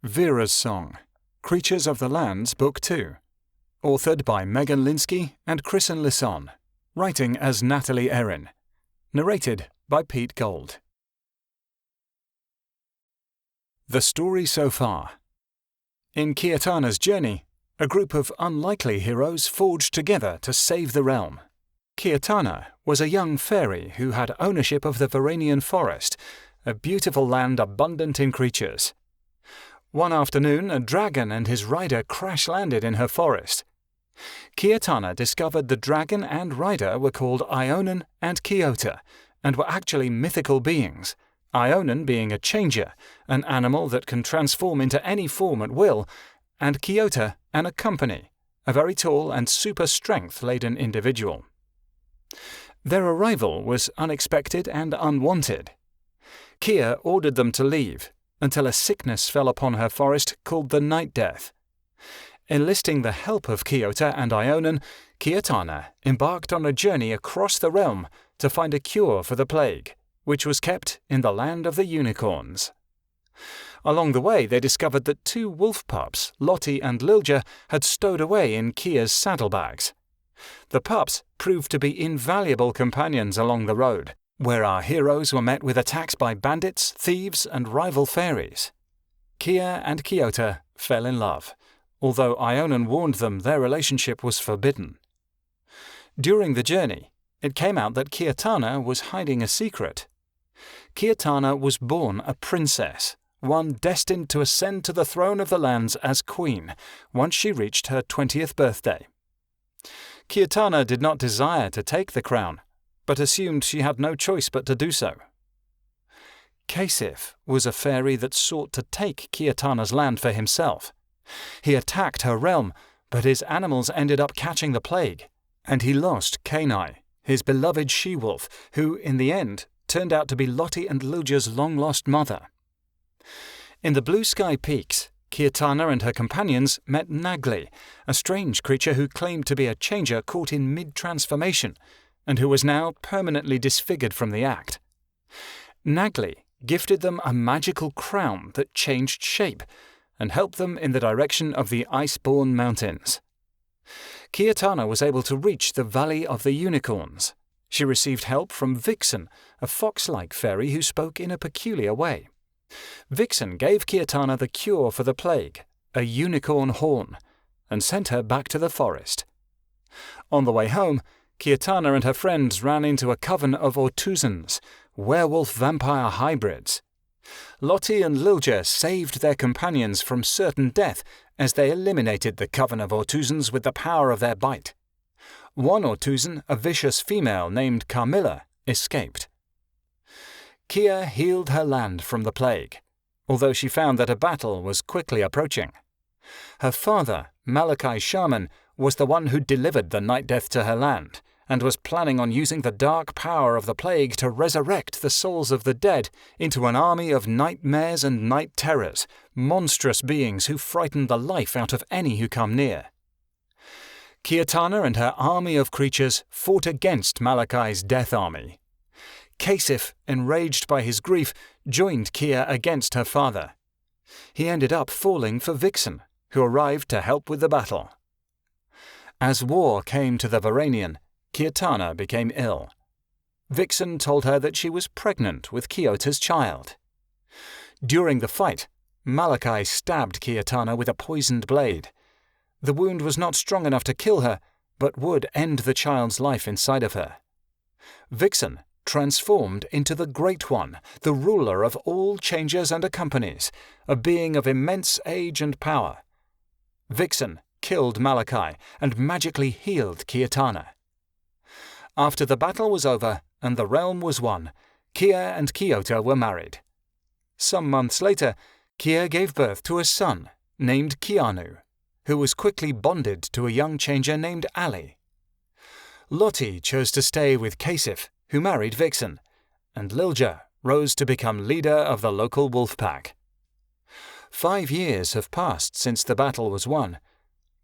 Vera's Song, Creatures of the Lands, Book 2. Authored by Megan Linsky and Kristen Lisson. Writing as Natalie Erin. Narrated by Pete Gold. The story so far. In Kiatana's journey, a group of unlikely heroes forged together to save the realm. Kiatana was a young fairy who had ownership of the Verinian Forest, a beautiful land abundant in creatures. One afternoon, a dragon and his rider crash-landed in her forest. Kiatana discovered the dragon and rider were called Ionan and Kiota, and were actually mythical beings, Ionan being a changer, an animal that can transform into any form at will, and Kiota an accompany, a very tall and super-strength-laden individual. Their arrival was unexpected and unwanted. Kia ordered them to leave, until a sickness fell upon her forest called the Night Death. Enlisting the help of Kiota and Ionan, Kiatana embarked on a journey across the realm to find a cure for the plague, which was kept in the land of the unicorns. Along the way, they discovered that 2 wolf pups, Lottie and Lilja, had stowed away in Kia's saddlebags. The pups proved to be invaluable companions along the road, where our heroes were met with attacks by bandits, thieves, and rival fairies. Kia and Kiota fell in love, although Ionan warned them their relationship was forbidden. During the journey, it came out that Kiatana was hiding a secret. Kiatana was born a princess, one destined to ascend to the throne of the lands as queen once she reached her 20th birthday. Kiatana did not desire to take the crown, but assumed she had no choice but to do so. Kasif was a fairy that sought to take Kiatana's land for himself. He attacked her realm, but his animals ended up catching the plague, and he lost Kenai, his beloved she-wolf, who, in the end, turned out to be Lottie and Lilja's long-lost mother. In the Blue Sky Peaks, Kiatana and her companions met Nagli, a strange creature who claimed to be a changer caught in mid-transformation, and who was now permanently disfigured from the act. Nagli gifted them a magical crown that changed shape, and helped them in the direction of the Iceborne Mountains. Kiatana was able to reach the Valley of the Unicorns. She received help from Vixen, a fox-like fairy who spoke in a peculiar way. Vixen gave Kiatana the cure for the plague, a unicorn horn, and sent her back to the forest. On the way home, Kiatana and her friends ran into a coven of Ortuzans, werewolf-vampire hybrids. Lottie and Lilja saved their companions from certain death as they eliminated the coven of Ortuzans with the power of their bite. One Ortuzan, a vicious female named Carmilla, escaped. Kia healed her land from the plague, although she found that a battle was quickly approaching. Her father, Malachi Shaman, was the one who delivered the Night Death to her land, and was planning on using the dark power of the plague to resurrect the souls of the dead into an army of nightmares and night terrors, monstrous beings who frighten the life out of any who come near. Kiatana and her army of creatures fought against Malachi's death army. Kasif, enraged by his grief, joined Kia against her father. He ended up falling for Vixen, who arrived to help with the battle. As war came to the Verinian, Kiatana became ill. Vixen told her that she was pregnant with Kiota's child. During the fight, Malachi stabbed Kiatana with a poisoned blade. The wound was not strong enough to kill her, but would end the child's life inside of her. Vixen transformed into the Great One, the ruler of all changers and accompanies, a being of immense age and power. Vixen killed Malachi and magically healed Kiatana. After the battle was over and the realm was won, Kia and Kiota were married. Some months later, Kia gave birth to a son named Keanu, who was quickly bonded to a young changer named Allie. Lottie chose to stay with Kasif, who married Vixen, and Lilja rose to become leader of the local wolf pack. 5 years have passed since the battle was won.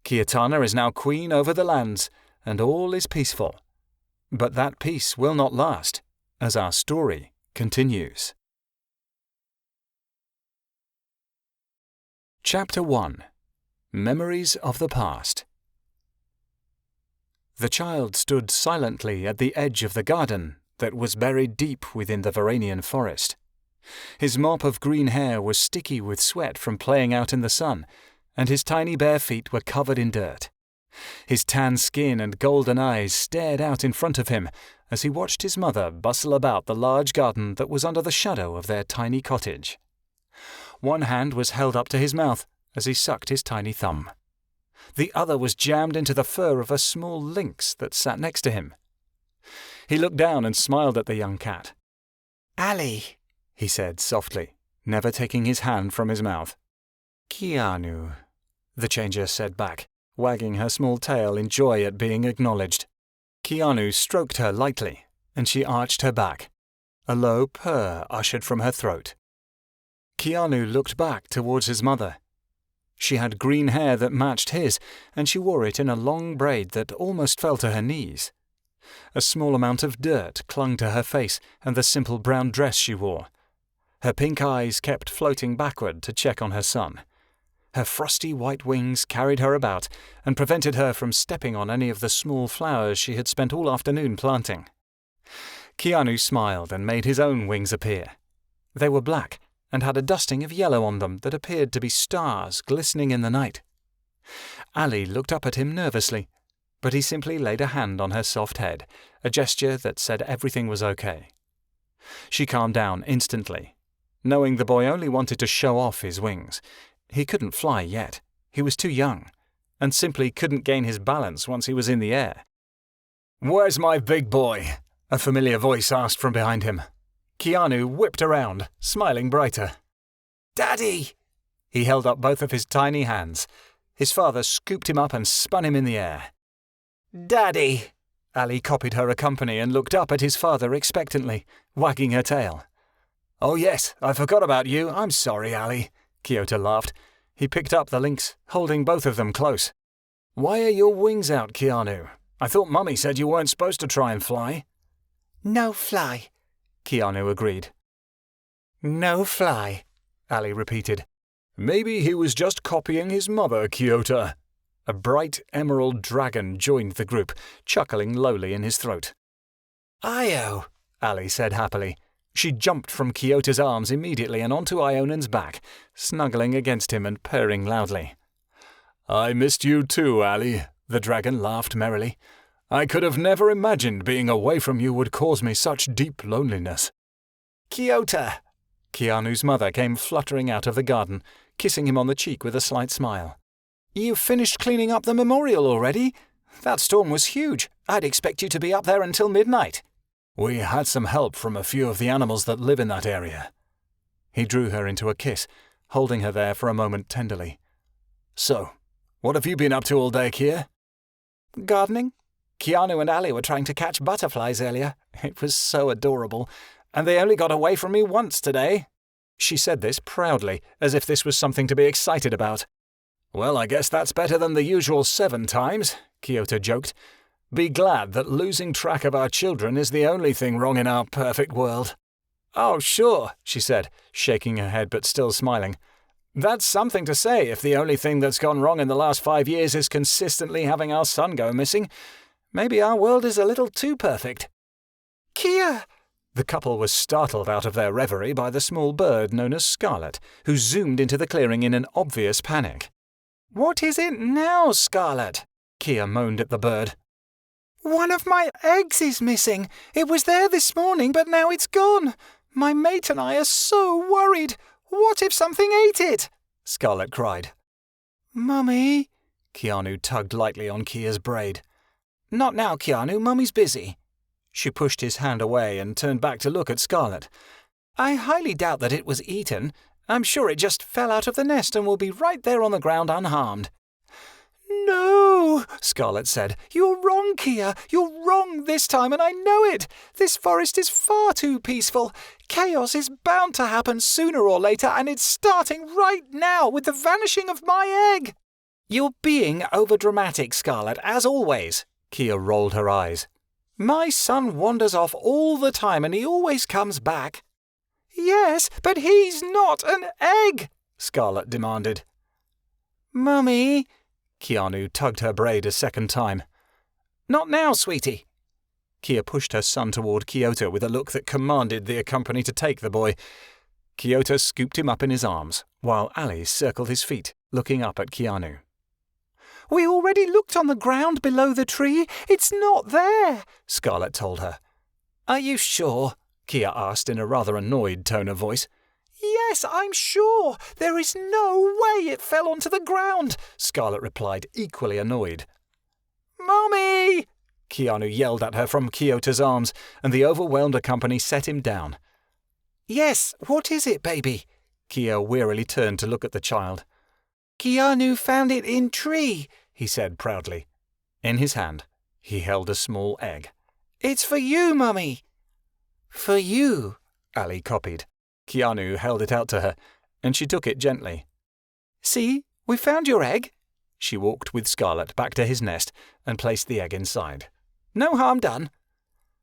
Kiatana is now queen over the lands, and all is peaceful. But that peace will not last, as our story continues. Chapter 1. Memories of the Past. The child stood silently at the edge of the garden that was buried deep within the Verinian Forest. His mop of green hair was sticky with sweat from playing out in the sun, and his tiny bare feet were covered in dirt. His tan skin and golden eyes stared out in front of him as he watched his mother bustle about the large garden that was under the shadow of their tiny cottage. One hand was held up to his mouth as he sucked his tiny thumb. The other was jammed into the fur of a small lynx that sat next to him. He looked down and smiled at the young cat. "Allie," he said softly, never taking his hand from his mouth. "Keanu," the changer said back, wagging her small tail in joy at being acknowledged. Keanu stroked her lightly, and she arched her back. A low purr ushered from her throat. Keanu looked back towards his mother. She had green hair that matched his, and she wore it in a long braid that almost fell to her knees. A small amount of dirt clung to her face and the simple brown dress she wore. Her pink eyes kept floating backward to check on her son. Her frosty white wings carried her about and prevented her from stepping on any of the small flowers she had spent all afternoon planting. Keanu smiled and made his own wings appear. They were black and had a dusting of yellow on them that appeared to be stars glistening in the night. Allie looked up at him nervously, but he simply laid a hand on her soft head, a gesture that said everything was okay. She calmed down instantly, knowing the boy only wanted to show off his wings. He couldn't fly yet. He was too young, and simply couldn't gain his balance once he was in the air. "Where's my big boy?" a familiar voice asked from behind him. Keanu whipped around, smiling brighter. "Daddy!" He held up both of his tiny hands. His father scooped him up and spun him in the air. "Daddy!" Allie copied her accompany and looked up at his father expectantly, wagging her tail. "Oh yes, I forgot about you. I'm sorry, Allie," Keanu laughed. He picked up the lynx, holding both of them close. "Why are your wings out, Keanu? I thought Mummy said you weren't supposed to try and fly." "No fly," Keanu agreed. "No fly," Allie repeated. "Maybe he was just copying his mother, Keanu." A bright emerald dragon joined the group, chuckling lowly in his throat. "Io," Allie said happily. She jumped from Keanu's arms immediately and onto Ionan's back, snuggling against him and purring loudly. "I missed you too, Allie," the dragon laughed merrily. "I could have never imagined being away from you would cause me such deep loneliness." "Keanu!" Keanu's mother came fluttering out of the garden, kissing him on the cheek with a slight smile. "You finished cleaning up the memorial already? That storm was huge. I'd expect you to be up there until midnight." "We had some help from a few of the animals that live in that area." He drew her into a kiss, holding her there for a moment tenderly. "So, what have you been up to all day, Kia?" "Gardening. Keanu and Allie were trying to catch butterflies earlier. It was so adorable. And they only got away from me once today." She said this proudly, as if this was something to be excited about. "Well, I guess that's better than the usual 7 times, Keanu joked. "Be glad that losing track of our children is the only thing wrong in our perfect world." "Oh, sure," she said, shaking her head but still smiling. "That's something to say if the only thing that's gone wrong in the last 5 years is consistently having our son go missing. Maybe our world is a little too perfect." "Kia!" The couple was startled out of their reverie by the small bird known as Scarlet, who zoomed into the clearing in an obvious panic. "What is it now, Scarlet?" Kia moaned at the bird. "One of my eggs is missing. It was there this morning, but now it's gone. My mate and I are so worried. What if something ate it?" Scarlet cried. "Mummy?" Keanu tugged lightly on Kia's braid. "Not now, Keanu. Mummy's busy." She pushed his hand away and turned back to look at Scarlet. "I highly doubt that it was eaten. I'm sure it just fell out of the nest and will be right there on the ground unharmed." "No," Scarlet said. "You're wrong, Kia. You're wrong this time, and I know it. This forest is far too peaceful. Chaos is bound to happen sooner or later, and it's starting right now with the vanishing of my egg." "You're being overdramatic, Scarlet, as always." Kia rolled her eyes. "My son wanders off all the time, and he always comes back." "Yes, but he's not an egg," Scarlet demanded. Mummy! Keanu tugged her braid a second time. Not now, sweetie. Kia pushed her son toward Kyoto with a look that commanded the company to take the boy. Kyoto scooped him up in his arms, while Allie circled his feet, looking up at Keanu. We already looked on the ground below the tree. It's not there, Scarlet told her. Are you sure? Kia asked in a rather annoyed tone of voice. Yes, I'm sure. There is no way it fell onto the ground, Scarlet replied, equally annoyed. Mummy! Keanu yelled at her from Kyoto's arms, and the overwhelmed company set him down. Yes, what is it, baby? Kia wearily turned to look at the child. Keanu found it in tree, he said proudly. In his hand, he held a small egg. It's for you, Mummy. For you, Allie copied. Keanu held it out to her, and she took it gently. See, we found your egg. She walked with Scarlet back to his nest and placed the egg inside. No harm done.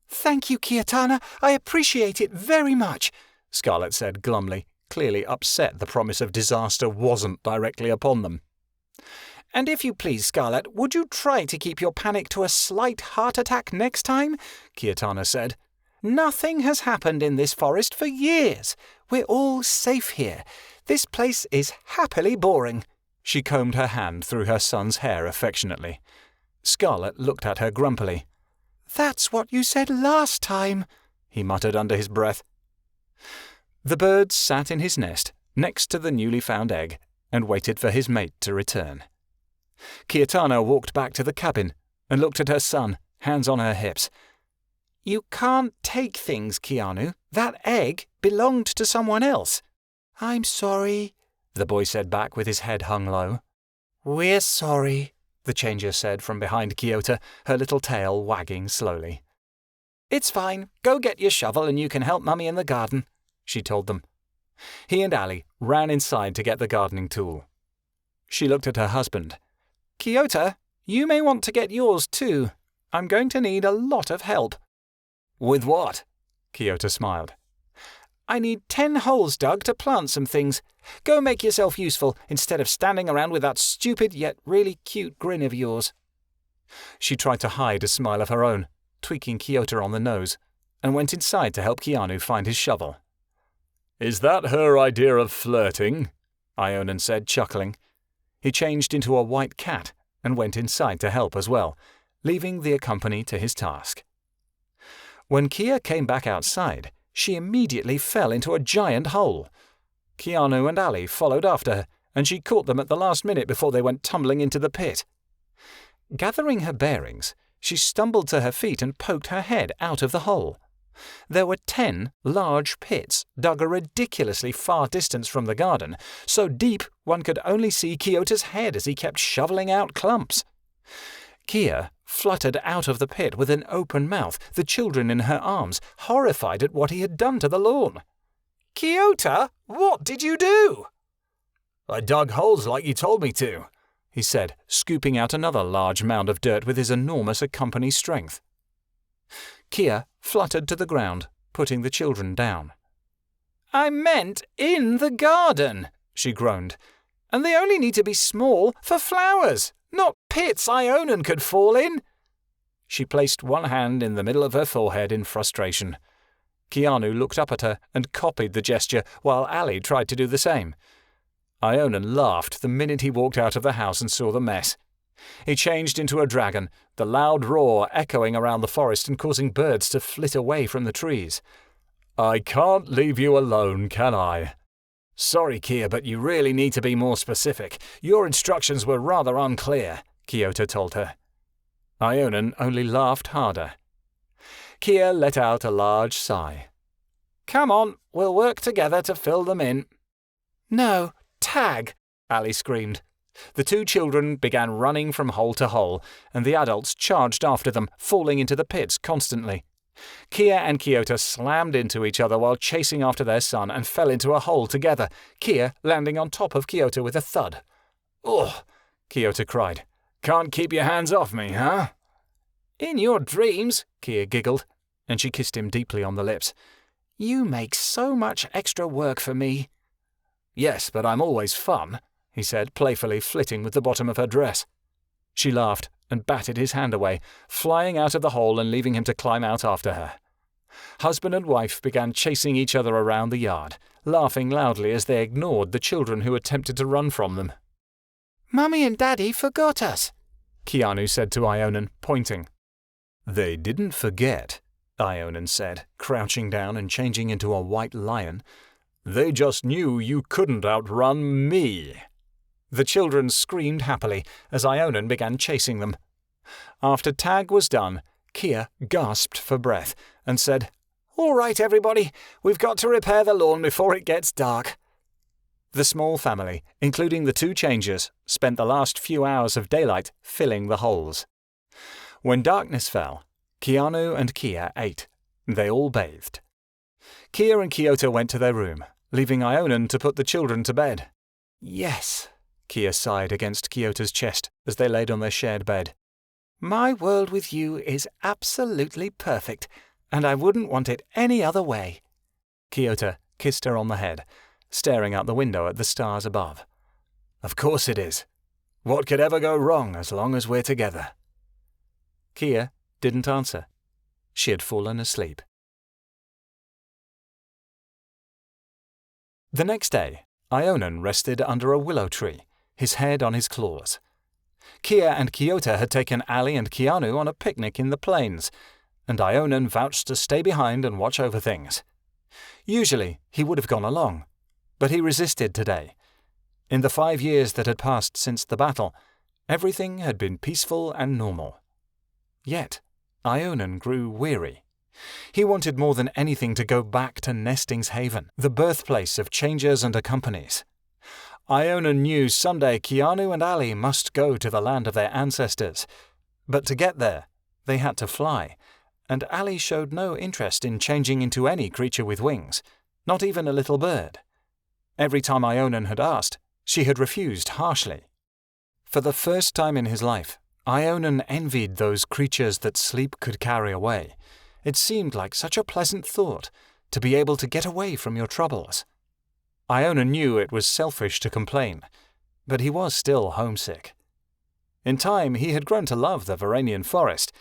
Thank you, Kiatana. I appreciate it very much, Scarlet said glumly, clearly upset the promise of disaster wasn't directly upon them. And if you please, Scarlet, would you try to keep your panic to a slight heart attack next time? Kiatana said. Nothing has happened in this forest for years. We're all safe here. This place is happily boring. She combed her hand through her son's hair affectionately. Scarlet looked at her grumpily. That's what you said last time, he muttered under his breath. The bird sat in his nest, next to the newly found egg, and waited for his mate to return. Kiatana walked back to the cabin and looked at her son, hands on her hips. You can't take things, Keanu. That egg belonged to someone else. I'm sorry, the boy said back with his head hung low. We're sorry, the changer said from behind Kyoto, her little tail wagging slowly. It's fine. Go get your shovel and you can help Mummy in the garden, she told them. He and Allie ran inside to get the gardening tool. She looked at her husband. Kyoto, you may want to get yours too. I'm going to need a lot of help. With what? Kyoto smiled. I need 10 holes dug to plant some things. Go make yourself useful instead of standing around with that stupid yet really cute grin of yours. She tried to hide a smile of her own, tweaking Kyoto on the nose, and went inside to help Keanu find his shovel. Is that her idea of flirting? Ionan said, chuckling. He changed into a white cat and went inside to help as well, leaving the company to his task. When Kia came back outside, she immediately fell into a giant hole. Keanu and Allie followed after her, and she caught them at the last minute before they went tumbling into the pit. Gathering her bearings, she stumbled to her feet and poked her head out of the hole. There were 10 large pits dug a ridiculously far distance from the garden, so deep one could only see Kyoto's head as he kept shoveling out clumps. Kia fluttered out of the pit with an open mouth, the children in her arms, horrified at what he had done to the lawn. Kyoto, what did you do? I dug holes like you told me to, he said, scooping out another large mound of dirt with his enormous company strength. Kia fluttered to the ground, putting the children down. I meant in the garden, she groaned, and they only need to be small for flowers, not pits Ionan could fall in. She placed one hand in the middle of her forehead in frustration. Keanu looked up at her and copied the gesture, while Allie tried to do the same. Ionan laughed the minute he walked out of the house and saw the mess. He changed into a dragon, the loud roar echoing around the forest and causing birds to flit away from the trees. I can't leave you alone, can I? Sorry, Kia, but you really need to be more specific. Your instructions were rather unclear, Kyoto told her. Ionan only laughed harder. Kia let out a large sigh. Come on, we'll work together to fill them in. No, tag, Allie screamed. The two children began running from hole to hole, and the adults charged after them, falling into the pits constantly. Kia and Kyoto slammed into each other while chasing after their son and fell into a hole together, Kia landing on top of Kyoto with a thud. Ugh, Kyoto cried. Can't keep your hands off me, huh? In your dreams, Kia giggled, and she kissed him deeply on the lips. You make so much extra work for me. Yes, but I'm always fun, he said, playfully flitting with the bottom of her dress. She laughed and batted his hand away, flying out of the hole and leaving him to climb out after her. Husband and wife began chasing each other around the yard, laughing loudly as they ignored the children who attempted to run from them. "Mummy and Daddy forgot us," Keanu said to Ionan, pointing. "They didn't forget," Ionan said, crouching down and changing into a white lion. "They just knew you couldn't outrun me." The children screamed happily as Ionan began chasing them. After tag was done, Kia gasped for breath and said, "All right, everybody, we've got to repair the lawn before it gets dark." The small family, including the 2 changers, spent the last few hours of daylight filling the holes. When darkness fell, Keanu and Kia ate. They all bathed. Kia and Kyoto went to their room, leaving Ionan to put the children to bed. "Yes," Kia sighed against Kyoto's chest as they laid on their shared bed. "My world with you is absolutely perfect, and I wouldn't want it any other way." Kyoto kissed her on the head, staring out the window at the stars above. "Of course it is. What could ever go wrong as long as we're together?" Kia didn't answer. She had fallen asleep. The next day, Ionan rested under a willow tree, his head on his claws. Kia and Kyoto had taken Allie and Keanu on a picnic in the plains, and Ionan vouched to stay behind and watch over things. Usually he would have gone along, but he resisted today. In the 5 years that had passed since the battle, everything had been peaceful and normal. Yet Ionan grew weary. He wanted more than anything to go back to Nesting's Haven, the birthplace of changers and accompanies. Ionan knew someday Keanu and Allie must go to the land of their ancestors, but to get there, they had to fly, and Allie showed no interest in changing into any creature with wings, not even a little bird. Every time Ionan had asked, she had refused harshly. For the first time in his life, Ionan envied those creatures that sleep could carry away. It seemed like such a pleasant thought, to be able to get away from your troubles. Ionan knew it was selfish to complain, but he was still homesick. In time he had grown to love the Verinian Forest,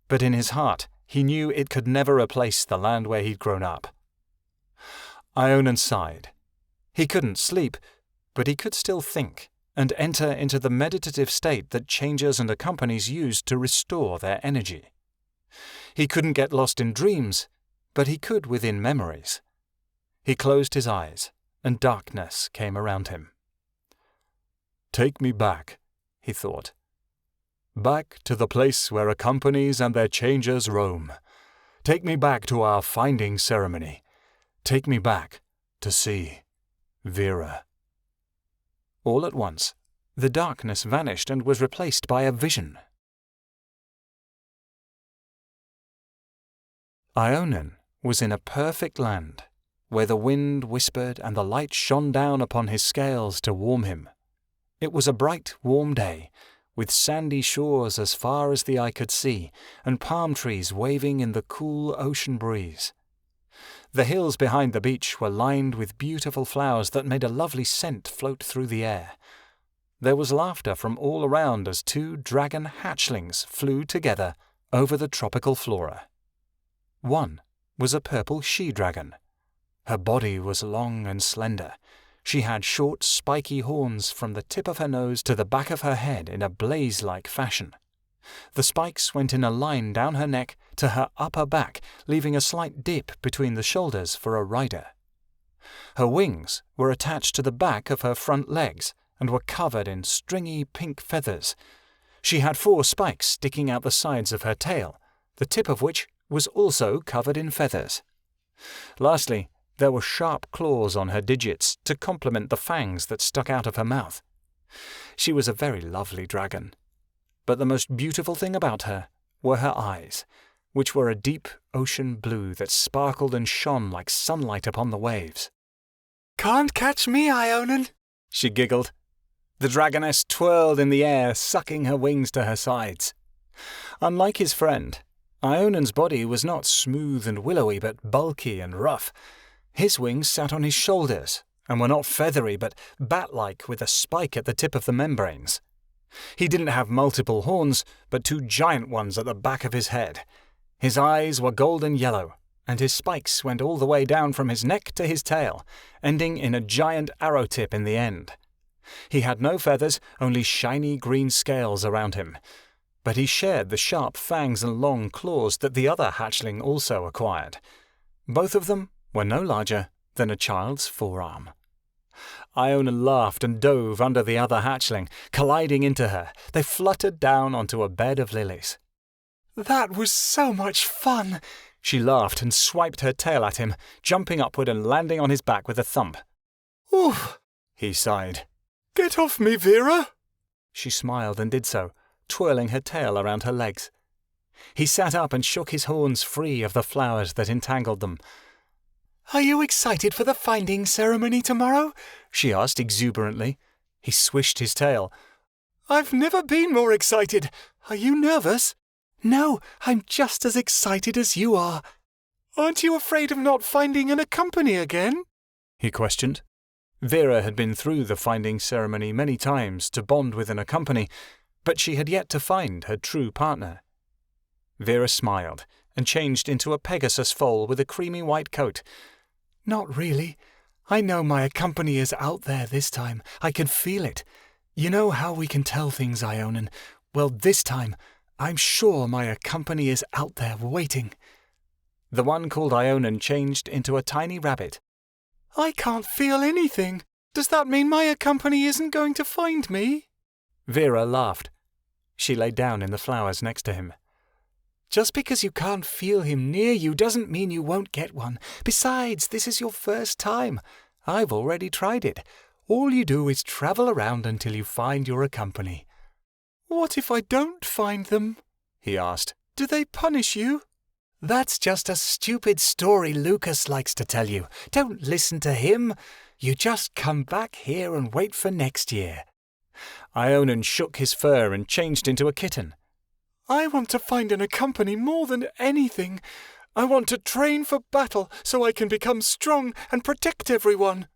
but in his heart he knew it could never replace the land where he'd grown up. Ionan sighed. He couldn't sleep, but he could still think, and enter into the meditative state that changers and accompanies used to restore their energy. He couldn't get lost in dreams, but he could within memories. He closed his eyes, and darkness came around him. "Take me back," he thought. "Back to the place where accompanies and their changers roam. Take me back to our finding ceremony. Take me back to see Vera." All at once, the darkness vanished and was replaced by a vision. Ionan was in a perfect land, where the wind whispered and the light shone down upon his scales to warm him. It was a bright, warm day, with sandy shores as far as the eye could see, and palm trees waving in the cool ocean breeze. The hills behind the beach were lined with beautiful flowers that made a lovely scent float through the air. There was laughter from all around as 2 dragon hatchlings flew together over the tropical flora. One was a purple she-dragon. Her body was long and slender. She had short, spiky horns from the tip of her nose to the back of her head in a blaze-like fashion. The spikes went in a line down her neck to her upper back, leaving a slight dip between the shoulders for a rider. Her wings were attached to the back of her front legs and were covered in stringy pink feathers. She had 4 spikes sticking out the sides of her tail, the tip of which was also covered in feathers. Lastly, there were sharp claws on her digits to complement the fangs that stuck out of her mouth. She was a very lovely dragon. But the most beautiful thing about her were her eyes, which were a deep ocean blue that sparkled and shone like sunlight upon the waves. "Can't catch me, Ionan," she giggled. The dragoness twirled in the air, sucking her wings to her sides. Unlike his friend, Ionan's body was not smooth and willowy but bulky and rough. His wings sat on his shoulders, and were not feathery but bat-like with a spike at the tip of the membranes. He didn't have multiple horns, but 2 giant ones at the back of his head. His eyes were golden yellow, and his spikes went all the way down from his neck to his tail, ending in a giant arrow tip in the end. He had no feathers, only shiny green scales around him, but he shared the sharp fangs and long claws that the other hatchling also acquired. Both of them were no larger than a child's forearm. Iona laughed and dove under the other hatchling, colliding into her. They fluttered down onto a bed of lilies. "That was so much fun!" She laughed and swiped her tail at him, jumping upward and landing on his back with a thump. "Oof," he sighed. "Get off me, Vera!" She smiled and did so, twirling her tail around her legs. He sat up and shook his horns free of the flowers that entangled them. "Are you excited for the finding ceremony tomorrow?" she asked exuberantly. He swished his tail. "I've never been more excited. Are you nervous?" "No, I'm just as excited as you are." "Aren't you afraid of not finding an company again?" he questioned. Vera had been through the finding ceremony many times to bond with a company, but she had yet to find her true partner. Vera smiled and changed into a Pegasus foal with a creamy white coat. "Not really. I know my company is out there this time. I can feel it. You know how we can tell things, Ionan? Well, this time, I'm sure my company is out there waiting." The one called Ionan changed into a tiny rabbit. "I can't feel anything. Does that mean my company isn't going to find me?" Vera laughed. She lay down in the flowers next to him. "Just because you can't feel him near you doesn't mean you won't get one. Besides, this is your first time. I've already tried it. All you do is travel around until you find your company." "What if I don't find them?" he asked. "Do they punish you?" "That's just a stupid story Lucas likes to tell you. Don't listen to him. You just come back here and wait for next year." Ionan shook his fur and changed into a kitten. "I want to find a company more than anything. I want to train for battle so I can become strong and protect everyone."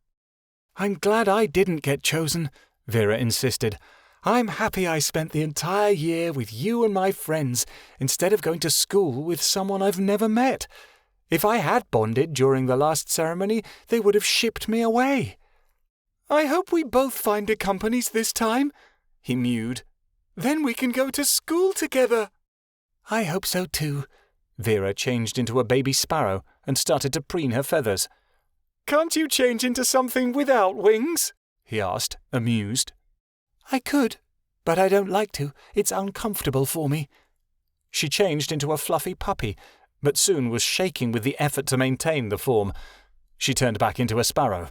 "I'm glad I didn't get chosen," Vera insisted. "I'm happy I spent the entire year with you and my friends instead of going to school with someone I've never met. If I had bonded during the last ceremony, they would have shipped me away." "I hope we both find companies this time," he mewed. "Then we can go to school together." "I hope so too." Vera changed into a baby sparrow and started to preen her feathers. "Can't you change into something without wings?" he asked, amused. "I could, but I don't like to. It's uncomfortable for me." She changed into a fluffy puppy, but soon was shaking with the effort to maintain the form. She turned back into a sparrow.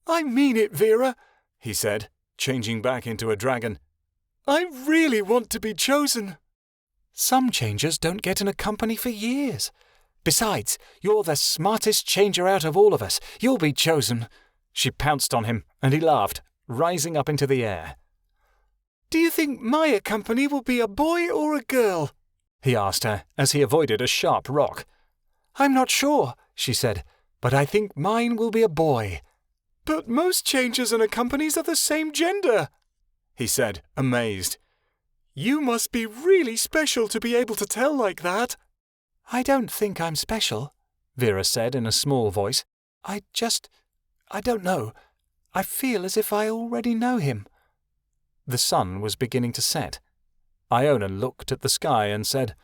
"I mean it, Vera," he said, changing back into a dragon. "I really want to be chosen." "Some changers don't get in a company for years. Besides, you're the smartest changer out of all of us. You'll be chosen." She pounced on him, and he laughed, rising up into the air. "Do you think my company will be a boy or a girl?" he asked her as he avoided a sharp rock. "I'm not sure," she said, "but I think mine will be a boy." "But most changers and companies are the same gender," he said, amazed. "You must be really special to be able to tell like that." "I don't think I'm special," Vera said in a small voice. I don't know. I feel as if I already know him." The sun was beginning to set. Iona looked at the sky and said,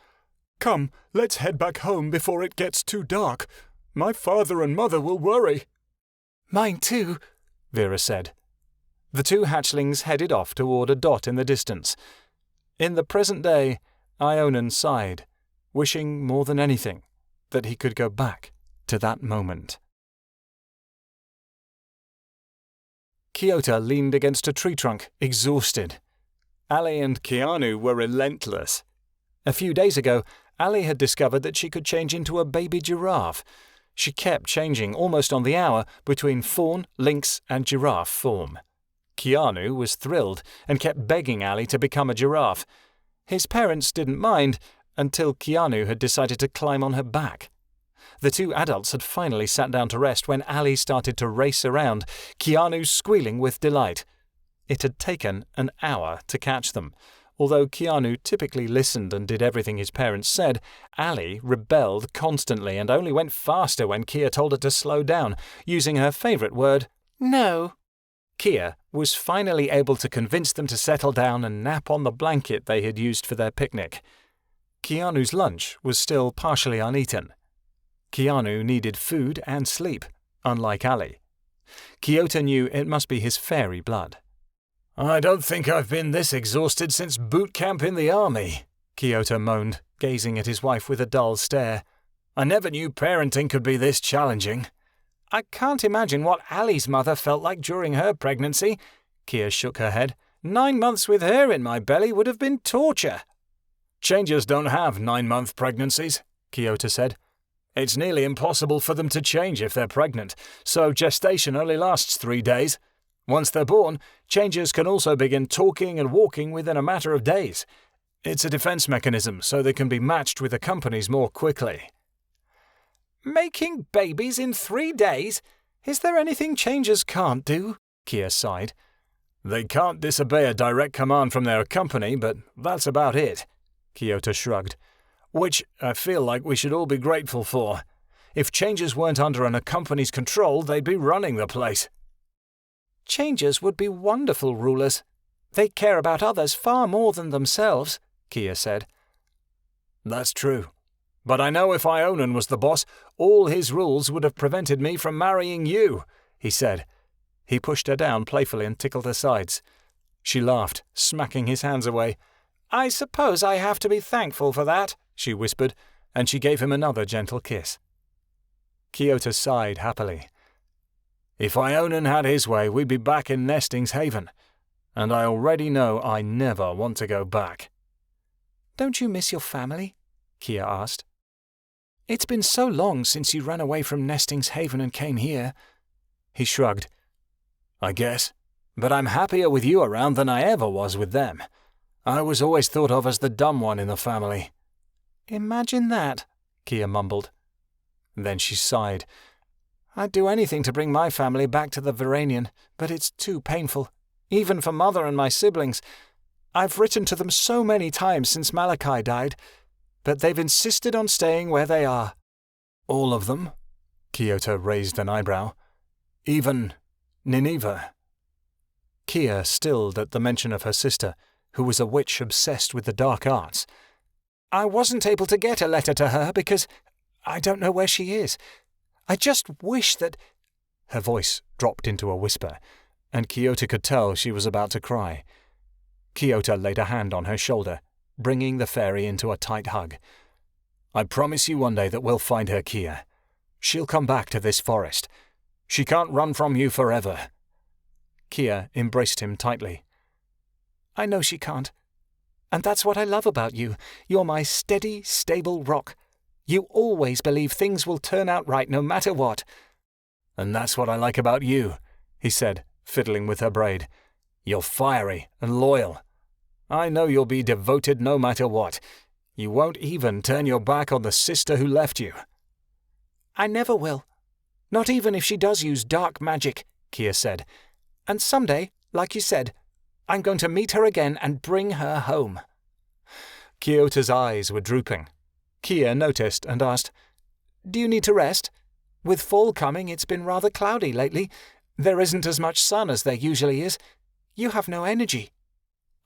"Come, let's head back home before it gets too dark. My father and mother will worry." "Mine too," Vera said. The 2 hatchlings headed off toward a dot in the distance. In the present day, Ionan sighed, wishing more than anything that he could go back to that moment. Kiota leaned against a tree trunk, exhausted. Allie and Keanu were relentless. A few days ago, Allie had discovered that she could change into a baby giraffe. She kept changing almost on the hour between fawn, lynx, and giraffe form. Keanu was thrilled and kept begging Allie to become a giraffe. His parents didn't mind until Keanu had decided to climb on her back. The two adults had finally sat down to rest when Allie started to race around, Keanu squealing with delight. It had taken an hour to catch them. Although Keanu typically listened and did everything his parents said, Allie rebelled constantly and only went faster when Kia told her to slow down, using her favourite word, no. Kia was finally able to convince them to settle down and nap on the blanket they had used for their picnic. Keanu's lunch was still partially uneaten. Keanu needed food and sleep, unlike Allie. Kyoto knew it must be his fairy blood. I don't think I've been this exhausted since boot camp in the army, Kyoto moaned, gazing at his wife with a dull stare. I never knew parenting could be this challenging. I can't imagine what Allie's mother felt like during her pregnancy. Kia shook her head. 9 months with her in my belly would have been torture. Changers don't have 9-month pregnancies, Kyoto said. It's nearly impossible for them to change if they're pregnant, so gestation only lasts 3 days. Once they're born, changers can also begin talking and walking within a matter of days. It's a defense mechanism, so they can be matched with the companies more quickly. Making babies in 3 days? Is there anything changers can't do? Kia sighed. They can't disobey a direct command from their company, but that's about it, Kyoto shrugged. Which I feel like we should all be grateful for. If changers weren't under a company's control, they'd be running the place. Changers would be wonderful rulers. They care about others far more than themselves, Kia said. That's true. But I know if Ionan was the boss, all his rules would have prevented me from marrying you, he said. He pushed her down playfully and tickled her sides. She laughed, smacking his hands away. I suppose I have to be thankful for that, she whispered, and she gave him another gentle kiss. Kyoto sighed happily. If Ionan had his way, we'd be back in Nesting's Haven, and I already know I never want to go back. Don't you miss your family? Kia asked. It's been so long since you ran away from Nesting's Haven and came here. He shrugged. I guess, but I'm happier with you around than I ever was with them. I was always thought of as the dumb one in the family. Imagine that, Kia mumbled. Then she sighed. I'd do anything to bring my family back to the Verinian, but it's too painful, even for Mother and my siblings. I've written to them so many times since Malachi died, but they've insisted on staying where they are. All of them? Kyoto raised an eyebrow. Even Nineveh? Kia stilled at the mention of her sister, who was a witch obsessed with the dark arts. I wasn't able to get a letter to her because I don't know where she is. I just wish that... Her voice dropped into a whisper, and Kyoto could tell she was about to cry. Kyoto laid a hand on her shoulder, bringing the fairy into a tight hug. I promise you one day that we'll find her, Kia. She'll come back to this forest. She can't run from you forever. Kia embraced him tightly. I know she can't. And that's what I love about you. You're my steady, stable rock. You always believe things will turn out right no matter what. And that's what I like about you, he said, fiddling with her braid. You're fiery and loyal. I know you'll be devoted no matter what. You won't even turn your back on the sister who left you. I never will. Not even if she does use dark magic, Kia said. And someday, like you said, I'm going to meet her again and bring her home. Kyoto's eyes were drooping. Kia noticed and asked, Do you need to rest? With fall coming, it's been rather cloudy lately. There isn't as much sun as there usually is. You have no energy.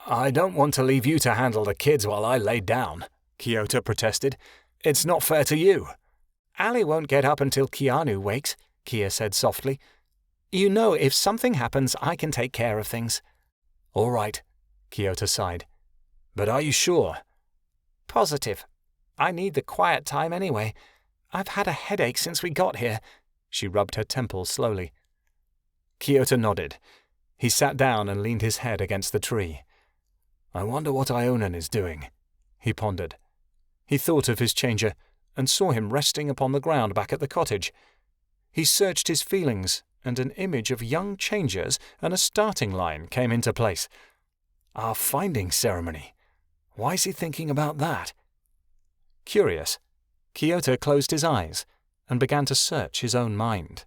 I don't want to leave you to handle the kids while I lay down, Kyoto protested. It's not fair to you. Allie won't get up until Keanu wakes, Kia said softly. You know, if something happens, I can take care of things. All right, Kyoto sighed. But are you sure? Positive. I need the quiet time anyway. I've had a headache since we got here. She rubbed her temples slowly. Kyoto nodded. He sat down and leaned his head against the tree. I wonder what Ionan is doing, he pondered. He thought of his changer and saw him resting upon the ground back at the cottage. He searched his feelings, and an image of young changers and a starting line came into place. Our finding ceremony. Why is he thinking about that? Curious, Kyoto closed his eyes, and began to search his own mind.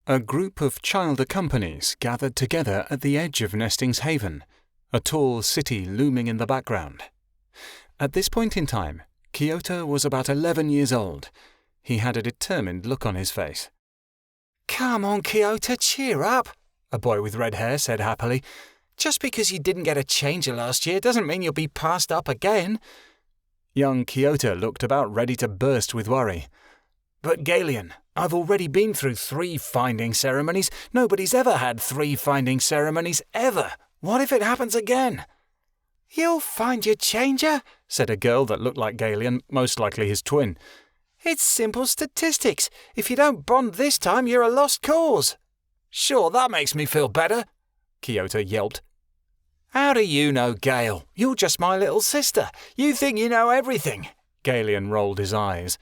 A group of Childer companies gathered together at the edge of Nesting's Haven, a tall city looming in the background. At this point in time, Kyoto was about 11 years old. He had a determined look on his face. "Come on, Kyoto, cheer up," a boy with red hair said happily. "Just because you didn't get a changer last year doesn't mean you'll be passed up again." Young Kyoto looked about ready to burst with worry. "But Galen, I've already been through 3 finding ceremonies. Nobody's ever had 3 finding ceremonies, ever. What if it happens again?" "You'll find your changer," said a girl that looked like Galen, most likely his twin. "It's simple statistics. If you don't bond this time, you're a lost cause." "Sure, that makes me feel better," Kyoto yelped. "How do you know, Gale? You're just my little sister. You think you know everything." Galen rolled his eyes.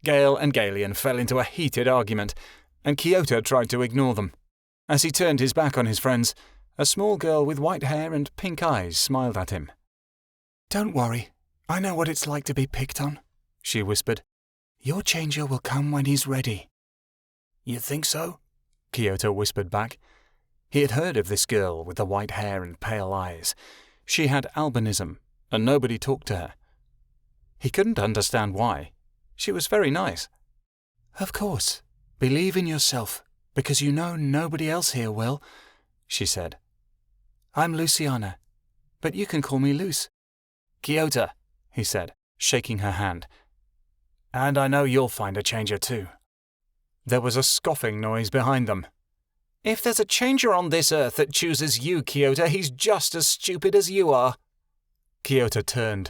Gale and Galen fell into a heated argument, and Kyoto tried to ignore them. As he turned his back on his friends, a small girl with white hair and pink eyes smiled at him. "Don't worry. I know what it's like to be picked on," she whispered. "Your changer will come when he's ready." "You think so?" Kyoto whispered back. He had heard of this girl with the white hair and pale eyes. She had albinism, and nobody talked to her. He couldn't understand why. She was very nice. "Of course. Believe in yourself, because you know nobody else here will," she said. "I'm Luciana, but you can call me Luce." "Kyoto," he said, shaking her hand. "And I know you'll find a changer too." There was a scoffing noise behind them. "If there's a changer on this earth that chooses you, Kyoto, he's just as stupid as you are." Kyoto turned.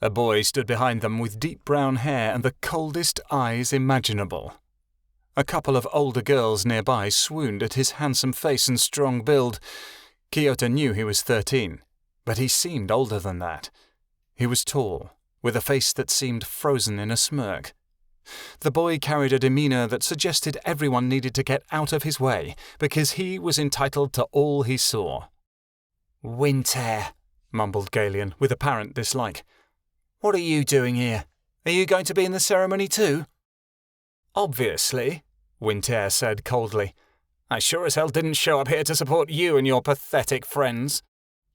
A boy stood behind them with deep brown hair and the coldest eyes imaginable. A couple of older girls nearby swooned at his handsome face and strong build. Kyoto knew he was 13, but he seemed older than that. He was tall, with a face that seemed frozen in a smirk. The boy carried a demeanor that suggested everyone needed to get out of his way, because he was entitled to all he saw. "Winter," mumbled Galen, with apparent dislike. "What are you doing here? Are you going to be in the ceremony too?" "Obviously," Winter said coldly. "I sure as hell didn't show up here to support you and your pathetic friends."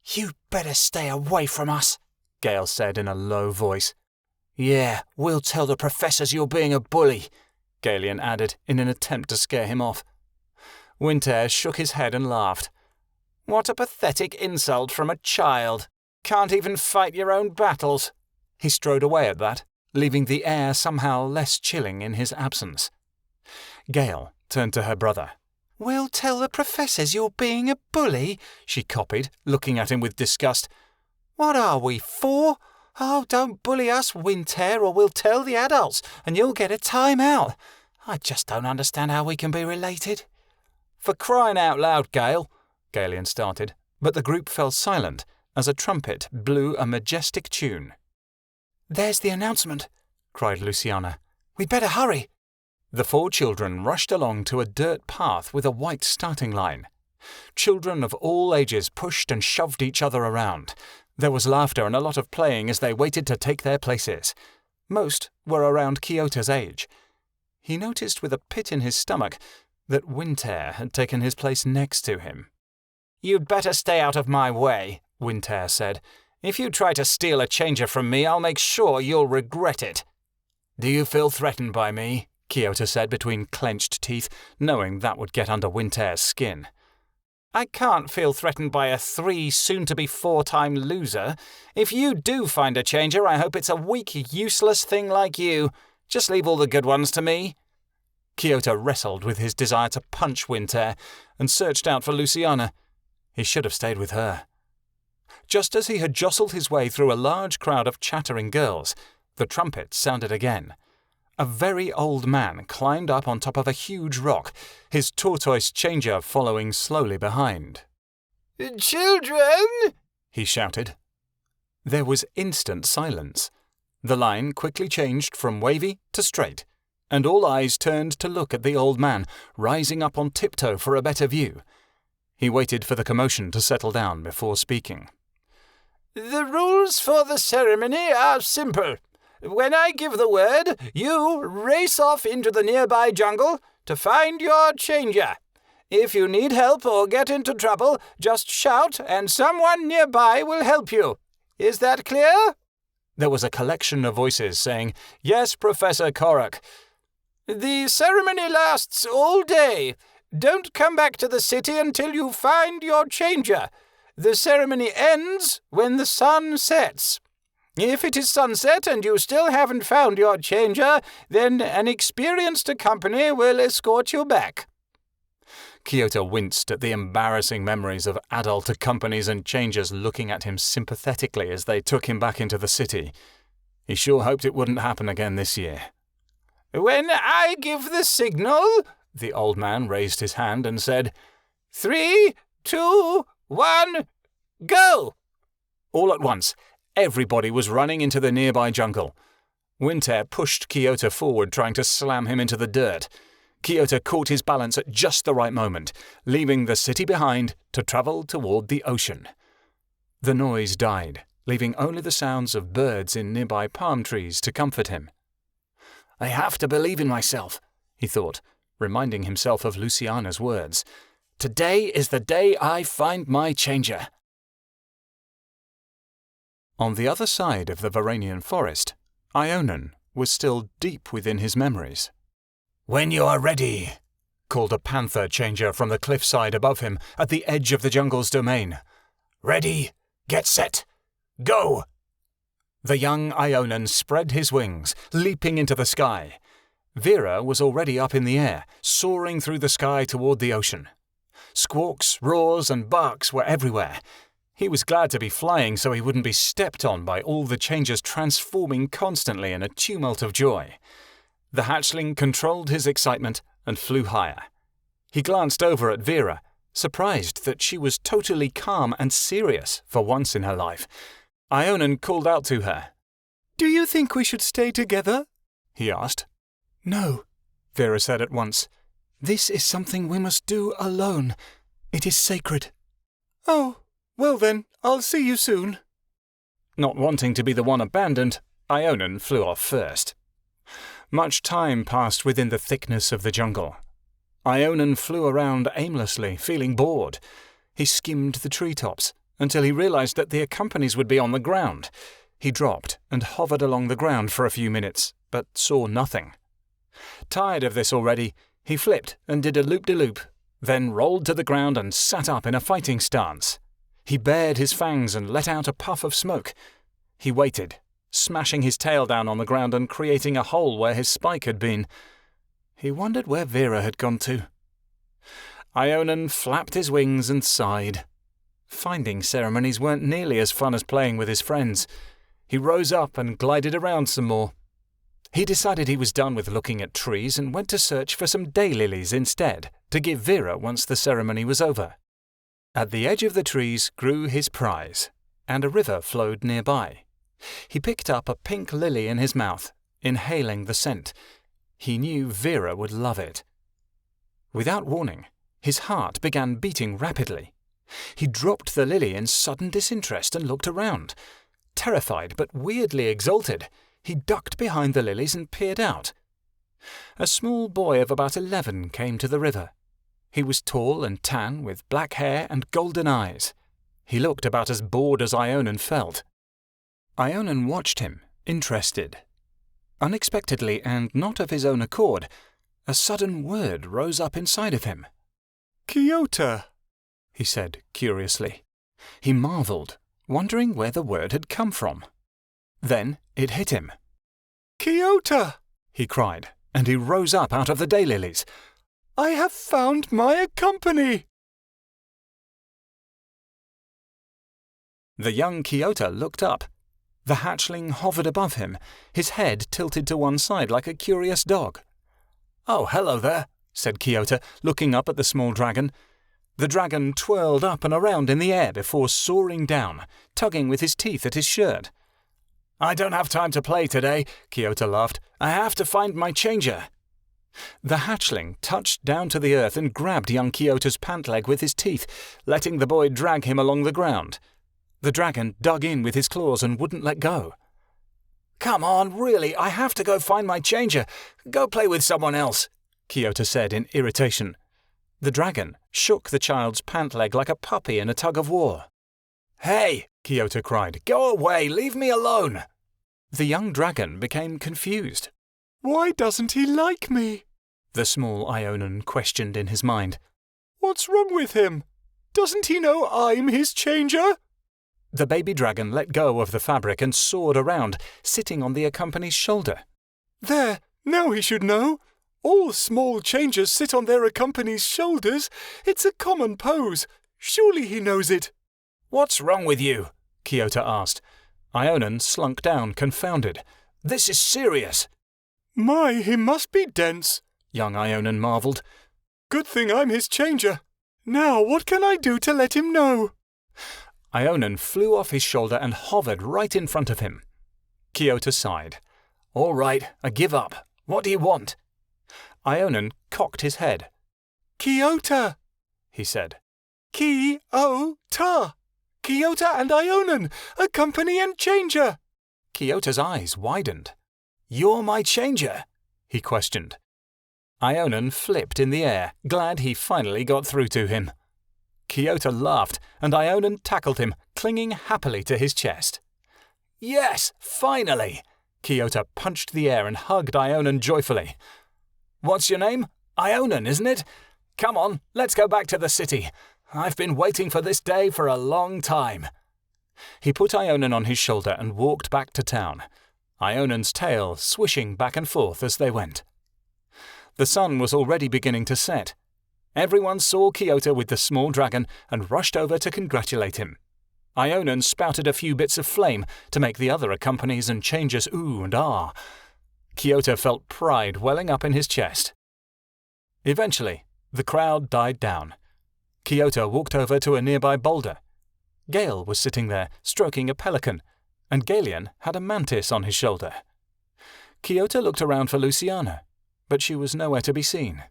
"You better stay away from us," Gale said in a low voice. "Yeah, we'll tell the professors you're being a bully," Galen added in an attempt to scare him off. Winter shook his head and laughed. "What a pathetic insult from a child. Can't even fight your own battles." He strode away at that, leaving the air somehow less chilling in his absence. Gale turned to her brother. "We'll tell the professors you're being a bully," she copied, looking at him with disgust. "What are we, 4? Oh, don't bully us, Winter, or we'll tell the adults, and you'll get a time out. I just don't understand how we can be related." "For crying out loud, Gale," Galen started, but the group fell silent as a trumpet blew a majestic tune. "There's the announcement," cried Luciana. "We'd better hurry." The 4 children rushed along to a dirt path with a white starting line. Children of all ages pushed and shoved each other around. There was laughter and a lot of playing as they waited to take their places. Most were around Kyoto's age. He noticed with a pit in his stomach that Winter had taken his place next to him. "You'd better stay out of my way," Winter said. "If you try to steal a changer from me, I'll make sure you'll regret it." "Do you feel threatened by me?" Kyoto said between clenched teeth, knowing that would get under Winter's skin. "I can't feel threatened by a 3 soon-to-be 4-time loser. If you do find a changer, I hope it's a weak, useless thing like you. Just leave all the good ones to me." Kyoto wrestled with his desire to punch Winter and searched out for Luciana. He should have stayed with her. Just as he had jostled his way through a large crowd of chattering girls, the trumpet sounded again. A very old man climbed up on top of a huge rock, his tortoise changer following slowly behind. "Children!" he shouted. There was instant silence. The line quickly changed from wavy to straight, and all eyes turned to look at the old man, rising up on tiptoe for a better view. He waited for the commotion to settle down before speaking. "The rules for the ceremony are simple. When I give the word, you race off into the nearby jungle to find your changer. If you need help or get into trouble, just shout and someone nearby will help you. Is that clear?" There was a collection of voices saying, "Yes, Professor Korak." "The ceremony lasts all day. Don't come back to the city until you find your changer. The ceremony ends when the sun sets. If it is sunset and you still haven't found your changer, then an experienced company will escort you back." Kyoto winced at the embarrassing memories of adult companies and changers looking at him sympathetically as they took him back into the city. He sure hoped it wouldn't happen again this year. "When I give the signal," the old man raised his hand and said, 3, 2, 1, go!" All at once, everybody was running into the nearby jungle. Winter pushed Kyoto forward, trying to slam him into the dirt. Kyoto caught his balance at just the right moment, leaving the city behind to travel toward the ocean. The noise died, leaving only the sounds of birds in nearby palm trees to comfort him. "I have to believe in myself," he thought, reminding himself of Luciana's words. "Today is the day I find my changer." On the other side of the Verinian Forest, Ionan was still deep within his memories. "When you are ready," called a panther changer from the cliffside above him at the edge of the jungle's domain. "Ready, get set, go!" The young Ionan spread his wings, leaping into the sky. Vera was already up in the air, soaring through the sky toward the ocean. Squawks, roars, and barks were everywhere. He was glad to be flying so he wouldn't be stepped on by all the changers transforming constantly in a tumult of joy. The hatchling controlled his excitement and flew higher. He glanced over at Vera, surprised that she was totally calm and serious for once in her life. Ionan called out to her. "Do you think we should stay together?" he asked. "No," Vera said at once. "This is something we must do alone. It is sacred." "Oh, well then, I'll see you soon." Not wanting to be the one abandoned, Ionan flew off first. Much time passed within the thickness of the jungle. Ionan flew around aimlessly, feeling bored. He skimmed the treetops until he realized that the companies would be on the ground. He dropped and hovered along the ground for a few minutes, but saw nothing. Tired of this already, he flipped and did a loop-de-loop, then rolled to the ground and sat up in a fighting stance. He bared his fangs and let out a puff of smoke. He waited, smashing his tail down on the ground and creating a hole where his spike had been. He wondered where Vera had gone to. Ionan flapped his wings and sighed. Finding ceremonies weren't nearly as fun as playing with his friends. He rose up and glided around some more. He decided he was done with looking at trees and went to search for some daylilies instead, to give Vera once the ceremony was over. At the edge of the trees grew his prize, and a river flowed nearby. He picked up a pink lily in his mouth, inhaling the scent. He knew Vera would love it. Without warning, his heart began beating rapidly. He dropped the lily in sudden disinterest and looked around. Terrified but weirdly exalted, he ducked behind the lilies and peered out. A small boy of about 11 came to the river. He was tall and tan, with black hair and golden eyes. He looked about as bored as Ionan felt. Ionan watched him, interested. Unexpectedly, and not of his own accord, a sudden word rose up inside of him. "Kyoto," he said curiously. He marveled, wondering where the word had come from. Then it hit him. "Kyoto," he cried, and he rose up out of the daylilies. "I have found my company." The young Kyoto looked up. The hatchling hovered above him, his head tilted to one side like a curious dog. "Oh, hello there," said Kyoto, looking up at the small dragon. The dragon twirled up and around in the air before soaring down, tugging with his teeth at his shirt. "I don't have time to play today," Kyoto laughed. "I have to find my changer." The hatchling touched down to the earth and grabbed young Kyoto's pant leg with his teeth, letting the boy drag him along the ground. The dragon dug in with his claws and wouldn't let go. Come on, really, I have to go find my changer. Go play with someone else, Kiota said in irritation. The dragon shook the child's pant leg like a puppy in a tug-of-war. Hey, Kiota cried, go away, leave me alone. The young dragon became confused. Why doesn't he like me? The small Ionan questioned in his mind. What's wrong with him? Doesn't he know I'm his changer? The baby dragon let go of the fabric and soared around, sitting on the accompany's shoulder. There, now he should know. All small changers sit on their accompany's shoulders. It's a common pose. Surely he knows it. What's wrong with you? Kiota asked. Ionan slunk down, confounded. This is serious. My, he must be dense, young Ionan marvelled. Good thing I'm his changer. Now what can I do to let him know? Ionan flew off his shoulder and hovered right in front of him. Kiota sighed. All right, I give up. What do you want? Ionan cocked his head. Kiota, he said. Ki-o-ta. Kiota and Ionan, accompany and changer. Kiota's eyes widened. You're my changer? He questioned. Ionan flipped in the air, glad he finally got through to him. Kiota laughed, and Ionan tackled him, clinging happily to his chest. Yes, finally! Kiota punched the air and hugged Ionan joyfully. What's your name? Ionan, isn't it? Come on, let's go back to the city. I've been waiting for this day for a long time. He put Ionan on his shoulder and walked back to town, Ionan's tail swishing back and forth as they went. The sun was already beginning to set. Everyone saw Kiota with the small dragon and rushed over to congratulate him. Ionan spouted a few bits of flame to make the other accompanies and changers ooh and ah. Kiota felt pride welling up in his chest. Eventually, the crowd died down. Kiota walked over to a nearby boulder. Gale was sitting there, stroking a pelican, and Galian had a mantis on his shoulder. Kiota looked around for Luciana, but she was nowhere to be seen.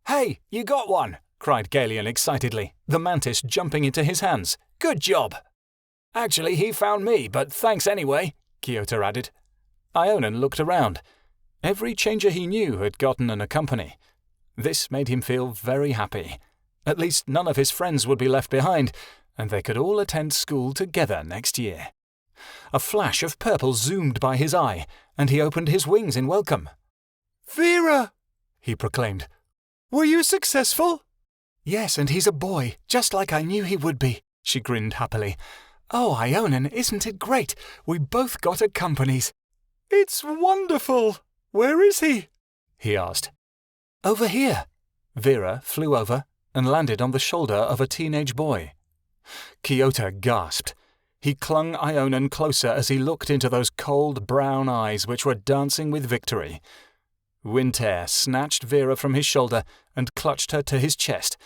Hey, you got one! Cried Galian excitedly, the mantis jumping into his hands. Good job! Actually, he found me, but thanks anyway, Kiota added. Ionan looked around. Every changer he knew had gotten an accompany. This made him feel very happy. At least none of his friends would be left behind, and they could all attend school together next year. A flash of purple zoomed by his eye, and he opened his wings in welcome. Vera! He proclaimed. Were you successful? Yes, and he's a boy, just like I knew he would be, she grinned happily. Oh, Ionan, isn't it great? We both got accompanies. It's wonderful. Where is he? He asked. Over here. Vera flew over and landed on the shoulder of a teenage boy. Kiota gasped. He clung Ionan closer as he looked into those cold brown eyes which were dancing with victory. Winter snatched Vera from his shoulder and clutched her to his chest,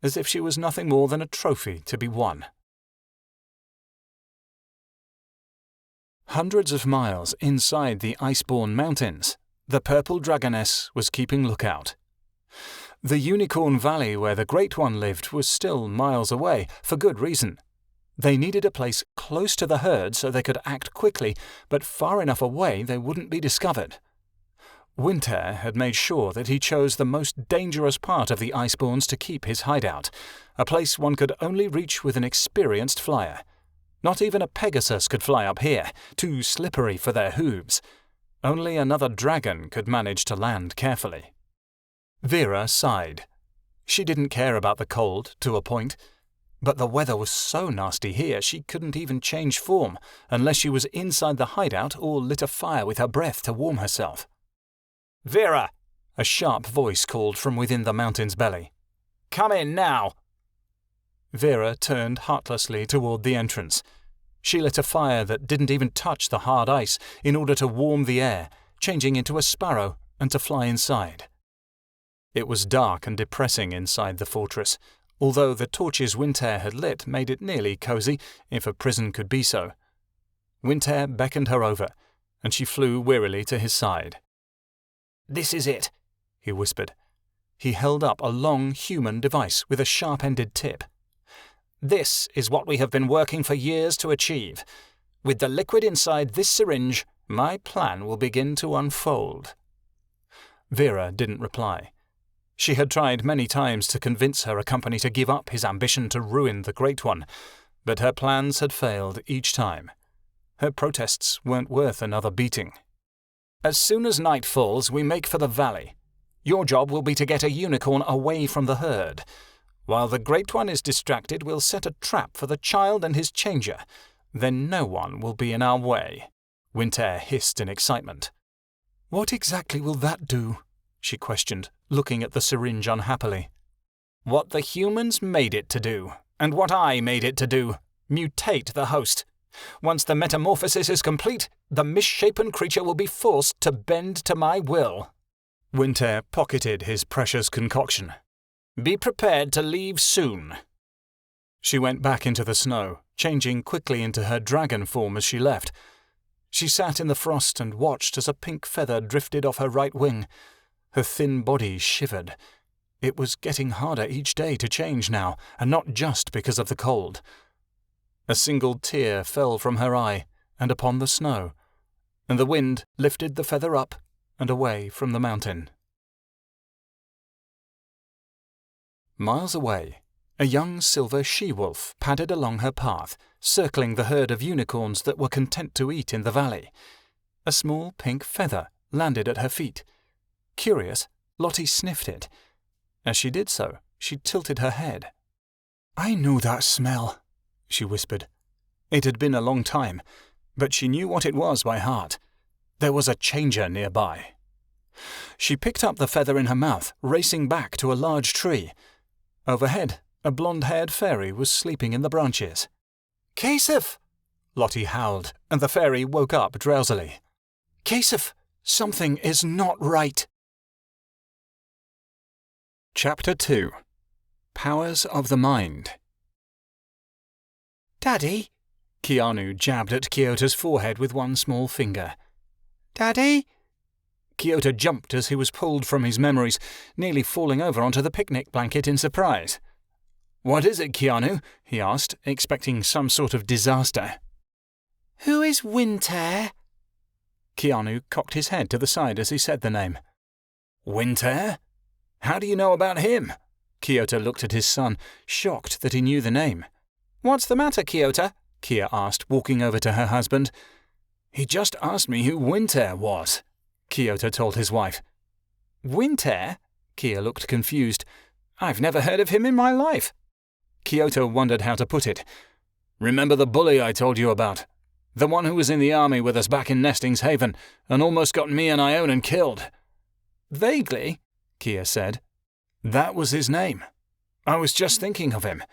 as if she was nothing more than a trophy to be won. Hundreds of miles inside the Iceborne Mountains, the Purple Dragoness was keeping lookout. The Unicorn Valley where the Great One lived was still miles away, for good reason. They needed a place close to the herd so they could act quickly, but far enough away they wouldn't be discovered. Winter had made sure that he chose the most dangerous part of the Icebornes to keep his hideout, a place one could only reach with an experienced flyer. Not even a Pegasus could fly up here, too slippery for their hooves. Only another dragon could manage to land carefully. Vera sighed. She didn't care about the cold, to a point, but the weather was so nasty here she couldn't even change form unless she was inside the hideout or lit a fire with her breath to warm herself. Vera! A sharp voice called from within the mountain's belly. Come in now! Vera turned heartlessly toward the entrance. She lit a fire that didn't even touch the hard ice in order to warm the air, changing into a sparrow and to fly inside. It was dark and depressing inside the fortress, although the torches Winter had lit made it nearly cozy, if a prison could be so. Winter beckoned her over, and she flew wearily to his side. This is it, he whispered. He held up a long human device with a sharp-ended tip. This is what we have been working for years to achieve. With the liquid inside this syringe, my plan will begin to unfold." Vera didn't reply. She had tried many times to convince her company to give up his ambition to ruin the Great One, but her plans had failed each time. Her protests weren't worth another beating. "As soon as night falls, we make for the valley. Your job will be to get a unicorn away from the herd. While the Great One is distracted, we'll set a trap for the child and his changer. Then no one will be in our way," Winter hissed in excitement. "What exactly will that do?" she questioned, looking at the syringe unhappily. "What the humans made it to do, and what I made it to do. Mutate the host. Once the metamorphosis is complete, the misshapen creature will be forced to bend to my will." Winter pocketed his precious concoction. "Be prepared to leave soon." She went back into the snow, changing quickly into her dragon form as she left. She sat in the frost and watched as a pink feather drifted off her right wing. Her thin body shivered. It was getting harder each day to change now, and not just because of the cold. A single tear fell from her eye and upon the snow, and the wind lifted the feather up and away from the mountain. Miles away, a young silver she-wolf padded along her path, circling the herd of unicorns that were content to eat in the valley. A small pink feather landed at her feet. Curious, Lottie sniffed it. As she did so, she tilted her head. "I know that smell," she whispered. It had been a long time, but she knew what it was by heart. There was a changer nearby. She picked up the feather in her mouth, racing back to a large tree. Overhead, a blonde-haired fairy was sleeping in the branches. "Kasif!" Lottie howled, and the fairy woke up drowsily. "Kasif, something is not right." Chapter 2. Powers of the Mind. "Daddy?" Keanu jabbed at Kyoto's forehead with one small finger. "Daddy?" Kyoto jumped as he was pulled from his memories, nearly falling over onto the picnic blanket in surprise. "What is it, Keanu?" he asked, expecting some sort of disaster. "Who is Winter?" Keanu cocked his head to the side as he said the name. "Winter? How do you know about him?" Kyoto looked at his son, shocked that he knew the name. "What's the matter, Kyoto?" Kia asked, walking over to her husband. "He just asked me who Winter was," Kyoto told his wife. "Winter?" Kia looked confused. "I've never heard of him in my life." Kyoto wondered how to put it. "Remember the bully I told you about? The one who was in the army with us back in Nesting's Haven and almost got me and Ionan killed?" "Vaguely," Kia said. "That was his name. I was just thinking of him.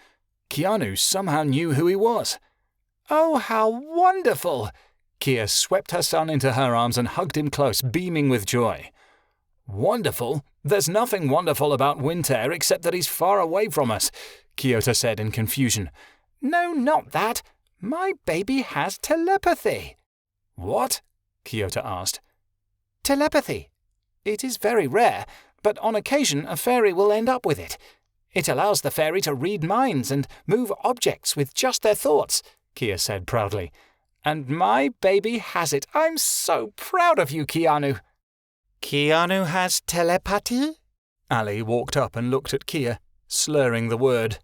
Keanu somehow knew who he was." "Oh, how wonderful!" Kia swept her son into her arms and hugged him close, beaming with joy. "Wonderful? There's nothing wonderful about Winter except that he's far away from us," Kyoto said in confusion. "No, not that. My baby has telepathy." "What?" Kyoto asked. "Telepathy. It is very rare, but on occasion a fairy will end up with it. It allows the fairy to read minds and move objects with just their thoughts," Kia said proudly. "And my baby has it. I'm so proud of you, Keanu." "Keanu has telepathy?" Allie walked up and looked at Kia, slurring the word.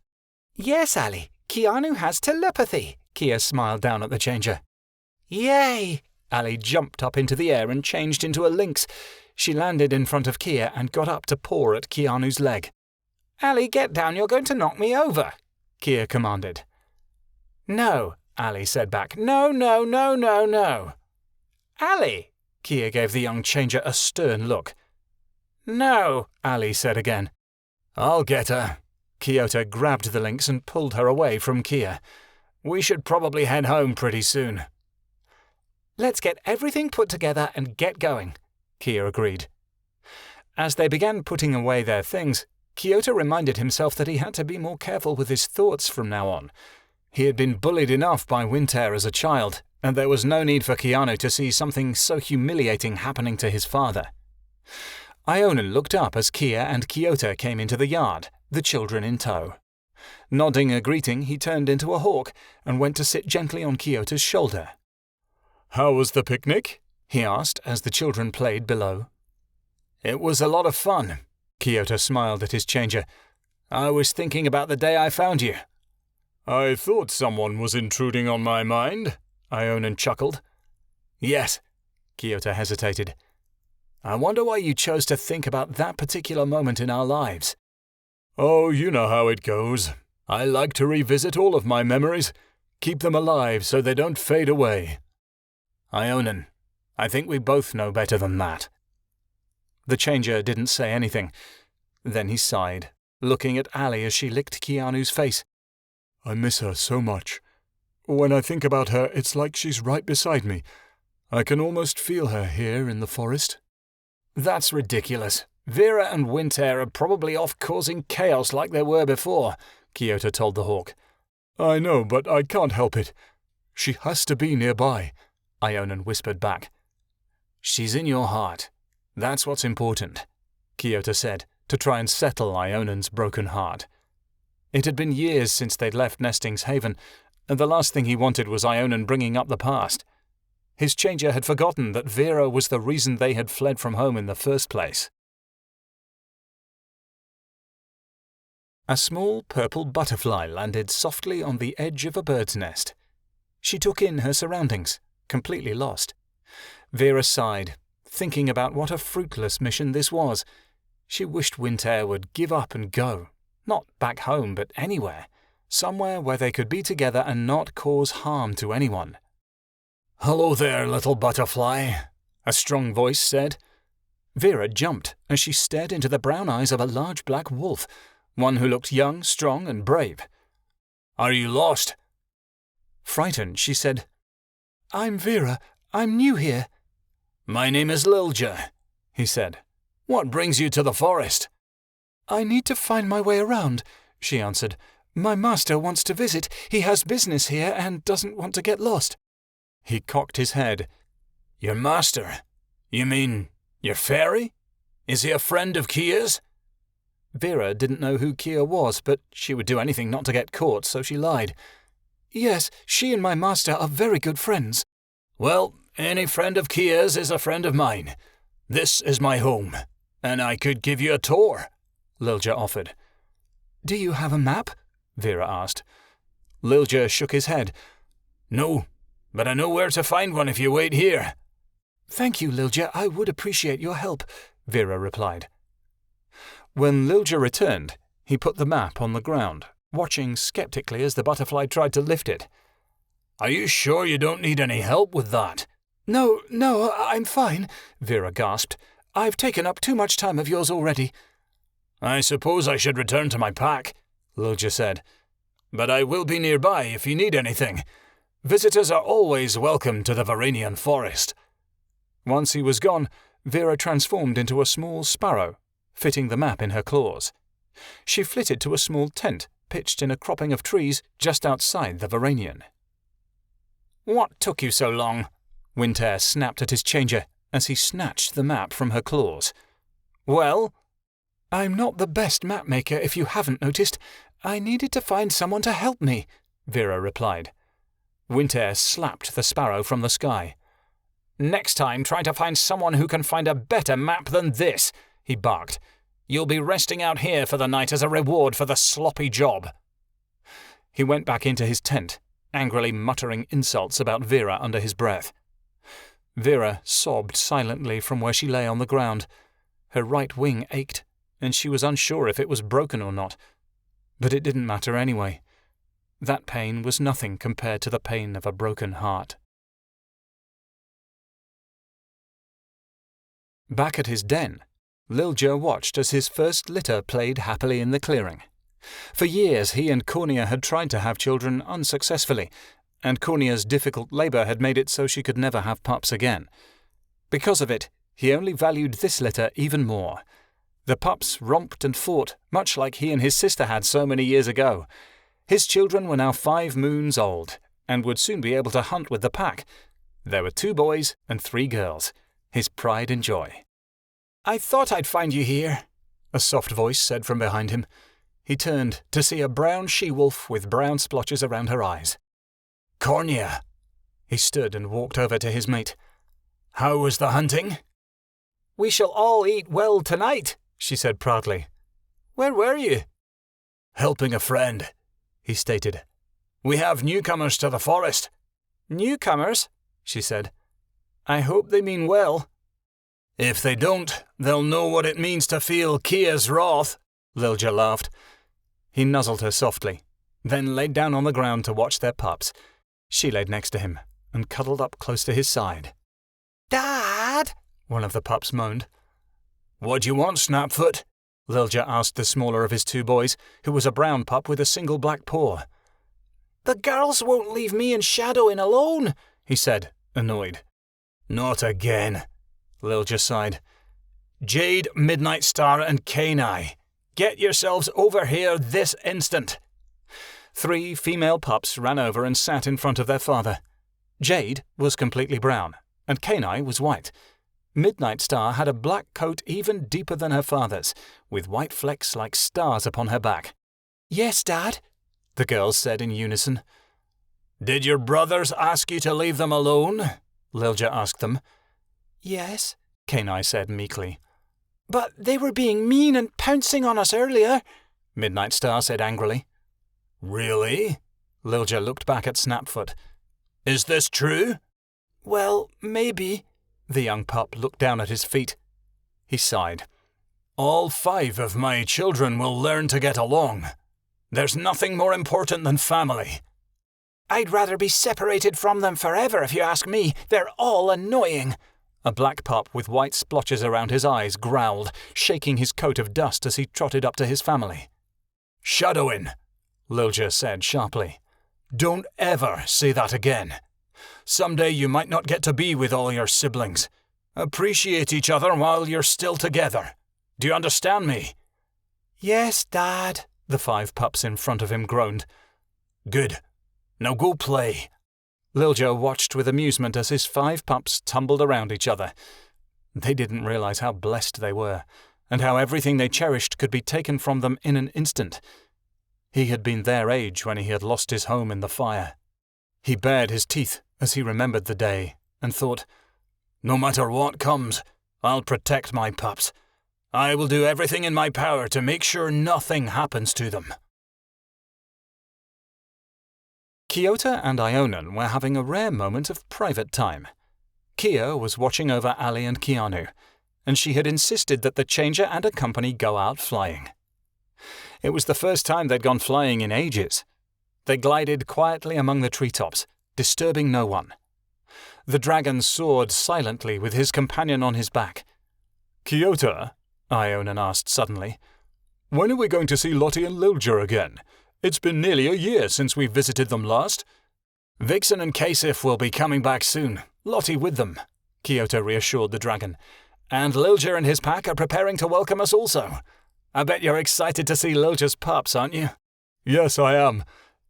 "Yes, Allie, Keanu has telepathy," Kia smiled down at the changer. "Yay!" Allie jumped up into the air and changed into a lynx. She landed in front of Kia and got up to paw at Keanu's leg. "Allie, get down, you're going to knock me over," Kia commanded. "No," Allie said back. "No, no, no, no, no." "Allie!" Kia gave the young changer a stern look. "No," Allie said again. "I'll get her." Kyoto grabbed the lynx and pulled her away from Kia. "We should probably head home pretty soon." "Let's get everything put together and get going," Kia agreed. As they began putting away their things, Kyoto reminded himself that he had to be more careful with his thoughts from now on. He had been bullied enough by Winter as a child, and there was no need for Keanu to see something so humiliating happening to his father. Ionan looked up as Kia and Kyoto came into the yard, the children in tow. Nodding a greeting, he turned into a hawk and went to sit gently on Kyoto's shoulder. "How was the picnic?" he asked as the children played below. "It was a lot of fun," Kyoto smiled at his changer. "I was thinking about the day I found you." "I thought someone was intruding on my mind," Ionan chuckled. "Yes," Kyoto hesitated. "I wonder why you chose to think about that particular moment in our lives." "Oh, you know how it goes. I like to revisit all of my memories, keep them alive so they don't fade away." "Ionan, I think we both know better than that." The changer didn't say anything. Then he sighed, looking at Allie as she licked Keanu's face. "I miss her so much. When I think about her, it's like she's right beside me. I can almost feel her here in the forest." "That's ridiculous. Vera and Winter are probably off causing chaos like they were before," Kyoto told the hawk. "I know, but I can't help it. She has to be nearby," Ionan whispered back. "She's in your heart. That's what's important," Kyoto said, to try and settle Ionan's broken heart. It had been years since they'd left Nesting's Haven, and the last thing he wanted was Ionan bringing up the past. His changer had forgotten that Vera was the reason they had fled from home in the first place. A small purple butterfly landed softly on the edge of a bird's nest. She took in her surroundings, completely lost. Vera sighed, thinking about what a fruitless mission this was. She wished Winter would give up and go, not back home, but anywhere, somewhere where they could be together and not cause harm to anyone. "Hello there, little butterfly," a strong voice said. Vera jumped as she stared into the brown eyes of a large black wolf, one who looked young, strong, and brave. "Are you lost?" Frightened, she said, "I'm Vera. I'm new here." "My name is Lilja," he said. "What brings you to the forest?" "I need to find my way around," she answered. "My master wants to visit. He has business here and doesn't want to get lost." He cocked his head. "Your master? You mean your fairy? Is he a friend of Kia's?" Vera didn't know who Kia was, but she would do anything not to get caught, so she lied. "Yes, she and my master are very good friends." "Well, any friend of Kia's is a friend of mine. This is my home, and I could give you a tour," Lilja offered. "Do you have a map?" Vera asked. Lilja shook his head. "No, but I know where to find one if you wait here." "Thank you, Lilja. I would appreciate your help," Vera replied. When Lilja returned, he put the map on the ground, watching skeptically as the butterfly tried to lift it. "Are you sure you don't need any help with that?" No, I'm fine," Vera gasped. "I've taken up too much time of yours already." "I suppose I should return to my pack," Lilja said. "But I will be nearby if you need anything. Visitors are always welcome to the Verinian Forest." Once he was gone, Vera transformed into a small sparrow, fitting the map in her claws. She flitted to a small tent pitched in a cropping of trees just outside the Verinian. "What took you so long?" Winter snapped at his changer as he snatched the map from her claws. "Well?" "I'm not the best map maker, if you haven't noticed. I needed to find someone to help me," Vera replied. Winter slapped the sparrow from the sky. "Next time try to find someone who can find a better map than this," he barked. "You'll be resting out here for the night as a reward for the sloppy job." He went back into his tent, angrily muttering insults about Vera under his breath. Vera sobbed silently from where she lay on the ground. Her right wing ached, and she was unsure if it was broken or not. But it didn't matter anyway. That pain was nothing compared to the pain of a broken heart. Back at his den, Lilja watched as his first litter played happily in the clearing. For years he and Cornia had tried to have children unsuccessfully, and Cornia's difficult labour had made it so she could never have pups again. Because of it, he only valued this litter even more. The pups romped and fought, much like he and his sister had so many years ago. His children were now 5 moons old, and would soon be able to hunt with the pack. There were 2 boys and 3 girls, his pride and joy. "I thought I'd find you here," a soft voice said from behind him. He turned to see a brown she-wolf with brown splotches around her eyes. "Cornia!" He stood and walked over to his mate. How was the hunting? We shall all eat well tonight, she said proudly. Where were you? Helping a friend, he stated. We have newcomers to the forest. Newcomers? She said. I hope they mean well. If they don't, they'll know what it means to feel Kia's wrath, Lilja laughed. He nuzzled her softly, then laid down on the ground to watch their pups. She laid next to him and cuddled up close to his side. Dad, one of the pups moaned. What do you want, Snapfoot? Lilja asked the smaller of his two boys, who was a brown pup with a single black paw. The girls won't leave me and Shadow in alone, he said, annoyed. Not again, Lilja sighed. Jade, Midnight Star and Kenai, get yourselves over here this instant. 3 female pups ran over and sat in front of their father. Jade was completely brown, and Kenai was white. Midnight Star had a black coat even deeper than her father's, with white flecks like stars upon her back. Yes, Dad, the girls said in unison. Did your brothers ask you to leave them alone? Lilja asked them. Yes, Kenai said meekly. But they were being mean and pouncing on us earlier, Midnight Star said angrily. Really? Lilja looked back at Snapfoot. Is this true? Well, maybe. The young pup looked down at his feet. He sighed. All 5 of my children will learn to get along. There's nothing more important than family. I'd rather be separated from them forever if you ask me. They're all annoying. A black pup with white splotches around his eyes growled, shaking his coat of dust as he trotted up to his family. Shadowin', Lilja said sharply. Don't ever say that again. Someday you might not get to be with all your siblings. Appreciate each other while you're still together. Do you understand me? Yes, Dad, the 5 pups in front of him groaned. Good. Now go play. Lilja watched with amusement as his 5 pups tumbled around each other. They didn't realize how blessed they were, and how everything they cherished could be taken from them in an instant. He had been their age when he had lost his home in the fire. He bared his teeth as he remembered the day, and thought, No matter what comes, I'll protect my pups. I will do everything in my power to make sure nothing happens to them. Kiota and Ionan were having a rare moment of private time. Kia was watching over Allie and Keanu, and she had insisted that the Changer and a company go out flying. It was the first time they'd gone flying in ages. They glided quietly among the treetops, disturbing no one. The dragon soared silently with his companion on his back. Kiota, Ionan asked suddenly, when are we going to see Lottie and Lilja again? It's been nearly a year since we visited them last. Vixen and Kasif will be coming back soon, Lottie with them, Kiota reassured the dragon. And Lilja and his pack are preparing to welcome us also. I bet you're excited to see Lilja's pups, aren't you? Yes, I am.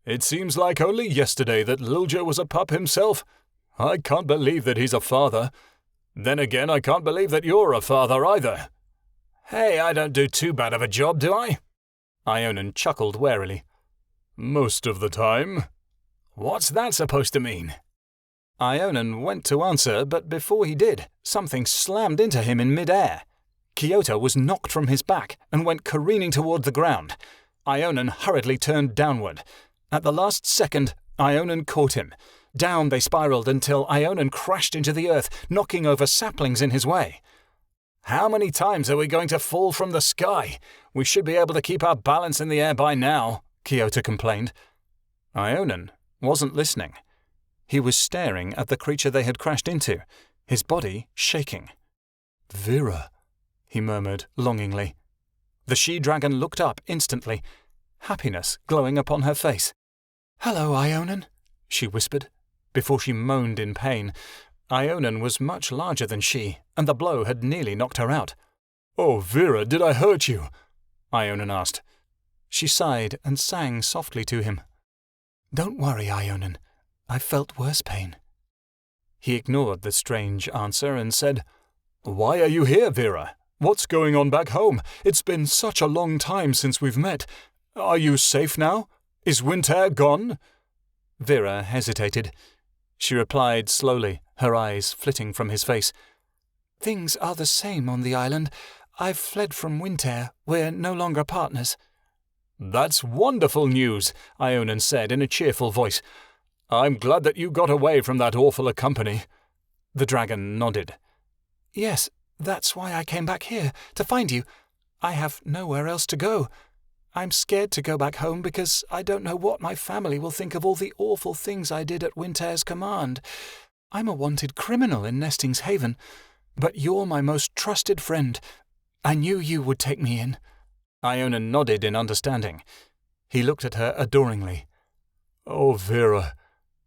It seems like only yesterday that Lilja was a pup himself. I can't believe that he's a father. Then again, I can't believe that you're a father either. Hey, I don't do too bad of a job, do I? Ionan chuckled warily. Most of the time. What's that supposed to mean? Ionan went to answer, but before he did, something slammed into him in mid-air. Kiota was knocked from his back and went careening toward the ground. Ionan hurriedly turned downward. At the last second, Ionan caught him. Down they spiraled until Ionan crashed into the earth, knocking over saplings in his way. How many times are we going to fall from the sky? We should be able to keep our balance in the air by now, Kiota complained. Ionan wasn't listening. He was staring at the creature they had crashed into, his body shaking. Vera, he murmured longingly. The she-dragon looked up instantly, happiness glowing upon her face. Hello, Ionan, she whispered, before she moaned in pain. Ionan was much larger than she, and the blow had nearly knocked her out. Oh, Vera, did I hurt you? Ionan asked. She sighed and sang softly to him. Don't worry, Ionan. I felt worse pain. He ignored the strange answer and said, Why are you here, Vera? What's going on back home? It's been such a long time since we've met. Are you safe now? Is Winter gone? Vera hesitated. she replied slowly, her eyes flitting from his face. Things are the same on the island. I've fled from Winter. We're no longer partners. That's wonderful news, Ionan said in a cheerful voice. I'm glad that you got away from that awful company. The dragon nodded. Yes, that's why I came back here, to find you. I have nowhere else to go. I'm scared to go back home because I don't know what my family will think of all the awful things I did at Winter's command. I'm a wanted criminal in Nesting's Haven, but you're my most trusted friend. I knew you would take me in. Ionan nodded in understanding. He looked at her adoringly. Oh, Vera,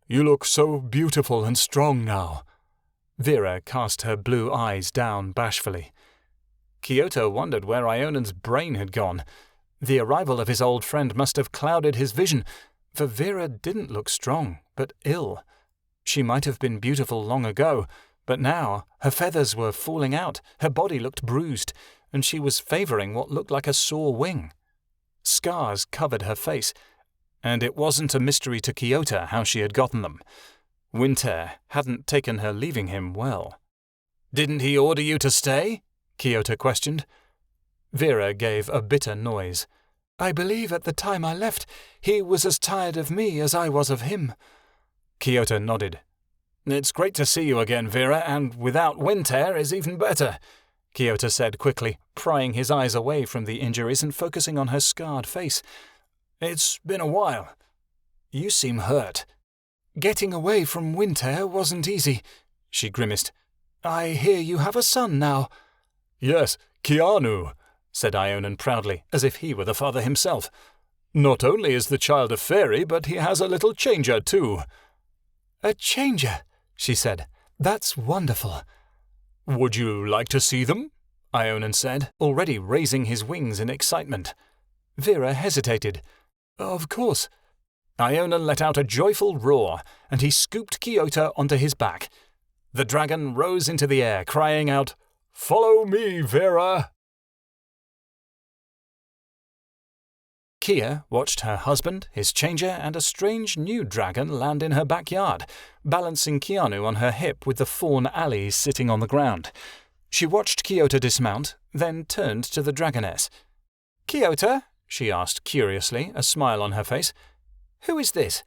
you look so beautiful and strong now. Vera cast her blue eyes down bashfully. Kyoto wondered where Ionan's brain had gone. The arrival of his old friend must have clouded his vision, for Vera didn't look strong, but ill. She might have been beautiful long ago, but now her feathers were falling out, her body looked bruised, and she was favouring what looked like a sore wing. Scars covered her face, and it wasn't a mystery to Kyoto how she had gotten them. Winter hadn't taken her leaving him well. "Didn't he order you to stay?" Kyoto questioned. Vera gave a bitter noise. I believe at the time I left, he was as tired of me as I was of him. Kyoto nodded. "It's great to see you again, Vera, and without Winter is even better," Kyoto said quickly, prying his eyes away from the injuries and focusing on her scarred face. "It's been a while. You seem hurt." Getting away from Winter wasn't easy, she grimaced. I hear you have a son now. Yes, Keanu, said Ionan proudly, as if he were the father himself. Not only is the child a fairy, but he has a little changer too. A changer, she said. That's wonderful. Would you like to see them? Ionan said, already raising his wings in excitement. Vera hesitated. Of course. Ionan let out a joyful roar, and he scooped Kyoto onto his back. The dragon rose into the air, crying out, "Follow me, Vera!" Kia watched her husband, his changer, and a strange new dragon land in her backyard, balancing Keanu on her hip with the fawn Allie sitting on the ground. She watched Kyoto dismount, then turned to the dragoness. "Kyoto," she asked curiously, a smile on her face, "who is this?"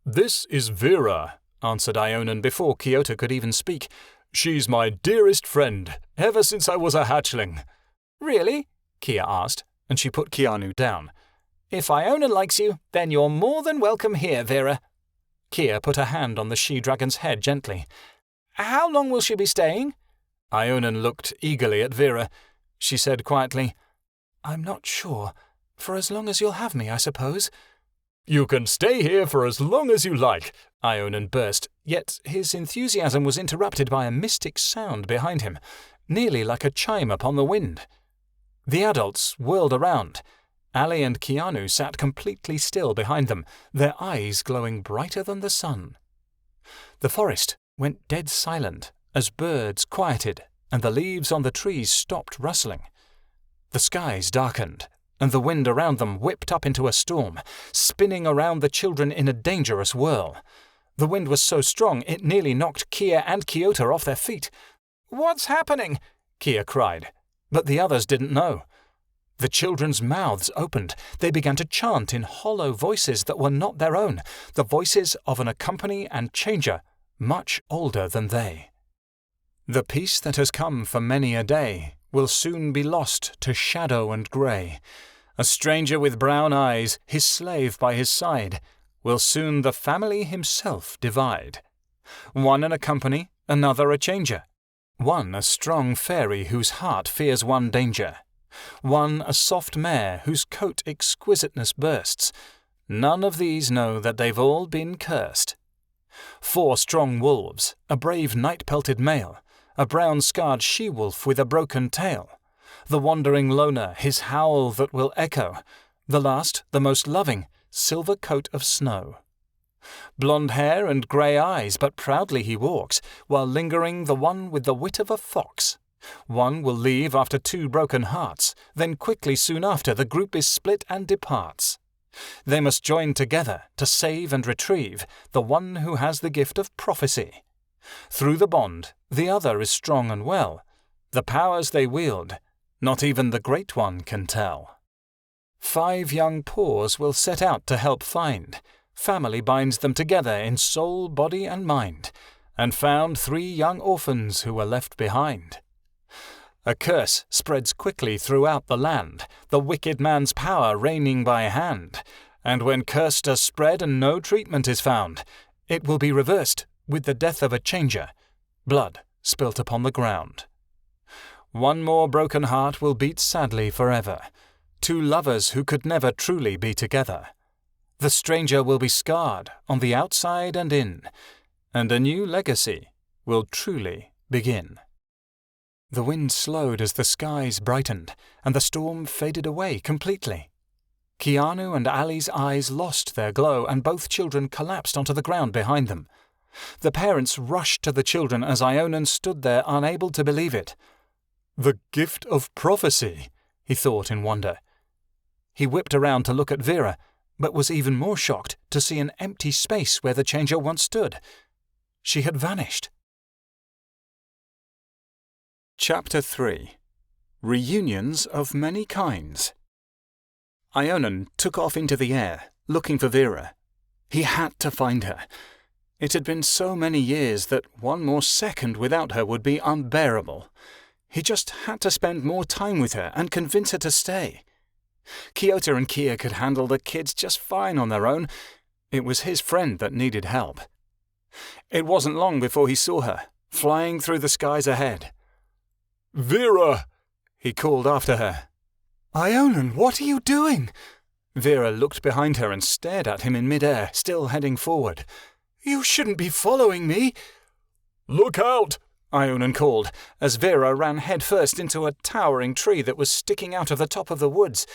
"This is Vera," answered Ionan before Kyoto could even speak. "She's my dearest friend, ever since I was a hatchling." "Really?" Kia asked, and she put Keanu down. "If Ionan likes you, then you're more than welcome here, Vera." Kia put a hand on the she-dragon's head gently. "How long will she be staying?" Ionan looked eagerly at Vera. She said quietly, "I'm not sure. For as long as you'll have me, I suppose." "You can stay here for as long as you like," Ionan burst, yet his enthusiasm was interrupted by a mystic sound behind him, nearly like a chime upon the wind. The adults whirled around. Allie and Keanu sat completely still behind them, their eyes glowing brighter than the sun. The forest went dead silent as birds quieted and the leaves on the trees stopped rustling. The skies darkened, and the wind around them whipped up into a storm, spinning around the children in a dangerous whirl. The wind was so strong it nearly knocked Kia and Kyoto off their feet. "What's happening?" Kia cried, but the others didn't know. The children's mouths opened. They began to chant in hollow voices that were not their own, the voices of an accompany and changer much older than they. "The peace that has come for many a day will soon be lost to shadow and grey. A stranger with brown eyes, his slave by his side, will soon the family himself divide. One in a company, another a changer. One a strong fairy whose heart fears one danger. One a soft mare whose coat exquisiteness bursts. None of these know that they've all been cursed. 4 strong wolves, a brave night-pelted male, a brown-scarred she-wolf with a broken tail. The wandering loner, his howl that will echo. The last, the most loving, silver coat of snow. Blonde hair and grey eyes, but proudly he walks, while lingering the one with the wit of a fox. One will leave after 2 broken hearts, then quickly soon after the group is split and departs. They must join together to save and retrieve the one who has the gift of prophecy. Through the bond, the other is strong and well. The powers they wield, not even the Great One can tell. 5 young paws will set out to help find. Family binds them together in soul, body, and mind, and found 3 young orphans who were left behind. A curse spreads quickly throughout the land, the wicked man's power reigning by hand, and when curse does spread and no treatment is found, it will be reversed with the death of a changer, blood spilt upon the ground. One more broken heart will beat sadly forever, 2 lovers who could never truly be together. The stranger will be scarred on the outside and in, and a new legacy will truly begin. The wind slowed as the skies brightened, and the storm faded away completely. Keanu and Allie's eyes lost their glow, and both children collapsed onto the ground behind them. The parents rushed to the children as Ionan stood there unable to believe it. "The gift of prophecy," he thought in wonder. He whipped around to look at Vera, but was even more shocked to see an empty space where the changer once stood. She had vanished. Chapter 3. Reunions of Many Kinds. Ionan took off into the air, looking for Vera. He had to find her. It had been so many years that one more second without her would be unbearable. He just had to spend more time with her and convince her to stay. Kiota and Kia could handle the kids just fine on their own. It was his friend that needed help. It wasn't long before he saw her, flying through the skies ahead. "Vera!" he called after her. Ionan, what are you doing? Vera looked behind her and stared at him in midair, still heading forward. You shouldn't be following me. "Look out!" Ionan called, as Vera ran headfirst into a towering tree that was sticking out of the top of the woods.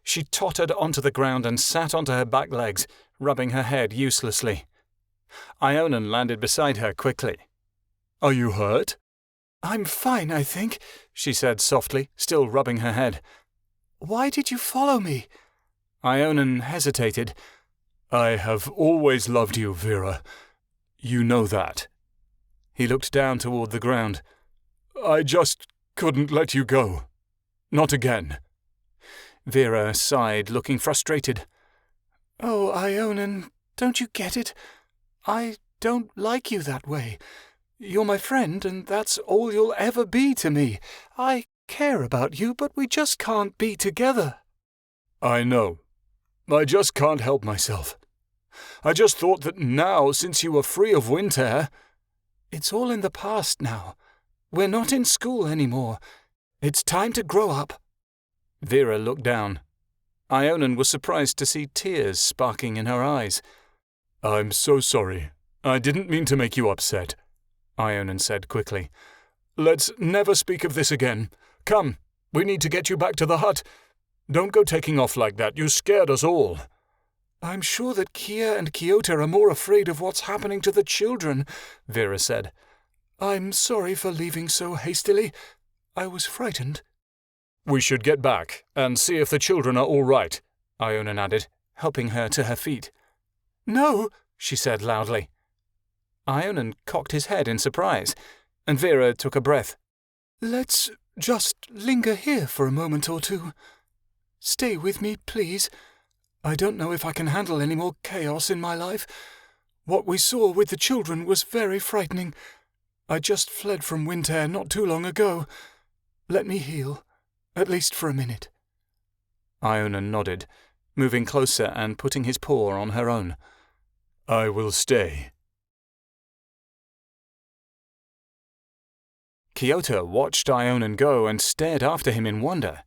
She tottered onto the ground and sat onto her back legs, rubbing her head uselessly. Ionan landed beside her quickly. "Are you hurt?" I'm fine, I think, she said softly, still rubbing her head. Why did you follow me? Ionan hesitated. "I have always loved you, Vera. You know that." He looked down toward the ground. "I just couldn't let you go. Not again." Vera sighed, looking frustrated. Oh, Ionan, don't you get it? I don't like you that way. You're my friend, and that's all you'll ever be to me. I care about you, but we just can't be together." "I know. I just can't help myself. I just thought that now, since you were free of winter—" It's all in the past now. We're not in school anymore. It's time to grow up. Vera looked down. Ionan was surprised to see tears sparking in her eyes. "I'm so sorry. I didn't mean to make you upset," Ionan said quickly. "Let's never speak of this again. Come, we need to get you back to the hut. Don't go taking off like that. You scared us all." I'm sure that Kia and Kiota are more afraid of what's happening to the children, Vera said. I'm sorry for leaving so hastily. I was frightened. "We should get back and see if the children are all right," Ionan added, helping her to her feet. No, she said loudly. Ionan cocked his head in surprise, and Vera took a breath. Let's just linger here for a moment or two. Stay with me, please. I don't know if I can handle any more chaos in my life. What we saw with the children was very frightening. I just fled from Winter not too long ago. Let me heal, at least for a minute. Ionan nodded, moving closer and putting his paw on her own. "I will stay." Kiota watched Ionan go and stared after him in wonder.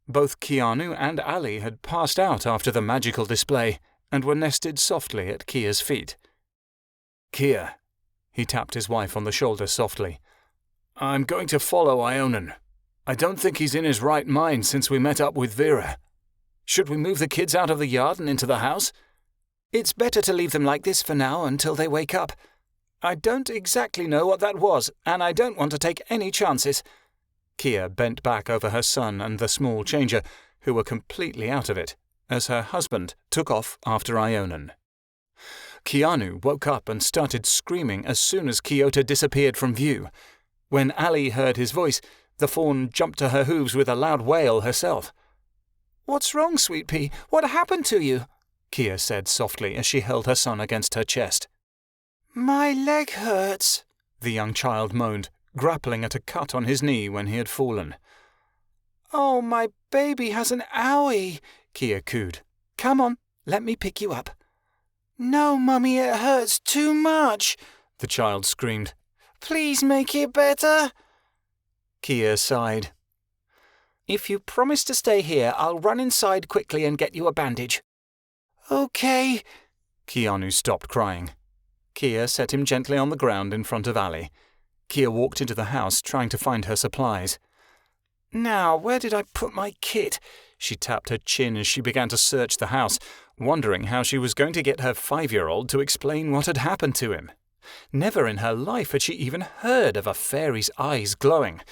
Both Keanu and Allie had passed out after the magical display and were nested softly at Kia's feet. "Kia," he tapped his wife on the shoulder softly. "I'm going to follow Ionan. I don't think he's in his right mind since we met up with Vera. Should we move the kids out of the yard and into the house? It's better to leave them like this for now until they wake up. I don't exactly know what that was, and I don't want to take any chances." Kia bent back over her son and the small changer, who were completely out of it, as her husband took off after Ionan. Keanu woke up and started screaming as soon as Kiota disappeared from view. When Allie heard his voice, the fawn jumped to her hooves with a loud wail herself. "What's wrong, Sweet Pea? What happened to you?" Kia said softly as she held her son against her chest. "My leg hurts," the young child moaned, grappling at a cut on his knee when he had fallen. "Oh, my baby has an owie," Kia cooed. "Come on, let me pick you up." "No, Mummy, it hurts too much," the child screamed. "Please make it better." Kia sighed. "If you promise to stay here, I'll run inside quickly and get you a bandage." "Okay." Keanu stopped crying. Kia set him gently on the ground in front of Allie. Kia walked into the house, trying to find her supplies. "Now, where did I put my kit?" She tapped her chin as she began to search the house, wondering how she was going to get her 5-year-old to explain what had happened to him. Never in her life had she even heard of a fairy's eyes glowing.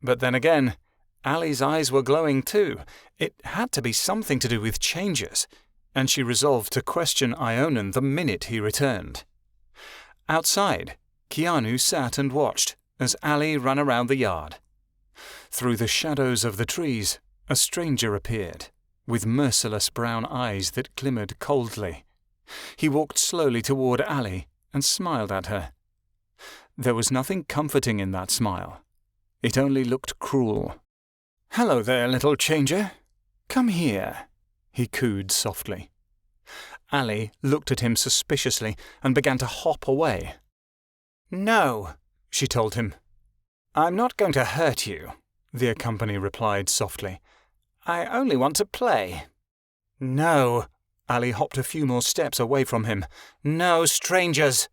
But then again, Allie's eyes were glowing too. It had to be something to do with changes, and she resolved to question Ionan the minute he returned. Outside, Keanu sat and watched as Allie ran around the yard. Through the shadows of the trees, a stranger appeared, with merciless brown eyes that glimmered coldly. He walked slowly toward Allie and smiled at her. There was nothing comforting in that smile. It only looked cruel. "Hello there, little changer. Come here," he cooed softly. Allie looked at him suspiciously and began to hop away. "No," she told him. "I'm not going to hurt you," the accompany replied softly. "I only want to play." "No." Allie hopped a few more steps away from him. "No strangers."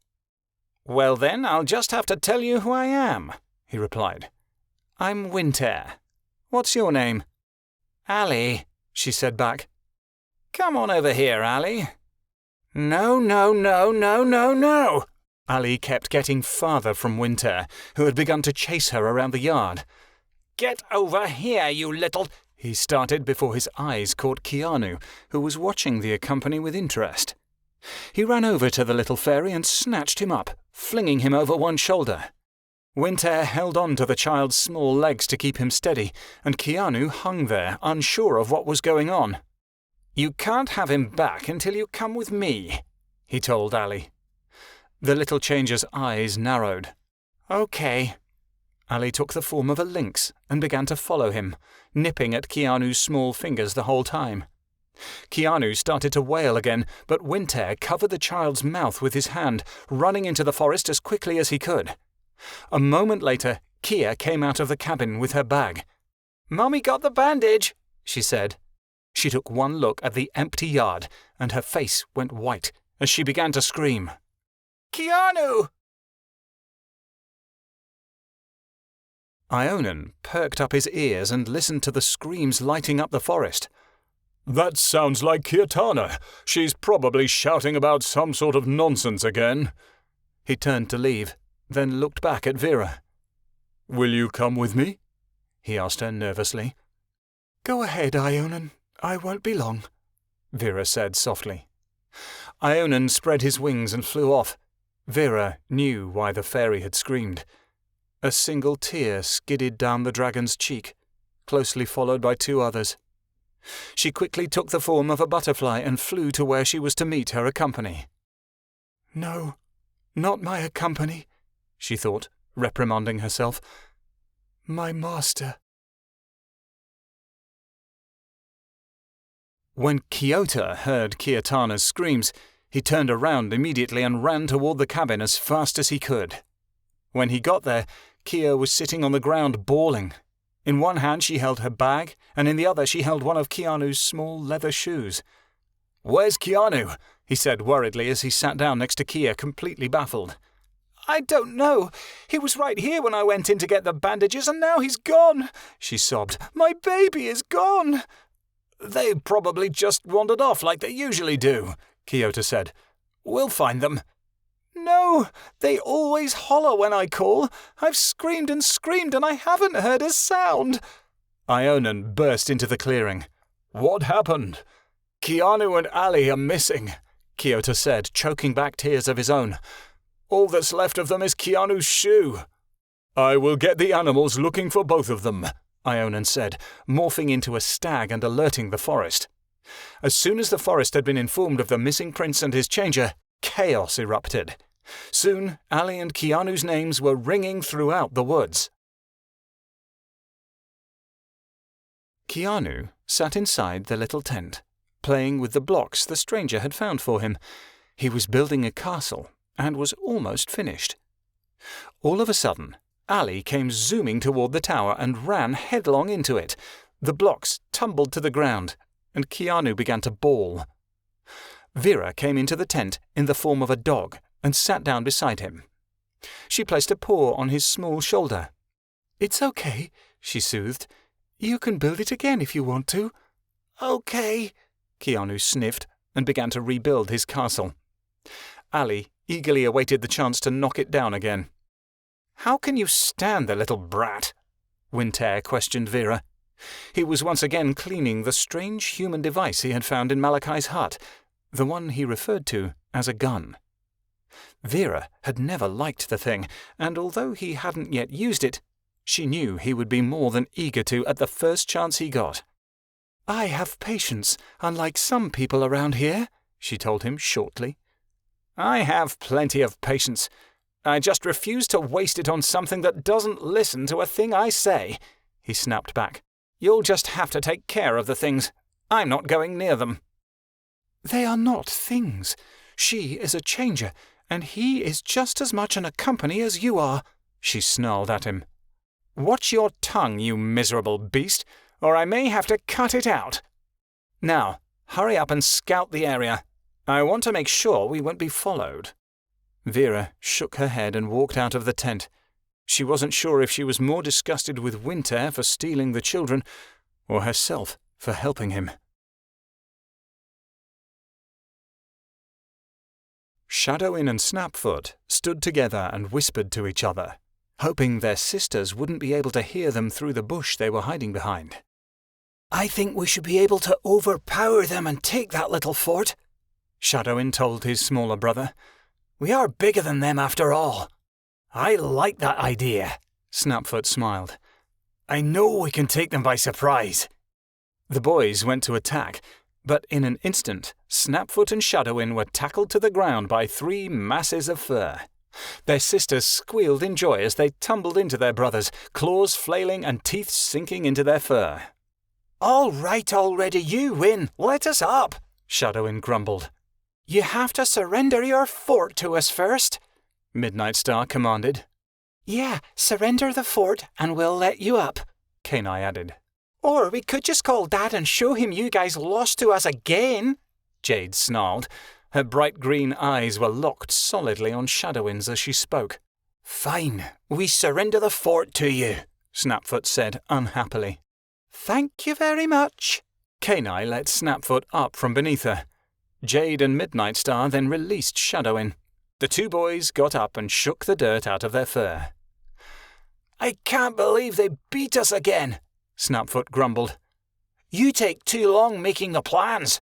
"Well then, I'll just have to tell you who I am," he replied. "I'm Winter. What's your name?" "Allie," she said back. "Come on over here, Allie." "No, no, no, no, no, no." Allie kept getting farther from Winter, who had begun to chase her around the yard. "Get over here, you little—" he started before his eyes caught Keanu, who was watching the accompany with interest. He ran over to the little fairy and snatched him up, flinging him over one shoulder. Winter held on to the child's small legs to keep him steady, and Keanu hung there, unsure of what was going on. "You can't have him back until you come with me," he told Allie. The little changer's eyes narrowed. "Okay." Allie took the form of a lynx and began to follow him, nipping at Keanu's small fingers the whole time. Keanu started to wail again, but Winter covered the child's mouth with his hand, running into the forest as quickly as he could. A moment later, Kia came out of the cabin with her bag. "Mummy got the bandage," she said. She took one look at the empty yard, and her face went white as she began to scream. "Keanu!" Ionan perked up his ears and listened to the screams lighting up the forest. "That sounds like Kiatana. She's probably shouting about some sort of nonsense again." He turned to leave, then looked back at Vera. "Will you come with me?" he asked her nervously. "Go ahead, Ionan. I won't be long," Vera said softly. Ionan spread his wings and flew off. Vera knew why the fairy had screamed. A single tear skidded down the dragon's cheek, closely followed by 2 others. She quickly took the form of a butterfly and flew to where she was to meet her accompany. "No, not my accompany," she thought, reprimanding herself. "My master." When Kiota heard Kiatana's screams, he turned around immediately and ran toward the cabin as fast as he could. When he got there, Kia was sitting on the ground bawling. In one hand she held her bag, and in the other she held one of Keanu's small leather shoes. "Where's Keanu?" he said worriedly as he sat down next to Kia, completely baffled. "I don't know. He was right here when I went in to get the bandages, and now he's gone," she sobbed. "My baby is gone." "They probably just wandered off like they usually do," Kiota said. "We'll find them." "No, they always holler when I call. I've screamed and screamed and I haven't heard a sound." Ionan burst into the clearing. "What happened?" Keanu and Allie are missing, Kyoto said, choking back tears of his own. All that's left of them is Keanu's shoe. I will get the animals looking for both of them, Ionan said, morphing into a stag and alerting the forest. As soon as the forest had been informed of the missing prince and his changer, chaos erupted. Soon, Allie and Keanu's names were ringing throughout the woods. Keanu sat inside the little tent, playing with the blocks the stranger had found for him. He was building a castle and was almost finished. All of a sudden, Allie came zooming toward the tower and ran headlong into it. The blocks tumbled to the ground, and Keanu began to bawl. Vera came into the tent in the form of a dog and sat down beside him. She placed a paw on his small shoulder. "It's okay," she soothed. "You can build it again if you want to." "Okay," Keanu sniffed and began to rebuild his castle. Allie eagerly awaited the chance to knock it down again. "How can you stand the little brat?" Winter questioned Vera. He was once again cleaning the strange human device he had found in Malachi's hut, the one he referred to as a gun. Vera had never liked the thing, and although he hadn't yet used it, she knew he would be more than eager to at the first chance he got. "I have patience, unlike some people around here," she told him shortly. "I have plenty of patience. I just refuse to waste it on something that doesn't listen to a thing I say," he snapped back. "You'll just have to take care of the things. I'm not going near them." "They are not things. She is a changer, and he is just as much an accompany as you are," she snarled at him. "Watch your tongue, you miserable beast, or I may have to cut it out. Now, hurry up and scout the area. I want to make sure we won't be followed." Vera shook her head and walked out of the tent. She wasn't sure if she was more disgusted with Winter for stealing the children, or herself for helping him. Shadowin and Snapfoot stood together and whispered to each other, hoping their sisters wouldn't be able to hear them through the bush they were hiding behind. "I think we should be able to overpower them and take that little fort," Shadowin told his smaller brother. "We are bigger than them after all." "I like that idea," Snapfoot smiled. "I know we can take them by surprise." The boys went to attack, but in an instant, Snapfoot and Shadowin were tackled to the ground by 3 masses of fur. Their sisters squealed in joy as they tumbled into their brothers, claws flailing and teeth sinking into their fur. "All right already, you win. Let us up," Shadowin grumbled. "You have to surrender your fort to us first," Midnight Star commanded. "Yeah, surrender the fort and we'll let you up," Kenai added. "Or we could just call Dad and show him you guys lost to us again," Jade snarled. Her bright green eyes were locked solidly on Shadowin's as she spoke. "Fine, we surrender the fort to you," Snapfoot said unhappily. "Thank you very much." Kenai let Snapfoot up from beneath her. Jade and Midnight Star then released Shadowin. The 2 boys got up and shook the dirt out of their fur. "I can't believe they beat us again," Snapfoot grumbled. "You take too long making the plans."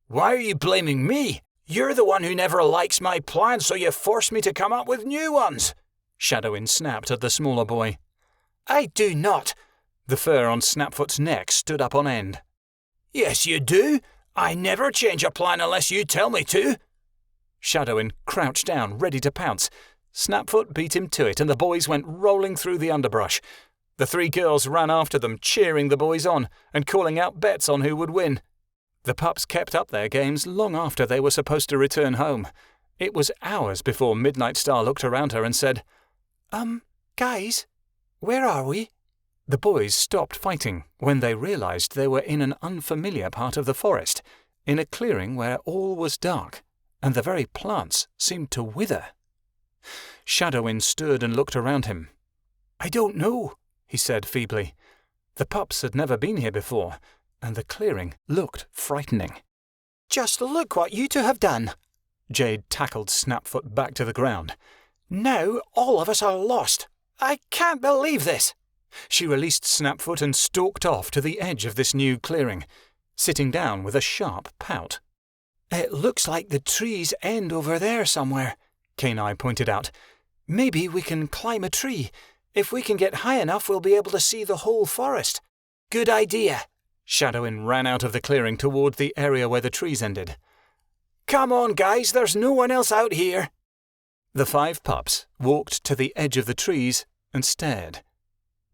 "Why are you blaming me? You're the one who never likes my plans, so you force me to come up with new ones," Shadowin snapped at the smaller boy. "I do not." The fur on Snapfoot's neck stood up on end. "Yes, you do. I never change a plan unless you tell me to." Shadowin crouched down, ready to pounce. Snapfoot beat him to it, and the boys went rolling through the underbrush. The 3 girls ran after them, cheering the boys on and calling out bets on who would win. The pups kept up their games long after they were supposed to return home. It was hours before Midnight Star looked around her and said, Guys, where are we?" The boys stopped fighting when they realized they were in an unfamiliar part of the forest, in a clearing where all was dark, and the very plants seemed to wither. Shadowin stood and looked around him. "I don't know," he said feebly. The pups had never been here before, and the clearing looked frightening. "Just look what you 2 have done." Jade tackled Snapfoot back to the ground. "Now all of us are lost. I can't believe this." She released Snapfoot and stalked off to the edge of this new clearing. sitting down with a sharp pout. It looks like the trees end over there somewhere, Keanu pointed out. Maybe we can climb a tree. If we can get high enough, we'll be able to see the whole forest. Good idea. Shadowin ran out of the clearing toward the area where the trees ended. Come on, guys, there's no one else out here. The 5 pups walked to the edge of the trees and stared.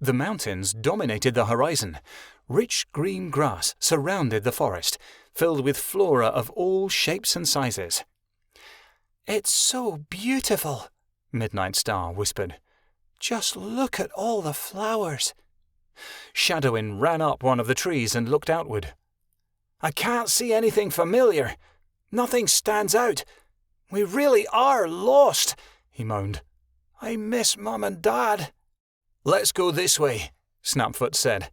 The mountains dominated the horizon. Rich green grass surrounded the forest, filled with flora of all shapes and sizes. It's so beautiful, Midnight Star whispered. Just look at all the flowers. Shadowin ran up one of the trees and looked outward. I can't see anything familiar. Nothing stands out. We really are lost, he moaned. I miss Mum and Dad. Let's go this way, Snapfoot said.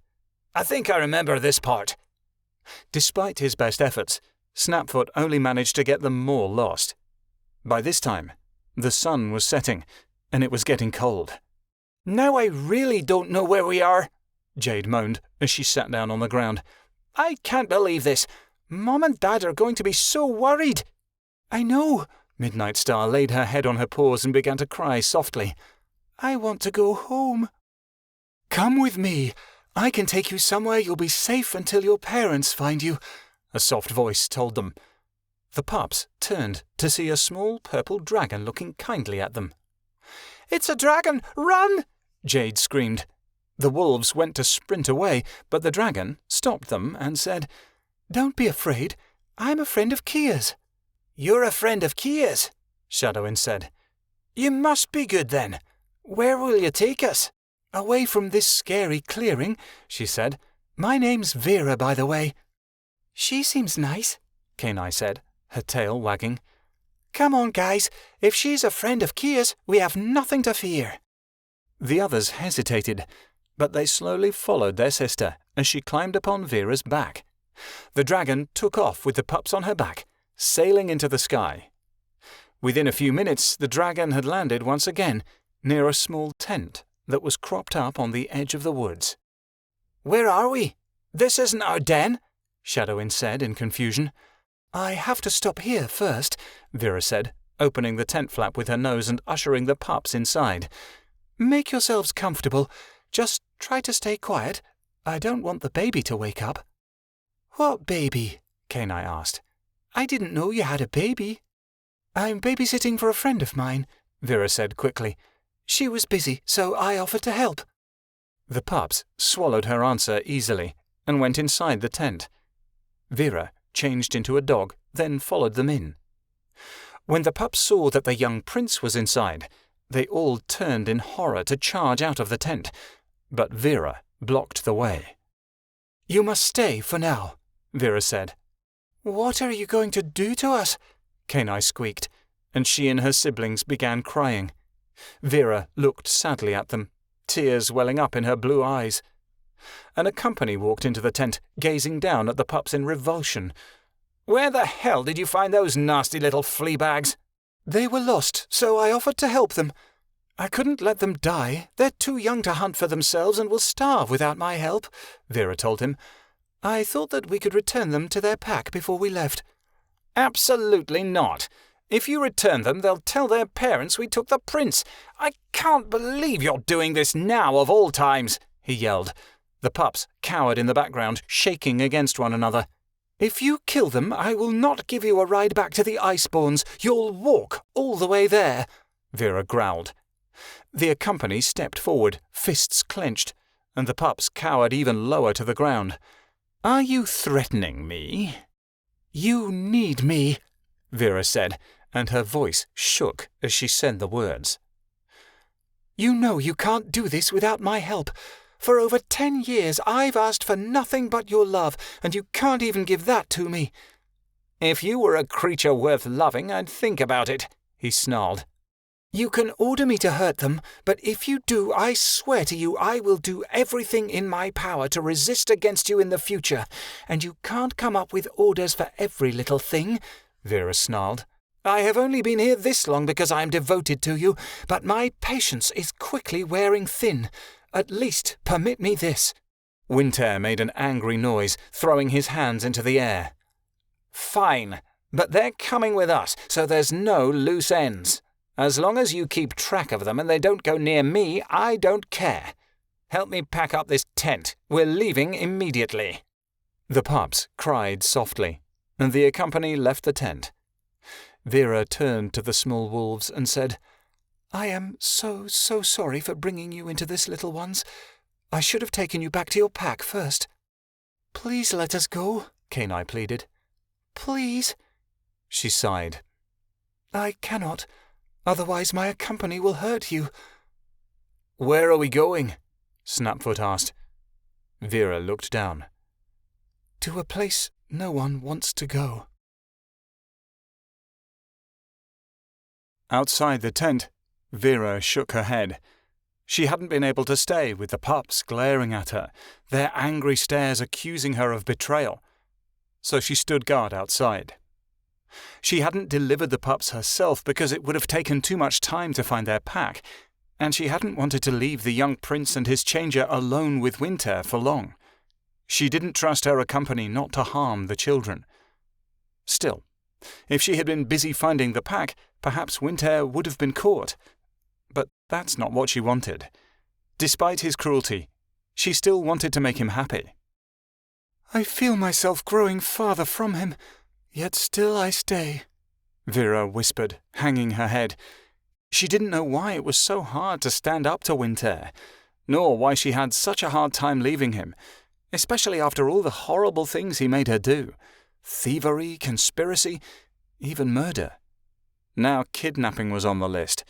I think I remember this part. Despite his best efforts, Snapfoot only managed to get them more lost. By this time, the sun was setting, and it was getting cold. Now I really don't know where we are, Jade moaned as she sat down on the ground. I can't believe this. Mom and Dad are going to be so worried. I know. Midnight Star laid her head on her paws and began to cry softly. I want to go home. Come with me. I can take you somewhere you'll be safe until your parents find you, a soft voice told them. The pups turned to see a small purple dragon looking kindly at them. It's a dragon! Run! Jade screamed. The wolves went to sprint away, but the dragon stopped them and said, Don't be afraid. I'm a friend of Kia's. You're a friend of Kia's, Shadowin said. You must be good then. Where will you take us? Away from this scary clearing, she said. My name's Vera, by the way. She seems nice, Kenai said, her tail wagging. Come on, guys. If she's a friend of Kia's, we have nothing to fear. The others hesitated, but they slowly followed their sister as she climbed upon Vera's back. The dragon took off with the pups on her back, sailing into the sky. Within a few minutes, the dragon had landed once again near a small tent that was cropped up on the edge of the woods. Where are we? This isn't our den, Shadowin said in confusion. I have to stop here first, Vera said, opening the tent flap with her nose and ushering the pups inside. Make yourselves comfortable. Just try to stay quiet. I don't want the baby to wake up. What baby? Kenai asked. I didn't know you had a baby. I'm babysitting for a friend of mine, Vera said quickly. She was busy, so I offered to help. The pups swallowed her answer easily and went inside the tent. Vera changed into a dog, then followed them in. When the pups saw that the young prince was inside, they all turned in horror to charge out of the tent, but Vera blocked the way. You must stay for now, Vera said. What are you going to do to us? Kenai squeaked, and she and her siblings began crying. Vera looked sadly at them, tears welling up in her blue eyes. And a company walked into the tent, gazing down at the pups in revulsion. Where the hell did you find those nasty little flea bags? They were lost, so I offered to help them. I couldn't let them die. They're too young to hunt for themselves and will starve without my help, Vera told him. I thought that we could return them to their pack before we left. Absolutely not. If you return them, they'll tell their parents we took the prince. I can't believe you're doing this now of all times, he yelled. The pups cowered in the background, shaking against one another. If you kill them, I will not give you a ride back to the Icebournes. You'll walk all the way there, Vera growled. The company stepped forward, fists clenched, and the pups cowered even lower to the ground. Are you threatening me? You need me, Vera said, and her voice shook as she said the words. You know you can't do this without my help. For over 10 years I've asked for nothing but your love, and you can't even give that to me. If you were a creature worth loving, I'd think about it, he snarled. You can order me to hurt them, but if you do, I swear to you I will do everything in my power to resist against you in the future, and you can't come up with orders for every little thing, Vera snarled. I have only been here this long because I am devoted to you, but my patience is quickly wearing thin. At least permit me this. Winter made an angry noise, throwing his hands into the air. Fine, but they're coming with us, so there's no loose ends. As long as you keep track of them and they don't go near me, I don't care. Help me pack up this tent. We're leaving immediately. The pups cried softly, and the company left the tent. Vera turned to the small wolves and said, I am so sorry for bringing you into this, little ones. I should have taken you back to your pack first. Please let us go, Keanu pleaded. Please. She sighed. I cannot. Otherwise my company will hurt you. Where are we going? Snapfoot asked. Vera looked down. To a place no one wants to go. Outside the tent, Vera shook her head. She hadn't been able to stay with the pups glaring at her, their angry stares accusing her of betrayal. So she stood guard outside. She hadn't delivered the pups herself because it would have taken too much time to find their pack, and she hadn't wanted to leave the young prince and his changer alone with Winter for long. She didn't trust her company not to harm the children. Still, if she had been busy finding the pack, perhaps Winter would have been caught. But that's not what she wanted. Despite his cruelty, she still wanted to make him happy. I feel myself growing farther from him, yet still I stay, Vera whispered, hanging her head. She didn't know why it was so hard to stand up to Winter, nor why she had such a hard time leaving him, especially after all the horrible things he made her do. Thievery, conspiracy, even murder. Now kidnapping was on the list.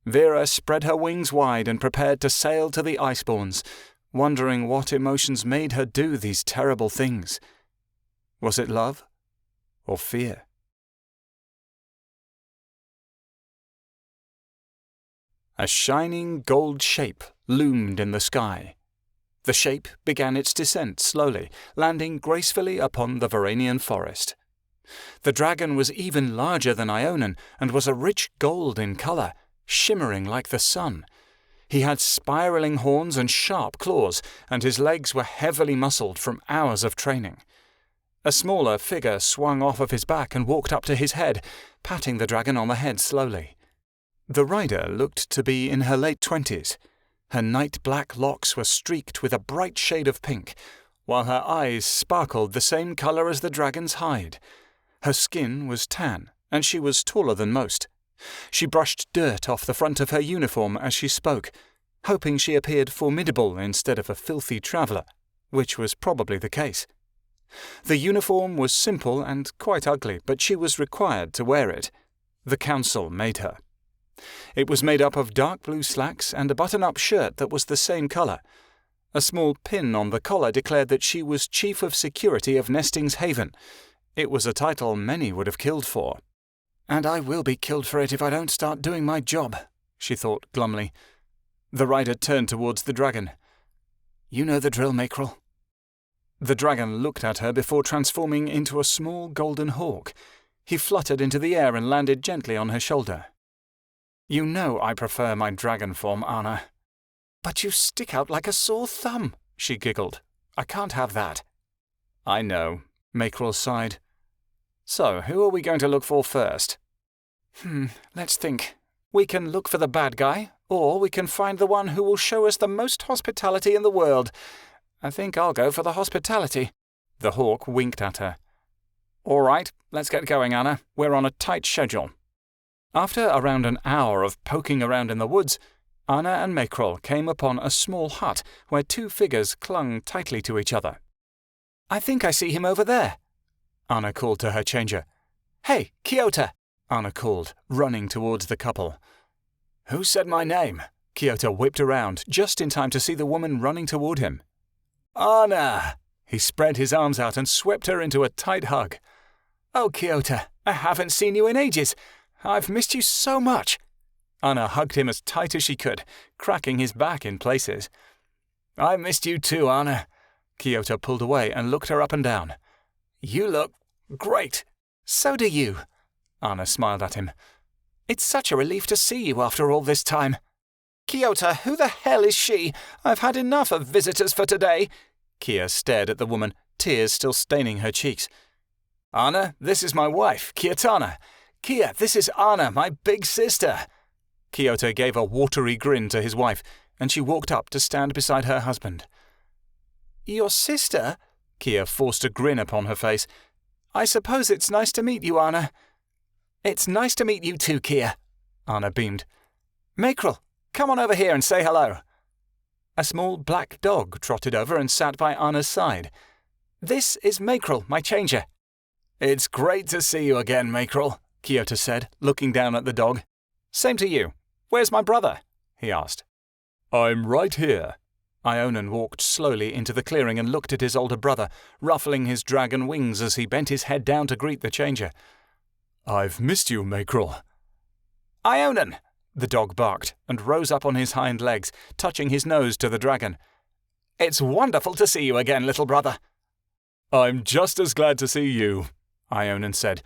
Vera spread her wings wide and prepared to sail to the Iceborns, wondering what emotions made her do these terrible things. Was it love or fear? A shining gold shape loomed in the sky. The shape began its descent slowly, landing gracefully upon the Verinian Forest. The dragon was even larger than Ionan and was a rich gold in colour, shimmering like the sun. He had spiralling horns and sharp claws, and his legs were heavily muscled from hours of training. A smaller figure swung off of his back and walked up to his head, patting the dragon on the head slowly. The rider looked to be in her late 20s. Her night-black locks were streaked with a bright shade of pink, while her eyes sparkled the same colour as the dragon's hide. Her skin was tan, and she was taller than most. She brushed dirt off the front of her uniform as she spoke, hoping she appeared formidable instead of a filthy traveller, which was probably the case. The uniform was simple and quite ugly, but she was required to wear it. The council made her. It was made up of dark blue slacks and a button-up shirt that was the same colour. A small pin on the collar declared that she was Chief of Security of Nesting's Haven. It was a title many would have killed for. And I will be killed for it if I don't start doing my job, she thought glumly. The rider turned towards the dragon. You know the drill, Mackerel. The dragon looked at her before transforming into a small golden hawk. He fluttered into the air and landed gently on her shoulder. You know I prefer my dragon form, Anna. But you stick out like a sore thumb, she giggled. I can't have that. I know, Mackerel sighed. So, who are we going to look for first? Let's think. We can look for the bad guy, or we can find the one who will show us the most hospitality in the world. I think I'll go for the hospitality. The hawk winked at her. All right, let's get going, Anna. We're on a tight schedule. After around an hour of poking around in the woods, Anna and Mackerel came upon a small hut where two figures clung tightly to each other. I think I see him over there, Anna called to her changer. Hey, Kiota, Anna called, running towards the couple. Who said my name? Kiota whipped around, just in time to see the woman running toward him. Anna! He spread his arms out and swept her into a tight hug. Oh, Kiota, I haven't seen you in ages. I've missed you so much. Anna hugged him as tight as she could, cracking his back in places. I missed you too, Anna. Kiota pulled away and looked her up and down. You look great. So do you. Anna smiled at him. It's such a relief to see you after all this time. Kiota, who the hell is she? I've had enough of visitors for today. Kia stared at the woman, tears still staining her cheeks. "Anna, this is my wife, Kiatana. Kia, this is Anna, my big sister." Kyoto gave a watery grin to his wife, and she walked up to stand beside her husband. "Your sister?" Kia forced a grin upon her face. "I suppose it's nice to meet you, Anna." "It's nice to meet you too, Kia," Anna beamed. "Makrel, come on over here and say hello." A small black dog trotted over and sat by Anna's side. "This is Makrel, my changer." "It's great to see you again, Makrel," Kyoto said, looking down at the dog. "Same to you. Where's my brother?" he asked. "I'm right here." Ionan walked slowly into the clearing and looked at his older brother, ruffling his dragon wings as he bent his head down to greet the changer. "I've missed you, Makrel." "Ionan!" the dog barked and rose up on his hind legs, touching his nose to the dragon. "It's wonderful to see you again, little brother." "I'm just as glad to see you," Ionan said,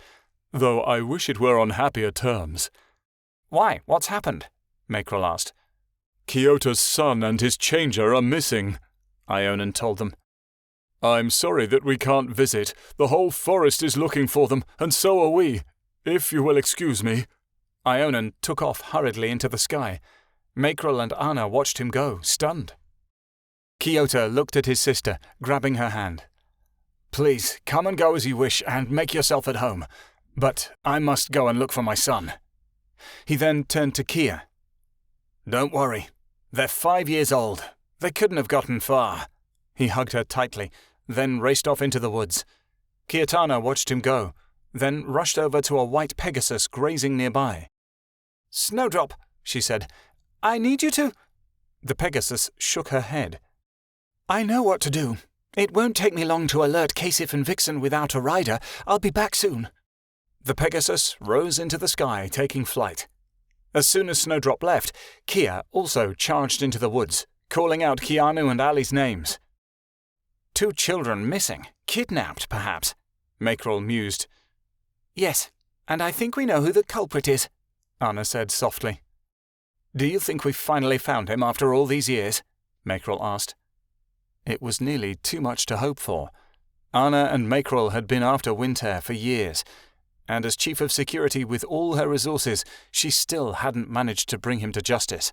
"though I wish it were on happier terms." "Why? What's happened?" Makrel asked. "Kyoto's son and his changer are missing," Ionan told them. "I'm sorry that we can't visit. The whole forest is looking for them, and so are we. If you will excuse me." Ionan took off hurriedly into the sky. Makrel and Anna watched him go, stunned. Kyoto looked at his sister, grabbing her hand. "Please, come and go as you wish, and make yourself at home. But I must go and look for my son." He then turned to Kia. "Don't worry. They're 5 years old. They couldn't have gotten far." He hugged her tightly, then raced off into the woods. Kiatana watched him go, then rushed over to a white Pegasus grazing nearby. "Snowdrop," she said, "I need you to—" The Pegasus shook her head. "I know what to do. It won't take me long to alert Kasif and Vixen without a rider. I'll be back soon." The Pegasus rose into the sky, taking flight. As soon as Snowdrop left, Kia also charged into the woods, calling out Keanu and Allie's names. 2 children missing, kidnapped perhaps, Makrel mused. "Yes, and I think we know who the culprit is," Anna said softly. "Do you think we've finally found him after all these years?" Makrel asked. It was nearly too much to hope for. Anna and Makrel had been after Winter for years, and as chief of security with all her resources, she still hadn't managed to bring him to justice.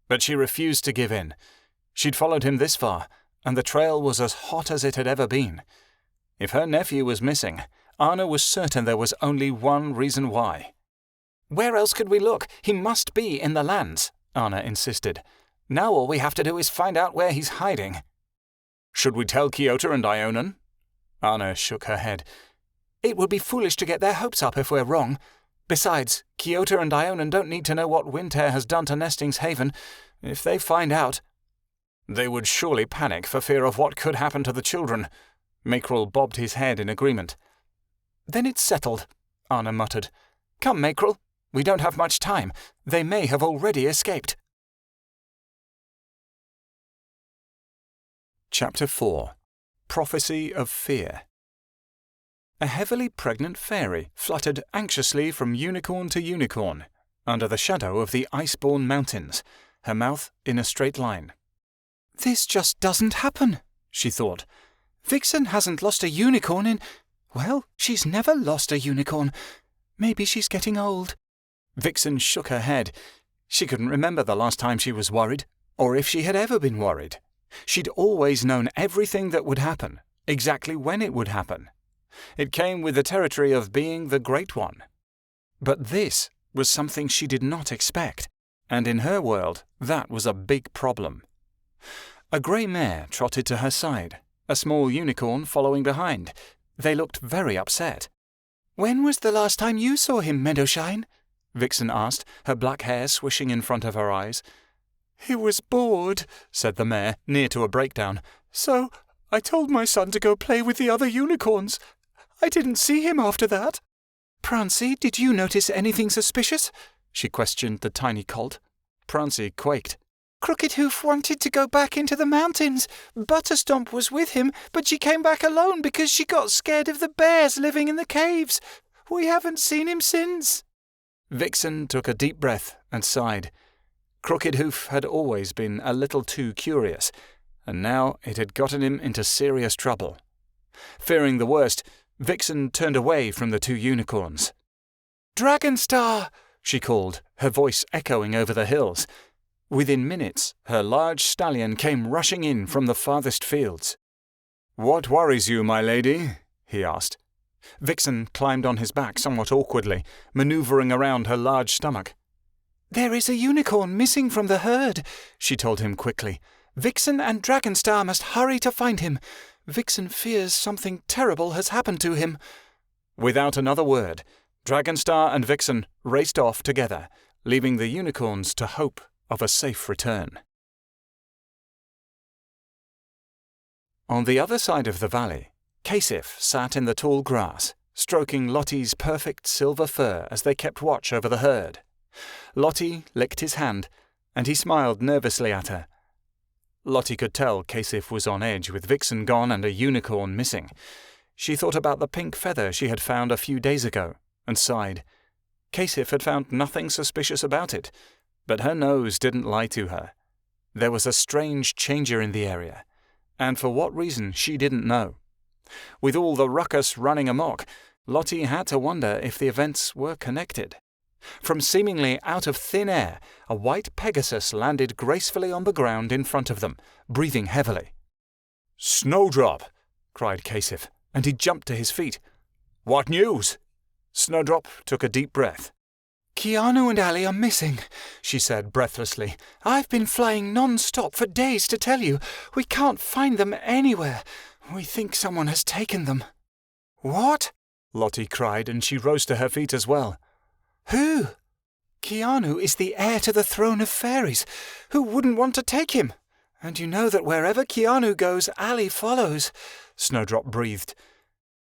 But she refused to give in. She'd followed him this far, and the trail was as hot as it had ever been. If her nephew was missing, Anna was certain there was only one reason why. "Where else could we look? He must be in the lands," Anna insisted. "Now all we have to do is find out where he's hiding." "Should we tell Kyoto and Ionan?" Anna shook her head. "It would be foolish to get their hopes up if we're wrong. Besides, Kyoto and Ionan don't need to know what Winter has done to Nesting's Haven. If they find out—" "They would surely panic for fear of what could happen to the children." Makrel bobbed his head in agreement. "Then it's settled," Anna muttered. "Come, Makrel. We don't have much time. They may have already escaped." Chapter 4. Prophecy of Fear. A heavily pregnant fairy fluttered anxiously from unicorn to unicorn, under the shadow of the ice-born mountains, her mouth in a straight line. "This just doesn't happen," she thought. "Vixen hasn't lost a unicorn in— well, she's never lost a unicorn. Maybe she's getting old." Vixen shook her head. She couldn't remember the last time she was worried, or if she had ever been worried. She'd always known everything that would happen, exactly when it would happen. It came with the territory of being the Great One. But this was something she did not expect, and in her world that was a big problem. A grey mare trotted to her side, a small unicorn following behind. They looked very upset. "When was the last time you saw him, Meadowshine?" Vixen asked, her black hair swishing in front of her eyes. "He was bored," said the mare, near to a breakdown. "So I told my son to go play with the other unicorns. I didn't see him after that." "Prancy, did you notice anything suspicious?" she questioned the tiny colt. Prancy quaked. "Crooked Hoof wanted to go back into the mountains. Butterstomp was with him, but she came back alone because she got scared of the bears living in the caves. We haven't seen him since." Vixen took a deep breath and sighed. Crooked Hoof had always been a little too curious, and now it had gotten him into serious trouble. Fearing the worst, Vixen turned away from the 2 unicorns. "Dragonstar!" she called, her voice echoing over the hills. Within minutes, her large stallion came rushing in from the farthest fields. "What worries you, my lady?" he asked. Vixen climbed on his back somewhat awkwardly, manoeuvring around her large stomach. "There is a unicorn missing from the herd," she told him quickly. "Vixen and Dragonstar must hurry to find him. Vixen fears something terrible has happened to him." Without another word, Dragonstar and Vixen raced off together, leaving the unicorns to hope of a safe return. On the other side of the valley, Kasif sat in the tall grass, stroking Lottie's perfect silver fur as they kept watch over the herd. Lottie licked his hand, and he smiled nervously at her. Lottie could tell Kasif was on edge with Vixen gone and a unicorn missing. She thought about the pink feather she had found a few days ago, and sighed. Kasif had found nothing suspicious about it, but her nose didn't lie to her. There was a strange changer in the area, and for what reason she didn't know. With all the ruckus running amok, Lottie had to wonder if the events were connected. From seemingly out of thin air, a white Pegasus landed gracefully on the ground in front of them, breathing heavily. "Snowdrop!" cried Kasif, and he jumped to his feet. "What news?" Snowdrop took a deep breath. "Keanu and Allie are missing," she said breathlessly. "I've been flying non-stop for days to tell you. We can't find them anywhere. We think someone has taken them." "What?" Lottie cried, and she rose to her feet as well. "Who?" "Keanu is the heir to the throne of fairies. Who wouldn't want to take him? And you know that wherever Keanu goes, Allie follows," Snowdrop breathed.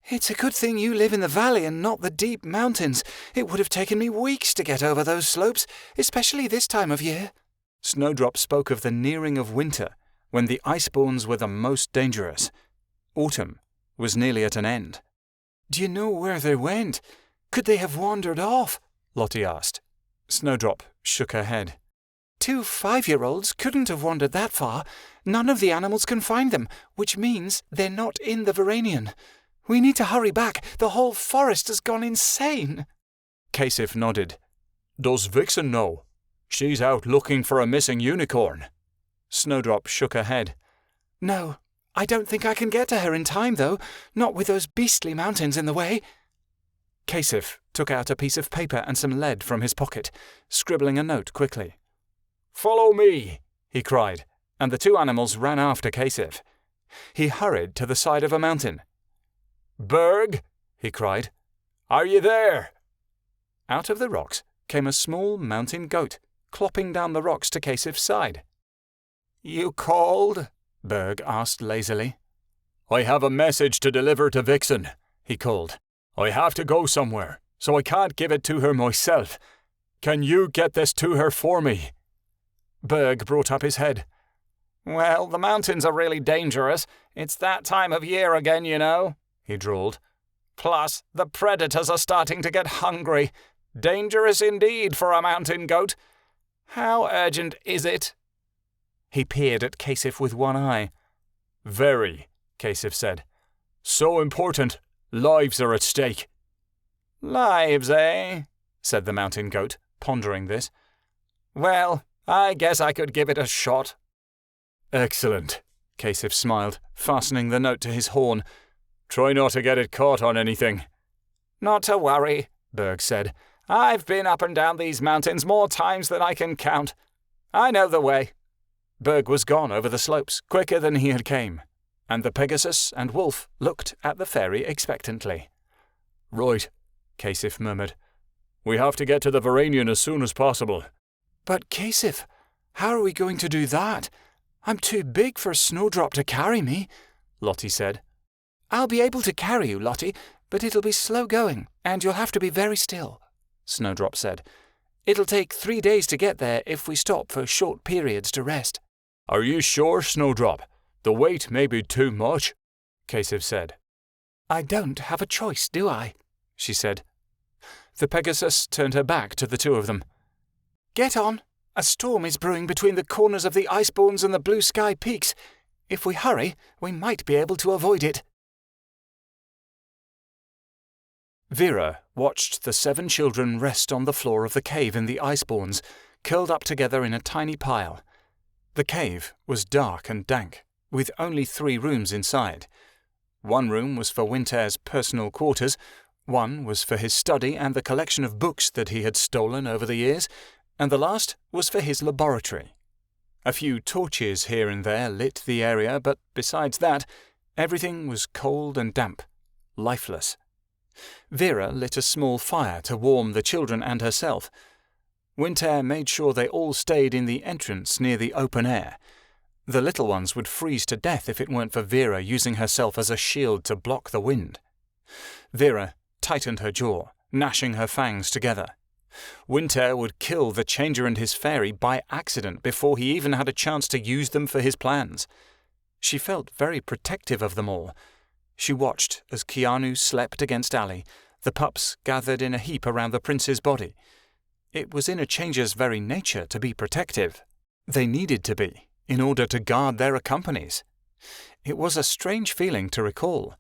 "It's a good thing you live in the valley and not the deep mountains. It would have taken me weeks to get over those slopes, especially this time of year." Snowdrop spoke of the nearing of winter, when the iceborns were the most dangerous. Autumn was nearly at an end. "Do you know where they went? Could they have wandered off?" Lottie asked. Snowdrop shook her head. 2 5-year-olds couldn't have wandered that far. None of the animals can find them, which means they're not in the Verinian. We need to hurry back. The whole forest has gone insane." Kasif nodded. "Does Vixen know? She's out looking for a missing unicorn." Snowdrop shook her head. "No, I don't think I can get to her in time, though, not with those beastly mountains in the way." Kasif took out a piece of paper and some lead from his pocket, scribbling a note quickly. "Follow me," he cried, and the 2 animals ran after Kasif. He hurried to the side of a mountain. "Berg," he cried, "are you there?" Out of the rocks came a small mountain goat, clopping down the rocks to Kasif's side. "You called?" Berg asked lazily. "I have a message to deliver to Vixen," he called. "I have to go somewhere, so I can't give it to her myself. Can you get this to her for me?" Berg brought up his head. "Well, the mountains are really dangerous. It's that time of year again, you know," he drawled. "Plus, the predators are starting to get hungry. Dangerous indeed for a mountain goat. How urgent is it?" He peered at Kasif with one eye. "Very," Kasif said. "So important. Lives are at stake." "Lives, eh?" said the mountain goat, pondering this. "Well, I guess I could give it a shot." "Excellent," Kasif smiled, fastening the note to his horn. "Try not to get it caught on anything." "Not to worry," Berg said. "I've been up and down these mountains more times than I can count. I know the way." Berg was gone over the slopes quicker than he had came, and the Pegasus and Wolf looked at the fairy expectantly. "Right," Kasif murmured. "We have to get to the Verinian as soon as possible." "But Kasif, how are we going to do that? I'm too big for Snowdrop to carry me," Lottie said. "I'll be able to carry you, Lottie, but it'll be slow going, and you'll have to be very still," Snowdrop said. "It'll take 3 days to get there if we stop for short periods to rest." "Are you sure, Snowdrop? The weight may be too much," Kasif said. "I don't have a choice, do I?" she said. The Pegasus turned her back to the 2 of them. "Get on. A storm is brewing between the corners of the Iceborns and the Blue Sky Peaks. If we hurry, we might be able to avoid it. Vera watched the 7 children rest on the floor of the cave in the Icebournes, curled up together in a tiny pile. The cave was dark and dank, with only 3 rooms inside. One room was for Winter's personal quarters, one was for his study and the collection of books that he had stolen over the years, and the last was for his laboratory. A few torches here and there lit the area, but besides that, everything was cold and damp, lifeless. Vera lit a small fire to warm the children and herself. Winter made sure they all stayed in the entrance near the open air. The little ones would freeze to death if it weren't for Vera using herself as a shield to block the wind. Vera tightened her jaw, gnashing her fangs together. Winter would kill the Changer and his fairy by accident before he even had a chance to use them for his plans. She felt very protective of them all. She watched as Keanu slept against Allie, the pups gathered in a heap around the prince's body. It was in a Changer's very nature to be protective. They needed to be, in order to guard their accompanies. It was a strange feeling to recall,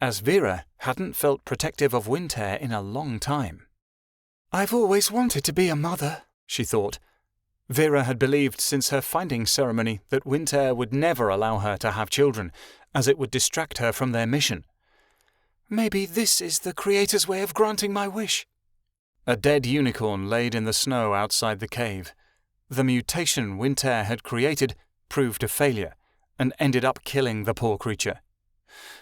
as Vera hadn't felt protective of Winter in a long time. I've always wanted to be a mother, she thought. Vera had believed since her finding ceremony that Winter would never allow her to have children, as it would distract her from their mission. Maybe this is the Creator's way of granting my wish. A dead unicorn laid in the snow outside the cave. The mutation Winter had created proved a failure, and ended up killing the poor creature.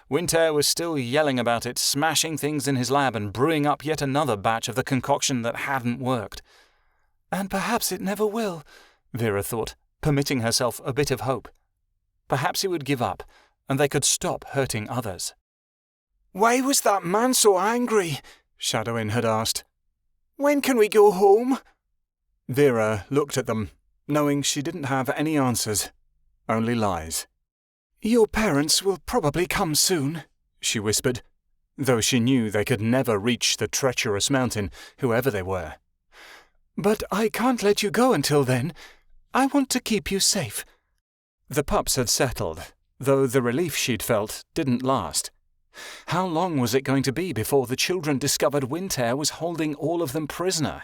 Winter was still yelling about it, smashing things in his lab and brewing up yet another batch of the concoction that hadn't worked. And perhaps it never will, Vera thought, permitting herself a bit of hope. Perhaps he would give up, and they could stop hurting others. Why was that man so angry? Shadowin had asked. When can we go home? Vera looked at them, knowing she didn't have any answers, only lies. Your parents will probably come soon, she whispered, though she knew they could never reach the treacherous mountain, whoever they were. But I can't let you go until then. I want to keep you safe. The pups had settled, though the relief she'd felt didn't last. How long was it going to be before the children discovered Winter was holding all of them prisoner?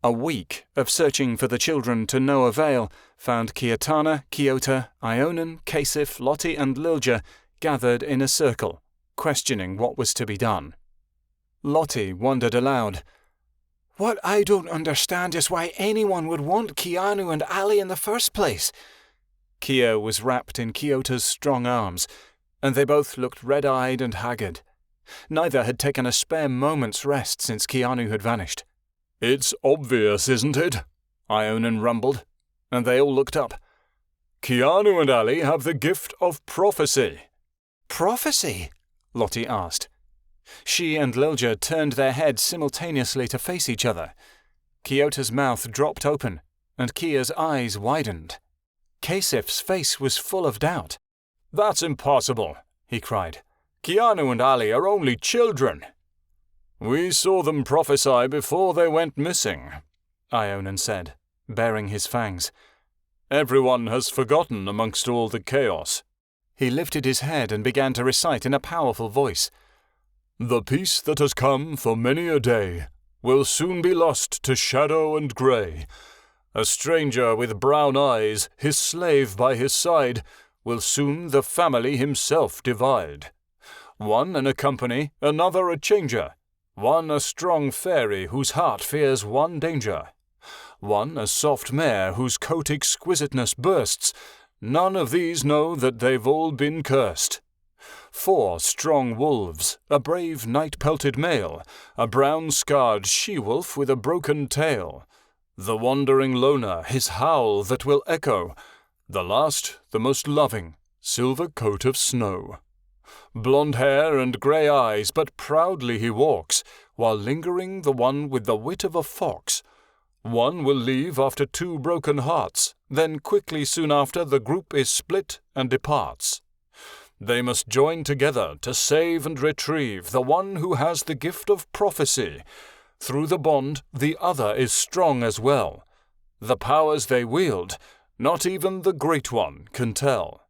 A week of searching for the children to no avail found Kiatana, Kiota, Ionan, Kasif, Lottie and Lilja gathered in a circle, questioning what was to be done. Lottie wondered aloud. What I don't understand is why anyone would want Keanu and Allie in the first place. Kia was wrapped in Kyota's strong arms, and they both looked red-eyed and haggard. Neither had taken a spare moment's rest since Keanu had vanished. It's obvious, isn't it? Ionan rumbled, and they all looked up. Keanu and Allie have the gift of prophecy. Prophecy? Lottie asked. She and Lilja turned their heads simultaneously to face each other. Kyota's mouth dropped open, and Kia's eyes widened. Kasif's face was full of doubt. That's impossible, he cried. Keanu and Allie are only children. We saw them prophesy before they went missing, Ionan said, baring his fangs. Everyone has forgotten amongst all the chaos. He lifted his head and began to recite in a powerful voice. The peace that has come for many a day will soon be lost to shadow and grey. A stranger with brown eyes, his slave by his side, will soon the family himself divide. One in a company, another a changer. One a strong fairy whose heart fears one danger. One a soft mare whose coat exquisiteness bursts. None of these know that they've all been cursed. 4 strong wolves, a brave night-pelted male, a brown-scarred she-wolf with a broken tail. The wandering loner, his howl that will echo. The last, the most loving, silver coat of snow. Blonde hair and grey eyes, but proudly he walks, while lingering the one with the wit of a fox. One will leave after 2 broken hearts, then quickly soon after the group is split and departs. They must join together to save and retrieve the one who has the gift of prophecy. Through the bond, the other is strong as well. The powers they wield, Not even the Great One can tell.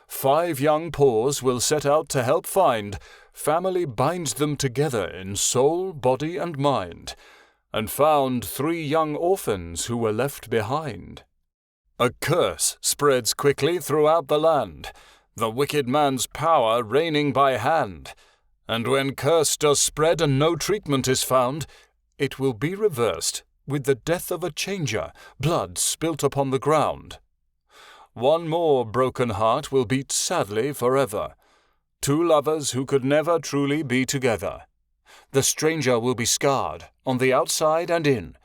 5 young paws will set out to help find. Family binds them together in soul, body, and mind, and found 3 young orphans who were left behind. A curse spreads quickly throughout the land, the wicked man's power reigning by hand. And when curse does spread and no treatment is found, it will be reversed with the death of a changer, blood spilt upon the ground. 1 more broken heart will beat sadly forever. 2 lovers who could never truly be together. The stranger will be scarred on the outside and in,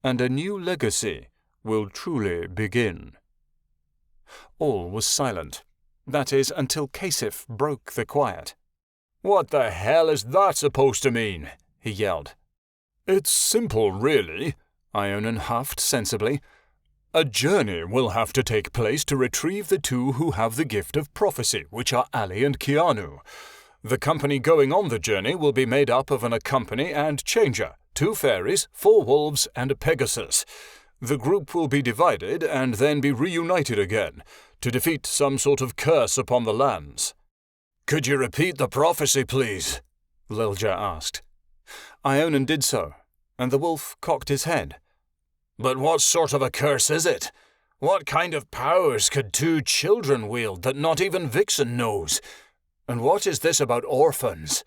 and a new legacy will truly begin. All was silent. That is, until Kasif broke the quiet. What the hell is that supposed to mean? He yelled. It's simple, really, Ionan huffed sensibly. A journey will have to take place to retrieve the 2 who have the gift of prophecy, which are Allie and Keanu. The company going on the journey will be made up of an accompany and changer, 2 fairies, 4 wolves, and a Pegasus. The group will be divided and then be reunited again, to defeat some sort of curse upon the lands. Could you repeat the prophecy, please? Lilja asked. Ionan did so, and the wolf cocked his head. But what sort of a curse is it? What kind of powers could 2 children wield that not even Vixen knows? And what is this about orphans?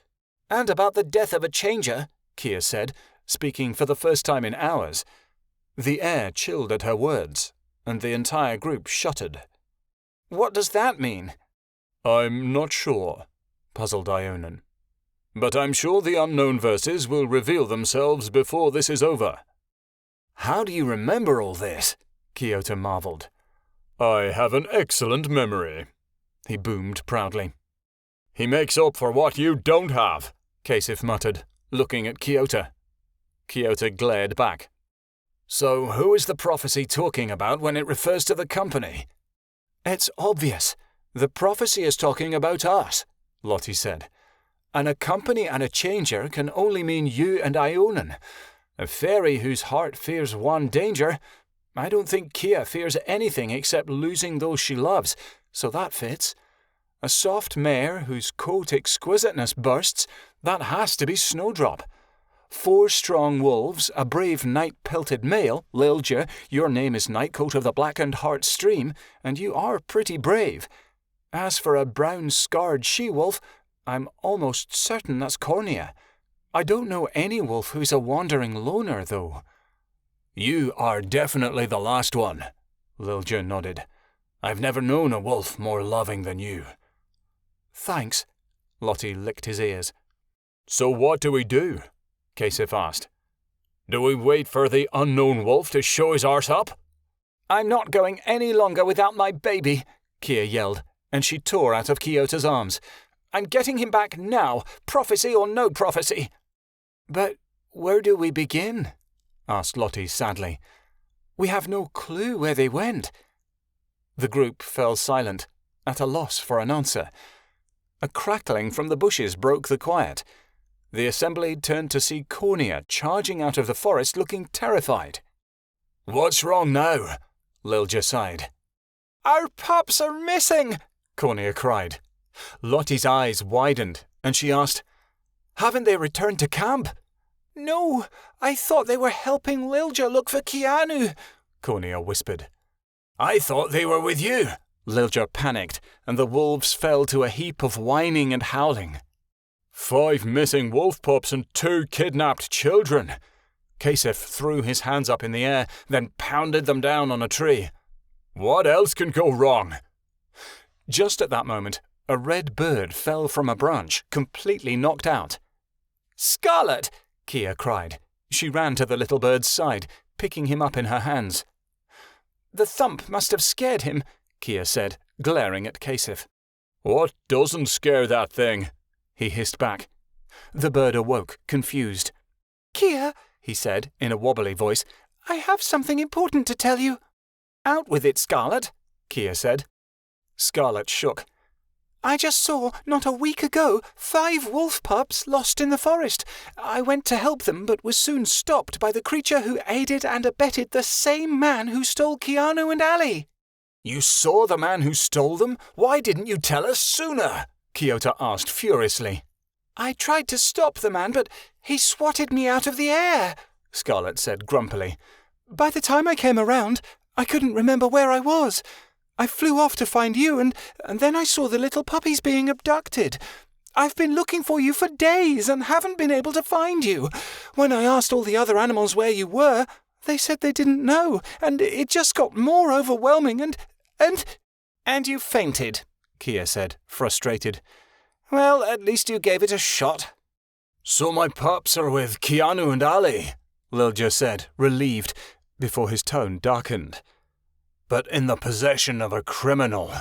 And about the death of a changer, Kia said, speaking for the first time in hours. The air chilled at her words, and the entire group shuddered. What does that mean? I'm not sure, puzzled Ionan. But I'm sure the unknown verses will reveal themselves before this is over. How do you remember all this? Keanu marveled. I have an excellent memory, he boomed proudly. He makes up for what you don't have, Kasif muttered, looking at Keanu. Keanu glared back. So who is the prophecy talking about when it refers to the company? It's obvious. The prophecy is talking about us, Lottie said. And a company and a changer can only mean you and Ionan. A fairy whose heart fears one danger. I don't think Kia fears anything except losing those she loves, so that fits. A soft mare whose coat exquisiteness bursts, that has to be Snowdrop. 4 strong wolves, a brave night-pelted male, Lilja, your name is Nightcoat of the Blackened Heart Stream, and you are pretty brave. As for a brown-scarred she-wolf, I'm almost certain that's Cornea. I don't know any wolf who's a wandering loner, though. You are definitely the last one, Lilja nodded. I've never known a wolf more loving than you. Thanks. Lottie licked his ears. So what do we do? Kasif asked. Do we wait for the unknown wolf to show his arse up? I'm not going any longer without my baby, Kia yelled, and she tore out of Keota's arms. I'm getting him back now, prophecy or no prophecy. But where do we begin? Asked Lottie sadly. We have no clue where they went. The group fell silent, at a loss for an answer. A crackling from the bushes broke the quiet. The assembly turned to see Cornea charging out of the forest looking terrified. What's wrong now? Lilja sighed. Our pups are missing, Cornea cried. Lottie's eyes widened, and she asked, Haven't they returned to camp? No, I thought they were helping Lilja look for Keanu, Cornea whispered. I thought they were with you. Lilja panicked, and the wolves fell to a heap of whining and howling. 5 missing wolf pups and 2 kidnapped children. Kasif threw his hands up in the air, then pounded them down on a tree. What else can go wrong? Just at that moment, a red bird fell from a branch, completely knocked out. Scarlet! Kia cried. She ran to the little bird's side, picking him up in her hands. The thump must have scared him, Kia said, glaring at Kasif. What doesn't scare that thing? He hissed back. The bird awoke, confused. Kia, he said, in a wobbly voice, I have something important to tell you. Out with it, Scarlet, Kia said. Scarlet shook. I just saw, not a week ago, 5 wolf pups lost in the forest. I went to help them, but was soon stopped by the creature who aided and abetted the same man who stole Keanu and Allie." "You saw the man who stole them? Why didn't you tell us sooner?" Kiota asked furiously. "I tried to stop the man, but he swatted me out of the air," Scarlet said grumpily. "By the time I came around, I couldn't remember where I was. I flew off to find you, and then I saw the little puppies being abducted. I've been looking for you for days and haven't been able to find you. When I asked all the other animals where you were, they said they didn't know, and it just got more overwhelming and... "And you fainted," Kia said, frustrated. "Well, at least you gave it a shot." "So my pups are with Keanu and Allie," Lilja said, relieved, before his tone darkened. "But in the possession of a criminal."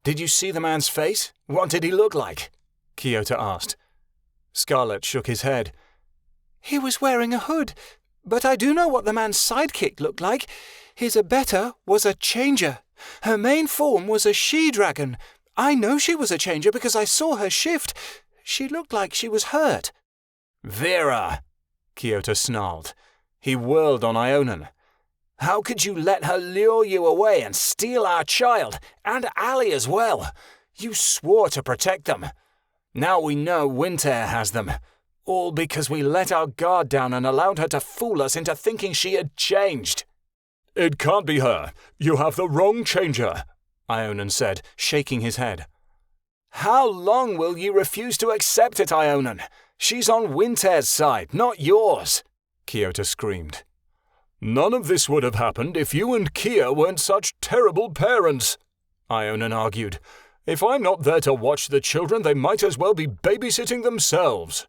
"Did you see the man's face? What did he look like?" Kiota asked. Scarlet shook his head. "He was wearing a hood, but I do know what the man's sidekick looked like. His abettor was a changer. Her main form was a she-dragon. I know she was a changer because I saw her shift. She looked like she was hurt." "Vera!" Kiota snarled. He whirled on Ionan. "How could you let her lure you away and steal our child, and Allie as well? You swore to protect them. Now we know Winter has them, all because we let our guard down and allowed her to fool us into thinking she had changed." "It can't be her. You have the wrong changer," Ionan said, shaking his head. "How long will you refuse to accept it, Ionan? She's on Winter's side, not yours," Kiota screamed. "None of this would have happened if you and Kia weren't such terrible parents," Ionan argued. "If I'm not there to watch the children, they might as well be babysitting themselves."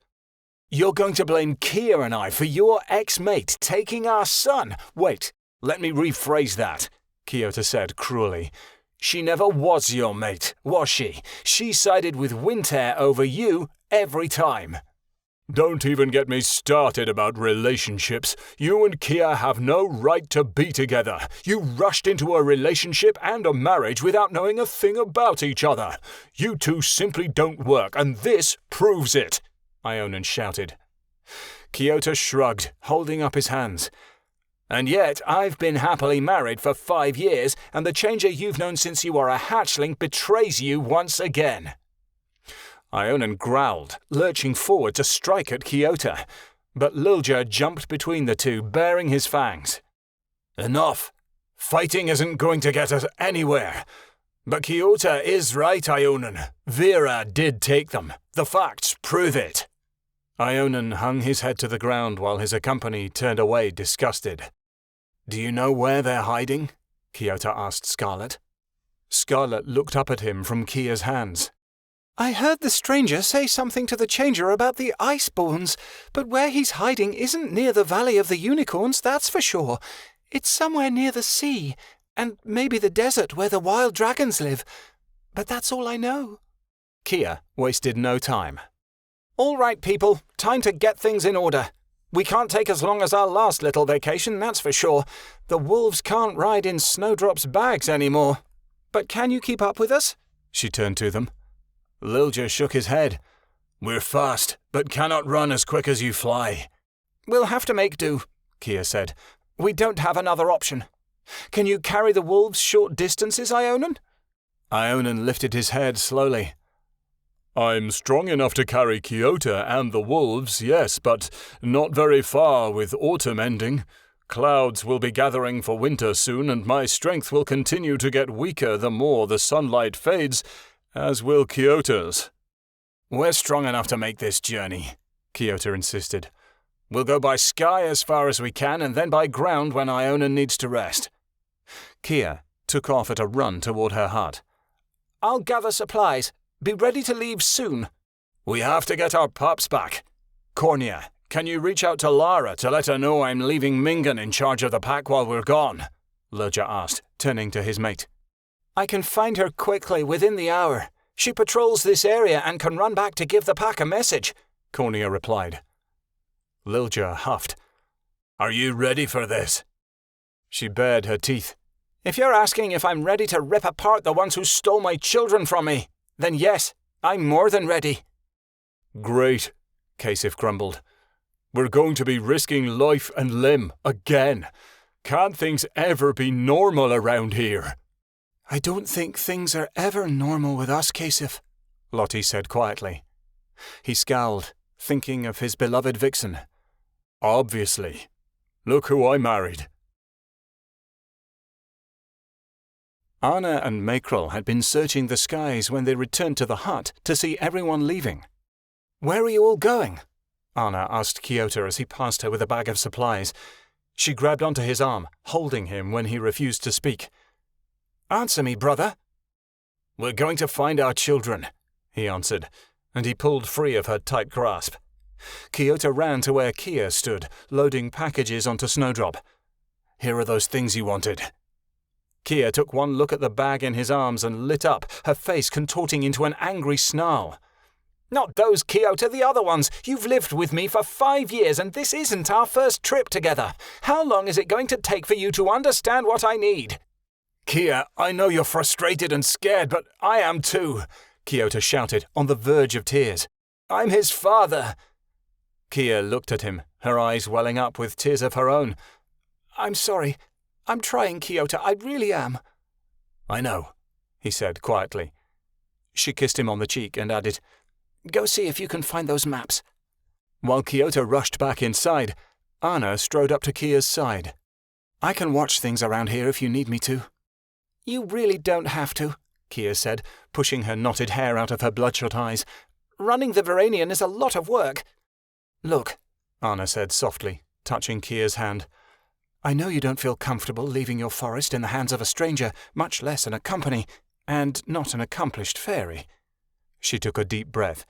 "You're going to blame Kia and I for your ex-mate taking our son? Wait, let me rephrase that," Kiota said cruelly. "She never was your mate, was she? She sided with Winter over you every time." "Don't even get me started about relationships. You and Kia have no right to be together. You rushed into a relationship and a marriage without knowing a thing about each other. You two simply don't work, and this proves it," Ionan shouted. Kiota shrugged, holding up his hands. "And yet I've been happily married for 5 years, and the changer you've known since you were a hatchling betrays you once again." Ionan growled, lurching forward to strike at Kiota, but Lilja jumped between the two, baring his fangs. "Enough! Fighting isn't going to get us anywhere. But Kiota is right, Ionan. Vera did take them. The facts prove it." Ionan hung his head to the ground while his company turned away disgusted. "Do you know where they're hiding?" Kiota asked Scarlet. Scarlet looked up at him from Kia's hands. "I heard the stranger say something to the changer about the Iceborns, but where he's hiding isn't near the Valley of the Unicorns, that's for sure. It's somewhere near the sea, and maybe the desert where the wild dragons live. But that's all I know." Kia wasted no time. "All right, people, time to get things in order. We can't take as long as our last little vacation, that's for sure. The wolves can't ride in Snowdrop's bags anymore. But can you keep up with us?" She turned to them. Lilja shook his head. "We're fast, but cannot run as quick as you fly." "We'll have to make do," Kia said. "We don't have another option. Can you carry the wolves short distances, Ionan?" Ionan lifted his head slowly. "I'm strong enough to carry Kiota and the wolves, yes, but not very far with autumn ending. Clouds will be gathering for winter soon, and my strength will continue to get weaker the more the sunlight fades, as will Kyoto's." "We're strong enough to make this journey," Kiota insisted. "We'll go by sky as far as we can, and then by ground when Ionan needs to rest." Kia took off at a run toward her hut. "I'll gather supplies. Be ready to leave soon." "We have to get our pups back. Cornia, can you reach out to Lara to let her know I'm leaving Mingan in charge of the pack while we're gone?" Lilja asked, turning to his mate. "I can find her quickly within the hour. She patrols this area and can run back to give the pack a message," Cornia replied. Lilja huffed. "Are you ready for this?" She bared her teeth. "If you're asking if I'm ready to rip apart the ones who stole my children from me, Then yes, I'm more than ready. Great, Kasif grumbled. We're going to be risking life and limb again. Can't things ever be normal around here? I don't think things are ever normal with us, Kasif, Lottie said quietly. He scowled, thinking of his beloved vixen. Obviously. Look who I married. Anna and Makrel had been searching the skies when they returned to the hut to see everyone leaving. Where are you all going? Anna asked Kiota as he passed her with a bag of supplies. She grabbed onto his arm, holding him when he refused to speak. Answer me, brother. We're going to find our children, he answered, and he pulled free of her tight grasp. Kiota ran to where Kia stood, loading packages onto Snowdrop. Here are those things you wanted. Kia took one look at the bag in his arms and lit up, her face contorting into an angry snarl. Not those, Kiota, the other ones. You've lived with me for 5 years and this isn't our first trip together. How long is it going to take for you to understand what I need? Kia, I know you're frustrated and scared, but I am too, Kiota shouted, on the verge of tears. I'm his father. Kia looked at him, her eyes welling up with tears of her own. I'm sorry. I'm trying, Kiota. I really am. I know, he said quietly. She kissed him on the cheek and added, Go see if you can find those maps. While Kiota rushed back inside, Anna strode up to Kia's side. I can watch things around here if you need me to. You really don't have to, Kia said, pushing her knotted hair out of her bloodshot eyes. Running the Verinian is a lot of work. Look, Anna said softly, touching Kia's hand. I know you don't feel comfortable leaving your forest in the hands of a stranger, much less in a company, and not an accomplished fairy. She took a deep breath.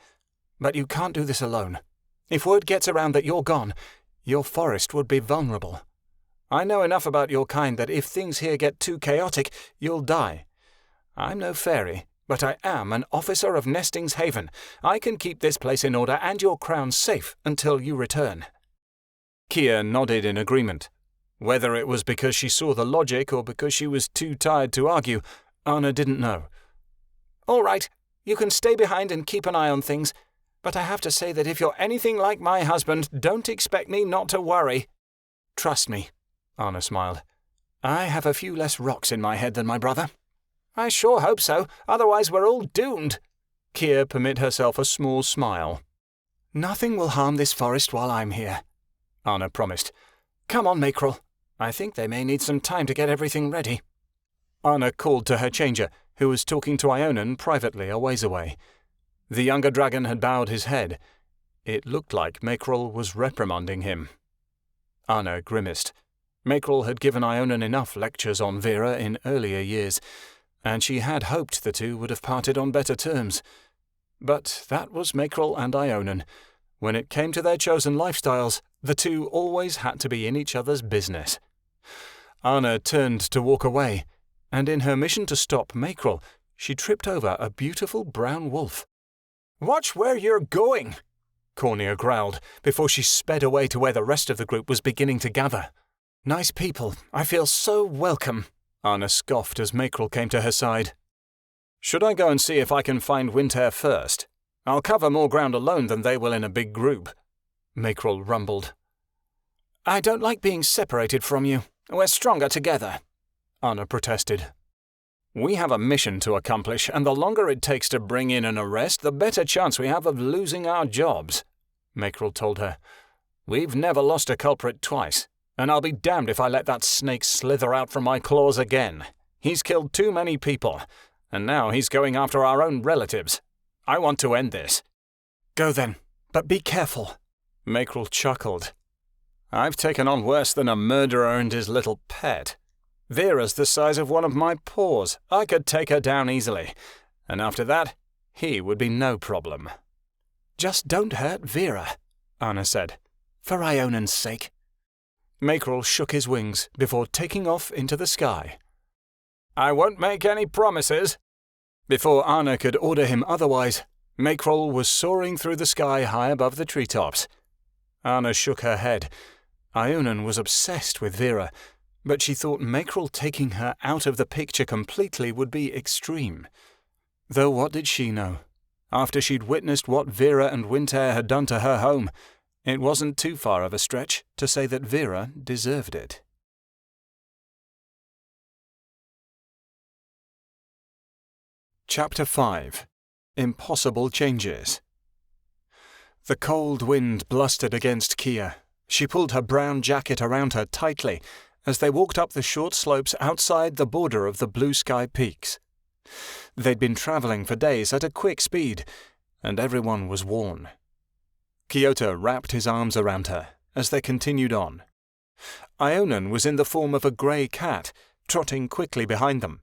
But you can't do this alone. If word gets around that you're gone, your forest would be vulnerable. I know enough about your kind that if things here get too chaotic, you'll die. I'm no fairy, but I am an officer of Nesting's Haven. I can keep this place in order and your crown safe until you return. Kia nodded in agreement. Whether it was because she saw the logic or because she was too tired to argue, Anna didn't know. All right, you can stay behind and keep an eye on things, but I have to say that if you're anything like my husband, don't expect me not to worry. Trust me, Anna smiled. I have a few less rocks in my head than my brother. I sure hope so, otherwise we're all doomed. Kia permitted herself a small smile. Nothing will harm this forest while I'm here, Anna promised. Come on, Makrel. I think they may need some time to get everything ready. Anna called to her changer, who was talking to Ionan privately a ways away. The younger dragon had bowed his head. It looked like Makrel was reprimanding him. Anna grimaced. Makrel had given Ionan enough lectures on Vera in earlier years, and she had hoped the two would have parted on better terms. But that was Makrel and Ionan. When it came to their chosen lifestyles, the two always had to be in each other's business. Anna turned to walk away, and in her mission to stop Makrel, she tripped over a beautiful brown wolf. Watch where you're going, Cornea growled, before she sped away to where the rest of the group was beginning to gather. Nice people. I feel so welcome, Anna scoffed as Makrel came to her side. Should I go and see if I can find Windhair first? I'll cover more ground alone than they will in a big group, Makrel rumbled. I don't like being separated from you. We're stronger together, Anna protested. We have a mission to accomplish, and the longer it takes to bring in an arrest, the better chance we have of losing our jobs, Makrel told her. We've never lost a culprit twice, and I'll be damned if I let that snake slither out from my claws again. He's killed too many people, and now he's going after our own relatives. I want to end this. Go then, but be careful, Makrel chuckled. I've taken on worse than a murderer and his little pet. Vera's the size of one of my paws. I could take her down easily. And after that, he would be no problem. Just don't hurt Vera, Anna said, for Ionan's sake. Makrel shook his wings before taking off into the sky. I won't make any promises. Before Anna could order him otherwise, Makrel was soaring through the sky high above the treetops. Anna shook her head. Ionan was obsessed with Vera, but she thought Makrel taking her out of the picture completely would be extreme. Though what did she know? After she'd witnessed what Vera and Winter had done to her home, it wasn't too far of a stretch to say that Vera deserved it. Chapter 5. Impossible Changes. The cold wind blustered against Kia. She pulled her brown jacket around her tightly as they walked up the short slopes outside the border of the blue sky peaks. They'd been travelling for days at a quick speed, and everyone was worn. Keanu wrapped his arms around her as they continued on. Ionan was in the form of a grey cat, trotting quickly behind them.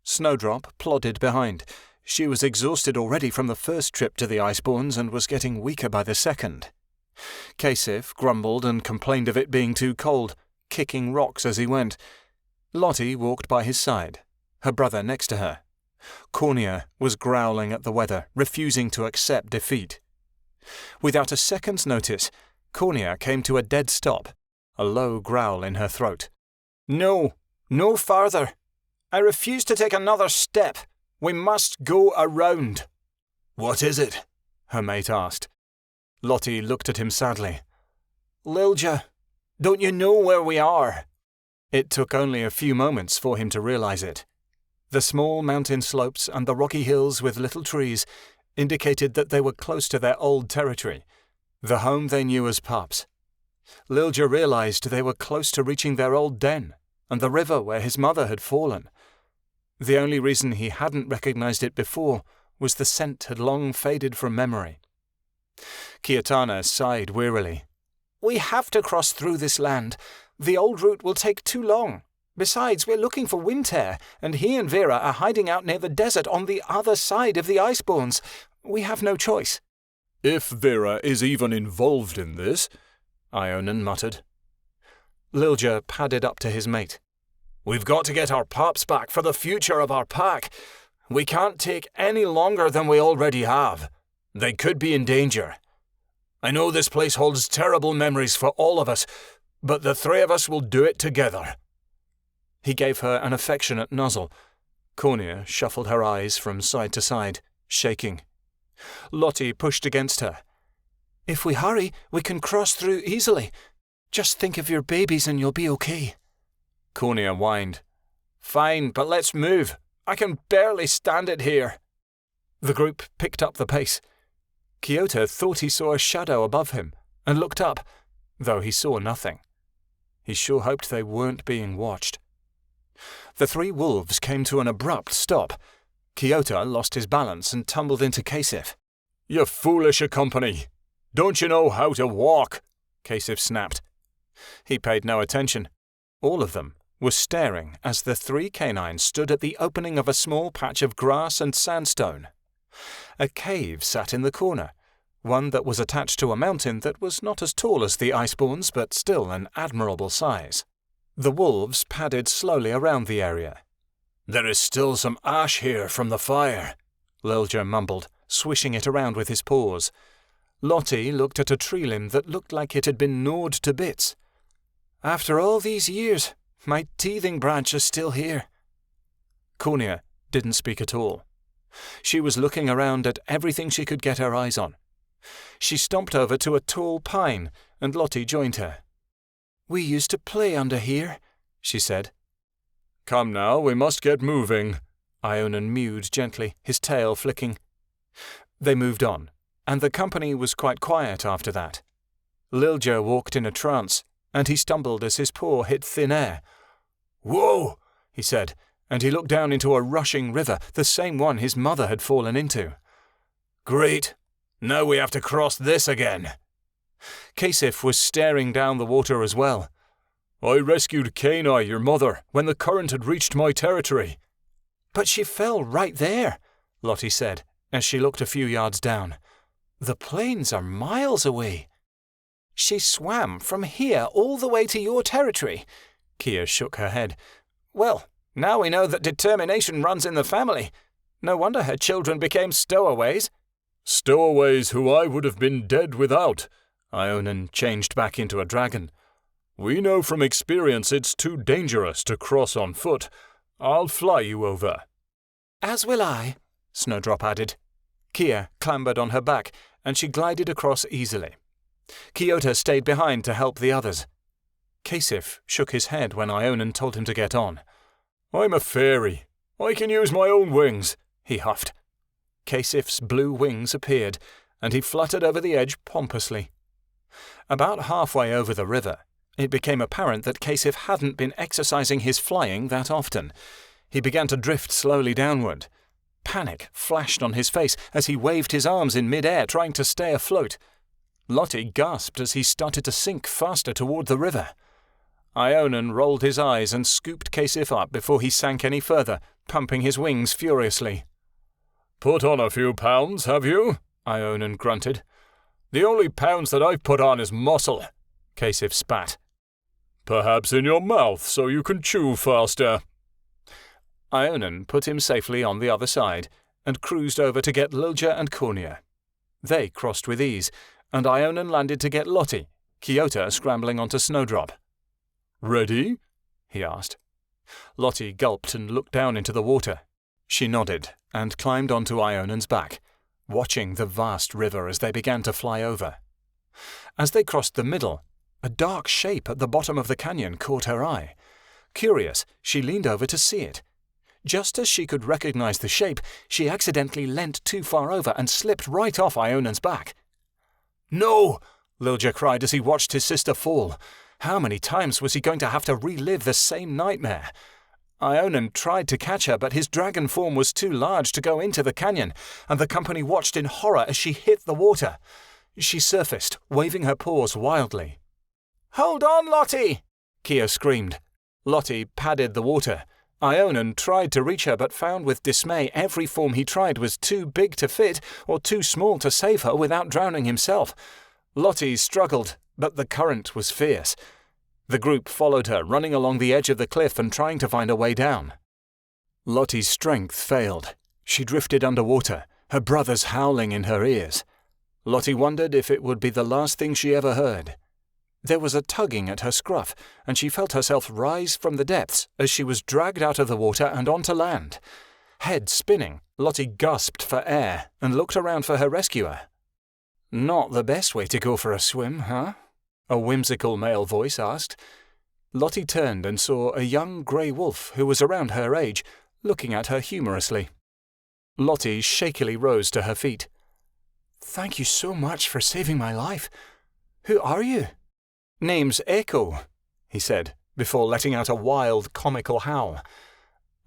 Snowdrop plodded behind. She was exhausted already from the first trip to the Iceborns and was getting weaker by the second. Kasif grumbled and complained of it being too cold, kicking rocks as he went. Lottie walked by his side, her brother next to her. Cornia was growling at the weather, refusing to accept defeat. Without a second's notice, Cornia came to a dead stop, a low growl in her throat. No, no farther. I refuse to take another step. We must go around. What is it? Her mate asked. Lottie looked at him sadly. Lilja, don't you know where we are? It took only a few moments for him to realize it. The small mountain slopes and the rocky hills with little trees indicated that they were close to their old territory, the home they knew as pups. Lilja realized they were close to reaching their old den and the river where his mother had fallen. The only reason he hadn't recognized it before was the scent had long faded from memory. Kiatana sighed wearily. We have to cross through this land. The old route will take too long. Besides, we're looking for Winter, and he and Vera are hiding out near the desert on the other side of the Iceborns. We have no choice. If Vera is even involved in this, Ionan muttered. Lilja padded up to his mate. We've got to get our pups back for the future of our pack. We can't take any longer than we already have. They could be in danger. I know this place holds terrible memories for all of us, but the three of us will do it together. He gave her an affectionate nuzzle. Cornia shuffled her eyes from side to side, shaking. Lottie pushed against her. If we hurry, we can cross through easily. Just think of your babies and you'll be okay. Cornia whined. Fine, but let's move. I can barely stand it here. The group picked up the pace. Keanu thought he saw a shadow above him and looked up, though he saw nothing. He sure hoped they weren't being watched. The three wolves came to an abrupt stop. Keanu lost his balance and tumbled into Kasif. You foolish company! Don't you know how to walk? Kasif snapped. He paid no attention. All of them were staring as the three canines stood at the opening of a small patch of grass and sandstone. A cave sat in the corner, one that was attached to a mountain that was not as tall as the Iceborns but still an admirable size. The wolves padded slowly around the area. There is still some ash here from the fire, Lilja mumbled, swishing it around with his paws. Lottie looked at a tree limb that looked like it had been gnawed to bits. After all these years, my teething branch is still here. Cornia didn't speak at all. She was looking around at everything she could get her eyes on. She stomped over to a tall pine, and Lottie joined her. We used to play under here, she said. Come now, we must get moving, Ionan mewed gently, his tail flicking. They moved on, and the company was quite quiet after that. Lilja walked in a trance, and he stumbled as his paw hit thin air. Whoa, he said, and he looked down into a rushing river, the same one his mother had fallen into. Great. Now we have to cross this again. Kasif was staring down the water as well. I rescued Keanu, your mother, when the current had reached my territory. But she fell right there, Lottie said, as she looked a few yards down. The plains are miles away. She swam from here all the way to your territory. Kia shook her head. Well, now we know that determination runs in the family. No wonder her children became stowaways. Stowaways who I would have been dead without. Ionan changed back into a dragon. We know from experience it's too dangerous to cross on foot. I'll fly you over. As will I, Snowdrop added. Kia clambered on her back, and she glided across easily. Kiota stayed behind to help the others. Kasif shook his head when Ionan told him to get on. I'm a fairy. I can use my own wings, he huffed. Kasif's blue wings appeared, and he fluttered over the edge pompously. About halfway over the river, it became apparent that Kasif hadn't been exercising his flying that often. He began to drift slowly downward. Panic flashed on his face as he waved his arms in mid-air, trying to stay afloat. Lottie gasped as he started to sink faster toward the river. Ionan rolled his eyes and scooped Kasif up before he sank any further, pumping his wings furiously. Put on a few pounds, have you? Ionan grunted. The only pounds that I've put on is muscle, Kasif spat. Perhaps in your mouth so you can chew faster. Ionan put him safely on the other side and cruised over to get Lilja and Cornia. They crossed with ease, and Ionan landed to get Lottie, Kiota scrambling onto Snowdrop. Ready? He asked. Lottie gulped and looked down into the water. She nodded and climbed onto Ionan's back, watching the vast river as they began to fly over. As they crossed the middle, a dark shape at the bottom of the canyon caught her eye. Curious, she leaned over to see it. Just as she could recognize the shape, she accidentally leant too far over and slipped right off Ionan's back. "No!" Lilja cried as he watched his sister fall. How many times was he going to have to relive the same nightmare? Ionan tried to catch her, but his dragon form was too large to go into the canyon, and the company watched in horror as she hit the water. She surfaced, waving her paws wildly. "Hold on, Lottie!" Kia screamed. Lottie padded the water. Ionan tried to reach her, but found with dismay every form he tried was too big to fit or too small to save her without drowning himself. Lottie struggled, but the current was fierce. The group followed her, running along the edge of the cliff and trying to find a way down. Lottie's strength failed. She drifted underwater, her brothers howling in her ears. Lottie wondered if it would be the last thing she ever heard. There was a tugging at her scruff, and she felt herself rise from the depths as she was dragged out of the water and onto land. Head spinning, Lottie gasped for air and looked around for her rescuer. "Not the best way to go for a swim, huh?" a whimsical male voice asked. Lottie turned and saw a young grey wolf who was around her age, looking at her humorously. Lottie shakily rose to her feet. "Thank you so much for saving my life. Who are you?" "Name's Echo," he said, before letting out a wild, comical howl.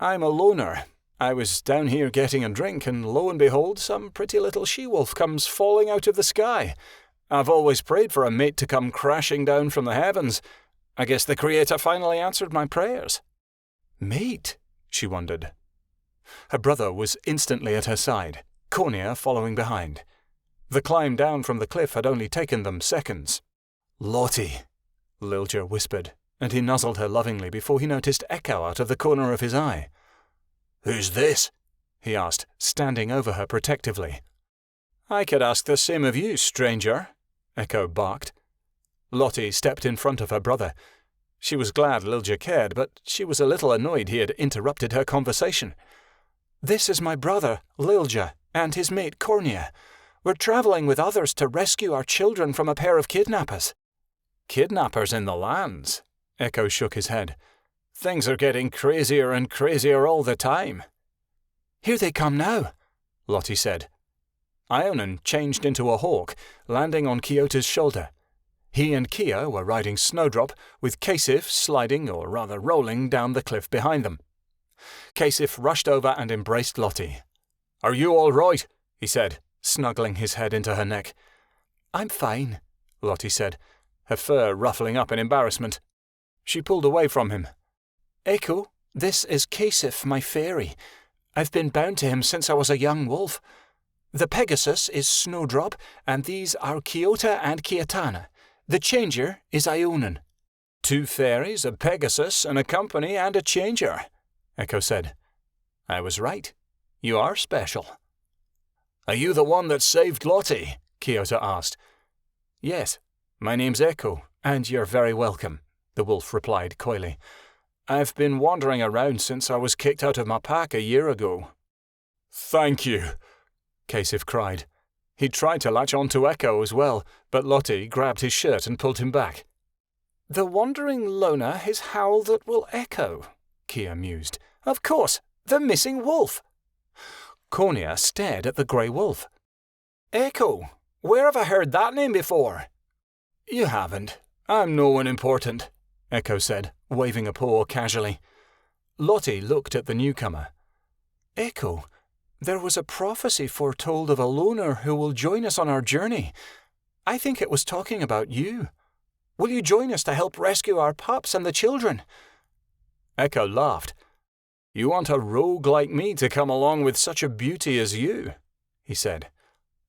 "I'm a loner. I was down here getting a drink, and lo and behold, some pretty little she-wolf comes falling out of the sky. I've always prayed for a mate to come crashing down from the heavens. I guess the Creator finally answered my prayers." "Mate?" she wondered. Her brother was instantly at her side, Cornia following behind. The climb down from the cliff had only taken them seconds. "Lottie," Lilja whispered, and he nuzzled her lovingly before he noticed Echo out of the corner of his eye. "Who's this?" he asked, standing over her protectively. "I could ask the same of you, stranger," Echo barked. Lottie stepped in front of her brother. She was glad Lilja cared, but she was a little annoyed he had interrupted her conversation. "This is my brother, Lilja, and his mate Cornia. We're traveling with others to rescue our children from a pair of kidnappers." "Kidnappers in the lands?" Echo shook his head. "Things are getting crazier and crazier all the time." "Here they come now," Lottie said. Ionan changed into a hawk, landing on Kiota's shoulder. He and Kia were riding Snowdrop, with Kasif sliding, or rather rolling, down the cliff behind them. Kasif rushed over and embraced Lottie. "Are you all right?" he said, snuggling his head into her neck. "I'm fine," Lottie said, her fur ruffling up in embarrassment. She pulled away from him. "Echo, this is Kasif, my fairy. I've been bound to him since I was a young wolf. The Pegasus is Snowdrop, and these are Kiota and Kiatana. The Changer is Ionan." "Two fairies, a Pegasus, and a company, and a Changer," Echo said. "I was right. You are special." "Are you the one that saved Lottie?" Kiota asked. "Yes, my name's Echo, and you're very welcome," the wolf replied coyly. "I've been wandering around since I was kicked out of my pack a year ago." Thank you, Kasif cried. He tried to latch on to Echo as well, but Lottie grabbed his shirt and pulled him back. The wandering loner, his howl that will echo, Kia mused. Of course, the missing wolf. Cornea stared at the grey wolf. Echo, where have I heard that name before? You haven't. I'm no one important, Echo said, waving a paw casually. Lottie looked at the newcomer. Echo, there was a prophecy foretold of a loner who will join us on our journey. I think it was talking about you. Will you join us to help rescue our pups and the children? Echo laughed. You want a rogue like me to come along with such a beauty as you, he said.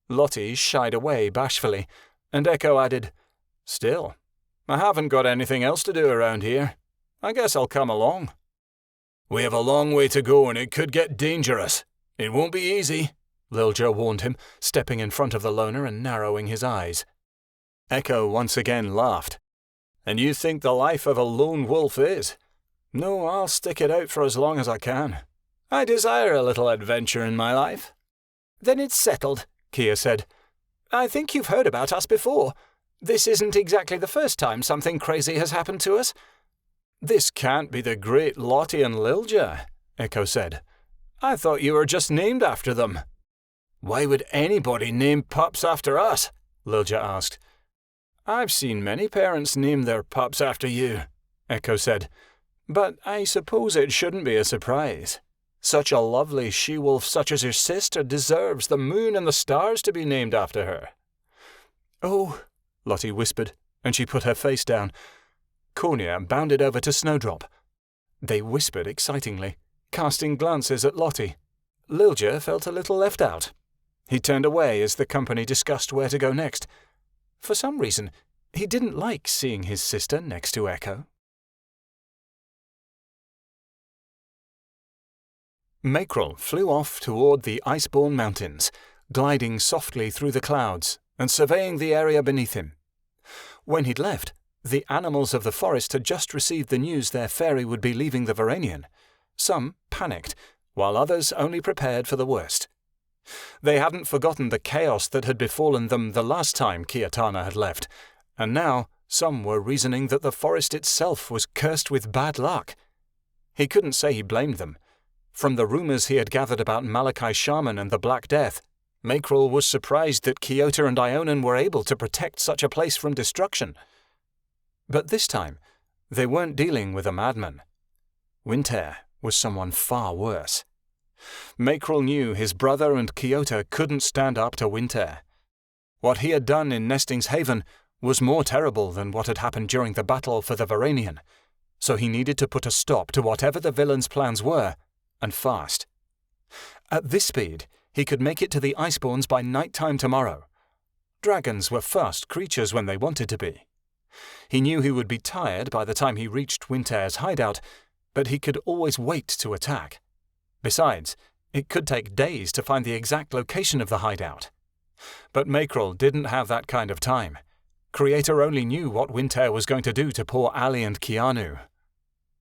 Lottie shied away bashfully, and Echo added, Still, I haven't got anything else to do around here. I guess I'll come along. We have a long way to go and it could get dangerous. It won't be easy, Lilja warned him, stepping in front of the loner and narrowing his eyes. Echo once again laughed. And you think the life of a lone wolf is? No, I'll stick it out for as long as I can. I desire a little adventure in my life. Then it's settled, Kia said. I think you've heard about us before. This isn't exactly the first time something crazy has happened to us. This can't be the great Lottie and Lilja, Echo said. I thought you were just named after them. Why would anybody name pups after us? Lilja asked. I've seen many parents name their pups after you, Echo said. But I suppose it shouldn't be a surprise. Such a lovely she-wolf such as your sister deserves the moon and the stars to be named after her. Oh, Lottie whispered, and she put her face down. Cornea bounded over to Snowdrop. They whispered excitingly, casting glances at Lottie. Lilja felt a little left out. He turned away as the company discussed where to go next. For some reason, he didn't like seeing his sister next to Echo. Mackerel flew off toward the ice-born mountains, gliding softly through the clouds and surveying the area beneath him. When he'd left, the animals of the forest had just received the news their fairy would be leaving the Verinian. Some panicked, while others only prepared for the worst. They hadn't forgotten the chaos that had befallen them the last time Kiatana had left, and now some were reasoning that the forest itself was cursed with bad luck. He couldn't say he blamed them. From the rumors he had gathered about Malachi's shaman and the Black Death, Mackerel was surprised that Kiota and Ionan were able to protect such a place from destruction. But this time, they weren't dealing with a madman. Winter was someone far worse. Mackerel knew his brother and Kiota couldn't stand up to Winter. What he had done in Nesting's Haven was more terrible than what had happened during the battle for the Verinian, so he needed to put a stop to whatever the villain's plans were, and fast. At this speed, he could make it to the Iceborns by night-time tomorrow. Dragons were fast creatures when they wanted to be. He knew he would be tired by the time he reached Winter's hideout, but he could always wait to attack. Besides, it could take days to find the exact location of the hideout. But Mackerel didn't have that kind of time. Creator only knew what Winter was going to do to poor Allie and Keanu.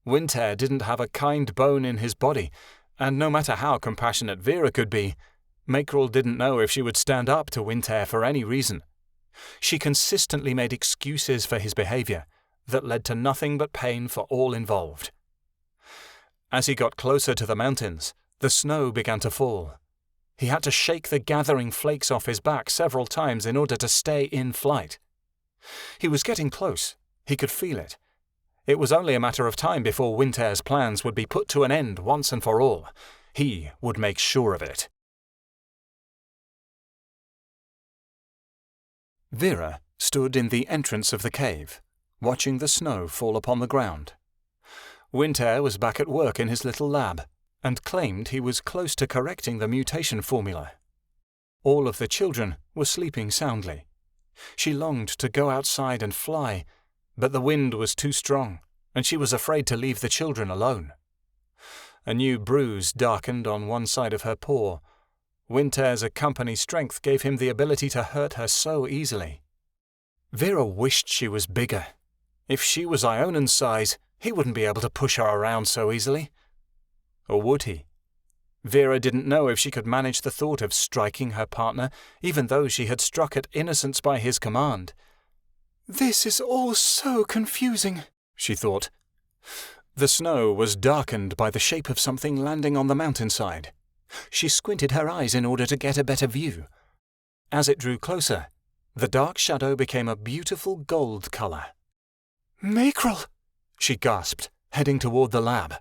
Winter didn't have a kind bone in his body, and no matter how compassionate Vera could be, Mackerel didn't know if she would stand up to Winter for any reason. She consistently made excuses for his behavior that led to nothing but pain for all involved. As he got closer to the mountains, the snow began to fall. He had to shake the gathering flakes off his back several times in order to stay in flight. He was getting close. He could feel it. It was only a matter of time before Winter's plans would be put to an end once and for all. He would make sure of it. Vera stood in the entrance of the cave, watching the snow fall upon the ground. Winter was back at work in his little lab, and claimed he was close to correcting the mutation formula. All of the children were sleeping soundly. She longed to go outside and fly, but the wind was too strong, and she was afraid to leave the children alone. A new bruise darkened on one side of her paw. Winter's accompany strength gave him the ability to hurt her so easily. Vera wished she was bigger. If she was Ionan's size, he wouldn't be able to push her around so easily. Or would he? Vera didn't know if she could manage the thought of striking her partner, even though she had struck at innocence by his command. "This is all so confusing," she thought. The snow was darkened by the shape of something landing on the mountainside. She squinted her eyes in order to get a better view. As it drew closer, the dark shadow became a beautiful gold colour. "Mackerel!" she gasped, heading toward the lab.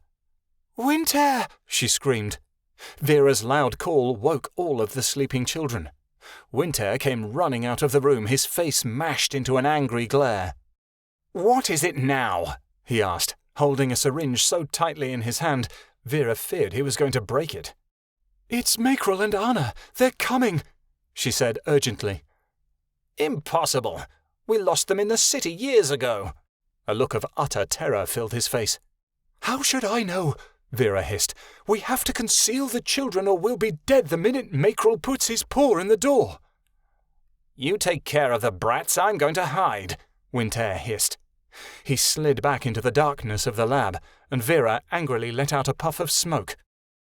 "Winter!" she screamed. Vera's loud call woke all of the sleeping children. Winter came running out of the room, his face mashed into an angry glare. "What is it now?" he asked, holding a syringe so tightly in his hand, Vera feared he was going to break it. "It's Mackerel and Anna. They're coming," she said urgently. "Impossible. We lost them in the city years ago." A look of utter terror filled his face. "How should I know?" Vera hissed. "We have to conceal the children or we'll be dead the minute Mackerel puts his paw in the door." "You take care of the brats, I'm going to hide," Winter hissed. He slid back into the darkness of the lab, and Vera angrily let out a puff of smoke.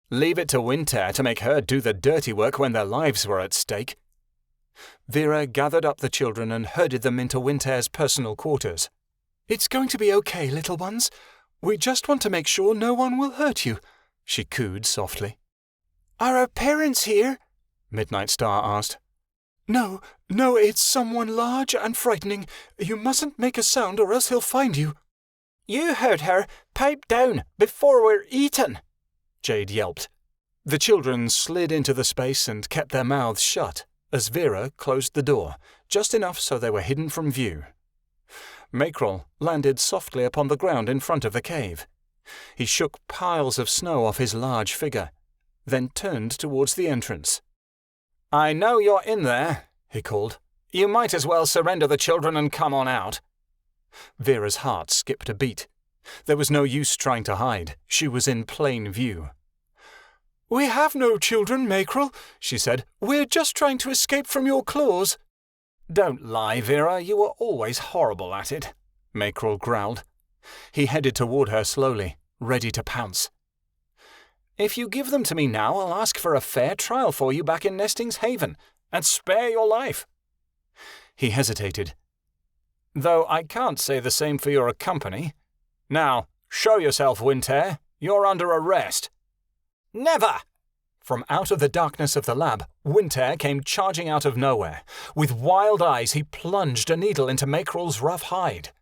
Leave it to Winter to make her do the dirty work when their lives were at stake. Vera gathered up the children and herded them into Winter's personal quarters. "It's going to be okay, little ones. We just want to make sure no one will hurt you," she cooed softly. "Are our parents here?" Midnight Star asked. No, it's someone large and frightening. You mustn't make a sound or else he'll find you." "You heard her. Pipe down before we're eaten," Jade yelped. The children slid into the space and kept their mouths shut as Vera closed the door, just enough so they were hidden from view. Mackerel landed softly upon the ground in front of the cave. He shook piles of snow off his large figure, then turned towards the entrance. "I know you're in there," he called. "You might as well surrender the children and come on out." Vera's heart skipped a beat. There was no use trying to hide. She was in plain view. "We have no children, Mackerel," she said. "We're just trying to escape from your claws." "Don't lie, Vera. You were always horrible at it," Mackerel growled. He headed toward her slowly, ready to pounce. "If you give them to me now, I'll ask for a fair trial for you back in Nesting's Haven, and spare your life." He hesitated. "Though I can't say the same for your company. Now, show yourself, Winter. You're under arrest." "Never!" From out of the darkness of the lab, Winter came charging out of nowhere. With wild eyes, he plunged a needle into Mackerel's rough hide.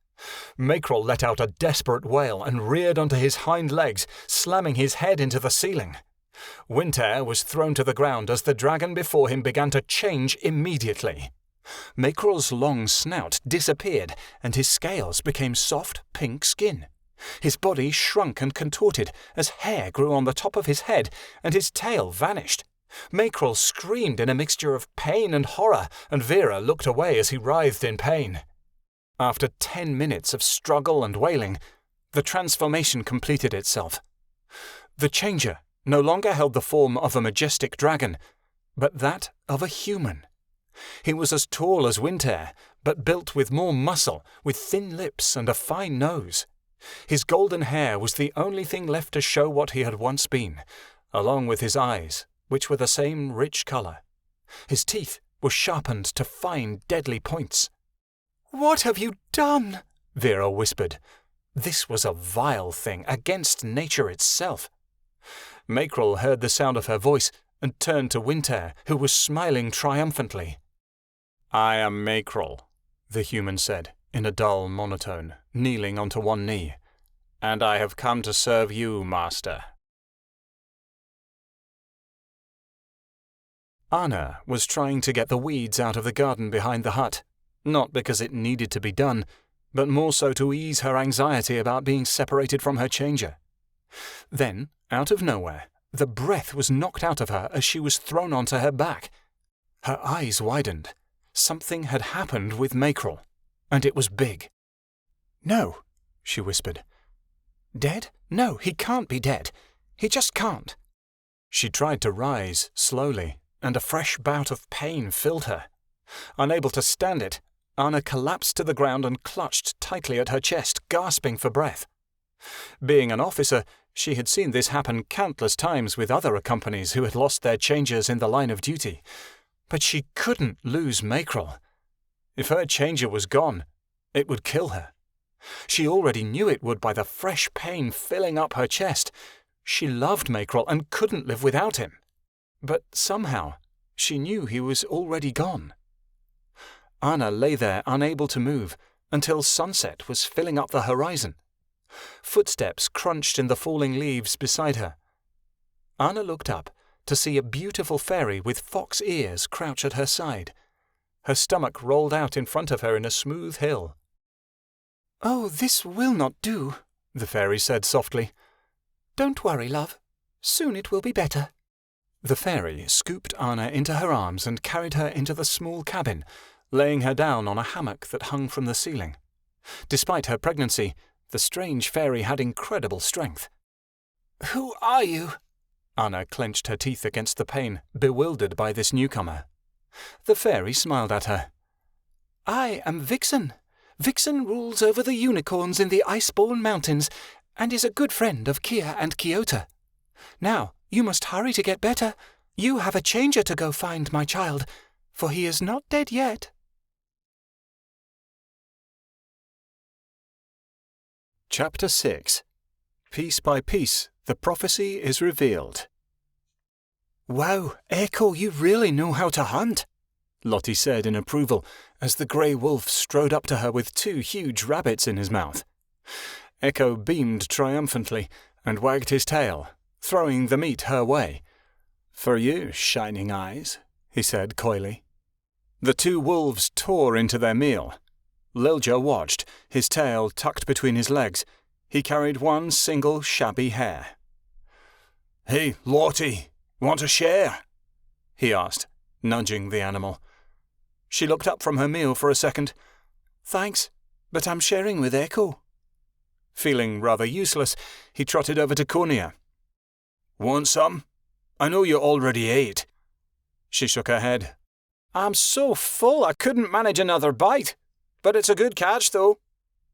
Mackerel let out a desperate wail and reared onto his hind legs, slamming his head into the ceiling. Winter was thrown to the ground as the dragon before him began to change immediately. Mackerel's long snout disappeared, and his scales became soft pink skin. His body shrunk and contorted as hair grew on the top of his head, and his tail vanished. Mackerel screamed in a mixture of pain and horror, and Vera looked away as he writhed in pain. After 10 minutes of struggle and wailing, the transformation completed itself. The changer no longer held the form of a majestic dragon, but that of a human. He was as tall as Winter, but built with more muscle, with thin lips and a fine nose. His golden hair was the only thing left to show what he had once been, along with his eyes, which were the same rich colour. His teeth were sharpened to fine, deadly points. "What have you done?" Vera whispered. This was a vile thing, against nature itself. Mackerel heard the sound of her voice and turned to Winter, who was smiling triumphantly. "I am Mackerel," the human said, in a dull monotone, kneeling onto one knee. "And I have come to serve you, Master." Anna was trying to get the weeds out of the garden behind the hut, not because it needed to be done, but more so to ease her anxiety about being separated from her changer. Then, out of nowhere, the breath was knocked out of her as she was thrown onto her back. Her eyes widened. Something had happened with Mackerel, and it was big. "No," she whispered. "Dead? No, he can't be dead. He just can't." She tried to rise, slowly, and a fresh bout of pain filled her. Unable to stand it, Anna collapsed to the ground and clutched tightly at her chest, gasping for breath. Being an officer, She had seen this happen countless times with other companies who had lost their changers in the line of duty. But she couldn't lose Mackerel. If her changer was gone, it would kill her. She already knew it would by the fresh pain filling up her chest. She loved Mackerel and couldn't live without him. But somehow, she knew he was already gone. Anna lay there unable to move until sunset was filling up the horizon. Footsteps crunched in the falling leaves beside her. Anna looked up to see a beautiful fairy with fox ears crouch at her side. Her stomach rolled out in front of her in a smooth hill. "Oh, this will not do," the fairy said softly. "Don't worry, love. Soon it will be better." The fairy scooped Anna into her arms and carried her into the small cabin, laying her down on a hammock that hung from the ceiling. Despite her pregnancy, the strange fairy had incredible strength. "Who are you?" Anna clenched her teeth against the pain, bewildered by this newcomer. The fairy smiled at her. "I am Vixen. Vixen rules over the unicorns in the Iceborne Mountains and is a good friend of Kia and Kiota. Now, you must hurry to get better. You have a changer to go find, my child, for he is not dead yet." Chapter 6. Piece by piece, the prophecy is revealed. "Wow, Echo, you really know how to hunt," Lottie said in approval as the grey wolf strode up to her with 2 huge rabbits in his mouth. Echo beamed triumphantly and wagged his tail, throwing the meat her way. "For you, shining eyes," he said coyly. The 2 wolves tore into their meal. Lilja watched, his tail tucked between his legs. He carried one single shabby hair. "Hey, Lottie, want a share?" he asked, nudging the animal. She looked up from her meal for a second. "Thanks, but I'm sharing with Echo." Feeling rather useless, he trotted over to Cornea. "Want some? I know you already ate." She shook her head. "I'm so full I couldn't manage another bite. But it's a good catch, though."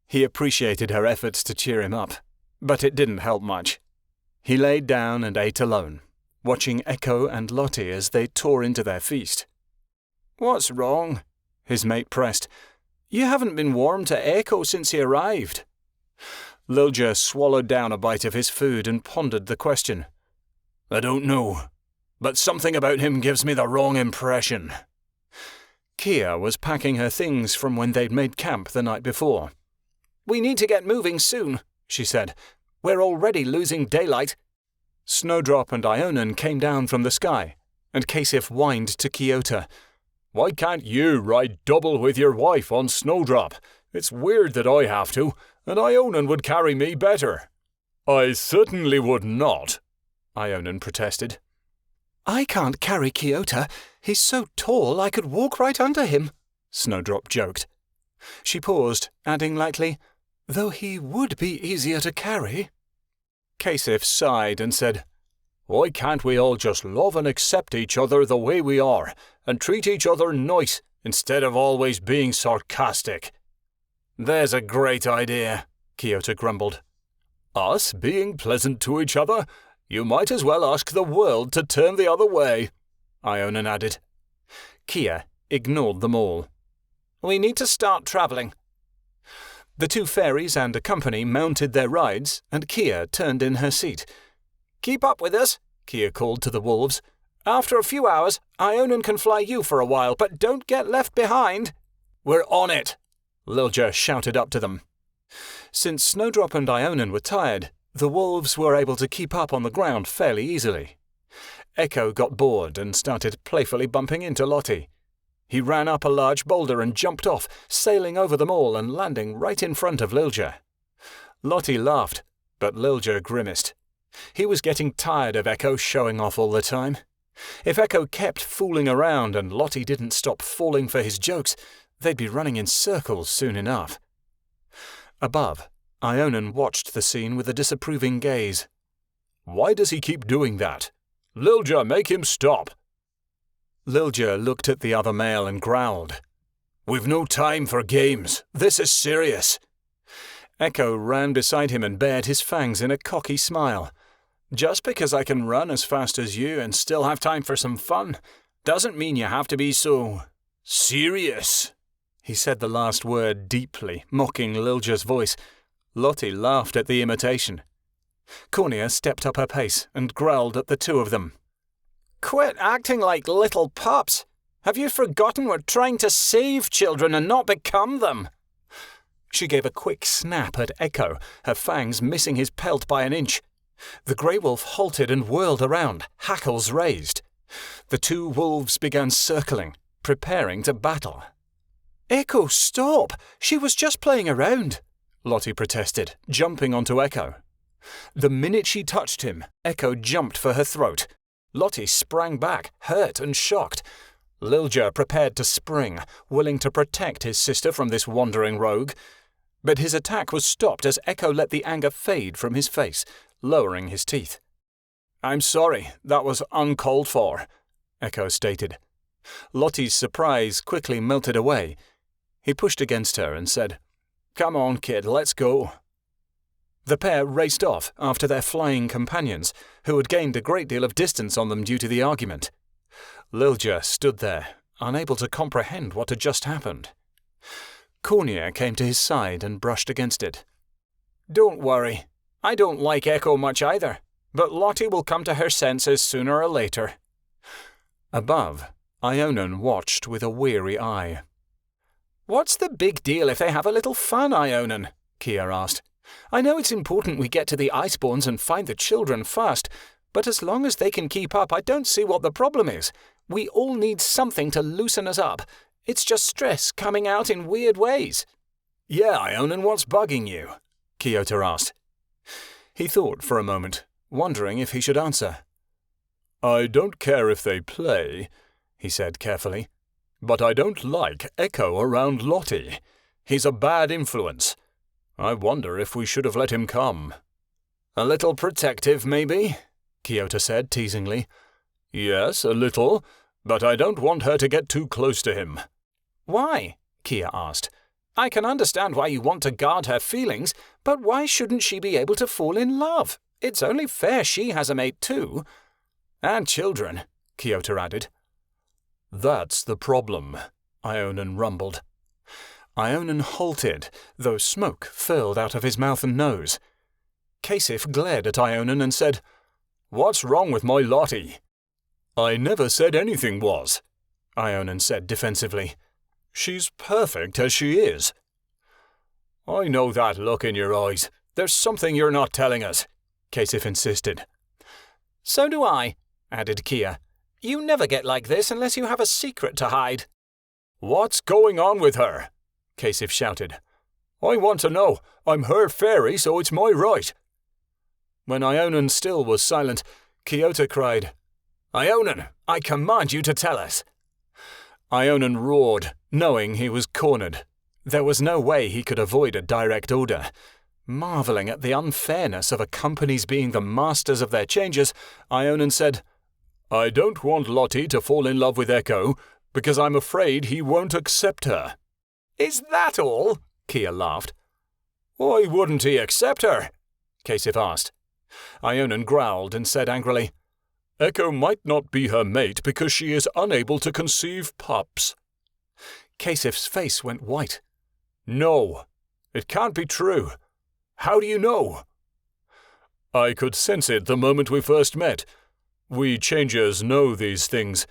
He appreciated her efforts to cheer him up, but it didn't help much. He laid down and ate alone, watching Echo and Lottie as they tore into their feast. "What's wrong?" his mate pressed. "You haven't been warm to Echo since he arrived." Lilja swallowed down a bite of his food and pondered the question. "I don't know, but something about him gives me the wrong impression." Kia was packing her things from when they'd made camp the night before. "We need to get moving soon," she said. "We're already losing daylight." Snowdrop and Ionan came down from the sky, and Kasif whined to Kiota. "Why can't you ride double with your wife on Snowdrop? It's weird that I have to, and Ionan would carry me better." "I certainly would not," Ionan protested. "I can't carry Kiota. He's so tall I could walk right under him," Snowdrop joked. She paused, adding lightly, "Though he would be easier to carry." Kasif sighed and said, "Why can't we all just love and accept each other the way we are, and treat each other nice instead of always being sarcastic?" "There's a great idea," Kiota grumbled. "Us being pleasant to each other? You might as well ask the world to turn the other way," Ionan added. Kia ignored them all. "We need to start travelling." The 2 fairies and a company mounted their rides, and Kia turned in her seat. "Keep up with us," Kia called to the wolves. "After a few hours, Ionan can fly you for a while, but don't get left behind." "We're on it," Lilja shouted up to them. Since Snowdrop and Ionan were tired, the wolves were able to keep up on the ground fairly easily. Echo got bored and started playfully bumping into Lottie. He ran up a large boulder and jumped off, sailing over them all and landing right in front of Lilja. Lottie laughed, but Lilja grimaced. He was getting tired of Echo showing off all the time. If Echo kept fooling around and Lottie didn't stop falling for his jokes, they'd be running in circles soon enough. Above, Ionan watched the scene with a disapproving gaze. "Why does he keep doing that? Lilja, make him stop." Lilja looked at the other male and growled. "We've no time for games. This is serious." Echo ran beside him and bared his fangs in a cocky smile. "Just because I can run as fast as you and still have time for some fun, doesn't mean you have to be so serious." He said the last word deeply, mocking Lilja's voice. Lottie laughed at the imitation. Cornea stepped up her pace and growled at the two of them. "Quit acting like little pups. Have you forgotten we're trying to save children and not become them?" She gave a quick snap at Echo, her fangs missing his pelt by an inch. The grey wolf halted and whirled around, hackles raised. The two wolves began circling, preparing to battle. "Echo, stop! She was just playing around," Lottie protested, jumping onto Echo. The minute she touched him, Echo jumped for her throat. Lottie sprang back, hurt and shocked. Lilja prepared to spring, willing to protect his sister from this wandering rogue. But his attack was stopped as Echo let the anger fade from his face, lowering his teeth. "I'm sorry, that was uncalled for," Echo stated. Lottie's surprise quickly melted away. He pushed against her and said, "Come on, kid, let's go." The pair raced off after their flying companions, who had gained a great deal of distance on them due to the argument. Lilja stood there, unable to comprehend what had just happened. Cornea came to his side and brushed against it. "Don't worry. I don't like Echo much either, but Lottie will come to her senses sooner or later." Above, Ionan watched with a weary eye. "What's the big deal if they have a little fun, Ionan?" Kia asked. "I know it's important we get to the Iceborns and find the children first, but as long as they can keep up, I don't see what the problem is. We all need something to loosen us up. It's just stress coming out in weird ways." "Yeah, Ionan, what's bugging you?" Kiota asked. He thought for a moment, wondering if he should answer. "I don't care if they play," he said carefully, "but I don't like Echo around Lottie. He's a bad influence. I wonder if we should have let him come." "A little protective, maybe?" Kiota said teasingly. "Yes, a little, but I don't want her to get too close to him." "Why?" Kia asked. "I can understand why you want to guard her feelings, but why shouldn't she be able to fall in love? It's only fair she has a mate too." "And children," Kiota added. "That's the problem," Ionan rumbled. Ionan halted, though smoke furled out of his mouth and nose. Kasif glared at Ionan and said, "What's wrong with my Lottie?" "I never said anything was," Ionan said defensively. "She's perfect as she is." "I know that look in your eyes. There's something you're not telling us," Kasif insisted. "So do I," added Kia. "You never get like this unless you have a secret to hide." "What's going on with her?" Kasif shouted. "I want to know. I'm her fairy, so it's my right." When Ionan still was silent, Kiota cried, "Ionan, I command you to tell us." Ionan roared, knowing he was cornered. There was no way he could avoid a direct order. Marvelling at the unfairness of a company's being the masters of their changes, Ionan said, "I don't want Lottie to fall in love with Echo, because I'm afraid he won't accept her." "Is that all?" Kia laughed. "Why wouldn't he accept her?" Kasif asked. Ionan growled and said angrily, "Echo might not be her mate because she is unable to conceive pups." Kasif's face went white. "No, it can't be true. How do you know?" "I could sense it the moment we first met. We changers know these things.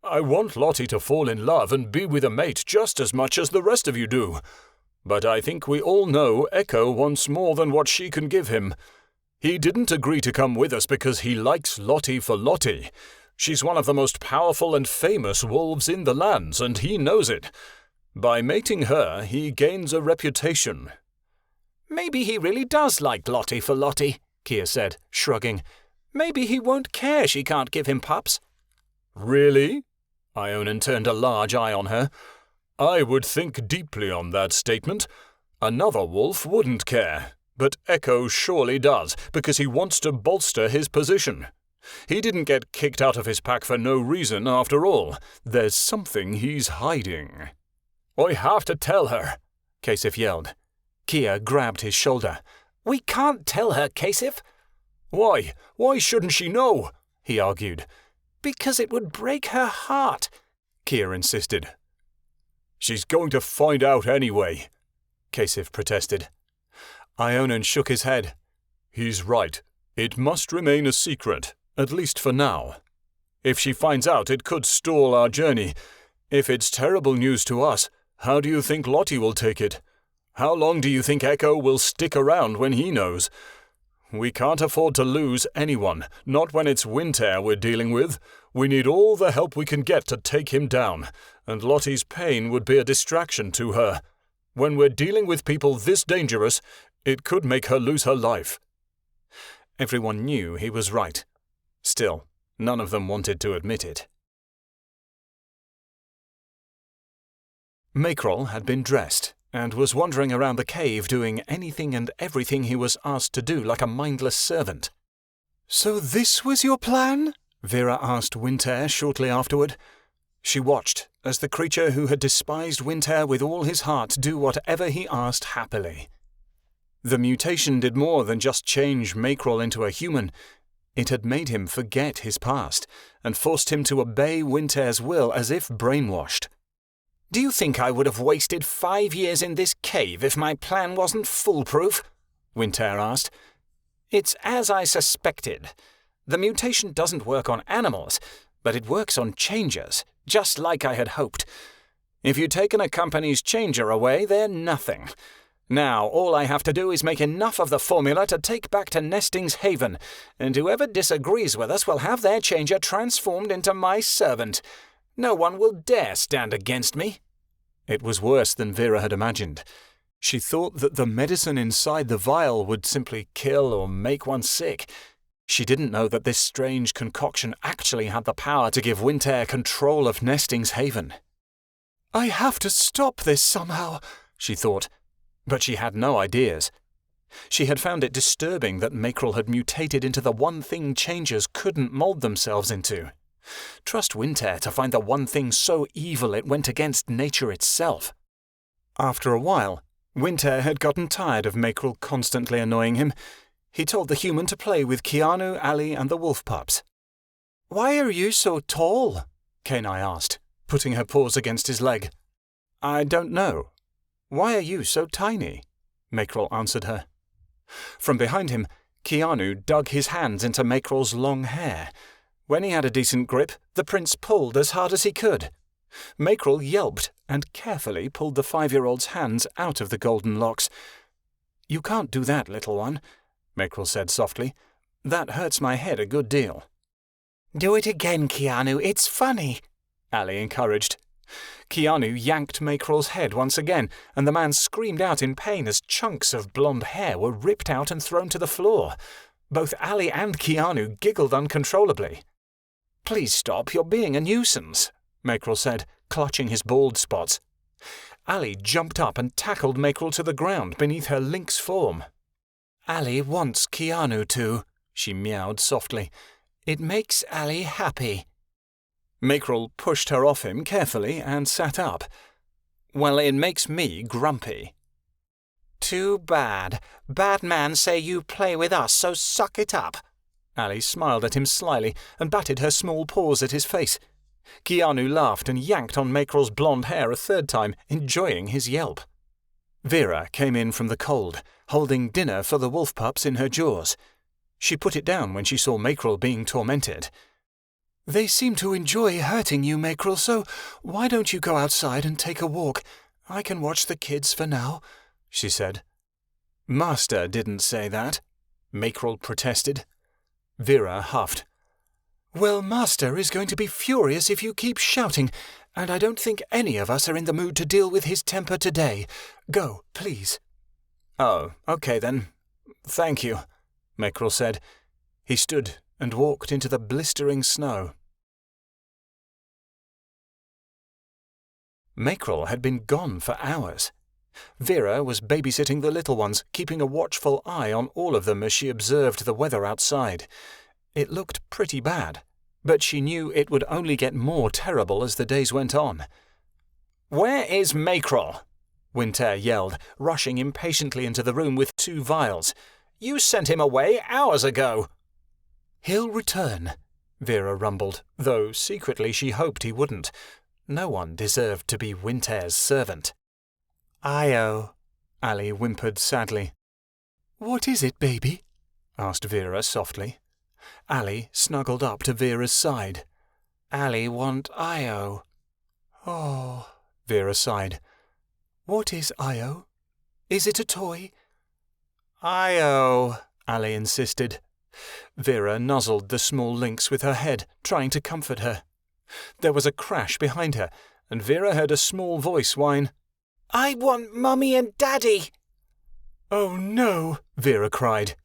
I want Lottie to fall in love and be with a mate just as much as the rest of you do. But I think we all know Echo wants more than what she can give him. He didn't agree to come with us because he likes Lottie for Lottie. She's one of the most powerful and famous wolves in the lands, and he knows it. By mating her, he gains a reputation." "Maybe he really does like Lottie for Lottie," Kia said, shrugging. "Maybe he won't care she can't give him pups." "Really?" Ionan turned a large eye on her. "I would think deeply on that statement. Another wolf wouldn't care, but Echo surely does, because he wants to bolster his position. He didn't get kicked out of his pack for no reason after all. There's something he's hiding." "I have to tell her," Kasif yelled. Kia grabbed his shoulder. We can't tell her, Kasif. Why? Why shouldn't she know? He argued. Because it would break her heart, Kia insisted. She's going to find out anyway, Kasif protested. Ionan shook his head. He's right. It must remain a secret, at least for now. If she finds out, it could stall our journey. If it's terrible news to us, how do you think Lottie will take it? How long do you think Echo will stick around when he knows? We can't afford to lose anyone, not when it's Winter we're dealing with. We need all the help we can get to take him down, and Lottie's pain would be a distraction to her. When we're dealing with people this dangerous, it could make her lose her life. Everyone knew he was right. Still, none of them wanted to admit it. Makrol had been dressed and was wandering around the cave doing anything and everything he was asked to do like a mindless servant. So this was your plan? Vera asked Winter shortly afterward. She watched as the creature who had despised Winter with all his heart do whatever he asked happily. The mutation did more than just change Makrol into a human. It had made him forget his past and forced him to obey Winter's will as if brainwashed. Do you think I would have wasted 5 years in this cave if my plan wasn't foolproof? Winter asked. It's as I suspected. The mutation doesn't work on animals, but it works on changers, just like I had hoped. If you'd taken a company's changer away, they're nothing. Now all I have to do is make enough of the formula to take back to Nesting's Haven, and whoever disagrees with us will have their changer transformed into my servant. No one will dare stand against me. It was worse than Vera had imagined. She thought that the medicine inside the vial would simply kill or make one sick. She didn't know that this strange concoction actually had the power to give Winter control of Nesting's Haven. I have to stop this somehow, she thought, but she had no ideas. She had found it disturbing that Makrol had mutated into the one thing changers couldn't mold themselves into. Trust Winter to find the one thing so evil it went against nature itself. After a while, Winter had gotten tired of Makrol constantly annoying him. He told the human to play with Keanu, Allie, and the wolf pups. Why are you so tall? Kenai asked, putting her paws against his leg. I don't know. Why are you so tiny? Makrol answered her. From behind him, Keanu dug his hands into Makrol's long hair. When he had a decent grip, the prince pulled as hard as he could. Makrol yelped and carefully pulled the 5-year-old's hands out of the golden locks. You can't do that, little one, Makrol said softly. That hurts my head a good deal. Do it again, Keanu. It's funny, Allie encouraged. Keanu yanked Makrol's head once again, and the man screamed out in pain as chunks of blonde hair were ripped out and thrown to the floor. Both Allie and Keanu giggled uncontrollably. Please stop, you're being a nuisance, Makrol said, clutching his bald spots. Allie jumped up and tackled Makrol to the ground beneath her lynx form. Allie wants Keanu to, she meowed softly. It makes Allie happy. Makrol pushed her off him carefully and sat up. Well, it makes me grumpy. Too bad. Bad man say you play with us, so suck it up. Allie smiled at him slyly and batted her small paws at his face. Keanu laughed and yanked on Makrol's blonde hair a third time, enjoying his yelp. Vera came in from the cold, holding dinner for the wolf pups in her jaws. She put it down when she saw Makrol being tormented. They seem to enjoy hurting you, Makrol, so why don't you go outside and take a walk? I can watch the kids for now, she said. Master didn't say that, Makrol protested. Vera huffed. Well, Master is going to be furious if you keep shouting, and I don't think any of us are in the mood to deal with his temper today. Go, please. Oh, okay then. Thank you, Makrol said. He stood and walked into the blistering snow. Makrol had been gone for hours. Vera was babysitting the little ones, keeping a watchful eye on all of them as she observed the weather outside. It looked pretty bad, but she knew it would only get more terrible as the days went on. Where is Makrol? Winter yelled, rushing impatiently into the room with 2 vials. "You sent him away hours ago." "He'll return," Vera rumbled, though secretly she hoped he wouldn't. No one deserved to be Winter's servant. "Io," Allie whimpered sadly. "What is it, baby?" asked Vera softly. Allie snuggled up to Vera's side. "Allie want Io." "Oh," Vera sighed. "What is Io? Is it a toy?" "Io," Allie insisted. Vera nuzzled the small lynx with her head, trying to comfort her. There was a crash behind her, and Vera heard a small voice whine, "I want Mummy and Daddy." "Oh no," Vera cried.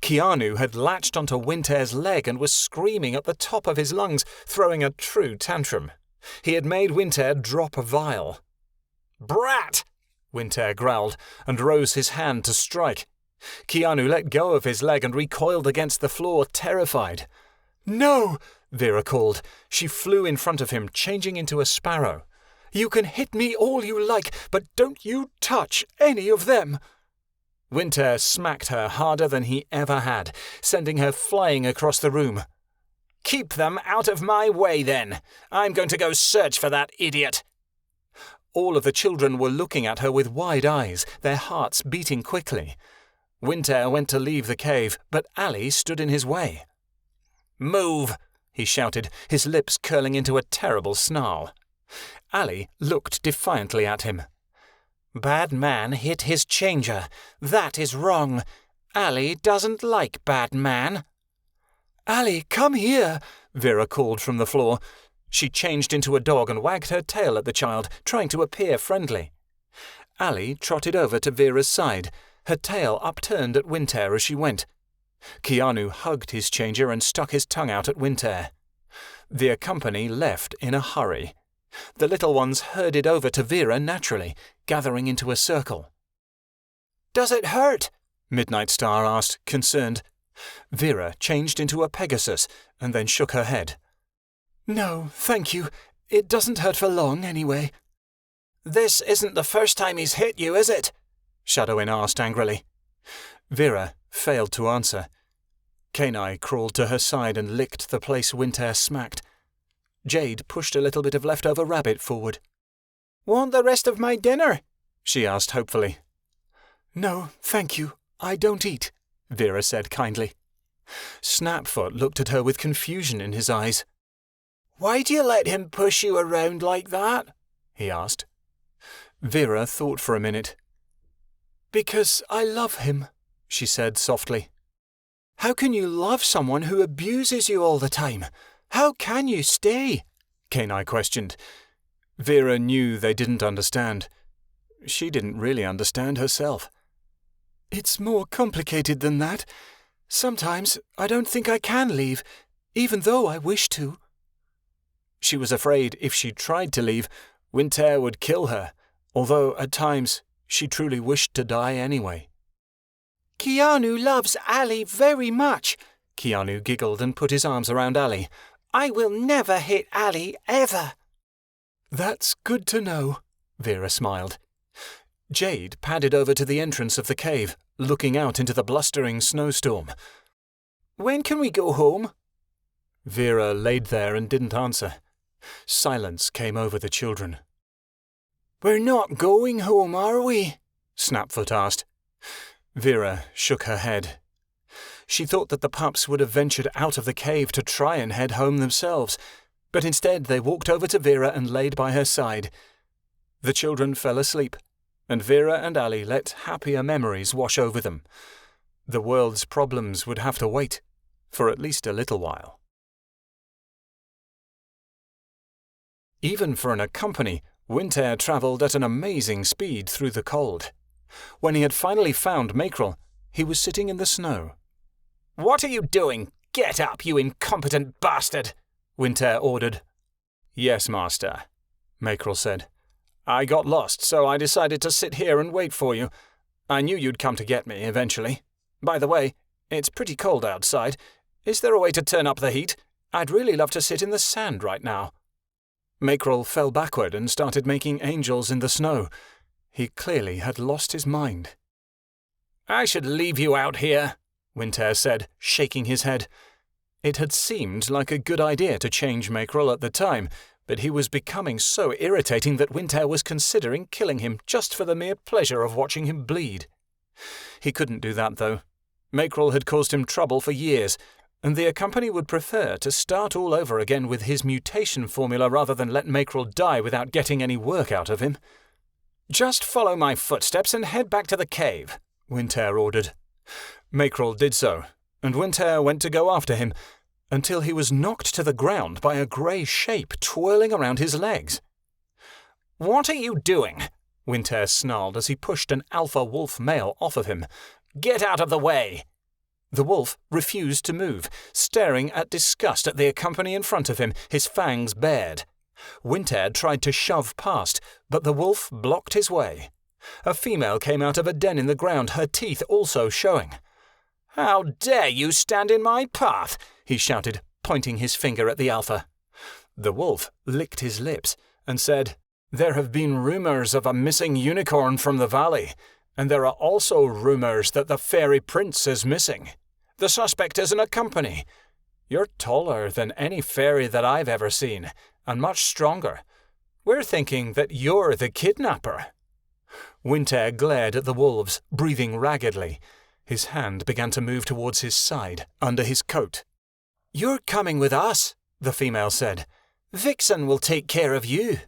Keanu had latched onto Winter's leg and was screaming at the top of his lungs, throwing a true tantrum. He had made Winter drop a vial. "Brat!" Winter growled, and rose his hand to strike. Keanu let go of his leg and recoiled against the floor, terrified. "No!" Vera called. She flew in front of him, changing into a sparrow. "You can hit me all you like, but don't you touch any of them!" Winter smacked her harder than he ever had, sending her flying across the room. "Keep them out of my way, then. I'm going to go search for that idiot." All of the children were looking at her with wide eyes, their hearts beating quickly. Winter went to leave the cave, but Allie stood in his way. "Move!" he shouted, his lips curling into a terrible snarl. Allie looked defiantly at him. "Bad man hit his changer. That is wrong. Allie doesn't like bad man." "Allie, come here!" Vera called from the floor. She changed into a dog and wagged her tail at the child, trying to appear friendly. Allie trotted over to Vera's side, her tail upturned at Winter as she went. Keanu hugged his changer and stuck his tongue out at Winter. Their company left in a hurry. The little ones herded over to Vera naturally, gathering into a circle. "Does it hurt?" Midnight Star asked, concerned. Vera changed into a Pegasus and then shook her head. "No, thank you. It doesn't hurt for long, anyway." "This isn't the first time he's hit you, is it?" Shadowin asked angrily. Vera failed to answer. Kenai crawled to her side and licked the place Winter smacked. Jade pushed a little bit of leftover rabbit forward. "Want the rest of my dinner?" she asked hopefully. "No, thank you. I don't eat," Vera said kindly. Snapfoot looked at her with confusion in his eyes. "Why do you let him push you around like that?" he asked. Vera thought for a minute. "Because I love him," she said softly. "How can you love someone who abuses you all the time? How can you stay?" Kenai questioned. Vera knew they didn't understand. She didn't really understand herself. "It's more complicated than that. Sometimes I don't think I can leave, even though I wish to." She was afraid if she tried to leave, Winter would kill her, although at times she truly wished to die anyway. "Keanu loves Allie very much." Keanu giggled and put his arms around Allie. "I will never hit Allie, ever." "That's good to know," Vera smiled. Jade padded over to the entrance of the cave, looking out into the blustering snowstorm. "When can we go home?" Vera laid there and didn't answer. Silence came over the children. "We're not going home, are we?" Snapfoot asked. Vera shook her head. She thought that the pups would have ventured out of the cave to try and head home themselves, but instead they walked over to Vera and laid by her side. The children fell asleep, and Vera and Allie let happier memories wash over them. The world's problems would have to wait for at least a little while. Even for an accompany, Winter travelled at an amazing speed through the cold. When he had finally found Mackerel, he was sitting in the snow. "What are you doing? Get up, you incompetent bastard!" Winter ordered. "Yes, master," Mackerel said. "I got lost, so I decided to sit here and wait for you. I knew you'd come to get me eventually. By the way, it's pretty cold outside. Is there a way to turn up the heat? I'd really love to sit in the sand right now." Mackerel fell backward and started making angels in the snow. He clearly had lost his mind. "I should leave you out here," Winter said, shaking his head. It had seemed like a good idea to change Mackerel at the time, but he was becoming so irritating that Winter was considering killing him just for the mere pleasure of watching him bleed. He couldn't do that, though. Mackerel had caused him trouble for years, and the company would prefer to start all over again with his mutation formula rather than let Mackerel die without getting any work out of him. "Just follow my footsteps and head back to the cave," Winter ordered. Mackerel did so, and Winter went to go after him, until he was knocked to the ground by a grey shape twirling around his legs. "What are you doing?" Winter snarled as he pushed an alpha wolf male off of him. "Get out of the way!" The wolf refused to move, staring at disgust at the company in front of him, his fangs bared. Winter tried to shove past, but the wolf blocked his way. A female came out of a den in the ground, her teeth also showing. "How dare you stand in my path!" he shouted, pointing his finger at the alpha. The wolf licked his lips and said, "There have been rumors of a missing unicorn from the valley, and there are also rumors that the fairy prince is missing. The suspect is in a company. You're taller than any fairy that I've ever seen, and much stronger. We're thinking that you're the kidnapper." Winter glared at the wolves, breathing raggedly. His hand began to move towards his side, under his coat. "You're coming with us," the female said. "Vixen will take care of you."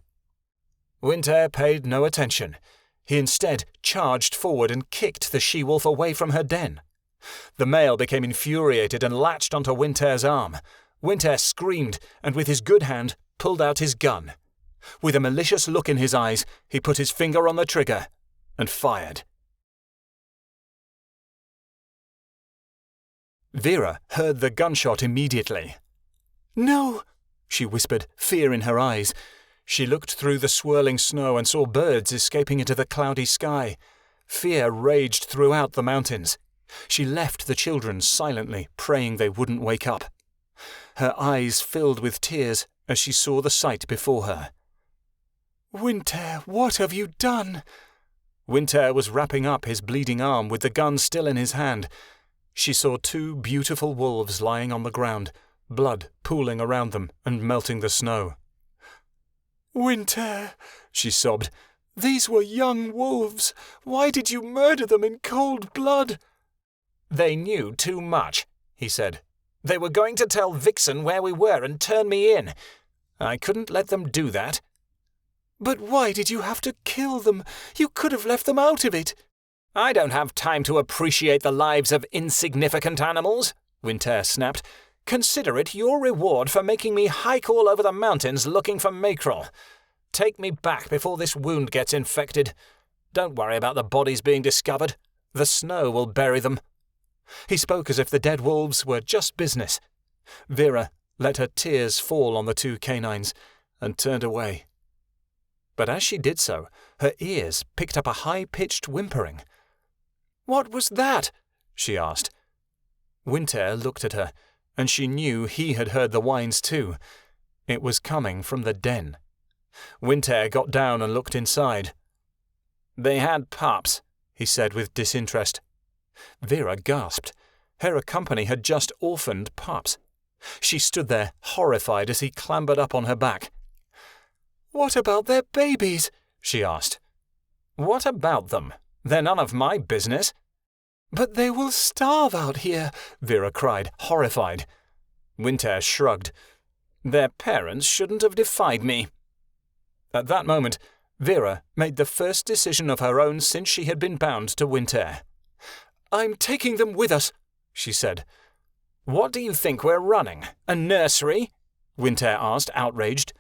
Winter paid no attention. He instead charged forward and kicked the she-wolf away from her den. The male became infuriated and latched onto Winter's arm. Winter screamed and with his good hand pulled out his gun. With a malicious look in his eyes, he put his finger on the trigger and fired. Vera heard the gunshot immediately. "No," she whispered, fear in her eyes. She looked through the swirling snow and saw birds escaping into the cloudy sky. Fear raged throughout the mountains. She left the children silently, praying they wouldn't wake up. Her eyes filled with tears as she saw the sight before her. "Winter, what have you done?" Winter was wrapping up his bleeding arm with the gun still in his hand. She saw two beautiful wolves lying on the ground, blood pooling around them and melting the snow. "Winter," she sobbed, "these were young wolves. Why did you murder them in cold blood?" "They knew too much," he said. "They were going to tell Vixen where we were and turn me in. I couldn't let them do that." "But why did you have to kill them? You could have left them out of it." "I don't have time to appreciate the lives of insignificant animals," Winter snapped. "Consider it your reward for making me hike all over the mountains looking for Mackerel. Take me back before this wound gets infected. Don't worry about the bodies being discovered. The snow will bury them." He spoke as if the dead wolves were just business. Vera let her tears fall on the two canines and turned away. But as she did so, her ears picked up a high-pitched whimpering. "What was that?" she asked. Winter looked at her, and she knew he had heard the whines too. It was coming from the den. Winter got down and looked inside. "They had pups," he said with disinterest. Vera gasped. Her company had just orphaned pups. She stood there, horrified, as he clambered up on her back. "What about their babies?" she asked. "What about them? They're none of my business." "But they will starve out here," Vera cried, horrified. Winter shrugged. "Their parents shouldn't have defied me." At that moment, Vera made the first decision of her own since she had been bound to Winter. "I'm taking them with us," she said. "What do you think we're running? A nursery?" Winter asked, outraged.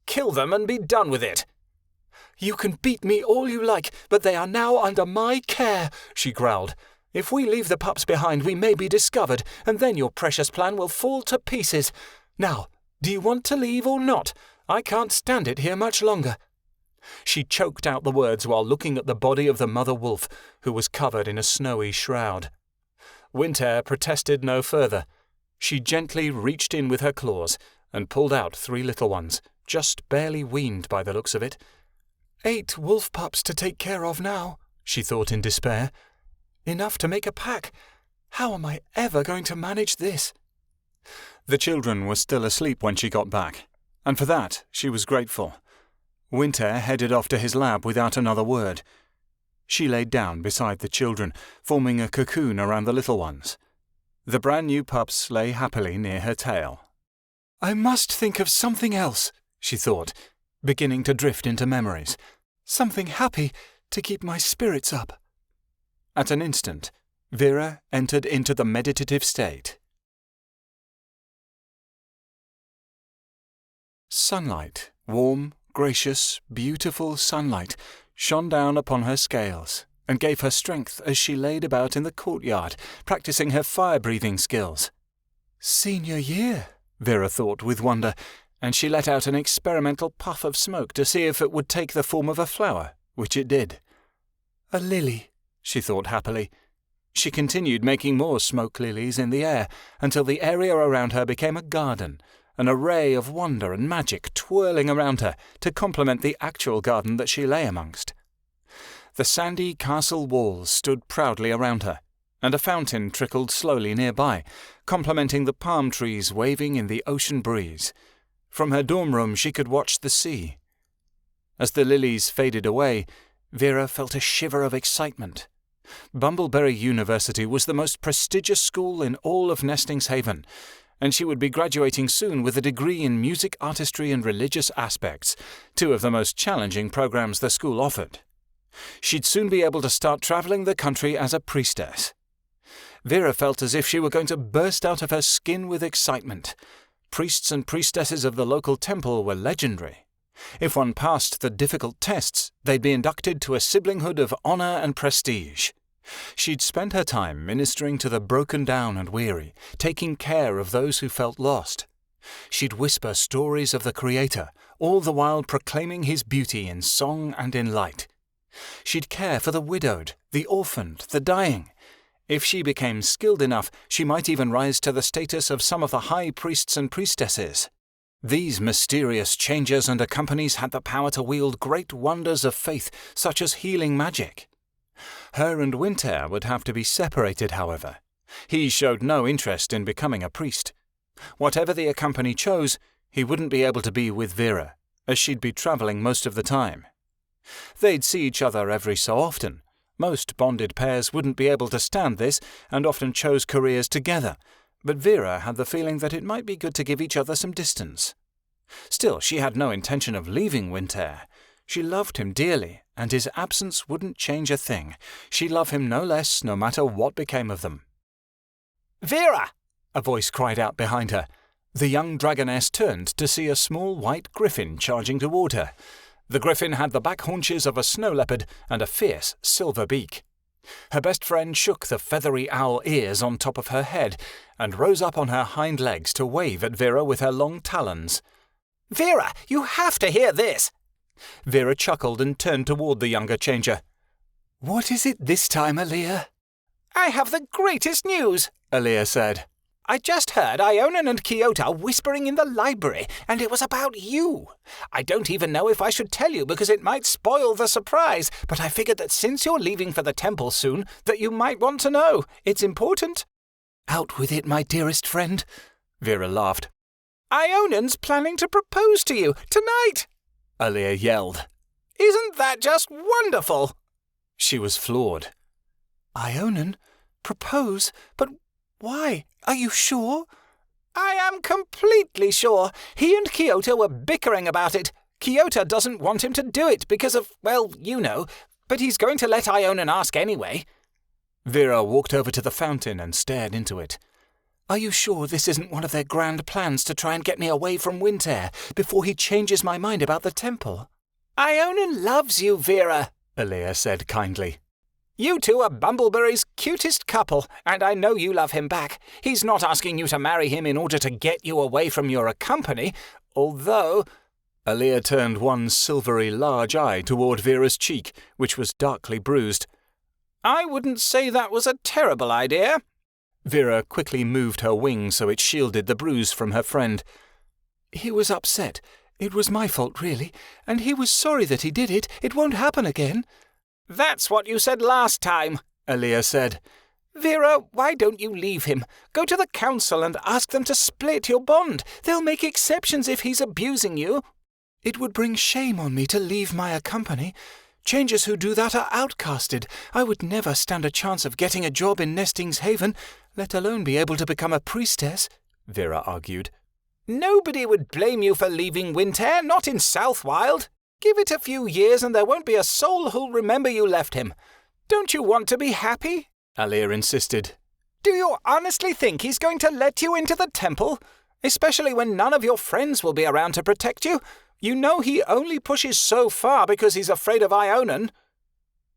"Kill them and be done with it." "You can beat me all you like, but they are now under my care," she growled. "If we leave the pups behind, we may be discovered, and then your precious plan will fall to pieces. Now, do you want to leave or not? I can't stand it here much longer." She choked out the words while looking at the body of the mother wolf, who was covered in a snowy shroud. Winter protested no further. She gently reached in with her claws and pulled out 3 little ones, just barely weaned by the looks of it. 8 wolf pups to take care of now, she thought in despair. Enough to make a pack. How am I ever going to manage this? The children were still asleep when she got back, and for that she was grateful. Winter headed off to his lab without another word. She laid down beside the children, forming a cocoon around the little ones. The brand new pups lay happily near her tail. I must think of something else, she thought, beginning to drift into memories. Something happy to keep my spirits up. At an instant, Vera entered into the meditative state. Sunlight, warm, gracious, beautiful sunlight, shone down upon her scales and gave her strength as she laid about in the courtyard, practicing her fire-breathing skills. Senior year, Vera thought with wonder, and she let out an experimental puff of smoke to see if it would take the form of a flower, which it did. A lily, she thought happily. She continued making more smoke lilies in the air until the area around her became a garden, an array of wonder and magic twirling around her to complement the actual garden that she lay amongst. The sandy castle walls stood proudly around her, and a fountain trickled slowly nearby, complementing the palm trees waving in the ocean breeze. From her dorm room she could watch the sea. As the lilies faded away, Vera felt a shiver of excitement. Bumbleberry University was the most prestigious school in all of Nestings Haven, and she would be graduating soon with a degree in music, artistry and religious aspects, 2 of the most challenging programs the school offered. She'd soon be able to start traveling the country as a priestess. Vera felt as if she were going to burst out of her skin with excitement. Priests and priestesses of the local temple were legendary. If one passed the difficult tests, they'd be inducted to a siblinghood of honor and prestige. She'd spent her time ministering to the broken down and weary, taking care of those who felt lost. She'd whisper stories of the Creator, all the while proclaiming His beauty in song and in light. She'd care for the widowed, the orphaned, the dying. If she became skilled enough, she might even rise to the status of some of the high priests and priestesses. These mysterious changers and accompanies had the power to wield great wonders of faith, such as healing magic. Her and Winter would have to be separated, however. He showed no interest in becoming a priest. Whatever the accompany chose, he wouldn't be able to be with Vera, as she'd be traveling most of the time. They'd see each other every so often. Most bonded pairs wouldn't be able to stand this and often chose careers together, but Vera had the feeling that it might be good to give each other some distance. Still, she had no intention of leaving Winter. She loved him dearly, and his absence wouldn't change a thing. She'd love him no less, no matter what became of them. Vera! A voice cried out behind her. The young dragoness turned to see a small white griffin charging toward her. The griffin had the back haunches of a snow leopard and a fierce silver beak. Her best friend shook the feathery owl ears on top of her head and rose up on her hind legs to wave at Vera with her long talons. Vera, you have to hear this! Vera chuckled and turned toward the younger changer. What is it this time, Aaliyah? I have the greatest news, Aaliyah said. I just heard Ionan and Kiota whispering in the library, and it was about you. I don't even know if I should tell you because it might spoil the surprise, but I figured that since you're leaving for the temple soon, that you might want to know. It's important. Out with it, my dearest friend, Vera laughed. Ionan's planning to propose to you tonight, Aaliyah yelled. Isn't that just wonderful? She was floored. Ionan? Propose? But why? Are you sure? I am completely sure. He and Kiota were bickering about it. Kiota doesn't want him to do it because of, well, you know, but he's going to let Ionan ask anyway. Vera walked over to the fountain and stared into it. Are you sure this isn't one of their grand plans to try and get me away from Winter before he changes my mind about the temple? Ionan loves you, Vera, Aaliyah said kindly. You two are Bumbleberry's cutest couple, and I know you love him back. He's not asking you to marry him in order to get you away from your company, although... Aaliyah turned one silvery large eye toward Vera's cheek, which was darkly bruised. I wouldn't say that was a terrible idea. Vera quickly moved her wing so it shielded the bruise from her friend. He was upset. It was my fault, really, and he was sorry that he did it. It won't happen again." "That's what you said last time," Aaliyah said. "Vera, why don't you leave him? Go to the council and ask them to split your bond. They'll make exceptions if he's abusing you." "It would bring shame on me to leave my company. Changers who do that are outcasted. I would never stand a chance of getting a job in Nesting's Haven, let alone be able to become a priestess," Vera argued. "Nobody would blame you for leaving Winter, not in Southwild. Give it a few years and there won't be a soul who'll remember you left him. Don't you want to be happy?" Allie insisted. "Do you honestly think he's going to let you into the temple? Especially when none of your friends will be around to protect you? You know he only pushes so far because he's afraid of Ionan."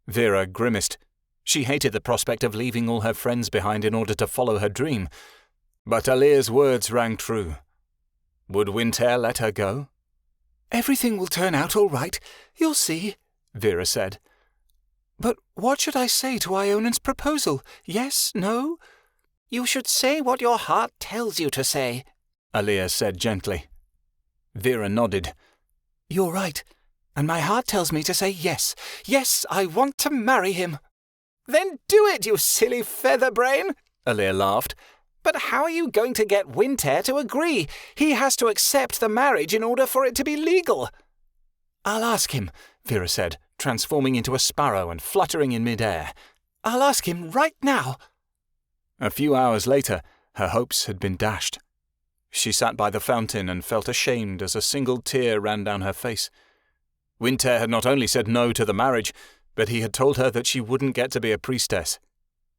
Vera grimaced. She hated the prospect of leaving all her friends behind in order to follow her dream. But Allia's words rang true. Would Winter let her go? "Everything will turn out all right. You'll see," Vera said. "But what should I say to Ionan's proposal? Yes? No?" "You should say what your heart tells you to say," Allie said gently. Vera nodded. "You're right. And my heart tells me to say yes. Yes, I want to marry him." "Then do it, you silly featherbrain," Allie laughed. "But how are you going to get Winter to agree? He has to accept the marriage in order for it to be legal." "I'll ask him," Vera said, transforming into a sparrow and fluttering in midair. "I'll ask him right now." A few hours later, her hopes had been dashed. She sat by the fountain and felt ashamed as a single tear ran down her face. Winter had not only said no to the marriage, but he had told her that she wouldn't get to be a priestess.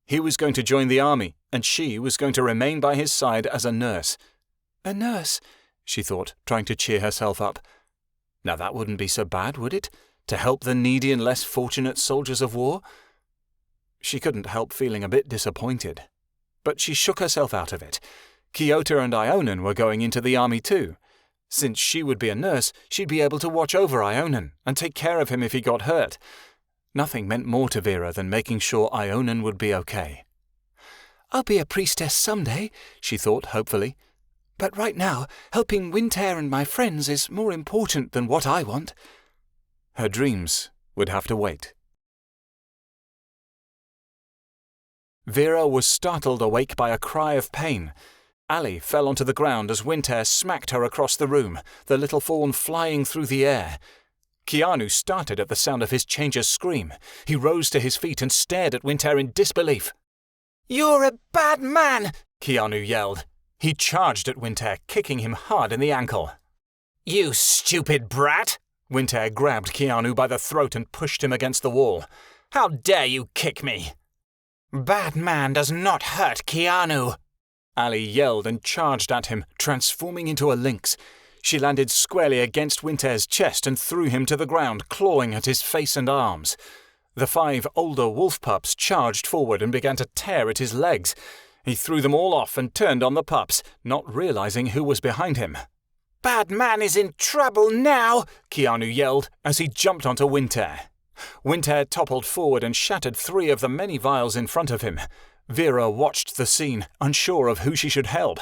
He was going to join the army, and she was going to remain by his side as a nurse. "A nurse," she thought, trying to cheer herself up. Now that wouldn't be so bad, would it? To help the needy and less fortunate soldiers of war? She couldn't help feeling a bit disappointed. But she shook herself out of it. Kiota and Ionan were going into the army too. Since she would be a nurse, she'd be able to watch over Ionan and take care of him if he got hurt. Nothing meant more to Vera than making sure Ionan would be okay. "I'll be a priestess someday," she thought hopefully. "But right now, helping Winter and my friends is more important than what I want." Her dreams would have to wait. Vera was startled awake by a cry of pain. Allie fell onto the ground as Winter smacked her across the room, the little fawn flying through the air. Keanu started at the sound of his changer's scream. He rose to his feet and stared at Winter in disbelief. "You're a bad man!" Keanu yelled. He charged at Winter, kicking him hard in the ankle. "You stupid brat!" Winter grabbed Keanu by the throat and pushed him against the wall. "How dare you kick me?" "Bad man does not hurt Keanu!" Allie yelled and charged at him, transforming into a lynx. She landed squarely against Winter's chest and threw him to the ground, clawing at his face and arms. The 5 older wolf pups charged forward and began to tear at his legs. He threw them all off and turned on the pups, not realizing who was behind him. "Bad man is in trouble now!" Keanu yelled as he jumped onto Winter. Winter toppled forward and shattered 3 of the many vials in front of him. Vera watched the scene, unsure of who she should help.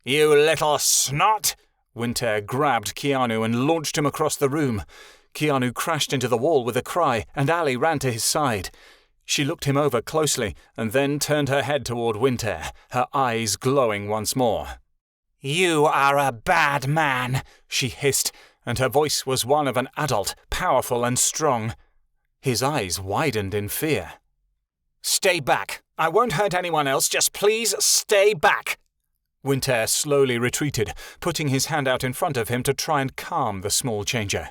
"You little snot!" Winter grabbed Keanu and launched him across the room. Keanu crashed into the wall with a cry, and Allie ran to his side. She looked him over closely and then turned her head toward Winter, her eyes glowing once more. "You are a bad man," she hissed, and her voice was one of an adult, powerful and strong. His eyes widened in fear. "Stay back. I won't hurt anyone else. Just please stay back." Winter slowly retreated, putting his hand out in front of him to try and calm the small changer.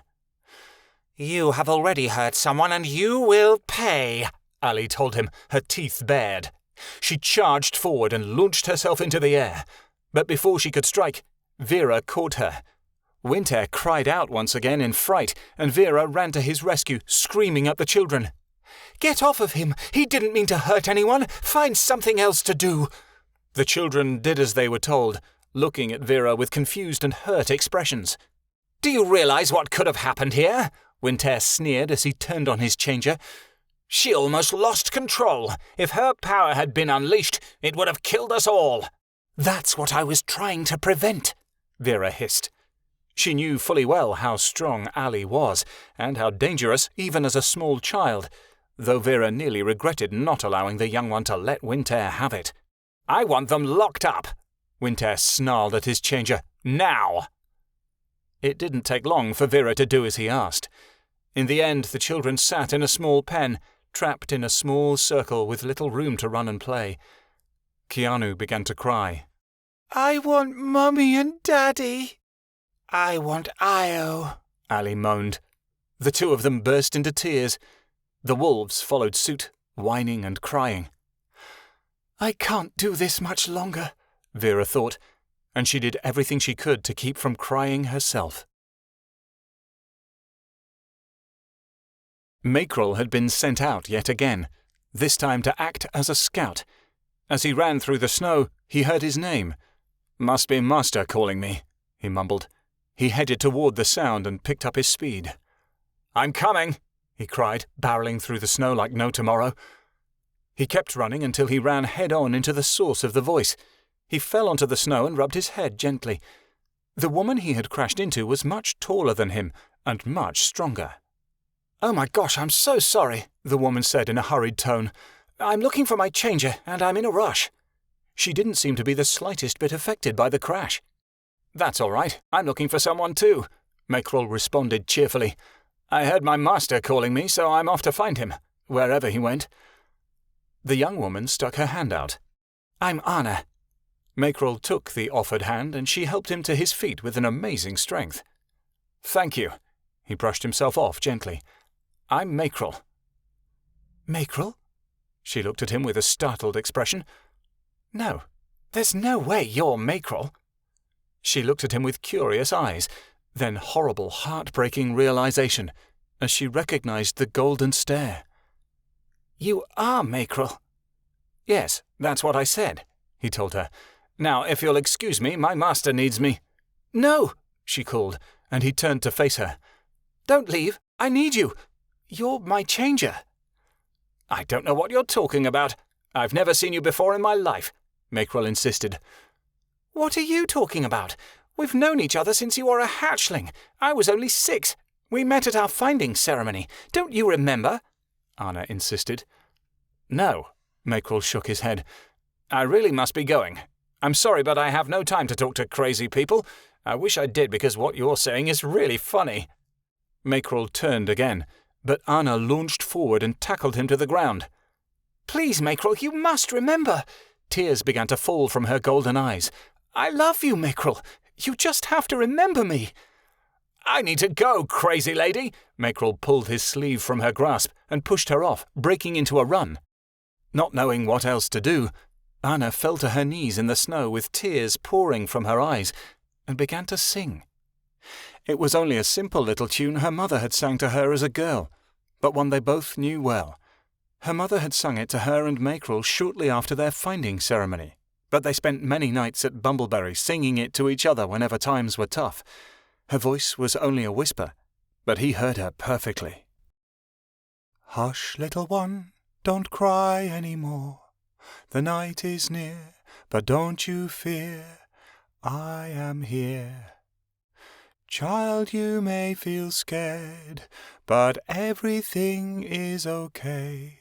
"You have already hurt someone and you will pay," Allie told him, her teeth bared. She charged forward and launched herself into the air. But before she could strike, Vera caught her. Winter cried out once again in fright, and Vera ran to his rescue, screaming at the children. "Get off of him! He didn't mean to hurt anyone! Find something else to do!" The children did as they were told, looking at Vera with confused and hurt expressions. "Do you realize what could have happened here?" Winter sneered as he turned on his changer. "She almost lost control. If her power had been unleashed, it would have killed us all." "That's what I was trying to prevent," Vera hissed. She knew fully well how strong Allie was, and how dangerous even as a small child, though Vera nearly regretted not allowing the young one to let Winter have it. "I want them locked up!" Winter snarled at his changer. "Now!" It didn't take long for Vera to do as he asked. In the end, the children sat in a small pen, trapped in a small circle with little room to run and play. Keanu began to cry. "I want Mummy and Daddy." "I want Io," Allie moaned. The two of them burst into tears. The wolves followed suit, whining and crying. "I can't do this much longer," Vera thought, and she did everything she could to keep from crying herself. Mackerel had been sent out yet again, this time to act as a scout. As he ran through the snow, he heard his name. "Must be Master calling me," he mumbled. He headed toward the sound and picked up his speed. "I'm coming!" he cried, barreling through the snow like no tomorrow. He kept running until he ran head-on into the source of the voice. He fell onto the snow and rubbed his head gently. The woman he had crashed into was much taller than him and much stronger. "Oh my gosh, I'm so sorry," the woman said in a hurried tone. "I'm looking for my changer, and I'm in a rush." She didn't seem to be the slightest bit affected by the crash. "That's all right. I'm looking for someone too," Mackerel responded cheerfully. "I heard my master calling me, so I'm off to find him, wherever he went." The young woman stuck her hand out. "I'm Anna." Mackerel took the offered hand, and she helped him to his feet with an amazing strength. "Thank you." He brushed himself off gently. "I'm Mackerel." "Mackerel?" She looked at him with a startled expression. "No, there's no way you're Mackerel." She looked at him with curious eyes, then horrible, heartbreaking realization, as she recognized the golden stare. "You are Mackerel." "Yes, that's what I said," he told her. "Now, if you'll excuse me, my master needs me." "No," she called, and he turned to face her. "Don't leave. I need you. You're my changer." "I don't know what you're talking about. I've never seen you before in my life," Mackerel insisted. "What are you talking about? We've known each other since you were a hatchling. I was only 6. We met at our finding ceremony. Don't you remember?" Anna insisted. "No," Mackerel shook his head. "I really must be going. I'm sorry, but I have no time to talk to crazy people. I wish I did, because what you're saying is really funny." Mackerel turned again, but Anna launched forward and tackled him to the ground. "Please, Mackerel, you must remember." Tears began to fall from her golden eyes. "I love you, Mackerel. You just have to remember me." "I need to go, crazy lady!" Mackerel pulled his sleeve from her grasp and pushed her off, breaking into a run. Not knowing what else to do, Anna fell to her knees in the snow with tears pouring from her eyes and began to sing. It was only a simple little tune her mother had sang to her as a girl, but one they both knew well. Her mother had sung it to her and Mackerel shortly after their finding ceremony, but they spent many nights at Bumbleberry singing it to each other whenever times were tough. Her voice was only a whisper, but he heard her perfectly. "Hush, little one, don't cry any more. The night is near, but don't you fear. I am here. Child, you may feel scared, but everything is okay.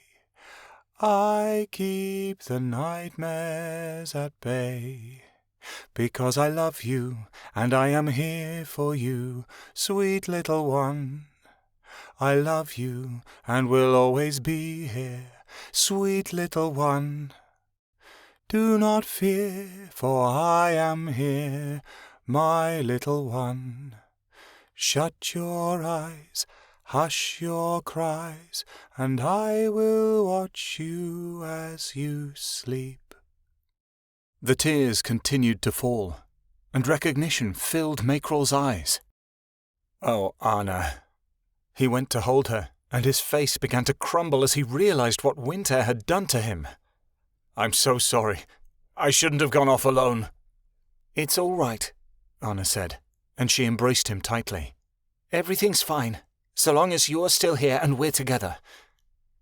I keep the nightmares at bay. Because I love you, and I am here for you, sweet little one. I love you, and will always be here, sweet little one. Do not fear, for I am here, my little one. Shut your eyes, hush your cries, and I will watch you as you sleep." The tears continued to fall, and recognition filled Mackerel's eyes. "Oh, Anna." He went to hold her, and his face began to crumble as he realized what Winter had done to him. "I'm so sorry. I shouldn't have gone off alone." "It's all right," Anna said, and she embraced him tightly. "Everything's fine, so long as you're still here and we're together."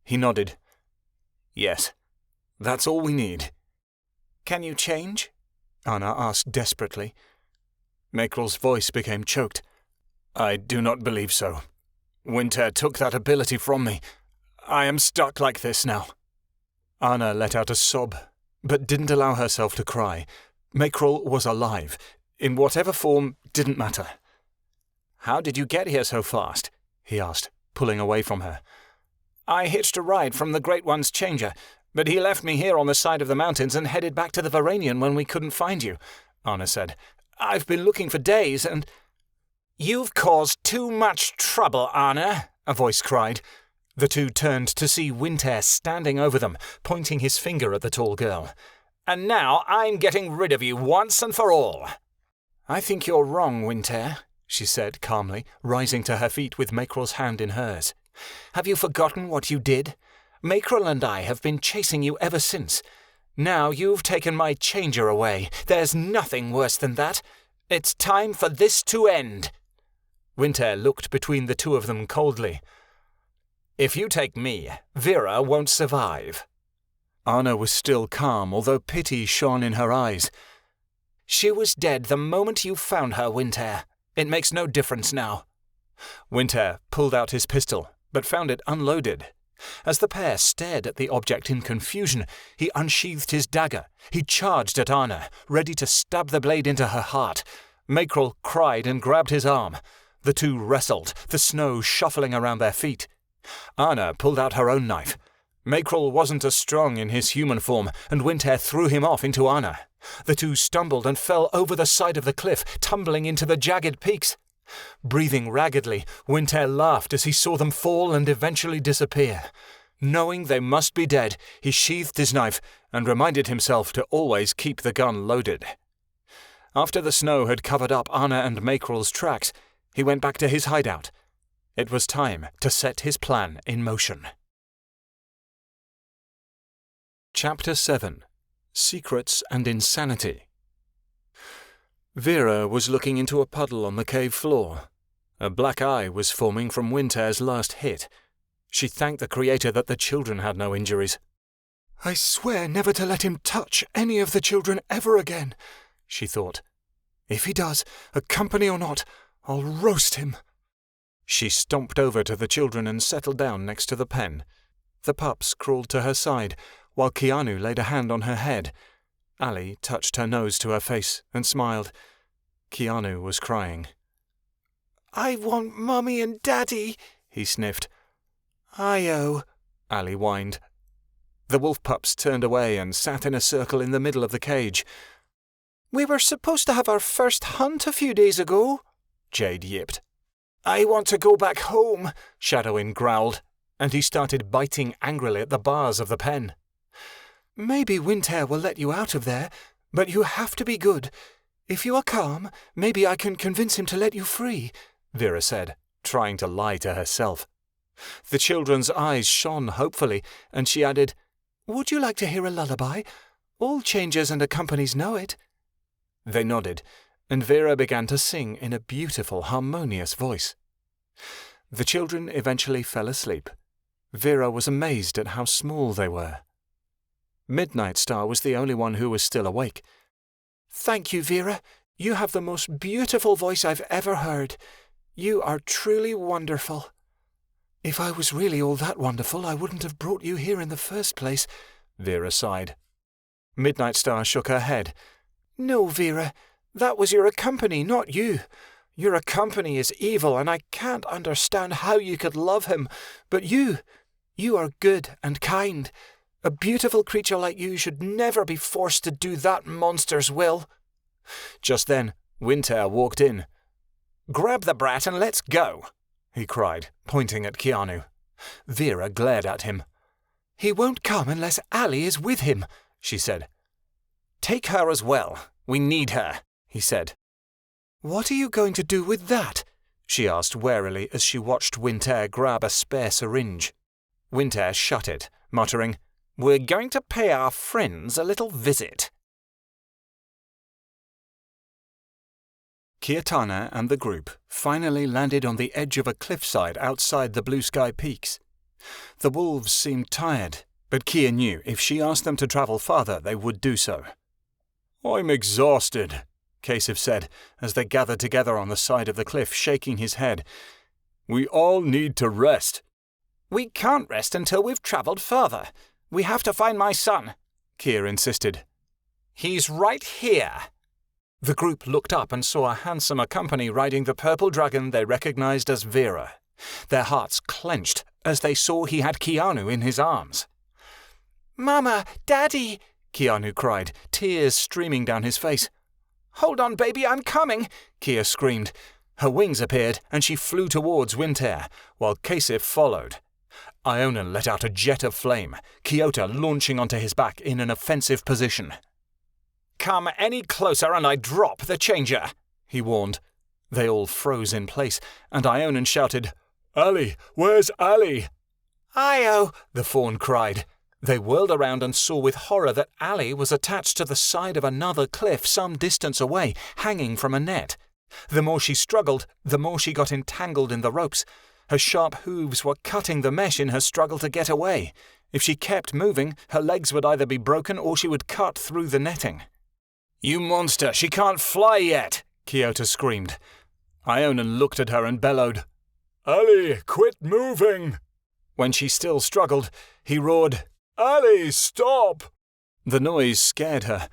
He nodded. "Yes, that's all we need." "Can you change?" Anna asked desperately. Makrel's voice became choked. I do not believe so. Winter took that ability from me. I am stuck like this now. Anna let out a sob, but didn't allow herself to cry. Makrel was alive. In whatever form, didn't matter. How did you get here so fast? He asked, pulling away from her. I hitched a ride from the Great One's changer, but he left me here on the side of the mountains and headed back to the Verinian when we couldn't find you, Anna said. I've been looking for days and... You've caused too much trouble, Anna, a voice cried. The two turned to see Winter standing over them, pointing his finger at the tall girl. And now I'm getting rid of you once and for all. I think you're wrong, Winter, she said calmly, rising to her feet with Makrel's hand in hers. Have you forgotten what you did? Makrel and I have been chasing you ever since. Now you've taken my changer away. There's nothing worse than that. It's time for this to end. Winter looked between the two of them coldly. If you take me, Vera won't survive. Anna was still calm, although pity shone in her eyes. She was dead the moment you found her, Winter. It makes no difference now. Winter pulled out his pistol, but found it unloaded. As the pair stared at the object in confusion, he unsheathed his dagger. He charged at Anna, ready to stab the blade into her heart. Makrel cried and grabbed his arm. The two wrestled, the snow shuffling around their feet. Anna pulled out her own knife. Makrel wasn't as strong in his human form, and Winter threw him off into Anna. The two stumbled and fell over the side of the cliff, tumbling into the jagged peaks. Breathing raggedly, Winter laughed as he saw them fall and eventually disappear. Knowing they must be dead, he sheathed his knife and reminded himself to always keep the gun loaded. After the snow had covered up Anna and Makrel's tracks, he went back to his hideout. It was time to set his plan in motion. Chapter 7. Secrets and Insanity. Vera was looking into a puddle on the cave floor. A black eye was forming from Winter's last hit. She thanked the Creator that the children had no injuries. I swear never to let him touch any of the children ever again, she thought. If he does, accompany or not, I'll roast him. She stomped over to the children and settled down next to the pen. The pups crawled to her side, while Keanu laid a hand on her head. Allie touched her nose to her face and smiled. Keanu was crying. I want Mummy and Daddy, he sniffed. I-oh, Allie whined. The wolf pups turned away and sat in a circle in the middle of the cage. We were supposed to have our first hunt a few days ago, Jade yipped. I want to go back home, Shadowin growled, and he started biting angrily at the bars of the pen. Maybe Winter will let you out of there, but you have to be good. If you are calm, maybe I can convince him to let you free, Vera said, trying to lie to herself. The children's eyes shone hopefully, and she added, Would you like to hear a lullaby? All changers and accompanies know it. They nodded, and Vera began to sing in a beautiful, harmonious voice. The children eventually fell asleep. Vera was amazed at how small they were. Midnight Star was the only one who was still awake. Thank you, Vera. You have the most beautiful voice I've ever heard. You are truly wonderful. If I was really all that wonderful, I wouldn't have brought you here in the first place, Vera sighed. Midnight Star shook her head. No, Vera. That was your company, not you. Your company is evil, and I can't understand how you could love him. But you are good and kind. A beautiful creature like you should never be forced to do that monster's will. Just then, Winter walked in. Grab the brat and let's go, he cried, pointing at Keanu. Vera glared at him. He won't come unless Allie is with him, she said. Take her as well. We need her, he said. What are you going to do with that? She asked warily as she watched Winter grab a spare syringe. Winter shut it, muttering, We're going to pay our friends a little visit. Kiatana and the group finally landed on the edge of a cliffside outside the blue sky peaks. The wolves seemed tired, but Kia knew if she asked them to travel farther, they would do so. I'm exhausted, Kasif said, as they gathered together on the side of the cliff, shaking his head. We all need to rest. We can't rest until we've travelled further. We have to find my son, Keir insisted. He's right here. The group looked up and saw a handsome company riding the purple dragon they recognized as Vera. Their hearts clenched as they saw he had Keanu in his arms. Mama, Daddy, Keanu cried, tears streaming down his face. Hold on, baby, I'm coming, Keir screamed. Her wings appeared and she flew towards Winter, while Kasif followed. Ionan let out a jet of flame, Kiota launching onto his back in an offensive position. Come any closer and I drop the changer, he warned. They all froze in place, and Ionan shouted, Allie, where's Allie? Io, the fawn cried. They whirled around and saw with horror that Allie was attached to the side of another cliff some distance away, hanging from a net. The more she struggled, the more she got entangled in the ropes. Her sharp hooves were cutting the mesh in her struggle to get away. If she kept moving, her legs would either be broken or she would cut through the netting. You monster, she can't fly yet, Kiota screamed. Ionan looked at her and bellowed, Allie, quit moving! When she still struggled, he roared, Allie, stop! The noise scared her.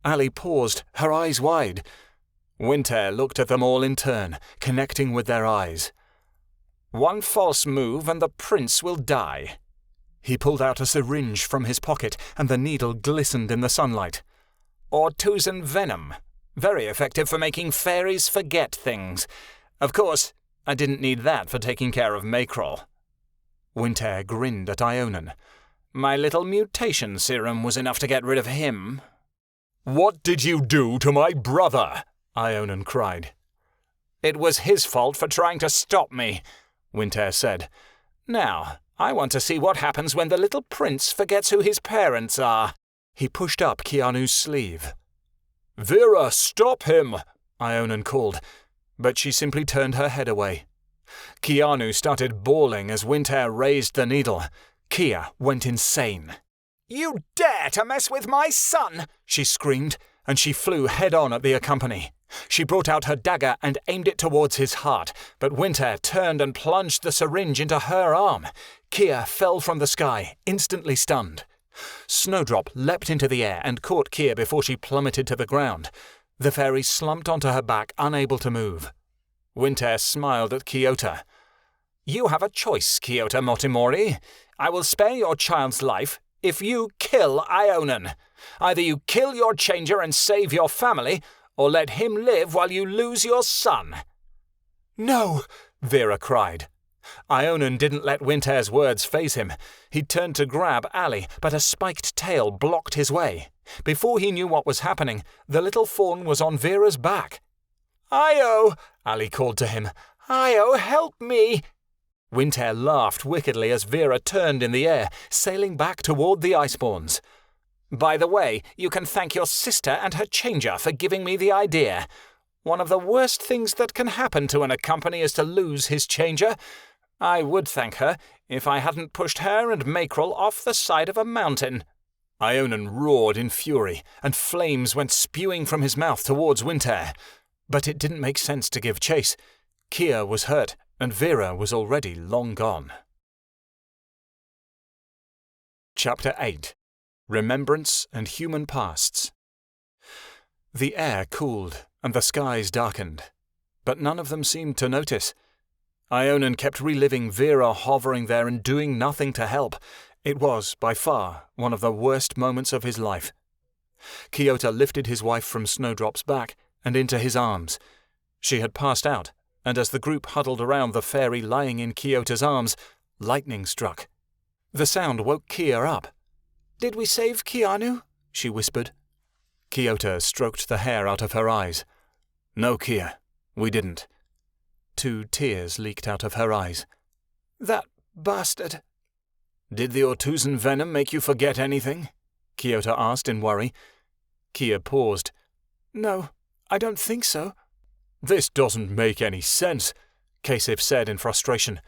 Allie paused, her eyes wide. Winter looked at them all in turn, connecting with their eyes. One false move and the prince will die. He pulled out a syringe from his pocket and the needle glistened in the sunlight. Audusan venom. Very effective for making fairies forget things. Of course, I didn't need that for taking care of Mackerel. Winter grinned at Ionan. My little mutation serum was enough to get rid of him. What did you do to my brother? Ionan cried. It was his fault for trying to stop me, Winter said. Now, I want to see what happens when the little prince forgets who his parents are. He pushed up Keanu's sleeve. Vera, stop him! Ionan called, but she simply turned her head away. Keanu started bawling as Winter raised the needle. Kia went insane. You dare to mess with my son! She screamed, and she flew head-on at the company. She brought out her dagger and aimed it towards his heart, but Winter turned and plunged the syringe into her arm. Kia fell from the sky, instantly stunned. Snowdrop leapt into the air and caught Kia before she plummeted to the ground. The fairy slumped onto her back, unable to move. Winter smiled at Kiota. You have a choice, Kiota Motimori. I will spare your child's life if you kill Ionan. Either you kill your changer and save your family, or let him live while you lose your son. No, Vera cried. Ionan didn't let Winter's words faze him. He turned to grab Allie, but a spiked tail blocked his way. Before he knew what was happening, the little fawn was on Vera's back. Io, Allie called to him. Io, help me! Winter laughed wickedly as Vera turned in the air, sailing back toward the Icebawns. By the way, you can thank your sister and her changer for giving me the idea. One of the worst things that can happen to an company is to lose his changer. I would thank her if I hadn't pushed her and Mackerel off the side of a mountain. Ionan roared in fury, and flames went spewing from his mouth towards Winter. But it didn't make sense to give chase. Kia was hurt, and Vera was already long gone. Chapter 8. Remembrance and Human Pasts. The air cooled, and the skies darkened, but none of them seemed to notice. Ionan kept reliving Vera hovering there and doing nothing to help. It was, by far, one of the worst moments of his life. Kiota lifted his wife from Snowdrop's back and into his arms. She had passed out, and as the group huddled around the fairy lying in Kyota's arms, lightning struck. The sound woke Kia up. Did we save Keanu? She whispered. Kiota stroked the hair out of her eyes. No, Kia, we didn't. 2 tears leaked out of her eyes. That bastard. Did the Audusan venom make you forget anything? Kiota asked in worry. Kia paused. No, I don't think so. This doesn't make any sense, Kasif said in frustration.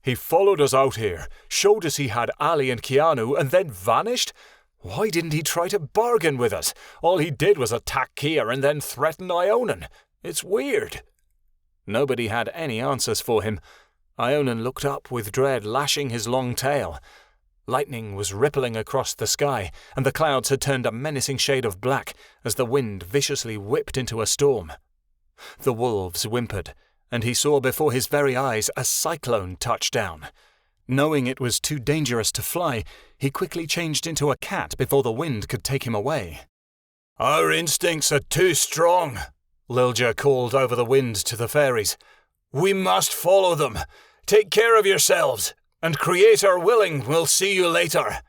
He followed us out here, showed us he had Allie and Keanu, and then vanished? Why didn't he try to bargain with us? All he did was attack Kia and then threaten Ionan. It's weird. Nobody had any answers for him. Ionan looked up with dread lashing his long tail. Lightning was rippling across the sky, and the clouds had turned a menacing shade of black as the wind viciously whipped into a storm. The wolves whimpered, and he saw before his very eyes a cyclone touch down. Knowing it was too dangerous to fly, he quickly changed into a cat before the wind could take him away. "Our instincts are too strong," Lilja called over the wind to the fairies. "We must follow them. Take care of yourselves, and Creator willing, we'll see you later."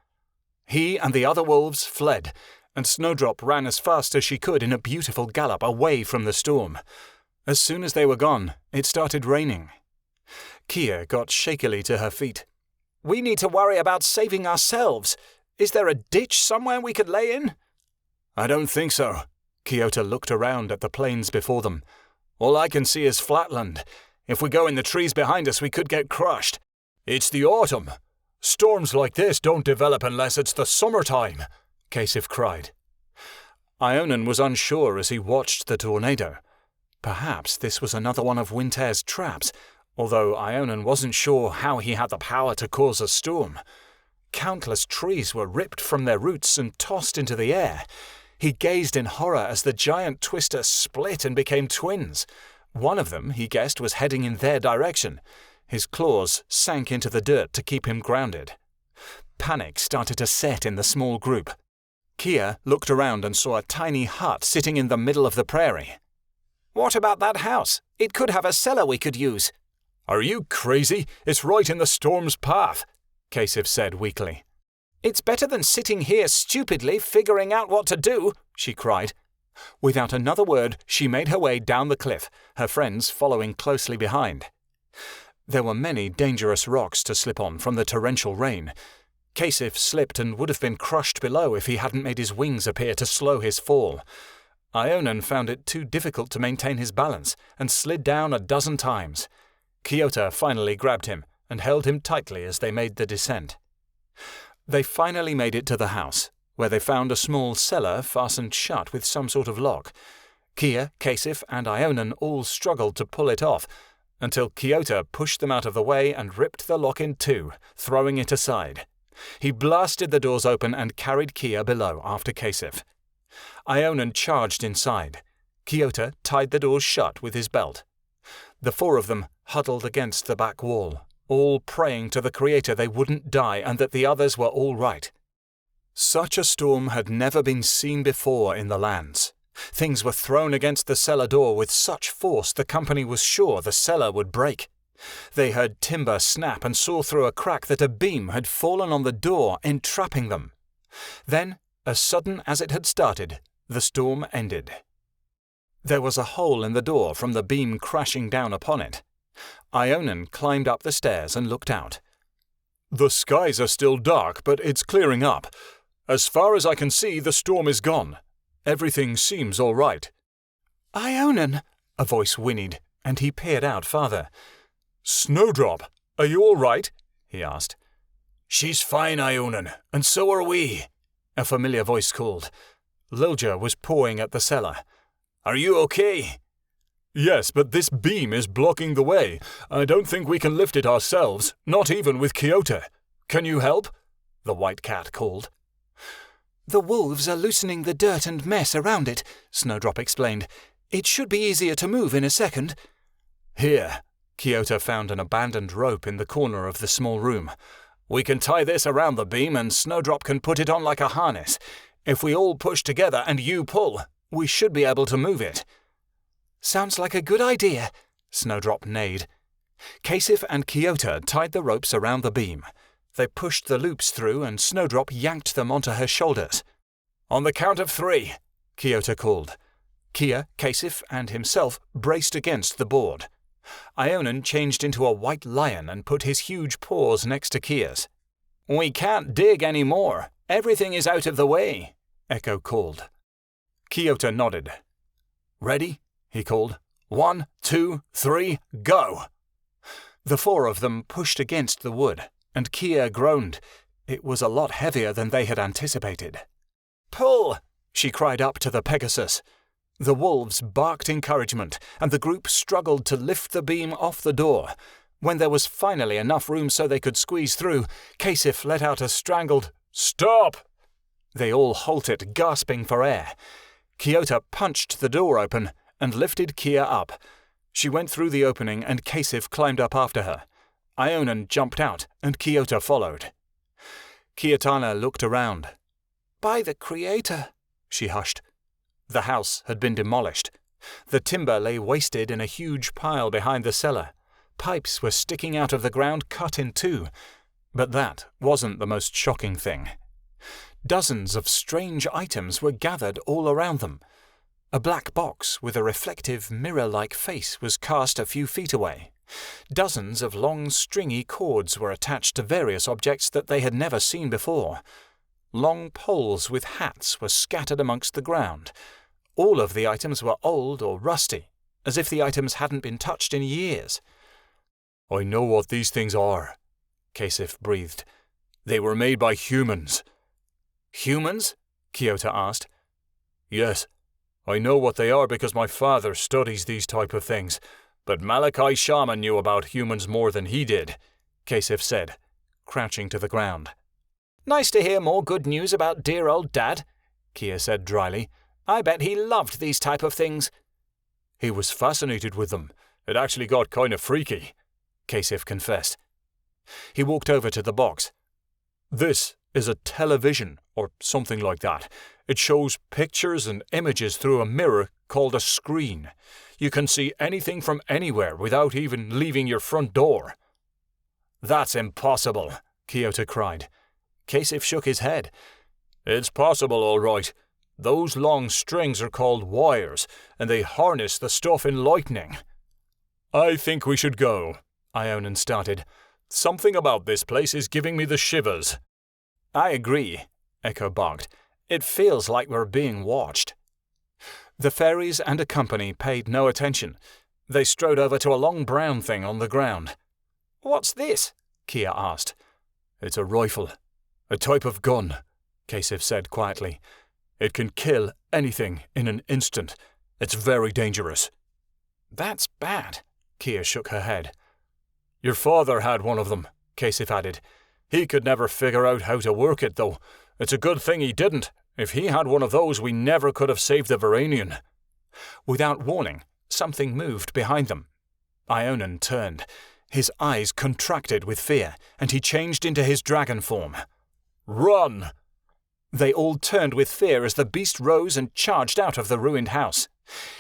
He and the other wolves fled, and Snowdrop ran as fast as she could in a beautiful gallop away from the storm. As soon as they were gone, it started raining. Kia got shakily to her feet. "We need to worry about saving ourselves. Is there a ditch somewhere we could lay in?" "I don't think so." Kiota looked around at the plains before them. "All I can see is flatland. If we go in the trees behind us, we could get crushed. It's the autumn. Storms like this don't develop unless it's the summertime," Kasif cried. Ionan was unsure as he watched the tornado. Perhaps this was another one of Winter's traps, although Ionan wasn't sure how he had the power to cause a storm. Countless trees were ripped from their roots and tossed into the air. He gazed in horror as the giant twister split and became twins. One of them, he guessed, was heading in their direction. His claws sank into the dirt to keep him grounded. Panic started to set in the small group. Kia looked around and saw a tiny hut sitting in the middle of the prairie. "What about that house? It could have a cellar we could use." "Are you crazy? It's right in the storm's path," Kasif said weakly. "It's better than sitting here stupidly figuring out what to do," she cried. Without another word, she made her way down the cliff, her friends following closely behind. There were many dangerous rocks to slip on from the torrential rain. Kasif slipped and would have been crushed below if he hadn't made his wings appear to slow his fall. Ionan found it too difficult to maintain his balance and slid down a dozen times. Kiota finally grabbed him and held him tightly as they made the descent. They finally made it to the house, where they found a small cellar fastened shut with some sort of lock. Kia, Kasif, and Ionan all struggled to pull it off, until Kiota pushed them out of the way and ripped the lock in two, throwing it aside. He blasted the doors open and carried Kia below after Kasif. Ionan charged inside. Kiota tied the doors shut with his belt. The four of them huddled against the back wall, all praying to the Creator they wouldn't die and that the others were all right. Such a storm had never been seen before in the lands. Things were thrown against the cellar door with such force the company was sure the cellar would break. They heard timber snap and saw through a crack that a beam had fallen on the door, entrapping them. Then, as sudden as it had started, the storm ended. There was a hole in the door from the beam crashing down upon it. Ionan climbed up the stairs and looked out. "The skies are still dark, but it's clearing up. As far as I can see, the storm is gone. Everything seems all right." "Ionan," a voice whinnied, and he peered out farther. "Snowdrop, are you all right?" he asked. "She's fine, Ionan, and so are we," a familiar voice called. Lilja was pawing at the cellar. "Are you okay?" "Yes, but this beam is blocking the way. I don't think we can lift it ourselves, not even with Kiota. Can you help?" the white cat called. "The wolves are loosening the dirt and mess around it," Snowdrop explained. "It should be easier to move in a second." "Here." Kiota found an abandoned rope in the corner of the small room. "We can tie this around the beam and Snowdrop can put it on like a harness. If we all push together and you pull, we should be able to move it." "Sounds like a good idea," Snowdrop neighed. Kasif and Kiota tied the ropes around the beam. They pushed the loops through and Snowdrop yanked them onto her shoulders. "On the count of 3, Kiota called. Kia, Kasif, and himself braced against the board. Ionan changed into a white lion and put his huge paws next to Kia's. "We can't dig any more. Everything is out of the way," Echo called. Kiota nodded. "Ready?" he called. 1, 2, 3, go!" The four of them pushed against the wood, and Kia groaned. It was a lot heavier than they had anticipated. "Pull!" she cried up to the Pegasus. The wolves barked encouragement, and the group struggled to lift the beam off the door. When there was finally enough room so they could squeeze through, Kasif let out a strangled, "Stop!" They all halted, gasping for air. Kiota punched the door open and lifted Kia up. She went through the opening and Kasif climbed up after her. Ionan jumped out and Kiota followed. Kiatana looked around. "By the Creator," she hushed. The house had been demolished. The timber lay wasted in a huge pile behind the cellar. Pipes were sticking out of the ground cut in two. But that wasn't the most shocking thing. Dozens of strange items were gathered all around them. A black box with a reflective mirror-like face was cast a few feet away. Dozens of long, stringy cords were attached to various objects that they had never seen before. Long poles with hats were scattered amongst the ground. All of the items were old or rusty, as if the items hadn't been touched in years. "I know what these things are," Kasif breathed. "They were made by humans." "Humans?" Kiota asked. "Yes. I know what they are because my father studies these type of things, but Malachi Shaman knew about humans more than he did," Kasif said, crouching to the ground. "Nice to hear more good news about dear old Dad," Kia said dryly. "I bet he loved these type of things." "He was fascinated with them. It actually got kind of freaky," Kasif confessed. He walked over to the box. "This is a television, or something like that. It shows pictures and images through a mirror called a screen. You can see anything from anywhere without even leaving your front door." "That's impossible," Kiota cried. Kasif shook his head. "It's possible, all right. Those long strings are called wires, and they harness the stuff in lightning." "I think we should go," Ionan started. "Something about this place is giving me the shivers." "I agree," Echo barked. "It feels like we're being watched." The fairies and a company paid no attention. They strode over to a long brown thing on the ground. "What's this?" Kia asked. "It's a rifle. A type of gun," Kasif said quietly. "It can kill anything in an instant. It's very dangerous." "That's bad," Kia shook her head. "Your father had one of them," Kasif added. "He could never figure out how to work it, though. It's a good thing he didn't. If he had one of those, we never could have saved the Verinian." Without warning, something moved behind them. Ionan turned. His eyes contracted with fear, and he changed into his dragon form. "Run!" They all turned with fear as the beast rose and charged out of the ruined house.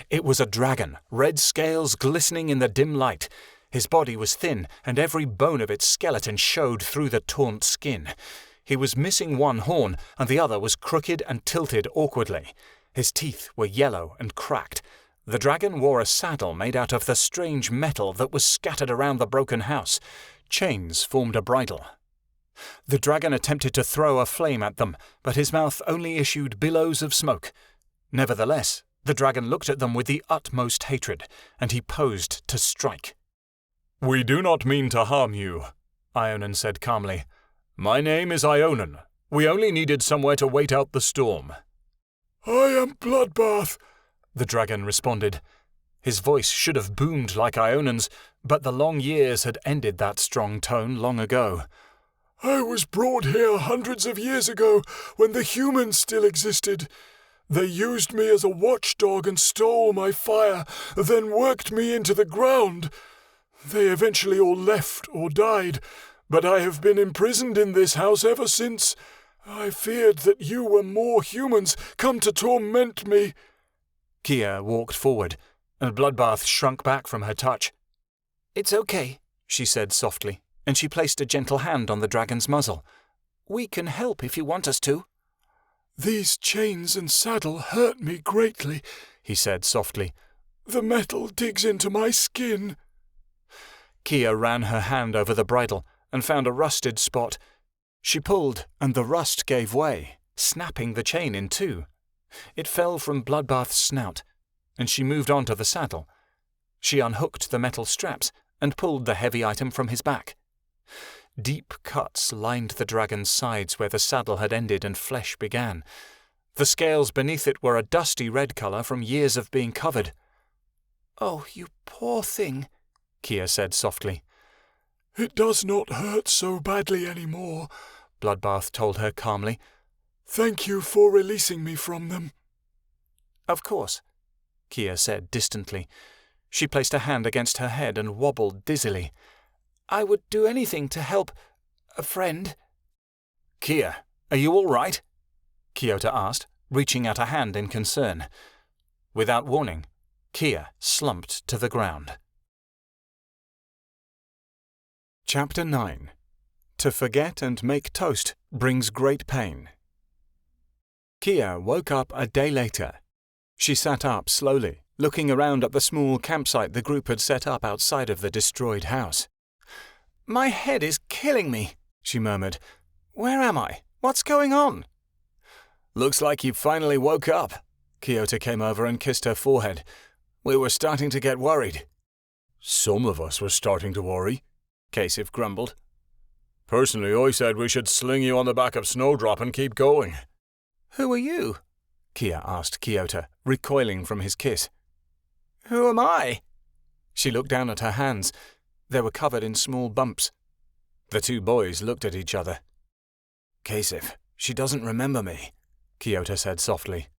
It was a dragon, red scales glistening in the dim light. His body was thin, and every bone of its skeleton showed through the taunt skin. He was missing one horn, and the other was crooked and tilted awkwardly. His teeth were yellow and cracked. The dragon wore a saddle made out of the strange metal that was scattered around the broken house. Chains formed a bridle. The dragon attempted to throw a flame at them, but his mouth only issued billows of smoke. Nevertheless, the dragon looked at them with the utmost hatred, and he posed to strike. "We do not mean to harm you," Ionan said calmly. "My name is Ionan. We only needed somewhere to wait out the storm." "I am Bloodbath," the dragon responded. His voice should have boomed like Ionan's, but the long years had ended that strong tone long ago. "I was brought here hundreds of years ago when the humans still existed. They used me as a watchdog and stole my fire, then worked me into the ground. They eventually all left or died, but I have been imprisoned in this house ever since. I feared that you were more humans come to torment me." Kia walked forward, and Bloodbath shrunk back from her touch. "It's okay," she said softly, and she placed a gentle hand on the dragon's muzzle. "We can help if you want us to." "These chains and saddle hurt me greatly," he said softly. "The metal digs into my skin." Kia ran her hand over the bridle and found a rusted spot. She pulled, and the rust gave way, snapping the chain in two. It fell from Bloodbath's snout, and she moved on to the saddle. She unhooked the metal straps and pulled the heavy item from his back. Deep cuts lined the dragon's sides where the saddle had ended and flesh began. The scales beneath it were a dusty red colour from years of being covered. "Oh, you poor thing," Kia said softly. "It does not hurt so badly anymore," Bloodbath told her calmly. "Thank you for releasing me from them." "Of course," Kia said distantly. She placed a hand against her head and wobbled dizzily. "I would do anything to help a friend." "Kia, are you all right?" Kiota asked, reaching out a hand in concern. Without warning, Kia slumped to the ground. Chapter 9. To forget and make toast brings great pain. Kia woke up a day later. She sat up slowly, looking around at the small campsite the group had set up outside of the destroyed house. "My head is killing me," she murmured. "Where am I? What's going on?" "Looks like you finally woke up." Kiota came over and kissed her forehead. "We were starting to get worried." "Some of us were starting to worry," Kasif grumbled. "Personally, I said we should sling you on the back of Snowdrop and keep going." "Who are you?" Kia asked Kiota, recoiling from his kiss. "Who am I?" She looked down at her hands. They were covered in small bumps. The two boys looked at each other. "Kasif, she doesn't remember me," Kiota said softly.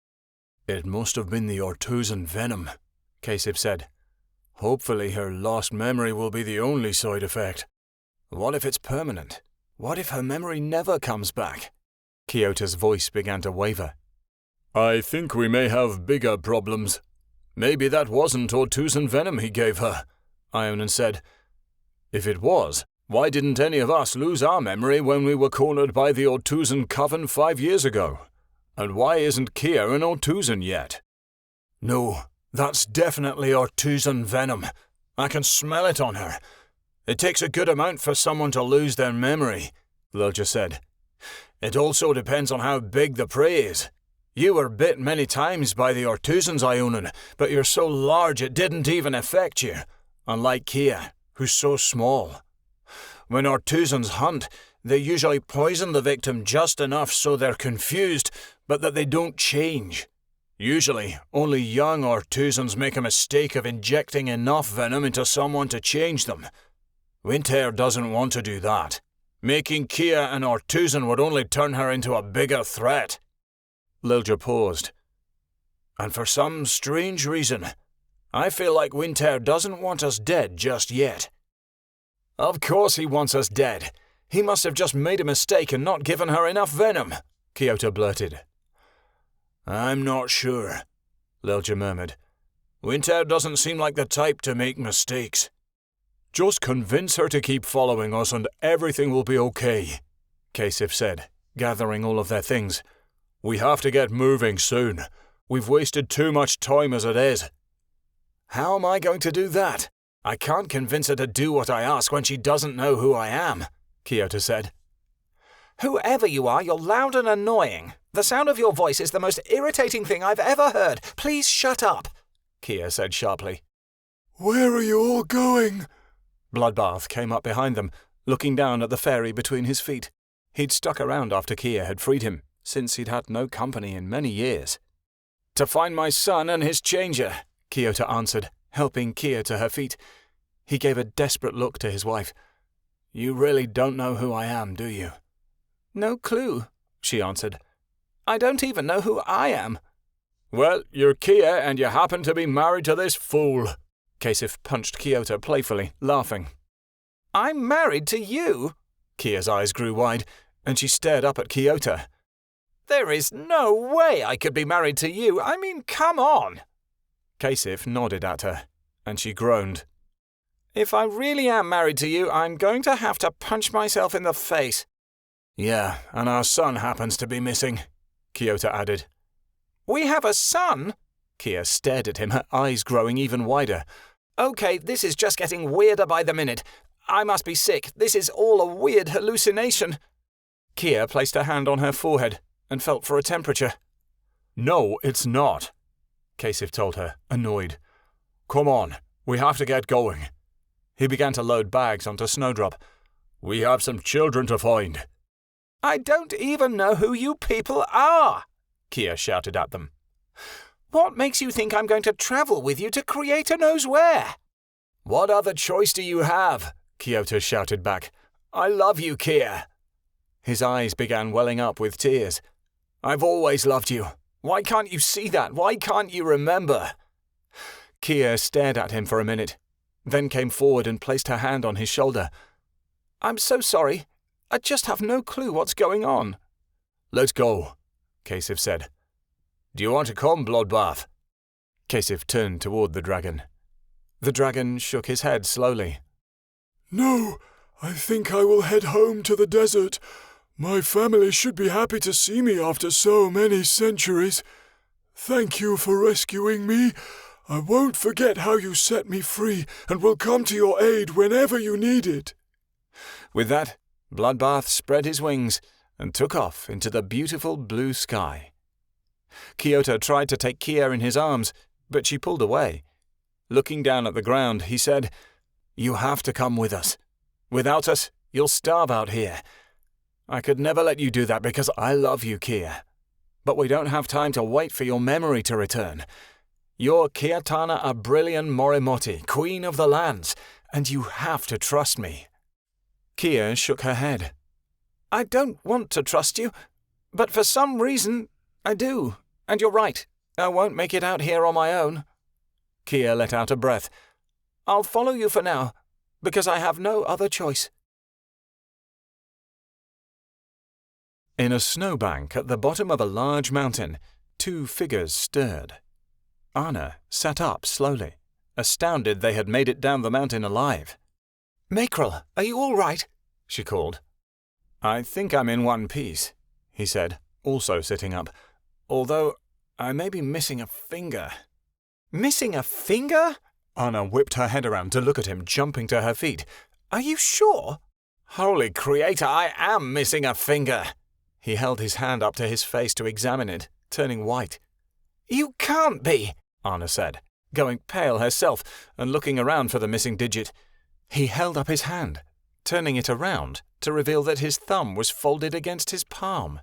"It must have been the Ortuzan venom," Kasif said. "Hopefully her lost memory will be the only side effect." "What if it's permanent? What if her memory never comes back?" Kyota's voice began to waver. "I think we may have bigger problems. Maybe that wasn't Ortuzan venom he gave her," Ionan said. "If it was, why didn't any of us lose our memory when we were cornered by the Ortuzan coven 5 years ago? And why isn't Kia an Ortuzan yet?" "No, that's definitely Ortuzan venom. I can smell it on her. It takes a good amount for someone to lose their memory," Lilja said. "It also depends on how big the prey is. You were bit many times by the Ortuzans, Ionan, but you're so large it didn't even affect you, unlike Kia, who's so small. When Ortuzans hunt, they usually poison the victim just enough so they're confused, but that they don't change. Usually, only young Ortuzans make a mistake of injecting enough venom into someone to change them. Winter doesn't want to do that. Making Kia an Ortuzan would only turn her into a bigger threat." Lilja paused. "And for some strange reason, I feel like Winter doesn't want us dead just yet." "Of course he wants us dead. He must have just made a mistake and not given her enough venom," Kiota blurted. "I'm not sure," Lilja murmured. "Winter doesn't seem like the type to make mistakes." "Just convince her to keep following us and everything will be okay," Kasif said, gathering all of their things. "We have to get moving soon. We've wasted too much time as it is." "How am I going to do that? I can't convince her to do what I ask when she doesn't know who I am," Kiota said. "Whoever you are, you're loud and annoying. The sound of your voice is the most irritating thing I've ever heard. Please shut up," Kia said sharply. "Where are you all going?" Bloodbath came up behind them, looking down at the fairy between his feet. He'd stuck around after Kia had freed him, since he'd had no company in many years. "To find my son and his changer," Kiota answered, helping Kia to her feet. He gave a desperate look to his wife. "You really don't know who I am, do you?" "No clue," she answered. "I don't even know who I am." "Well, you're Kia and you happen to be married to this fool." Kasif punched Kiota playfully, laughing. "I'm married to you?" Kia's eyes grew wide, and she stared up at Kiota. "There is no way I could be married to you. I mean, come on." Kasif nodded at her, and she groaned. "If I really am married to you, I'm going to have to punch myself in the face." "Yeah, and our son happens to be missing," Kiota added. "We have a son?" Kia stared at him, her eyes growing even wider. "Okay, this is just getting weirder by the minute. I must be sick. This is all a weird hallucination." Kia placed her hand on her forehead and felt for a temperature. "No, it's not," Kasif told her, annoyed. "Come on, we have to get going." He began to load bags onto Snowdrop. We have some children to find. I don't even know who you people are, Kia shouted at them. What makes you think I'm going to travel with you to Creator knows where? What other choice do you have? Kyoto shouted back. I love you, Kia. His eyes began welling up with tears. I've always loved you. Why can't you see that? Why can't you remember? Kia stared at him for a minute, then came forward and placed her hand on his shoulder. I'm so sorry. I just have no clue what's going on. Let's go, Kasif said. Do you want to come, Bloodbath? Kasif turned toward the dragon. The dragon shook his head slowly. No, I think I will head home to the desert. My family should be happy to see me after so many centuries. Thank you for rescuing me. I won't forget how you set me free and will come to your aid whenever you need it. With that, Bloodbath spread his wings and took off into the beautiful blue sky. Kyoto tried to take Kia in his arms, but she pulled away. Looking down at the ground, he said, You have to come with us. Without us, you'll starve out here. I could never let you do that because I love you, Kia. But we don't have time to wait for your memory to return. You're Kiatana Abrillian Morimoti, Queen of the Lands, and you have to trust me. Kia shook her head. I don't want to trust you, but for some reason, I do. And you're right, I won't make it out here on my own. Kia let out a breath. I'll follow you for now, because I have no other choice. In a snowbank at the bottom of a large mountain, two figures stirred. Anna sat up slowly, astounded they had made it down the mountain alive. Makrel, are you all right? She called. I think I'm in one piece, he said, also sitting up, although I may be missing a finger. Missing a finger? Anna whipped her head around to look at him, jumping to her feet. Are you sure? Holy Creator, I am missing a finger! He held his hand up to his face to examine it, turning white. You can't be, Anna said, going pale herself and looking around for the missing digit. He held up his hand, turning it around to reveal that his thumb was folded against his palm.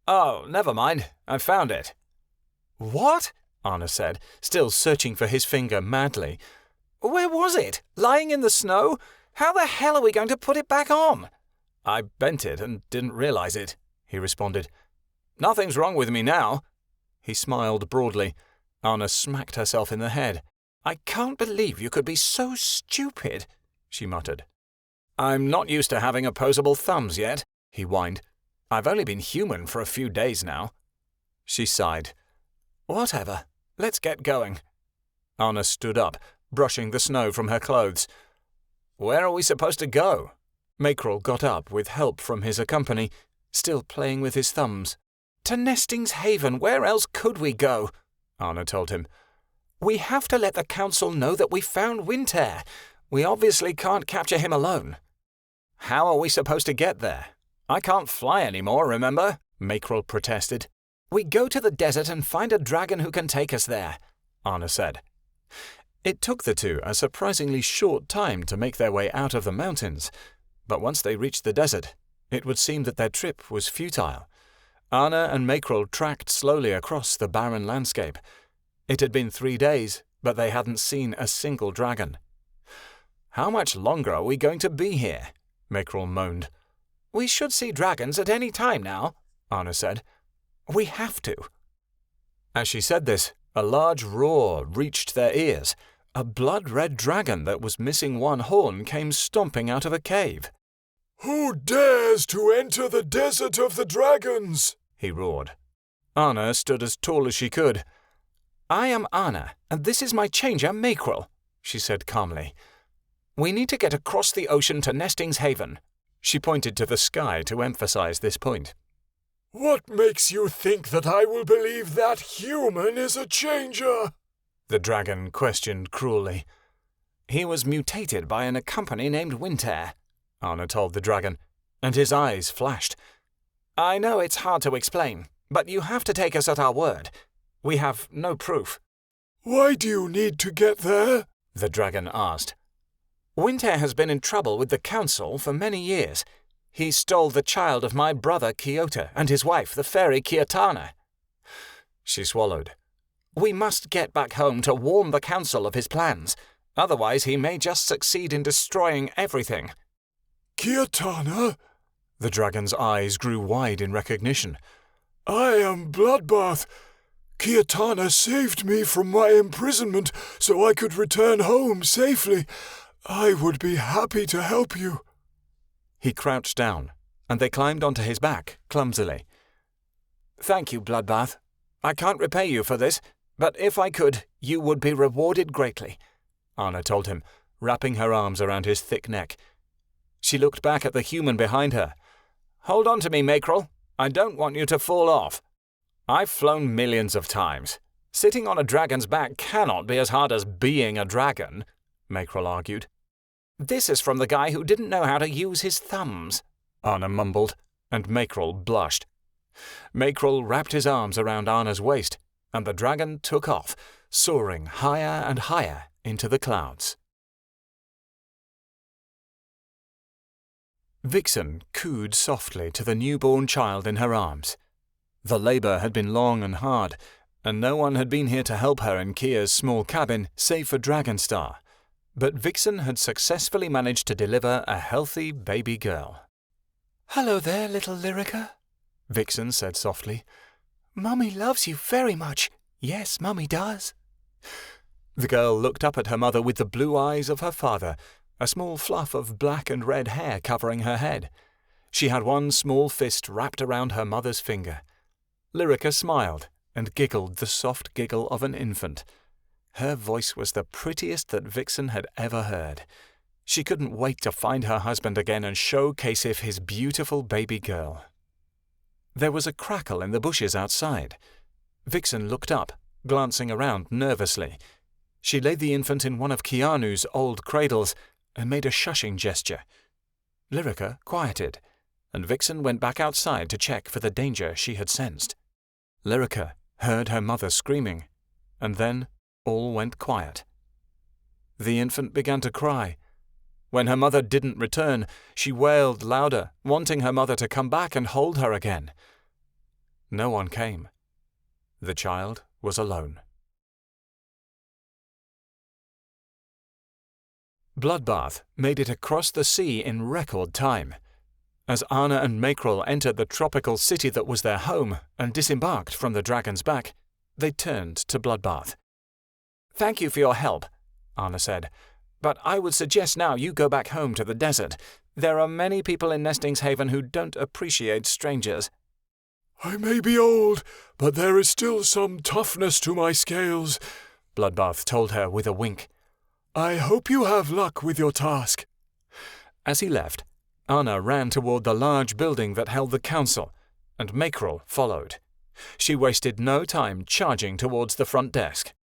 Oh, never mind, I found it. What? Anna said, still searching for his finger madly. Where was it? Lying in the snow? How the hell are we going to put it back on? I bent it and didn't realize it, he responded. Nothing's wrong with me now. He smiled broadly. Anna smacked herself in the head. I can't believe you could be so stupid, she muttered. I'm not used to having opposable thumbs yet, he whined. I've only been human for a few days now. She sighed. Whatever. Let's get going. Anna stood up, brushing the snow from her clothes. Where are we supposed to go? Makrel got up with help from his company, still playing with his thumbs. To Nesting's Haven, where else could we go? Anna told him. We have to let the council know that we found Winter. We obviously can't capture him alone. How are we supposed to get there? I can't fly anymore, remember? Makrel protested. We go to the desert and find a dragon who can take us there, Anna said. It took the two a surprisingly short time to make their way out of the mountains, but once they reached the desert, it would seem that their trip was futile. Anna and Makrel tracked slowly across the barren landscape. It had been 3 days, but they hadn't seen a single dragon. How much longer are we going to be here? Makrel moaned. We should see dragons at any time now, Anna said. We have to. As she said this, a large roar reached their ears. A blood-red dragon that was missing one horn came stomping out of a cave. Who dares to enter the desert of the dragons? He roared. Anna stood as tall as she could. I am Anna, and this is my changer, Makrel, she said calmly. We need to get across the ocean to Nesting's Haven. She pointed to the sky to emphasize this point. What makes you think that I will believe that human is a changer? The dragon questioned cruelly. He was mutated by an company named Winter, Anna told the dragon, and his eyes flashed. I know it's hard to explain, but you have to take us at our word. We have no proof. Why do you need to get there? The dragon asked. Winter has been in trouble with the council for many years. He stole the child of my brother Keanu and his wife, the fairy Kiatana. She swallowed. We must get back home to warn the council of his plans. Otherwise he may just succeed in destroying everything. Kiatana? The dragon's eyes grew wide in recognition. I am Bloodbath. Kiatana saved me from my imprisonment so I could return home safely. I would be happy to help you. He crouched down, and they climbed onto his back, clumsily. Thank you, Bloodbath. I can't repay you for this, but if I could, you would be rewarded greatly, Anna told him, wrapping her arms around his thick neck. She looked back at the human behind her. Hold on to me, Mackerel. I don't want you to fall off. I've flown millions of times. Sitting on a dragon's back cannot be as hard as being a dragon, Mackerel argued. This is from the guy who didn't know how to use his thumbs, Anna mumbled, and Mackerel blushed. Mackerel wrapped his arms around Anna's waist, and the dragon took off, soaring higher and higher into the clouds. Vixen cooed softly to the newborn child in her arms. The labour had been long and hard, and no one had been here to help her in Kia's small cabin save for Dragonstar. But Vixen had successfully managed to deliver a healthy baby girl. "Hello there, little Lyrica," Vixen said softly. "Mummy loves you very much. Yes, Mummy does." The girl looked up at her mother with the blue eyes of her father, a small fluff of black and red hair covering her head. She had one small fist wrapped around her mother's finger. Lyrica smiled and giggled the soft giggle of an infant. Her voice was the prettiest that Vixen had ever heard. She couldn't wait to find her husband again and show Kasif his beautiful baby girl. There was a crackle in the bushes outside. Vixen looked up, glancing around nervously. She laid the infant in one of Keanu's old cradles and made a shushing gesture. Lyrica quieted, and Vixen went back outside to check for the danger she had sensed. Lyrica heard her mother screaming, and then all went quiet. The infant began to cry. When her mother didn't return, she wailed louder, wanting her mother to come back and hold her again. No one came. The child was alone. Bloodbath made it across the sea in record time. As Anna and Mackerel entered the tropical city that was their home and disembarked from the dragon's back, they turned to Bloodbath. "Thank you for your help," Anna said, "but I would suggest now you go back home to the desert. There are many people in Nestingshaven who don't appreciate strangers." I may be old, but there is still some toughness to my scales, Bloodbath told her with a wink. I hope you have luck with your task. As he left, Anna ran toward the large building that held the council, and Mackerel followed. She wasted no time charging towards the front desk.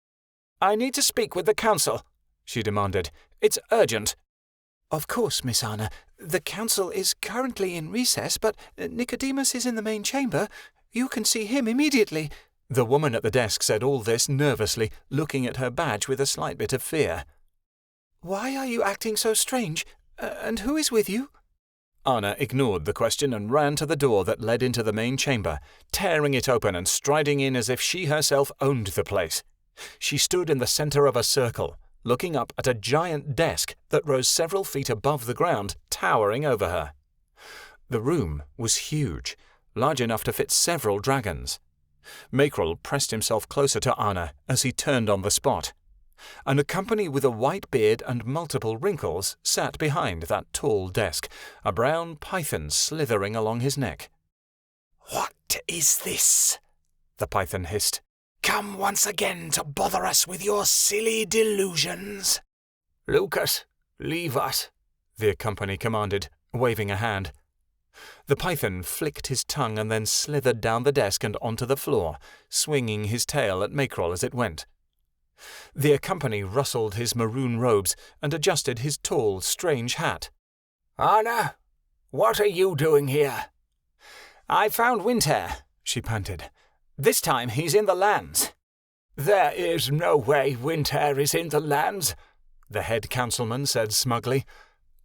"I need to speak with the council," she demanded. "It's urgent." "Of course, Miss Anna. The council is currently in recess, but Nicodemus is in the main chamber. You can see him immediately." The woman at the desk said all this nervously, looking at her badge with a slight bit of fear. "Why are you acting so strange? And who is with you?" Anna ignored the question and ran to the door that led into the main chamber, tearing it open and striding in as if she herself owned the place. She stood in the center of a circle, looking up at a giant desk that rose several feet above the ground, towering over her. The room was huge, large enough to fit several dragons. Mackerel pressed himself closer to Anna as he turned on the spot. And a company with a white beard and multiple wrinkles sat behind that tall desk, a brown python slithering along his neck. "What is this?" the python hissed. "Come once again to bother us with your silly delusions." "Lucas, leave us," the company commanded, waving a hand. The python flicked his tongue and then slithered down the desk and onto the floor, swinging his tail at Mackerel as it went. The company rustled his maroon robes and adjusted his tall, strange hat. "Anna, what are you doing here?" "I found Winter," she panted. "This time he's in the lands." "There is no way Winter is in the lands," the head councilman said smugly.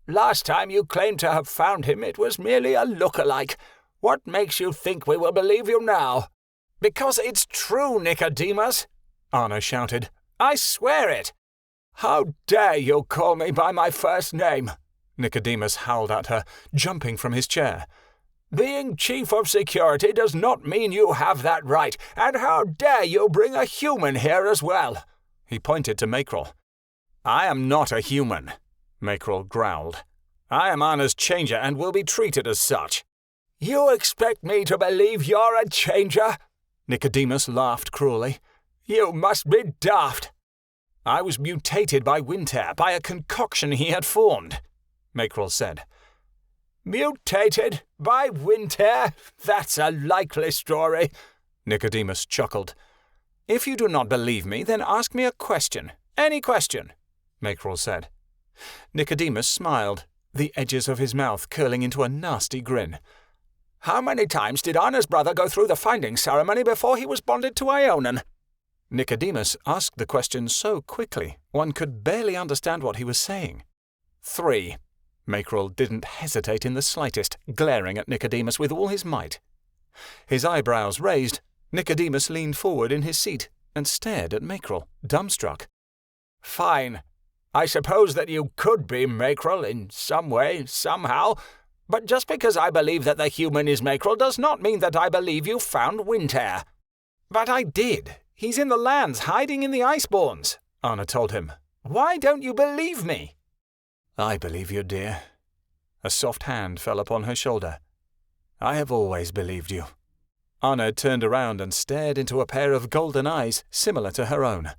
Last time you claimed to have found him, it was merely a look-alike. What makes you think we will believe you now? Because it's true, Nicodemus, Anna shouted. I swear it. How dare you call me by my first name? Nicodemus howled at her, jumping from his chair. Being chief of security does not mean you have that right, and how dare you bring a human here as well? He pointed to Mackerel. I am not a human, Mackerel growled. I am Anna's changer and will be treated as such. You expect me to believe you're a changer? Nicodemus laughed cruelly. You must be daft. I was mutated by Winter, by a concoction he had formed, Mackerel said. Mutated by Winter? That's a likely story, Nicodemus chuckled. If you do not believe me, then ask me a question. Any question, Mackerel said. Nicodemus smiled, the edges of his mouth curling into a nasty grin. How many times did Anna's brother go through the finding ceremony before he was bonded to Ionan? Nicodemus asked the question so quickly, one could barely understand what he was saying. 3. Mackerel didn't hesitate in the slightest, glaring at Nicodemus with all his might. His eyebrows raised, Nicodemus leaned forward in his seat and stared at Mackerel, dumbstruck. Fine. I suppose that you could be Mackerel in some way, somehow, but just because I believe that the human is Mackerel does not mean that I believe you found Winter. But I did. He's in the lands, hiding in the Iceborns, Anna told him. Why don't you believe me? I believe you, dear. A soft hand fell upon her shoulder. I have always believed you. Anna turned around and stared into a pair of golden eyes similar to her own.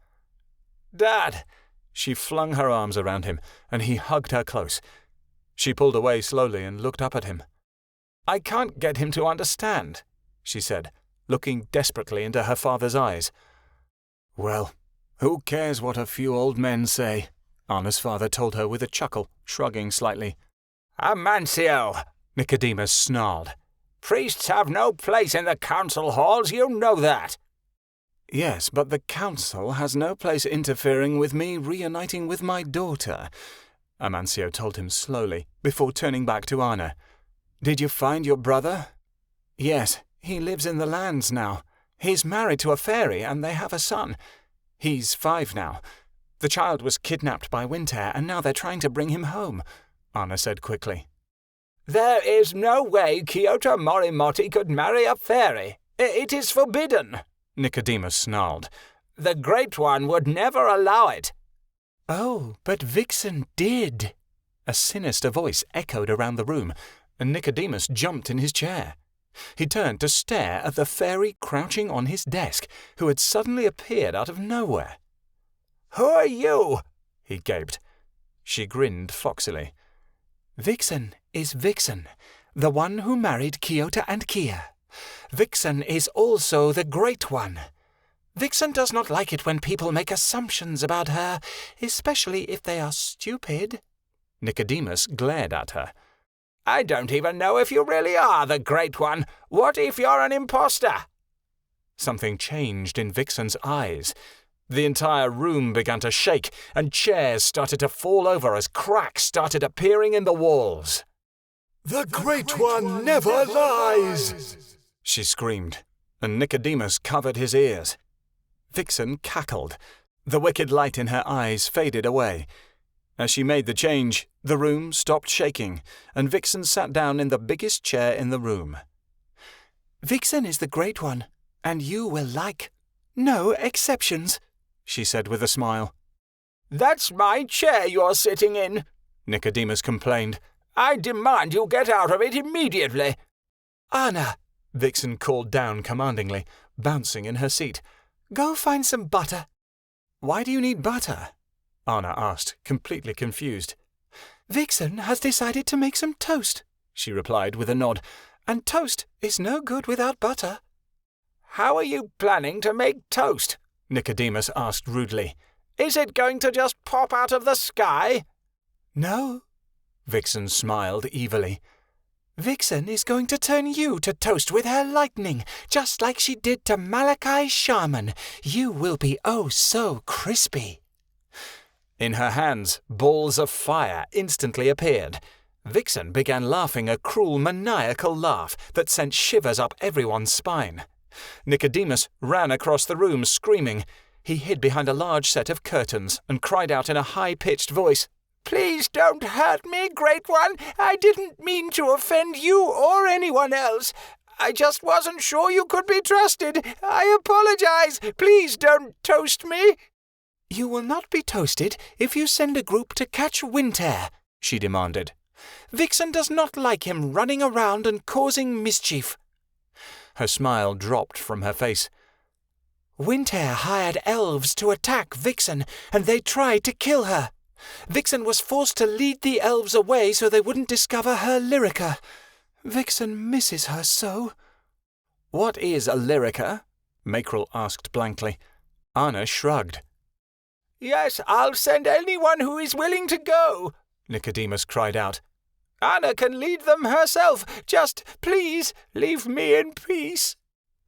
Dad! She flung her arms around him, and he hugged her close. She pulled away slowly and looked up at him. I can't get him to understand, she said, looking desperately into her father's eyes. Well, who cares what a few old men say? Anna's father told her with a chuckle, shrugging slightly. Amancio, Nicodemus snarled. Priests have no place in the council halls, you know that. Yes, but the council has no place interfering with me reuniting with my daughter, Amancio told him slowly, before turning back to Anna. Did you find your brother? Yes, he lives in the lands now. He's married to a fairy and they have a son. He's 5 now. The child was kidnapped by Winter and now they're trying to bring him home, Anna said quickly. There is no way Kyoto Morimoto could marry a fairy. It is forbidden, Nicodemus snarled. The Great One would never allow it. Oh, but Vixen did. A sinister voice echoed around the room, and Nicodemus jumped in his chair. He turned to stare at the fairy crouching on his desk, who had suddenly appeared out of nowhere. Who are you? He gaped. She grinned foxily. Vixen is Vixen, the one who married Kyoto and Kia. Vixen is also the Great One. Vixen does not like it when people make assumptions about her, especially if they are stupid. Nicodemus glared at her. I don't even know if you really are the Great One. What if you're an imposter? Something changed in Vixen's eyes. The entire room began to shake, and chairs started to fall over as cracks started appearing in the walls. The Great One never lies! She screamed, and Nicodemus covered his ears. Vixen cackled. The wicked light in her eyes faded away. As she made the change, the room stopped shaking, and Vixen sat down in the biggest chair in the room. Vixen is the Great One, and you will like. No exceptions, she said with a smile. That's my chair you're sitting in, Nicodemus complained. I demand you get out of it immediately. Anna, Vixen called down commandingly, bouncing in her seat. Go find some butter. Why do you need butter? Anna asked, completely confused. Vixen has decided to make some toast, she replied with a nod, and toast is no good without butter. How are you planning to make toast? Nicodemus asked rudely. Is it going to just pop out of the sky? No, Vixen smiled evilly. Vixen is going to turn you to toast with her lightning, just like she did to Malachi Shaman. You will be oh so crispy. In her hands, balls of fire instantly appeared. Vixen began laughing a cruel, maniacal laugh that sent shivers up everyone's spine. Nicodemus ran across the room screaming. He hid behind a large set of curtains and cried out in a high-pitched voice, "Please don't hurt me, Great One. I didn't mean to offend you or anyone else. I just wasn't sure you could be trusted. I apologize. Please don't toast me." "You will not be toasted if you send a group to catch Winter," she demanded. "Vixen does not like him running around and causing mischief." Her smile dropped from her face. "Winter hired elves to attack Vixen, and they tried to kill her. Vixen was forced to lead the elves away so they wouldn't discover her Lyrica. Vixen misses her so." "What is a Lyrica?" Mackerel asked blankly. Anna shrugged. "Yes, I'll send anyone who is willing to go," Nicodemus cried out. "Anna can lead them herself. Just, please, leave me in peace."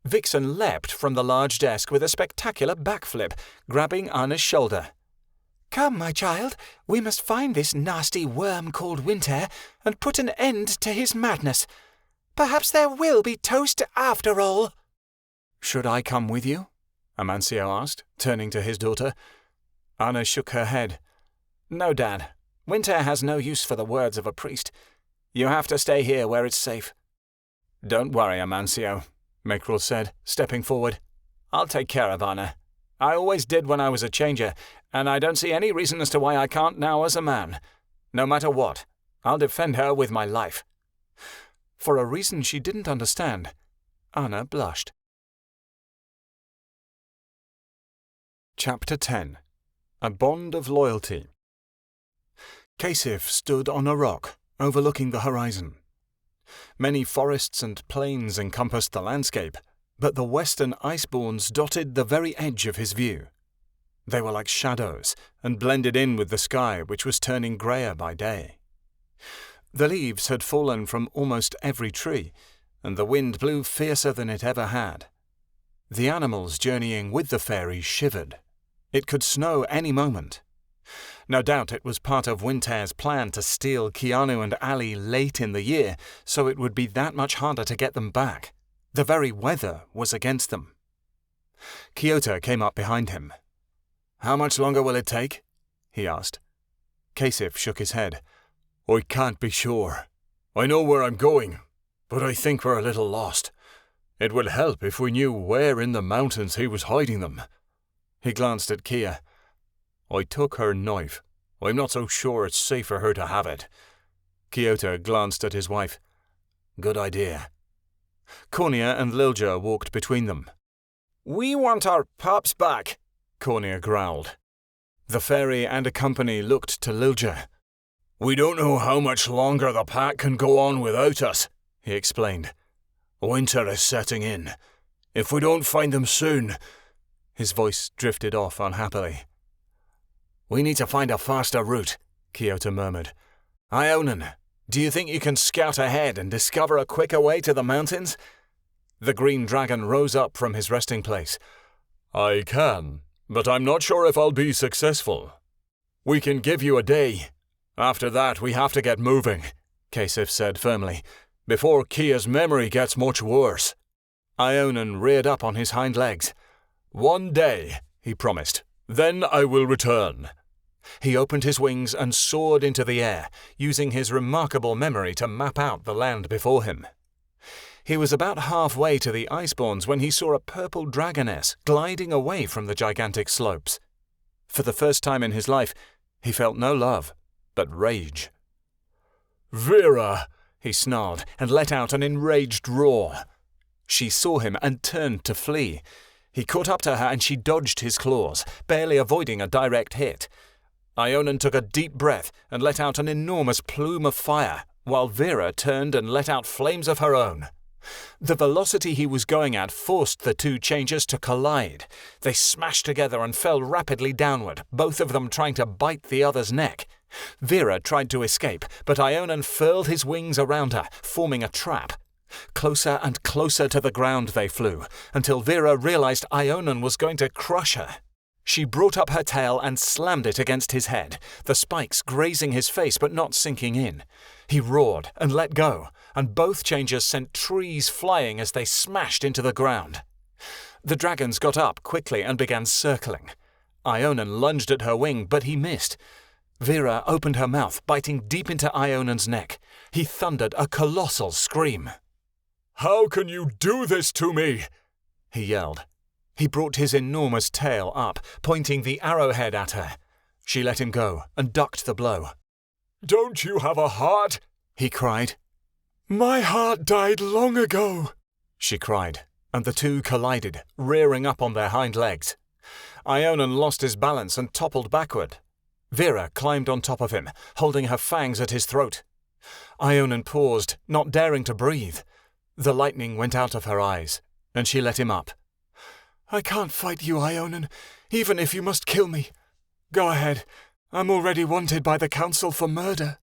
Vixen leapt from the large desk with a spectacular backflip, grabbing Anna's shoulder. "Come, my child, we must find this nasty worm called Winter and put an end to his madness. Perhaps there will be toast after all." "Should I come with you?" Amancio asked, turning to his daughter. Anna shook her head. "No, Dad. Winter has no use for the words of a priest. You have to stay here where it's safe." "Don't worry, Amancio," Mackerel said, stepping forward. "I'll take care of Anna. I always did when I was a changer, and I don't see any reason as to why I can't now as a man. No matter what, I'll defend her with my life." For a reason she didn't understand, Anna blushed. Chapter 10. A Bond of Loyalty. Kasif stood on a rock, overlooking the horizon. Many forests and plains encompassed the landscape, but the western iceborns dotted the very edge of his view. They were like shadows, and blended in with the sky, which was turning greyer by day. The leaves had fallen from almost every tree, and the wind blew fiercer than it ever had. The animals journeying with the fairy shivered. It could snow any moment. No doubt it was part of Winter's plan to steal Keanu and Allie late in the year, so it would be that much harder to get them back. The very weather was against them. Kyoto came up behind him. "How much longer will it take?" he asked. Kasif shook his head. "I can't be sure. I know where I'm going, but I think we're a little lost. It would help if we knew where in the mountains he was hiding them." He glanced at Kia. "I took her knife. I'm not so sure it's safe for her to have it." Kyoto glanced at his wife. "Good idea." Cornea and Lilja walked between them. "We want our pups back," Cornea growled. The fairy and a company looked to Lilja. "We don't know how much longer the pack can go on without us," he explained. "Winter is setting in. If we don't find them soon—" His voice drifted off unhappily. "We need to find a faster route," Kyoto murmured. "Ionan, do you think you can scout ahead and discover a quicker way to the mountains?" The green dragon rose up from his resting place. "I can, but I'm not sure if I'll be successful. We can give you a day. After that, we have to get moving," Kasif said firmly, "before Kia's memory gets much worse." Ionan reared up on his hind legs. "1 day," he promised. "Then I will return." He opened his wings and soared into the air, using his remarkable memory to map out the land before him. He was about halfway to the iceborns when he saw a purple dragoness gliding away from the gigantic slopes. For the first time in his life, he felt no love, but rage. "Vera!" he snarled and let out an enraged roar. She saw him and turned to flee. He caught up to her and she dodged his claws, barely avoiding a direct hit. Ionan took a deep breath and let out an enormous plume of fire, while Vera turned and let out flames of her own. The velocity he was going at forced the two changers to collide. They smashed together and fell rapidly downward, both of them trying to bite the other's neck. Vera tried to escape, but Ionan furled his wings around her, forming a trap. Closer and closer to the ground they flew, until Vera realized Ionan was going to crush her. She brought up her tail and slammed it against his head, the spikes grazing his face but not sinking in. He roared and let go, and both changers sent trees flying as they smashed into the ground. The dragons got up quickly and began circling. Ionan lunged at her wing, but he missed. Vera opened her mouth, biting deep into Ionan's neck. He thundered a colossal scream. "How can you do this to me?" he yelled. He brought his enormous tail up, pointing the arrowhead at her. She let him go and ducked the blow. "Don't you have a heart?" he cried. "My heart died long ago," she cried, and the two collided, rearing up on their hind legs. Ionan lost his balance and toppled backward. Vera climbed on top of him, holding her fangs at his throat. Ionan paused, not daring to breathe. The lightning went out of her eyes, and she let him up. "I can't fight you, Ionan, even if you must kill me. Go ahead. I'm already wanted by the council for murder."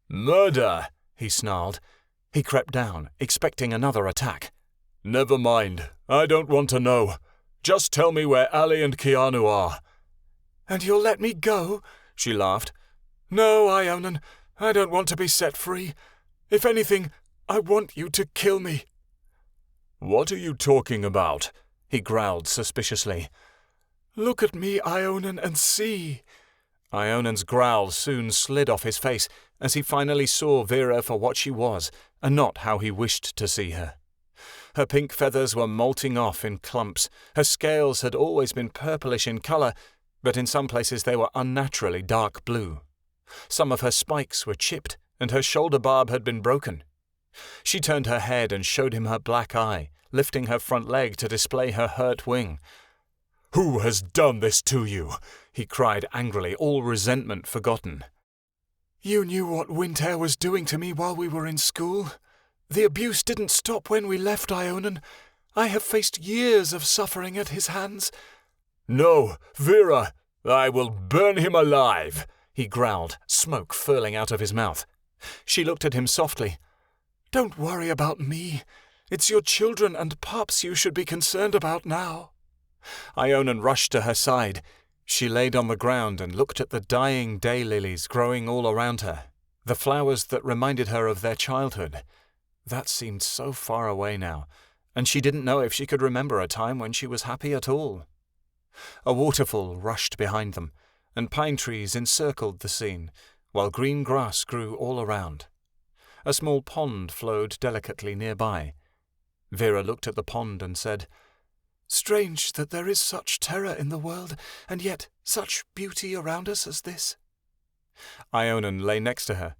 "Murder?" he snarled. He crept down, expecting another attack. "Never mind. I don't want to know. Just tell me where Allie and Keanu are." "And you'll let me go?" she laughed. "No, Ionan, I don't want to be set free. If anything, I want you to kill me." "What are you talking about?" he growled suspiciously. "Look at me, Ionan, and see." Ionan's growl soon slid off his face as he finally saw Vera for what she was, and not how he wished to see her. Her pink feathers were molting off in clumps. Her scales had always been purplish in colour, but in some places they were unnaturally dark blue. Some of her spikes were chipped, and her shoulder barb had been broken. She turned her head and showed him her black eye, lifting her front leg to display her hurt wing. "Who has done this to you?" he cried angrily, all resentment forgotten. "You knew what Windhair was doing to me while we were in school. The abuse didn't stop when we left Ionan. I have faced years of suffering at his hands." "No, Vera, I will burn him alive," he growled, smoke furling out of his mouth. She looked at him softly. "Don't worry about me. It's your children and pups you should be concerned about now." Ionan rushed to her side. She laid on the ground and looked at the dying daylilies growing all around her, the flowers that reminded her of their childhood. That seemed so far away now, and she didn't know if she could remember a time when she was happy at all. A waterfall rushed behind them, and pine trees encircled the scene, while green grass grew all around. A small pond flowed delicately nearby. Vera looked at the pond and said, "Strange that there is such terror in the world, and yet such beauty around us as this." Ionan lay next to her.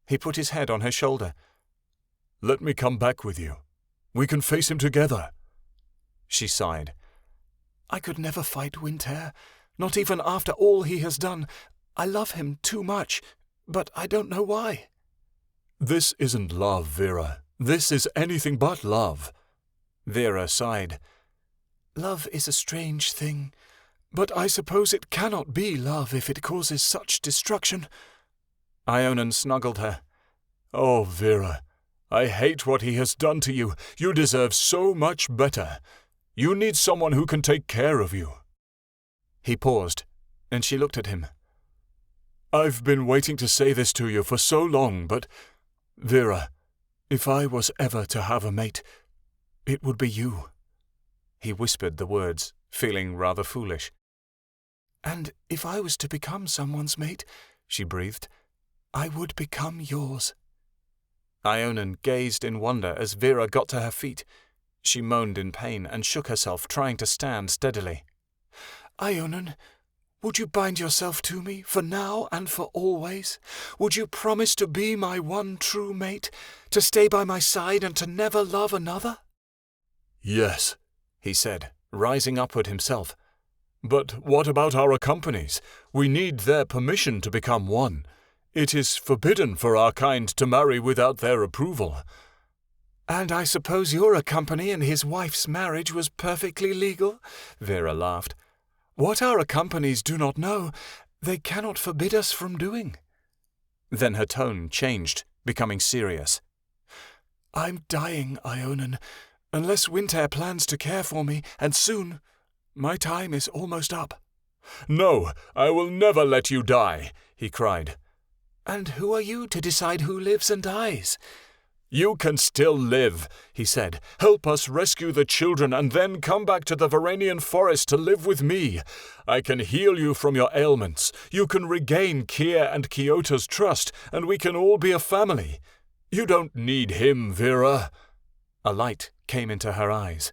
He put his head on her shoulder. "Let me come back with you. We can face him together." She sighed. "I could never fight Windhair, not even after all he has done. I love him too much, but I don't know why." "This isn't love, Vera. This is anything but love." Vera sighed. "Love is a strange thing, but I suppose it cannot be love if it causes such destruction." Ionan snuggled her. "Oh, Vera, I hate what he has done to you. You deserve so much better. You need someone who can take care of you." He paused, and she looked at him. "I've been waiting to say this to you for so long, but, Vera, if I was ever to have a mate, it would be you." He whispered the words, feeling rather foolish. "And if I was to become someone's mate," she breathed, "I would become yours." Ionan gazed in wonder as Vera got to her feet. She moaned in pain and shook herself, trying to stand steadily. "Ionan, would you bind yourself to me, for now and for always? Would you promise to be my one true mate, to stay by my side and to never love another?" "Yes," he said, rising upward himself. "But what about our companies? We need their permission to become one. It is forbidden for our kind to marry without their approval." "And I suppose your company and his wife's marriage was perfectly legal?" Vera laughed. "What our companies do not know, they cannot forbid us from doing." Then her tone changed, becoming serious. "I'm dying, Ionan. Unless Windhair plans to care for me, and soon, my time is almost up. "No, I will never let you die," he cried. "And who are you to decide who lives and dies?" "You can still live," he said. "Help us rescue the children and then come back to the Verinian Forest to live with me. I can heal you from your ailments. You can regain Kia and Kyoto's trust, and we can all be a family. You don't need him, Vera." A light came into her eyes.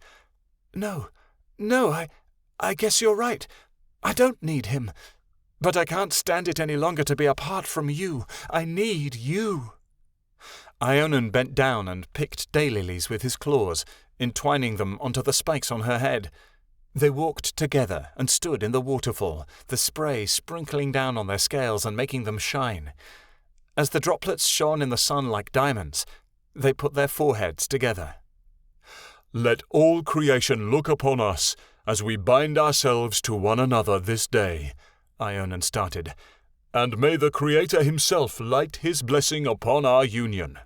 No, I guess you're right. I don't need him. But I can't stand it any longer to be apart from you. I need you." Ionan bent down and picked daylilies with his claws, entwining them onto the spikes on her head. They walked together and stood in the waterfall, the spray sprinkling down on their scales and making them shine. As the droplets shone in the sun like diamonds, they put their foreheads together. "Let all creation look upon us as we bind ourselves to one another this day," Ionan started, "and may the Creator himself light his blessing upon our union.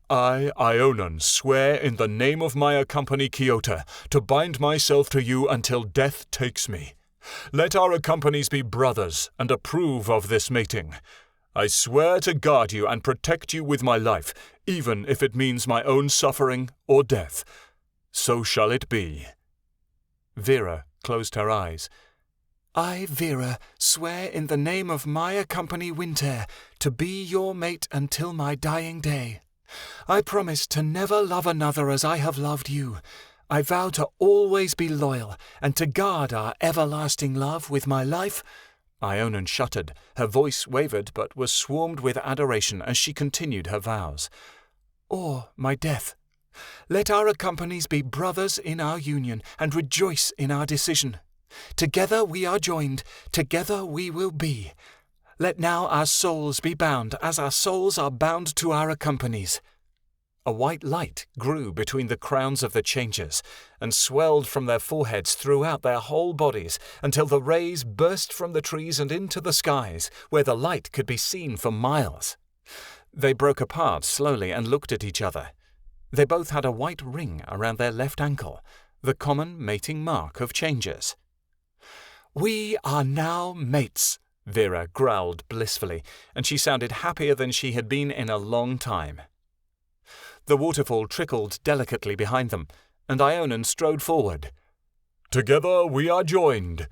I, Ionan, swear in the name of my company Kyoto to bind myself to you until death takes me. Let our companies be brothers and approve of this mating. I swear to guard you and protect you with my life, even if it means my own suffering or death. So shall it be." Vera closed her eyes. "I, Vera, swear in the name of my company Winter to be your mate until my dying day. I promise to never love another as I have loved you. I vow to always be loyal and to guard our everlasting love with my life." Ionan shuddered. Her voice wavered but was swarmed with adoration as she continued her vows. "Or my death. Let our companies be brothers in our union and rejoice in our decision. Together we are joined, together we will be. Let now our souls be bound as our souls are bound to our companies." A white light grew between the crowns of the changers and swelled from their foreheads throughout their whole bodies until the rays burst from the trees and into the skies, where the light could be seen for miles. They broke apart slowly and looked at each other. They both had a white ring around their left ankle, the common mating mark of changers. "We are now mates," Vera growled blissfully, and she sounded happier than she had been in a long time. The waterfall trickled delicately behind them, and Ionan strode forward. "Together we are joined."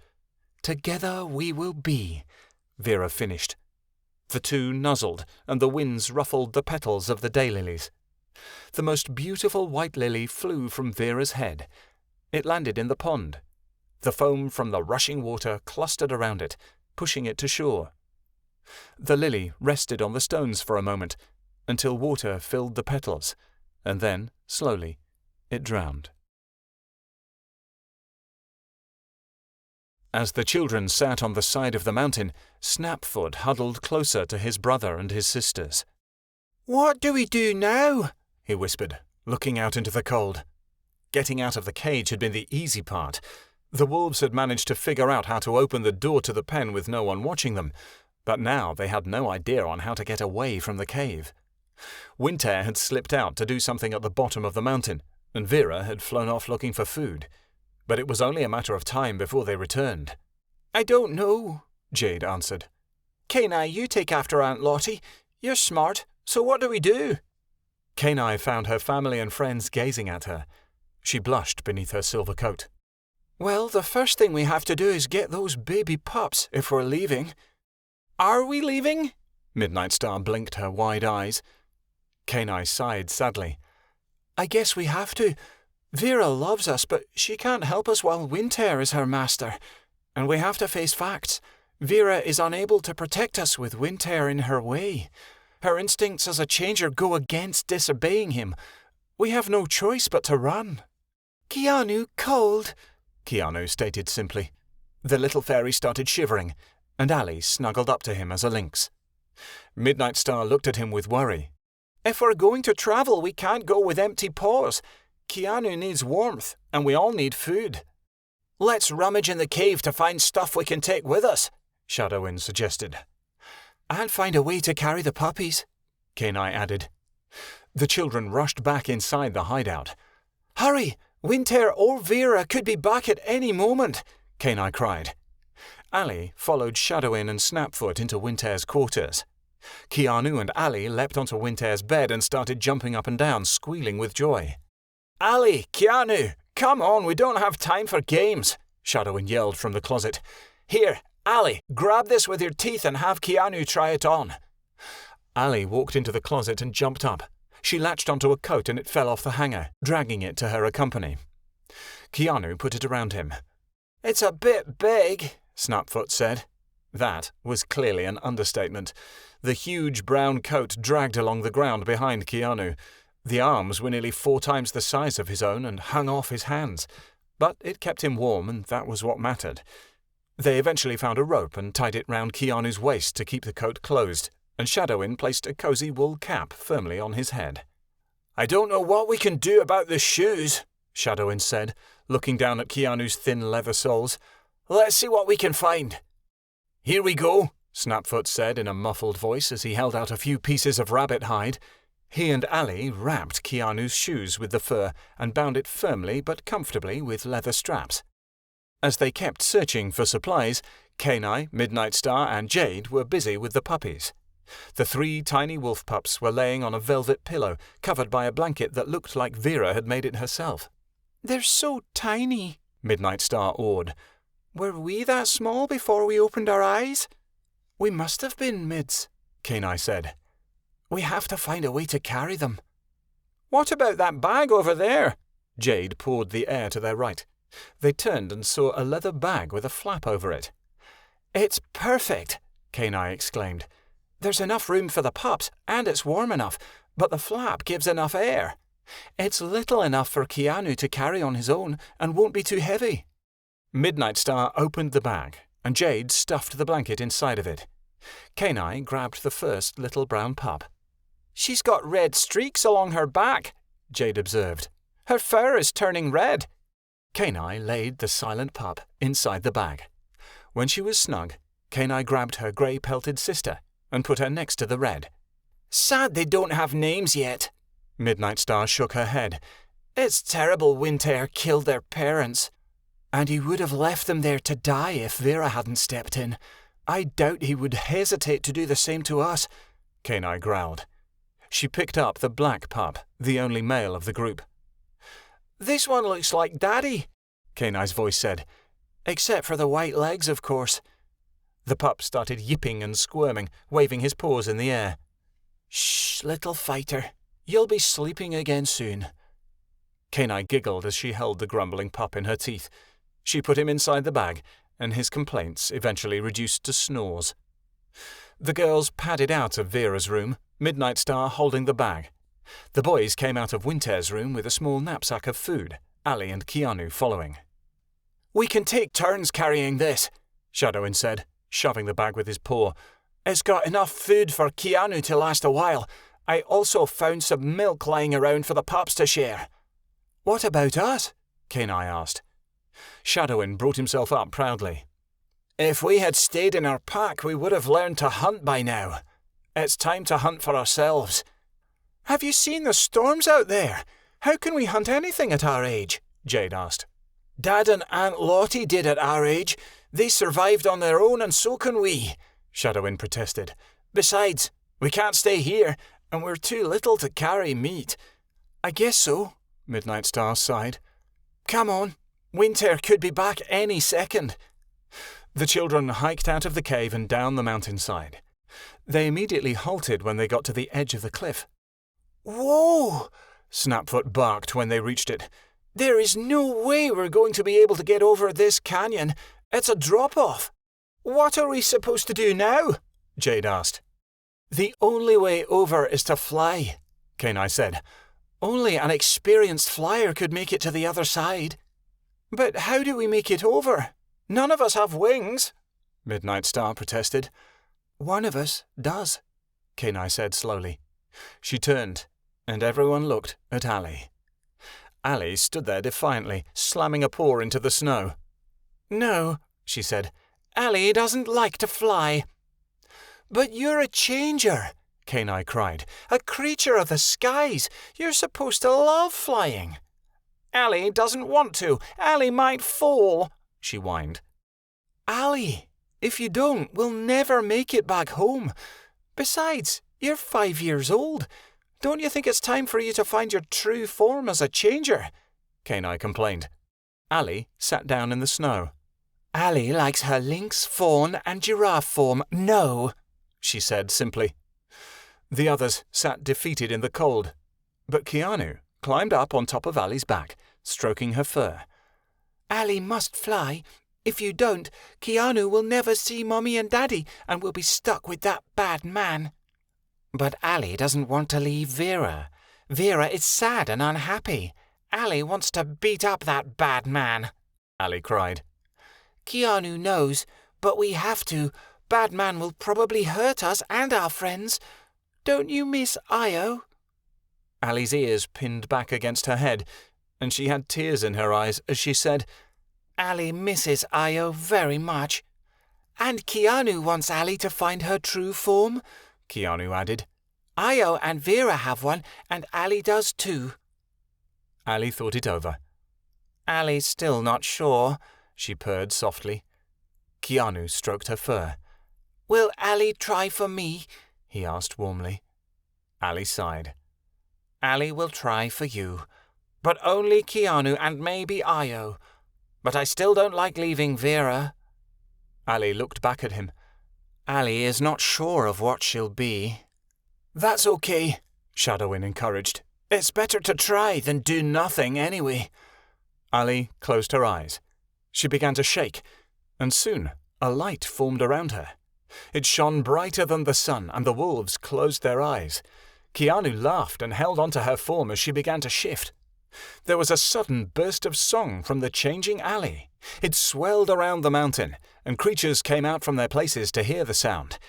"Together we will be," Vera finished. The two nuzzled, and the winds ruffled the petals of the daylilies. The most beautiful white lily flew from Vera's head. It landed in the pond. The foam from the rushing water clustered around it, pushing it to shore. The lily rested on the stones for a moment, until water filled the petals, and then, slowly, it drowned. As the children sat on the side of the mountain, Snapfoot huddled closer to his brother and his sisters. "What do we do now?" he whispered, looking out into the cold. Getting out of the cage had been the easy part. The wolves had managed to figure out how to open the door to the pen with no one watching them, but now they had no idea on how to get away from the cave. Winter had slipped out to do something at the bottom of the mountain, and Vera had flown off looking for food. But it was only a matter of time before they returned. "I don't know," Jade answered. "Kenai, you take after Aunt Lottie. You're smart, so what do we do?" Kenai found her family and friends gazing at her. She blushed beneath her silver coat. "Well, the first thing we have to do is get those baby pups if we're leaving." "Are we leaving?" Midnight Star blinked her wide eyes. Kenai sighed sadly. "I guess we have to. Vera loves us, but she can't help us while Winter is her master. And we have to face facts. Vera is unable to protect us with Winter in her way. Her instincts as a changer go against disobeying him. We have no choice but to run." "Keanu, cold," Keanu stated simply. The little fairy started shivering, and Allie snuggled up to him as a lynx. Midnight Star looked at him with worry. "If we're going to travel, we can't go with empty paws. Keanu needs warmth, and we all need food." "Let's rummage in the cave to find stuff we can take with us," Shadowwind suggested. "And find a way to carry the puppies," Kenai added. The children rushed back inside the hideout. "Hurry! Winter or Vera could be back at any moment," Kenai cried. Allie followed Shadowin and Snapfoot into Winter's quarters. Keanu and Allie leapt onto Winter's bed and started jumping up and down, squealing with joy. Allie, Keanu, come on, we don't have time for games, Shadowin yelled from the closet. Here, Allie, grab this with your teeth and have Keanu try it on. Allie walked into the closet and jumped up. She latched onto a coat and it fell off the hanger, dragging it to her accompany. Keanu put it around him. It's a bit big, Snapfoot said. That was clearly an understatement. The huge brown coat dragged along the ground behind Keanu. The arms were nearly 4 times the size of his own and hung off his hands. But it kept him warm, and that was what mattered. They eventually found a rope and tied it round Keanu's waist to keep the coat closed, and Shadowin placed a cosy wool cap firmly on his head. I don't know what we can do about the shoes, Shadowin said, looking down at Keanu's thin leather soles. Let's see what we can find. Here we go, Snapfoot said in a muffled voice as he held out a few pieces of rabbit hide. He and Allie wrapped Keanu's shoes with the fur and bound it firmly but comfortably with leather straps. As they kept searching for supplies, Keanu, Midnight Star, and Jade were busy with the puppies. The 3 tiny wolf pups were laying on a velvet pillow, covered by a blanket that looked like Vera had made it herself. They're so tiny, Midnight Star awed. Were we that small before we opened our eyes? We must have been, Mids, Keanu said. We have to find a way to carry them. What about that bag over there? Jade pawed the air to their right. They turned and saw a leather bag with a flap over it. It's perfect, Keanu exclaimed. There's enough room for the pups, and it's warm enough, but the flap gives enough air. It's little enough for Keanu to carry on his own, and won't be too heavy. Midnight Star opened the bag, and Jade stuffed the blanket inside of it. Keanu grabbed the first little brown pup. She's got red streaks along her back, Jade observed. Her fur is turning red. Keanu laid the silent pup inside the bag. When she was snug, Keanu grabbed her grey-pelted sister and put her next to the red. Sad they don't have names yet. Midnight Star shook her head. It's terrible Winter killed their parents. And he would have left them there to die if Vera hadn't stepped in. I doubt he would hesitate to do the same to us, Keanu growled. She picked up the black pup, the only male of the group. This one looks like Daddy, Keanu's voice said. Except for the white legs, of course. The pup started yipping and squirming, waving his paws in the air. Shh, little fighter. You'll be sleeping again soon. Keanu giggled as she held the grumbling pup in her teeth. She put him inside the bag, and his complaints eventually reduced to snores. The girls padded out of Vera's room, Midnight Star holding the bag. The boys came out of Winter's room with a small knapsack of food, Allie and Keanu following. We can take turns carrying this, Shadowin said, shoving the bag with his paw. It's got enough food for Keanu to last a while. I also found some milk lying around for the pups to share. What about us? Keanu asked. Shadowin brought himself up proudly. If we had stayed in our pack, we would have learned to hunt by now. It's time to hunt for ourselves. Have you seen the storms out there? How can we hunt anything at our age? Jade asked. Dad and Aunt Lottie did at our age. They survived on their own, and so can we, Shadowin protested. Besides, we can't stay here, and we're too little to carry meat. I guess so, Midnight Star sighed. Come on, Winter could be back any second. The children hiked out of the cave and down the mountainside. They immediately halted when they got to the edge of the cliff. Whoa! Snapfoot barked when they reached it. There is no way we're going to be able to get over this canyon. It's a drop-off. What are we supposed to do now? Jade asked. The only way over is to fly, Keanu said. Only an experienced flyer could make it to the other side. But how do we make it over? None of us have wings, Midnight Star protested. One of us does, Keanu said slowly. She turned, and everyone looked at Allie. Allie stood there defiantly, slamming a paw into the snow. No, she said. Allie doesn't like to fly. But you're a changer, Keanu cried. A creature of the skies. You're supposed to love flying. Allie doesn't want to. Allie might fall, she whined. Allie, If you don't, we'll never make it back home. Besides, you're 5 years old. Don't you think it's time for you to find your true form as a changer? Keanu complained. Allie sat down in the snow. Allie likes her lynx, fawn and giraffe form. No, she said simply. The others sat defeated in the cold, but Keanu climbed up on top of Allie's back, stroking her fur. Allie must fly. If you don't, Keanu will never see Mommy and Daddy and will be stuck with that bad man. But Allie doesn't want to leave Vera. Vera is sad and unhappy. Allie wants to beat up that bad man, Allie cried. Keanu knows, but we have to. Bad man will probably hurt us and our friends. Don't you miss Io? Allie's ears pinned back against her head, and she had tears in her eyes as she said, Allie misses Io very much. And Keanu wants Allie to find her true form, Keanu added. Io and Vera have one, and Allie does too. Allie thought it over. Allie's still not sure, she purred softly. Keanu stroked her fur. Will Allie try for me? He asked warmly. Allie sighed. Allie will try for you, but only Keanu and maybe Io. But I still don't like leaving Vera. Allie looked back at him. Allie is not sure of what she'll be. That's okay, Shadowin encouraged. It's better to try than do nothing anyway. Allie closed her eyes. She began to shake, and soon a light formed around her. It shone brighter than the sun, and the wolves closed their eyes. Keanu laughed and held onto her form as she began to shift. There was a sudden burst of song from the changing Allie. It swelled around the mountain, and creatures came out from their places to hear the sound.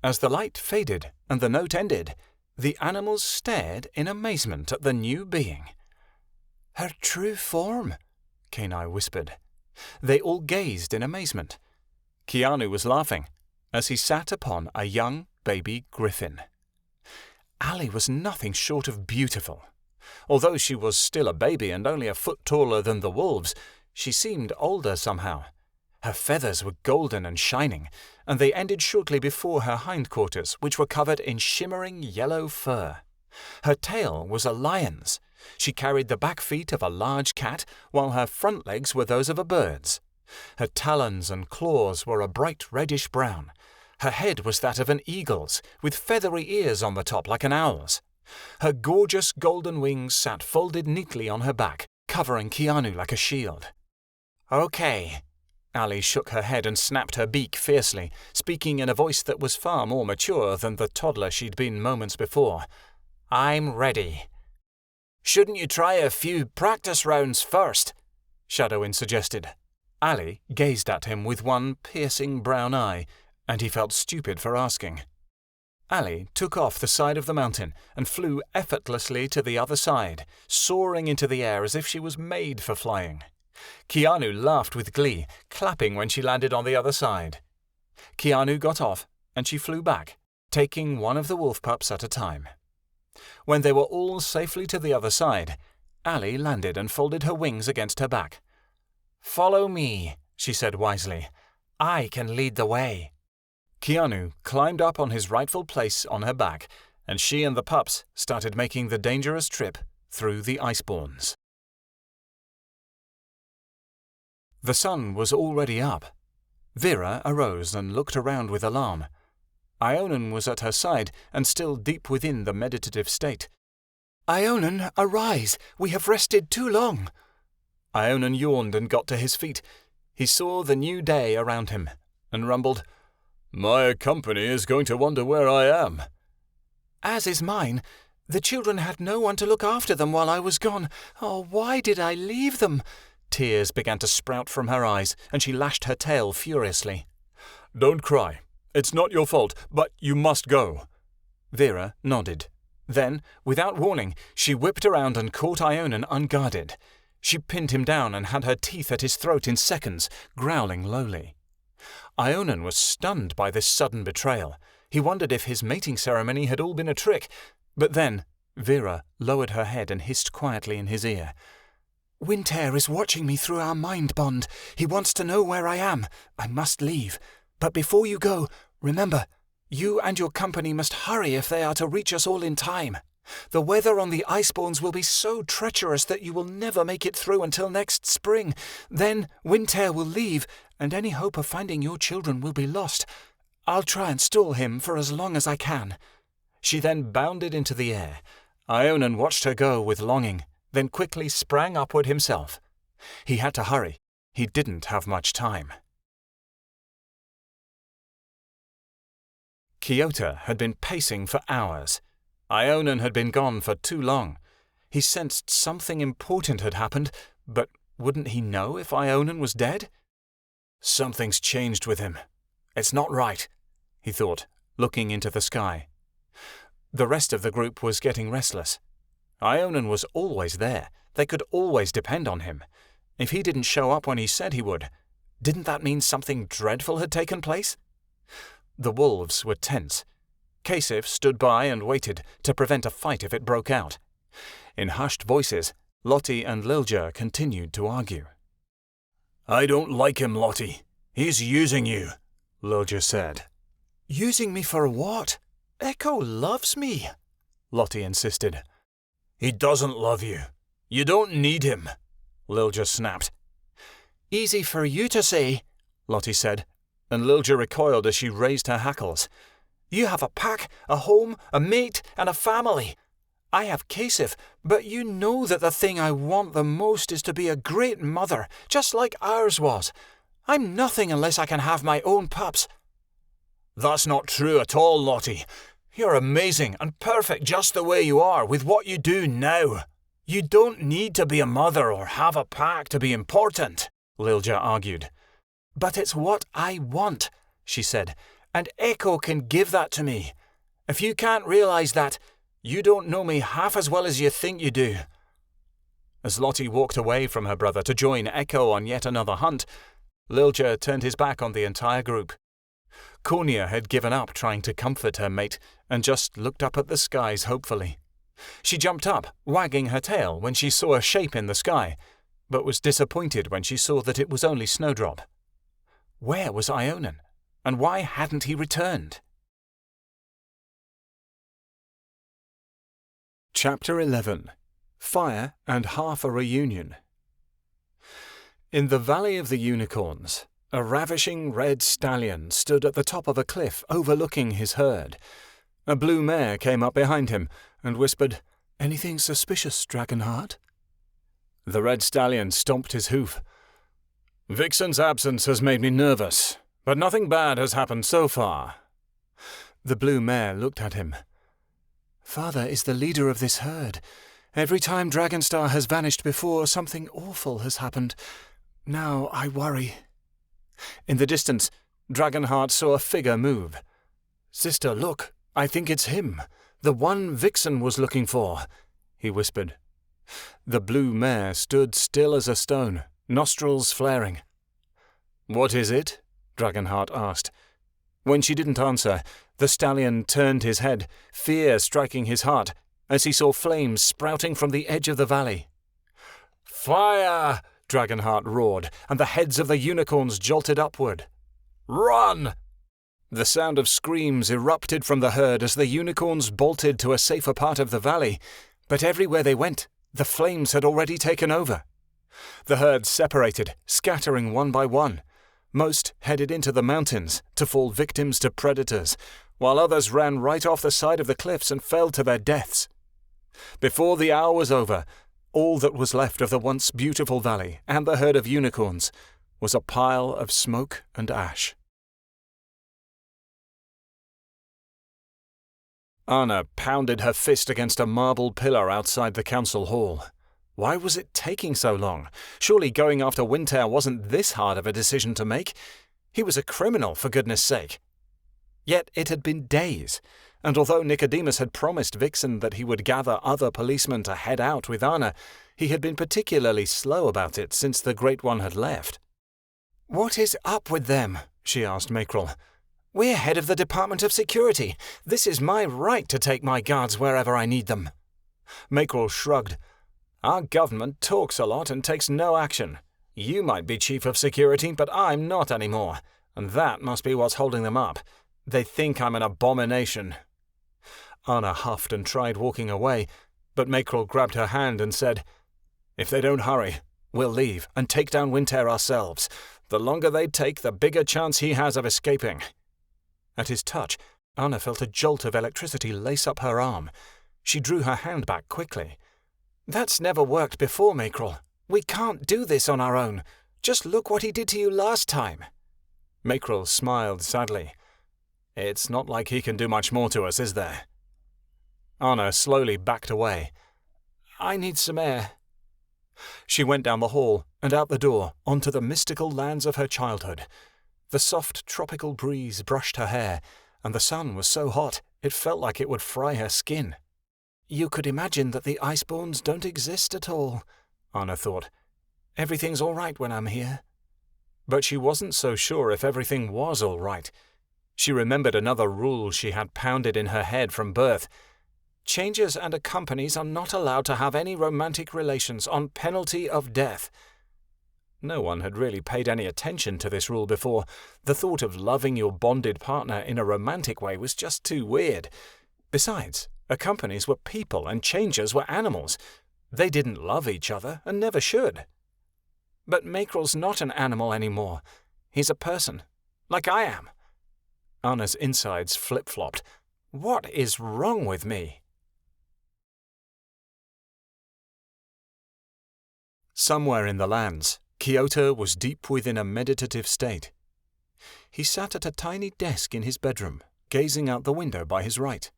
As the light faded and the note ended, the animals stared in amazement at the new being. Her true form, Keanu whispered. They all gazed in amazement. Keanu was laughing as he sat upon a young baby griffin. Allie was nothing short of beautiful. Although she was still a baby and only a foot taller than the wolves, she seemed older somehow. Her feathers were golden and shining, and they ended shortly before her hindquarters, which were covered in shimmering yellow fur. Her tail was a lion's. She carried the back feet of a large cat, while her front legs were those of a bird's. Her talons and claws were a bright reddish brown. Her head was that of an eagle's, with feathery ears on the top like an owl's. Her gorgeous golden wings sat folded neatly on her back, covering Keanu like a shield. Okay. Allie shook her head and snapped her beak fiercely, speaking in a voice that was far more mature than the toddler she'd been moments before. I'm ready. Shouldn't you try a few practice rounds first? Shadowin suggested. Allie gazed at him with one piercing brown eye, and he felt stupid for asking. Allie took off the side of the mountain and flew effortlessly to the other side, soaring into the air as if she was made for flying. Keanu laughed with glee, clapping when she landed on the other side. Keanu got off, and she flew back, taking one of the wolf pups at a time. When they were all safely to the other side, Allie landed and folded her wings against her back. Follow me, she said wisely. I can lead the way. Keanu climbed up on his rightful place on her back, and she and the pups started making the dangerous trip through the Iceborns. The sun was already up. Vera arose and looked around with alarm. Ionan was at her side and still deep within the meditative state. Ionan, arise! We have rested too long! Ionan yawned and got to his feet. He saw the new day around him and rumbled, My company is going to wonder where I am. As is mine. The children had no one to look after them while I was gone. Oh, why did I leave them? Tears began to sprout from her eyes, and she lashed her tail furiously. Don't cry. It's not your fault, but you must go. Vera nodded. Then, without warning, she whipped around and caught Ionan unguarded. She pinned him down and had her teeth at his throat in seconds, growling lowly. Ionan was stunned by this sudden betrayal. He wondered if his mating ceremony had all been a trick. But then, Vera lowered her head and hissed quietly in his ear. Winter is watching me through our mind bond. He wants to know where I am. I must leave. But before you go, remember, you and your company must hurry if they are to reach us all in time. The weather on the Icebones will be so treacherous that you will never make it through until next spring. Then Winter will leave, and any hope of finding your children will be lost. I'll try and stall him for as long as I can." She then bounded into the air. Ionan watched her go with longing, then quickly sprang upward himself. He had to hurry. He didn't have much time. Kiota had been pacing for hours. Ionan had been gone for too long. He sensed something important had happened, but wouldn't he know if Ionan was dead? Something's changed with him. It's not right, he thought, looking into the sky. The rest of the group was getting restless. Ionan was always there. They could always depend on him. If he didn't show up when he said he would, didn't that mean something dreadful had taken place? The wolves were tense. Kasif stood by and waited to prevent a fight if it broke out. In hushed voices, Lottie and Lilja continued to argue. "I don't like him, Lottie. He's using you," Lilja said. "Using me for what? Echo loves me," Lottie insisted. "He doesn't love you. You don't need him," Lilja snapped. "Easy for you to say," Lottie said, and Lilja recoiled as she raised her hackles. "You have a pack, a home, a mate, and a family. I have Kasif, but you know that the thing I want the most is to be a great mother, just like ours was. I'm nothing unless I can have my own pups." "That's not true at all, Lottie. You're amazing and perfect just the way you are with what you do now. You don't need to be a mother or have a pack to be important," Lilja argued. "But it's what I want," she said, "and Echo can give that to me. If you can't realize that, you don't know me half as well as you think you do." As Lottie walked away from her brother to join Echo on yet another hunt, Lilja turned his back on the entire group. Konya had given up trying to comfort her mate and just looked up at the skies hopefully. She jumped up, wagging her tail when she saw a shape in the sky, but was disappointed when she saw that it was only Snowdrop. Where was Ionan, and why hadn't he returned? Chapter 11. Fire and Half a Reunion. In the Valley of the Unicorns, a ravishing red stallion stood at the top of a cliff overlooking his herd. A blue mare came up behind him and whispered, "Anything suspicious, Dragonheart?" The red stallion stomped his hoof. "Vixen's absence has made me nervous, but nothing bad has happened so far." The blue mare looked at him. "Father is the leader of this herd. Every time Dragonstar has vanished before, something awful has happened. Now I worry." In the distance, Dragonheart saw a figure move. "Sister, look, I think it's him, the one Vixen was looking for," he whispered. The blue mare stood still as a stone, nostrils flaring. "What is it?" Dragonheart asked. When she didn't answer, the stallion turned his head, fear striking his heart, as he saw flames sprouting from the edge of the valley. "Fire!" Dragonheart roared, and the heads of the unicorns jolted upward. "Run!" The sound of screams erupted from the herd as the unicorns bolted to a safer part of the valley, but everywhere they went, the flames had already taken over. The herd separated, scattering one by one. Most headed into the mountains to fall victims to predators, while others ran right off the side of the cliffs and fell to their deaths. Before the hour was over, all that was left of the once beautiful valley and the herd of unicorns was a pile of smoke and ash. Anna pounded her fist against a marble pillar outside the council hall. Why was it taking so long? Surely going after Winter wasn't this hard of a decision to make. He was a criminal, for goodness sake. Yet it had been days, and although Nicodemus had promised Vixen that he would gather other policemen to head out with Anna, he had been particularly slow about it since the Great One had left. "What is up with them?" she asked Mackerel. "We're head of the Department of Security. This is my right to take my guards wherever I need them." Mackerel shrugged. "Our government talks a lot and takes no action. You might be Chief of Security, but I'm not anymore. and that must be what's holding them up. They think I'm an abomination." Anna huffed and tried walking away, but Mackerel grabbed her hand and said, "If they don't hurry, we'll leave and take down Winter ourselves. The longer they take, the bigger chance he has of escaping." At his touch, Anna felt a jolt of electricity lace up her arm. She drew her hand back quickly. "That's never worked before, Mackerel. We can't do this on our own. Just look what he did to you last time." Mackerel smiled sadly. "It's not like he can do much more to us, is there?" Anna slowly backed away. "I need some air." She went down the hall and out the door onto the mystical lands of her childhood. The soft tropical breeze brushed her hair, and the sun was so hot it felt like it would fry her skin. "You could imagine that the Iceborns don't exist at all," Anna thought. "Everything's all right when I'm here." But she wasn't so sure if everything was all right. She remembered another rule she had pounded in her head from birth. Changers and accompanies are not allowed to have any romantic relations on penalty of death. No one had really paid any attention to this rule before. The thought of loving your bonded partner in a romantic way was just too weird. Besides, accompanies were people and changers were animals. They didn't love each other and never should. But Mackerel's not an animal anymore. He's a person, like I am. Anna's insides flip-flopped. What is wrong with me? Somewhere in the lands, Keanu was deep within a meditative state. He sat at a tiny desk in his bedroom, gazing out the window by his right.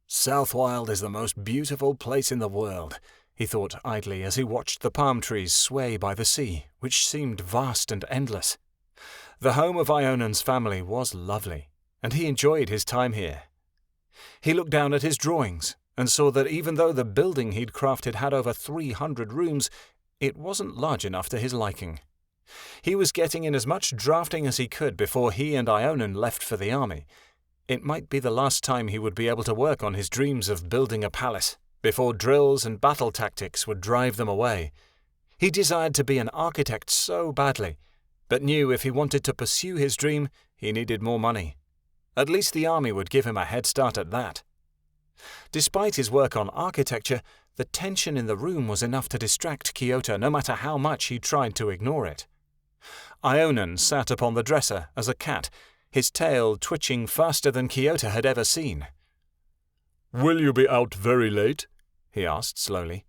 "Southwild is the most beautiful place in the world," he thought idly as he watched the palm trees sway by the sea, which seemed vast and endless. The home of Ionan's family was lovely, and he enjoyed his time here. He looked down at his drawings and saw that even though the building he'd crafted had over 300 rooms, it wasn't large enough to his liking. He was getting in as much drafting as he could before he and Ionan left for the army. It might be the last time he would be able to work on his dreams of building a palace, before drills and battle tactics would drive them away. He desired to be an architect so badly, but knew if he wanted to pursue his dream, he needed more money. At least the army would give him a head start at that. Despite his work on architecture, the tension in the room was enough to distract Keanu no matter how much he tried to ignore it. Ionan sat upon the dresser as a cat, his tail twitching faster than Keanu had ever seen. "Will you be out very late?" he asked slowly.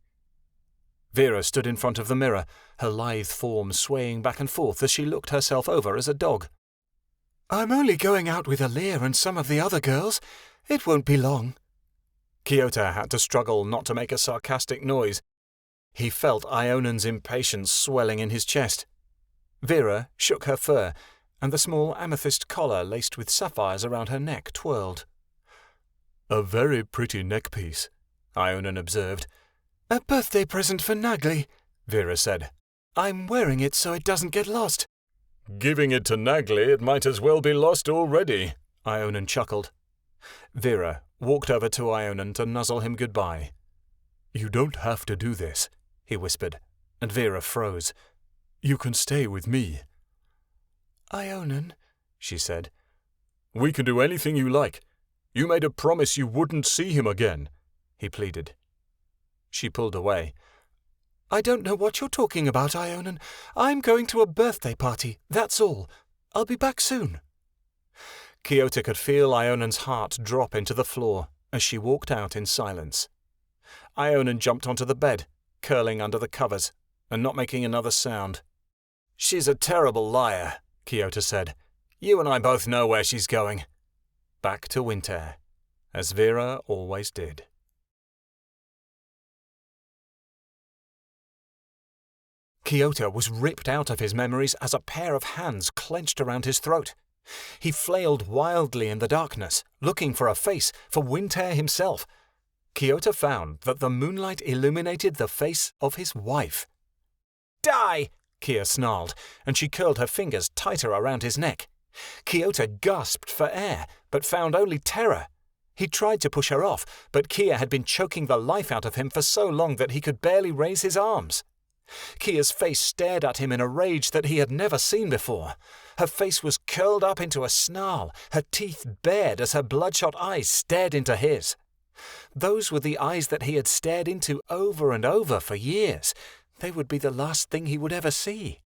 Vera stood in front of the mirror, her lithe form swaying back and forth as she looked herself over as a dog. "I'm only going out with Allie and some of the other girls. It won't be long." Keanu had to struggle not to make a sarcastic noise. He felt Ionan's impatience swelling in his chest. Vera shook her fur, and the small amethyst collar laced with sapphires around her neck twirled. "A very pretty neckpiece," Ionan observed. "A birthday present for Nagli," Vera said. "I'm wearing it so it doesn't get lost." "Giving it to Nagli, it might as well be lost already," Ionan chuckled. Vera walked over to Ionan to nuzzle him goodbye. "You don't have to do this," he whispered, and Vera froze. "You can stay with me." "Ionan," she said. "We can do anything you like. You made a promise you wouldn't see him again," he pleaded. She pulled away. "I don't know what you're talking about, Ionan. I'm going to a birthday party, that's all. I'll be back soon." Keanu could feel Ionan's heart drop into the floor as she walked out in silence. Ionan jumped onto the bed, curling under the covers, and not making another sound. "She's a terrible liar," Keanu said. "You and I both know where she's going." Back to Winter, as Vera always did. Keanu was ripped out of his memories as a pair of hands clenched around his throat. He flailed wildly in the darkness, looking for a face, for Winter himself. Keanu found that the moonlight illuminated the face of his wife. "Die!" Kia snarled, and she curled her fingers tighter around his neck. Keanu gasped for air, but found only terror. He tried to push her off, but Kia had been choking the life out of him for so long that he could barely raise his arms. Kia's face stared at him in a rage that he had never seen before. Her face was curled up into a snarl, her teeth bared as her bloodshot eyes stared into his. Those were the eyes that he had stared into over and over for years. They would be the last thing he would ever see.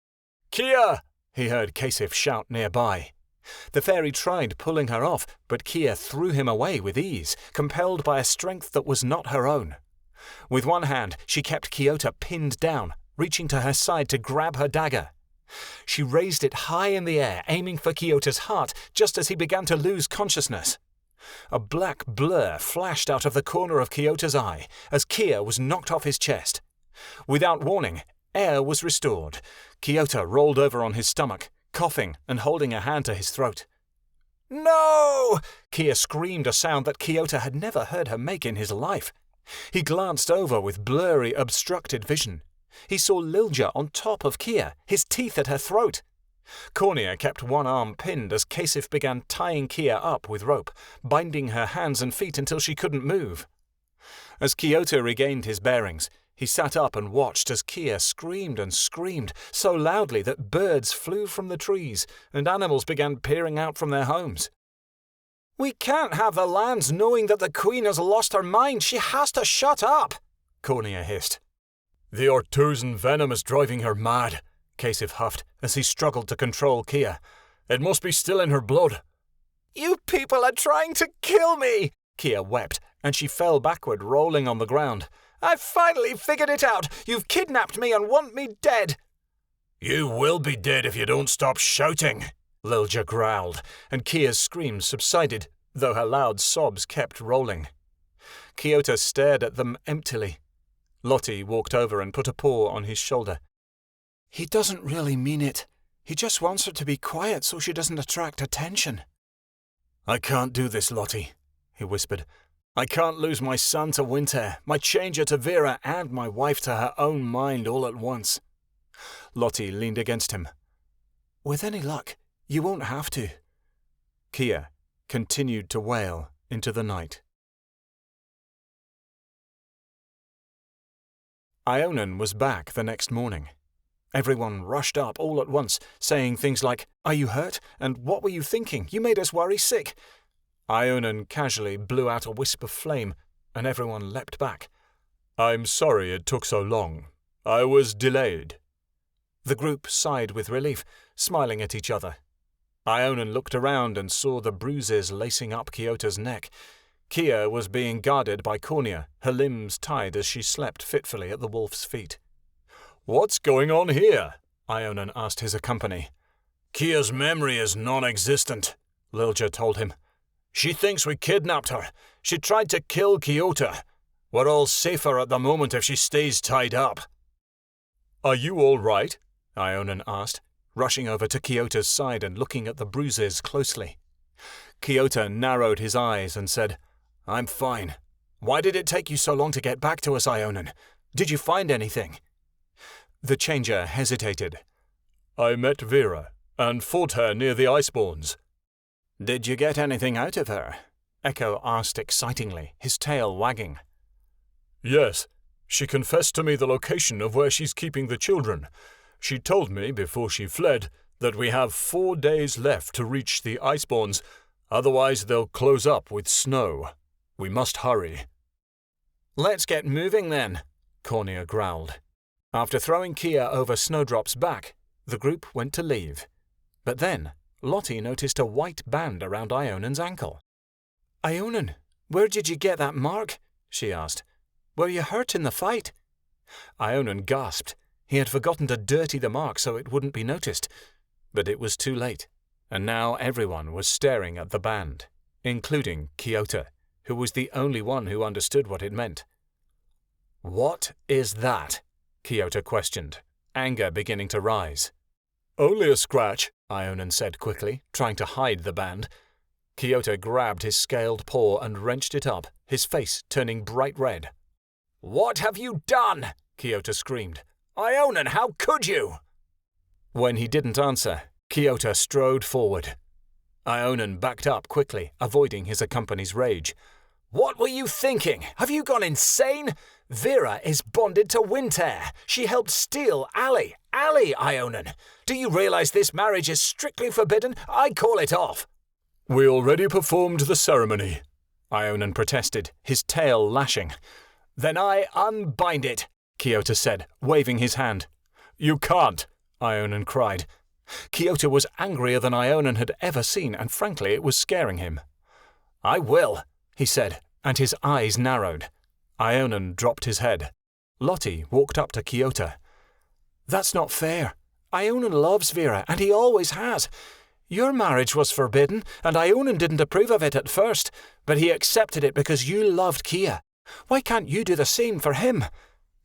"Kia!" he heard Kasif shout nearby. The fairy tried pulling her off, but Kia threw him away with ease, compelled by a strength that was not her own. With one hand, she kept Kiota pinned down, reaching to her side to grab her dagger. She raised it high in the air, aiming for Kyoto's heart just as he began to lose consciousness. A black blur flashed out of the corner of Kyoto's eye as Kia was knocked off his chest. Without warning, air was restored. Kyoto rolled over on his stomach, coughing and holding a hand to his throat. "No!" Kia screamed, a sound that Kyoto had never heard her make in his life. He glanced over with blurry, obstructed vision. He saw Lilja on top of Kia, his teeth at her throat. Cornea kept one arm pinned as Kasif began tying Kia up with rope, binding her hands and feet until she couldn't move. As Kyoto regained his bearings, he sat up and watched as Kia screamed and screamed so loudly that birds flew from the trees and animals began peering out from their homes. "We can't have the lands knowing that the Queen has lost her mind. She has to shut up," Cornea hissed. "The Ortuzan venom is driving her mad," Kasif huffed as he struggled to control Kia. "It must be still in her blood." "You people are trying to kill me!" Kia wept, and she fell backward, rolling on the ground. "I've finally figured it out! You've kidnapped me and want me dead!" "You will be dead if you don't stop shouting," Lilja growled, and Kia's screams subsided, though her loud sobs kept rolling. Kyoto stared at them emptily. Lottie walked over and put a paw on his shoulder. "He doesn't really mean it. He just wants her to be quiet so she doesn't attract attention." "I can't do this, Lottie," he whispered. "I can't lose my son to Winter, my changer to Vera, and my wife to her own mind all at once." Lottie leaned against him. "With any luck, you won't have to." Kia continued to wail into the night. Ionan was back the next morning. Everyone rushed up all at once, saying things like, "Are you hurt? And what were you thinking? You made us worry sick." Ionan casually blew out a wisp of flame, and everyone leapt back. "I'm sorry it took so long. I was delayed." The group sighed with relief, smiling at each other. Ionan looked around and saw the bruises lacing up Kyoto's neck. Kia was being guarded by Cornea, her limbs tied as she slept fitfully at the wolf's feet. "What's going on here?" Ionan asked his company. "Kia's memory is non-existent," Lilja told him. "She thinks we kidnapped her. She tried to kill Kyoto. We're all safer at the moment if she stays tied up." "Are you all right?" Ionan asked, rushing over to Kyoto's side and looking at the bruises closely. Kyoto narrowed his eyes and said, "I'm fine. Why did it take you so long to get back to us, Ionan? Did you find anything?" The changer hesitated. "I met Vera and fought her near the Icebournes." "Did you get anything out of her?" Echo asked excitingly, his tail wagging. "Yes. She confessed to me the location of where she's keeping the children. She told me before she fled that we have 4 days left to reach the Icebournes, otherwise they'll close up with snow. We must hurry." "Let's get moving then," Cornea growled. After throwing Kia over Snowdrop's back, the group went to leave. But then Lottie noticed a white band around Ionan's ankle. "Ionan, where did you get that mark?" she asked. "Were you hurt in the fight?" Ionan gasped. He had forgotten to dirty the mark so it wouldn't be noticed. But it was too late, and now everyone was staring at the band, including Kyoto, who was the only one who understood what it meant. "What is that?" Kyoto questioned, anger beginning to rise. "Only a scratch," Ionan said quickly, trying to hide the band. Kyoto grabbed his scaled paw and wrenched it up, his face turning bright red. "What have you done?" Kyoto screamed. "Ionan, how could you?" When he didn't answer, Kyoto strode forward. Ionan backed up quickly, avoiding his accompanier's rage. "What were you thinking? Have you gone insane? Vera is bonded to Winter. She helped steal Allie. Allie, Ionan. Do you realize this marriage is strictly forbidden? I call it off. We already performed the ceremony, Ionan protested, his tail lashing. Then I unbind it, Kiota said, waving his hand. You can't, Ionan cried. Kiota was angrier than Ionan had ever seen, and frankly it was scaring him. I will, he said, and his eyes narrowed. Ionan dropped his head. Lottie walked up to Kiota. That's not fair. Ionan loves Vera, and he always has. Your marriage was forbidden, and Ionan didn't approve of it at first, but he accepted it because you loved Kia. Why can't you do the same for him?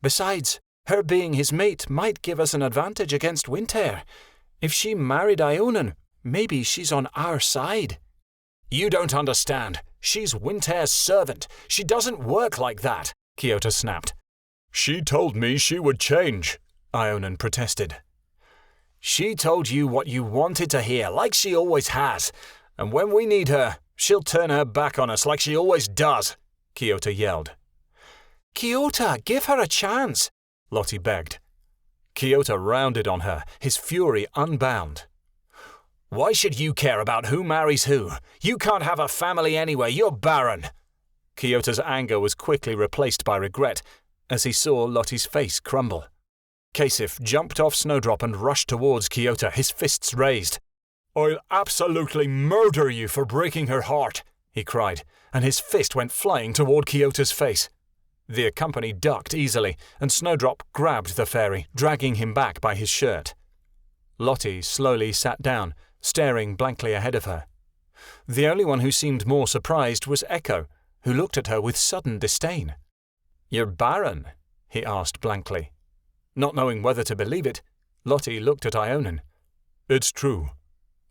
Besides, her being his mate might give us an advantage against Winter. If she married Ionan, maybe she's on our side. You don't understand. She's Winter's servant. She doesn't work like that, Kiota snapped. She told me she would change, Ionan protested. She told you what you wanted to hear, like she always has. And when we need her, she'll turn her back on us like she always does, Kiota yelled. Kiota, give her a chance, Lottie begged. Kiota rounded on her, his fury unbound. Why should you care about who marries who? You can't have a family anyway, you're barren. Kyoto's anger was quickly replaced by regret as he saw Lottie's face crumble. Kasif jumped off Snowdrop and rushed towards Kiota, his fists raised. I'll absolutely murder you for breaking her heart, he cried, and his fist went flying toward Kyoto's face. The company ducked easily, and Snowdrop grabbed the fairy, dragging him back by his shirt. Lottie slowly sat down, staring blankly ahead of her. The only one who seemed more surprised was Echo, who looked at her with sudden disdain. "You're barren?" he asked blankly. Not knowing whether to believe it, Lottie looked at Ionan. "It's true.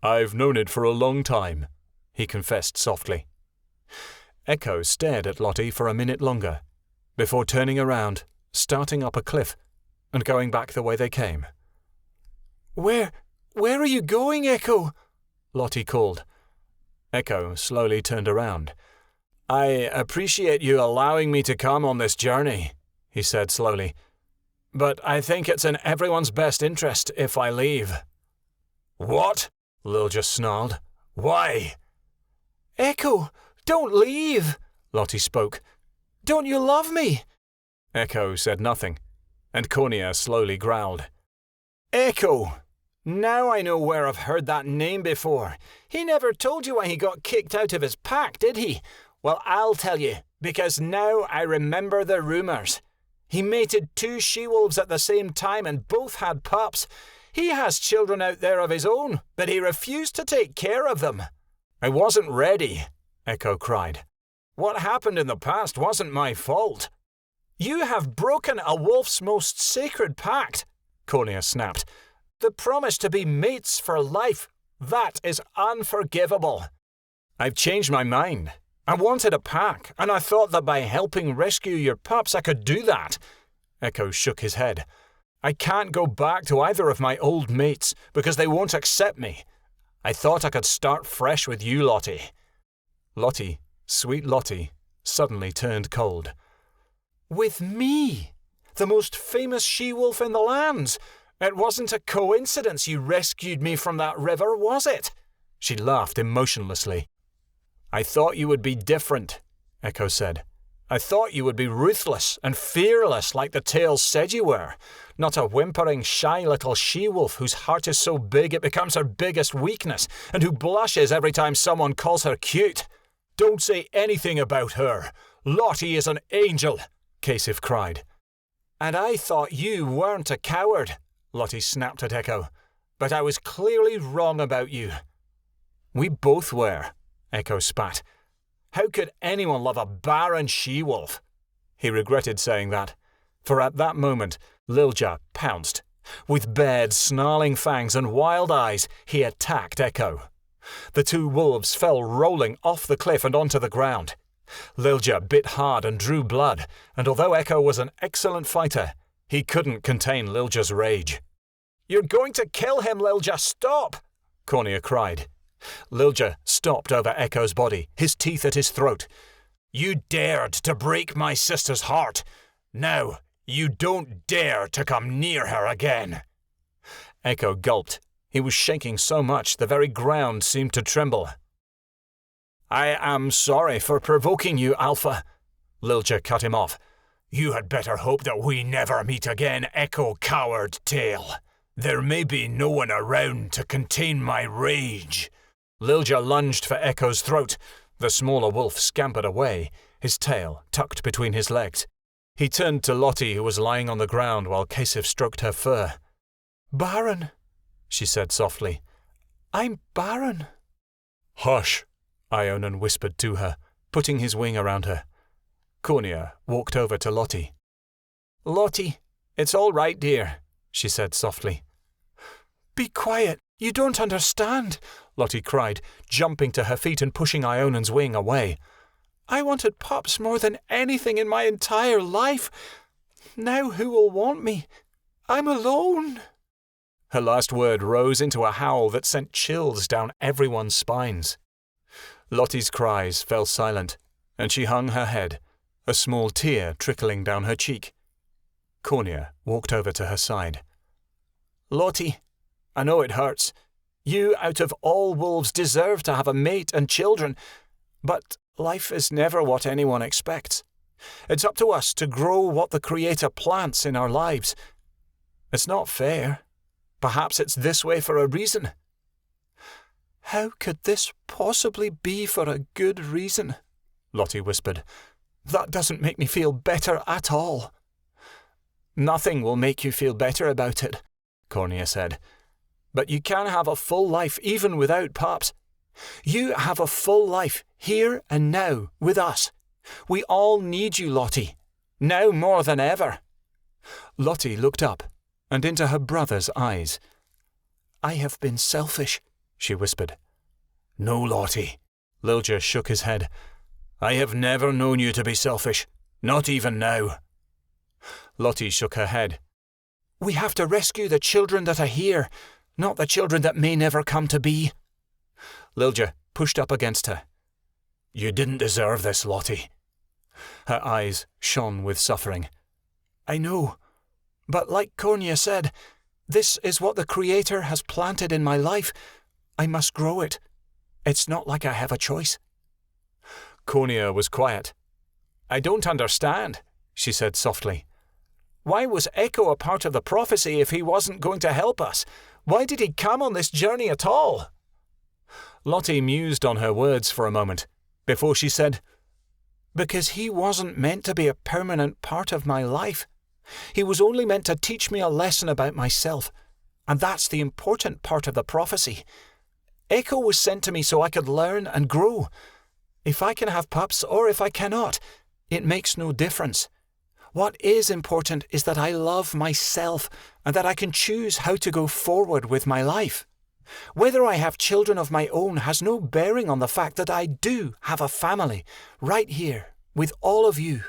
I've known it for a long time," he confessed softly. Echo stared at Lottie for a minute longer, before turning around, starting up a cliff, and going back the way they came. Where are you going, Echo?" Lottie called. Echo slowly turned around. "I appreciate you allowing me to come on this journey," he said slowly. "But I think it's in everyone's best interest if I leave." "What?" Lilja snarled. "Why?" "Echo, don't leave," Lottie spoke. "Don't you love me?" Echo said nothing, and Cornea slowly growled. "Echo! Now I know where I've heard that name before. He never told you why he got kicked out of his pack, did he? Well, I'll tell you, because now I remember the rumours. He mated 2 she-wolves at the same time and both had pups. He has children out there of his own, but he refused to take care of them." "I wasn't ready," Echo cried. "What happened in the past wasn't my fault." "You have broken a wolf's most sacred pact," Cornea snapped. "The promise to be mates for life. That is unforgivable." "I've changed my mind. I wanted a pack, and I thought that by helping rescue your pups I could do that." Echo shook his head. "I can't go back to either of my old mates because they won't accept me. I thought I could start fresh with you, Lottie." Lottie, sweet Lottie, suddenly turned cold. "With me? The most famous she-wolf in the lands? It wasn't a coincidence you rescued me from that river, was it?" She laughed emotionlessly. "I thought you would be different," Echo said. "I thought you would be ruthless and fearless like the tales said you were, not a whimpering, shy little she-wolf whose heart is so big it becomes her biggest weakness and who blushes every time someone calls her cute." "Don't say anything about her. Lottie is an angel," Kasif cried. "And I thought you weren't a coward," Lottie snapped at Echo. "But I was clearly wrong about you." "We both were," Echo spat. "How could anyone love a barren she-wolf?" He regretted saying that, for at that moment Lilja pounced. With bared, snarling fangs and wild eyes, he attacked Echo. The 2 wolves fell rolling off the cliff and onto the ground. Lilja bit hard and drew blood, and although Echo was an excellent fighter, he couldn't contain Lilja's rage. "You're going to kill him, Lilja! Stop!" Cornea cried. Lilja stopped over Echo's body, his teeth at his throat. "You dared to break my sister's heart. Now, you don't dare to come near her again." Echo gulped. He was shaking so much the very ground seemed to tremble. "I am sorry for provoking you, Alpha," Lilja cut him off. "You had better hope that we never meet again, Echo Coward Tail. There may be no one around to contain my rage." Lilja lunged for Echo's throat. The smaller wolf scampered away, his tail tucked between his legs. He turned to Lottie, who was lying on the ground while Kasif stroked her fur. "Baron," she said softly. "I'm Baron." "Hush," Ionan whispered to her, putting his wing around her. Cornea walked over to Lottie. "Lottie, it's all right, dear," she said softly. "Be quiet. You don't understand," Lottie cried, jumping to her feet and pushing Ionan's wing away. "I wanted pups more than anything in my entire life. Now who will want me? I'm alone." Her last word rose into a howl that sent chills down everyone's spines. Lottie's cries fell silent, and she hung her head, a small tear trickling down her cheek. Cornea walked over to her side. "Lottie, I know it hurts. You, out of all wolves, deserve to have a mate and children, but life is never what anyone expects. It's up to us to grow what the Creator plants in our lives. It's not fair. Perhaps it's this way for a reason." "How could this possibly be for a good reason?" Lottie whispered. "That doesn't make me feel better at all." "Nothing will make you feel better about it," Cornea said. "But you can have a full life even without pups. You have a full life here and now with us. We all need you, Lottie. Now more than ever." Lottie looked up and into her brother's eyes. "I have been selfish," she whispered. "No, Lottie." Lilja shook his head. "I have never known you to be selfish, not even now." Lottie shook her head. "We have to rescue the children that are here, not the children that may never come to be." Lilja pushed up against her. "You didn't deserve this, Lottie." Her eyes shone with suffering. "I know, but like Cornea said, this is what the Creator has planted in my life. I must grow it. It's not like I have a choice." Cornea was quiet. "I don't understand," she said softly. "Why was Echo a part of the prophecy if he wasn't going to help us? Why did he come on this journey at all?" Lottie mused on her words for a moment, before she said, "Because he wasn't meant to be a permanent part of my life. He was only meant to teach me a lesson about myself, and that's the important part of the prophecy. Echo was sent to me so I could learn and grow. If I can have pups or if I cannot, it makes no difference. What is important is that I love myself and that I can choose how to go forward with my life. Whether I have children of my own has no bearing on the fact that I do have a family right here with all of you.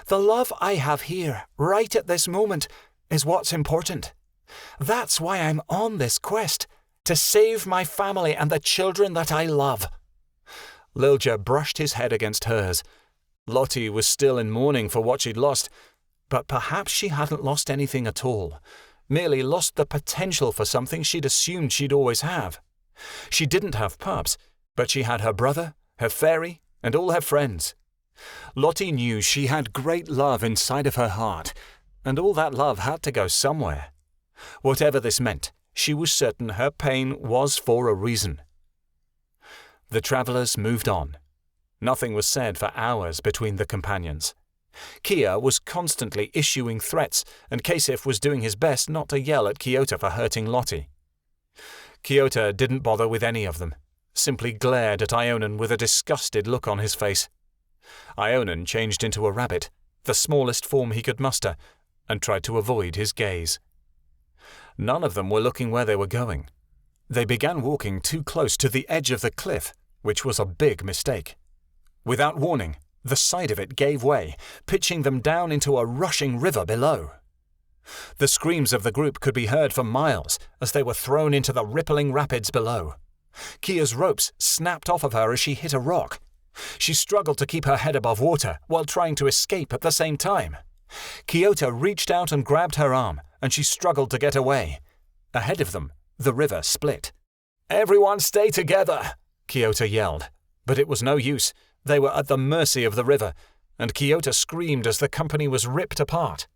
The love I have here, right at this moment, is what's important. That's why I'm on this quest, to save my family and the children that I love." Lilja brushed his head against hers. Lottie was still in mourning for what she'd lost, but perhaps she hadn't lost anything at all, merely lost the potential for something she'd assumed she'd always have. She didn't have pups, but she had her brother, her fairy, and all her friends. Lottie knew she had great love inside of her heart, and all that love had to go somewhere. Whatever this meant, she was certain her pain was for a reason. The travellers moved on. Nothing was said for hours between the companions. Kia was constantly issuing threats, and Kasif was doing his best not to yell at Kiota for hurting Lottie. Kiota didn't bother with any of them, simply glared at Ionan with a disgusted look on his face. Ionan changed into a rabbit, the smallest form he could muster, and tried to avoid his gaze. None of them were looking where they were going. They began walking too close to the edge of the cliff, which was a big mistake. Without warning, the side of it gave way, pitching them down into a rushing river below. The screams of the group could be heard for miles as they were thrown into the rippling rapids below. Kia's ropes snapped off of her as she hit a rock. She struggled to keep her head above water while trying to escape at the same time. Kiota reached out and grabbed her arm, and she struggled to get away. Ahead of them, the river split. "Everyone stay together!" Kiota yelled. But it was no use. They were at the mercy of the river, and Kiota screamed as the company was ripped apart.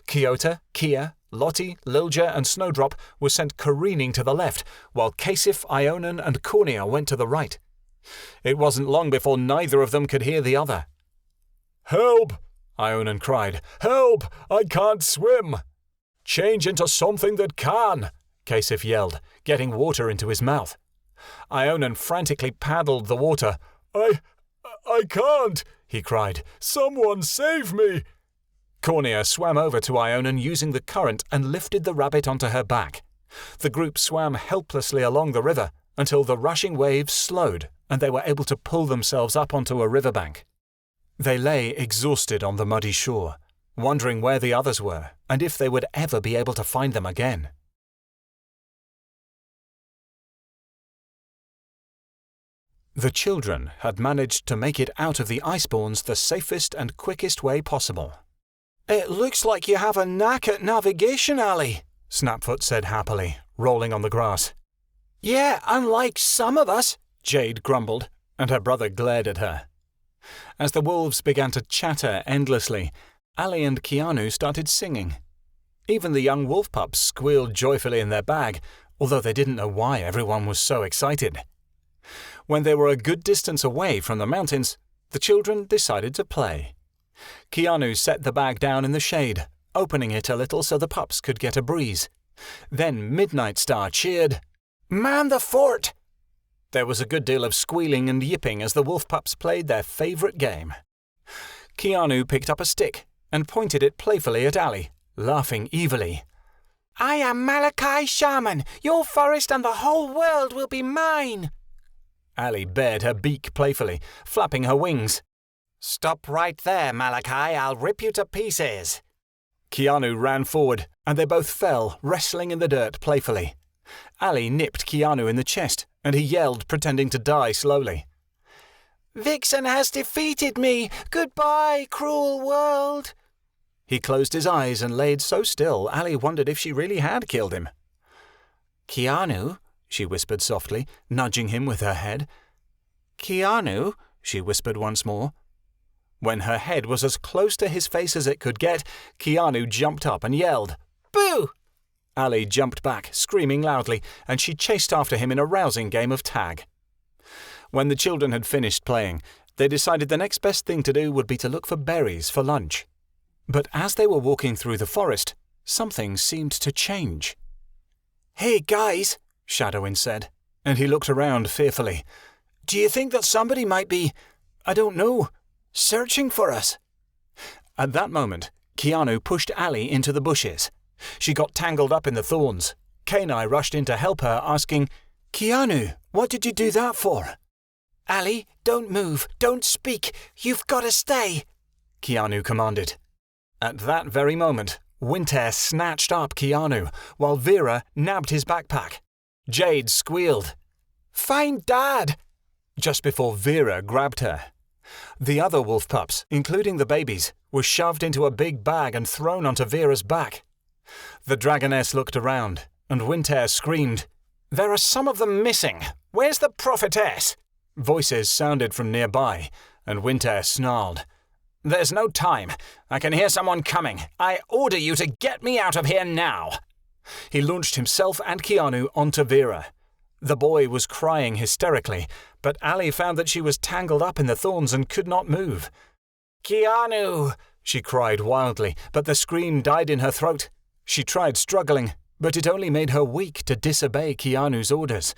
Kiota, Kia, Lottie, Lilja, and Snowdrop were sent careening to the left, while Kasif, Ionan, and Cornea went to the right. It wasn't long before neither of them could hear the other. "Help!" Ionan cried. "Help! I can't swim!" "Change into something that can!" Kasif yelled, getting water into his mouth. Ionan frantically paddled the water. I can't!" he cried. "Someone save me!" Cornea swam over to Ionan using the current and lifted the rabbit onto her back. The group swam helplessly along the river until the rushing waves slowed and they were able to pull themselves up onto a riverbank. They lay exhausted on the muddy shore, wondering where the others were and if they would ever be able to find them again. The children had managed to make it out of the iceborns the safest and quickest way possible. "It looks like you have a knack at navigation, Allie," Snapfoot said happily, rolling on the grass. "Yeah, unlike some of us," Jade grumbled, and her brother glared at her. As the wolves began to chatter endlessly, Allie and Keanu started singing. Even the young wolf pups squealed joyfully in their bag, although they didn't know why everyone was so excited. When they were a good distance away from the mountains, the children decided to play. Keanu set the bag down in the shade, opening it a little so the pups could get a breeze. Then Midnight Star cheered, "Man the fort!" There was a good deal of squealing and yipping as the wolf pups played their favourite game. Keanu picked up a stick and pointed it playfully at Allie, laughing evilly. "I am Malachi Shaman. Your forest and the whole world will be mine." Allie bared her beak playfully, flapping her wings. "Stop right there, Malachi. I'll rip you to pieces." Keanu ran forward, and they both fell, wrestling in the dirt playfully. Allie nipped Keanu in the chest, and he yelled, pretending to die slowly. "Vixen has defeated me. Goodbye, cruel world." He closed his eyes and laid so still Allie wondered if she really had killed him. "Keanu?" she whispered softly, nudging him with her head. "Keanu?" she whispered once more. When her head was as close to his face as it could get, Keanu jumped up and yelled, "Boo!" Allie jumped back, screaming loudly, and she chased after him in a rousing game of tag. When the children had finished playing, they decided the next best thing to do would be to look for berries for lunch. But as they were walking through the forest, something seemed to change. "Hey, guys," Shadowin said, and he looked around fearfully. "Do you think that somebody might be, I don't know, searching for us?" At that moment, Keanu pushed Allie into the bushes. She got tangled up in the thorns. Kenai rushed in to help her, asking, "Keanu, what did you do that for?" "Allie, don't move, don't speak, you've got to stay," Keanu commanded. At that very moment, Winter snatched up Keanu, while Vera nabbed his backpack. Jade squealed, "Find Dad!" just before Vera grabbed her. The other wolf pups, including the babies, were shoved into a big bag and thrown onto Vera's back. The dragoness looked around, and Winter screamed, "There are some of them missing. Where's the prophetess?" Voices sounded from nearby, and Winter snarled, "There's no time. I can hear someone coming. I order you to get me out of here now." He launched himself and Keanu onto Vera. The boy was crying hysterically, but Allie found that she was tangled up in the thorns and could not move. "Keanu!" she cried wildly, but the scream died in her throat. She tried struggling, but it only made her weak to disobey Keanu's orders.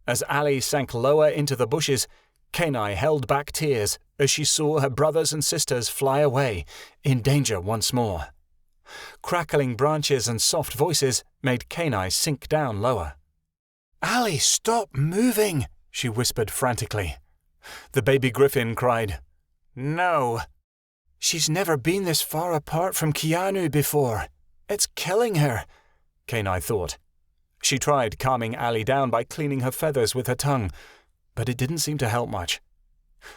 As Allie sank lower into the bushes, Kenai held back tears as she saw her brothers and sisters fly away, in danger once more. Crackling branches and soft voices made Kenai sink down lower. "Allie, stop moving," she whispered frantically. The baby griffin cried, "No." "She's never been this far apart from Keanu before. It's killing her," Kenai thought. She tried calming Allie down by cleaning her feathers with her tongue, but it didn't seem to help much.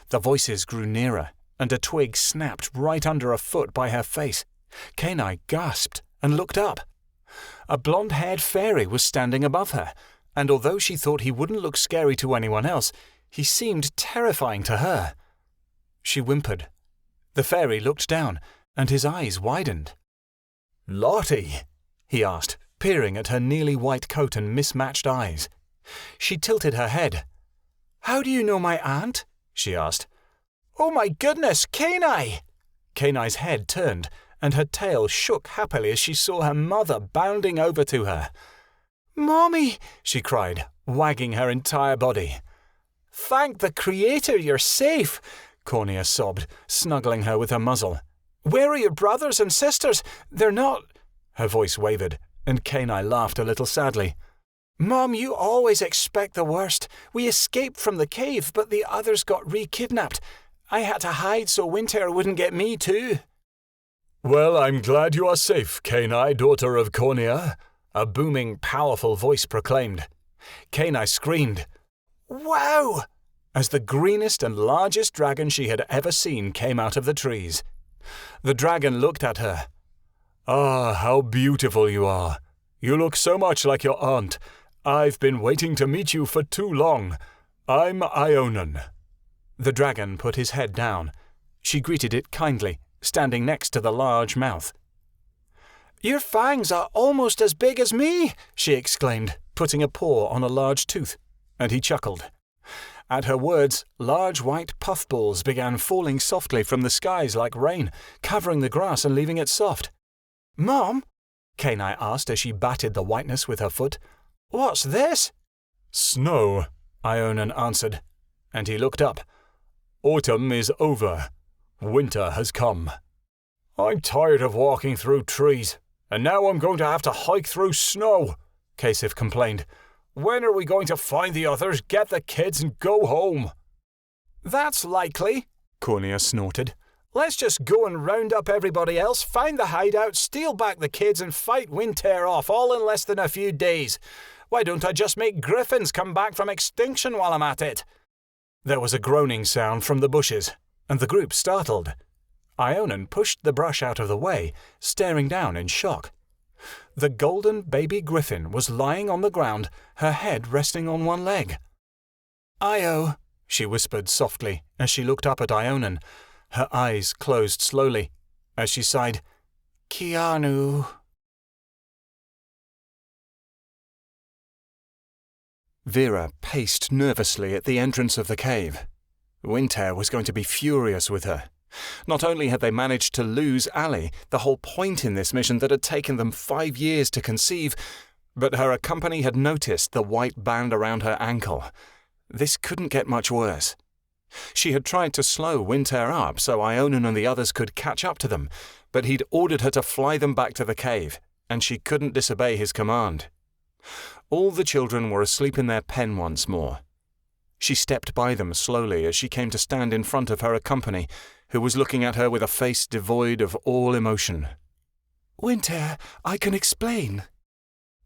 The voices grew nearer, and a twig snapped right under a foot by her face. Keanu gasped and looked up. A blonde-haired fairy was standing above her, and although she thought he wouldn't look scary to anyone else, he seemed terrifying to her. She whimpered. The fairy looked down, and his eyes widened. "Lottie?" he asked, peering at her nearly white coat and mismatched eyes. She tilted her head. "How do you know my aunt?" she asked. "Oh my goodness, Keanu!" Kenu's head turned, and her tail shook happily as she saw her mother bounding over to her. "Mommy!" she cried, wagging her entire body. "Thank the Creator you're safe," Cornea sobbed, snuggling her with her muzzle. "Where are your brothers and sisters? They're not—" Her voice wavered, and Keanu laughed a little sadly. "Mom, you always expect the worst. We escaped from the cave, but the others got re-kidnapped. I had to hide so Winter wouldn't get me too." "Well, I'm glad you are safe, Keanu, daughter of Cornea," a booming, powerful voice proclaimed. Keanu screamed, "Wow!" as the greenest and largest dragon she had ever seen came out of the trees. The dragon looked at her. "Ah, how beautiful you are. You look so much like your aunt. I've been waiting to meet you for too long. I'm Ionan." The dragon put his head down. She greeted it kindly, standing next to the large mouth. "Your fangs are almost as big as me!" she exclaimed, putting a paw on a large tooth, and he chuckled. At her words, large white puffballs began falling softly from the skies like rain, covering the grass and leaving it soft. "Mom?" Keanu asked as she batted the whiteness with her foot. "What's this?" "Snow," Ionan answered, and he looked up. "Autumn is over. Winter has come." "I'm tired of walking through trees, and now I'm going to have to hike through snow," Kasif complained. "When are we going to find the others, get the kids, and go home?" "That's likely," Cornea snorted. "Let's just go and round up everybody else, find the hideout, steal back the kids, and fight Winter off, all in less than a few days. Why don't I just make griffins come back from extinction while I'm at it?" There was a groaning sound from the bushes, and the group startled. Ionan pushed the brush out of the way, staring down in shock. The golden baby griffin was lying on the ground, her head resting on one leg. "Io," she whispered softly as she looked up at Ionan. Her eyes closed slowly as she sighed, "Keanu." Vera paced nervously at the entrance of the cave. Winter was going to be furious with her. Not only had they managed to lose Allie, the whole point in this mission that had taken them 5 years to conceive, but her company had noticed the white band around her ankle. This couldn't get much worse. She had tried to slow Winter up so Ionan and the others could catch up to them, but he'd ordered her to fly them back to the cave, and she couldn't disobey his command. All the children were asleep in their pen once more. She stepped by them slowly as she came to stand in front of her company, who was looking at her with a face devoid of all emotion. "Winter, I can explain."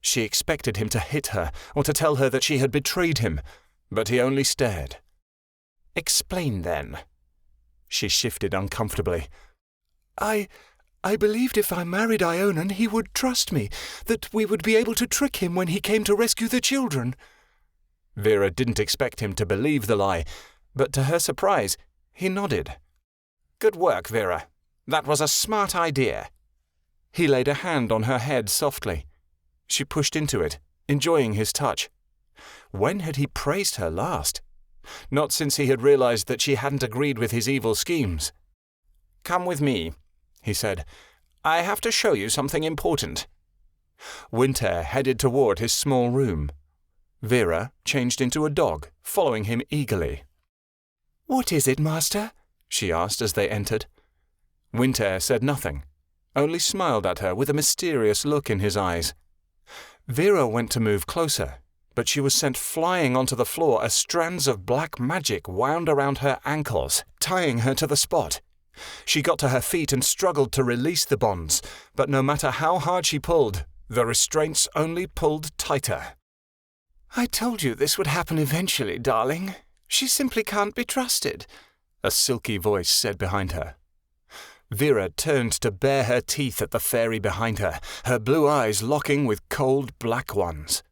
She expected him to hit her or to tell her that she had betrayed him, but he only stared. "Explain, then." She shifted uncomfortably. I believed if I married Ionan he would trust me, that we would be able to trick him when he came to rescue the children." Vera didn't expect him to believe the lie, but to her surprise, he nodded. "Good work, Vera. That was a smart idea." He laid a hand on her head softly. She pushed into it, enjoying his touch. When had he praised her last? Not since he had realized that she hadn't agreed with his evil schemes. "Come with me," he said. "I have to show you something important." Winter headed toward his small room. Vera changed into a dog, following him eagerly. "What is it, Master?" she asked as they entered. Winter said nothing, only smiled at her with a mysterious look in his eyes. Vera went to move closer, but she was sent flying onto the floor as strands of black magic wound around her ankles, tying her to the spot. She got to her feet and struggled to release the bonds, but no matter how hard she pulled, the restraints only pulled tighter. "I told you this would happen eventually, darling. She simply can't be trusted," a silky voice said behind her. Vera turned to bare her teeth at the fairy behind her, her blue eyes locking with cold black ones.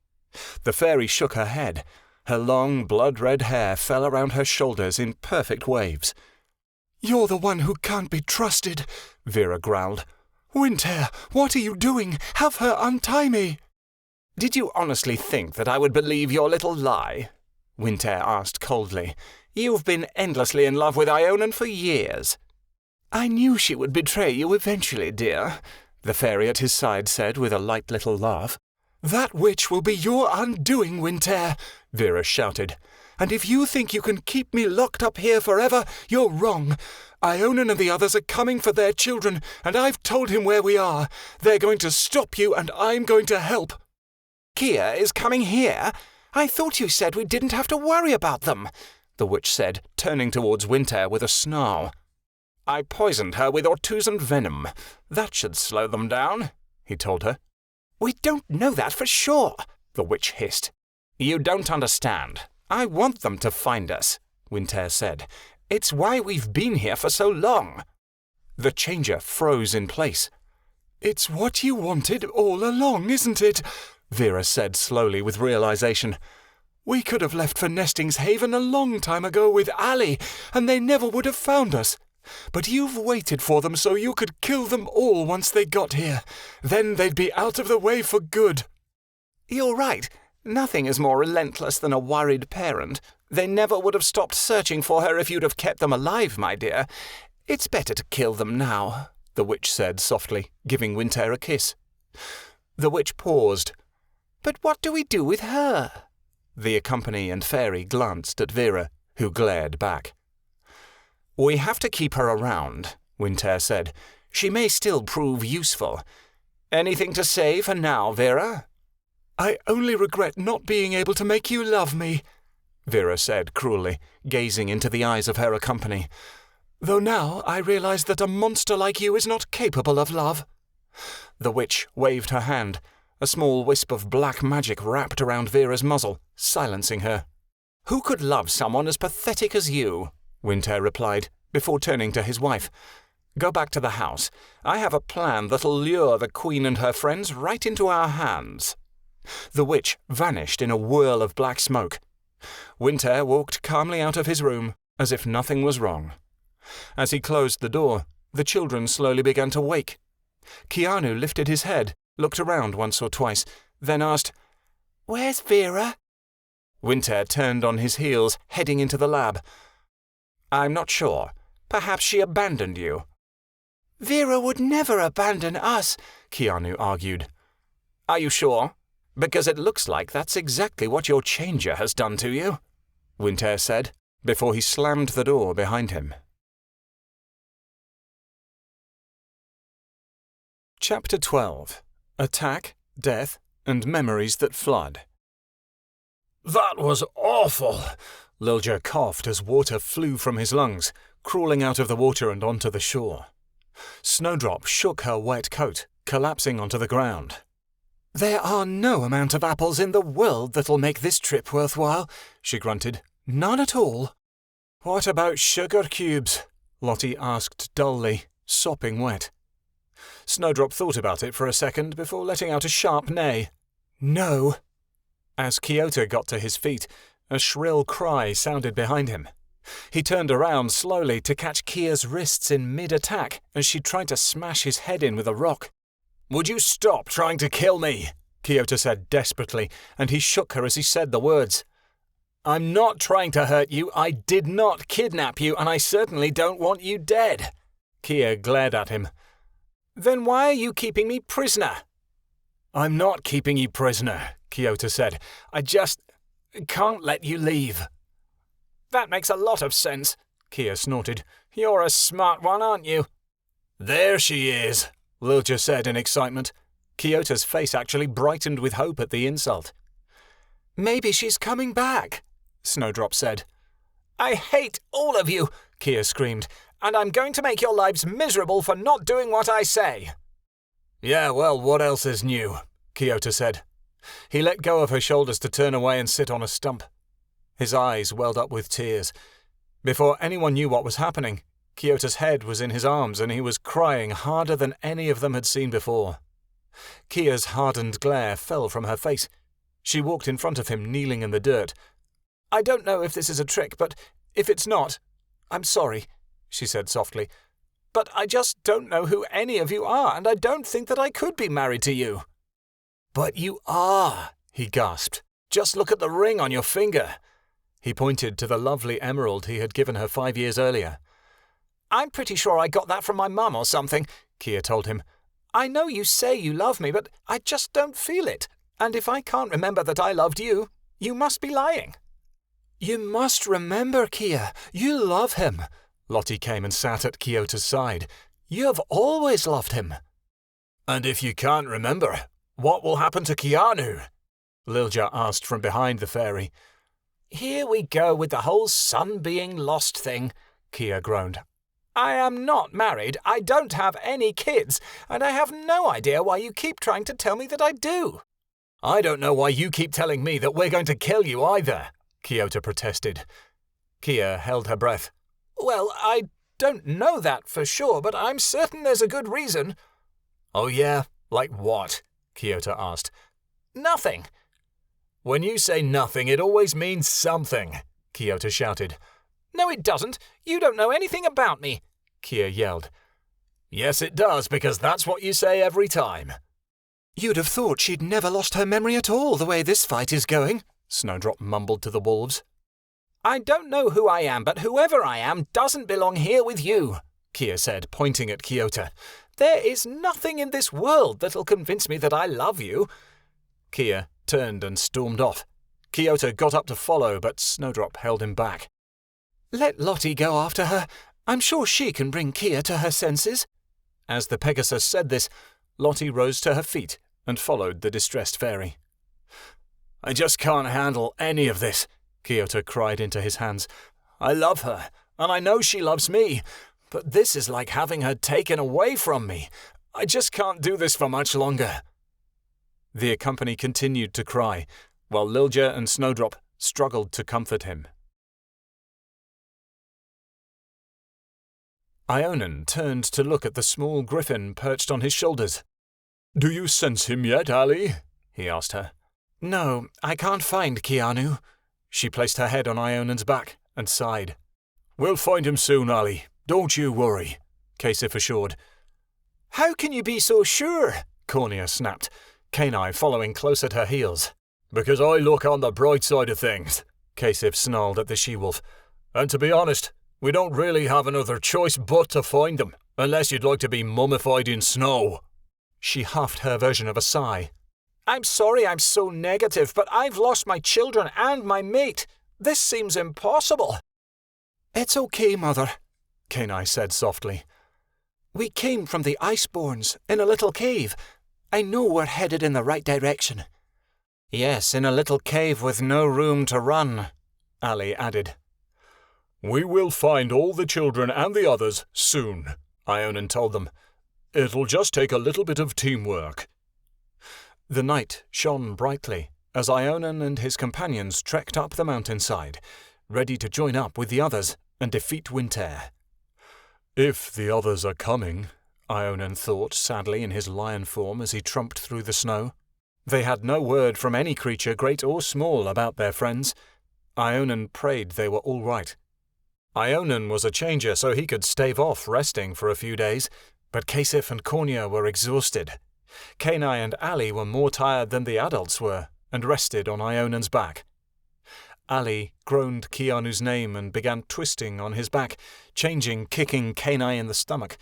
The fairy shook her head. Her long, blood-red hair fell around her shoulders in perfect waves. "You're the one who can't be trusted," Vera growled. "Windhair, what are you doing? Have her untie me." "Did you honestly think that I would believe your little lie?" Windhair asked coldly. "You've been endlessly in love with Ionan for years." "I knew she would betray you eventually, dear," the fairy at his side said with a light little laugh. "That witch will be your undoing, Windhair," Vera shouted. "And if you think you can keep me locked up here forever, you're wrong. Ionan and the others are coming for their children, and I've told him where we are. They're going to stop you, and I'm going to help." "Kia is coming here? I thought you said we didn't have to worry about them," the witch said, turning towards Windhair with a snarl. "I poisoned her with Ortuzan venom. That should slow them down," he told her. "We don't know that for sure," the witch hissed. "You don't understand. I want them to find us," Windhair said. "It's why we've been here for so long." The changer froze in place. "It's what you wanted all along, isn't it?" Vera said slowly with realization. "We could have left for Nesting's Haven a long time ago with Allie, and they never would have found us. But you've waited for them so you could kill them all once they got here. Then they'd be out of the way for good." "You're right. Nothing is more relentless than a worried parent. They never would have stopped searching for her if you'd have kept them alive, my dear. It's better to kill them now," the witch said softly, giving Windhair a kiss. The witch paused. "But what do we do with her?" The company and fairy glanced at Vera, who glared back. "We have to keep her around," Windhair said. "She may still prove useful. Anything to say for now, Vera?" "I only regret not being able to make you love me," Vera said cruelly, gazing into the eyes of her company. "Though now I realize that a monster like you is not capable of love." The witch waved her hand. A small wisp of black magic wrapped around Vera's muzzle, silencing her. "Who could love someone as pathetic as you?" Windhair replied, before turning to his wife. "Go back to the house. I have a plan that'll lure the Queen and her friends right into our hands." The witch vanished in a whirl of black smoke. Windhair walked calmly out of his room, as if nothing was wrong. As he closed the door, the children slowly began to wake. Keanu lifted his head, looked around once or twice, then asked, "Where's Vera?" Windhair turned on his heels, heading into the lab. "I'm not sure. Perhaps she abandoned you." "Vera would never abandon us," Keanu argued. "Are you sure? Because it looks like that's exactly what your changer has done to you," Windhair said, before he slammed the door behind him. Chapter 12. Attack, Death, and Memories That Flood. "That was awful," Lilja coughed as water flew from his lungs, crawling out of the water and onto the shore. Snowdrop shook her wet coat, collapsing onto the ground. "There are no amount of apples in the world that'll make this trip worthwhile," she grunted. "None at all." "What about sugar cubes?" Lottie asked dully, sopping wet. Snowdrop thought about it for a second before letting out a sharp neigh. "No." As Kyoto got to his feet, a shrill cry sounded behind him. He turned around slowly to catch Kia's wrists in mid-attack as she tried to smash his head in with a rock. "Would you stop trying to kill me?" Kyoto said desperately, and he shook her as he said the words. "I'm not trying to hurt you. I did not kidnap you, and I certainly don't want you dead." Kia glared at him. "Then why are you keeping me prisoner?" "I'm not keeping you prisoner," Kyoto said. "I just can't let you leave." "That makes a lot of sense," Kia snorted. "You're a smart one, aren't you?" "There she is," Lilja said in excitement. Kyoto's face actually brightened with hope at the insult. "Maybe she's coming back," Snowdrop said. "I hate all of you," Kia screamed, "and I'm going to make your lives miserable for not doing what I say." "Yeah, well, what else is new?" Kyoto said. He let go of her shoulders to turn away and sit on a stump. His eyes welled up with tears. Before anyone knew what was happening, Kyoto's head was in his arms and he was crying harder than any of them had seen before. Kia's hardened glare fell from her face. She walked in front of him, kneeling in the dirt. "I don't know if this is a trick, but if it's not, I'm sorry," she said softly. "But I just don't know who any of you are, and I don't think that I could be married to you." "But you are," he gasped. "Just look at the ring on your finger." He pointed to the lovely emerald he had given her 5 years earlier. "I'm pretty sure I got that from my mum or something," Kia told him. "I know you say you love me, but I just don't feel it. And if I can't remember that I loved you, you must be lying." "You must remember, Kia, you love him." Lottie came and sat at Kyoto's side. "You have always loved him." "And if you can't remember, what will happen to Keanu?" Lilja asked from behind the fairy. "Here we go with the whole son being lost thing," Kia groaned. "I am not married, I don't have any kids, and I have no idea why you keep trying to tell me that I do." "I don't know why you keep telling me that we're going to kill you either," Kyoto protested. Kia held her breath. "Well, I don't know that for sure, but I'm certain there's a good reason." "Oh yeah? Like what?" Kyoto asked. "Nothing." "When you say nothing, it always means something," Kyoto shouted. "No, it doesn't. You don't know anything about me," Kia yelled. "Yes, it does, because that's what you say every time." "You'd have thought she'd never lost her memory at all, the way this fight is going," Snowdrop mumbled to the wolves. "I don't know who I am, but whoever I am doesn't belong here with you," Kia said, pointing at Kyoto. "There is nothing in this world that'll convince me that I love you." Kia turned and stormed off. Kyoto got up to follow, but Snowdrop held him back. "Let Lottie go after her. I'm sure she can bring Kia to her senses." As the Pegasus said this, Lottie rose to her feet and followed the distressed fairy. "I just can't handle any of this," Kyoto cried into his hands. "I love her, and I know she loves me, but this is like having her taken away from me. I just can't do this for much longer." The company continued to cry, while Lilja and Snowdrop struggled to comfort him. Ionan turned to look at the small griffin perched on his shoulders. "Do you sense him yet, Allie?" he asked her. "No, I can't find Keanu." She placed her head on Ionan's back and sighed. "We'll find him soon, Allie. Don't you worry," Kasif assured. "How can you be so sure?" Cornea snapped, Kenai following close at her heels. "Because I look on the bright side of things," Kasif snarled at the she-wolf. "And to be honest, we don't really have another choice but to find them, unless you'd like to be mummified in snow." She huffed her version of a sigh. "I'm sorry I'm so negative, but I've lost my children and my mate. This seems impossible." "It's okay, Mother," Kenai said softly. "We came from the Iceborns in a little cave. I know we're headed in the right direction." "Yes, in a little cave with no room to run," Allie added. "We will find all the children and the others soon," Ionan told them. "It'll just take a little bit of teamwork." The night shone brightly as Ionan and his companions trekked up the mountainside, ready to join up with the others and defeat Winter. "If the others are coming," Ionan thought sadly in his lion form as he trumped through the snow. They had no word from any creature, great or small, about their friends. Ionan prayed they were all right. Ionan was a changer, so he could stave off resting for a few days, but Kasif and Cornea were exhausted. Kenai and Allie were more tired than the adults were, and rested on Ionan's back. Allie groaned Keanu's name and began twisting on his back, kicking Kenai in the stomach.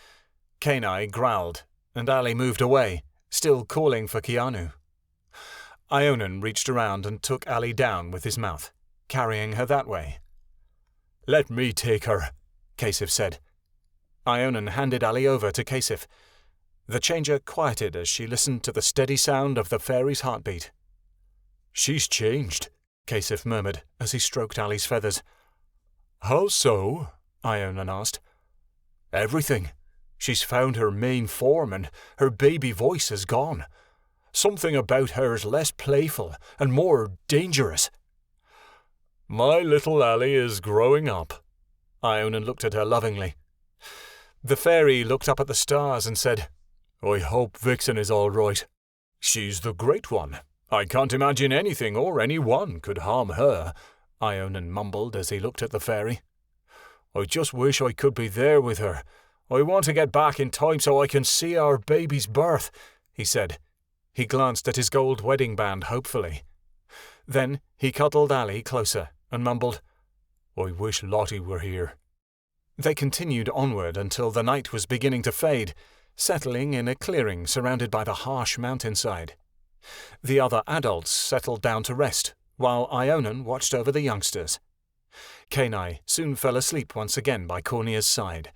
Kenai growled, and Allie moved away, still calling for Keanu. Ionan reached around and took Allie down with his mouth, carrying her that way. "Let me take her," Kasif said. Ionan handed Allie over to Kasif. The changer quieted as she listened to the steady sound of the fairy's heartbeat. "She's changed," Kasif murmured as he stroked Allie's feathers. "How so?" Ionan asked. "Everything. She's found her main form and her baby voice is gone. Something about her is less playful and more dangerous." "My little Allie is growing up." Ionan looked at her lovingly. The fairy looked up at the stars and said, "I hope Vixen is all right. She's the Great One. I can't imagine anything or anyone could harm her," Ionan mumbled as he looked at the fairy. "I just wish I could be there with her. I want to get back in time so I can see our baby's birth," he said. He glanced at his gold wedding band hopefully. Then he cuddled Allie closer and mumbled, "I wish Lottie were here." They continued onward until the night was beginning to fade, settling in a clearing surrounded by the harsh mountainside. The other adults settled down to rest, while Ionan watched over the youngsters. Keanu soon fell asleep once again by Cornea's side,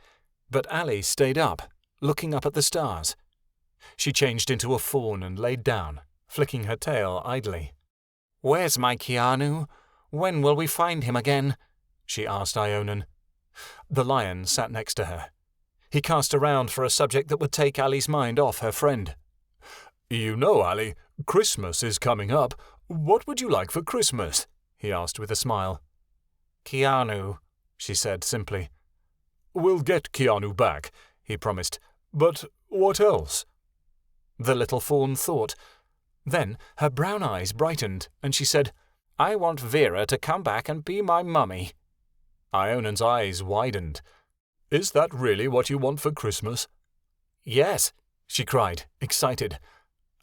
but Allie stayed up, looking up at the stars. She changed into a fawn and laid down, flicking her tail idly. "Where's my Keanu? When will we find him again?" she asked Ionan. The lion sat next to her. He cast around for a subject that would take Allie's mind off her friend. "You know, Allie, Christmas is coming up. What would you like for Christmas?" he asked with a smile. "Keanu," she said simply. "We'll get Keanu back," he promised. "But what else?" The little fawn thought. Then her brown eyes brightened, and she said, "I want Vera to come back and be my mummy." Ionan's eyes widened. "Is that really what you want for Christmas?" "Yes," she cried, excited.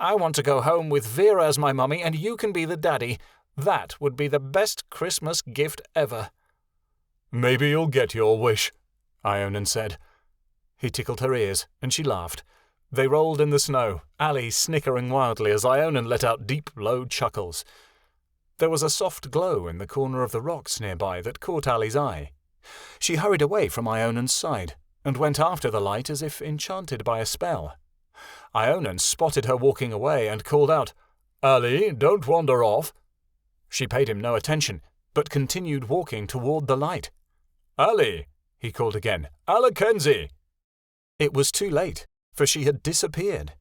"I want to go home with Vera as my mummy and you can be the daddy. That would be the best Christmas gift ever." "Maybe you'll get your wish," Ionan said. He tickled her ears, and she laughed. They rolled in the snow, Allie snickering wildly as Ionan let out deep, low chuckles. There was a soft glow in the corner of the rocks nearby that caught Allie's eye. She hurried away from Ionan's side and went after the light as if enchanted by a spell. Ionan spotted her walking away and called out, "Allie, don't wander off." She paid him no attention, but continued walking toward the light. "Allie," he called again, "Alakenzi!" It was too late, for she had disappeared.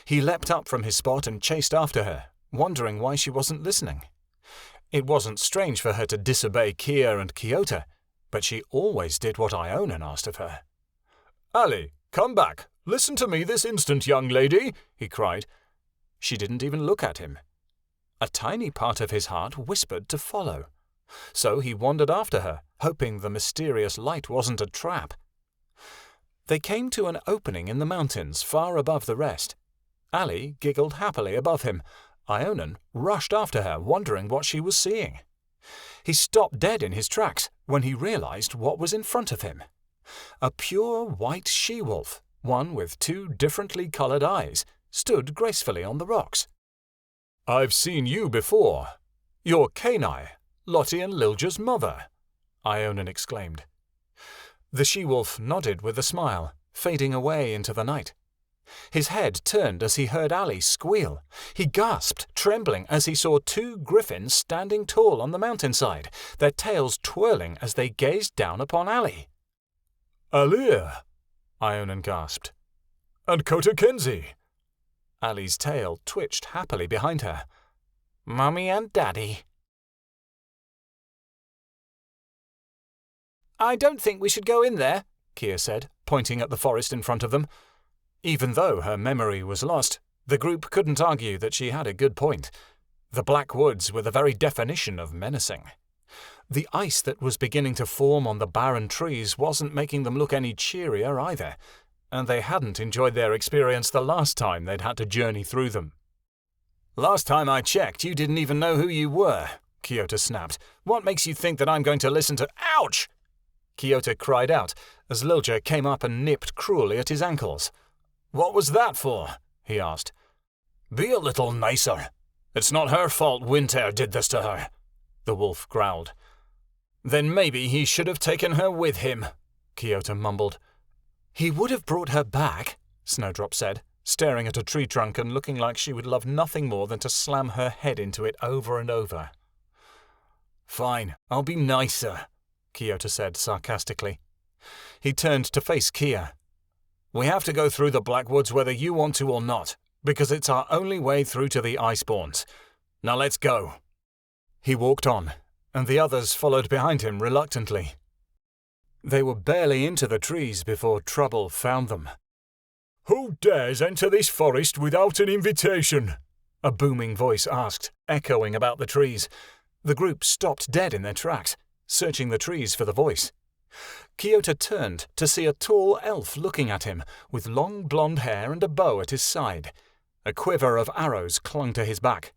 He leapt up from his spot and chased after her, wondering why she wasn't listening. It wasn't strange for her to disobey Kia and Kiota, but she always did what Ionan asked of her. "Allie, come back! Listen to me this instant, young lady!" he cried. She didn't even look at him. A tiny part of his heart whispered to follow. So he wandered after her, hoping the mysterious light wasn't a trap. They came to an opening in the mountains far above the rest. Allie giggled happily above him. Ionan rushed after her, wondering what she was seeing. He stopped dead in his tracks when he realized what was in front of him. A pure white she-wolf, one with two differently colored eyes, stood gracefully on the rocks. "I've seen you before. You're Keanu, Lottie and Lilja's mother," Ionan exclaimed. The she-wolf nodded with a smile, fading away into the night. His head turned as he heard Allie squeal. He gasped, trembling, as he saw two griffins standing tall on the mountainside, their tails twirling as they gazed down upon Allie. "Allie," Ionan gasped. "And Kotakenzi." Allie's tail twitched happily behind her. "Mummy and Daddy." "I don't think we should go in there," Kia said, pointing at the forest in front of them. Even though her memory was lost, the group couldn't argue that she had a good point. The black woods were the very definition of menacing. The ice that was beginning to form on the barren trees wasn't making them look any cheerier either, and they hadn't enjoyed their experience the last time they'd had to journey through them. "Last time I checked, you didn't even know who you were," Kiota snapped. "What makes you think that I'm going to listen to—" "Ouch!" Kiota cried out as Lilja came up and nipped cruelly at his ankles. "What was that for?" he asked. "Be a little nicer. It's not her fault Winter did this to her," the wolf growled. "Then maybe he should have taken her with him," Kiota mumbled. "He would have brought her back," Snowdrop said, staring at a tree trunk and looking like she would love nothing more than to slam her head into it over and over. "Fine, I'll be nicer," Kiota said sarcastically. He turned to face Kia. "We have to go through the Blackwoods whether you want to or not, because it's our only way through to the Icebawns. Now let's go." He walked on, and the others followed behind him reluctantly. They were barely into the trees before trouble found them. "Who dares enter this forest without an invitation?" a booming voice asked, echoing about the trees. The group stopped dead in their tracks, searching the trees for the voice. Kiota turned to see a tall elf looking at him, with long blonde hair and a bow at his side. A quiver of arrows clung to his back.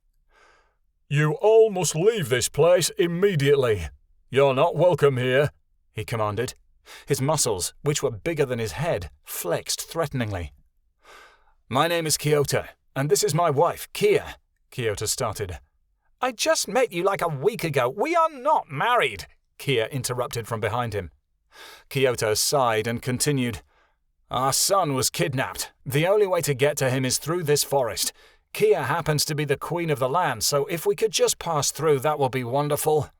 "You all must leave this place immediately. You're not welcome here," he commanded. His muscles, which were bigger than his head, flexed threateningly. "My name is Kiota, and this is my wife, Kia," Kiota started. "I just met you like a week ago. We are not married," Kia interrupted from behind him. Kiota sighed and continued. "Our son was kidnapped. The only way to get to him is through this forest. Kia happens to be the queen of the land, so if we could just pass through, that would be wonderful."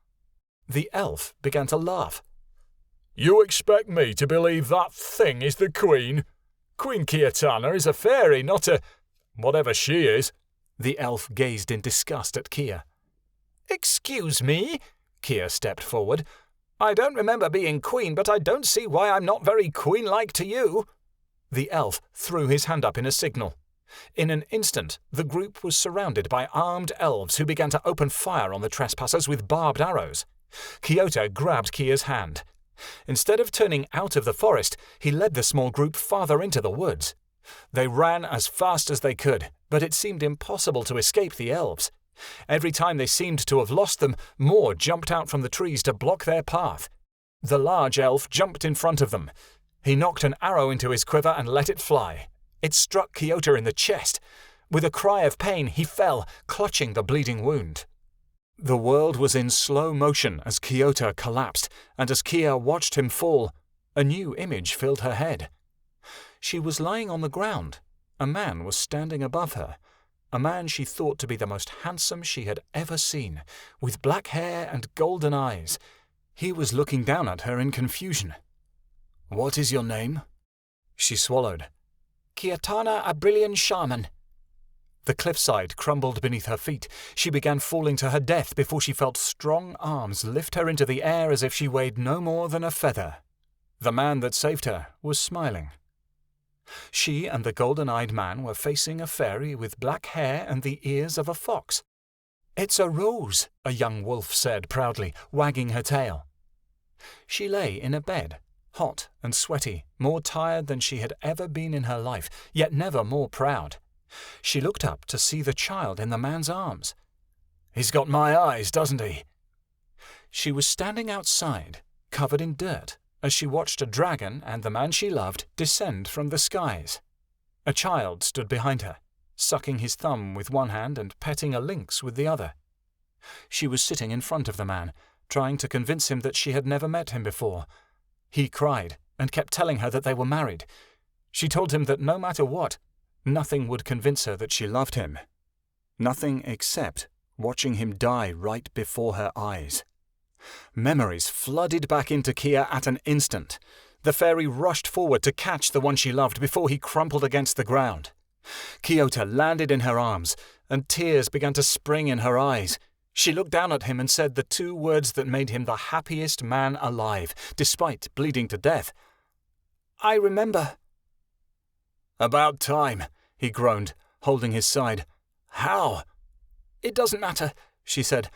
The elf began to laugh. "You expect me to believe that thing is the queen? Queen Kiatana is a fairy, not a... whatever she is." The elf gazed in disgust at Kia. "Excuse me?" Kia stepped forward. "I don't remember being queen, but I don't see why I'm not very queen-like to you." The elf threw his hand up in a signal. In an instant, the group was surrounded by armed elves who began to open fire on the trespassers with barbed arrows. Kiota grabbed Kia's hand. Instead of turning out of the forest, he led the small group farther into the woods. They ran as fast as they could, but it seemed impossible to escape the elves. Every time they seemed to have lost them, more jumped out from the trees to block their path. The large elf jumped in front of them. He knocked an arrow into his quiver and let it fly. It struck Kiota in the chest. With a cry of pain, he fell, clutching the bleeding wound. The world was in slow motion as Kiota collapsed, and as Kia watched him fall, a new image filled her head. She was lying on the ground. A man was standing above her. A man she thought to be the most handsome she had ever seen, with black hair and golden eyes. He was looking down at her in confusion. "What is your name?" She swallowed. "Kiatana, a brilliant shaman." The cliffside crumbled beneath her feet. She began falling to her death before she felt strong arms lift her into the air as if she weighed no more than a feather. The man that saved her was smiling. She and the golden-eyed man were facing a fairy with black hair and the ears of a fox. "It's a rose," a young wolf said proudly, wagging her tail. She lay in a bed, hot and sweaty, more tired than she had ever been in her life, yet never more proud. She looked up to see the child in the man's arms. "He's got my eyes, doesn't he?" She was standing outside, covered in dirt, as she watched a dragon and the man she loved descend from the skies. A child stood behind her, sucking his thumb with one hand and petting a lynx with the other. She was sitting in front of the man, trying to convince him that she had never met him before. He cried and kept telling her that they were married. She told him that no matter what, nothing would convince her that she loved him. Nothing except watching him die right before her eyes. Memories flooded back into Kia at an instant. The fairy rushed forward to catch the one she loved before he crumpled against the ground. Kiota landed in her arms, and tears began to spring in her eyes. She looked down at him and said the two words that made him the happiest man alive, despite bleeding to death. "I remember." "About time," he groaned, holding his side. "How?" "It doesn't matter," she said.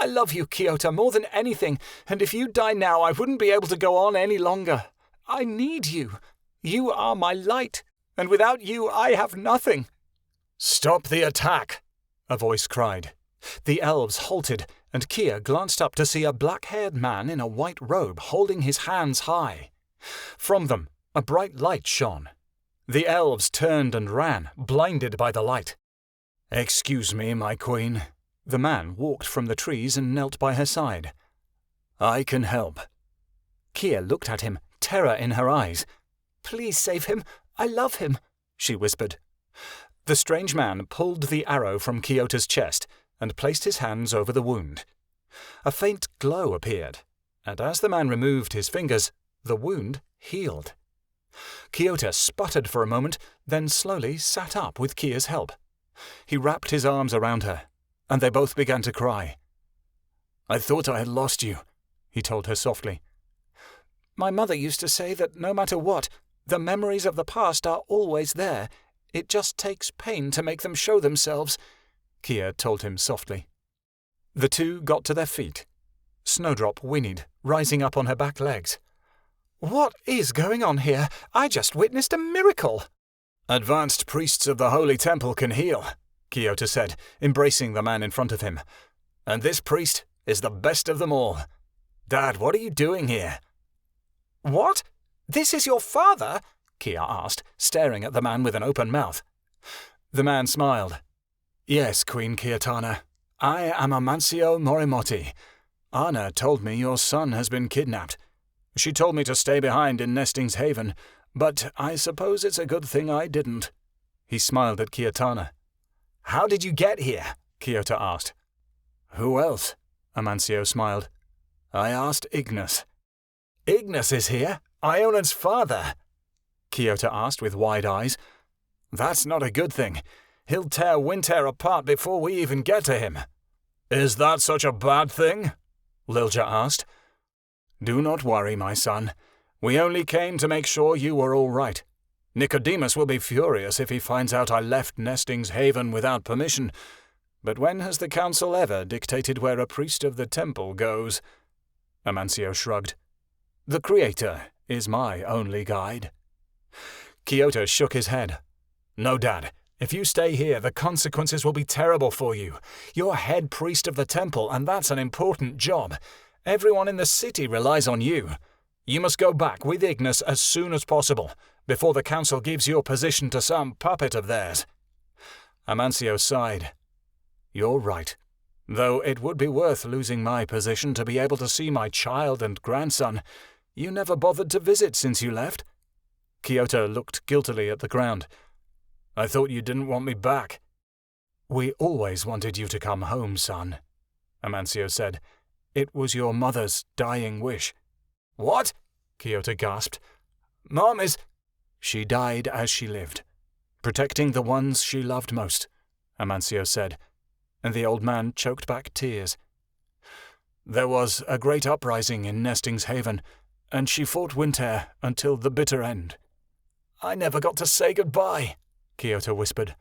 "I love you, Kiota, more than anything, and if you die now, I wouldn't be able to go on any longer. I need you. You are my light, and without you, I have nothing." "Stop the attack," a voice cried. The elves halted, and Kia glanced up to see a black-haired man in a white robe holding his hands high. From them, a bright light shone. The elves turned and ran, blinded by the light. "Excuse me, my queen." The man walked from the trees and knelt by her side. "I can help." Kia looked at him, terror in her eyes. "Please save him. I love him," she whispered. The strange man pulled the arrow from Kiota's chest and placed his hands over the wound. A faint glow appeared, and as the man removed his fingers, the wound healed. Kiota sputtered for a moment, then slowly sat up with Kia's help. He wrapped his arms around her, and they both began to cry. "I thought I had lost you," he told her softly. My mother used to say that no matter what, the memories of the past are always there. It just takes pain to make them show themselves, Kia told him softly. The two got to their feet. Snowdrop whinnied, rising up on her back legs. What is going on here? I just witnessed a miracle. Advanced priests of the Holy Temple can heal, Kiota said, embracing the man in front of him. And this priest is the best of them all. Dad, what are you doing here? What? This is your father? Kia asked, staring at the man with an open mouth. The man smiled. Yes, Queen Kiatana. I am Amancio Morimotti. Anna told me your son has been kidnapped. She told me to stay behind in Nesting's Haven, but I suppose it's a good thing I didn't. He smiled at Kiatana. How did you get here? Kiota asked. Who else? Amancio smiled. I asked Ignis. Ignis is here? Ionan's father? Kiota asked with wide eyes. That's not a good thing. He'll tear Winter apart before we even get to him. Is that such a bad thing? Lilja asked. Do not worry, my son. We only came to make sure you were all right. Nicodemus will be furious if he finds out I left Nesting's Haven without permission. But when has the council ever dictated where a priest of the temple goes? Amancio shrugged. The Creator is my only guide. Kiota shook his head. No, Dad. If you stay here, the consequences will be terrible for you. You're head priest of the temple, and that's an important job. Everyone in the city relies on you. You must go back with Ignis as soon as possible, before the council gives your position to some puppet of theirs. Amancio sighed. You're right. Though it would be worth losing my position to be able to see my child and grandson. You never bothered to visit since you left. Kiota looked guiltily at the ground. I thought you didn't want me back. We always wanted you to come home, son, Amancio said. It was your mother's dying wish. What? Kiota gasped. Mom is... She died as she lived, protecting the ones she loved most, Amancio said, and the old man choked back tears. There was a great uprising in Nesting's Haven, and she fought Winter until the bitter end. I never got to say goodbye, Kiota whispered.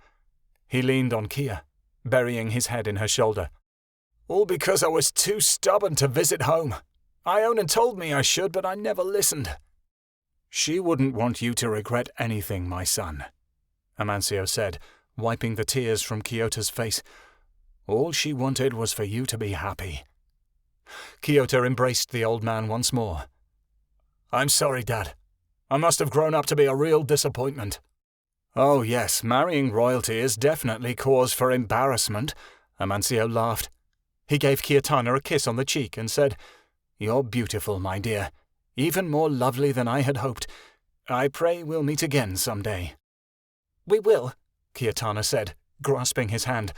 He leaned on Kia, burying his head in her shoulder. All because I was too stubborn to visit home. Ionan told me I should, but I never listened. She wouldn't want you to regret anything, my son, Amancio said, wiping the tears from Kiota's face. All she wanted was for you to be happy. Kiota embraced the old man once more. I'm sorry, Dad. I must have grown up to be a real disappointment. Oh yes, marrying royalty is definitely cause for embarrassment, Amancio laughed. He gave Kiatana a kiss on the cheek and said, You're beautiful, my dear. Even more lovely than I had hoped. I pray we'll meet again someday. We will, Kiatana said, grasping his hand.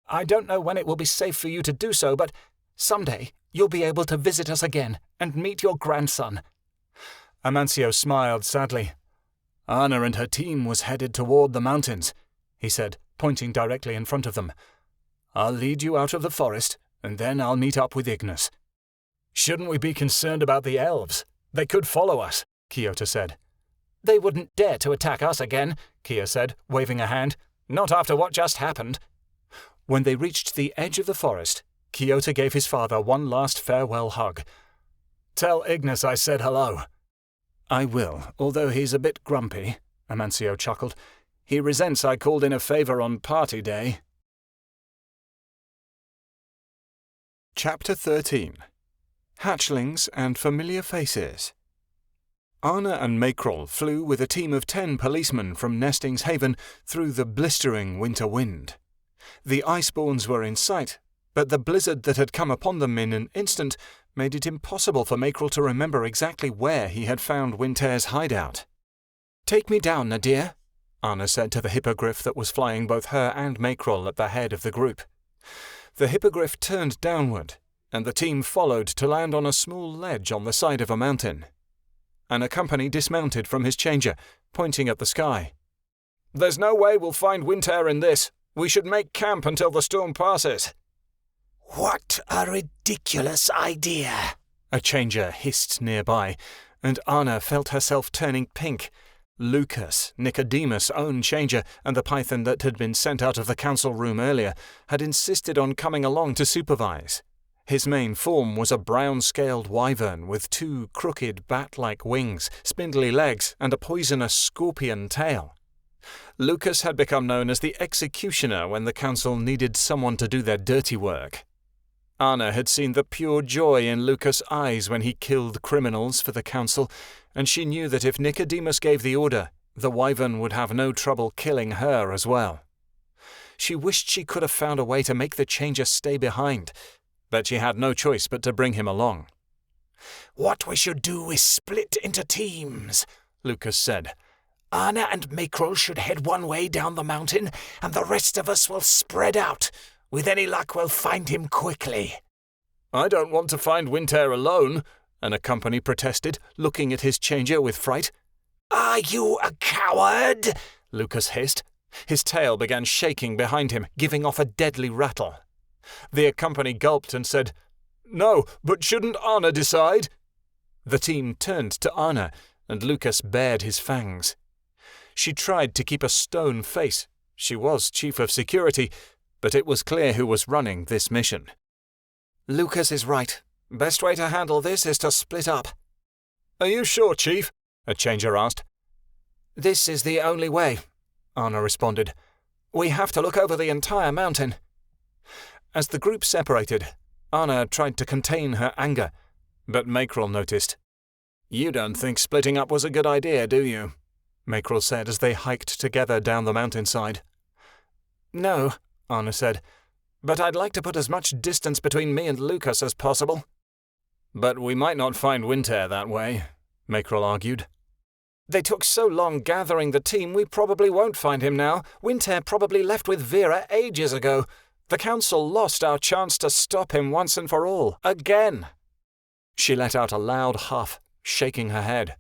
I don't know when it will be safe for you to do so, but someday you'll be able to visit us again and meet your grandson. Amancio smiled sadly. Anna and her team was headed toward the mountains, he said, pointing directly in front of them. I'll lead you out of the forest, and then I'll meet up with Ignis. Shouldn't we be concerned about the elves? They could follow us, Kiota said. They wouldn't dare to attack us again, Kia said, waving a hand. Not after what just happened. When they reached the edge of the forest, Kiota gave his father one last farewell hug. Tell Ignis I said hello. I will, although he's a bit grumpy, Amancio chuckled. He resents I called in a favor on party day. Chapter 13. Hatchlings and Familiar Faces. Anna and Makrel flew with a team of 10 policemen from Nesting's Haven through the blistering winter wind. The Icebawns were in sight, but the blizzard that had come upon them in an instant made it impossible for Makrel to remember exactly where he had found Winter's hideout. Take me down, Nadir, Anna said to the hippogriff that was flying both her and Makrel at the head of the group. The hippogriff turned downward, and the team followed to land on a small ledge on the side of a mountain. An company dismounted from his changer, pointing at the sky. There's no way we'll find Winter in this. We should make camp until the storm passes. What a ridiculous idea, a changer hissed nearby, and Anna felt herself turning pink. Lucas, Nicodemus' own changer, and the python that had been sent out of the council room earlier, had insisted on coming along to supervise. His main form was a brown-scaled wyvern with 2 crooked bat-like wings, spindly legs, and a poisonous scorpion tail. Lucas had become known as the executioner when the council needed someone to do their dirty work. Anna had seen the pure joy in Lucas' eyes when he killed criminals for the council, and she knew that if Nicodemus gave the order, the wyvern would have no trouble killing her as well. She wished she could have found a way to make the changer stay behind, but she had no choice but to bring him along. "What we should do is split into teams," Lucas said. "Anna and Mackerel should head one way down the mountain, and the rest of us will spread out. With any luck, we'll find him quickly." "I don't want to find Winter alone," an company protested, looking at his changer with fright. "Are you a coward?" Lucas hissed. His tail began shaking behind him, giving off a deadly rattle. The company gulped and said, "No, but shouldn't Anna decide?" The team turned to Anna, and Lucas bared his fangs. She tried to keep a stone face. She was chief of security, but it was clear who was running this mission. "Lucas is right. Best way to handle this is to split up." "Are you sure, Chief?" a changer asked. "This is the only way," Anna responded. "We have to look over the entire mountain." As the group separated, Anna tried to contain her anger, but Mackerel noticed. "You don't think splitting up was a good idea, do you?" Mackerel said as they hiked together down the mountainside. "No," Anna said, "but I'd like to put as much distance between me and Lucas as possible." "But we might not find Winter that way," Mackerel argued. "They took so long gathering the team, we probably won't find him now. Winter probably left with Vera ages ago. The council lost our chance to stop him once and for all. Again." She let out a loud huff, shaking her head.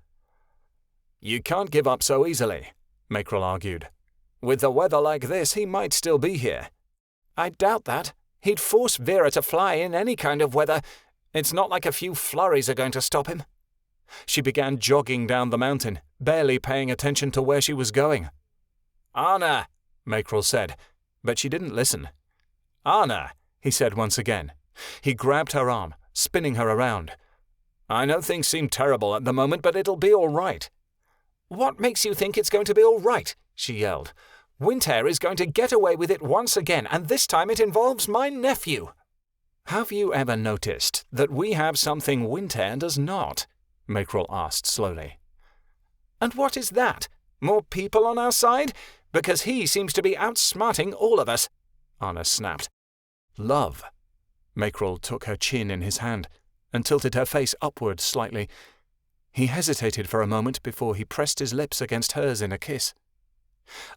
"You can't give up so easily," Mackerel argued. "With the weather like this, he might still be here." "I doubt that. He'd force Vera to fly in any kind of weather. It's not like a few flurries are going to stop him." She began jogging down the mountain, barely paying attention to where she was going. "Anna," Mackerel said, but she didn't listen. "Anna," he said once again. He grabbed her arm, spinning her around. "I know things seem terrible at the moment, but it'll be all right." "What makes you think it's going to be all right?" she yelled. "Winter is going to get away with it once again, and this time it involves my nephew." "Have you ever noticed that we have something Winter does not?" Mackerel asked slowly. "And what is that? More people on our side? Because he seems to be outsmarting all of us," Anna snapped. "Love." Mackerel took her chin in his hand and tilted her face upward slightly. He hesitated for a moment before he pressed his lips against hers in a kiss.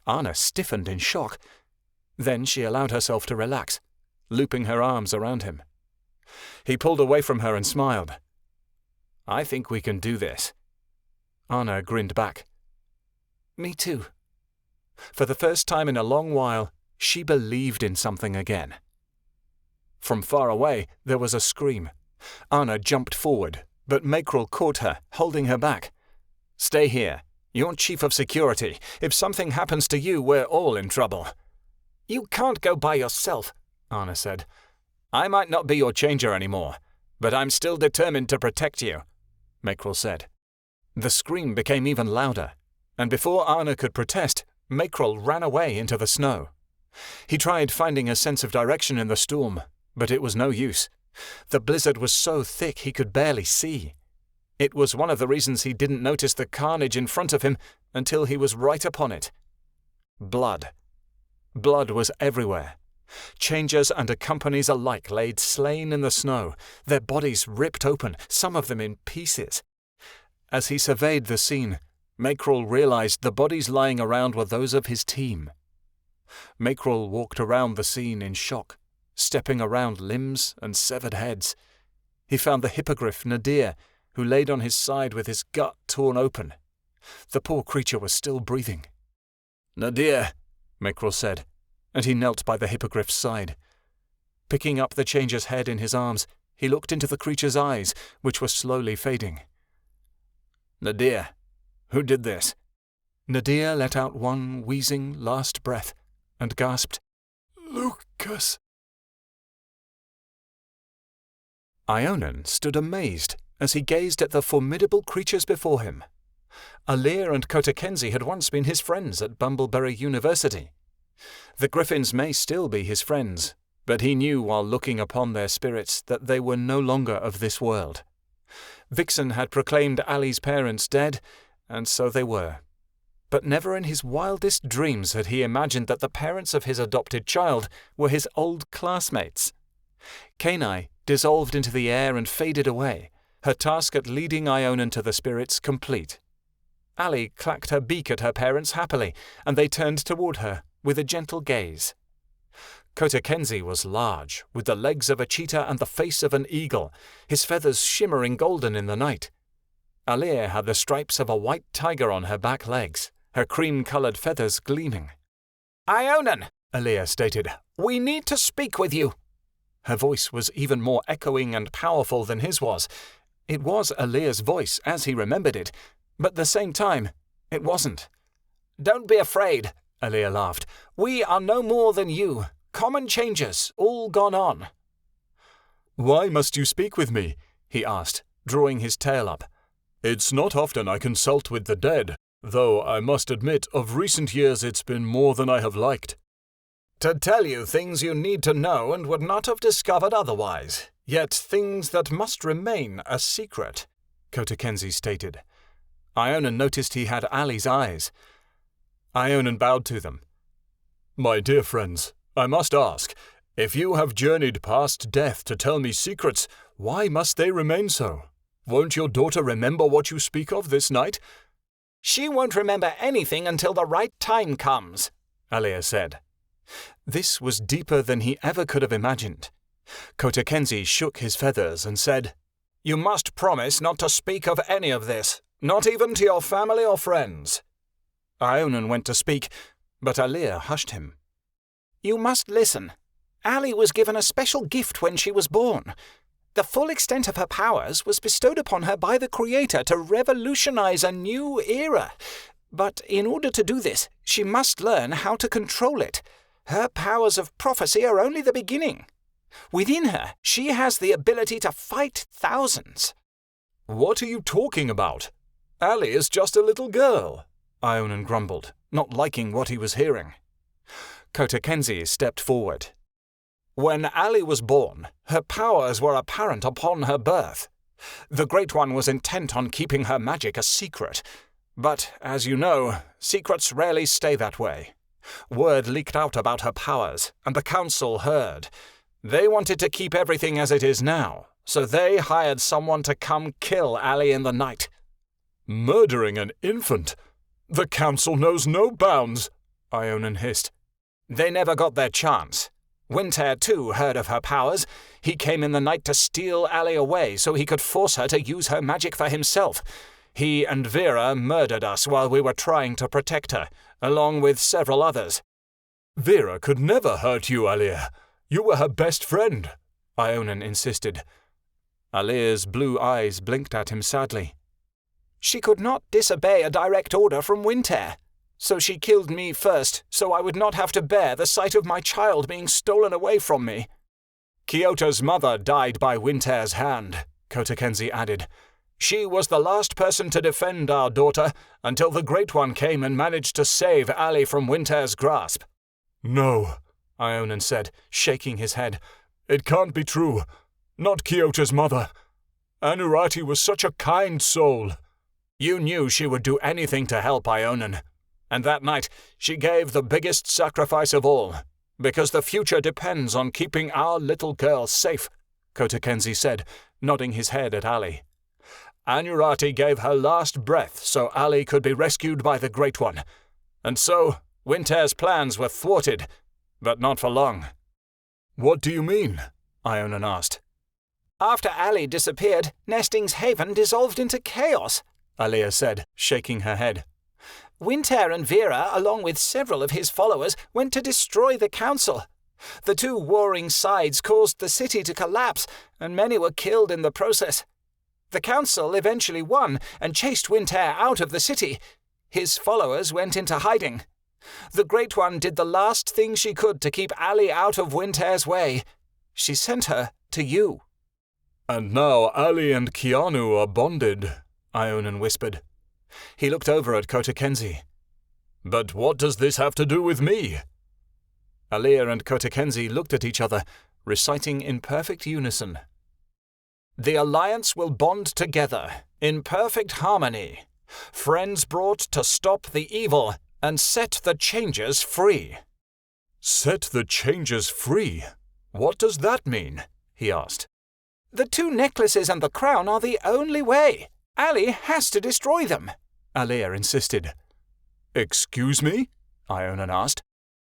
Anna stiffened in shock. Then she allowed herself to relax, looping her arms around him. He pulled away from her and smiled. "I think we can do this." Anna grinned back. "Me too." For the first time in a long while, she believed in something again. From far away, there was a scream. Anna jumped forward, but Mackerel caught her, holding her back. "Stay here. You're chief of security. If something happens to you, we're all in trouble." "You can't go by yourself," Anna said. "I might not be your changer anymore, but I'm still determined to protect you," Mackerel said. The scream became even louder, and before Anna could protest, Mackerel ran away into the snow. He tried finding a sense of direction in the storm, but it was no use. The blizzard was so thick he could barely see. It was one of the reasons he didn't notice the carnage in front of him until he was right upon it. Blood. Blood was everywhere. Changers and companies alike laid slain in the snow, their bodies ripped open, some of them in pieces. As he surveyed the scene, Mackerel realized the bodies lying around were those of his team. Mackerel walked around the scene in shock, stepping around limbs and severed heads. He found the hippogriff Nadir, who laid on his side with his gut torn open. The poor creature was still breathing. "Nadir," Mackerel said, and he knelt by the hippogriff's side. Picking up the changer's head in his arms, he looked into the creature's eyes, which were slowly fading. Nadir, who did this? Nadir let out one wheezing last breath and gasped, Lucas. Ionan stood amazed as he gazed at the formidable creatures before him. Allie and Kotakenzi had once been his friends at Bumbleberry University. The griffins may still be his friends, but he knew while looking upon their spirits that they were no longer of this world. Vixen had proclaimed Allie's parents dead, and so they were. But never in his wildest dreams had he imagined that the parents of his adopted child were his old classmates. Keanu dissolved into the air and faded away, her task at leading Ionan to the spirits complete. Allie clacked her beak at her parents happily, and they turned toward her with a gentle gaze. Kotakenzi was large, with the legs of a cheetah and the face of an eagle, his feathers shimmering golden in the night. Allie had the stripes of a white tiger on her back legs, her cream-coloured feathers gleaming. Ionan, Allie stated, we need to speak with you. Her voice was even more echoing and powerful than his was. It was Allie's voice as he remembered it, but at the same time, it wasn't. Don't be afraid, Allie laughed. We are no more than you, common changers, all gone on. Why must you speak with me? He asked, drawing his tail up. It's not often I consult with the dead, though I must admit of recent years it's been more than I have liked. To tell you things you need to know and would not have discovered otherwise, yet things that must remain a secret, Kotakenzi stated. Ionan noticed he had Allie's eyes. Ionan bowed to them. My dear friends, I must ask, if you have journeyed past death to tell me secrets, why must they remain so? Won't your daughter remember what you speak of this night? She won't remember anything until the right time comes, Allie said. This was deeper than he ever could have imagined. Kotakenzi shook his feathers and said, You must promise not to speak of any of this, not even to your family or friends. Ionan went to speak, but Allie hushed him. You must listen. Allie was given a special gift when she was born. The full extent of her powers was bestowed upon her by the Creator to revolutionize a new era. But in order to do this, she must learn how to control it. Her powers of prophecy are only the beginning. Within her, she has the ability to fight thousands. What are you talking about? Allie is just a little girl, Ionan grumbled, not liking what he was hearing. Kotakenzi stepped forward. When Allie was born, her powers were apparent upon her birth. The Great One was intent on keeping her magic a secret. But, as you know, secrets rarely stay that way. Word leaked out about her powers, and the Council heard. They wanted to keep everything as it is now, so they hired someone to come kill Allie in the night. Murdering an infant? The Council knows no bounds, Ionan hissed. They never got their chance. Winter, too, heard of her powers. He came in the night to steal Allie away so he could force her to use her magic for himself. He and Vera murdered us while we were trying to protect her, along with several others. Vera could never hurt you, Allie. You were her best friend, Ionan insisted. Allie's blue eyes blinked at him sadly. She could not disobey a direct order from Winter. So she killed me first, so I would not have to bear the sight of my child being stolen away from me. Kyoto's mother died by Winter's hand, Kotakenzi added. She was the last person to defend our daughter until the Great One came and managed to save Allie from Winter's grasp. No, Ionan said, shaking his head. It can't be true. Not Kyoto's mother. Anurati was such a kind soul. You knew she would do anything to help Ionan. And that night, she gave the biggest sacrifice of all, because the future depends on keeping our little girl safe, Kotakenzi said, nodding his head at Allie. Anurati gave her last breath so Allie could be rescued by the Great One. And so, Winter's plans were thwarted, but not for long. What do you mean? Ionan asked. After Allie disappeared, Nesting's haven dissolved into chaos, Allie said, shaking her head. Winter and Vera, along with several of his followers, went to destroy the council. The two warring sides caused the city to collapse, and many were killed in the process. The council eventually won and chased Winter out of the city. His followers went into hiding. The Great One did the last thing she could to keep Allie out of Winter's way. She sent her to you." "And now Allie and Keanu are bonded," Ionan whispered. He looked over at Kotakenzi. "But what does this have to do with me?" Alir and Kotakenzi looked at each other, reciting in perfect unison. "The Alliance will bond together, in perfect harmony. Friends brought to stop the evil and set the changers free." "Set the changers free? What does that mean?" he asked. "The 2 necklaces and the crown are the only way. Allie has to destroy them," Alir insisted. "Excuse me?" Ionan asked.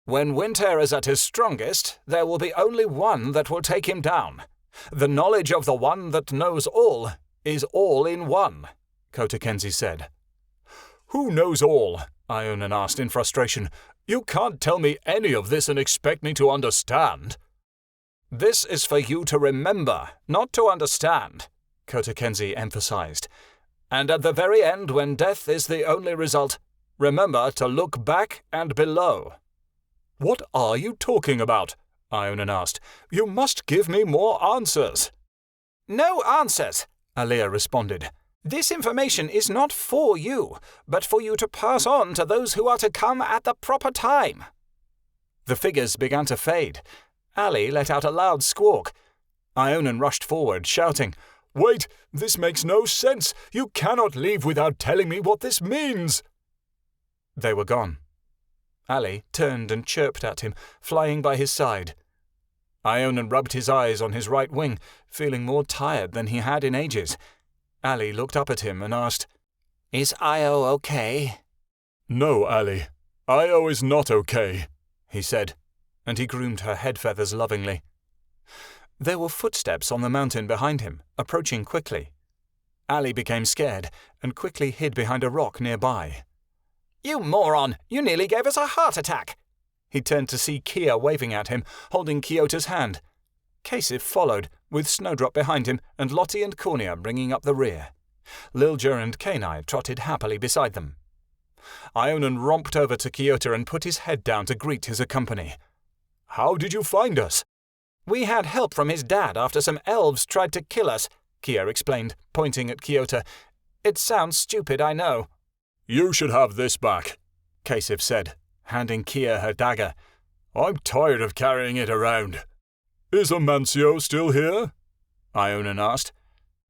"When Winter is at his strongest, there will be only one that will take him down. The knowledge of the one that knows all is all in one," Kotakenzi said. "Who knows all?" Ionan asked in frustration. "You can't tell me any of this and expect me to understand." "This is for you to remember, not to understand," Kotakenzi emphasized. "And at the very end, when death is the only result, remember to look back and below." "What are you talking about?" Ionan asked. "You must give me more answers." "No answers," Alir responded. "This information is not for you, but for you to pass on to those who are to come at the proper time." The figures began to fade. Allie let out a loud squawk. Ionan rushed forward, shouting, "Wait! This makes no sense! You cannot leave without telling me what this means!" They were gone. Allie turned and chirped at him, flying by his side. Ionan rubbed his eyes on his right wing, feeling more tired than he had in ages. Allie looked up at him and asked, "Is Io okay?" "No, Allie. Io is not okay," he said, and he groomed her head feathers lovingly. There were footsteps on the mountain behind him, approaching quickly. Allie became scared and quickly hid behind a rock nearby. "You moron! You nearly gave us a heart attack!" He turned to see Kia waving at him, holding Kyota's hand. Kasif followed, with Snowdrop behind him and Lottie and Cornea bringing up the rear. Lilja and Kenai trotted happily beside them. Ionan romped over to Kiota and put his head down to greet his company. "How did you find us?" "We had help from his dad after some elves tried to kill us," Kia explained, pointing at Kiota. "It sounds stupid, I know." "You should have this back," Kasif said, handing Kia her dagger. "I'm tired of carrying it around." "Is Amancio still here?" Ionan asked.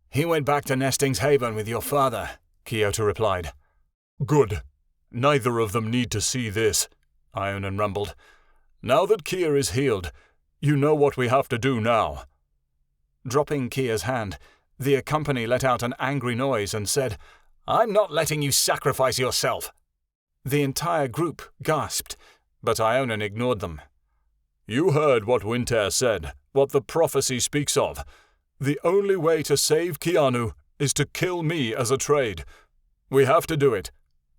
"He went back to Nesting's Haven with your father," Kiota replied. "Good. Neither of them need to see this," Ionan rumbled. "Now that Kia is healed, you know what we have to do now." Dropping Kia's hand, the company let out an angry noise and said, "I'm not letting you sacrifice yourself." The entire group gasped, but Ionan ignored them. "You heard what Winter said, what the prophecy speaks of. The only way to save Keanu is to kill me as a trade. We have to do it.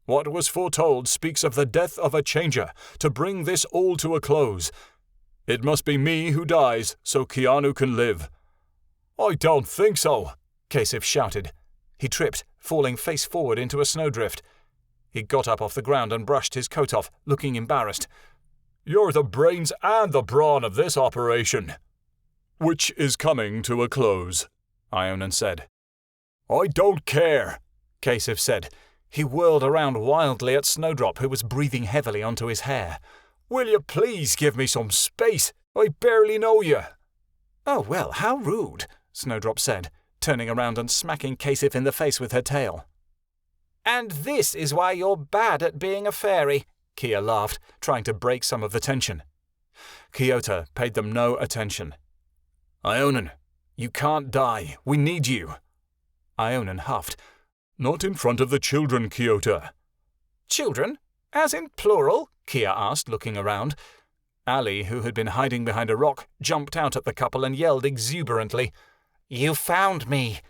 What was foretold speaks of the death of a changer, to bring this all to a close. It must be me who dies, so Keanu can live." "I don't think so," Kasif shouted. He tripped, falling face forward into a snowdrift. He got up off the ground and brushed his coat off, looking embarrassed. "You're the brains and the brawn of this operation." "Which is coming to a close," Ionan said. "I don't care," Kasif said. He whirled around wildly at Snowdrop, who was breathing heavily onto his hair. "Will you please give me some space? I barely know you." "Oh, well, how rude," Snowdrop said, turning around and smacking Kasif in the face with her tail. "And this is why you're bad at being a fairy," Kia laughed, trying to break some of the tension. Kiota paid them no attention. "Ionan, you can't die. We need you." Ionan huffed. "Not in front of the children, Kiota." "Children? As in plural?" Kia asked, looking around. Allie, who had been hiding behind a rock, jumped out at the couple and yelled exuberantly, "You found me!"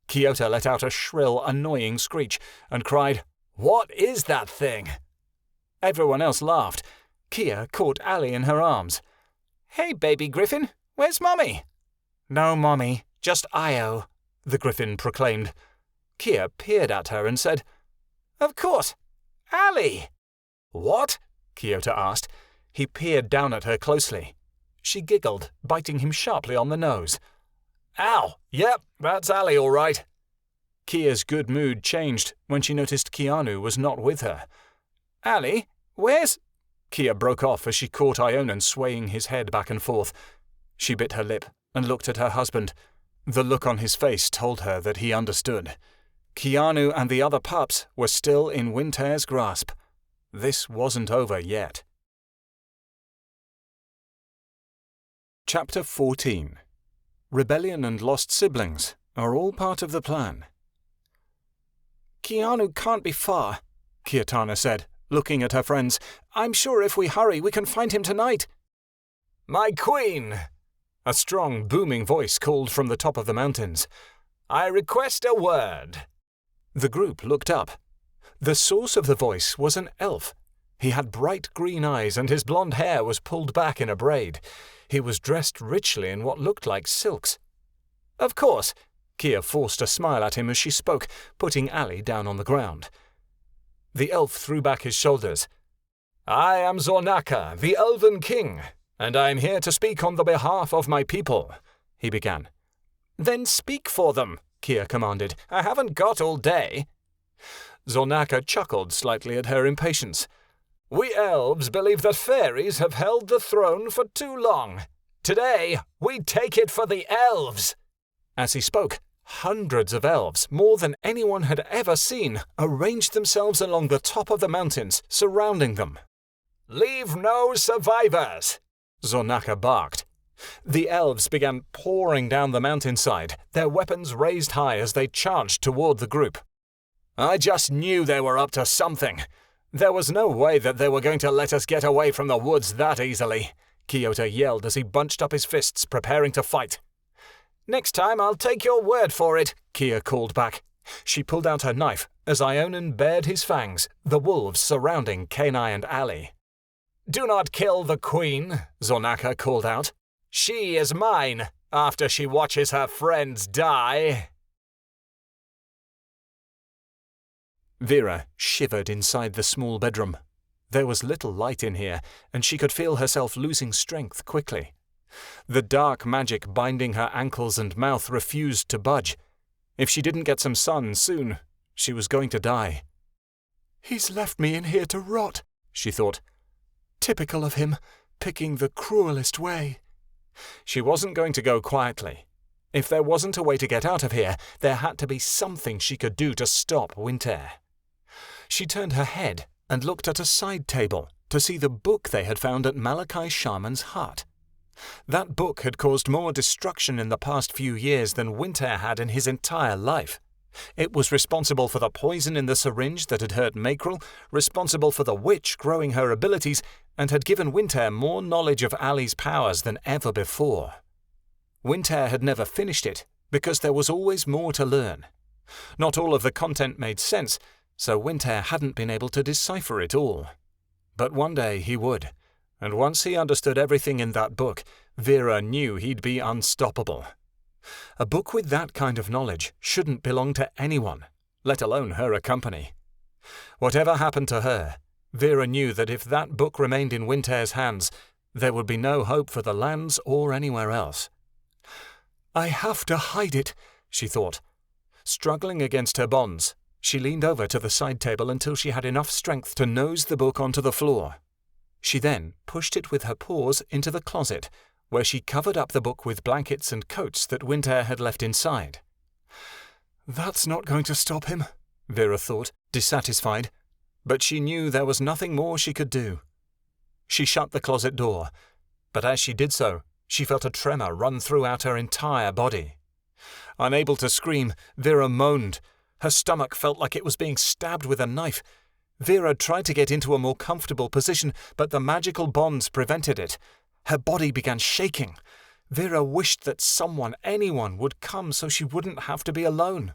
Kiota let out a shrill, annoying screech and cried, "What is that thing?" Everyone else laughed. Kia caught Allie in her arms. "Hey, baby Griffin, where's Mommy?" "No, Mommy, just Io," the griffin proclaimed. Kia peered at her and said, "Of course, Allie." "What?" Kiota asked. He peered down at her closely. She giggled, biting him sharply on the nose. "Ow! Yep, that's Allie all right." Kia's good mood changed when she noticed Keanu was not with her. "Allie, where's—" Kia broke off as she caught Ionan swaying his head back and forth. She bit her lip and looked at her husband. The look on his face told her that he understood. Keanu and the other pups were still in Winter's grasp. This wasn't over yet. Chapter 14. Rebellion and lost siblings are all part of the plan. "Keanu can't be far," Kiatana said, looking at her friends. "I'm sure if we hurry we can find him tonight." "My queen!" A strong, booming voice called from the top of the mountains. "I request a word." The group looked up. The source of the voice was an elf. He had bright green eyes and his blonde hair was pulled back in a braid. He was dressed richly in what looked like silks. "Of course." Kia forced a smile at him as she spoke, putting Allie down on the ground. The elf threw back his shoulders. "I am Zornaka, the Elven King, and I am here to speak on the behalf of my people," he began. "Then speak for them," Kia commanded. "I haven't got all day." Zornaka chuckled slightly at her impatience. "We elves believe that fairies have held the throne for too long. Today, we take it for the elves." As he spoke, hundreds of elves, more than anyone had ever seen, arranged themselves along the top of the mountains, surrounding them. "Leave no survivors," Zornaka barked. The elves began pouring down the mountainside, their weapons raised high as they charged toward the group. "I just knew they were up to something. There was no way that they were going to let us get away from the woods that easily," Kiota yelled as he bunched up his fists, preparing to fight. "Next time I'll take your word for it," Kia called back. She pulled out her knife as Ionan bared his fangs, the wolves surrounding Kenai and Allie. "Do not kill the queen," Zornaka called out. "She is mine, after she watches her friends die." Vera shivered inside the small bedroom. There was little light in here, and she could feel herself losing strength quickly. The dark magic binding her ankles and mouth refused to budge. If she didn't get some sun soon, she was going to die. "He's left me in here to rot," she thought. "Typical of him, picking the cruelest way." She wasn't going to go quietly. If there wasn't a way to get out of here, there had to be something she could do to stop Winter. She turned her head and looked at a side table to see the book they had found at Malachi Shaman's hut. That book had caused more destruction in the past few years than Winter had in his entire life. It was responsible for the poison in the syringe that had hurt Mackerel, responsible for the witch growing her abilities, and had given Winter more knowledge of Allie's powers than ever before. Winter had never finished it, because there was always more to learn. Not all of the content made sense, so Winter hadn't been able to decipher it all. But one day he would, and once he understood everything in that book, Vera knew he'd be unstoppable. A book with that kind of knowledge shouldn't belong to anyone, let alone her company. Whatever happened to her, Vera knew that if that book remained in Winter's hands, there would be no hope for the lands or anywhere else. "I have to hide it," she thought. Struggling against her bonds, she leaned over to the side table until she had enough strength to nose the book onto the floor. She then pushed it with her paws into the closet, where she covered up the book with blankets and coats that Winter had left inside. "That's not going to stop him," Vera thought, dissatisfied, but she knew there was nothing more she could do. She shut the closet door, but as she did so, she felt a tremor run throughout her entire body. Unable to scream, Vera moaned. Her stomach felt like it was being stabbed with a knife. Vera tried to get into a more comfortable position, but the magical bonds prevented it. Her body began shaking. Vera wished that someone, anyone, would come so she wouldn't have to be alone.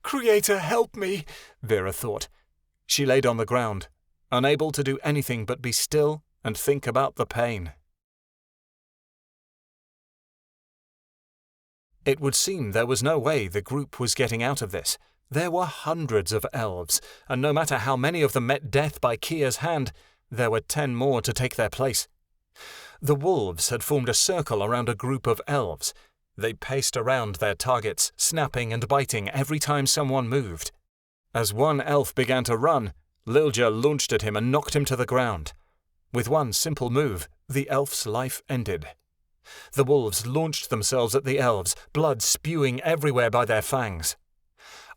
"Creator, help me," Vera thought. She laid on the ground, unable to do anything but be still and think about the pain. It would seem there was no way the group was getting out of this. There were hundreds of elves, and no matter how many of them met death by Kia's hand, there were 10 more to take their place. The wolves had formed a circle around a group of elves. They paced around their targets, snapping and biting every time someone moved. As one elf began to run, Lilja launched at him and knocked him to the ground. With one simple move, the elf's life ended. The wolves launched themselves at the elves, blood spewing everywhere by their fangs.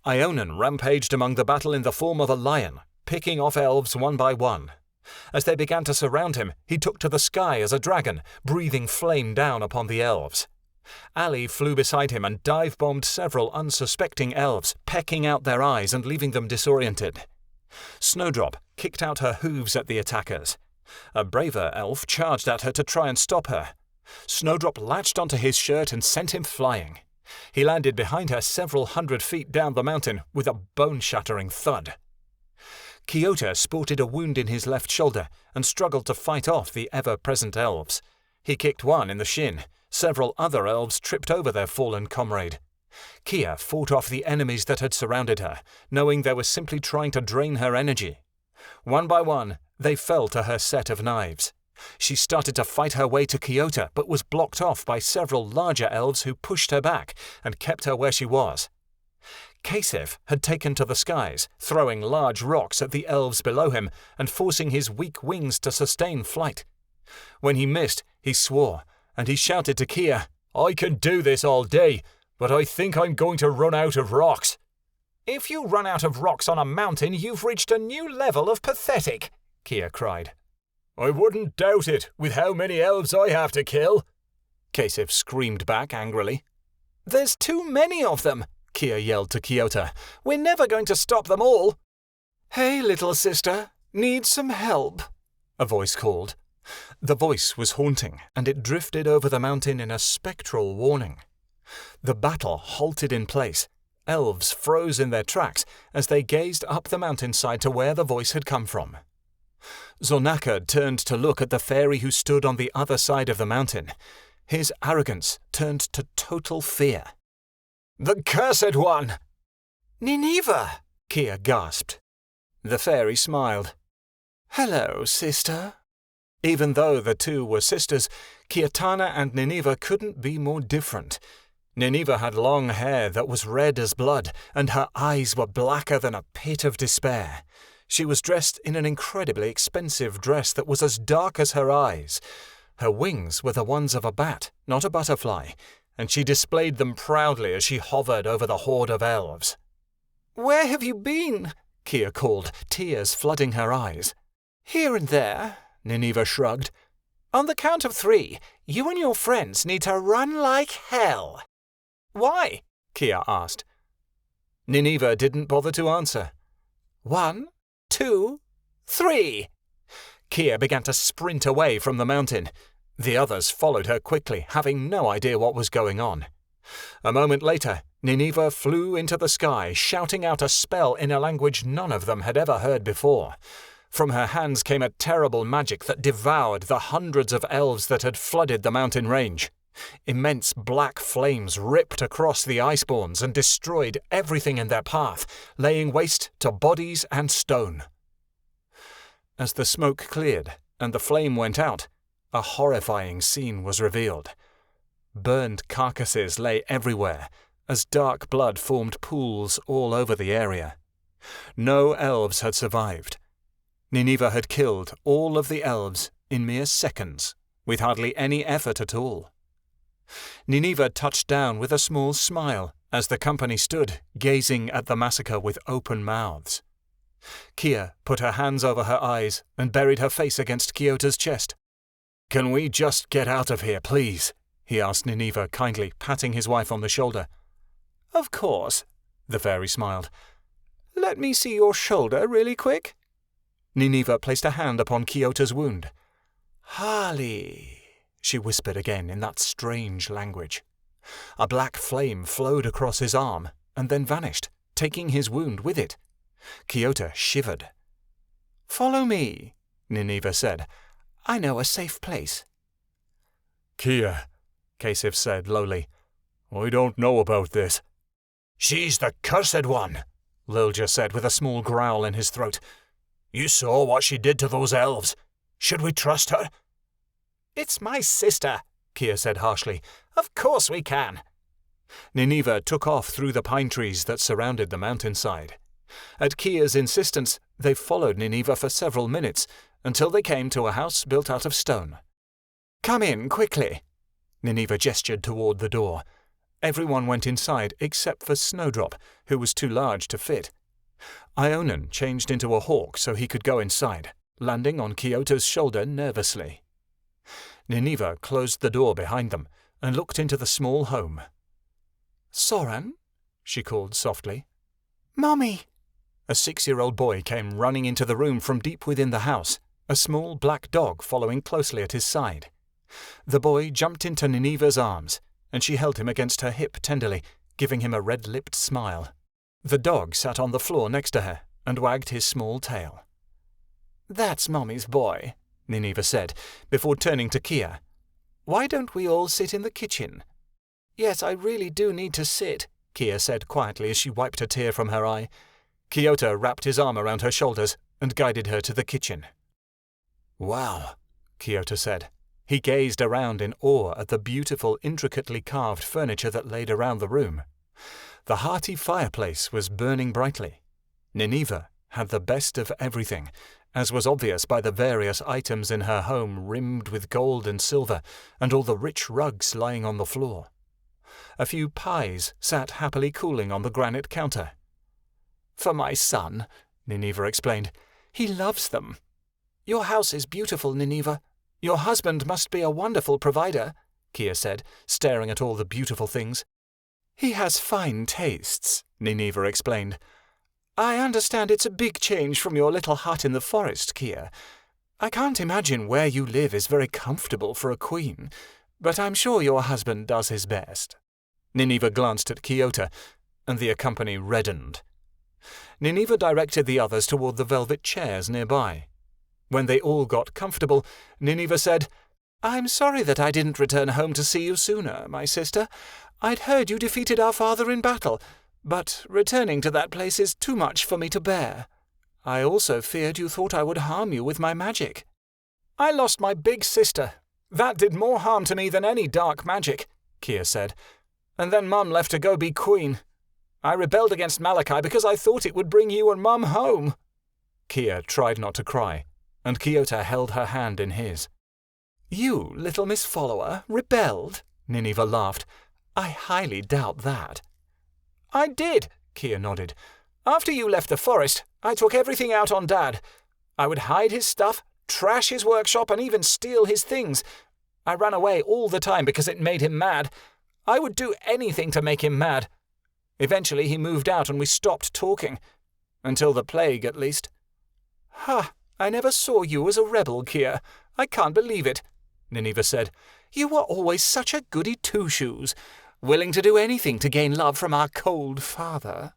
Ionan rampaged among the battle in the form of a lion, picking off elves one by one. As they began to surround him, he took to the sky as a dragon, breathing flame down upon the elves. Allie flew beside him and dive-bombed several unsuspecting elves, pecking out their eyes and leaving them disoriented. Snowdrop kicked out her hooves at the attackers. A braver elf charged at her to try and stop her. Snowdrop latched onto his shirt and sent him flying. He landed behind her several hundred feet down the mountain with a bone-shattering thud. Kiota sported a wound in his left shoulder and struggled to fight off the ever-present elves. He kicked one in the shin. Several other elves tripped over their fallen comrade. Kia fought off the enemies that had surrounded her, knowing they were simply trying to drain her energy. One by one, they fell to her set of knives. She started to fight her way to Kiota, but was blocked off by several larger elves who pushed her back and kept her where she was. Kasif had taken to the skies, throwing large rocks at the elves below him and forcing his weak wings to sustain flight. When he missed, he swore, and he shouted to Kia, "I can do this all day, but I think I'm going to run out of rocks." "If you run out of rocks on a mountain, you've reached a new level of pathetic," Kia cried. "I wouldn't doubt it, with how many elves I have to kill," Kasif screamed back angrily. "There's too many of them," Kia yelled to Kiota. "We're never going to stop them all." "Hey, little sister, need some help?" a voice called. The voice was haunting, and it drifted over the mountain in a spectral warning. The battle halted in place. Elves froze in their tracks as they gazed up the mountainside to where the voice had come from. Zornaka turned to look at the fairy who stood on the other side of the mountain. His arrogance turned to total fear. "The cursed one!" "Nineveh!" Kia gasped. The fairy smiled. "Hello, sister." Even though the two were sisters, Kiatana and Nineveh couldn't be more different. Nineveh had long hair that was red as blood, and her eyes were blacker than a pit of despair. She was dressed in an incredibly expensive dress that was as dark as her eyes. Her wings were the ones of a bat, not a butterfly, and she displayed them proudly as she hovered over the horde of elves. "Where have you been?" Kia called, tears flooding her eyes. "Here and there," Nineveh shrugged. "On the count of 3, you and your friends need to run like hell." "Why?" Kia asked. Nineveh didn't bother to answer. 1, 2, 3. Kia began to sprint away from the mountain. The others followed her quickly, having no idea what was going on. A moment later, Nineveh flew into the sky, shouting out a spell in a language none of them had ever heard before. From her hands came a terrible magic that devoured the hundreds of elves that had flooded the mountain range. Immense black flames ripped across the iceborns and destroyed everything in their path, laying waste to bodies and stone. As the smoke cleared and the flame went out, a horrifying scene was revealed. Burned carcasses lay everywhere, as dark blood formed pools all over the area. No elves had survived. Nineveh had killed all of the elves in mere seconds, with hardly any effort at all. Nineveh touched down with a small smile as the company stood, gazing at the massacre with open mouths. Kia put her hands over her eyes and buried her face against Kyota's chest. "Can we just get out of here, please?" he asked Nineveh kindly, patting his wife on the shoulder. "Of course," the fairy smiled. "Let me see your shoulder really quick." Nineveh placed a hand upon Kyota's wound. "Harley," she whispered again in that strange language. A black flame flowed across his arm and then vanished, taking his wound with it. Kiota shivered. "Follow me," Nineveh said. "I know a safe place." "Kia," Kasif said lowly, I don't know about this. She's the cursed one, Lilja said with a small growl in his throat. You saw what she did to those elves. Should we trust her? It's my sister, Kia said harshly. Of course we can. Nineveh took off through the pine trees that surrounded the mountainside. At Kia's insistence, they followed Nineveh for several minutes, until they came to a house built out of stone. "Come in, quickly." Nineveh gestured toward the door. Everyone went inside except for Snowdrop, who was too large to fit. Ionan changed into a hawk so he could go inside, landing on Kyoto's shoulder nervously. Nineveh closed the door behind them and looked into the small home. "Soren?" she called softly. "Mummy!" A 6-year-old boy came running into the room from deep within the house, a small black dog following closely at his side. The boy jumped into Nineveh's arms, and she held him against her hip tenderly, giving him a red-lipped smile. The dog sat on the floor next to her and wagged his small tail. "That's Mummy's boy," Nineveh said, before turning to Kia. "Why don't we all sit in the kitchen?" "Yes, I really do need to sit," Kia said quietly as she wiped a tear from her eye. Kyoto wrapped his arm around her shoulders and guided her to the kitchen. "Wow," Kyoto said. He gazed around in awe at the beautiful, intricately carved furniture that laid around the room. The hearty fireplace was burning brightly. Nineveh had the best of everything, as was obvious by the various items in her home rimmed with gold and silver, and all the rich rugs lying on the floor. A few pies sat happily cooling on the granite counter. "For my son," Nineveh explained. "He loves them." "Your house is beautiful, Nineveh. Your husband must be a wonderful provider," Kia said, staring at all the beautiful things. "He has fine tastes," Nineveh explained. "I understand it's a big change from your little hut in the forest, Kia. I can't imagine where you live is very comfortable for a queen, but I'm sure your husband does his best." Nineveh glanced at Kyoto, and the company reddened. Nineveh directed the others toward the velvet chairs nearby. When they all got comfortable, Nineveh said, "I'm sorry that I didn't return home to see you sooner, my sister. I'd heard you defeated our father in battle, but returning to that place is too much for me to bear. I also feared you thought I would harm you with my magic." "I lost my big sister. That did more harm to me than any dark magic," Kia said. "And then Mum left to go be queen. I rebelled against Malachi because I thought it would bring you and Mum home." Kia tried not to cry, and Kyoto held her hand in his. "You, little Miss Follower, rebelled?" Nineveh laughed. "I highly doubt that." "I did," Kia nodded. "After you left the forest, I took everything out on Dad. I would hide his stuff, trash his workshop, and even steal his things. I ran away all the time because it made him mad. I would do anything to make him mad. Eventually he moved out and we stopped talking. Until the plague, at least." "Ha! I never saw you as a rebel, Kia. I can't believe it," Nineveh said. "You were always such a goody two-shoes, willing to do anything to gain love from our cold father."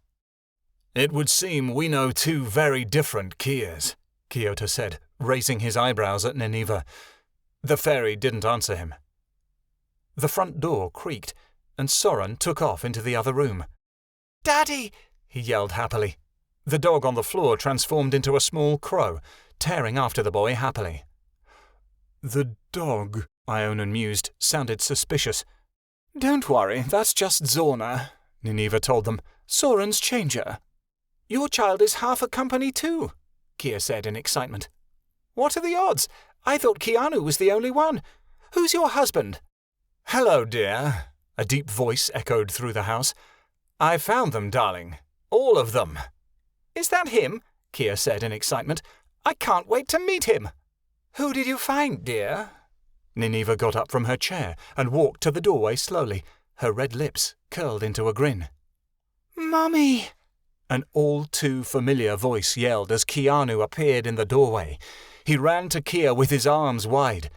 "It would seem we know two very different Kias," Kyoto said, raising his eyebrows at Nineveh. The fairy didn't answer him. The front door creaked, and Soren took off into the other room. "Daddy!" he yelled happily. The dog on the floor transformed into a small crow, tearing after the boy happily. "The dog," Ionan mused, sounded suspicious. "Don't worry, that's just Zorna," Nineveh told them. "Soren's changer." "Your child is half a company too," Kia said in excitement. "What are the odds? I thought Keanu was the only one. Who's your husband?" "Hello, dear," a deep voice echoed through the house. "I found them, darling. All of them." "Is that him?" Kia said in excitement. "I can't wait to meet him." "Who did you find, dear?" Nineveh got up from her chair and walked to the doorway slowly, her red lips curled into a grin. "Mummy!" An all-too-familiar voice yelled as Keanu appeared in the doorway. He ran to Kia with his arms wide.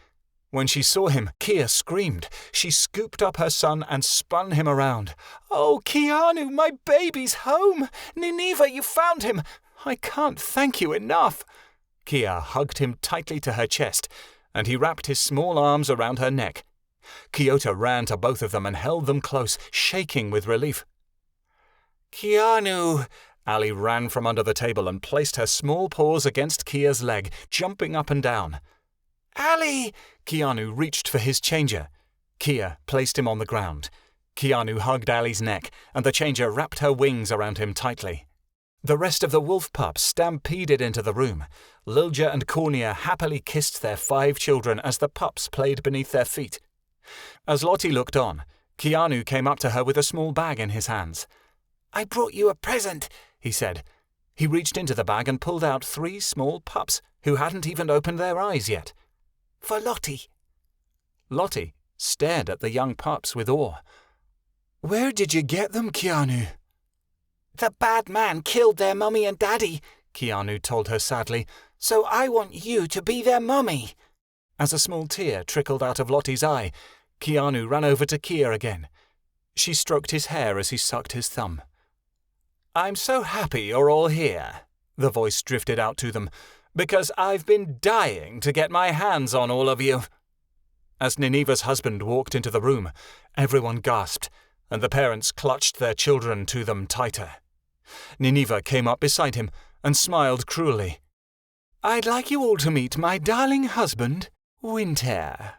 When she saw him, Kia screamed. She scooped up her son and spun him around. "Oh, Keanu, my baby's home! Nineveh, you found him! I can't thank you enough!" Kia hugged him tightly to her chest, and he wrapped his small arms around her neck. Kyoto ran to both of them and held them close, shaking with relief. Keanu! Allie ran from under the table and placed her small paws against Kia's leg, jumping up and down. Allie! Keanu reached for his changer. Kia placed him on the ground. Keanu hugged Allie's neck, and the changer wrapped her wings around him tightly. The rest of the wolf pups stampeded into the room. Lilja and Cornea happily kissed their 5 children as the pups played beneath their feet. As Lottie looked on, Keanu came up to her with a small bag in his hands. I brought you a present, he said. He reached into the bag and pulled out 3 small pups who hadn't even opened their eyes yet. For Lottie. Lottie stared at the young pups with awe. Where did you get them, Keanu? The bad man killed their mummy and daddy, Keanu told her sadly. So I want you to be their mummy. As a small tear trickled out of Lottie's eye, Keanu ran over to Kia again. She stroked his hair as he sucked his thumb. I'm so happy you're all here, the voice drifted out to them, because I've been dying to get my hands on all of you. As Nineva's husband walked into the room, everyone gasped, and the parents clutched their children to them tighter. Nineva came up beside him and smiled cruelly. I'd like you all to meet my darling husband, Winter.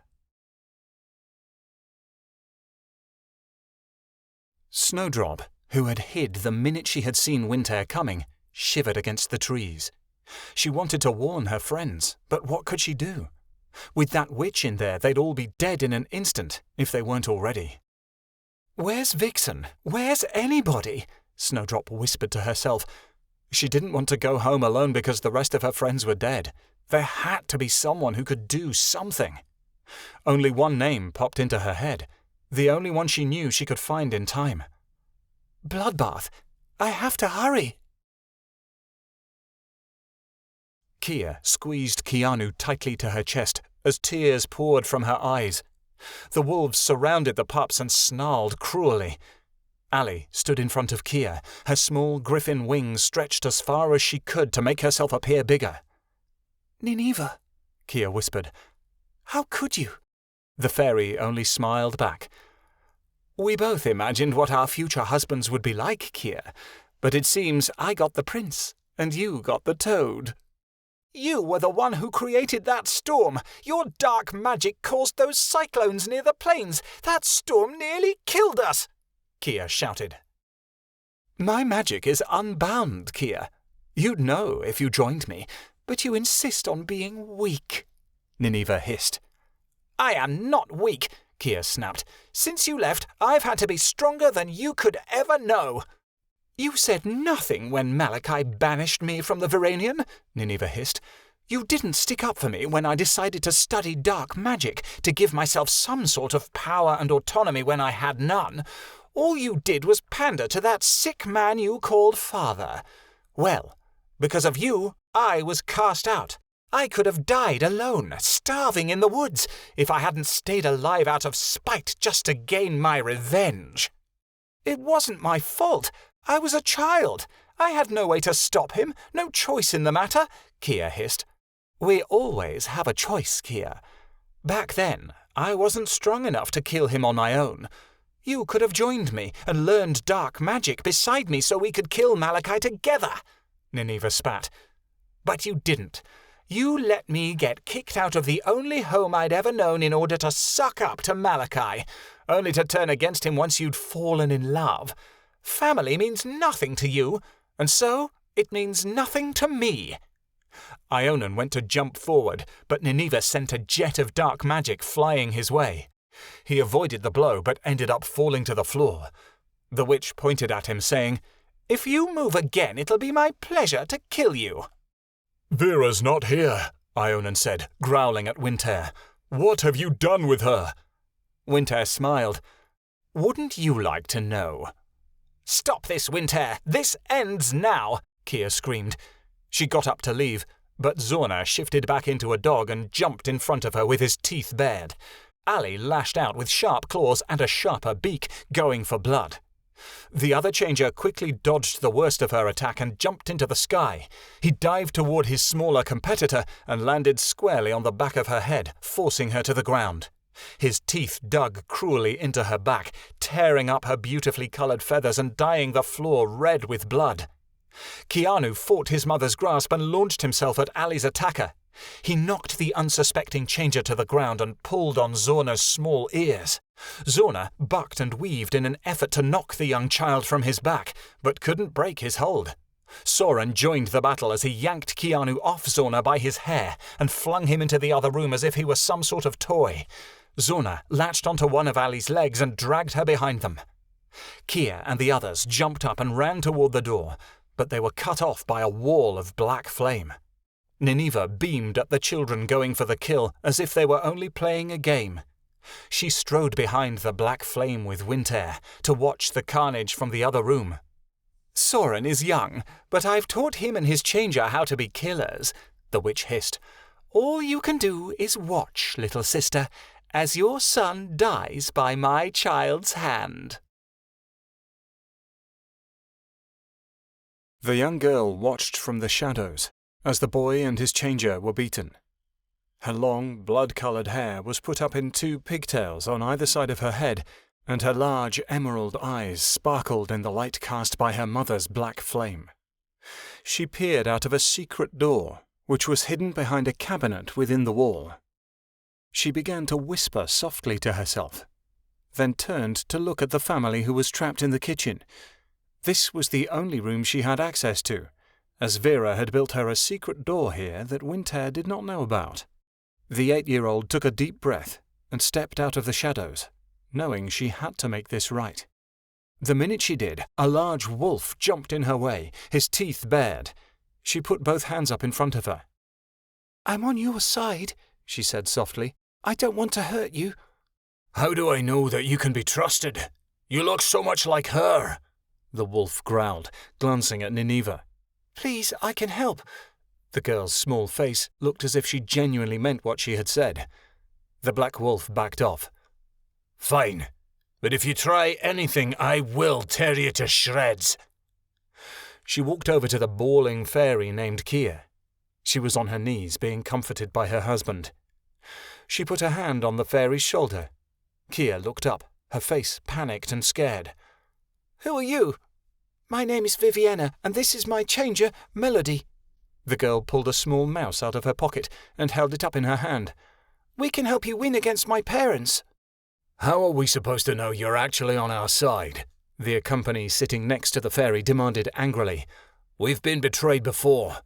Snowdrop, who had hid the minute she had seen Winter coming, shivered against the trees. She wanted to warn her friends, but what could she do? With that witch in there, they'd all be dead in an instant, if they weren't already. Where's Vixen? Where's anybody? Snowdrop whispered to herself. She didn't want to go home alone because the rest of her friends were dead. There had to be someone who could do something. Only one name popped into her head, the only one she knew she could find in time. Bloodbath. I have to hurry. Kia squeezed Keanu tightly to her chest as tears poured from her eyes. The wolves surrounded the pups and snarled cruelly. Allie stood in front of Kia, her small griffin wings stretched as far as she could to make herself appear bigger. Nineva, Kia whispered. How could you? The fairy only smiled back. We both imagined what our future husbands would be like, Kia, but it seems I got the prince, and you got the toad. You were the one who created that storm. Your dark magic caused those cyclones near the plains. That storm nearly killed us, Kia shouted. My magic is unbound, Kia. You'd know if you joined me, but you insist on being weak, Nineva hissed. I am not weak, Kia snapped. Since you left, I've had to be stronger than you could ever know. You said nothing when Malachi banished me from the Verinian, Nineva hissed. You didn't stick up for me when I decided to study dark magic to give myself some sort of power and autonomy when I had none. All you did was pander to that sick man you called father. Well, because of you, I was cast out. I could have died alone, starving in the woods, if I hadn't stayed alive out of spite just to gain my revenge. It wasn't my fault. I was a child. I had no way to stop him, no choice in the matter, Kia hissed. We always have a choice, Kia. Back then, I wasn't strong enough to kill him on my own. You could have joined me and learned dark magic beside me so we could kill Malachi together, Nineva spat. But you didn't. You let me get kicked out of the only home I'd ever known in order to suck up to Malachi, only to turn against him once you'd fallen in love. Family means nothing to you, and so it means nothing to me. Ionan went to jump forward, but Nineva sent a jet of dark magic flying his way. He avoided the blow, but ended up falling to the floor. The witch pointed at him, saying, If you move again, it'll be my pleasure to kill you. Vera's not here, Ionan said, growling at Winter. What have you done with her? Winter smiled. Wouldn't you like to know? Stop this, Winter! This ends now! Kia screamed. She got up to leave, but Zorna shifted back into a dog and jumped in front of her with his teeth bared. Allie lashed out with sharp claws and a sharper beak, going for blood. The other changer quickly dodged the worst of her attack and jumped into the sky. He dived toward his smaller competitor and landed squarely on the back of her head, forcing her to the ground. His teeth dug cruelly into her back, tearing up her beautifully coloured feathers and dyeing the floor red with blood. Keanu fought his mother's grasp and launched himself at Allie's attacker. He knocked the unsuspecting changer to the ground and pulled on Zorna's small ears. Zorna bucked and weaved in an effort to knock the young child from his back, but couldn't break his hold. Soren joined the battle as he yanked Keanu off Zorna by his hair and flung him into the other room as if he were some sort of toy. Zorna latched onto one of Allie's legs and dragged her behind them. Kia and the others jumped up and ran toward the door, but they were cut off by a wall of black flame. Nineveh beamed at the children going for the kill as if they were only playing a game. She strode behind the black flame with Winter to watch the carnage from the other room. "Soren is young, but I've taught him and his changer how to be killers," the witch hissed. "All you can do is watch, little sister, as your son dies by my child's hand." The young girl watched from the shadows as the boy and his changer were beaten. Her long, blood-coloured hair was put up in 2 pigtails on either side of her head, and her large emerald eyes sparkled in the light cast by her mother's black flame. She peered out of a secret door, which was hidden behind a cabinet within the wall. She began to whisper softly to herself, then turned to look at the family who was trapped in the kitchen. This was the only room she had access to, as Vera had built her a secret door here that Winter did not know about. The 8-year-old took a deep breath and stepped out of the shadows, knowing she had to make this right. The minute she did, a large wolf jumped in her way, his teeth bared. She put both hands up in front of her. "I'm on your side," she said softly. "I don't want to hurt you." "How do I know that you can be trusted? You look so much like her," the wolf growled, glancing at Nineveh. "Please, I can help." The girl's small face looked as if she genuinely meant what she had said. The black wolf backed off. "Fine, but if you try anything, I will tear you to shreds." She walked over to the bawling fairy named Kia. She was on her knees, being comforted by her husband. She put her hand on the fairy's shoulder. Kia looked up, her face panicked and scared. "Who are you?" "My name is Viviana, and this is my changer, Melody." The girl pulled a small mouse out of her pocket and held it up in her hand. "We can help you win against my parents." "How are we supposed to know you're actually on our side?" the company sitting next to the fairy demanded angrily. "We've been betrayed before."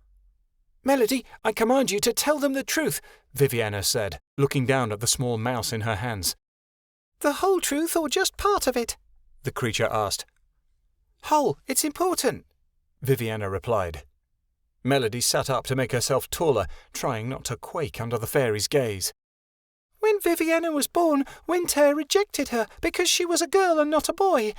"Melody, I command you to tell them the truth," Viviana said, looking down at the small mouse in her hands. "The whole truth or just part of it?" the creature asked. "Whole, it's important," Viviana replied. Melody sat up to make herself taller, trying not to quake under the fairy's gaze. "When Viviana was born, Winter rejected her because she was a girl and not a boy.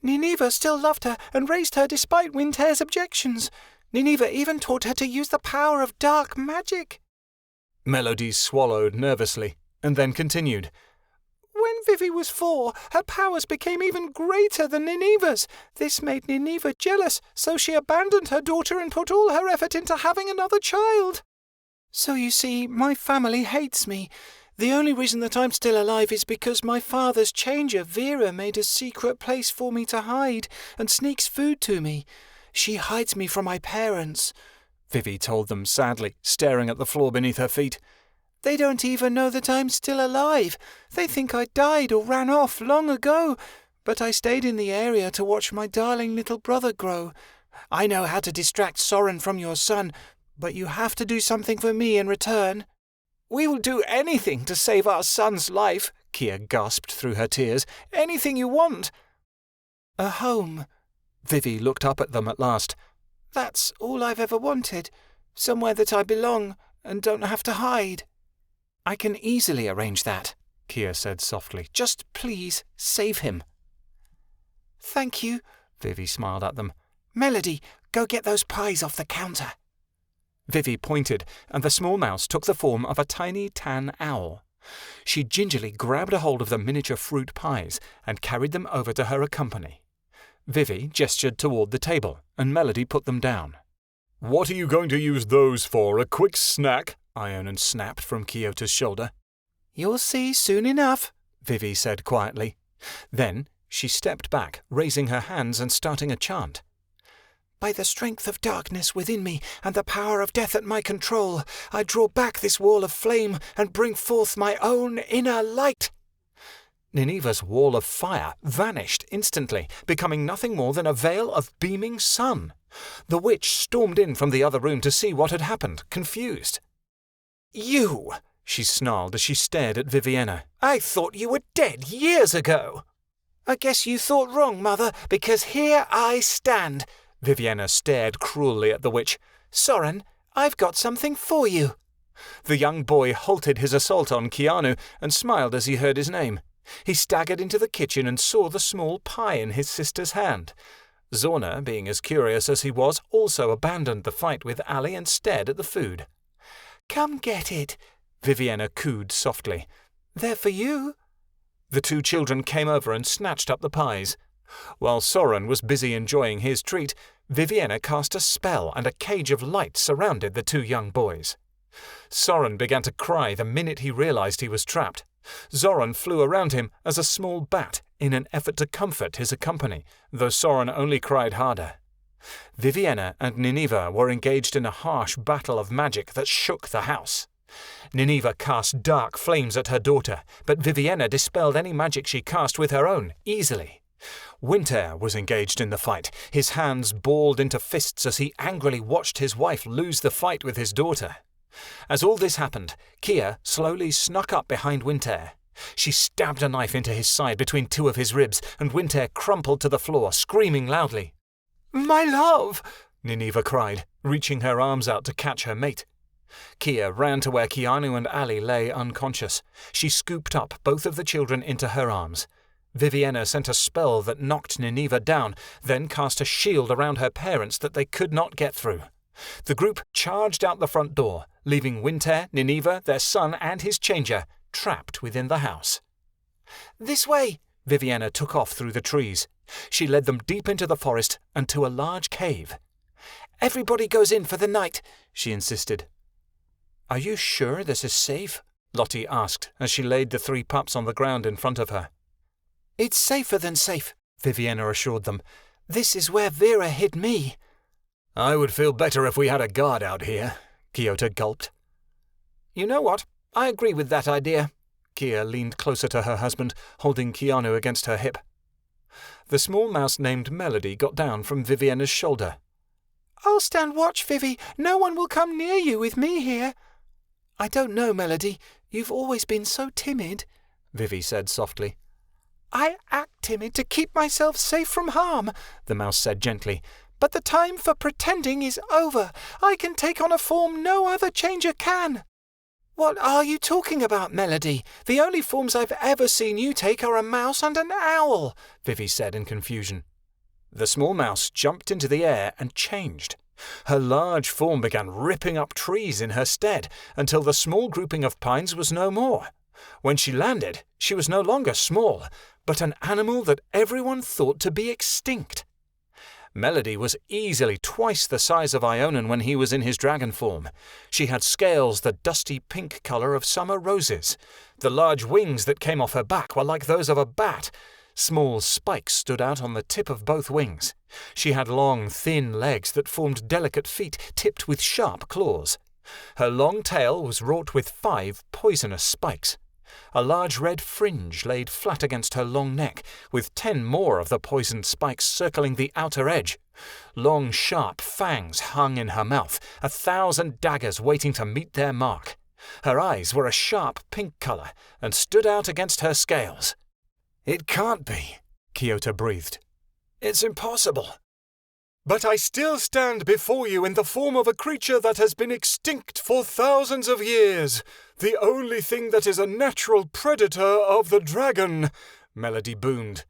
Nineveh still loved her and raised her despite Winter's objections. Nineveh even taught her to use the power of dark magic." Melody swallowed nervously, and then continued. "When Vivi was 4, her powers became even greater than Nineveh's. This made Nineveh jealous, so she abandoned her daughter and put all her effort into having another child. So you see, my family hates me. The only reason that I'm still alive is because my father's changer, Vera, made a secret place for me to hide and sneaks food to me. She hides me from my parents," Vivi told them sadly, staring at the floor beneath her feet. "They don't even know that I'm still alive. They think I died or ran off long ago. But I stayed in the area to watch my darling little brother grow. I know how to distract Soren from your son, but you have to do something for me in return." "We will do anything to save our son's life," Kia gasped through her tears. "Anything you want." "A home." Vivi looked up at them at last. "That's all I've ever wanted. Somewhere that I belong and don't have to hide." "I can easily arrange that," Kia said softly. "Just please save him." "Thank you," Vivi smiled at them. "Melody, go get those pies off the counter." Vivi pointed, and the small mouse took the form of a tiny tan owl. She gingerly grabbed a hold of the miniature fruit pies and carried them over to her company. Vivi gestured toward the table, and Melody put them down. "What are you going to use those for? A quick snack?" Ionan snapped from Kyoto's shoulder. You'll see soon enough, Vivi said quietly. Then she stepped back, raising her hands and starting a chant. By the strength of darkness within me and the power of death at my control, I draw back this wall of flame and bring forth my own inner light. Nineva's wall of fire vanished instantly, becoming nothing more than a veil of beaming sun. The witch stormed in from the other room to see what had happened, confused. You, she snarled as she stared at Vivienne. I thought you were dead years ago. I guess you thought wrong, Mother, because here I stand. Vivienne stared cruelly at the witch. Soren, I've got something for you. The young boy halted his assault on Keanu and smiled as he heard his name. He staggered into the kitchen and saw the small pie in his sister's hand. Zorna, being as curious as he was, also abandoned the fight with Allie and stared at the food. Come get it, Vivienne cooed softly. They're for you. The two children came over and snatched up the pies. While Soren was busy enjoying his treat, Vivienne cast a spell and a cage of light surrounded the two young boys. Soren began to cry the minute he realized he was trapped. Zoran flew around him as a small bat in an effort to comfort his company, though Soren only cried harder. Vivienne and Nineveh were engaged in a harsh battle of magic that shook the house. Nineveh cast dark flames at her daughter, but Vivienne dispelled any magic she cast with her own, easily. Winter was engaged in the fight, his hands balled into fists as he angrily watched his wife lose the fight with his daughter. As all this happened, Kia slowly snuck up behind Winter. She stabbed a knife into his side between two of his ribs, and Winter crumpled to the floor, screaming loudly. My love! Nineveh cried, reaching her arms out to catch her mate. Kia ran to where Keanu and Allie lay unconscious. She scooped up both of the children into her arms. Vivienne sent a spell that knocked Nineveh down, then cast a shield around her parents that they could not get through. The group charged out the front door, leaving Winter, Nineveh, their son and his changer trapped within the house. This way! Vivienne took off through the trees. She led them deep into the forest and to a large cave. Everybody goes in for the night, she insisted. Are you sure this is safe? Lottie asked as she laid the three pups on the ground in front of her. It's safer than safe, Vivienne assured them. This is where Vera hid me. I would feel better if we had a guard out here, Kyoto gulped. You know what? I agree with that idea. Kia leaned closer to her husband, holding Keanu against her hip. The small mouse named Melody got down from Vivienne's shoulder. I'll stand watch, Vivi. No one will come near you with me here. I don't know, Melody. You've always been so timid, Vivi said softly. I act timid to keep myself safe from harm, the mouse said gently. But the time for pretending is over. I can take on a form no other changer can. What are you talking about, Melody? The only forms I've ever seen you take are a mouse and an owl, Vivi said in confusion. The small mouse jumped into the air and changed. Her large form began ripping up trees in her stead until the small grouping of pines was no more. When she landed, she was no longer small, but an animal that everyone thought to be extinct. Melody was easily twice the size of Ionan when he was in his dragon form. She had scales the dusty pink colour of summer roses. The large wings that came off her back were like those of a bat. Small spikes stood out on the tip of both wings. She had long, thin legs that formed delicate feet tipped with sharp claws. Her long tail was wrought with 5 poisonous spikes. A large red fringe laid flat against her long neck, with 10 more of the poisoned spikes circling the outer edge. Long, sharp fangs hung in her mouth, 1,000 daggers waiting to meet their mark. Her eyes were a sharp pink colour and stood out against her scales. It can't be, Kyoto breathed. It's impossible. But I still stand before you in the form of a creature that has been extinct for thousands of years, the only thing that is a natural predator of the dragon, Melody boomed.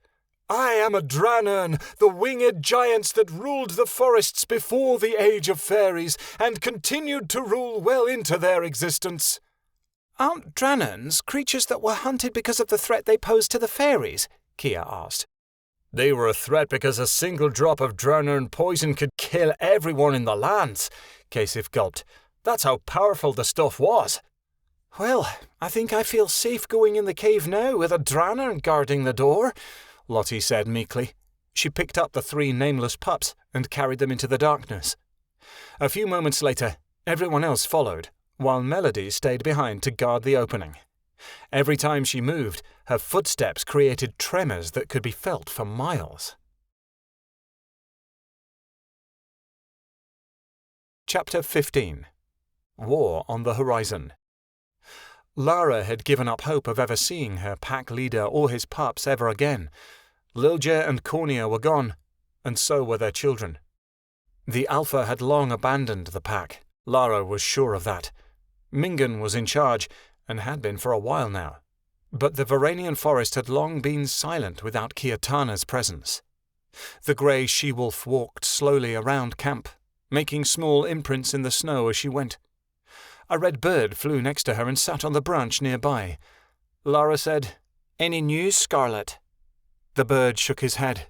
I am a Draenern, the winged giants that ruled the forests before the age of fairies and continued to rule well into their existence. Aren't Draenerns creatures that were hunted because of the threat they posed to the fairies? Kia asked. They were a threat because a single drop of Draenern poison could kill everyone in the lands, Kasif gulped. That's how powerful the stuff was. Well, I think I feel safe going in the cave now with a Draenor guarding the door, Lottie said meekly. She picked up the 3 nameless pups and carried them into the darkness. A few moments later, everyone else followed, while Melody stayed behind to guard the opening. Every time she moved, her footsteps created tremors that could be felt for miles. Chapter 15. War on the Horizon. Lara had given up hope of ever seeing her pack leader or his pups ever again. Lilja and Cornia were gone, and so were their children. The Alpha had long abandoned the pack. Lara was sure of that. Mingan was in charge, and had been for a while now. But the Verinian Forest had long been silent without Kiatana's presence. The grey she-wolf walked slowly around camp, making small imprints in the snow as she went. A red bird flew next to her and sat on the branch nearby. Lara said, "Any news, Scarlet?" The bird shook his head.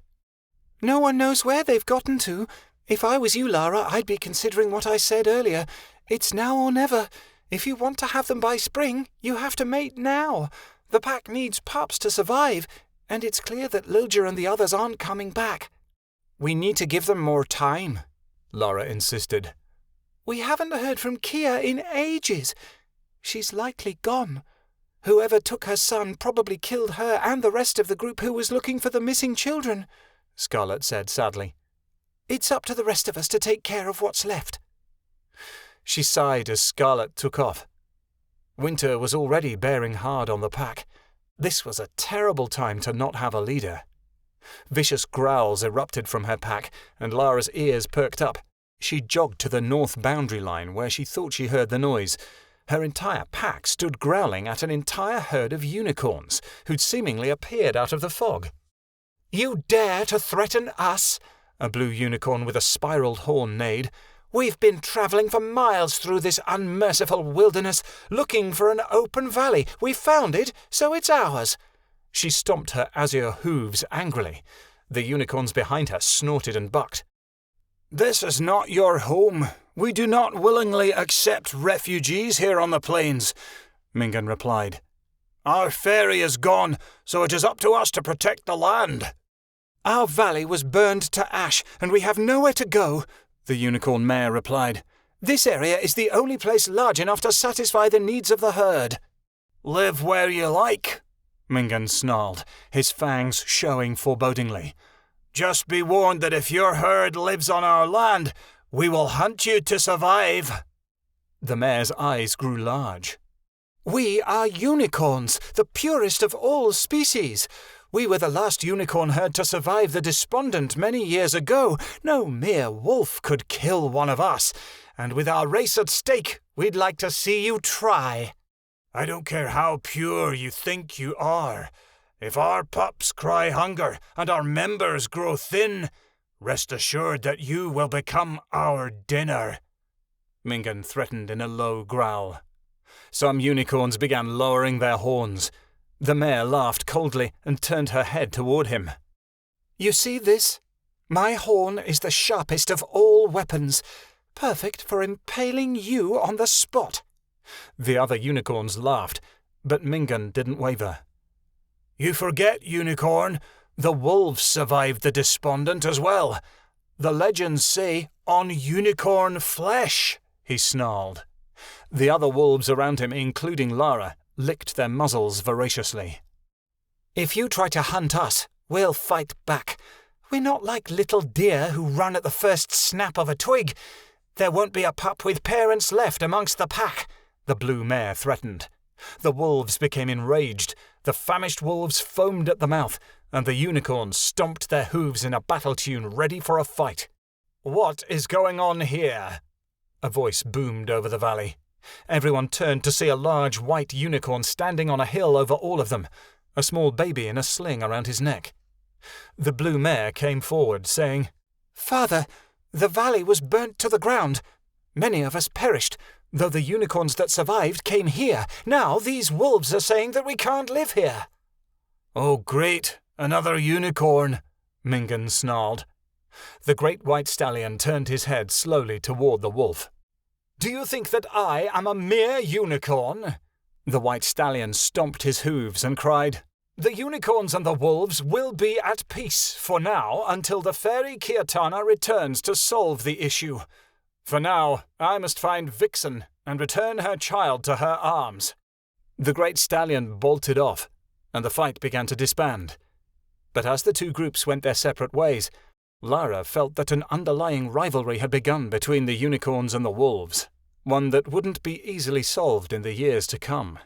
"No one knows where they've gotten to. If I was you, Lara, I'd be considering what I said earlier. It's now or never. If you want to have them by spring, you have to mate now. The pack needs pups to survive, and it's clear that Lilja and the others aren't coming back." "We need to give them more time," Lara insisted. "We haven't heard from Kia in ages. She's likely gone. Whoever took her son probably killed her and the rest of the group who was looking for the missing children," Scarlet said sadly. "It's up to the rest of us to take care of what's left." She sighed as Scarlet took off. Winter was already bearing hard on the pack. This was a terrible time to not have a leader. Vicious growls erupted from her pack, and Lara's ears perked up. She jogged to the north boundary line where she thought she heard the noise. Her entire pack stood growling at an entire herd of unicorns, who'd seemingly appeared out of the fog. "You dare to threaten us?" a blue unicorn with a spiraled horn neighed. "We've been travelling for miles through this unmerciful wilderness, looking for an open valley. We found it, so it's ours." She stomped her azure hooves angrily. The unicorns behind her snorted and bucked. "This is not your home. We do not willingly accept refugees here on the plains," Mingan replied. "Our ferry is gone, so it is up to us to protect the land." "Our valley was burned to ash, and we have nowhere to go," the unicorn mare replied. "This area is the only place large enough to satisfy the needs of the herd." "Live where you like," Mingan snarled, his fangs showing forebodingly. "Just be warned that if your herd lives on our land, we will hunt you to survive." The mare's eyes grew large. "We are unicorns, the purest of all species. We were the last unicorn herd to survive the Despondent many years ago. No mere wolf could kill one of us, and with our race at stake, we'd like to see you try." "I don't care how pure you think you are. If our pups cry hunger and our members grow thin, rest assured that you will become our dinner," Mingan threatened in a low growl. Some unicorns began lowering their horns. The mare laughed coldly and turned her head toward him. "You see this? My horn is the sharpest of all weapons, perfect for impaling you on the spot." The other unicorns laughed, but Mingan didn't waver. "You forget, unicorn, the wolves survived the Despondent as well. The legends say, on unicorn flesh," he snarled. The other wolves around him, including Lara, licked their muzzles voraciously. "If you try to hunt us, we'll fight back. We're not like little deer who run at the first snap of a twig. There won't be a pup with parents left amongst the pack," the blue mare threatened. The wolves became enraged. The famished wolves foamed at the mouth, and the unicorns stomped their hooves in a battle tune ready for a fight. "What is going on here?" A voice boomed over the valley. Everyone turned to see a large white unicorn standing on a hill over all of them, a small baby in a sling around his neck. The blue mare came forward, saying, "Father, the valley was burnt to the ground. Many of us perished, though the unicorns that survived came here. Now these wolves are saying that we can't live here." "Oh, great, another unicorn," Mingan snarled. The great white stallion turned his head slowly toward the wolf. "Do you think that I am a mere unicorn?" The white stallion stomped his hooves and cried, "The unicorns and the wolves will be at peace for now until the fairy Kiatana returns to solve the issue. For now, I must find Vixen and return her child to her arms." The great stallion bolted off, and the fight began to disband. But as the two groups went their separate ways, Lara felt that an underlying rivalry had begun between the unicorns and the wolves, one that wouldn't be easily solved in the years to come.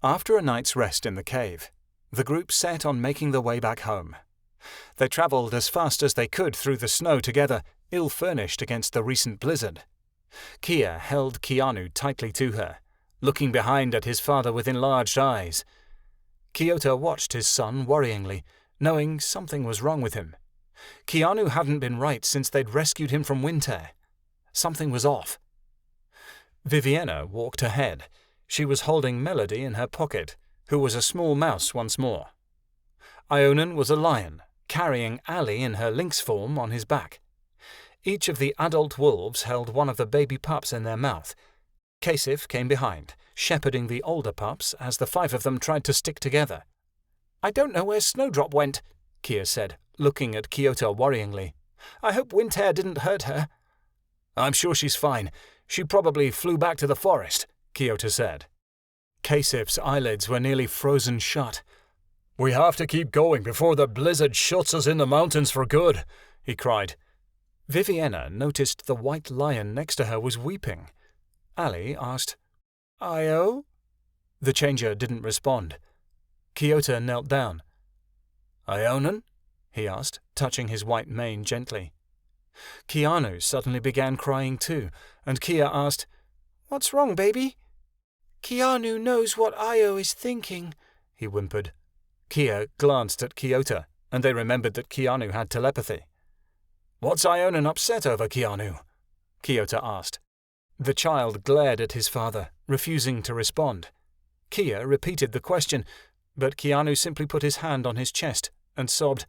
After a night's rest in the cave, the group set on making their way back home. They travelled as fast as they could through the snow together, ill-furnished against the recent blizzard. Kia held Keanu tightly to her, looking behind at his father with enlarged eyes. Keota watched his son worryingly, knowing something was wrong with him. Keanu hadn't been right since they'd rescued him from Winter. Something was off. Vivienne walked ahead. She was holding Melody in her pocket, who was a small mouse once more. Ionan was a lion, carrying Allie in her lynx form on his back. Each of the adult wolves held one of the baby pups in their mouth. Kasif came behind, shepherding the older pups as the 5 of them tried to stick together. "I don't know where Snowdrop went," Kia said, looking at Keota worryingly. "I hope Windhair didn't hurt her." "I'm sure she's fine. She probably flew back to the forest," Keota said. Kasif's eyelids were nearly frozen shut. "We have to keep going before the blizzard shuts us in the mountains for good," he cried. Vivienne noticed the white lion next to her was weeping. Allie asked, "Io?" The changer didn't respond. Keota knelt down. "Ionan?" he asked, touching his white mane gently. Keanu suddenly began crying too, and Kia asked, "What's wrong, baby?" "Keanu knows what Io is thinking," he whimpered. Kia glanced at Keota, and they remembered that Keanu had telepathy. "What's Ionan upset over, Keanu?" Keota asked. The child glared at his father, refusing to respond. Kia repeated the question, but Keanu simply put his hand on his chest and sobbed,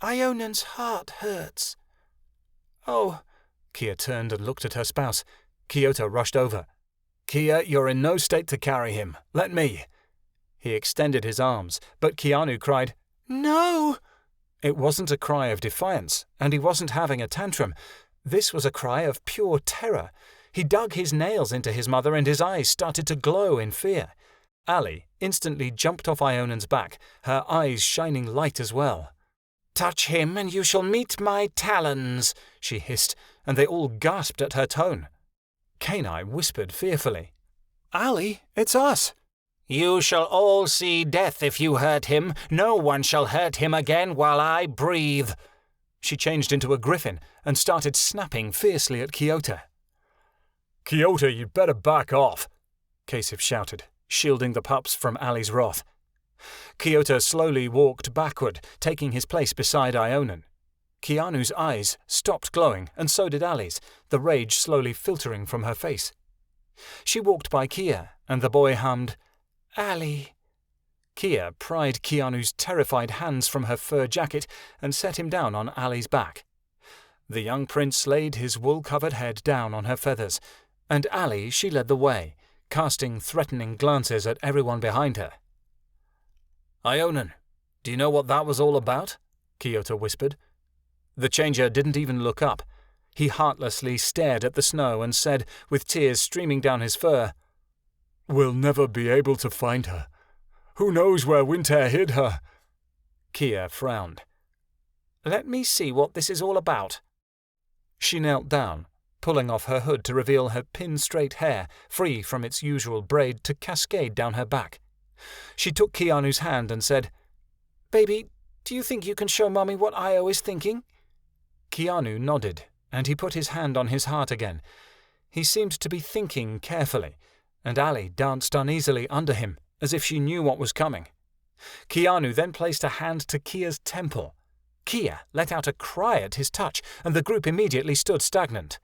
"Ionan's heart hurts." "Oh." Kia turned and looked at her spouse. Keota rushed over. "Kia, you're in no state to carry him. Let me." He extended his arms, but Keanu cried, "No!" It wasn't a cry of defiance, and he wasn't having a tantrum. This was a cry of pure terror. He dug his nails into his mother, and his eyes started to glow in fear. Allie instantly jumped off Ionan's back, her eyes shining light as well. "Touch him, and you shall meet my talons," she hissed, and they all gasped at her tone. Kenai whispered fearfully, "Allie, it's us." "You shall all see death if you hurt him. No one shall hurt him again while I breathe." She changed into a griffin and started snapping fiercely at Keota. "Keota, you'd better back off," Kasif shouted, shielding the pups from Allie's wrath. Keota slowly walked backward, taking his place beside Ionan. Keanu's eyes stopped glowing, and so did Allie's, the rage slowly filtering from her face. She walked by Kia, and the boy hummed, "Allie." Kia pried Keanu's terrified hands from her fur jacket and set him down on Allie's back. The young prince laid his wool-covered head down on her feathers, and Allie she led the way, casting threatening glances at everyone behind her. "Ionan, do you know what that was all about?" Keota whispered. The changer didn't even look up. He heartlessly stared at the snow and said, with tears streaming down his fur, "We'll never be able to find her. Who knows where Windhair hid her?" Kia frowned. "Let me see what this is all about." She knelt down, pulling off her hood to reveal her pin-straight hair, free from its usual braid to cascade down her back. She took Keanu's hand and said, "Baby, do you think you can show Mummy what Io is thinking?" Keanu nodded, and he put his hand on his heart again. He seemed to be thinking carefully, and Allie danced uneasily under him, as if she knew what was coming. Keanu then placed a hand to Kia's temple. Kia let out a cry at his touch, and the group immediately stood stagnant.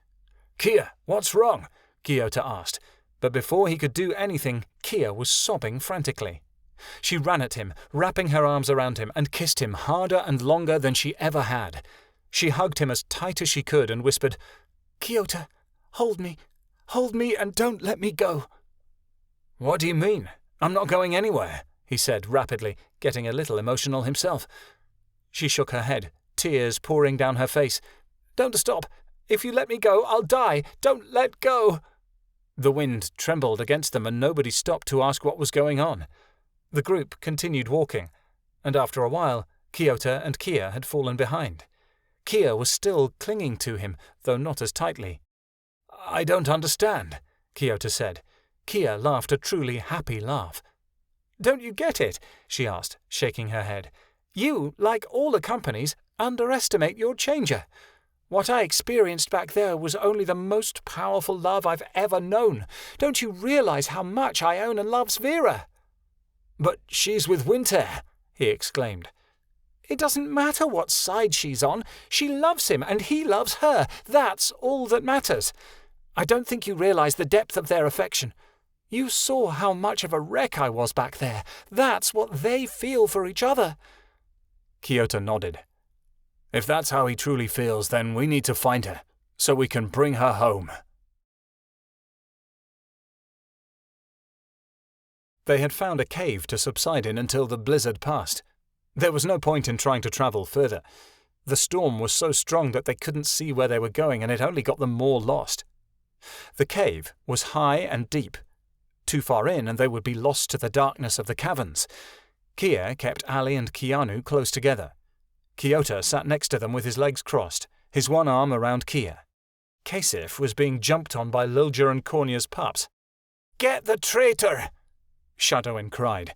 "Kia, what's wrong?" Keota asked, but before he could do anything, Kia was sobbing frantically. She ran at him, wrapping her arms around him, and kissed him harder and longer than she ever had. She hugged him as tight as she could and whispered, "Keota, hold me. Hold me and don't let me go." "What do you mean? I'm not going anywhere," he said rapidly, getting a little emotional himself. She shook her head, tears pouring down her face. "Don't stop. If you let me go, I'll die. Don't let go." The wind trembled against them and nobody stopped to ask what was going on. The group continued walking, and after a while, Kiota and Kia had fallen behind. Kia was still clinging to him, though not as tightly. "I don't understand," Kiota said. Kia laughed a truly happy laugh. "Don't you get it?" she asked, shaking her head. "You, like all the companies, underestimate your changer. What I experienced back there was only the most powerful love I've ever known. Don't you realize how much Iona loves Vera?" "But she's with Winter," he exclaimed. "It doesn't matter what side she's on. She loves him and he loves her. That's all that matters. I don't think you realize the depth of their affection. You saw how much of a wreck I was back there. That's what they feel for each other." Kiota nodded. "If that's how he truly feels, then we need to find her, so we can bring her home." They had found a cave to subside in until the blizzard passed. There was no point in trying to travel further. The storm was so strong that they couldn't see where they were going, and it only got them more lost. The cave was high and deep. Too far in and they would be lost to the darkness of the caverns. Kia kept Allie and Keanu close together. Kiota sat next to them with his legs crossed, his one arm around Kia. Kasif was being jumped on by Lilja and Cornia's pups. "Get the traitor!" Shadowin cried.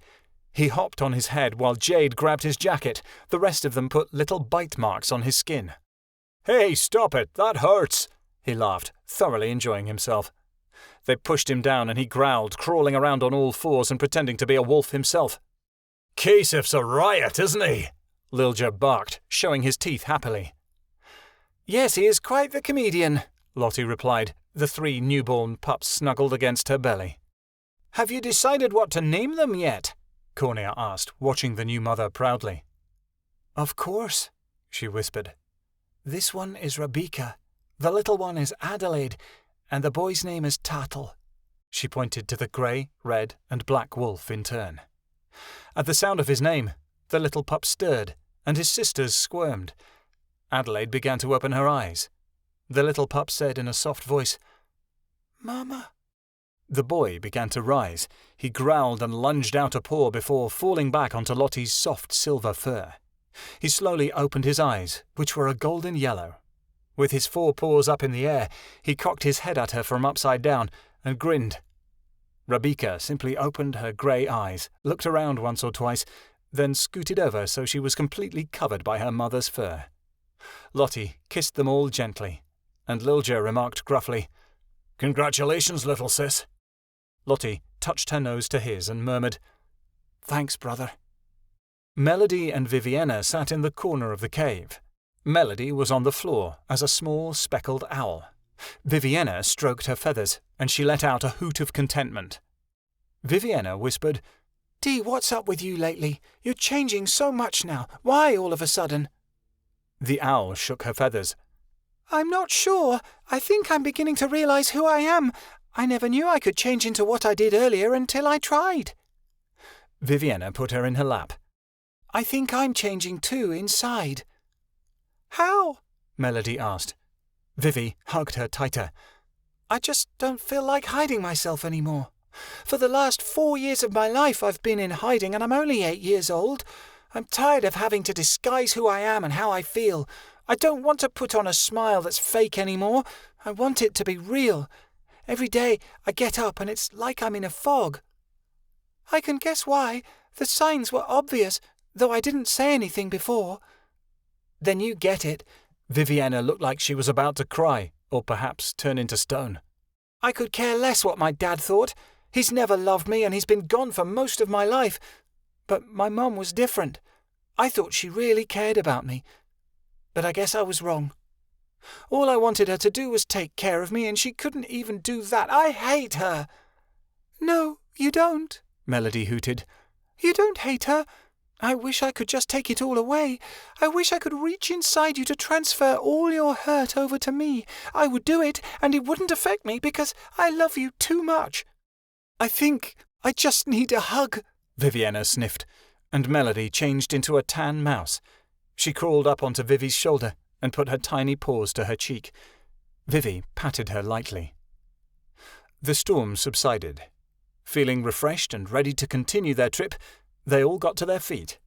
He hopped on his head while Jade grabbed his jacket. The rest of them put little bite marks on his skin. "Hey, stop it! That hurts!" he laughed, thoroughly enjoying himself. They pushed him down and he growled, crawling around on all fours and pretending to be a wolf himself. "Kasif's a riot, isn't he?" Lilja barked, showing his teeth happily. "Yes, he is quite the comedian," Lottie replied, the 3 newborn pups snuggled against her belly. "Have you decided what to name them yet?" Cornia asked, watching the new mother proudly. "Of course," she whispered. "This one is Rebecca, the little one is Adelaide, and the boy's name is Tattle." She pointed to the grey, red, and black wolf in turn. At the sound of his name, the little pup stirred, and his sisters squirmed. Adelaide began to open her eyes. The little pup said in a soft voice, "Mama." The boy began to rise. He growled and lunged out a paw before falling back onto Lottie's soft silver fur. He slowly opened his eyes, which were a golden yellow. With his 4 paws up in the air, he cocked his head at her from upside down and grinned. Rebecca simply opened her grey eyes, looked around once or twice, then scooted over so she was completely covered by her mother's fur. Lottie kissed them all gently, and Lilja remarked gruffly, "Congratulations, little sis." Lottie touched her nose to his and murmured, "Thanks, brother." Melody and Vivienne sat in the corner of the cave. Melody was on the floor as a small speckled owl. Vivienne stroked her feathers, and she let out a hoot of contentment. Vivienne whispered, "Dee, what's up with you lately? You're changing so much now. Why all of a sudden?" The owl shook her feathers. "I'm not sure. I think I'm beginning to realize who I am. I never knew I could change into what I did earlier until I tried." Vivienne put her in her lap. "I think I'm changing too inside." "How?" Melody asked. Vivi hugged her tighter. "I just don't feel like hiding myself anymore. For the last 4 years of my life I've been in hiding and I'm only 8 years old. I'm tired of having to disguise who I am and how I feel. I don't want to put on a smile that's fake anymore. I want it to be real. Every day I get up and it's like I'm in a fog." "I can guess why. The signs were obvious, though I didn't say anything before." "Then you get it." Vivienne looked like she was about to cry, or perhaps turn into stone. "I could care less what my dad thought. He's never loved me and he's been gone for most of my life. But my mum was different. I thought she really cared about me. But I guess I was wrong. All I wanted her to do was take care of me, and she couldn't even do that. I hate her." "No, you don't," Melody hooted. "You don't hate her. I wish I could just take it all away. I wish I could reach inside you to transfer all your hurt over to me. I would do it, and it wouldn't affect me because I love you too much. I think I just need a hug, Viviana sniffed, and Melody changed into a tan mouse. She crawled up onto Vivi's shoulder and put her tiny paws to her cheek. Vivi patted her lightly. The storm subsided. Feeling refreshed and ready to continue their trip, they all got to their feet.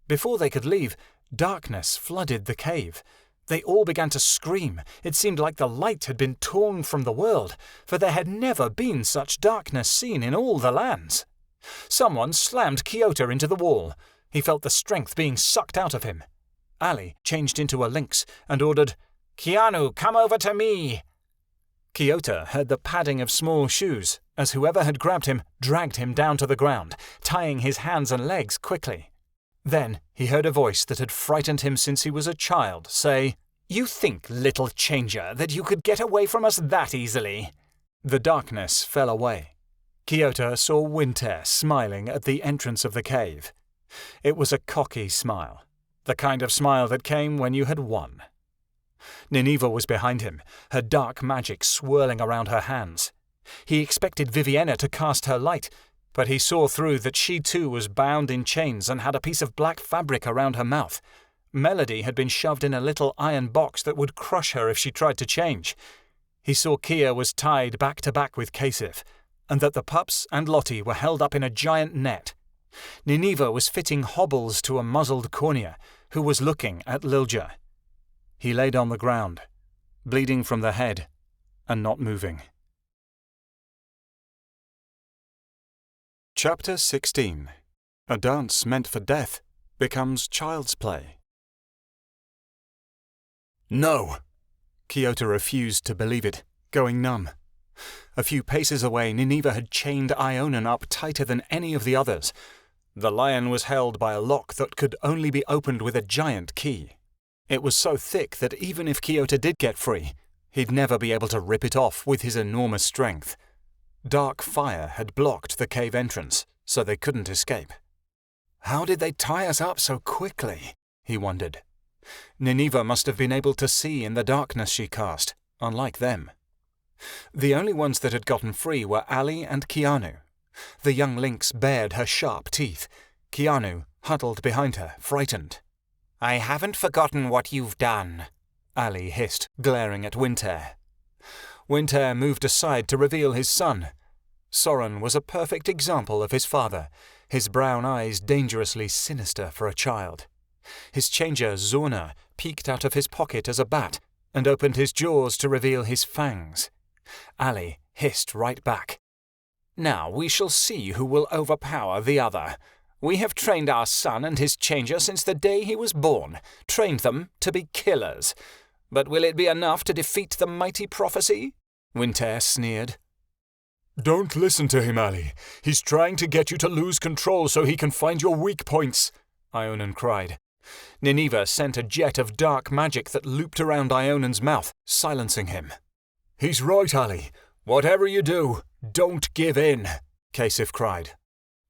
Before they could leave, darkness flooded the cave. They all began to scream. It seemed like the light had been torn from the world, for there had never been such darkness seen in all the lands. Someone slammed Kiota into the wall. He felt the strength being sucked out of him. Allie changed into a lynx and ordered, "Keanu, come over to me!" Kiota heard the padding of small shoes as whoever had grabbed him dragged him down to the ground, tying his hands and legs quickly. Then he heard a voice that had frightened him since he was a child say, "You think, little changer, that you could get away from us that easily?" The darkness fell away. Kiota saw Winter smiling at the entrance of the cave. It was a cocky smile, the kind of smile that came when you had won. Nineveh was behind him, her dark magic swirling around her hands. He expected Viviana to cast her light, but he saw through that she too was bound in chains and had a piece of black fabric around her mouth. Melody had been shoved in a little iron box that would crush her if she tried to change. He saw Kia was tied back to back with Kasif, and that the pups and Lottie were held up in a giant net. Nineveh was fitting hobbles to a muzzled Cornea, who was looking at Lilja. He laid on the ground, bleeding from the head and not moving. Chapter 16. A dance meant for death becomes child's play. No! Kiota refused to believe it, going numb. A few paces away, Nineveh had chained Ionan up tighter than any of the others. The lion was held by a lock that could only be opened with a giant key. It was so thick that even if Kiota did get free, he'd never be able to rip it off with his enormous strength. Dark fire had blocked the cave entrance, so they couldn't escape. How did they tie us up so quickly? He wondered. Nineveh must have been able to see in the darkness she cast, unlike them. The only ones that had gotten free were Allie and Keanu. The young lynx bared her sharp teeth. Keanu huddled behind her, frightened. "I haven't forgotten what you've done," Allie hissed, glaring at Winter. Winter moved aside to reveal his son. Soren was a perfect example of his father, his brown eyes dangerously sinister for a child. His changer, Zorna, peeked out of his pocket as a bat and opened his jaws to reveal his fangs. Allie hissed right back. "Now we shall see who will overpower the other. We have trained our son and his changer since the day he was born, trained them to be killers. But will it be enough to defeat the mighty prophecy?" Winter sneered. Don't listen to him, Allie. He's trying to get you to lose control so he can find your weak points, Ionan cried. Nineveh sent a jet of dark magic that looped around Ionan's mouth, silencing him. He's right, Allie. Whatever you do, don't give in, Kasif cried.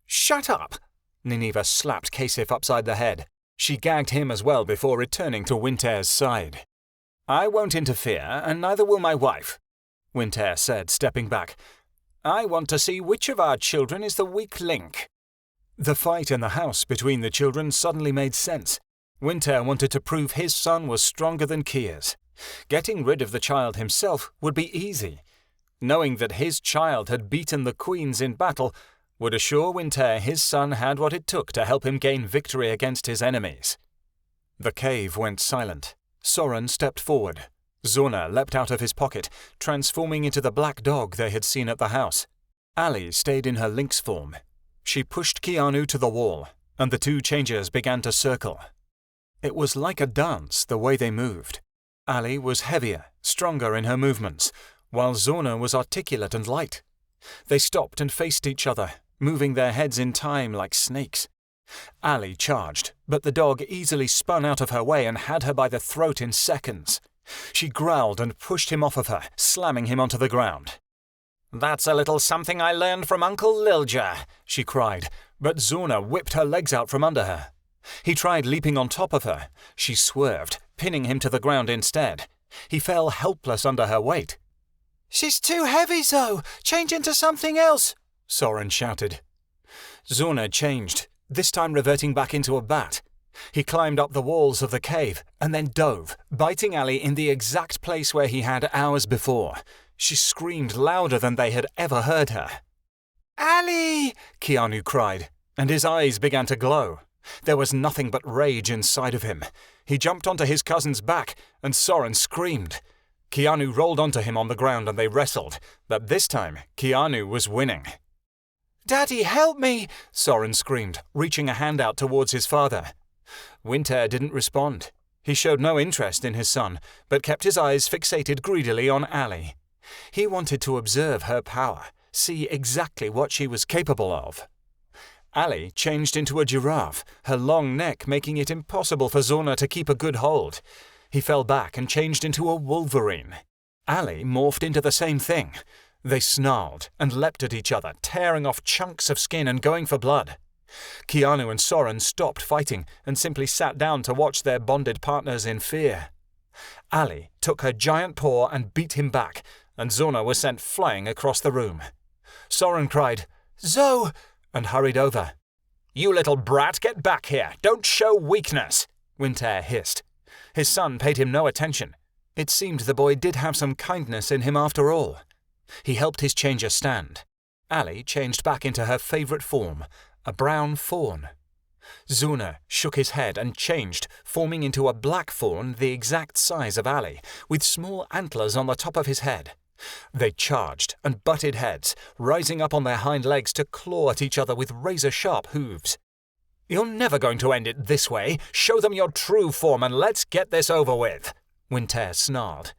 Shut up! Nineveh slapped Kasif upside the head. She gagged him as well before returning to Winter's side. I won't interfere, and neither will my wife, Winter said, stepping back. I want to see which of our children is the weak link. The fight in the house between the children suddenly made sense. Winter wanted to prove his son was stronger than Kia's. Getting rid of the child himself would be easy. Knowing that his child had beaten the queens in battle would assure Winter his son had what it took to help him gain victory against his enemies. The cave went silent. Soren stepped forward. Zorna leapt out of his pocket, transforming into the black dog they had seen at the house. Allie stayed in her lynx form. She pushed Keanu to the wall, and the two changers began to circle. It was like a dance the way they moved. Allie was heavier, stronger in her movements, while Zorna was articulate and light. They stopped and faced each other, moving their heads in time like snakes. Allie charged, but the dog easily spun out of her way and had her by the throat in seconds. She growled and pushed him off of her, slamming him onto the ground. That's a little something I learned from Uncle Lilja, she cried, but Zona whipped her legs out from under her. He tried leaping on top of her. She swerved, pinning him to the ground instead. He fell helpless under her weight. "She's too heavy, Zo! Change into something else!" Soren shouted. Zona changed, this time reverting back into a bat. He climbed up the walls of the cave and then dove, biting Allie in the exact place where he had hours before. She screamed louder than they had ever heard her. "Allie!" Keanu cried, and his eyes began to glow. There was nothing but rage inside of him. He jumped onto his cousin's back, and Soren screamed. Keanu rolled onto him on the ground and they wrestled, but this time Keanu was winning. "Daddy, help me!" Soren screamed, reaching a hand out towards his father. Winter didn't respond. He showed no interest in his son, but kept his eyes fixated greedily on Allie. He wanted to observe her power, see exactly what she was capable of. Allie changed into a giraffe, her long neck making it impossible for Zona to keep a good hold. He fell back and changed into a wolverine. Allie morphed into the same thing. They snarled and leapt at each other, tearing off chunks of skin and going for blood. Keanu and Soren stopped fighting and simply sat down to watch their bonded partners in fear. Allie took her giant paw and beat him back, and Zona was sent flying across the room. Soren cried, "Zo!" and hurried over. "You little brat, get back here! Don't show weakness!" Winter hissed. His son paid him no attention. It seemed the boy did have some kindness in him after all. He helped his changer stand. Allie changed back into her favourite form, a brown fawn. Zuna shook his head and changed, forming into a black fawn the exact size of Allie, with small antlers on the top of his head. They charged and butted heads, rising up on their hind legs to claw at each other with razor-sharp hooves. "You're never going to end it this way. Show them your true form and let's get this over with," Winter snarled.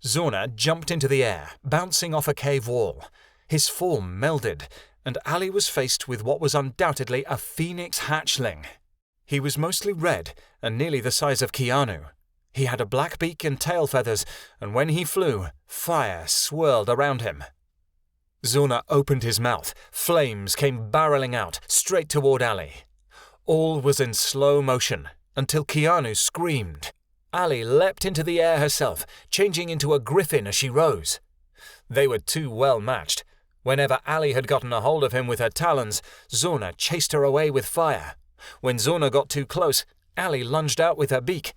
Zona jumped into the air, bouncing off a cave wall. His form melded, and Allie was faced with what was undoubtedly a phoenix hatchling. He was mostly red and nearly the size of Keanu. He had a black beak and tail feathers, and when he flew, fire swirled around him. Zona opened his mouth. Flames came barreling out, straight toward Allie. All was in slow motion, until Keanu screamed. Allie leapt into the air herself, changing into a griffin as she rose. They were too well matched. Whenever Allie had gotten a hold of him with her talons, Zona chased her away with fire. When Zona got too close, Allie lunged out with her beak.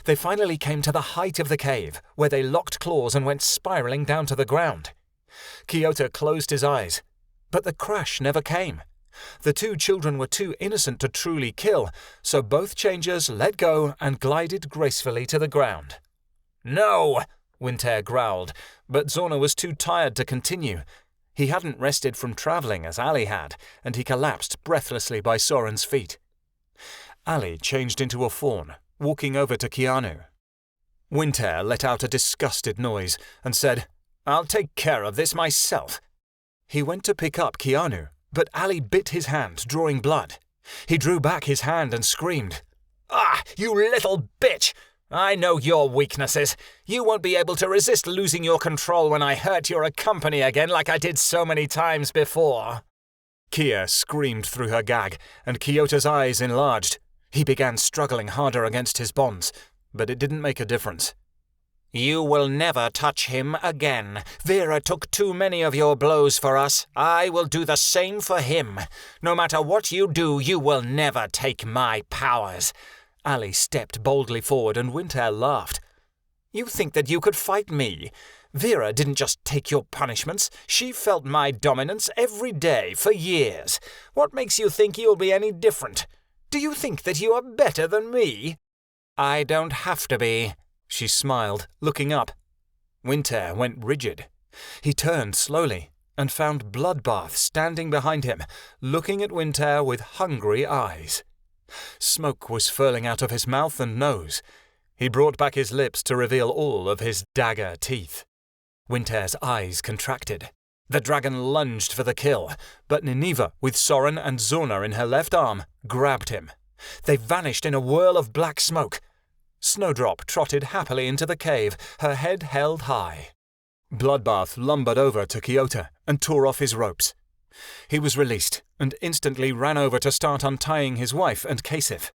They finally came to the height of the cave, where they locked claws and went spiraling down to the ground. Keanu closed his eyes, but the crash never came. The two children were too innocent to truly kill, so both changers let go and glided gracefully to the ground. "No!" Winter growled, but Zona was too tired to continue. He hadn't rested from travelling as Allie had, and he collapsed breathlessly by Soren's feet. Allie changed into a fawn, walking over to Keanu. Winter let out a disgusted noise and said, "I'll take care of this myself." He went to pick up Keanu, but Allie bit his hand, drawing blood. He drew back his hand and screamed, "Ah, you little bitch! I know your weaknesses. You won't be able to resist losing your control when I hurt your company again like I did so many times before." Kia screamed through her gag, and Kyoto's eyes enlarged. He began struggling harder against his bonds, but it didn't make a difference. "You will never touch him again. Vera took too many of your blows for us. I will do the same for him. No matter what you do, you will never take my powers." Allie stepped boldly forward and Winter laughed. "You think that you could fight me? Vera didn't just take your punishments. She felt my dominance every day for years. What makes you think you'll be any different? Do you think that you are better than me?" "I don't have to be," she smiled, looking up. Winter went rigid. He turned slowly and found Bloodbath standing behind him, looking at Winter with hungry eyes. Smoke was furling out of his mouth and nose. He brought back his lips to reveal all of his dagger teeth. Winter's eyes contracted. The dragon lunged for the kill, but Nineveh, with Soren and Zona in her left arm, grabbed him. They vanished in a whirl of black smoke. Snowdrop trotted happily into the cave, her head held high. Bloodbath lumbered over to Keanu and tore off his ropes. He was released, and instantly ran over to start untying his wife and Kasif.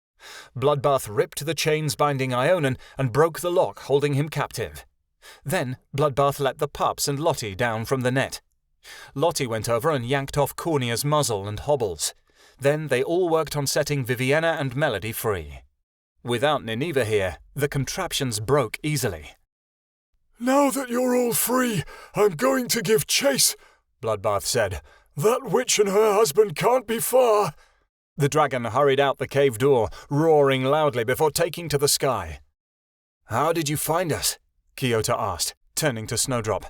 Bloodbath ripped the chains binding Ionan and broke the lock holding him captive. Then Bloodbath let the pups and Lottie down from the net. Lottie went over and yanked off Cornea's muzzle and hobbles. Then they all worked on setting Viviana and Melody free. Without Nineveh here, the contraptions broke easily. "Now that you're all free, I'm going to give chase," Bloodbath said. "That witch and her husband can't be far." The dragon hurried out the cave door, roaring loudly before taking to the sky. "How did you find us?" Kiota asked, turning to Snowdrop.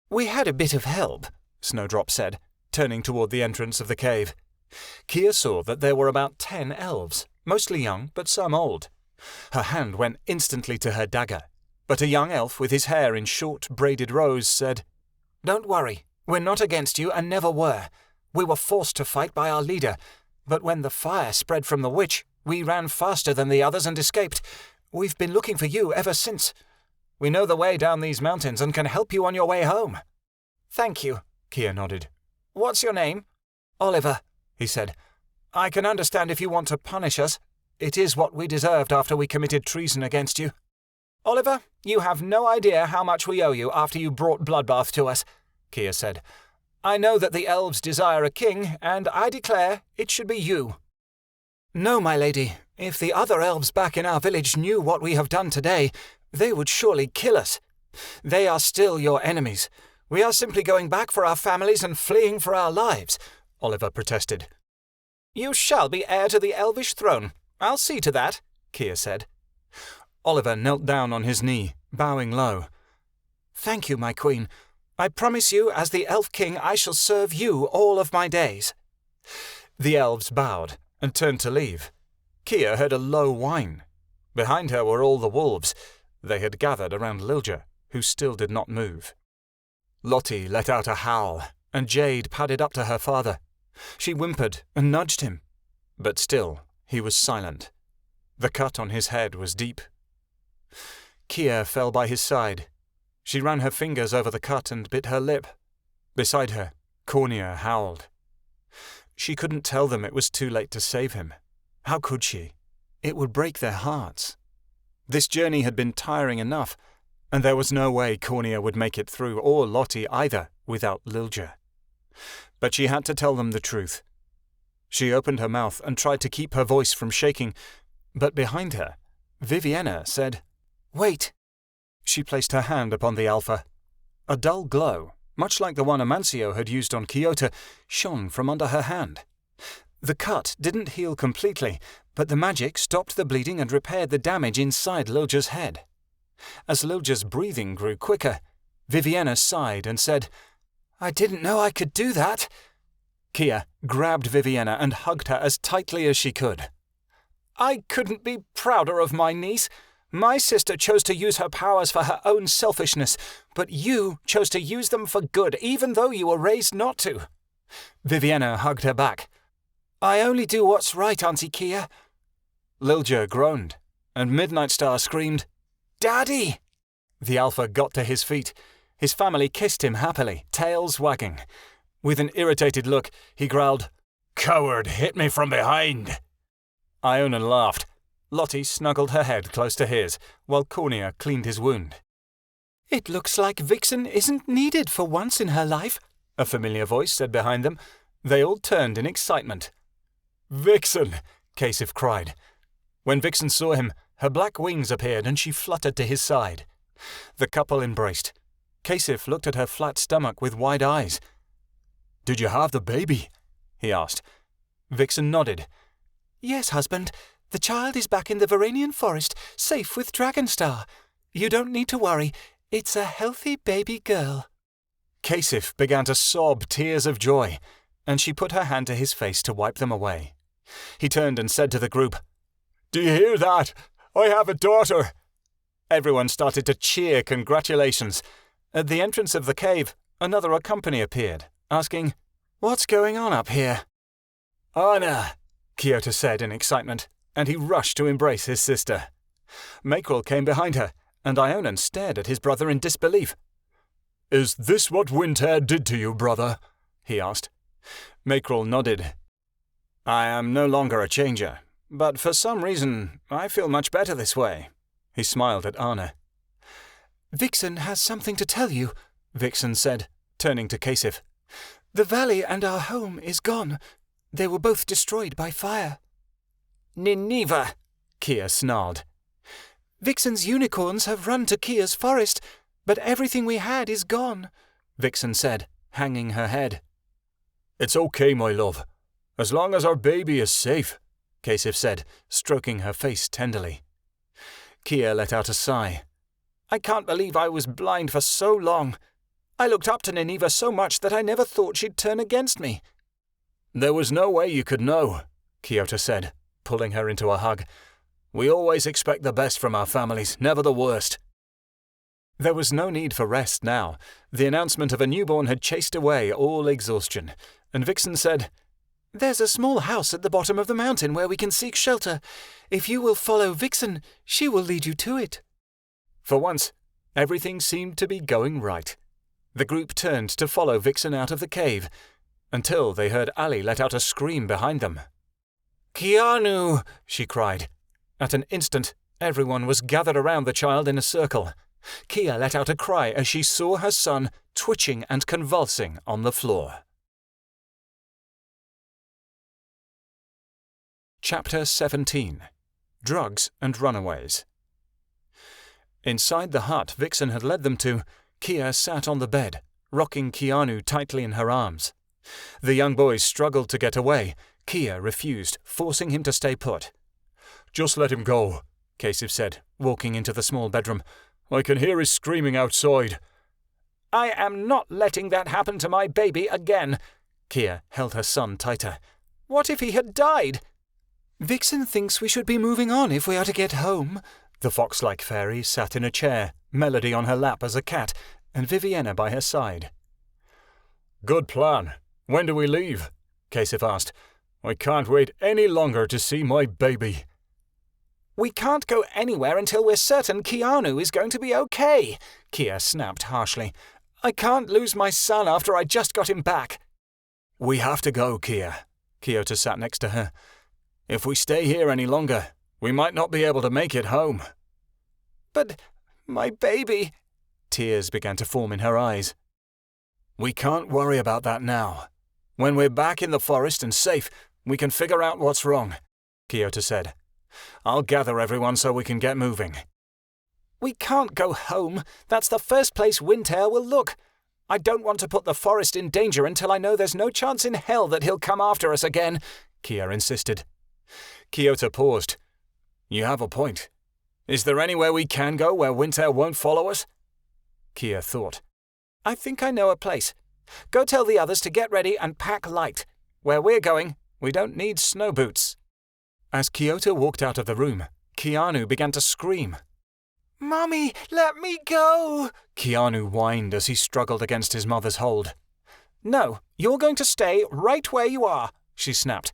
"We had a bit of help," Snowdrop said, turning toward the entrance of the cave. Kia saw that there were about 10 elves, mostly young but some old. Her hand went instantly to her dagger, but a young elf with his hair in short braided rows said, "Don't worry, we're not against you and never were. We were forced to fight by our leader, but when the fire spread from the witch, we ran faster than the others and escaped. We've been looking for you ever since. We know the way down these mountains and can help you on your way home." "Thank you," Kia nodded. "What's your name?" "Oliver," he said. "I can understand if you want to punish us. It is what we deserved after we committed treason against you." "Oliver, you have no idea how much we owe you after you brought Bloodbath to us," Kia said. "I know that the elves desire a king, and I declare it should be you." "No, my lady. If the other elves back in our village knew what we have done today, they would surely kill us. They are still your enemies. We are simply going back for our families and fleeing for our lives," Oliver protested. "You shall be heir to the elvish throne. I'll see to that," Kia said. Oliver knelt down on his knee, bowing low. "Thank you, my queen. I promise you, as the elf king, I shall serve you all of my days." The elves bowed and turned to leave. Kia heard a low whine. Behind her were all the wolves. They had gathered around Lilja, who still did not move. Lottie let out a howl, and Jade padded up to her father. She whimpered and nudged him, but still he was silent. The cut on his head was deep. Kia fell by his side. She ran her fingers over the cut and bit her lip. Beside her, Cornea howled. She couldn't tell them it was too late to save him. How could she? It would break their hearts. This journey had been tiring enough, and there was no way Cornea would make it through, or Lottie either, without Lilja. But she had to tell them the truth. She opened her mouth and tried to keep her voice from shaking, but behind her, Viviana said, "Wait." She placed her hand upon the alpha. A dull glow, much like the one Amancio had used on Kiota, shone from under her hand. The cut didn't heal completely, but the magic stopped the bleeding and repaired the damage inside Lilja's head. As Lilja's breathing grew quicker, Viviana sighed and said, "I didn't know I could do that." Kia grabbed Viviana and hugged her as tightly as she could. "I couldn't be prouder of my niece. My sister chose to use her powers for her own selfishness, but you chose to use them for good, even though you were raised not to." Viviana hugged her back. "I only do what's right, Auntie Kia." Lilja groaned, and Midnight Star screamed, "Daddy!" The alpha got to his feet. His family kissed him happily, tails wagging. With an irritated look, he growled, "Coward, hit me from behind." Ionan laughed. Lottie snuggled her head close to his, while Cornea cleaned his wound. "It looks like Vixen isn't needed for once in her life," a familiar voice said behind them. They all turned in excitement. "Vixen!" Kasif cried. When Vixen saw him, her black wings appeared and she fluttered to his side. The couple embraced. Kasif looked at her flat stomach with wide eyes. "Did you have the baby?" he asked. Vixen nodded. "Yes, husband. The child is back in the Verinian Forest, safe with Dragonstar. You don't need to worry. It's a healthy baby girl." Kasif began to sob tears of joy, and she put her hand to his face to wipe them away. He turned and said to the group, "Do you hear that? I have a daughter." Everyone started to cheer congratulations. At the entrance of the cave, another company appeared, asking, "What's going on up here?" "Anna," Kiota said in excitement, and he rushed to embrace his sister. Makrel came behind her, and Ionan stared at his brother in disbelief. "Is this what Windhair did to you, brother?" he asked. Mackerel nodded. I am no longer a changer, but for some reason I feel much better this way. He smiled at Anna. Vixen has something to tell you, Vixen said, turning to Kasif. The valley and our home is gone. They were both destroyed by fire. Nineveh, Kia snarled. Vixen's unicorns have run to Kia's forest, but everything we had is gone, Vixen said, hanging her head. It's okay, my love. As long as our baby is safe, Kasif said, stroking her face tenderly. Kia let out a sigh. I can't believe I was blind for so long. I looked up to Nineveh so much that I never thought she'd turn against me. There was no way you could know, Kyoto said, pulling her into a hug. We always expect the best from our families, never the worst. There was no need for rest now. The announcement of a newborn had chased away all exhaustion, and Vixen said, There's a small house at the bottom of the mountain where we can seek shelter. If you will follow Vixen, she will lead you to it. For once, everything seemed to be going right. The group turned to follow Vixen out of the cave, until they heard Allie let out a scream behind them. Keanu! She cried. At an instant, everyone was gathered around the child in a circle. Kia let out a cry as she saw her son twitching and convulsing on the floor. Chapter 17. Drugs and Runaways. Inside the hut Vixen had led them to, Kia sat on the bed, rocking Keanu tightly in her arms. The young boys struggled to get away. Kia refused, forcing him to stay put. Just let him go, Kasif said, walking into the small bedroom. I can hear his screaming outside. I am not letting that happen to my baby again. Kia held her son tighter. What if he had died? Vixen thinks we should be moving on if we are to get home. The fox-like fairy sat in a chair, Melody on her lap as a cat, and Viviana by her side. Good plan. When do we leave? Kasif asked. I can't wait any longer to see my baby. We can't go anywhere until we're certain Keanu is going to be okay, Kia snapped harshly. I can't lose my son after I just got him back. We have to go, Kia. Kyoto sat next to her. If we stay here any longer, we might not be able to make it home. But my baby... Tears began to form in her eyes. We can't worry about that now. When we're back in the forest and safe, we can figure out what's wrong, Kyoto said. I'll gather everyone so we can get moving. We can't go home. That's the first place Windtail will look. I don't want to put the forest in danger until I know there's no chance in hell that he'll come after us again, Kia insisted. Kyoto paused. You have a point. Is there anywhere we can go where Windtail won't follow us? Kia thought. I think I know a place. Go tell the others to get ready and pack light. Where we're going, we don't need snow boots. As Kyoto walked out of the room, Keanu began to scream. Mommy, let me go! Keanu whined as he struggled against his mother's hold. No, you're going to stay right where you are, she snapped.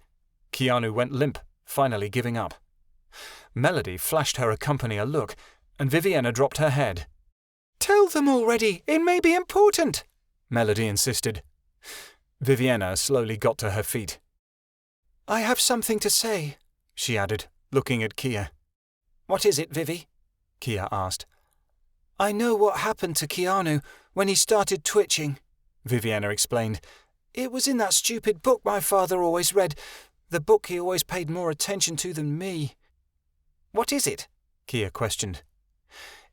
Keanu went limp, finally giving up. Melody flashed her company a look, and Viviana dropped her head. Tell them already, it may be important, Melody insisted. Viviana slowly got to her feet. I have something to say, she added, looking at Kia. What is it, Vivi? Kia asked. I know what happened to Keanu when he started twitching, Viviana explained. It was in that stupid book my father always read, the book he always paid more attention to than me. What is it? Kia questioned.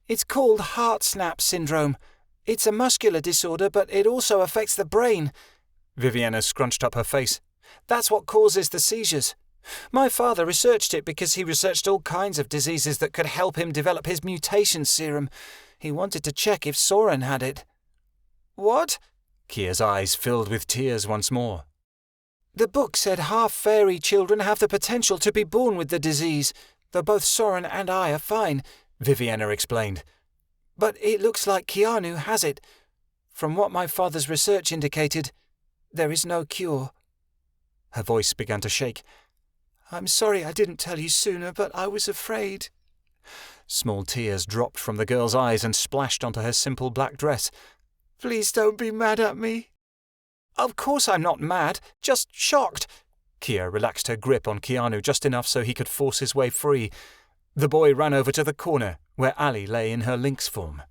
It's called heart snap syndrome. It's a muscular disorder, but it also affects the brain. Viviana scrunched up her face. That's what causes the seizures. My father researched it because he researched all kinds of diseases that could help him develop his mutation serum. He wanted to check if Soren had it. What? Kia's eyes filled with tears once more. The book said half-fairy children have the potential to be born with the disease, though both Soren and I are fine, Viviana explained. But it looks like Keanu has it. From what my father's research indicated, there is no cure. Her voice began to shake. I'm sorry I didn't tell you sooner, but I was afraid. Small tears dropped from the girl's eyes and splashed onto her simple black dress. Please don't be mad at me. Of course I'm not mad, just shocked. Kia relaxed her grip on Keanu just enough so he could force his way free. The boy ran over to the corner where Allie lay in her lynx form.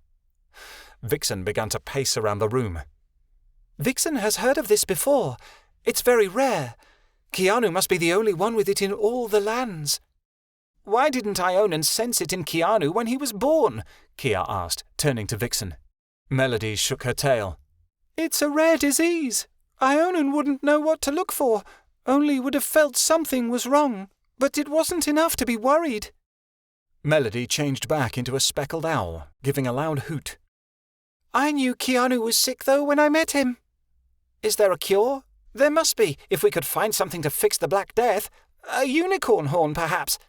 Vixen began to pace around the room. Vixen has heard of this before. It's very rare. Keanu must be the only one with it in all the lands. Why didn't Ionan sense it in Keanu when he was born? Kia asked, turning to Vixen. Melody shook her tail. It's a rare disease. Ionan wouldn't know what to look for, only would have felt something was wrong, but it wasn't enough to be worried. Melody changed back into a speckled owl, giving a loud hoot. I knew Keanu was sick, though, when I met him. Is there a cure? There must be, if we could find something to fix the Black Death. A unicorn horn, perhaps.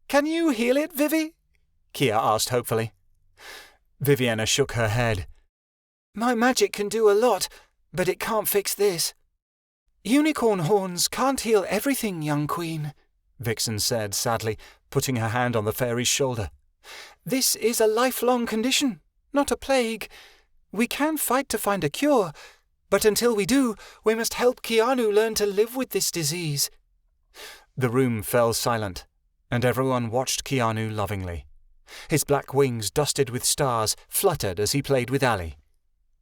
Can you heal it, Vivi? Kia asked hopefully. Viviana shook her head. My magic can do a lot, but it can't fix this. Unicorn horns can't heal everything, young queen, Vixen said sadly, putting her hand on the fairy's shoulder. This is a lifelong condition, not a plague. We can fight to find a cure, but until we do, we must help Keanu learn to live with this disease. The room fell silent, and everyone watched Keanu lovingly. His black wings, dusted with stars, fluttered as he played with Allie.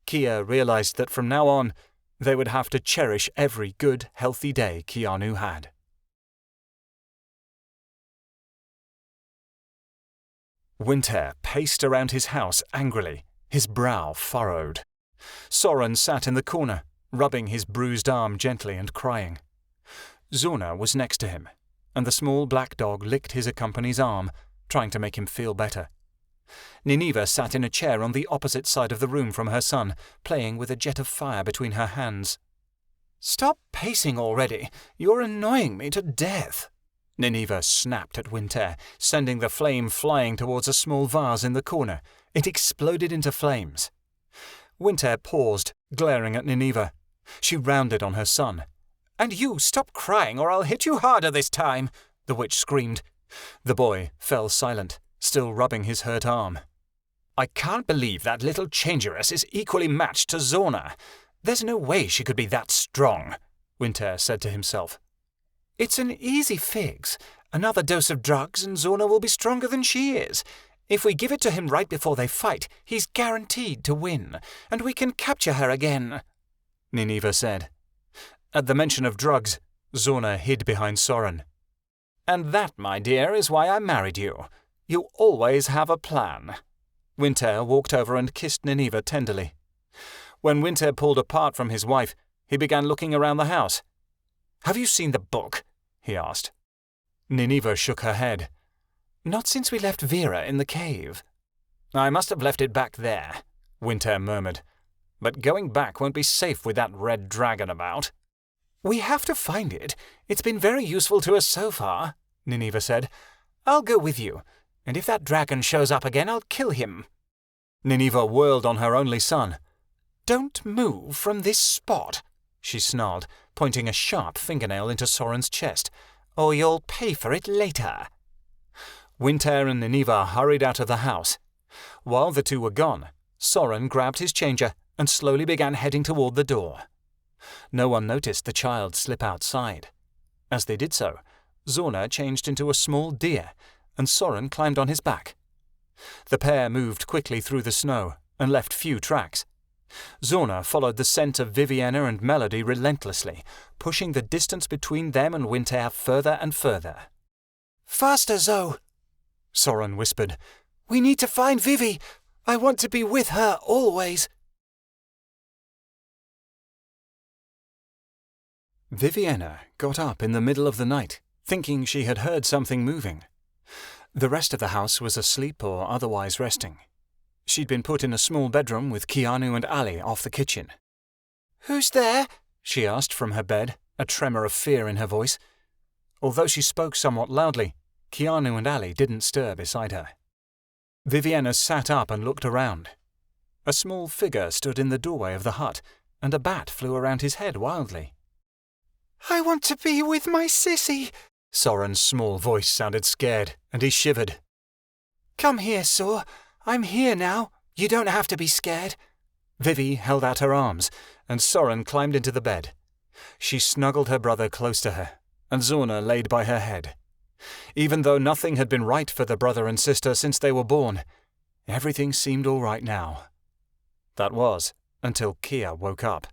Kia realized that from now on, they would have to cherish every good, healthy day Keanu had. Winter paced around his house angrily, his brow furrowed. Soren sat in the corner, rubbing his bruised arm gently and crying. Zona was next to him, and the small black dog licked his accompanier's arm, trying to make him feel better. Nineveh sat in a chair on the opposite side of the room from her son, playing with a jet of fire between her hands. Stop pacing already. You're annoying me to death. Nineveh snapped at Winter, sending the flame flying towards a small vase in the corner. It exploded into flames. Winter paused, glaring at Nineveh. She rounded on her son. And you, stop crying or I'll hit you harder this time, the witch screamed. The boy fell silent, still rubbing his hurt arm. I can't believe that little changeress is equally matched to Zona. There's no way she could be that strong, Winter said to himself. It's an easy fix. Another dose of drugs and Zona will be stronger than she is. If we give it to him right before they fight, he's guaranteed to win, and we can capture her again, Nineveh said. At the mention of drugs, Zona hid behind Soren. And that, my dear, is why I married you. You always have a plan. Winter walked over and kissed Nineveh tenderly. When Winter pulled apart from his wife, he began looking around the house. Have you seen the book? He asked. Nineveh shook her head. Not since we left Vera in the cave. I must have left it back there, Winter murmured. But going back won't be safe with that red dragon about. We have to find it. It's been very useful to us so far, Nineveh said. I'll go with you, and if that dragon shows up again, I'll kill him. Nineveh whirled on her only son. Don't move from this spot, she snarled, pointing a sharp fingernail into Soren's chest, or you'll pay for it later. Winter and Nineveh hurried out of the house. While the two were gone, Soren grabbed his changer and slowly began heading toward the door. No one noticed the child slip outside. As they did so, Zona changed into a small deer, and Soren climbed on his back. The pair moved quickly through the snow and left few tracks. Zona followed the scent of Viviana and Melody relentlessly, pushing the distance between them and Winter further and further. Faster, Zoe, Soren whispered. We need to find Vivi. I want to be with her always. Viviana got up in the middle of the night, thinking she had heard something moving. The rest of the house was asleep or otherwise resting. She'd been put in a small bedroom with Keanu and Allie off the kitchen. Who's there? She asked from her bed, a tremor of fear in her voice. Although she spoke somewhat loudly, Keanu and Allie didn't stir beside her. Viviana sat up and looked around. A small figure stood in the doorway of the hut, and a bat flew around his head wildly. I want to be with my sissy. Soren's small voice sounded scared, and he shivered. Come here, Sor. I'm here now. You don't have to be scared. Vivi held out her arms, and Soren climbed into the bed. She snuggled her brother close to her, and Zurna laid by her head. Even though nothing had been right for the brother and sister since they were born, everything seemed all right now. That was, until Kia woke up.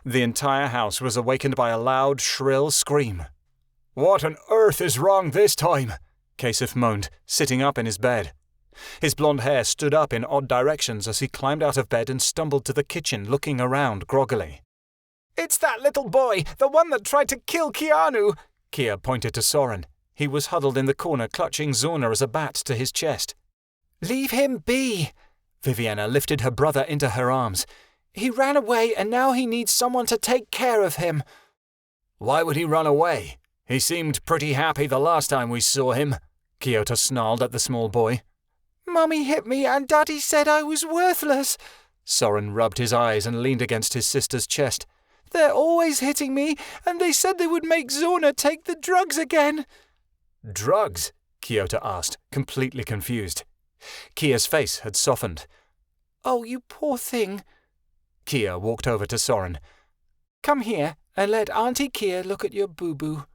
The entire house was awakened by a loud, shrill scream. "What on earth is wrong this time?" Kasif moaned, sitting up in his bed. His blonde hair stood up in odd directions as he climbed out of bed and stumbled to the kitchen, looking around groggily. "It's that little boy, the one that tried to kill Keanu!" Kia pointed to Soren. He was huddled in the corner, clutching Zurna as a bat to his chest. "Leave him be!" Viviana lifted her brother into her arms. "He ran away and now he needs someone to take care of him." "Why would he run away? He seemed pretty happy the last time we saw him," Kyoto snarled at the small boy. "Mummy hit me and Daddy said I was worthless." Soren rubbed his eyes and leaned against his sister's chest. "They're always hitting me, and they said they would make Zurna take the drugs again." "Drugs?" Kyoto asked, completely confused. Kia's face had softened. "Oh, you poor thing." Kia walked over to Soren. "Come here and let Auntie Kia look at your boo-boo."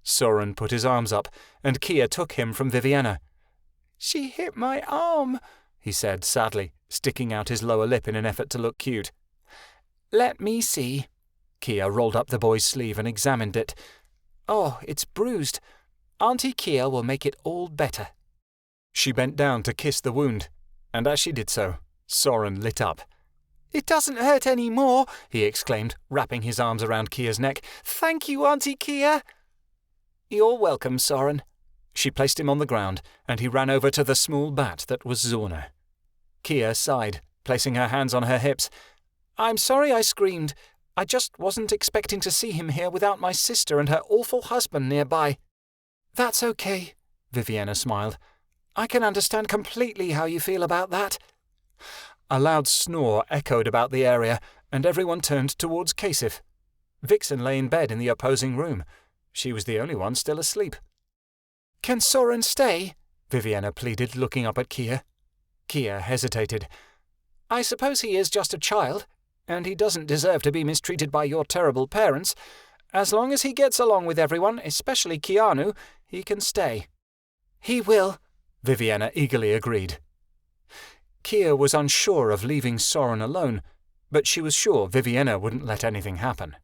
Soren put his arms up, and Kia took him from Viviana. "She hit my arm," he said sadly, sticking out his lower lip in an effort to look cute. "Let me see." Kia rolled up the boy's sleeve and examined it. "Oh, it's bruised. Auntie Kia will make it all better." She bent down to kiss the wound, and as she did so, Soren lit up. "It doesn't hurt any more," he exclaimed, wrapping his arms around Kia's neck. "Thank you, Auntie Kia." "You're welcome, Soren." She placed him on the ground, and he ran over to the small bat that was Zurna. Kia sighed, placing her hands on her hips. "I'm sorry I screamed. I just wasn't expecting to see him here without my sister and her awful husband nearby." "That's okay," Viviana smiled. "I can understand completely how you feel about that." A loud snore echoed about the area, and everyone turned towards Kasif. Vixen lay in bed in the opposing room. She was the only one still asleep. "Can Soren stay?" Viviana pleaded, looking up at Kia. Kia hesitated. "I suppose he is just a child, and he doesn't deserve to be mistreated by your terrible parents. As long as he gets along with everyone, especially Keanu, he can stay." "He will," Viviana eagerly agreed. Kia was unsure of leaving Soren alone, but she was sure Viviana wouldn't let anything happen.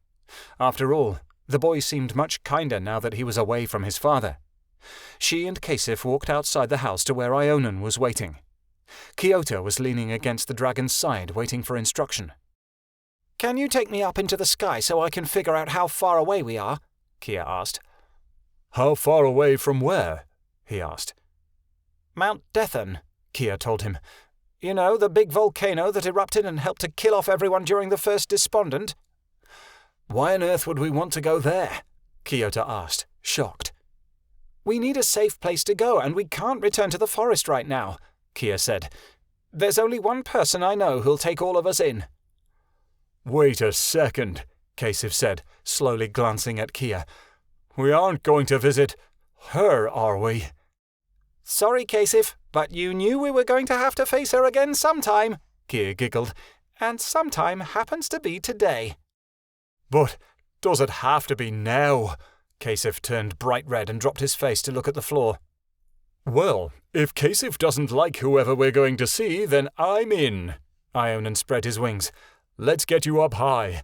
After all, the boy seemed much kinder now that he was away from his father. She and Kasif walked outside the house to where Ionan was waiting. Kyoto was leaning against the dragon's side, waiting for instruction. "Can you take me up into the sky so I can figure out how far away we are?" Kia asked. "How far away from where?" he asked. "Mount Dethan," Kia told him. "You know, the big volcano that erupted and helped to kill off everyone during the first despondent." "Why on earth would we want to go there?" Kyoto asked, shocked. "We need a safe place to go, and we can't return to the forest right now," Kia said. "There's only one person I know who'll take all of us in." "Wait a second," Kasif said, slowly glancing at Kia. "We aren't going to visit her, are we?" "Sorry, Kasif, but you knew we were going to have to face her again sometime," Kia giggled. "And sometime happens to be today." "But does it have to be now?" Kasif turned bright red and dropped his face to look at the floor. "Well, if Kasif doesn't like whoever we're going to see, then I'm in." Ionan spread his wings. "Let's get you up high."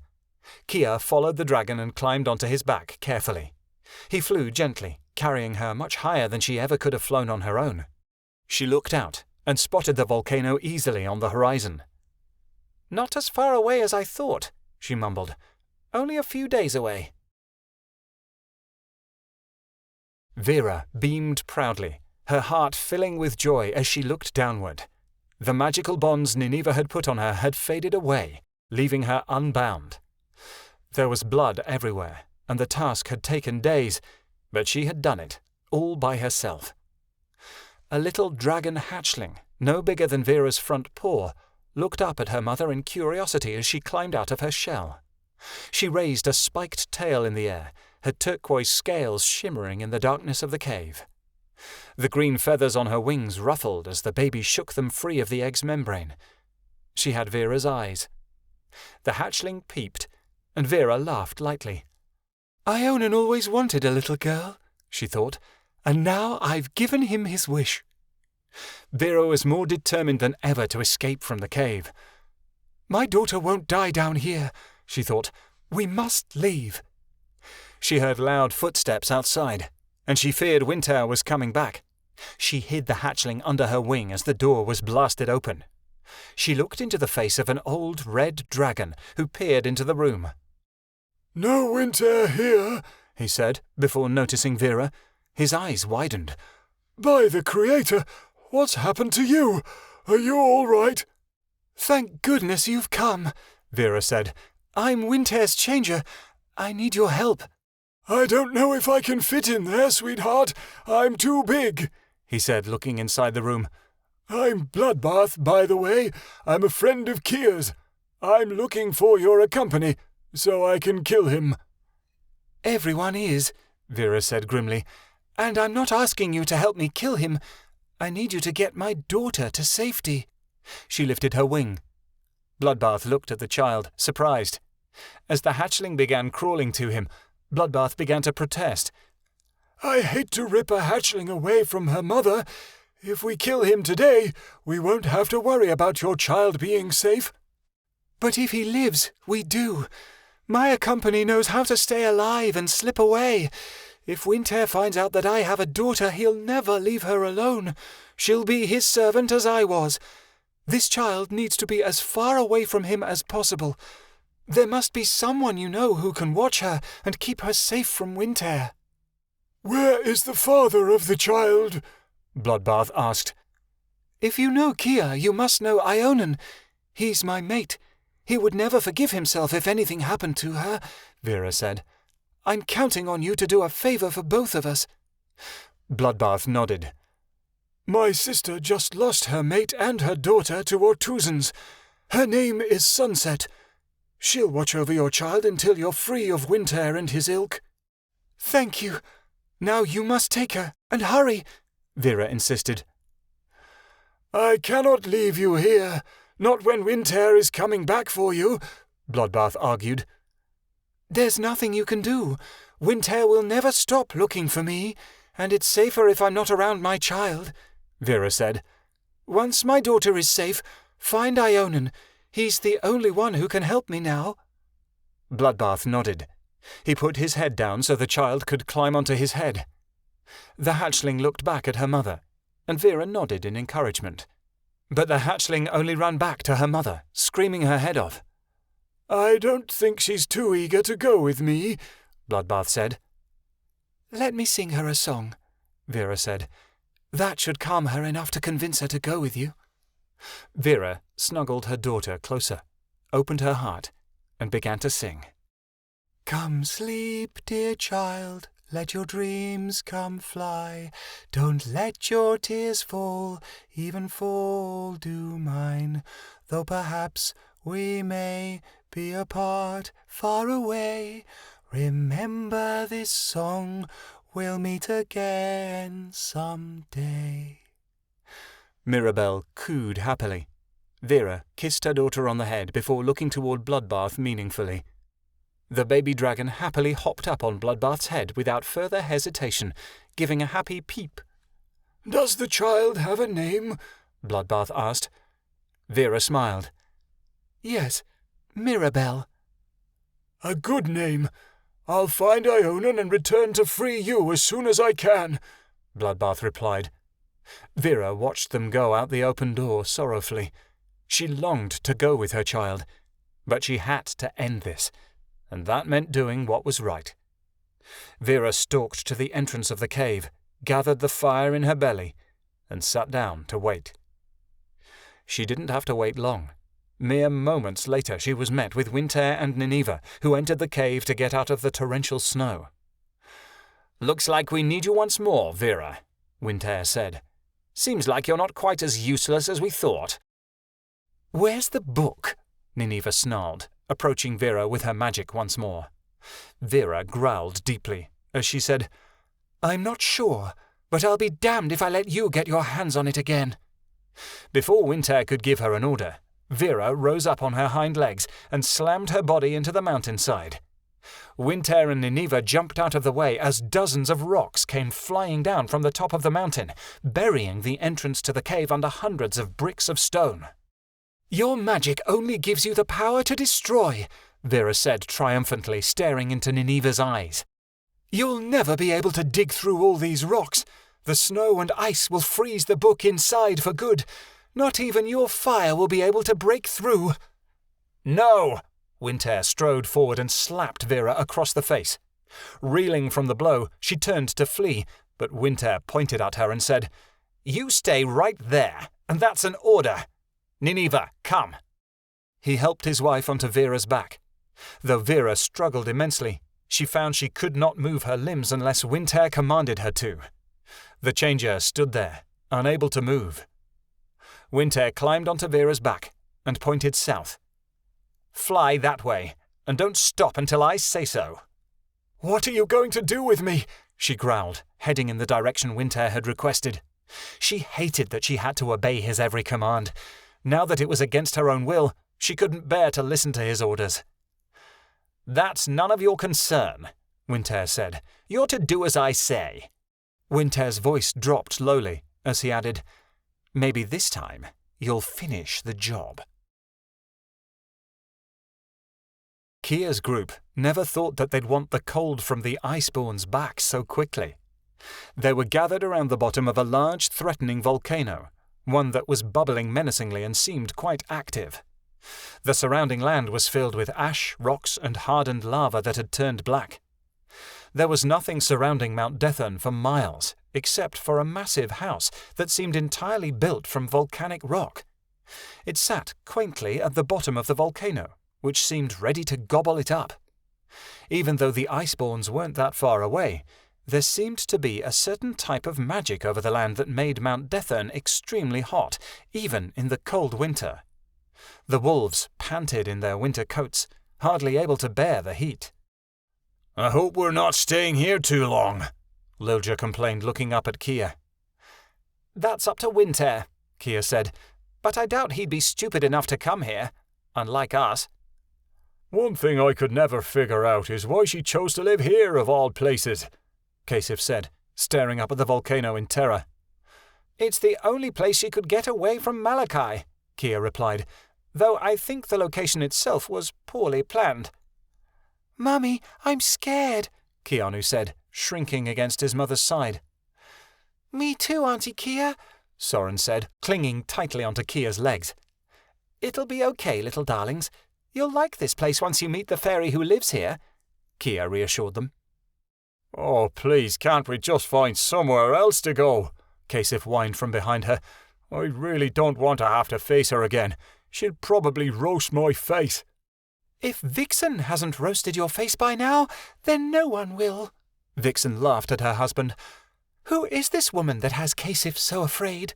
Kia followed the dragon and climbed onto his back carefully. He flew gently, carrying her much higher than she ever could have flown on her own. She looked out and spotted the volcano easily on the horizon. "Not as far away as I thought," she mumbled. "Only a few days away." Vera beamed proudly, her heart filling with joy as she looked downward. The magical bonds Nineveh had put on her had faded away, leaving her unbound. There was blood everywhere, and the task had taken days, but she had done it, all by herself. A little dragon hatchling, no bigger than Vera's front paw, looked up at her mother in curiosity as she climbed out of her shell. She raised a spiked tail in the air, her turquoise scales shimmering in the darkness of the cave. The green feathers on her wings ruffled as the baby shook them free of the egg's membrane. She had Vera's eyes. The hatchling peeped, and Vera laughed lightly. Ionan always wanted a little girl, she thought, and now I've given him his wish. Vera was more determined than ever to escape from the cave. My daughter won't die down here, she thought. We must leave. She heard loud footsteps outside, and she feared Winter was coming back. She hid the hatchling under her wing as the door was blasted open. She looked into the face of an old red dragon who peered into the room. "No winter here," he said, before noticing Vera. His eyes widened. "By the Creator, what's happened to you? Are you all right?" "Thank goodness you've come," Vera said. "I'm Winter's changer. I need your help." "I don't know if I can fit in there, sweetheart. I'm too big," he said, looking inside the room. "I'm Bloodbath, by the way. I'm a friend of Kia's. I'm looking for your company, so I can kill him." "Everyone is," Vera said grimly. "And I'm not asking you to help me kill him. I need you to get my daughter to safety." She lifted her wing. Bloodbath looked at the child, surprised. As the hatchling began crawling to him, Bloodbath began to protest. "I hate to rip a hatchling away from her mother. If we kill him today, we won't have to worry about your child being safe." "But if he lives, we do. My company knows how to stay alive and slip away. If Winter finds out that I have a daughter, he'll never leave her alone. She'll be his servant as I was. This child needs to be as far away from him as possible. There must be someone you know who can watch her and keep her safe from Winter." "Where is the father of the child?" Bloodbath asked. "If you know Kia, you must know Ionan. He's my mate. He would never forgive himself if anything happened to her," Vera said. "I'm counting on you to do a favour for both of us." Bloodbath nodded. "My sister just lost her mate and her daughter to Ortuzans. Her name is Sunset. She'll watch over your child until you're free of Winter and his ilk." "Thank you. Now you must take her, and hurry," Vera insisted. "I cannot leave you here, not when Winter is coming back for you," Bloodbath argued. "There's nothing you can do. Winter will never stop looking for me, and it's safer if I'm not around my child," Vera said. "Once my daughter is safe, find Ionan. He's the only one who can help me now." Bloodbath nodded. He put his head down so the child could climb onto his head. The hatchling looked back at her mother, and Vera nodded in encouragement. But the hatchling only ran back to her mother, screaming her head off. "I don't think she's too eager to go with me," Bloodbath said. "Let me sing her a song," Vera said. "That should calm her enough to convince her to go with you." Vera snuggled her daughter closer, opened her heart, and began to sing. "Come sleep, dear child, let your dreams come fly. Don't let your tears fall, even fall do mine. Though perhaps we may be apart, far away. Remember this song, we'll meet again someday." Mirabelle cooed happily. Vera kissed her daughter on the head before looking toward Bloodbath meaningfully. The baby dragon happily hopped up on Bloodbath's head without further hesitation, giving a happy peep. "Does the child have a name?" Bloodbath asked. Vera smiled. "Yes, Mirabelle." "A good name. I'll find Ionan and return to free you as soon as I can," Bloodbath replied. Vera watched them go out the open door sorrowfully. She longed to go with her child, but she had to end this, and that meant doing what was right. Vera stalked to the entrance of the cave, gathered the fire in her belly, and sat down to wait. She didn't have to wait long. Mere moments later she was met with Winter and Nineveh, who entered the cave to get out of the torrential snow. "Looks like we need you once more, Vera," Winter said. "Seems like you're not quite as useless as we thought." "Where's the book?" Nineveh snarled, approaching Vera with her magic once more. Vera growled deeply as she said, "I'm not sure, but I'll be damned if I let you get your hands on it again." Before Winter could give her an order, Vera rose up on her hind legs and slammed her body into the mountainside. Winter and Nineveh jumped out of the way as dozens of rocks came flying down from the top of the mountain, burying the entrance to the cave under hundreds of bricks of stone. "Your magic only gives you the power to destroy," Vera said triumphantly, staring into Nineveh's eyes. "You'll never be able to dig through all these rocks. The snow and ice will freeze the book inside for good. Not even your fire will be able to break through." "No!" Winter strode forward and slapped Vera across the face. Reeling from the blow, she turned to flee, but Winter pointed at her and said, "You stay right there, and that's an order. Nineveh, come." He helped his wife onto Vera's back. Though Vera struggled immensely, she found she could not move her limbs unless Winter commanded her to. The changer stood there, unable to move. Winter climbed onto Vera's back and pointed south. "Fly that way, and don't stop until I say so." "What are you going to do with me?" she growled, heading in the direction Winter had requested. She hated that she had to obey his every command. Now that it was against her own will, she couldn't bear to listen to his orders. "That's none of your concern," Winter said. "You're to do as I say." Winter's voice dropped lowly as he added, "Maybe this time you'll finish the job." Kia's group never thought that they'd want the cold from the Iceborns back so quickly. They were gathered around the bottom of a large, threatening volcano, one that was bubbling menacingly and seemed quite active. The surrounding land was filled with ash, rocks, and hardened lava that had turned black. There was nothing surrounding Mount Dethon for miles, except for a massive house that seemed entirely built from volcanic rock. It sat quaintly at the bottom of the volcano, which seemed ready to gobble it up. Even though the Iceborns weren't that far away, there seemed to be a certain type of magic over the land that made Mount Dethon extremely hot, even in the cold winter. The wolves panted in their winter coats, hardly able to bear the heat. "I hope we're not staying here too long," Lilja complained, looking up at Kia. "That's up to Winter," Kia said, "but I doubt he'd be stupid enough to come here, unlike us." "One thing I could never figure out is why she chose to live here of all places," Kasif said, staring up at the volcano in terror. "It's the only place she could get away from Malachi," Kia replied, "though I think the location itself was poorly planned." "Mummy, I'm scared," Keanu said, shrinking against his mother's side. "Me too, Auntie Kia," Soren said, clinging tightly onto Kia's legs. "It'll be okay, little darlings. You'll like this place once you meet the fairy who lives here," Kia reassured them. "Oh, please, can't we just find somewhere else to go?" Kasif whined from behind her. "I really don't want to have to face her again. She'll probably roast my face." "If Vixen hasn't roasted your face by now, then no one will." Vixen laughed at her husband. "Who is this woman that has Kasif so afraid?"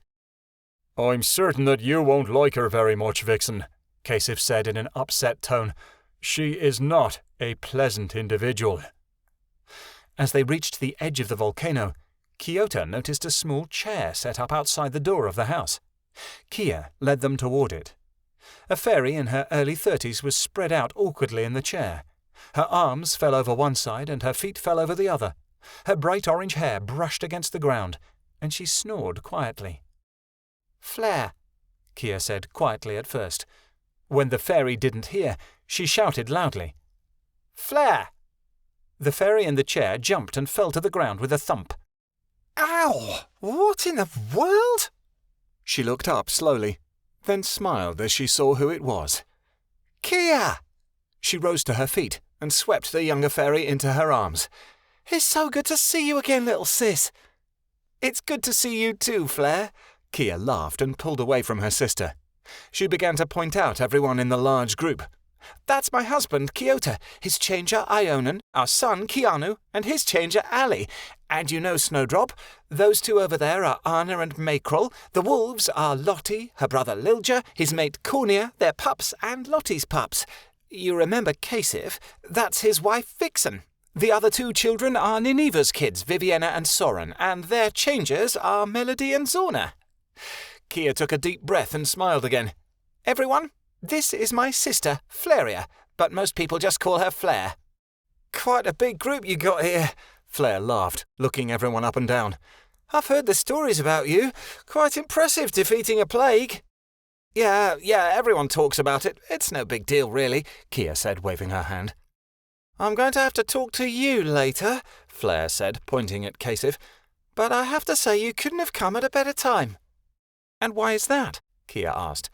"I'm certain that you won't like her very much, Vixen," Kasif said in an upset tone. "She is not a pleasant individual." As they reached the edge of the volcano, Kiota noticed a small chair set up outside the door of the house. Kia led them toward it. A fairy in her early 30s was spread out awkwardly in the chair. Her arms fell over one side and her feet fell over the other. Her bright orange hair brushed against the ground, and she snored quietly. "Flare," Kia said quietly at first. When the fairy didn't hear, she shouted loudly. "Flare!" The fairy in the chair jumped and fell to the ground with a thump. "Ow! What in the world?" She looked up slowly, then smiled as she saw who it was. "Kia!" She rose to her feet and swept the younger fairy into her arms. "It's so good to see you again, little sis." "It's good to see you too, Flare." Kia laughed and pulled away from her sister. She began to point out everyone in the large group. "That's my husband, Kiota, his changer, Ionan, our son, Keanu, and his changer, Allie. And you know Snowdrop. Those two over there are Anna and Makrel. The wolves are Lottie, her brother Lilja, his mate Cornia, their pups, and Lottie's pups. You remember Kasif? That's his wife, Vixen. The other two children are Nineveh's kids, Viviana and Soren, and their changers are Melody and Zorna." Kia took a deep breath and smiled again. "Everyone, This is my sister, Flaria, but most people just call her Flare. Quite a big group you got here, Flare laughed, looking everyone up and down. I've heard the stories about you. Quite impressive defeating a plague. Yeah, everyone talks about it. It's no big deal, really, Kia said, waving her hand. I'm going to have to talk to you later, Flare said, pointing at Kasif. But I have to say you couldn't have come at a better time. And why is that? Kia asked.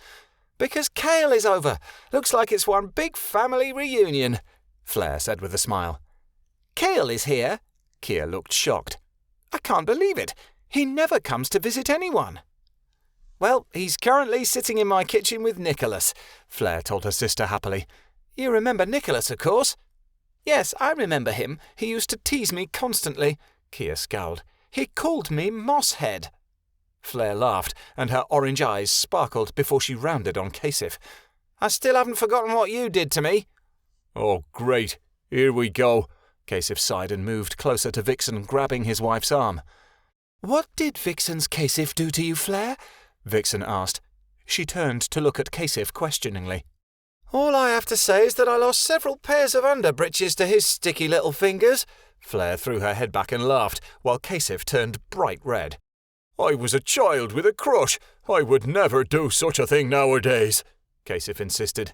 Because Kale is over. Looks like it's one big family reunion, Flare said with a smile. Kale is here? Kia looked shocked. I can't believe it. He never comes to visit anyone. Well, he's currently sitting in my kitchen with Nicholas, Flare told her sister happily. You remember Nicholas, of course? Yes, I remember him. He used to tease me constantly, Kia scowled. He called me Mosshead. Flare laughed, and her orange eyes sparkled before she rounded on Kasif. I still haven't forgotten what you did to me. Oh, great. Here we go. Kasif sighed and moved closer to Vixen, grabbing his wife's arm. What did Vixen's Kasif do to you, Flare? Vixen asked. She turned to look at Kasif questioningly. All I have to say is that I lost several pairs of underbreeches to his sticky little fingers. Flare threw her head back and laughed, while Kasif turned bright red. I was a child with a crush. I would never do such a thing nowadays, Kasif insisted.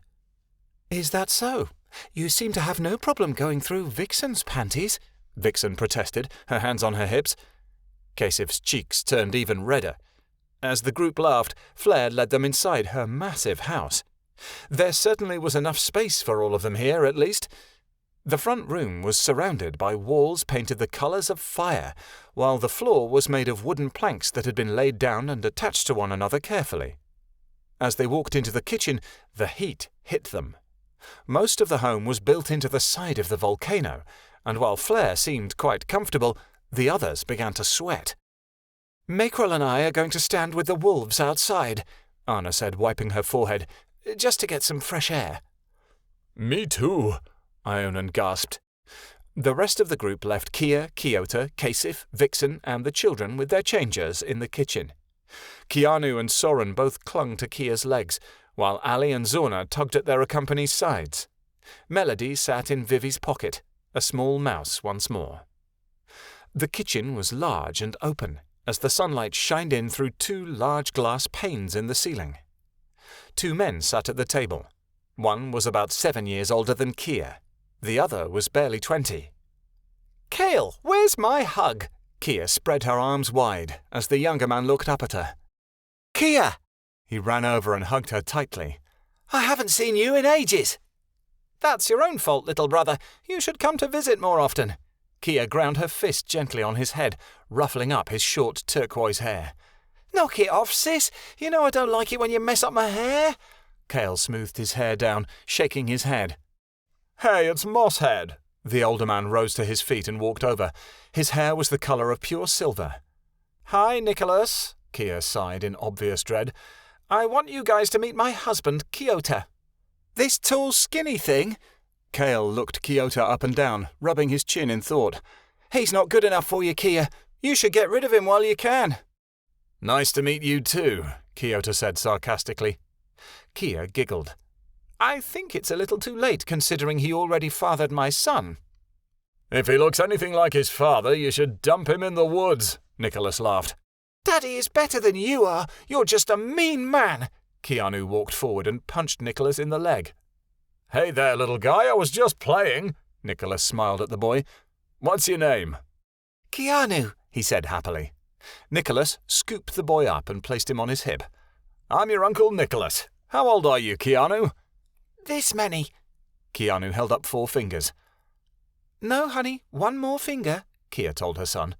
Is that so? You seem to have no problem going through Vixen's panties, Vixen protested, her hands on her hips. Kasif's cheeks turned even redder. As the group laughed, Flare led them inside her massive house. There certainly was enough space for all of them here, at least. The front room was surrounded by walls painted the colours of fire, while the floor was made of wooden planks that had been laid down and attached to one another carefully. As they walked into the kitchen, the heat hit them. Most of the home was built into the side of the volcano, and while Flare seemed quite comfortable, the others began to sweat. Makrel and I are going to stand with the wolves outside, Anna said, wiping her forehead, just to get some fresh air. Me too, Ionan gasped. The rest of the group left Kia, Kiota, Kasif, Vixen, and the children with their changers in the kitchen. Keanu and Soren both clung to Kia's legs, while Allie and Zorna tugged at their accompany's sides. Melody sat in Vivi's pocket, a small mouse once more. The kitchen was large and open, as the sunlight shined in through two large glass panes in the ceiling. Two men sat at the table. One was about 7 years older than Kia. The other was barely 20. Kale, where's my hug? Kia spread her arms wide as the younger man looked up at her. Kia! He ran over and hugged her tightly. I haven't seen you in ages. That's your own fault, little brother. You should come to visit more often. Kia ground her fist gently on his head, ruffling up his short turquoise hair. Knock it off, sis. You know I don't like it when you mess up my hair. Kale smoothed his hair down, shaking his head. Hey, it's Mosshead. The older man rose to his feet and walked over. His hair was the colour of pure silver. Hi, Nicholas, Kia sighed in obvious dread. I want you guys to meet my husband, Kiota. This tall, skinny thing? Kale looked Kiota up and down, rubbing his chin in thought. He's not good enough for you, Kia. You should get rid of him while you can. Nice to meet you too, Kiota said sarcastically. Kia giggled. I think it's a little too late, considering he already fathered my son. If he looks anything like his father, you should dump him in the woods, Nicholas laughed. Daddy is better than you are. You're just a mean man. Keanu walked forward and punched Nicholas in the leg. Hey there, little guy, I was just playing. Nicholas smiled at the boy. What's your name? Keanu, he said happily. Nicholas scooped the boy up and placed him on his hip. I'm your Uncle Nicholas. How old are you, Keanu? This many. Keanu held up 4 fingers. No, honey, 1 more finger, Kia told her son.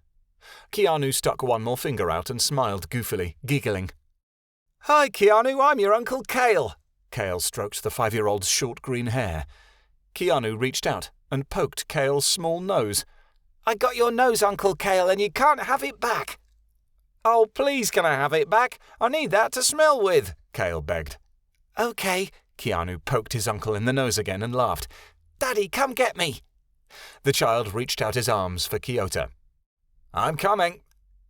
Keanu stuck 1 more finger out and smiled goofily, giggling. Hi, Keanu, I'm your Uncle Kale. Kale stroked the 5-year-old's short green hair. Keanu reached out and poked Kale's small nose. I got your nose, Uncle Kale, and you can't have it back. Oh, please can I have it back? I need that to smell with, Kale begged. Okay. Keanu poked his uncle in the nose again and laughed. Daddy, come get me. The child reached out his arms for Kiota. I'm coming.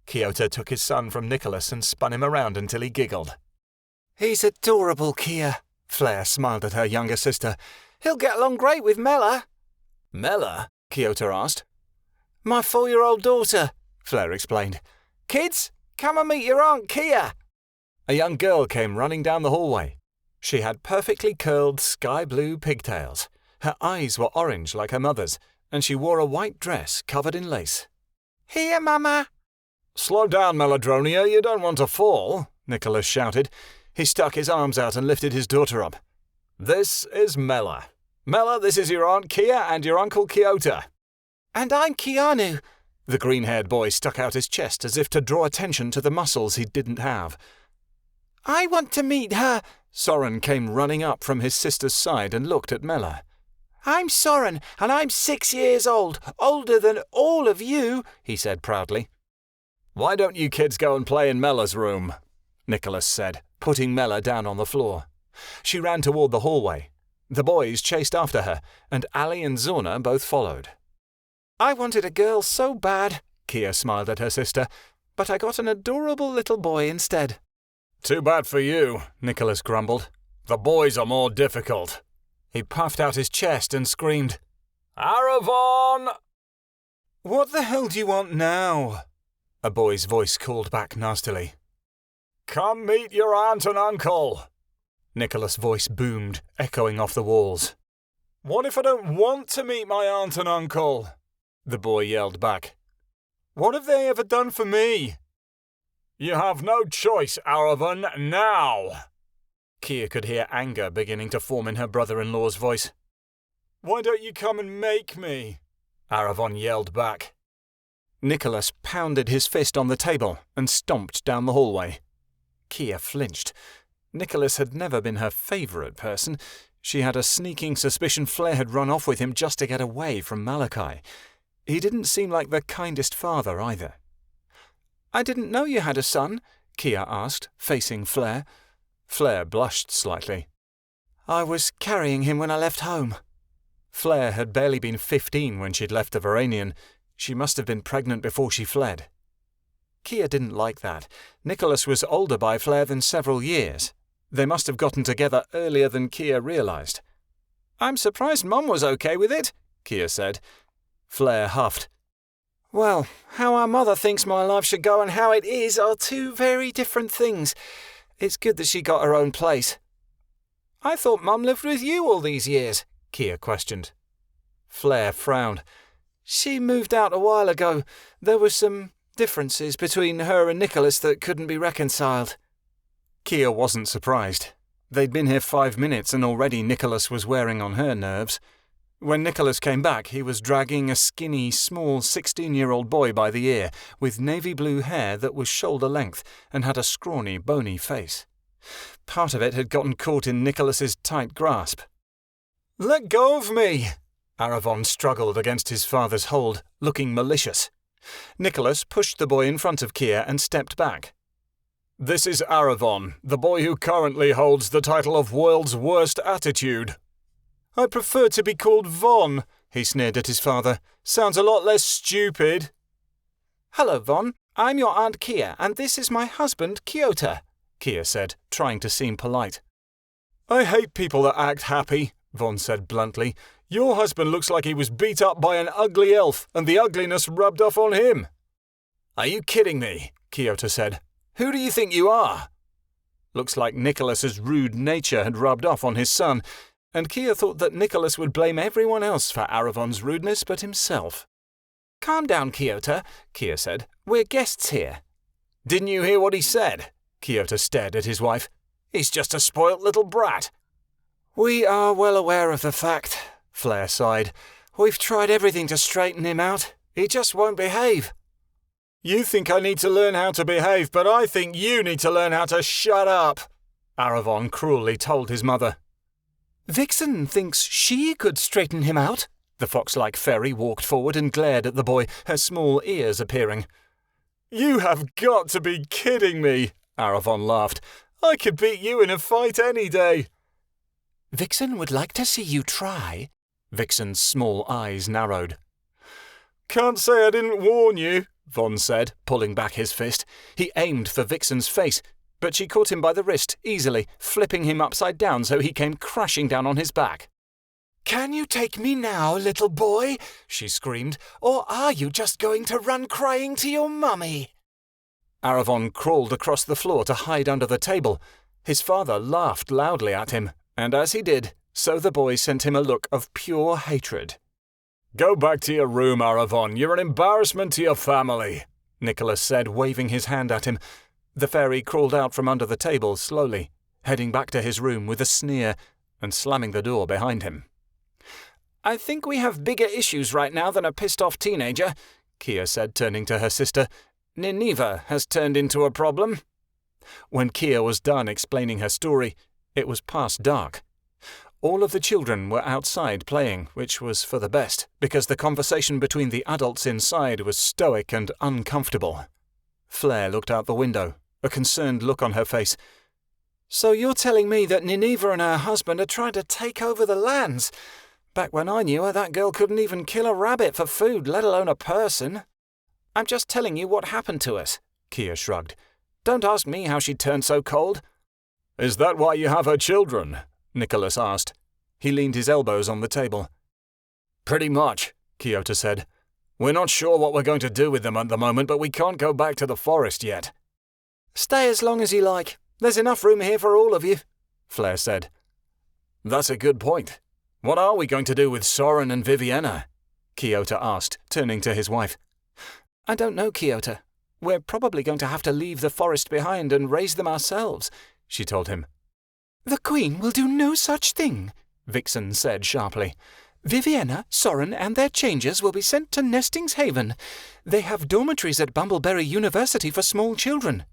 Kiota took his son from Nicholas and spun him around until he giggled. He's adorable, Kia, Flare smiled at her younger sister. "He'll get along great with Mela." "Mela?" Keota asked. "My 4-year-old daughter," Flare explained. "Kids, come and meet your Aunt Kia." A young girl came running down the hallway. She had perfectly curled sky-blue pigtails. Her eyes were orange like her mother's, and she wore a white dress covered in lace. "Here, Mama." "Slow down, Meladronia, you don't want to fall," Nicholas shouted. He stuck his arms out and lifted his daughter up. "This is Mela. Mela, this is your Aunt Kia and your Uncle Keota." "And I'm Keanu." The green-haired boy stuck out his chest as if to draw attention to the muscles he didn't have. "I want to meet her." Soren came running up from his sister's side and looked at Mela. "I'm Soren, and I'm 6 years old, older than all of you," he said proudly. "Why don't you kids go and play in Mela's room?" Nicholas said, putting Mela down on the floor. She ran toward the hallway. The boys chased after her, and Allie and Zorna both followed. "I wanted a girl so bad," Kia smiled at her sister, "but I got an adorable little boy instead." "Too bad for you," Nicholas grumbled. "The boys are more difficult." He puffed out his chest and screamed, "Aravon!" "What the hell do you want now?" A boy's voice called back nastily. "Come meet your aunt and uncle." Nicholas' voice boomed, echoing off the walls. "What if I don't want to meet my aunt and uncle?" The boy yelled back. "What have they ever done for me?" "You have no choice, Aravon, now!" Kia could hear anger beginning to form in her brother-in-law's voice. "Why don't you come and make me?" Aravon yelled back. Nicholas pounded his fist on the table and stomped down the hallway. Kia flinched. Nicholas had never been her favourite person. She had a sneaking suspicion Flare had run off with him just to get away from Malachi. He didn't seem like the kindest father either. "I didn't know you had a son," Kia asked, facing Flare. Flare blushed slightly. "I was carrying him when I left home." Flare had barely been 15 when she'd left the Verinian. She must have been pregnant before she fled. Kia didn't like that. Nicholas was older by Flare than several years. They must have gotten together earlier than Kia realised. "I'm surprised Mum was okay with it," Kia said. Flare huffed. "Well, how our mother thinks my life should go and how it is are two very different things. It's good that she got her own place." "I thought Mum lived with you all these years," Kia questioned. Flare frowned. "She moved out a while ago. There were some differences between her and Nicholas that couldn't be reconciled." Kia wasn't surprised. They'd been here 5 minutes and already Nicholas was wearing on her nerves. When Nicholas came back, he was dragging a skinny, small 16-year-old boy by the ear, with navy blue hair that was shoulder-length and had a scrawny, bony face. Part of it had gotten caught in Nicholas's tight grasp. "Let go of me!" Aravon struggled against his father's hold, looking malicious. Nicholas pushed the boy in front of Kia and stepped back. "This is Aravon, the boy who currently holds the title of World's Worst Attitude." "I prefer to be called Von," he sneered at his father. "Sounds a lot less stupid." "Hello, Von. I'm your Aunt Kia, and this is my husband, Keota," Kia said, trying to seem polite. "I hate people that act happy," Von said bluntly. "Your husband looks like he was beat up by an ugly elf, and the ugliness rubbed off on him." "Are you kidding me?" Keota said. "Who do you think you are?" Looks like Nicholas's rude nature had rubbed off on his son, and Kia thought that Nicholas would blame everyone else for Aravon's rudeness but himself. "Calm down, Keota," Kia said. "We're guests here." "Didn't you hear what he said?" Keota stared at his wife. "He's just a spoilt little brat." "We are well aware of the fact," Flare sighed. "We've tried everything to straighten him out. He just won't behave." "You think I need to learn how to behave, but I think you need to learn how to shut up," Aravon cruelly told his mother. "Vixen thinks she could straighten him out." The fox-like fairy walked forward and glared at the boy, her small ears appearing. "You have got to be kidding me," Aravon laughed. "I could beat you in a fight any day." "Vixen would like to see you try." Vixen's small eyes narrowed. "Can't say I didn't warn you," Von said, pulling back his fist. He aimed for Vixen's face, but she caught him by the wrist easily, flipping him upside down so he came crashing down on his back. "Can you take me now, little boy?" she screamed. "Or are you just going to run crying to your mummy?" Aravon crawled across the floor to hide under the table. His father laughed loudly at him, and as he did, so the boy sent him a look of pure hatred. "Go back to your room, Aravon. You're an embarrassment to your family," Nicholas said, waving his hand at him. The fairy crawled out from under the table slowly, heading back to his room with a sneer and slamming the door behind him. "I think we have bigger issues right now than a pissed-off teenager," Kia said, turning to her sister. "Nineveh has turned into a problem." When Kia was done explaining her story, it was past dark. All of the children were outside playing, which was for the best, because the conversation between the adults inside was stoic and uncomfortable. Flair looked out the window, a concerned look on her face. "So you're telling me that Nineveh and her husband are trying to take over the lands? Back when I knew her, that girl couldn't even kill a rabbit for food, let alone a person." "I'm just telling you what happened to us," Kia shrugged. "Don't ask me how she turned so cold." "Is that why you have her children?" Nicholas asked. He leaned his elbows on the table. "Pretty much," Kyoto said. "We're not sure what we're going to do with them at the moment, but we can't go back to the forest yet." "Stay as long as you like. There's enough room here for all of you," Flair said. "That's a good point. What are we going to do with Soren and Viviana?" Kyoto asked, turning to his wife. "I don't know, Kyoto. We're probably going to have to leave the forest behind and raise them ourselves," she told him. "The Queen will do no such thing," Vixen said sharply. "Viviana, Soren, and their changers will be sent to Nesting's Haven. They have dormitories at Bumbleberry University for small children.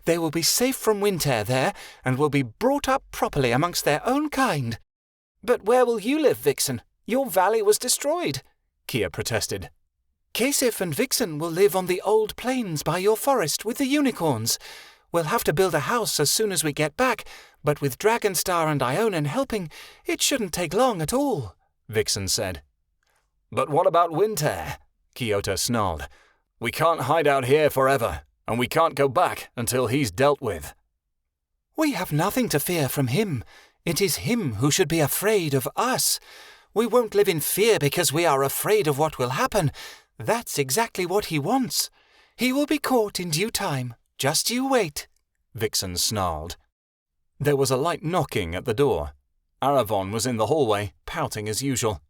They will be safe from winter there, and will be brought up properly amongst their own kind." "But where will you live, Vixen? Your valley was destroyed," Kia protested. "Kasif and Vixen will live on the old plains by your forest with the unicorns. We'll have to build a house as soon as we get back, but with Dragonstar and Ionan helping, it shouldn't take long at all," Vixen said. "But what about Winter?" Kyoto snarled. "We can't hide out here forever, and we can't go back until he's dealt with." "We have nothing to fear from him. It is him who should be afraid of us. We won't live in fear because we are afraid of what will happen. That's exactly what he wants. He will be caught in due time. Just you wait," Vixen snarled. There was a light knocking at the door. Aravon was in the hallway, pouting as usual.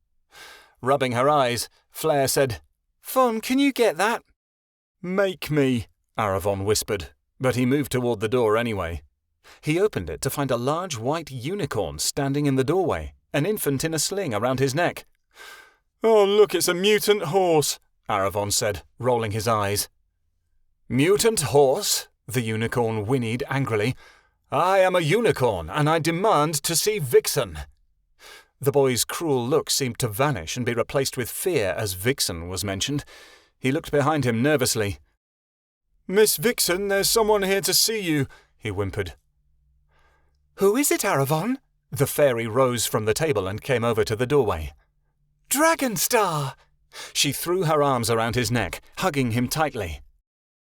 Rubbing her eyes, Flair said, "Fawn, can you get that?" "Make me," Aravon whispered, but he moved toward the door anyway. He opened it to find a large white unicorn standing in the doorway, an infant in a sling around his neck. "Oh, look, it's a mutant horse," Aravon said, rolling his eyes. "Mutant horse?" the unicorn whinnied angrily. "I am a unicorn, and I demand to see Vixen." The boy's cruel look seemed to vanish and be replaced with fear as Vixen was mentioned. He looked behind him nervously. "Miss Vixen, there's someone here to see you," he whimpered. "Who is it, Aravon?" The fairy rose from the table and came over to the doorway. "Dragonstar!" She threw her arms around his neck, hugging him tightly.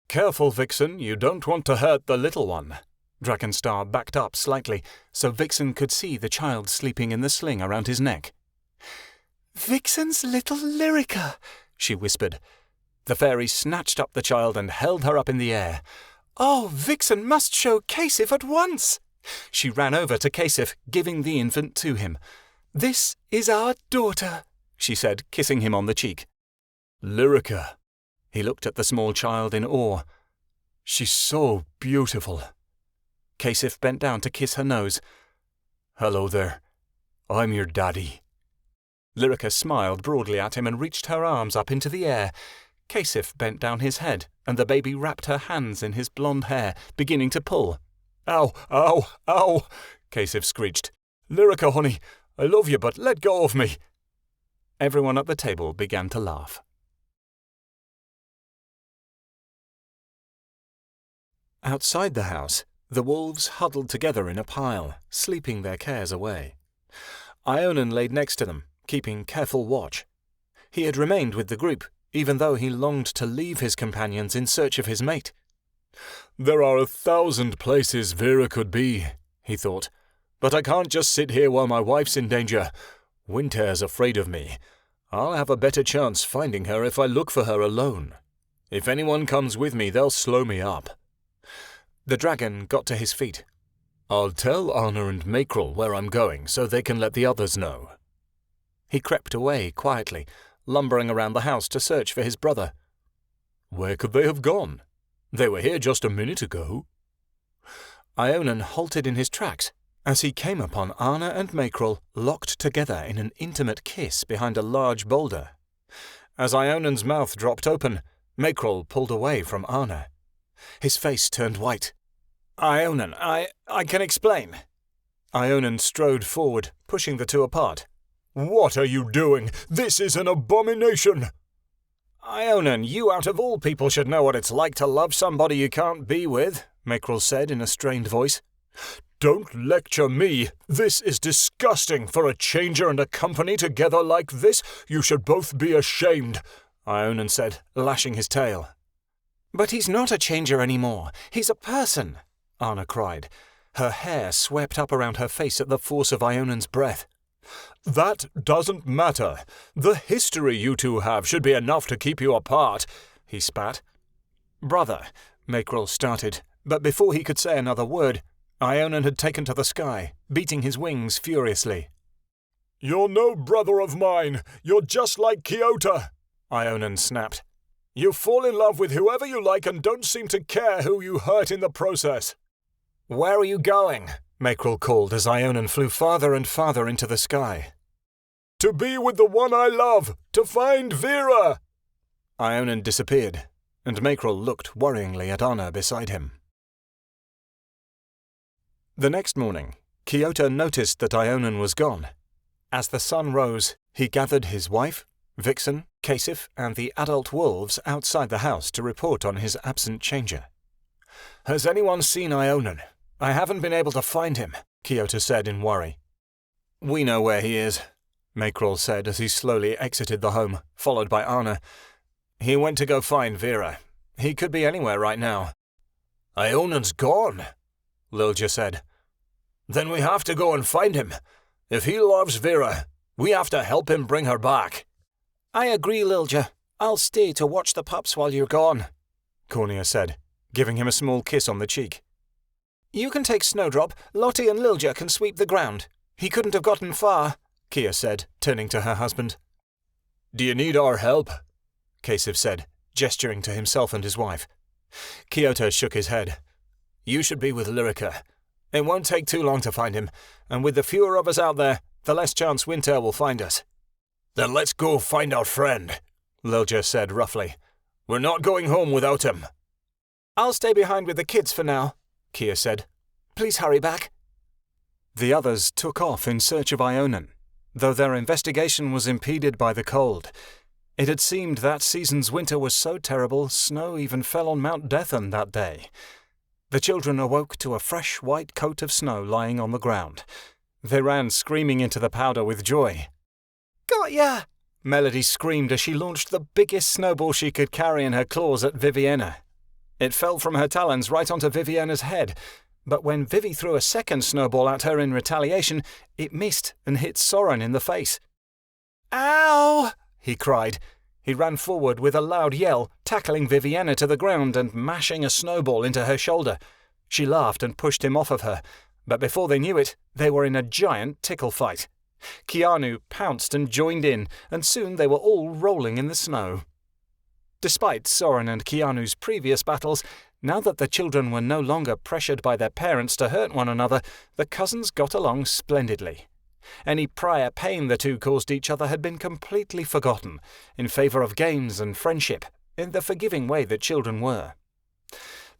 "Careful, Vixen, you don't want to hurt the little one." Dragonstar backed up slightly, so Vixen could see the child sleeping in the sling around his neck. "Vixen's little Lyrica," she whispered. The fairy snatched up the child and held her up in the air. "Oh, Vixen must show Kasif at once." She ran over to Kasif, giving the infant to him. "This is our daughter," she said, kissing him on the cheek. "Lyrica." He looked at the small child in awe. "She's so beautiful." Kasif bent down to kiss her nose. "Hello there. I'm your daddy." Lyrica smiled broadly at him and reached her arms up into the air. Kasif bent down his head, and the baby wrapped her hands in his blonde hair, beginning to pull. "Ow, ow, ow," Kasif screeched. "Lyrica, honey, I love you, but let go of me." Everyone at the table began to laugh. Outside the house, the wolves huddled together in a pile, sleeping their cares away. Ionan laid next to them, keeping careful watch. He had remained with the group, even though he longed to leave his companions in search of his mate. There are 1,000 places Vera could be, he thought. But I can't just sit here while my wife's in danger. Winter's afraid of me. I'll have a better chance finding her if I look for her alone. If anyone comes with me, they'll slow me up. The dragon got to his feet. I'll tell Anna and Makrel where I'm going so they can let the others know. He crept away quietly, lumbering around the house to search for his brother. Where could they have gone? They were here just a minute ago. Ionan halted in his tracks as he came upon Anna and Makrel locked together in an intimate kiss behind a large boulder. As Ionan's mouth dropped open, Makrel pulled away from Anna. His face turned white. Ionan, I can explain. Ionan strode forward, pushing the two apart. What are you doing? This is an abomination! Ionan, you out of all people should know what it's like to love somebody you can't be with, Makrel said in a strained voice. Don't lecture me. This is disgusting for a changer and a company together like this. You should both be ashamed, Ionan said, lashing his tail. But he's not a changer anymore. He's a person, Anna cried. Her hair swept up around her face at the force of Ionan's breath. That doesn't matter. The history you two have should be enough to keep you apart, he spat. Brother, Makrel started, but before he could say another word, Ionan had taken to the sky, beating his wings furiously. You're no brother of mine. You're just like Kiatana, Ionan snapped. You fall in love with whoever you like and don't seem to care who you hurt in the process. Where are you going? Makrel called as Ionan flew farther and farther into the sky. To be with the one I love, to find Vera. Ionan disappeared, and Makrel looked worryingly at Anna beside him. The next morning, Kiatana noticed that Ionan was gone. As the sun rose, he gathered his wife, Vixen, Kasif, and the adult wolves outside the house to report on his absent changer. Has anyone seen Ionan? I haven't been able to find him, Kiatana said in worry. We know where he is, Makrel said as he slowly exited the home, followed by Anna. He went to go find Vera. He could be anywhere right now. Ionan's gone, Lilja said. Then we have to go and find him. If he loves Vera, we have to help him bring her back. I agree, Lilja. I'll stay to watch the pups while you're gone, Cornia said, giving him a small kiss on the cheek. You can take Snowdrop. Lottie and Lilja can sweep the ground. He couldn't have gotten far, Kia said, turning to her husband. Do you need our help? Kasif said, gesturing to himself and his wife. Kiatana shook his head. You should be with Lyrica. It won't take too long to find him, and with the fewer of us out there, the less chance Winter will find us. Then let's go find our friend, Lilja said roughly. We're not going home without him. I'll stay behind with the kids for now, Kia said. Please hurry back. The others took off in search of Ionan, though their investigation was impeded by the cold. It had seemed that season's winter was so terrible, snow even fell on Mount Dethan that day. The children awoke to a fresh white coat of snow lying on the ground. They ran screaming into the powder with joy. Got ya! Melody screamed as she launched the biggest snowball she could carry in her claws at Viviana. It fell from her talons right onto Viviana's head, but when Vivi threw a second snowball at her in retaliation, it missed and hit Soren in the face. Ow! He cried. He ran forward with a loud yell, tackling Viviana to the ground and mashing a snowball into her shoulder. She laughed and pushed him off of her, but before they knew it, they were in a giant tickle fight. Keanu pounced and joined in, and soon they were all rolling in the snow. Despite Soren and Keanu's previous battles, now that the children were no longer pressured by their parents to hurt one another, the cousins got along splendidly. Any prior pain the two caused each other had been completely forgotten, in favour of games and friendship, in the forgiving way that children were.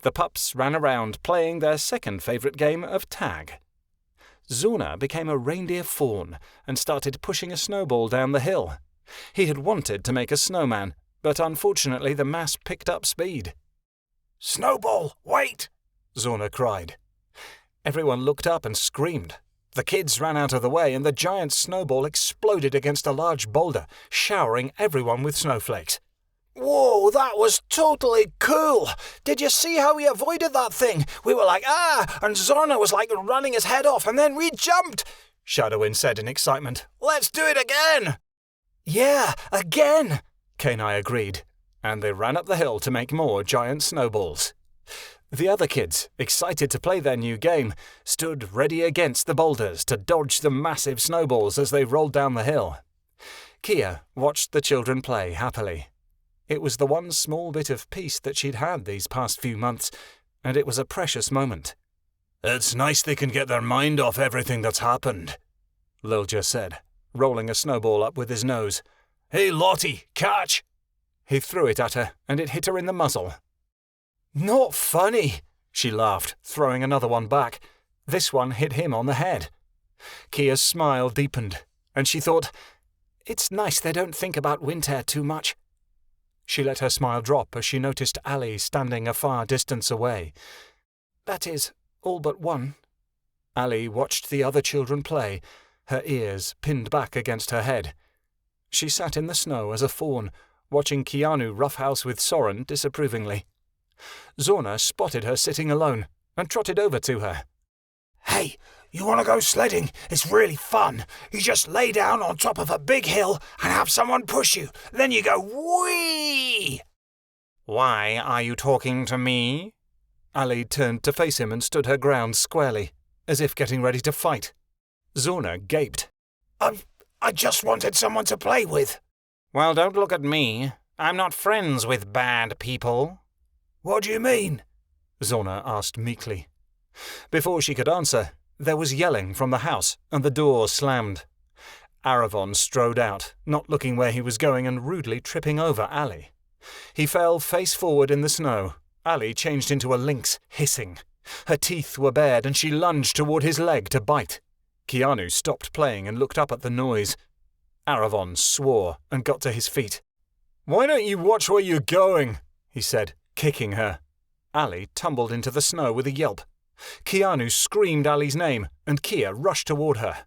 The pups ran around playing their second favourite game of tag. Zuna became a reindeer fawn and started pushing a snowball down the hill. He had wanted to make a snowman, but unfortunately the mass picked up speed. Snowball, wait! Zuna cried. Everyone looked up and screamed. The kids ran out of the way and the giant snowball exploded against a large boulder, showering everyone with snowflakes. Whoa, that was totally cool. Did you see how we avoided that thing? We were like, and Zorna was like running his head off, and then we jumped, Shadowin said in excitement. Let's do it again. Yeah, again, Kenai agreed, and they ran up the hill to make more giant snowballs. The other kids, excited to play their new game, stood ready against the boulders to dodge the massive snowballs as they rolled down the hill. Kia watched the children play happily. It was the one small bit of peace that she'd had these past few months, and it was a precious moment. It's nice they can get their mind off everything that's happened, Lilja said, rolling a snowball up with his nose. Hey, Lottie, catch! He threw it at her, and it hit her in the muzzle. Not funny, she laughed, throwing another one back. This one hit him on the head. Kia's smile deepened, and she thought, it's nice they don't think about winter too much. She let her smile drop as she noticed Allie standing a far distance away. That is, all but one. Allie watched the other children play, her ears pinned back against her head. She sat in the snow as a fawn, watching Keanu roughhouse with Soren disapprovingly. Zorna spotted her sitting alone and trotted over to her. Hey, you want to go sledding? It's really fun. You just lay down on top of a big hill and have someone push you. Then you go whee! Why are you talking to me? Allie turned to face him and stood her ground squarely, as if getting ready to fight. Zorna gaped. I just wanted someone to play with. Well, don't look at me. I'm not friends with bad people. What do you mean? Zorna asked meekly. Before she could answer, there was yelling from the house, and the door slammed. Aravon strode out, not looking where he was going and rudely tripping over Allie. He fell face forward in the snow. Allie changed into a lynx, hissing. Her teeth were bared, and she lunged toward his leg to bite. Keanu stopped playing and looked up at the noise. Aravon swore and got to his feet. Why don't you watch where you're going? He said, kicking her. Allie tumbled into the snow with a yelp. Keanu screamed Allie's name, and Kia rushed toward her.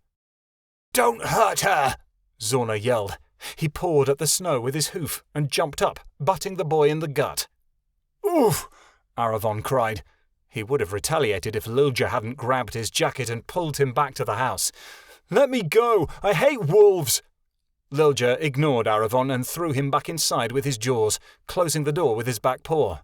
Don't hurt her! Zorna yelled. He pawed at the snow with his hoof and jumped up, butting the boy in the gut. Oof! Aravon cried. He would have retaliated if Lilja hadn't grabbed his jacket and pulled him back to the house. Let me go! I hate wolves! Lilja ignored Aravon and threw him back inside with his jaws, closing the door with his back paw.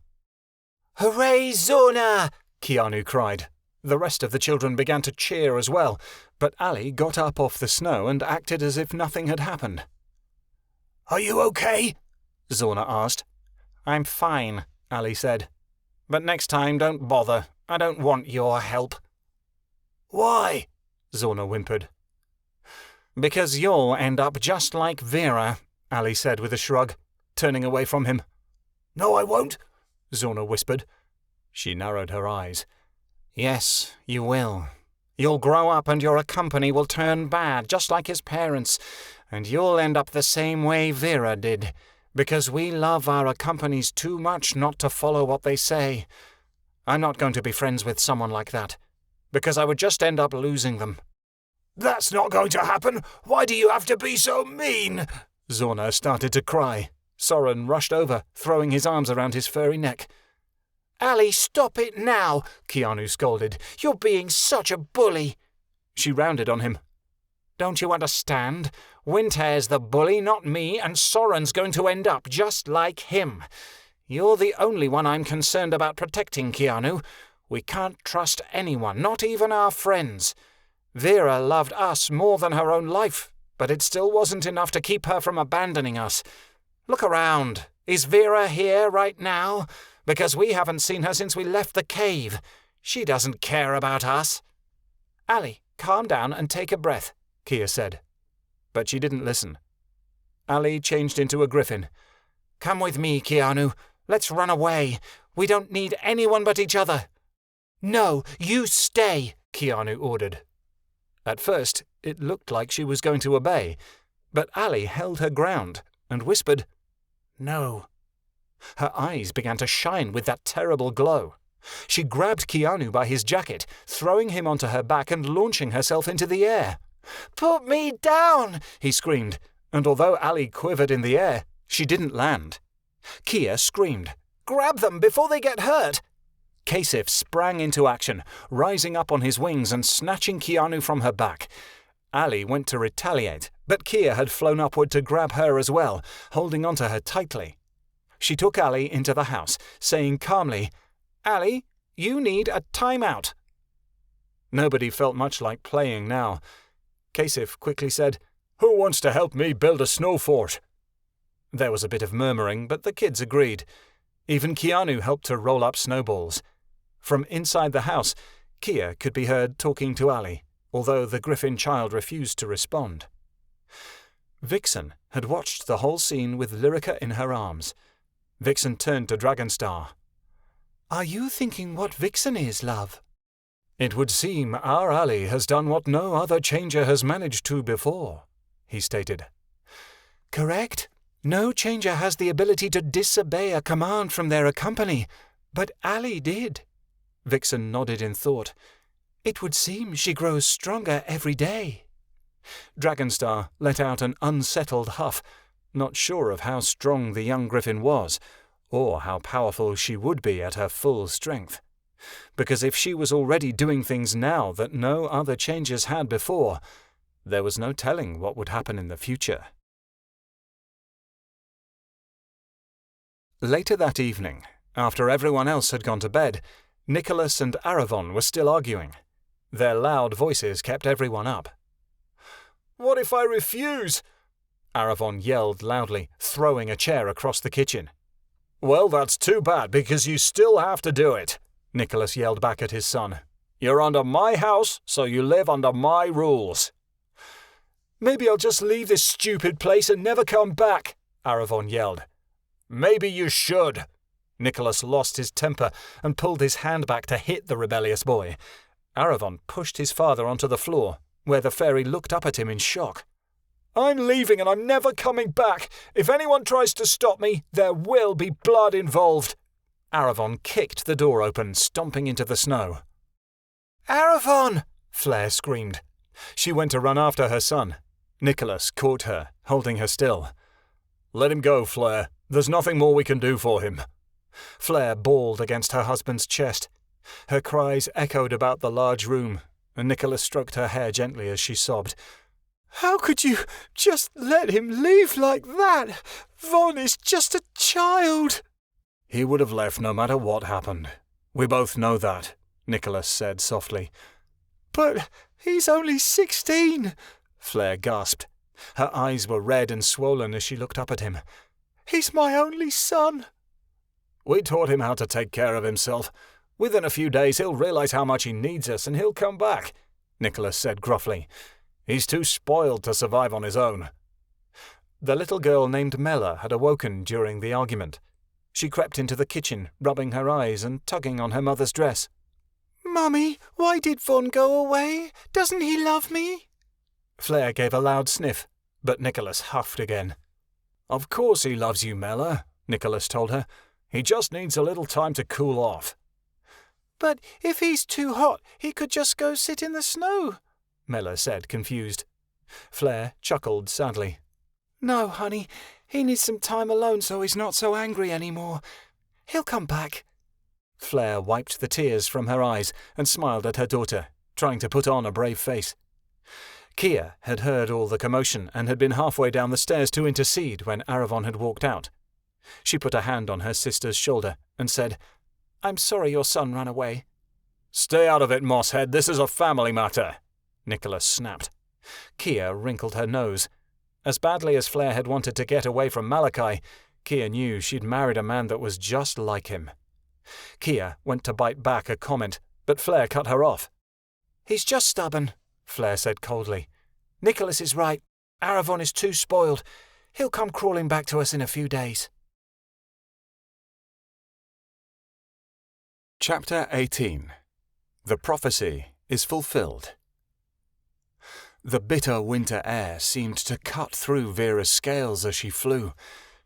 Hooray, Zorna! Keanu cried. The rest of the children began to cheer as well, but Allie got up off the snow and acted as if nothing had happened. Are you okay? Zorna asked. I'm fine, Allie said. But next time don't bother. I don't want your help. Why? Zorna whimpered. Because you'll end up just like Vera, Allie said with a shrug, turning away from him. No, I won't, Zorna whispered. She narrowed her eyes. Yes, you will. You'll grow up and your company will turn bad, just like his parents, and you'll end up the same way Vera did, because we love our companies too much not to follow what they say. I'm not going to be friends with someone like that, because I would just end up losing them. That's not going to happen. Why do you have to be so mean? Zorna started to cry. Soren rushed over, throwing his arms around his furry neck. Allie, stop it now, Keanu scolded. You're being such a bully. She rounded on him. Don't you understand? Winter's the bully, not me, and Soren's going to end up just like him. You're the only one I'm concerned about protecting, Keanu. We can't trust anyone, not even our friends. Vera loved us more than her own life, but it still wasn't enough to keep her from abandoning us. Look around. Is Vera here right now? Because we haven't seen her since we left the cave. She doesn't care about us. Allie, calm down and take a breath, Kia said. But she didn't listen. Allie changed into a griffin. Come with me, Keanu. Let's run away. We don't need anyone but each other. No, you stay, Keanu ordered. At first, it looked like she was going to obey, but Allie held her ground and whispered, No. Her eyes began to shine with that terrible glow. She grabbed Keanu by his jacket, throwing him onto her back and launching herself into the air. Put me down, he screamed, and although Allie quivered in the air, she didn't land. Kia screamed. "Grab them before they get hurt!" Kasif sprang into action, rising up on his wings and snatching Keanu from her back. Allie went to retaliate, but Kia had flown upward to grab her as well, holding onto her tightly. She took Allie into the house, saying calmly, "Allie, you need a timeout." Nobody felt much like playing now. Kasif quickly said, "Who wants to help me build a snow fort?" There was a bit of murmuring, but the kids agreed. Even Keanu helped to roll up snowballs. From inside the house, Kia could be heard talking to Allie, although the griffin child refused to respond. Vixen had watched the whole scene with Lyrica in her arms. Vixen turned to Dragonstar. "Are you thinking what Vixen is, love?" "It would seem our Allie has done what no other changer has managed to before," he stated. "Correct. No changer has the ability to disobey a command from their company, but Allie did." Vixen nodded in thought. "It would seem she grows stronger every day." Dragonstar let out an unsettled huff, not sure of how strong the young griffin was, or how powerful she would be at her full strength. Because if she was already doing things now that no other changers had before, there was no telling what would happen in the future. Later that evening, after everyone else had gone to bed, Nicholas and Aravon were still arguing. Their loud voices kept everyone up. "What if I refuse?" Aravon yelled loudly, throwing a chair across the kitchen. "Well, that's too bad, because you still have to do it," Nicholas yelled back at his son. "You're under my house, so you live under my rules." "Maybe I'll just leave this stupid place and never come back," Aravon yelled. "Maybe you should." Nicholas lost his temper and pulled his hand back to hit the rebellious boy. Aravon pushed his father onto the floor, where the fairy looked up at him in shock. "I'm leaving and I'm never coming back. If anyone tries to stop me, there will be blood involved." Aravon kicked the door open, stomping into the snow. "Aravon!" Flare screamed. She went to run after her son. Nicholas caught her, holding her still. "Let him go, Flare. There's nothing more we can do for him." Flare bawled against her husband's chest. Her cries echoed about the large room, and Nicholas stroked her hair gently as she sobbed. "How could you just let him leave like that? Von is just a child." "He would have left no matter what happened. We both know that," Nicholas said softly. "But he's only 16, Flare gasped. Her eyes were red and swollen as she looked up at him. "He's my only son." "We taught him how to take care of himself. Within a few days he'll realize how much he needs us and he'll come back," Nicholas said gruffly. "He's too spoiled to survive on his own." The little girl named Mella had awoken during the argument. She crept into the kitchen, rubbing her eyes and tugging on her mother's dress. "Mummy, why did Von go away? Doesn't he love me?" Flare gave a loud sniff, but Nicholas huffed again. "Of course he loves you, Mella," Nicholas told her. "He just needs a little time to cool off." "But if he's too hot, he could just go sit in the snow," Mella said, confused. Flare chuckled sadly. "No, honey, he needs some time alone so he's not so angry anymore. He'll come back." Flare wiped the tears from her eyes and smiled at her daughter, trying to put on a brave face. Kia had heard all the commotion and had been halfway down the stairs to intercede when Aravon had walked out. She put a hand on her sister's shoulder and said, "I'm sorry your son ran away." "Stay out of it, Mosshead. This is a family matter," Nicholas snapped. Kia wrinkled her nose. As badly as Flare had wanted to get away from Malachi, Kia knew she'd married a man that was just like him. Kia went to bite back a comment, but Flare cut her off. "He's just stubborn," Flare said coldly. "Nicholas is right. Aravon is too spoiled. He'll come crawling back to us in a few days." Chapter 18. The prophecy is fulfilled. The bitter winter air seemed to cut through Vera's scales as she flew.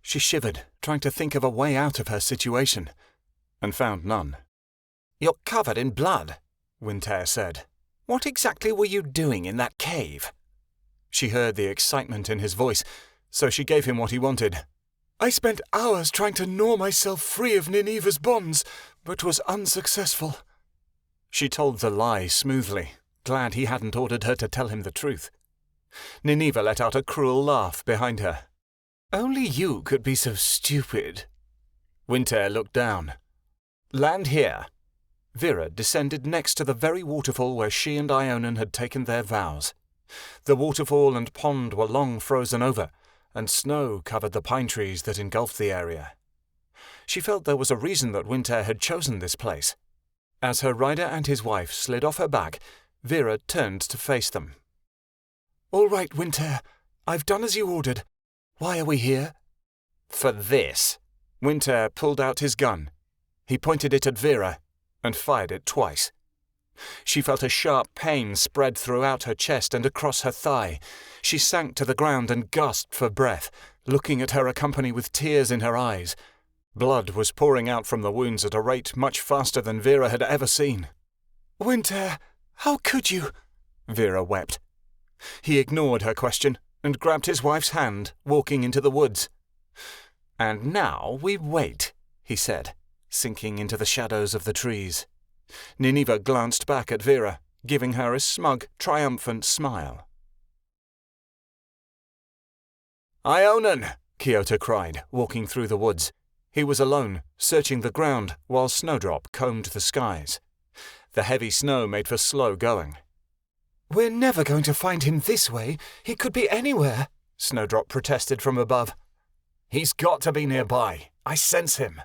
She shivered, trying to think of a way out of her situation, and found none. "You're covered in blood," Winter said. "What exactly were you doing in that cave?" She heard the excitement in his voice, so she gave him what he wanted. I spent hours trying to gnaw myself free of Nineva's bonds, but was unsuccessful." She told the lie smoothly, glad he hadn't ordered her to tell him the truth. Nineveh let out a cruel laugh behind her. "Only you could be so stupid." Winter looked down. "Land here." Vera descended next to the very waterfall where she and Ionan had taken their vows. The waterfall and pond were long frozen over, and snow covered the pine trees that engulfed the area. She felt there was a reason that Winter had chosen this place. As her rider and his wife slid off her back, Vera turned to face them. "All right, Winter. I've done as you ordered. Why are we here?" "For this." Winter pulled out his gun. He pointed it at Vera and fired it twice. She felt a sharp pain spread throughout her chest and across her thigh. She sank to the ground and gasped for breath, looking at her accompany with tears in her eyes. Blood was pouring out from the wounds at a rate much faster than Vera had ever seen. "Winter, how could you?" Vera wept. He ignored her question and grabbed his wife's hand, walking into the woods. "And now we wait," he said, sinking into the shadows of the trees. Nineveh glanced back at Vera, giving her a smug, triumphant smile. "Ionan!" Keanu cried, walking through the woods. He was alone, searching the ground, while Snowdrop combed the skies. The heavy snow made for slow going. "We're never going to find him this way. He could be anywhere," Snowdrop protested from above. "He's got to be nearby. I sense him."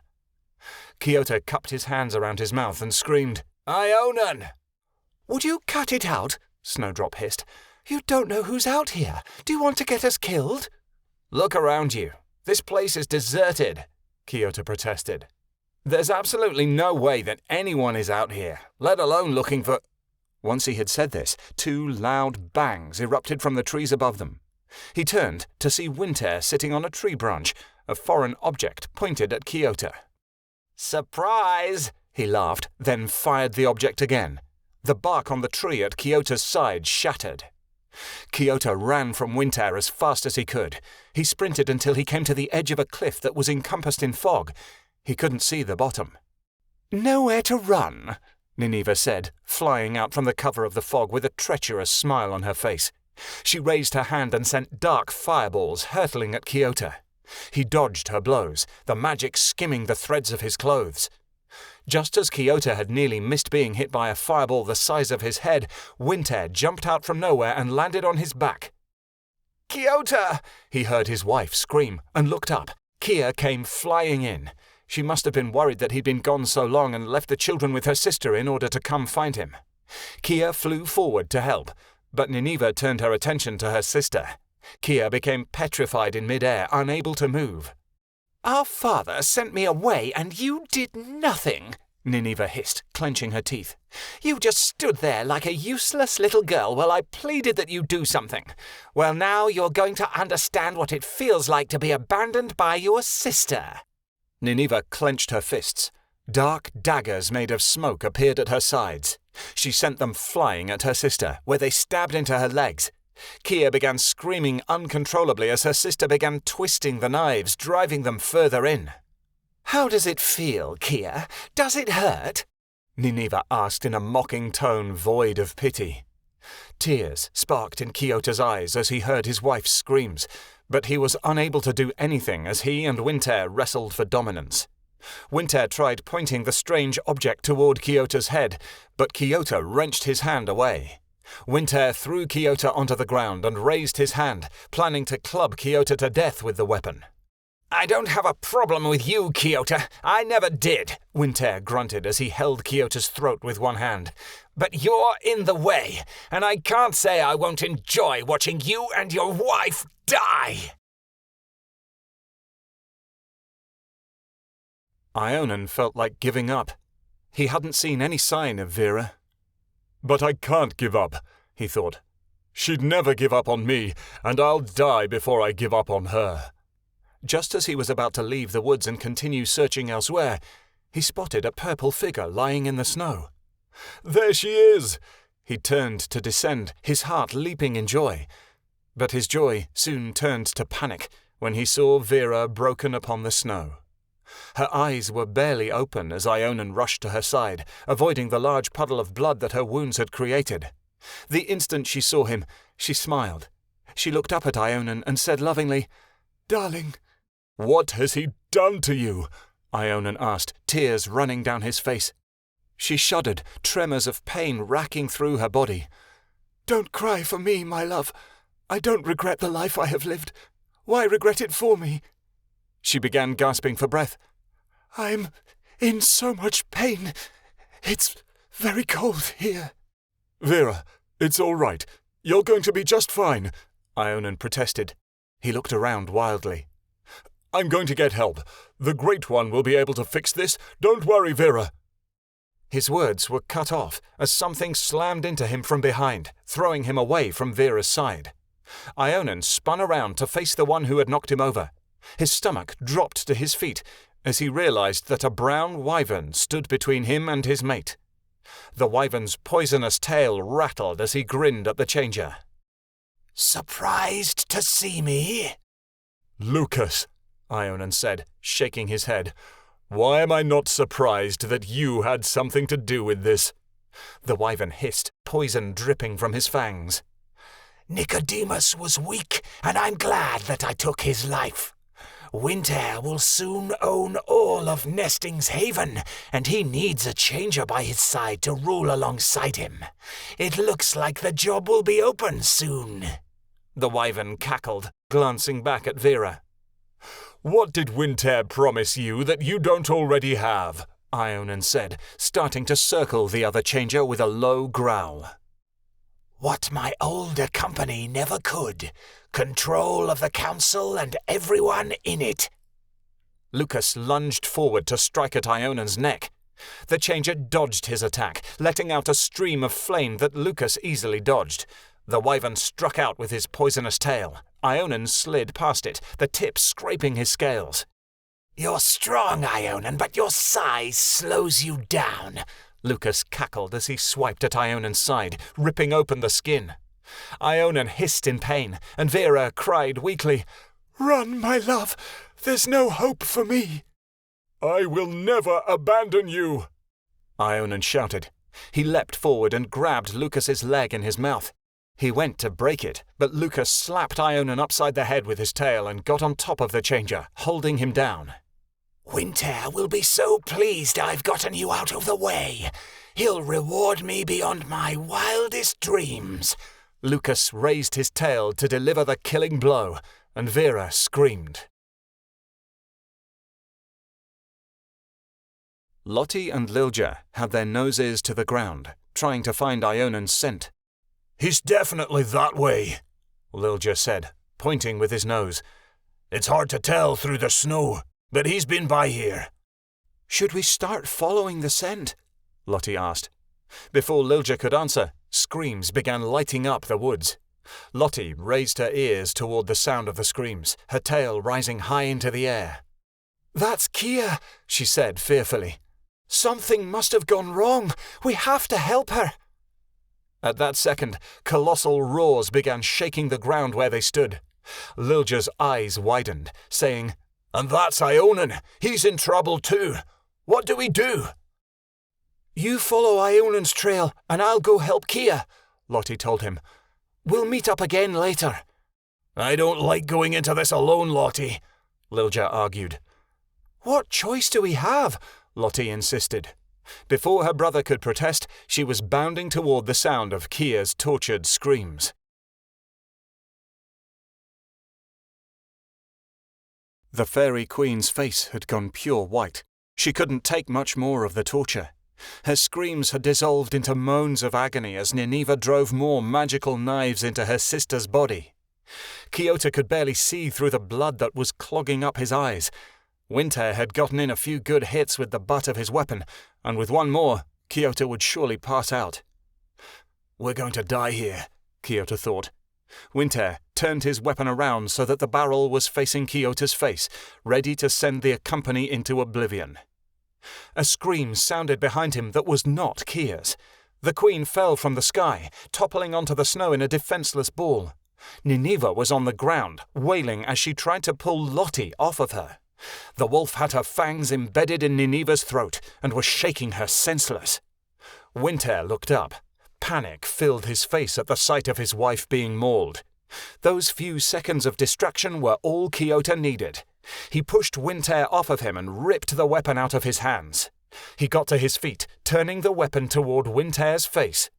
Keanu cupped his hands around his mouth and screamed, "Ionan!" "Would you cut it out?" Snowdrop hissed. "You don't know who's out here. Do you want to get us killed?" "Look around you. This place is deserted," Keanu protested. "There's absolutely no way that anyone is out here, let alone looking for—" Once he had said this, 2 loud bangs erupted from the trees above them. He turned to see Winter sitting on a tree branch, a foreign object pointed at Keanu. "Surprise!" he laughed, then fired the object again. The bark on the tree at Keanu's side shattered. Keanu ran from Winter as fast as he could. He sprinted until he came to the edge of a cliff that was encompassed in fog. He couldn't see the bottom. "Nowhere to run," Nineveh said, flying out from the cover of the fog with a treacherous smile on her face. She raised her hand and sent dark fireballs hurtling at Keanu. He dodged her blows, the magic skimming the threads of his clothes. Just as Keanu had nearly missed being hit by a fireball the size of his head, Winter jumped out from nowhere and landed on his back. "Keanu!" He heard his wife scream and looked up. Kia came flying in. She must have been worried that he'd been gone so long and left the children with her sister in order to come find him. Kia flew forward to help, but Nineveh turned her attention to her sister. Kia became petrified in midair, unable to move. "Our father sent me away and you did nothing," Nineveh hissed, clenching her teeth. "You just stood there like a useless little girl while I pleaded that you do something. Well, now you're going to understand what it feels like to be abandoned by your sister." Nineveh clenched her fists. Dark daggers made of smoke appeared at her sides. She sent them flying at her sister, where they stabbed into her legs. Kia began screaming uncontrollably as her sister began twisting the knives, driving them further in. "How does it feel, Kia? Does it hurt?" Nineveh asked in a mocking tone void of pity. Tears sparked in Keanu's eyes as he heard his wife's screams, but he was unable to do anything as he and Winter wrestled for dominance. Winter tried pointing the strange object toward Keanu's head, but Keanu wrenched his hand away. Winter threw Keanu onto the ground and raised his hand, planning to club Keanu to death with the weapon. "I don't have a problem with you, Keanu. I never did," Winter grunted as he held Keanu's throat with one hand. "But you're in the way, and I can't say I won't enjoy watching you and your wife die." Ionan felt like giving up. He hadn't seen any sign of Vera. "But I can't give up," he thought. "She'd never give up on me, and I'll die before I give up on her." Just as he was about to leave the woods and continue searching elsewhere, he spotted a purple figure lying in the snow. "There she is!" He turned to descend, his heart leaping in joy. But his joy soon turned to panic when he saw Vera broken upon the snow. Her eyes were barely open as Ionan rushed to her side, avoiding the large puddle of blood that her wounds had created. The instant she saw him, she smiled. She looked up at Ionan and said lovingly, Darling. What has he done to you? Ionan asked, tears running down his face. She shuddered, tremors of pain racking through her body. Don't cry for me, my love. I don't regret the life I have lived. Why regret it for me? She began gasping for breath. I'm in so much pain. It's very cold here. Vera, it's all right. You're going to be just fine, Ionan protested. He looked around wildly. I'm going to get help. The Great One will be able to fix this. Don't worry, Vera. His words were cut off as something slammed into him from behind, throwing him away from Vera's side. Ionan spun around to face the one who had knocked him over. His stomach dropped to his feet as he realized that a brown wyvern stood between him and his mate. The wyvern's poisonous tail rattled as he grinned at the changer. Surprised to see me? Lucas, Ionan said, shaking his head. Why am I not surprised that you had something to do with this? The wyvern hissed, poison dripping from his fangs. Nicodemus was weak, and I'm glad that I took his life. Winter will soon own all of Nesting's Haven, and he needs a changer by his side to rule alongside him. It looks like the job will be open soon. The wyvern cackled, glancing back at Vera. What did Winter promise you that you don't already have? Ionan said, starting to circle the other changer with a low growl. What my older company never could. Control of the council and everyone in it. Lucas lunged forward to strike at Ionan's neck. The changer dodged his attack, letting out a stream of flame that Lucas easily dodged. The wyvern struck out with his poisonous tail. Ionan slid past it, the tip scraping his scales. You're strong, Ionan, but your size slows you down. Lucas cackled as he swiped at Ionan's side, ripping open the skin. Ionan hissed in pain, and Vera cried weakly, Run, my love. There's no hope for me. I will never abandon you, Ionan shouted. He leapt forward and grabbed Lucas's leg in his mouth. He went to break it, but Lucas slapped Ionan upside the head with his tail and got on top of the changer, holding him down. Winter will be so pleased I've gotten you out of the way. He'll reward me beyond my wildest dreams. Lucas raised his tail to deliver the killing blow, and Vera screamed. Lottie and Lilja had their noses to the ground, trying to find Ionan's scent. He's definitely that way, Lilja said, pointing with his nose. It's hard to tell through the snow, but he's been by here. Should we start following the scent? Lottie asked. Before Lilja could answer, screams began lighting up the woods. Lottie raised her ears toward the sound of the screams, her tail rising high into the air. That's Kia, she said fearfully. Something must have gone wrong. We have to help her. At that second, colossal roars began shaking the ground where they stood. Lilja's eyes widened, saying, And that's Ionan. He's in trouble too. What do we do? You follow Ionan's trail, and I'll go help Kia, Lottie told him. We'll meet up again later. I don't like going into this alone, Lottie, Lilja argued. What choice do we have? Lottie insisted. Before her brother could protest, she was bounding toward the sound of Kia's tortured screams. The Fairy Queen's face had gone pure white. She couldn't take much more of the torture. Her screams had dissolved into moans of agony as Nineveh drove more magical knives into her sister's body. Keanu could barely see through the blood that was clogging up his eyes. Winter had gotten in a few good hits with the butt of his weapon, and with one more, Keanu would surely pass out. We're going to die here, Keanu thought. Winter turned his weapon around so that the barrel was facing Keanu's face, ready to send the company into oblivion. A scream sounded behind him that was not Kia's. The queen fell from the sky, toppling onto the snow in a defenseless ball. Nineveh was on the ground, wailing as she tried to pull Lottie off of her. The wolf had her fangs embedded in Nineveh's throat and was shaking her senseless. Winter looked up. Panic filled his face at the sight of his wife being mauled. Those few seconds of distraction were all Kiota needed. He pushed Winter off of him and ripped the weapon out of his hands. He got to his feet, turning the weapon toward Winter's face.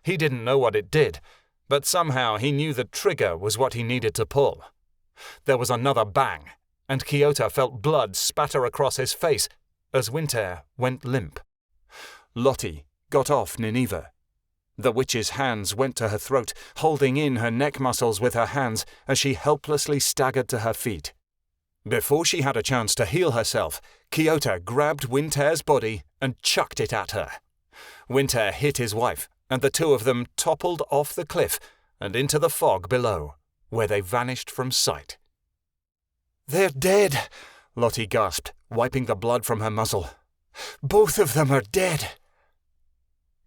He didn't know what it did, but somehow he knew the trigger was what he needed to pull. There was another bang, and Kiota felt blood spatter across his face as Winter went limp. Lottie got off Nineveh. The witch's hands went to her throat, holding in her neck muscles with her hands as she helplessly staggered to her feet. Before she had a chance to heal herself, Kiota grabbed Winter's body and chucked it at her. Winter hit his wife, and the two of them toppled off the cliff and into the fog below, where they vanished from sight. "They're dead," Lottie gasped, wiping the blood from her muzzle. "Both of them are dead."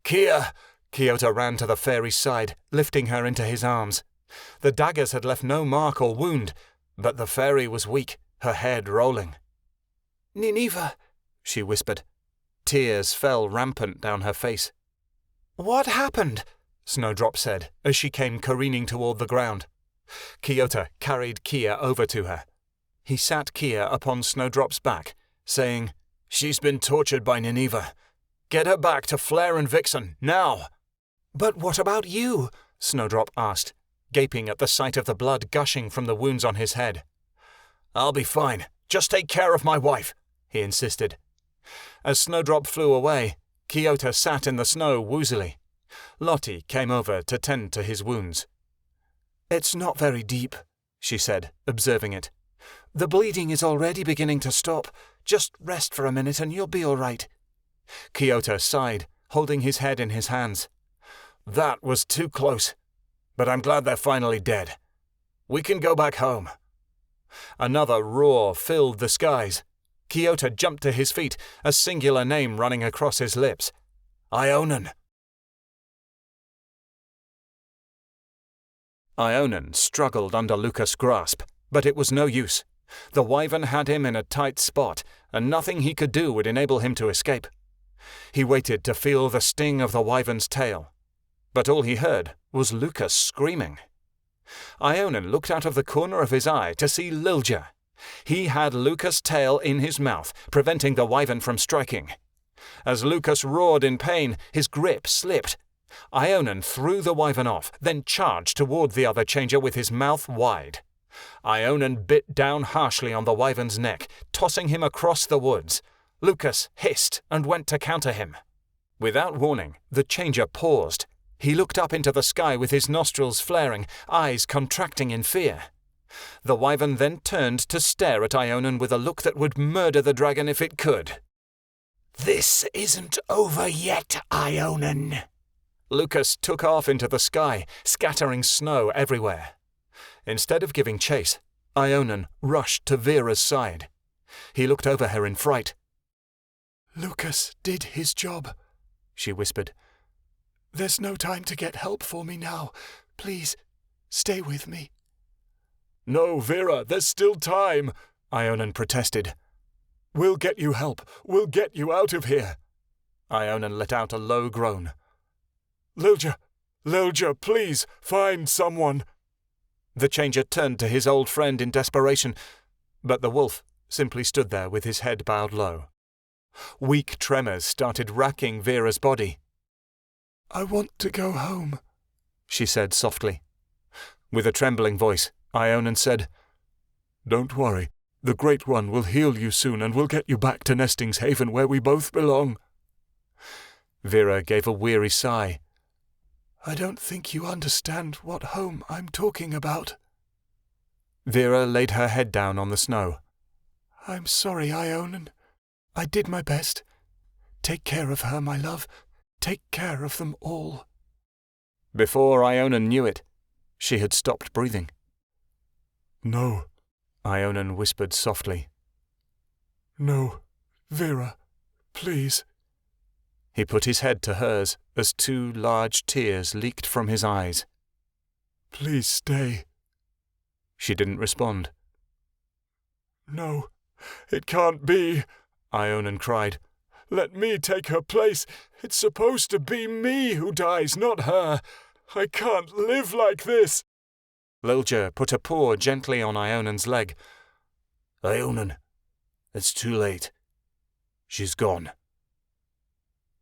Kiota ran to the fairy's side, lifting her into his arms. The daggers had left no mark or wound, but the fairy was weak, her head rolling. "Nineveh," she whispered. Tears fell rampant down her face. "What happened?" Snowdrop said, as she came careening toward the ground. Kiota carried Kia over to her. He sat Kia upon Snowdrop's back, saying, "She's been tortured by Nineveh. Get her back to Flare and Vixen, now!" "But what about you?" Snowdrop asked, gaping at the sight of the blood gushing from the wounds on his head. "I'll be fine. Just take care of my wife," he insisted. As Snowdrop flew away, Kiota sat in the snow woozily. Lottie came over to tend to his wounds. "It's not very deep," she said, observing it. "The bleeding is already beginning to stop. Just rest for a minute and you'll be all right." Kiota sighed, holding his head in his hands. "That was too close. But I'm glad they're finally dead. We can go back home." Another roar filled the skies. Kiota jumped to his feet, a singular name running across his lips. Ionan. Ionan struggled under Lucas' grasp, but it was no use. The wyvern had him in a tight spot, and nothing he could do would enable him to escape. He waited to feel the sting of the wyvern's tail, but all he heard was Lucas screaming. Ionan looked out of the corner of his eye to see Lilja. He had Lucas' tail in his mouth, preventing the wyvern from striking. As Lucas roared in pain, his grip slipped. Ionan threw the wyvern off, then charged toward the other changer with his mouth wide. Ionan bit down harshly on the wyvern's neck, tossing him across the woods. Lucas hissed and went to counter him. Without warning, the changer paused. He looked up into the sky with his nostrils flaring, eyes contracting in fear. The wyvern then turned to stare at Ionan with a look that would murder the dragon if it could. "This isn't over yet, Ionan." Lucas took off into the sky, scattering snow everywhere. Instead of giving chase, Ionan rushed to Vera's side. He looked over her in fright. "Lucas did his job," she whispered. "There's no time to get help for me now. Please, stay with me." "No, Vera, there's still time," Ionan protested. "We'll get you help. We'll get you out of here." Ionan let out a low groan. Lilja, please, find someone." The changer turned to his old friend in desperation, but the wolf simply stood there with his head bowed low. Weak tremors started racking Vera's body. "I want to go home," she said softly. With a trembling voice, Ionan said, "Don't worry. The Great One will heal you soon and will get you back to Nesting's Haven where we both belong." Vera gave a weary sigh. "I don't think you understand what home I'm talking about." Vera laid her head down on the snow. "I'm sorry, Ionan. I did my best. Take care of her, my love. Take care of them all." Before Ionan knew it, she had stopped breathing. "No," Ionan whispered softly. "No, Vera, please." He put his head to hers as two large tears leaked from his eyes. "Please stay. She didn't respond. No, it can't be, Ionan cried. Let me take her place. It's supposed to be me who dies, not her. I can't live like this. Lilja put a paw gently on Ionan's leg. Ionan, it's too late. She's gone.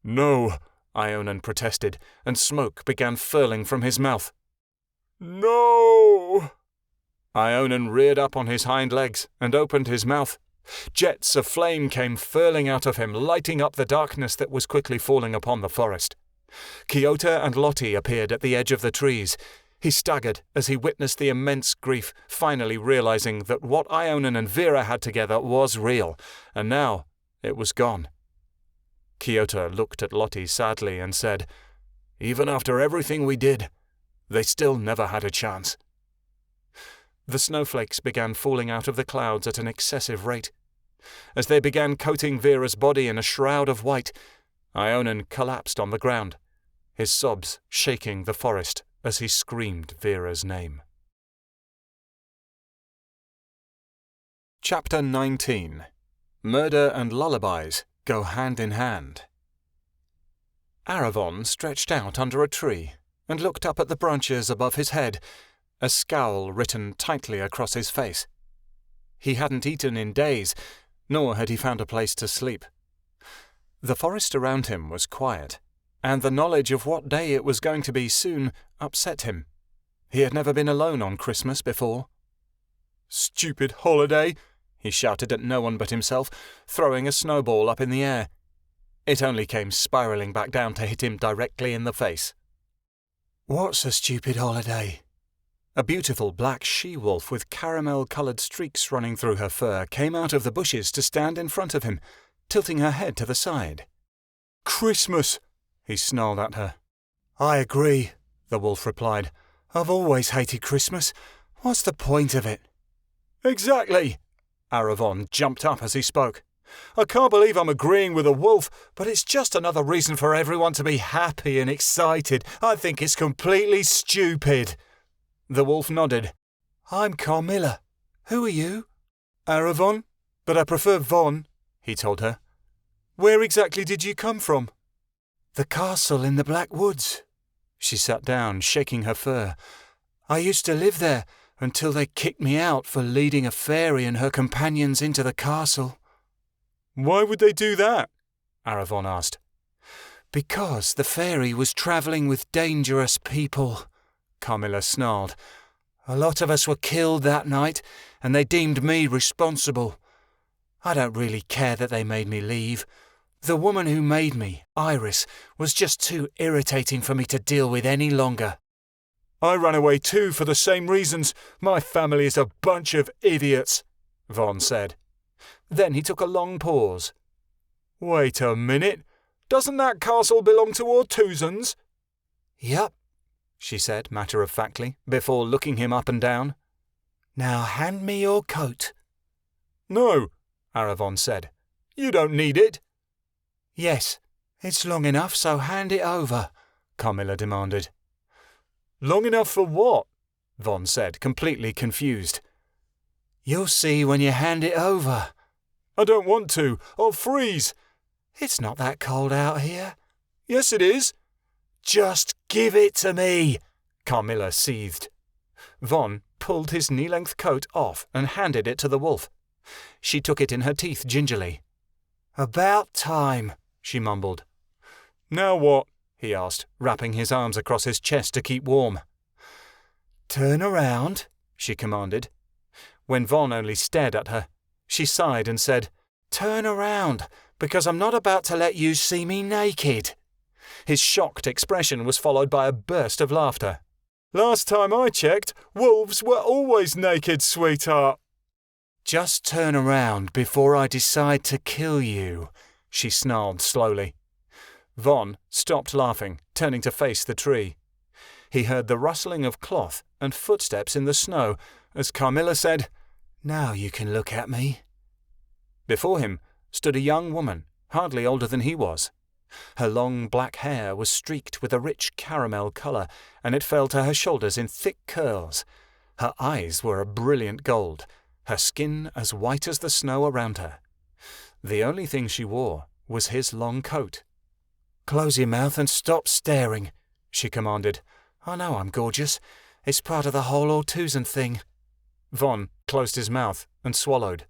No, Ionan protested, and smoke began furling from his mouth. No! Ionan reared up on his hind legs and opened his mouth. Jets of flame came furling out of him, lighting up the darkness that was quickly falling upon the forest. Kiota and Lottie appeared at the edge of the trees. He staggered as he witnessed the immense grief, finally realizing that what Ionan and Vera had together was real, and now it was gone. Kiota looked at Lottie sadly and said, Even after everything we did, they still never had a chance. The snowflakes began falling out of the clouds at an excessive rate. As they began coating Vera's body in a shroud of white, Ionan collapsed on the ground, his sobs shaking the forest as he screamed Vera's name. Chapter 19. Murder and lullabies go hand in hand. Aravon stretched out under a tree and looked up at the branches above his head, a scowl written tightly across his face. He hadn't eaten in days, nor had he found a place to sleep. The forest around him was quiet, and the knowledge of what day it was going to be soon upset him. He had never been alone on Christmas before. "Stupid holiday!" he shouted at no one but himself, throwing a snowball up in the air. It only came spiralling back down to hit him directly in the face. "What's a stupid holiday?" A beautiful black she-wolf with caramel-coloured streaks running through her fur came out of the bushes to stand in front of him, tilting her head to the side. "Christmas!" he snarled at her. "I agree," the wolf replied. "I've always hated Christmas. What's the point of it?" "Exactly!" Aravon jumped up as he spoke. "I can't believe I'm agreeing with a wolf, but it's just another reason for everyone to be happy and excited. I think it's completely stupid." The wolf nodded. "I'm Carmilla. Who are you?" "Aravon, but I prefer Von," he told her. "Where exactly did you come from?" "The castle in the Black Woods." She sat down, shaking her fur. "I used to live there until they kicked me out for leading a fairy and her companions into the castle." "Why would they do that?" Aravon asked. "Because the fairy was travelling with dangerous people," Carmilla snarled. "A lot of us were killed that night, and they deemed me responsible. I don't really care that they made me leave. The woman who made me, Iris, was just too irritating for me to deal with any longer." "I ran away too for the same reasons. My family is a bunch of idiots," Von said. Then he took a long pause. "Wait a minute. Doesn't that castle belong to Ortuzans?" "Yup," she said matter-of-factly, before looking him up and down. "Now hand me your coat." "No," Aravon said. "You don't need it." "Yes, it's long enough, so hand it over," Carmilla demanded. "Long enough for what?" Von said, completely confused. "You'll see when you hand it over." "I don't want to. I'll freeze." "It's not that cold out here." "Yes, it is." "Just give it to me," Carmilla seethed. Von pulled his knee-length coat off and handed it to the wolf. She took it in her teeth gingerly. "About time," she mumbled. "Now what?" he asked, wrapping his arms across his chest to keep warm. "Turn around," she commanded. When Von only stared at her, she sighed and said, "Turn around, because I'm not about to let you see me naked." His shocked expression was followed by a burst of laughter. "Last time I checked, wolves were always naked, sweetheart." "Just turn around before I decide to kill you," she snarled slowly. Von stopped laughing, turning to face the tree. He heard the rustling of cloth and footsteps in the snow as Carmilla said, "Now you can look at me." Before him stood a young woman, hardly older than he was. Her long black hair was streaked with a rich caramel colour, and it fell to her shoulders in thick curls. Her eyes were a brilliant gold, her skin as white as the snow around her. The only thing she wore was his long coat. "Close your mouth and stop staring," she commanded. "I know I'm gorgeous. It's part of the whole Ortuzan thing." Von closed his mouth and swallowed.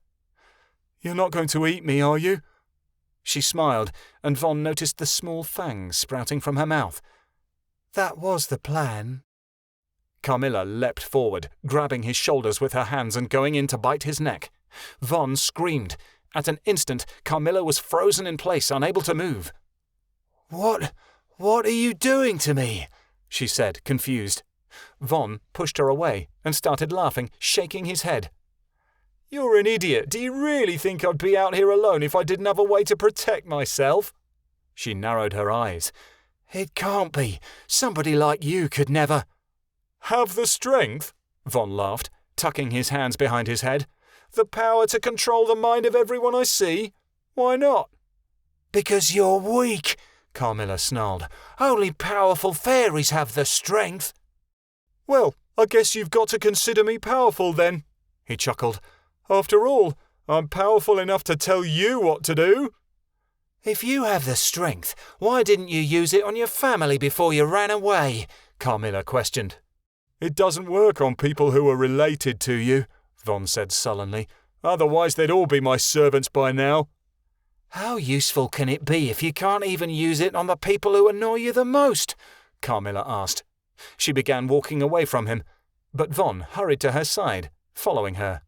"You're not going to eat me, are you?" She smiled, and Von noticed the small fangs sprouting from her mouth. "That was the plan." Carmilla leapt forward, grabbing his shoulders with her hands and going in to bite his neck. Von screamed. At an instant, Carmilla was frozen in place, unable to move. What are you doing to me?" she said, confused. Von pushed her away and started laughing, shaking his head. "You're an idiot. Do you really think I'd be out here alone if I didn't have a way to protect myself?" She narrowed her eyes. "It can't be. Somebody like you could never—" "Have the strength?" Von laughed, tucking his hands behind his head. "The power to control the mind of everyone I see? Why not?" "Because you're weak," Carmilla snarled. "Only powerful fairies have the strength." "Well, I guess you've got to consider me powerful then," he chuckled. "After all, I'm powerful enough to tell you what to do." "If you have the strength, why didn't you use it on your family before you ran away?" Carmilla questioned. "It doesn't work on people who are related to you," Von said sullenly. "Otherwise they'd all be my servants by now." "How useful can it be if you can't even use it on the people who annoy you the most?" Carmilla asked. She began walking away from him, but Von hurried to her side, following her.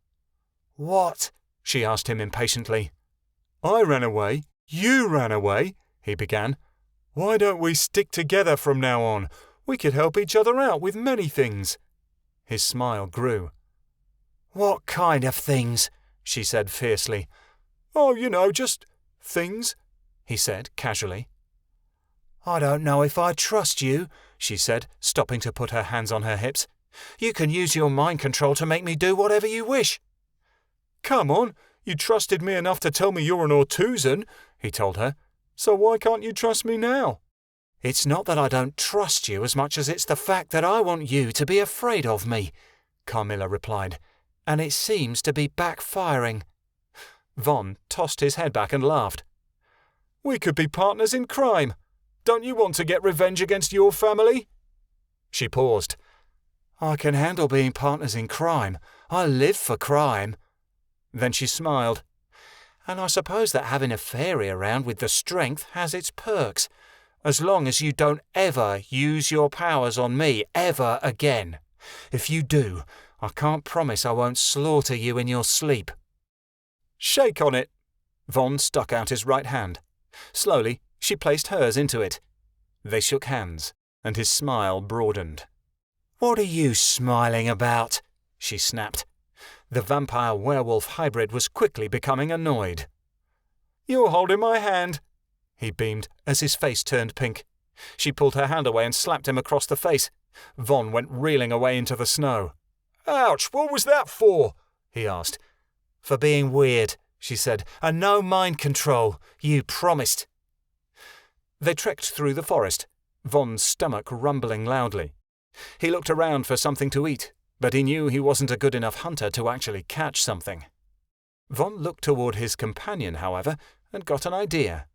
"What?" she asked him impatiently. "I ran away. You ran away," he began. "Why don't we stick together from now on? We could help each other out with many things." His smile grew. "What kind of things?" she said fiercely. "Oh, you know, just things," he said casually. "I don't know if I trust you," she said, stopping to put her hands on her hips. "You can use your mind control to make me do whatever you wish." "Come on, you trusted me enough to tell me you're an Ortuzan," he told her. "So why can't you trust me now?" "It's not that I don't trust you as much as it's the fact that I want you to be afraid of me," Carmilla replied, "and it seems to be backfiring." Von tossed his head back and laughed. "We could be partners in crime. Don't you want to get revenge against your family?" She paused. "I can handle being partners in crime. I live for crime." Then she smiled. "And I suppose that having a fairy around with the strength has its perks, as long as you don't ever use your powers on me ever again. If you do, I can't promise I won't slaughter you in your sleep." "Shake on it." Von stuck out his right hand. Slowly, she placed hers into it. They shook hands, and his smile broadened. "What are you smiling about?" she snapped. The vampire-werewolf hybrid was quickly becoming annoyed. "You're holding my hand," he beamed as his face turned pink. She pulled her hand away and slapped him across the face. Von went reeling away into the snow. "Ouch, what was that for?" he asked. "For being weird," she said, "and no mind control. You promised." They trekked through the forest, Von's stomach rumbling loudly. He looked around for something to eat, but he knew he wasn't a good enough hunter to actually catch something. Von looked toward his companion, however, and got an idea.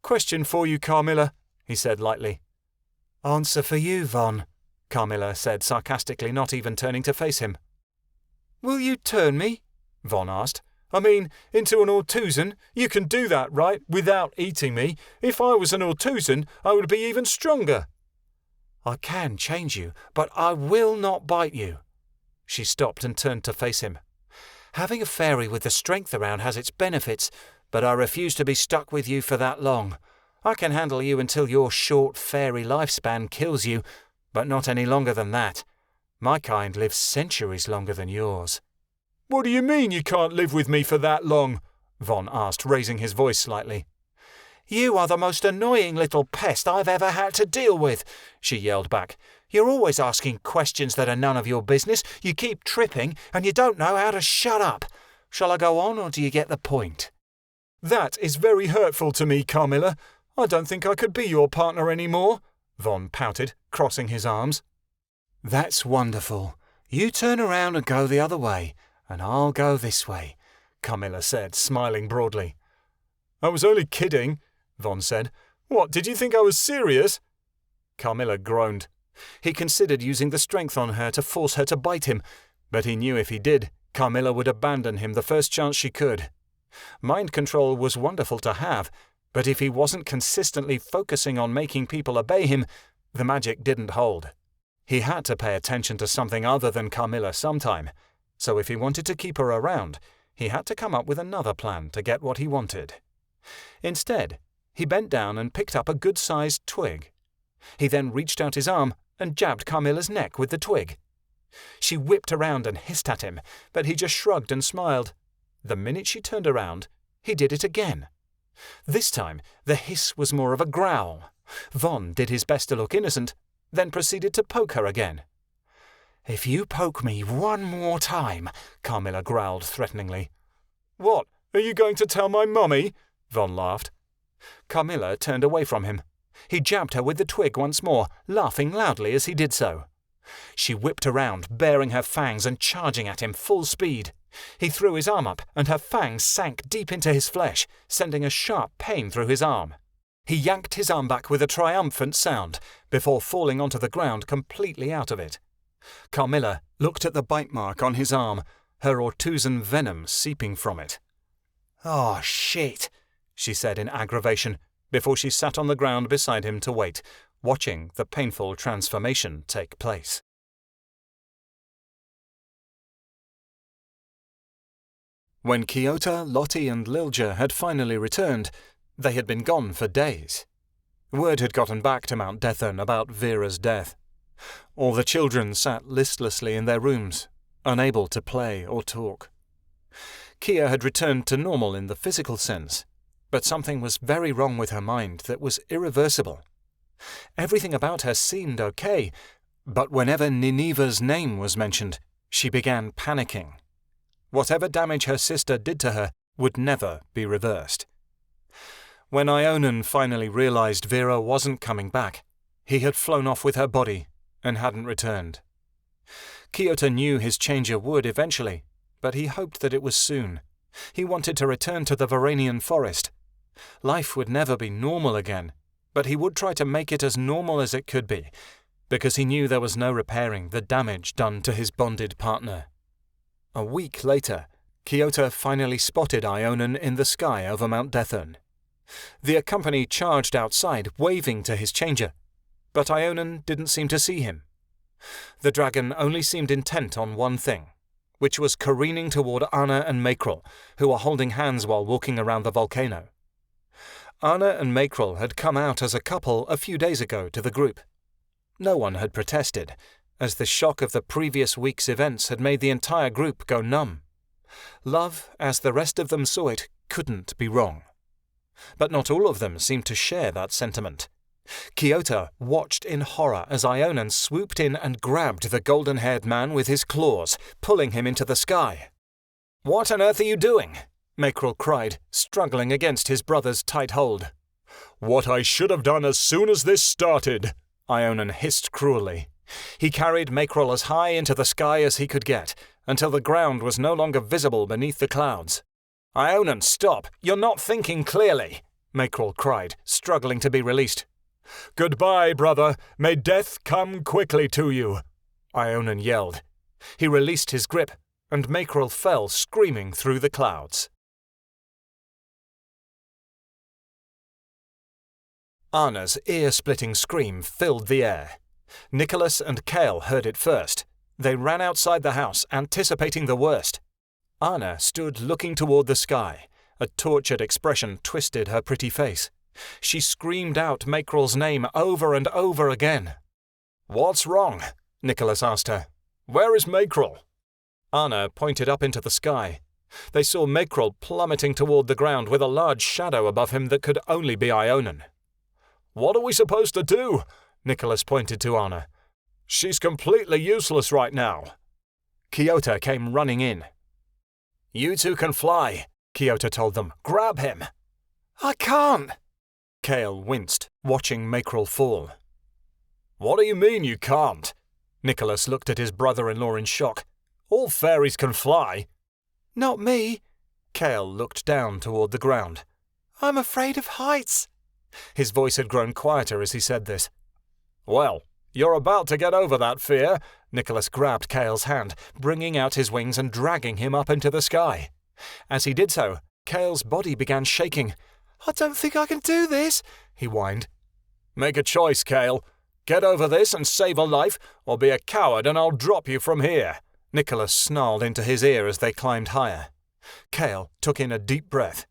"Question for you, Carmilla," he said lightly. "Answer for you, Von," Carmilla said sarcastically, not even turning to face him. "Will you turn me?" Von asked. "I mean, into an Ortuzan? You can do that, right, without eating me. If I was an Ortuzan, I would be even stronger." "I can change you, but I will not bite you." She stopped and turned to face him. "Having a fairy with the strength around has its benefits, but I refuse to be stuck with you for that long. I can handle you until your short fairy lifespan kills you, but not any longer than that. My kind lives centuries longer than yours." "What do you mean you can't live with me for that long?" Von asked, raising his voice slightly. "You are the most annoying little pest I've ever had to deal with," she yelled back. "You're always asking questions that are none of your business. You keep tripping, and you don't know how to shut up. Shall I go on, or do you get the point?" "That is very hurtful to me, Carmilla. I don't think I could be your partner anymore," Von pouted, crossing his arms. "That's wonderful. You turn around and go the other way, and I'll go this way, Carmilla said, smiling broadly. I was only kidding, Von said. What, did you think I was serious? Carmilla groaned. He considered using the strength on her to force her to bite him, but he knew if he did, Carmilla would abandon him the first chance she could. Mind control was wonderful to have, but if he wasn't consistently focusing on making people obey him, the magic didn't hold. He had to pay attention to something other than Carmilla sometime, so if he wanted to keep her around, he had to come up with another plan to get what he wanted. Instead, he bent down and picked up a good-sized twig. He then reached out his arm and jabbed Carmilla's neck with the twig. She whipped around and hissed at him, but he just shrugged and smiled. The minute she turned around, he did it again. This time, the hiss was more of a growl. Von did his best to look innocent, then proceeded to poke her again. If you poke me one more time, Carmilla growled threateningly. What, are you going to tell my mummy? Von laughed. Carmilla turned away from him. He jabbed her with the twig once more, laughing loudly as he did so. She whipped around, baring her fangs and charging at him full speed. He threw his arm up, and her fangs sank deep into his flesh, sending a sharp pain through his arm. He yanked his arm back with a triumphant sound, before falling onto the ground completely out of it. Carmilla looked at the bite mark on his arm, her Ortuzan venom seeping from it. "Oh, shit," she said in aggravation, before she sat on the ground beside him to wait, watching the painful transformation take place. When Kiota, Lottie and Lilja had finally returned, they had been gone for days. Word had gotten back to Mount Dethan about Vera's death. All the children sat listlessly in their rooms, unable to play or talk. Kia had returned to normal in the physical sense, but something was very wrong with her mind that was irreversible. Everything about her seemed okay, but whenever Nineva's name was mentioned, she began panicking. Whatever damage her sister did to her would never be reversed. When Ionan finally realized Vera wasn't coming back, he had flown off with her body and hadn't returned. Kiota knew his changer would eventually, but he hoped that it was soon. He wanted to return to the Verinian Forest. Life would never be normal again, but he would try to make it as normal as it could be, because he knew there was no repairing the damage done to his bonded partner. A week later, Kiota finally spotted Ionan in the sky over Mount Dethan. The company charged outside, waving to his changer, but Ionan didn't seem to see him. The dragon only seemed intent on one thing, which was careening toward Anna and Makrel, who were holding hands while walking around the volcano. Anna and Makrel had come out as a couple a few days ago to the group. No one had protested, as the shock of the previous week's events had made the entire group go numb. Love, as the rest of them saw it, couldn't be wrong. But not all of them seemed to share that sentiment. Kiota watched in horror as Ionan swooped in and grabbed the golden-haired man with his claws, pulling him into the sky. "What on earth are you doing?" Makrel cried, struggling against his brother's tight hold. "What I should have done as soon as this started," Ionan hissed cruelly. He carried Makrel as high into the sky as he could get, until the ground was no longer visible beneath the clouds. "Ionan, stop! You're not thinking clearly!" Makrel cried, struggling to be released. "Goodbye, brother. May death come quickly to you," Ionan yelled. He released his grip, and Makrel fell screaming through the clouds. Anna's ear-splitting scream filled the air. Nicholas and Kale heard it first. They ran outside the house, anticipating the worst. Anna stood looking toward the sky. A tortured expression twisted her pretty face. She screamed out Makrel's name over and over again. "What's wrong?" Nicholas asked her. "Where is Makrel?" Anna pointed up into the sky. They saw Makrel plummeting toward the ground with a large shadow above him that could only be Ionan. "What are we supposed to do?" Nicholas pointed to Anna. "She's completely useless right now." Kiota came running in. "You two can fly," Kiota told them. "Grab him." "I can't." Kale winced, watching Makrel fall. "What do you mean you can't?" Nicholas looked at his brother-in-law in shock. All fairies can fly. Not me. Kale looked down toward the ground. I'm afraid of heights. His voice had grown quieter as he said this. Well, you're about to get over that fear. Nicholas grabbed Kale's hand, bringing out his wings and dragging him up into the sky. As he did so, Kale's body began shaking. I don't think I can do this, he whined. Make a choice, Kale. Get over this and save a life, or be a coward and I'll drop you from here. Nicholas snarled into his ear as they climbed higher. Kale took in a deep breath.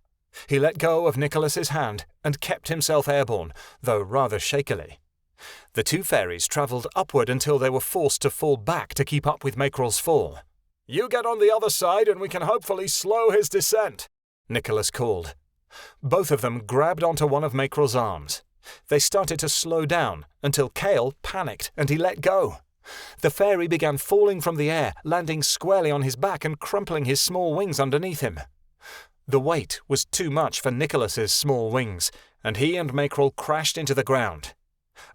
He let go of Nicholas's hand and kept himself airborne, though rather shakily. The two fairies travelled upward until they were forced to fall back to keep up with Makrel's fall. You get on the other side and we can hopefully slow his descent, Nicholas called. Both of them grabbed onto one of Makrel's arms. They started to slow down until Kale panicked and he let go. The fairy began falling from the air, landing squarely on his back and crumpling his small wings underneath him. The weight was too much for Nicholas's small wings, and he and Makrel crashed into the ground.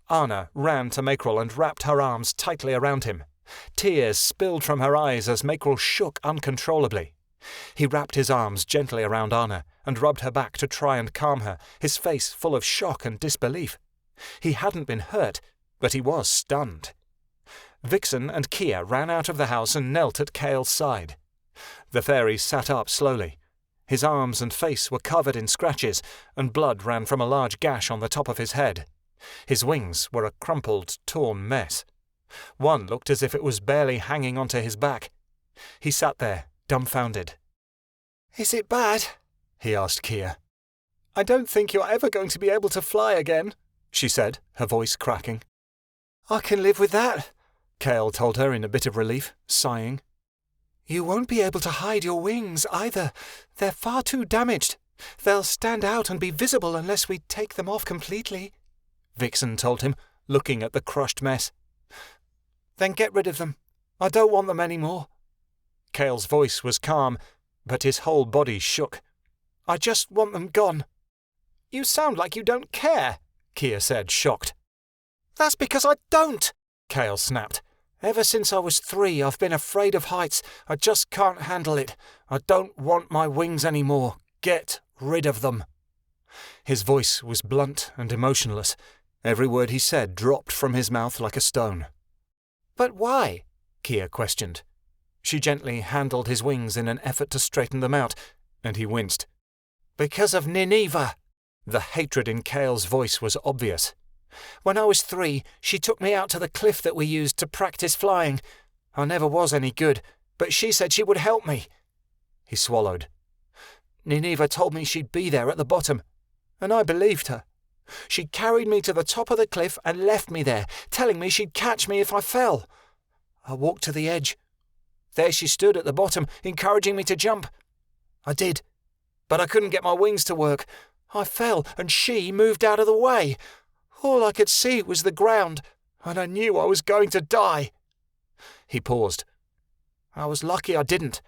Anna ran to Makrel and wrapped her arms tightly around him. Tears spilled from her eyes as Makrel shook uncontrollably. He wrapped his arms gently around Anna and rubbed her back to try and calm her, his face full of shock and disbelief. He hadn't been hurt, but he was stunned. Vixen and Kia ran out of the house and knelt at Kale's side. The fairy sat up slowly. His arms and face were covered in scratches, and blood ran from a large gash on the top of his head. His wings were a crumpled, torn mess. One looked as if it was barely hanging onto his back. He sat there, dumbfounded. Is it bad? He asked Kia. I don't think you're ever going to be able to fly again, she said, her voice cracking. I can live with that, Kale told her in a bit of relief, sighing. You won't be able to hide your wings either. They're far too damaged. They'll stand out and be visible unless we take them off completely, Vixen told him, looking at the crushed mess. Then get rid of them. I don't want them anymore. Kale's voice was calm, but his whole body shook. I just want them gone. You sound like you don't care, Kia said, shocked. That's because I don't, Kale snapped. Ever since I was 3, I've been afraid of heights. I just can't handle it. I don't want my wings anymore. Get rid of them. His voice was blunt and emotionless. Every word he said dropped from his mouth like a stone. But why? Kia questioned. She gently handled his wings in an effort to straighten them out, and he winced. Because of Nineveh. The hatred in Kale's voice was obvious. When I was 3, she took me out to the cliff that we used to practice flying. I never was any good, but she said she would help me. He swallowed. Nineveh told me she'd be there at the bottom, and I believed her. She carried me to the top of the cliff and left me there, telling me she'd catch me if I fell. I walked to the edge. There she stood at the bottom, encouraging me to jump. I did, but I couldn't get my wings to work. I fell, and she moved out of the way. All I could see was the ground, and I knew I was going to die. He paused. I was lucky I didn't,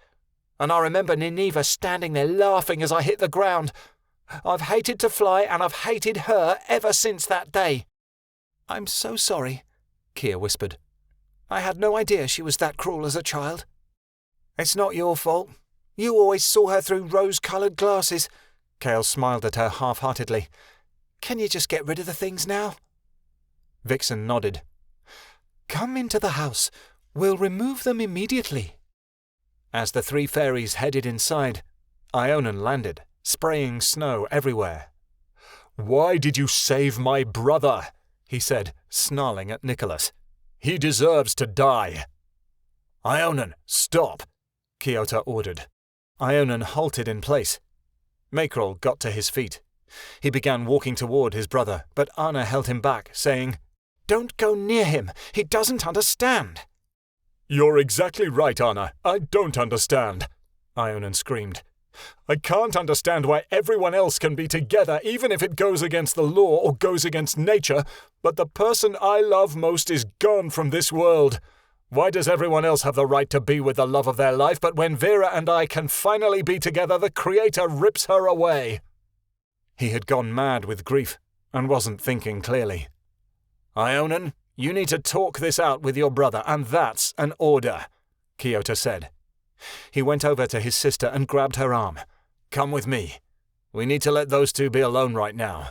and I remember Nineveh standing there laughing as I hit the ground. I've hated to fly, and I've hated her ever since that day. I'm so sorry, Kia whispered. I had no idea she was that cruel as a child. It's not your fault. You always saw her through rose-coloured glasses. Kale smiled at her half-heartedly. Can you just get rid of the things now? Vixen nodded. Come into the house. We'll remove them immediately. As the 3 fairies headed inside, Ionan landed, spraying snow everywhere. Why did you save my brother? He said, snarling at Nicholas. He deserves to die. Ionan, stop, Kiota ordered. Ionan halted in place. Makrel got to his feet. He began walking toward his brother, but Anna held him back, saying, Don't go near him. He doesn't understand. You're exactly right, Anna. I don't understand, Ionan screamed. I can't understand why everyone else can be together, even if it goes against the law or goes against nature, but the person I love most is gone from this world. Why does everyone else have the right to be with the love of their life, but when Vera and I can finally be together, the Creator rips her away? He had gone mad with grief and wasn't thinking clearly. Ionan, You need to talk this out with your brother, and that's an order, Keanu said. He went over to his sister and grabbed her arm. Come with me. We need to let those two be alone right now.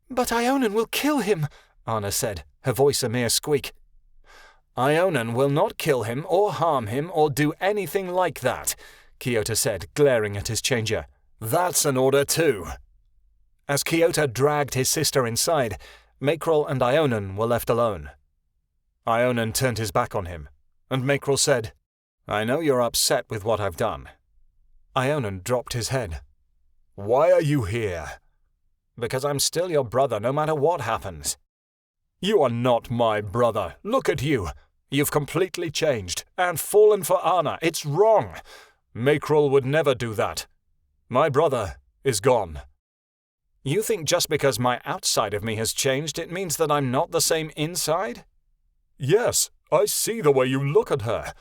But Ionan will kill him, Anna said, her voice a mere squeak. Ionan will not kill him or harm him or do anything like that, Keanu said, glaring at his changer. That's an order too. As Keanu dragged his sister inside, Makrel and Ionan were left alone. Ionan turned his back on him, and Makrel said, I know you're upset with what I've done. Ionan dropped his head. Why are you here? Because I'm still your brother no matter what happens. You are not my brother. Look at you. You've completely changed and fallen for Anna. It's wrong. Makrel would never do that. My brother is gone. You think just because my outside of me has changed, it means that I'm not the same inside? Yes, I see the way you look at her.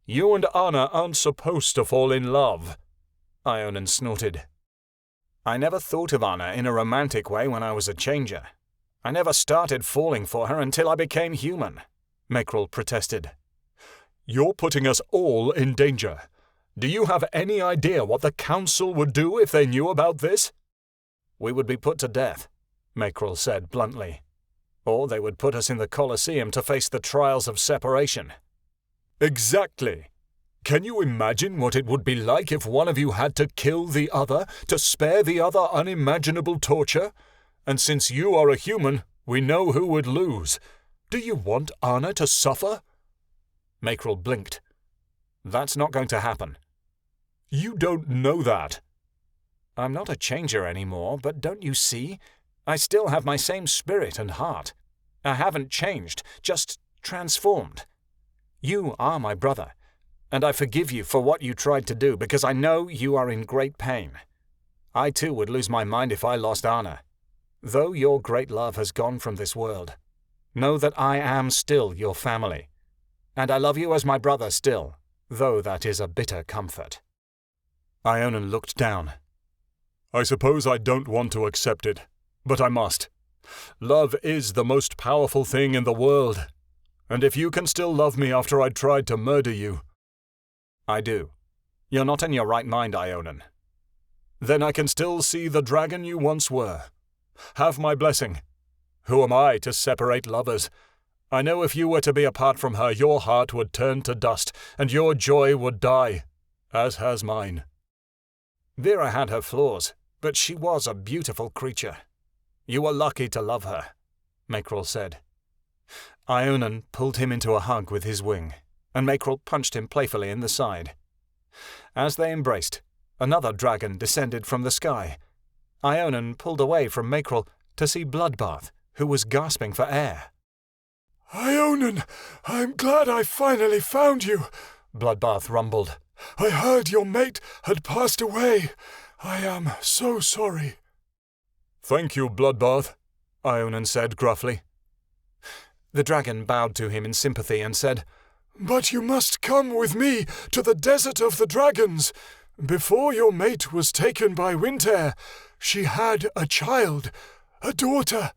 You and Anna aren't supposed to fall in love. Ionan snorted. I never thought of Anna in a romantic way when I was a changer. I never started falling for her until I became human, Makrel protested. You're putting us all in danger. Do you have any idea what the council would do if they knew about this? We would be put to death, Makrel said bluntly. Or they would put us in the Colosseum to face the trials of separation. Exactly. Can you imagine what it would be like if one of you had to kill the other, to spare the other unimaginable torture? And since you are a human, we know who would lose. Do you want Anna to suffer? Makrel blinked. That's not going to happen. You don't know that. I'm not a changer anymore, but don't you see? I still have my same spirit and heart. I haven't changed, just transformed. You are my brother, and I forgive you for what you tried to do because I know you are in great pain. I too would lose my mind if I lost Anna. Though your great love has gone from this world, know that I am still your family, and I love you as my brother still, though that is a bitter comfort. Ionan looked down. I suppose I don't want to accept it, but I must. Love is the most powerful thing in the world, and if you can still love me after I tried to murder you... I do. You're not in your right mind, Ionan. Then I can still see the dragon you once were. Have my blessing. Who am I to separate lovers? I know if you were to be apart from her, your heart would turn to dust, and your joy would die, as has mine. Vera had her flaws, but she was a beautiful creature. You were lucky to love her, Makrel said. Ionan pulled him into a hug with his wing, and Makrel punched him playfully in the side. As they embraced, another dragon descended from the sky. Ionan pulled away from Makrel to see Bloodbath, who was gasping for air. Ionan, I'm glad I finally found you, Bloodbath rumbled. I heard your mate had passed away. I am so sorry. Thank you, Bloodbath, Ionan said gruffly. The dragon bowed to him in sympathy and said, But you must come with me to the Desert of the Dragons. Before your mate was taken by Winter, she had a child, a daughter.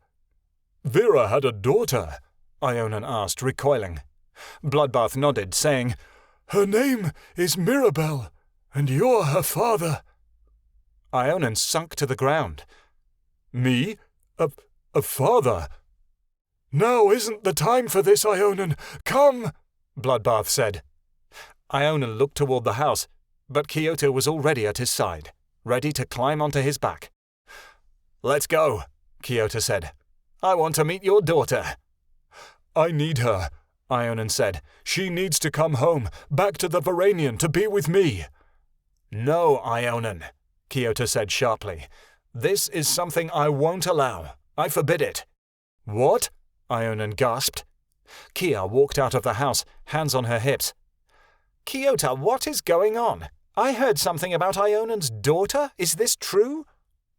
Vera had a daughter? Ionan asked, recoiling. Bloodbath nodded, saying, Her name is Mirabelle, and you're her father. Ionan sunk to the ground. Me? A father? Now isn't the time for this, Ionan. Come, Bloodbath said. Ionan looked toward the house, but Keanu was already at his side, ready to climb onto his back. Let's go, Keanu said. I want to meet your daughter. I need her, Ionan said. She needs to come home, back to the Verinian, to be with me. No, Ionan, Keanu said sharply. This is something I won't allow. I forbid it. What? Ionan gasped. Kia walked out of the house, hands on her hips. Keanu, what is going on? I heard something about Ionan's daughter. Is this true?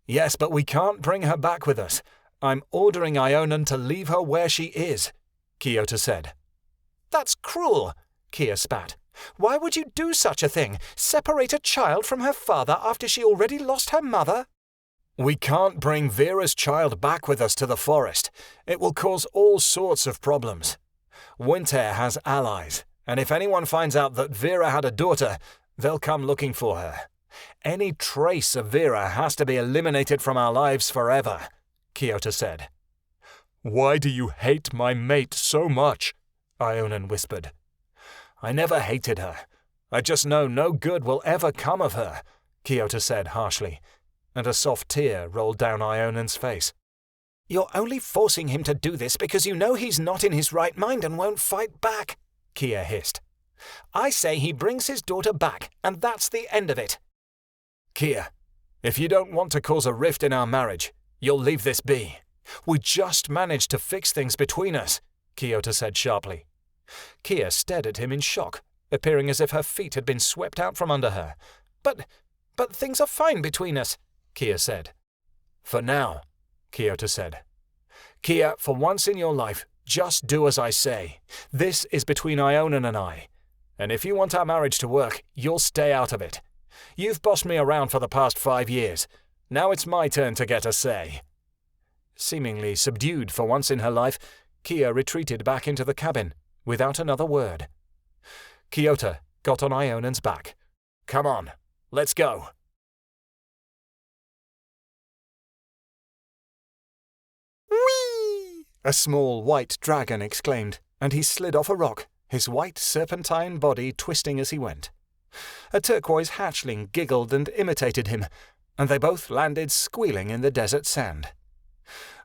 Yes, but we can't bring her back with us. I'm ordering Ionan to leave her where she is, Keanu said. That's cruel, Kia spat. Why would you do such a thing? Separate a child from her father after she already lost her mother? We can't bring Vera's child back with us to the forest. It will cause all sorts of problems. Winter has allies, and if anyone finds out that Vera had a daughter, they'll come looking for her. Any trace of Vera has to be eliminated from our lives forever, Kiota said. Why do you hate my mate so much? Ionan whispered. I never hated her. I just know no good will ever come of her, Kiota said harshly, and a soft tear rolled down Ionan's face. You're only forcing him to do this because you know he's not in his right mind and won't fight back, Kia hissed. I say he brings his daughter back, and that's the end of it. Kia, if you don't want to cause a rift in our marriage, you'll leave this be. We just managed to fix things between us, Kiota said sharply. Kia stared at him in shock, appearing as if her feet had been swept out from under her. But things are fine between us, Kia said. For now, Kiota said. Kia, for once in your life, just do as I say. This is between Ionan and I. And if you want our marriage to work, you'll stay out of it. You've bossed me around for the past 5 years. Now it's my turn to get a say. Seemingly subdued for once in her life, Kia retreated back into the cabin, without another word. Kiota got on Ionan's back. Come on, let's go. Whee! A small white dragon exclaimed, and he slid off a rock, his white serpentine body twisting as he went. A turquoise hatchling giggled and imitated him, and they both landed squealing in the desert sand.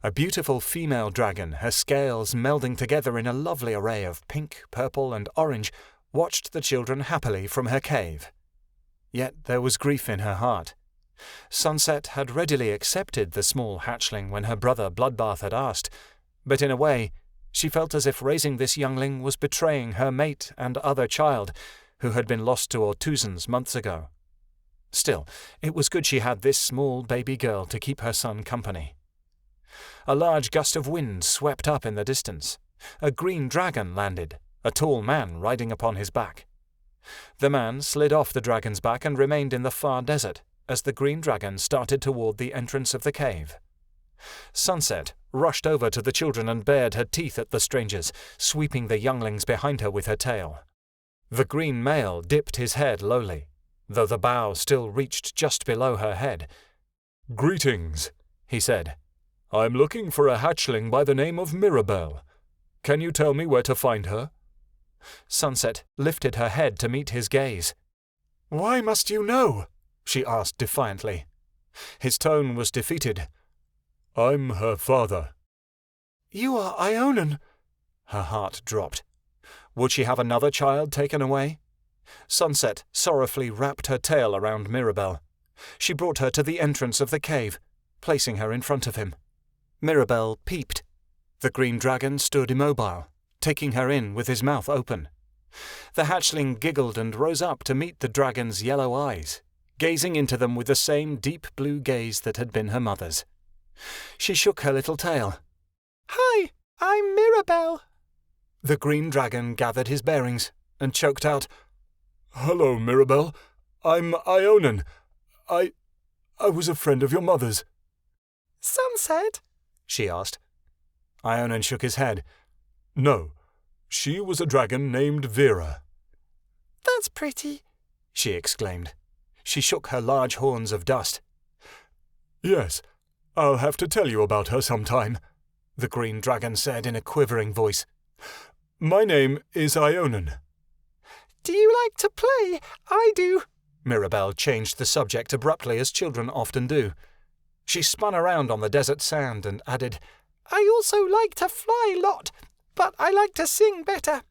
A beautiful female dragon, her scales melding together in a lovely array of pink, purple, and orange, watched the children happily from her cave. Yet there was grief in her heart. Sunset had readily accepted the small hatchling when her brother Bloodbath had asked, but in a way, she felt as if raising this youngling was betraying her mate and other child, who had been lost to Ortuzans months ago. Still, it was good she had this small baby girl to keep her son company. A large gust of wind swept up in the distance. A green dragon landed, a tall man riding upon his back. The man slid off the dragon's back and remained in the far desert as the green dragon started toward the entrance of the cave. Sunset rushed over to the children and bared her teeth at the strangers, sweeping the younglings behind her with her tail. The green male dipped his head lowly, though the bough still reached just below her head. Greetings, he said. I'm looking for a hatchling by the name of Mirabelle. Can you tell me where to find her? Sunset lifted her head to meet his gaze. Why must you know? She asked defiantly. His tone was defeated. I'm her father. You are Ionan. Her heart dropped. Would she have another child taken away? Sunset sorrowfully wrapped her tail around Mirabelle. She brought her to the entrance of the cave, placing her in front of him. Mirabelle peeped. The green dragon stood immobile, taking her in with his mouth open. The hatchling giggled and rose up to meet the dragon's yellow eyes, gazing into them with the same deep blue gaze that had been her mother's. She shook her little tail. Hi, I'm Mirabelle. The green dragon gathered his bearings and choked out, Hello, Mirabelle. I'm Ionan. I was a friend of your mother's. Sunset? She asked. Ionan shook his head. No, she was a dragon named Vera. That's pretty, she exclaimed. She shook her large horns of dust. Yes, I'll have to tell you about her sometime, the green dragon said in a quivering voice. My name is Ionan. Do you like to play? I do. Mirabelle changed the subject abruptly, as children often do. She spun around on the desert sand and added, I also like to fly a lot, but I like to sing better.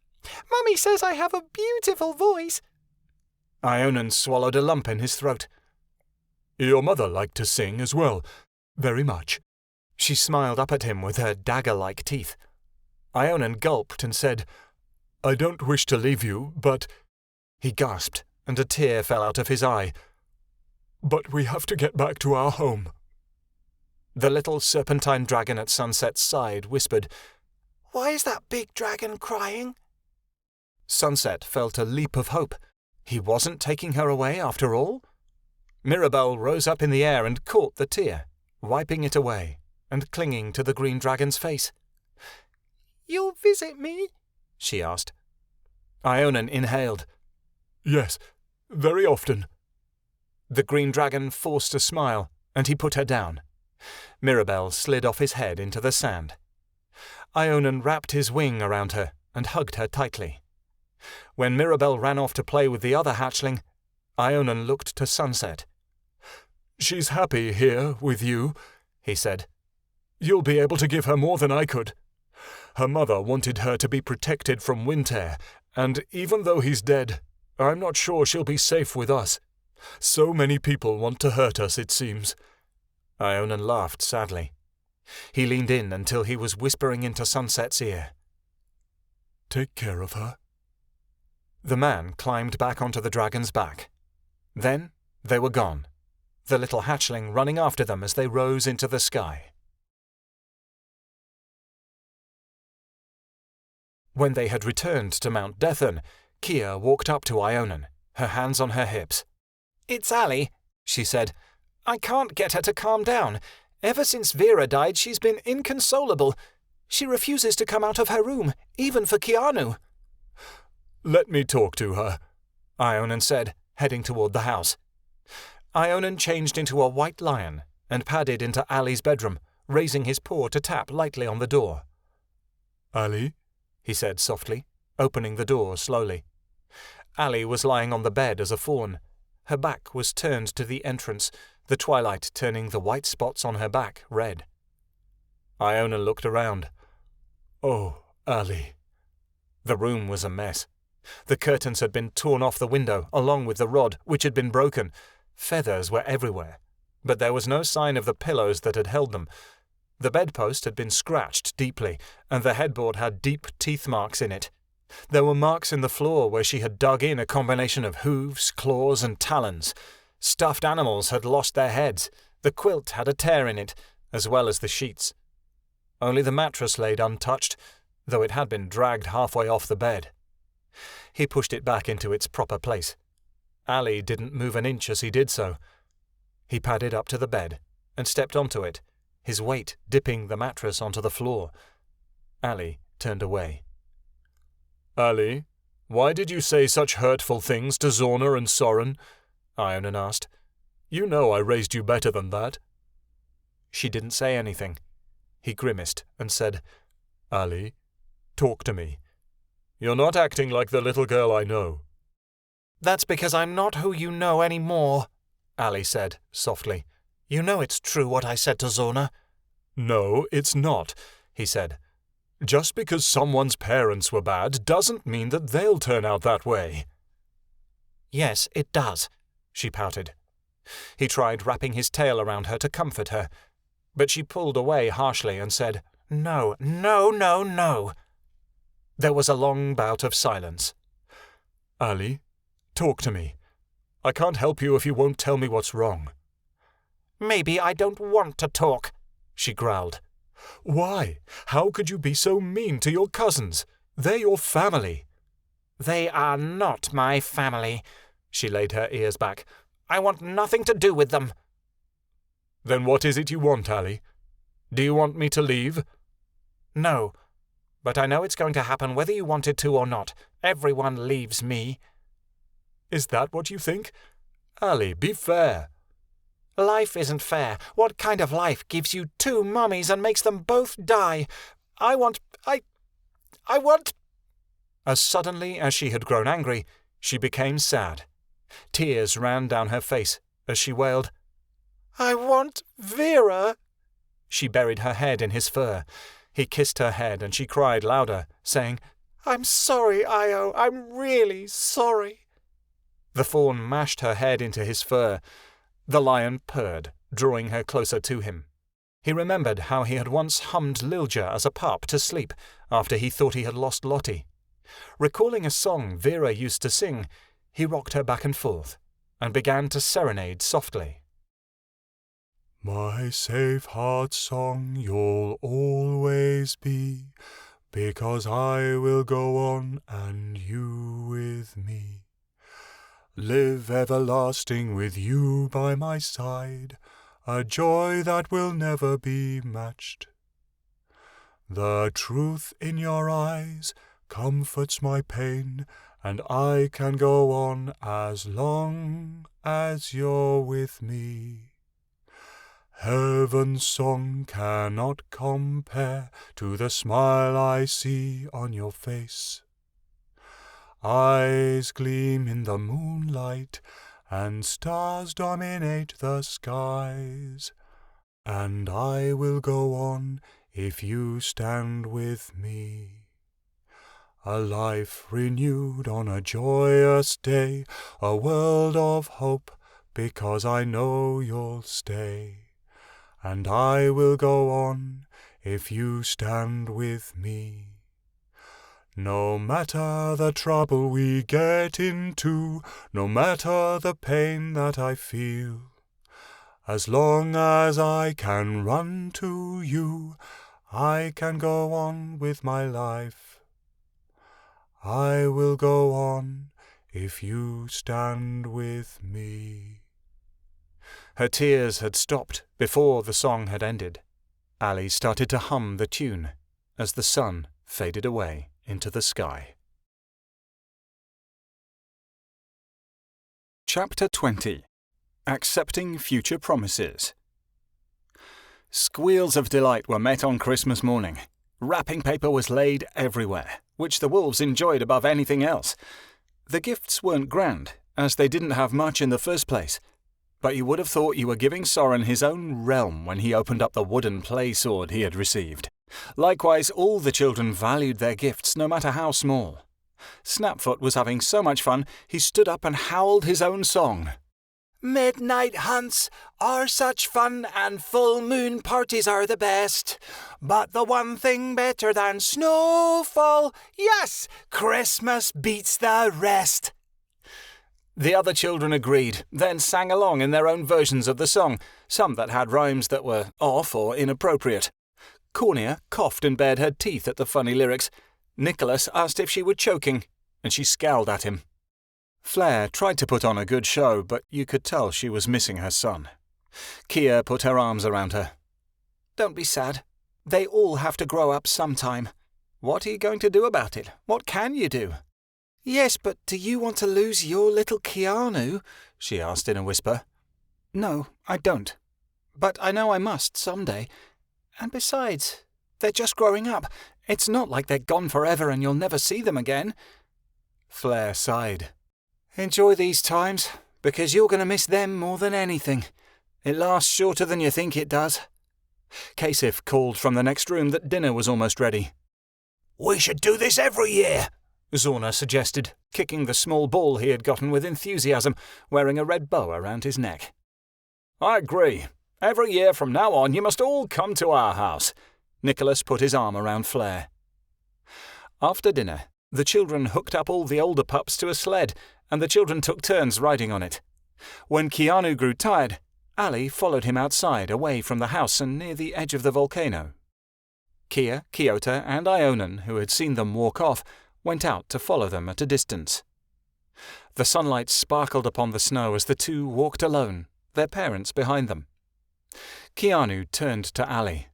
Mummy says I have a beautiful voice. Ionan swallowed a lump in his throat. Your mother liked to sing as well, very much. She smiled up at him with her dagger-like teeth. Ionan gulped and said, I don't wish to leave you, but... He gasped, and a tear fell out of his eye. But we have to get back to our home. The little serpentine dragon at Sunset's side whispered, Why is that big dragon crying? Sunset felt a leap of hope. He wasn't taking her away after all? Mirabelle rose up in the air and caught the tear, wiping it away and clinging to the green dragon's face. "You'll visit me?" she asked. Ionan inhaled. Yes, very often. The green dragon forced a smile, and he put her down. Mirabelle slid off his head into the sand. Ionan wrapped his wing around her and hugged her tightly. When Mirabelle ran off to play with the other hatchling, Ionan looked to Sunset. "She's happy here with you," he said. "You'll be able to give her more than I could. Her mother wanted her to be protected from Winter, and even though he's dead, I'm not sure she'll be safe with us. So many people want to hurt us, it seems." Ionan laughed sadly. He leaned in until he was whispering into Sunset's ear. "Take care of her." The man climbed back onto the dragon's back. Then they were gone, the little hatchling running after them as they rose into the sky. When they had returned to Mount Dethan, Kia walked up to Ionan, her hands on her hips. "It's Allie," she said. "I can't get her to calm down. Ever since Vera died, she's been inconsolable. She refuses to come out of her room, even for Keanu." "Let me talk to her," Ionan said, heading toward the house. Ionan changed into a white lion and padded into Allie's bedroom, raising his paw to tap lightly on the door. "Allie?" he said softly, opening the door slowly. Allie was lying on the bed as a fawn. Her back was turned to the entrance, the twilight turning the white spots on her back red. Ionan looked around. "Oh, Allie." The room was a mess. The curtains had been torn off the window, along with the rod, which had been broken. Feathers were everywhere, but there was no sign of the pillows that had held them. The bedpost had been scratched deeply, and the headboard had deep teeth marks in it. There were marks in the floor where she had dug in a combination of hooves, claws, and talons. Stuffed animals had lost their heads. The quilt had a tear in it, as well as the sheets. Only the mattress laid untouched, though it had been dragged halfway off the bed. He pushed it back into its proper place. Allie didn't move an inch as he did so. He padded up to the bed and stepped onto it, his weight dipping the mattress onto the floor. Allie turned away. "Allie, why did you say such hurtful things to Zorna and Soren?" Ionan asked. "You know I raised you better than that." She didn't say anything. He grimaced and said, "Allie, talk to me. You're not acting like the little girl I know." "That's because I'm not who you know any more," Allie said softly. "You know it's true what I said to Zorna." "No, it's not," he said. "Just because someone's parents were bad doesn't mean that they'll turn out that way." "Yes, it does," she pouted. He tried wrapping his tail around her to comfort her, but she pulled away harshly and said, "No, no, no, no." There was a long bout of silence. "Allie, talk to me. I can't help you if you won't tell me what's wrong." "Maybe I don't want to talk," she growled. "Why? How could you be so mean to your cousins? They're your family." "They are not my family." She laid her ears back. "I want nothing to do with them." "Then what is it you want, Allie? Do you want me to leave?" "No, but I know it's going to happen whether you want it to or not. Everyone leaves me." "Is that what you think? Allie, be fair." "Life isn't fair. What kind of life gives you two mummies and makes them both die? I want... As suddenly as she had grown angry, she became sad. Tears ran down her face as she wailed, "I want Vera." She buried her head in his fur. He kissed her head and she cried louder, saying, "I'm sorry, Io. I'm really sorry." The fawn mashed her head into his fur. The lion purred, drawing her closer to him. He remembered how he had once hummed Lilja as a pup to sleep after he thought he had lost Lottie. Recalling a song Vera used to sing, he rocked her back and forth and began to serenade softly. My safe heart song you'll always be, because I will go on and you with me. Live everlasting with you by my side. a joy that will never be matched. The truth in your eyes comforts my pain, and I can go on as long as you're with me. Heaven's song cannot compare to the smile I see on your face. Eyes gleam in the moonlight, and stars dominate the skies. And I will go on if you stand with me. A life renewed on a joyous day, a world of hope, because I know you'll stay. And I will go on if you stand with me. No matter the trouble we get into, no matter the pain that I feel, as long as I can run to you, I can go on with my life. I will go on if you stand with me. Her tears had stopped before the song had ended. Allie started to hum the tune as the sun faded away into the sky. Chapter 20. Accepting Future Promises. Squeals of delight were met on Christmas morning. Wrapping paper was laid everywhere, which the wolves enjoyed above anything else. The gifts weren't grand, as they didn't have much in the first place, but you would have thought you were giving Soren his own realm when he opened up the wooden play sword he had received. Likewise, all the children valued their gifts, no matter how small. Snapfoot was having so much fun, he stood up and howled his own song. Midnight hunts are such fun, and full moon parties are the best. But the one thing better than snowfall, yes, Christmas beats the rest. The other children agreed, then sang along in their own versions of the song, some that had rhymes that were off or inappropriate. Cornelia coughed and bared her teeth at the funny lyrics. Nicholas asked if she were choking, and she scowled at him. Flare tried to put on a good show, but you could tell she was missing her son. Kia put her arms around her. Don't be sad. They all have to grow up sometime. What are you going to do about it? What can you do? Yes, but do you want to lose your little Keanu? She asked in a whisper. No, I don't. But I know I must someday. And besides, they're just growing up. It's not like they're gone forever and you'll never see them again. Flare sighed. Enjoy these times, because you're going to miss them more than anything. It lasts shorter than you think it does. Kasif called from the next room that dinner was almost ready. We should do this every year, Zorna suggested, kicking the small ball he had gotten with enthusiasm, wearing a red bow around his neck. I agree. Every year from now on you must all come to our house. Nicholas put his arm around Flare. After dinner, the children hooked up all the older pups to a sled, and the children took turns riding on it. When Keanu grew tired, Allie followed him outside, away from the house and near the edge of the volcano. Kia, Kiota, and Ionan, who had seen them walk off, went out to follow them at a distance. The sunlight sparkled upon the snow as the two walked alone, their parents behind them. Keanu turned to Allie.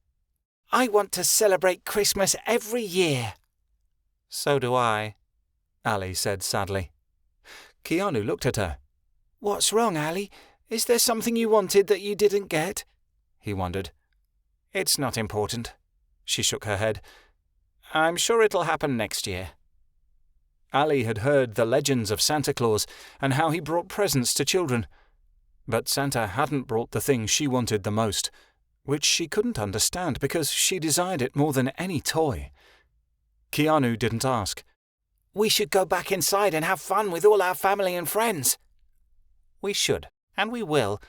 I want to celebrate Christmas every year. So do I, Allie said sadly. Keanu looked at her. What's wrong, Allie? Is there something you wanted that you didn't get? He wondered. It's not important. She shook her head. I'm sure it'll happen next year. Allie had heard the legends of Santa Claus and how he brought presents to children. But Santa hadn't brought the thing she wanted the most, which she couldn't understand because she desired it more than any toy. Keanu didn't ask. We should go back inside and have fun with all our family and friends. We should, and we will.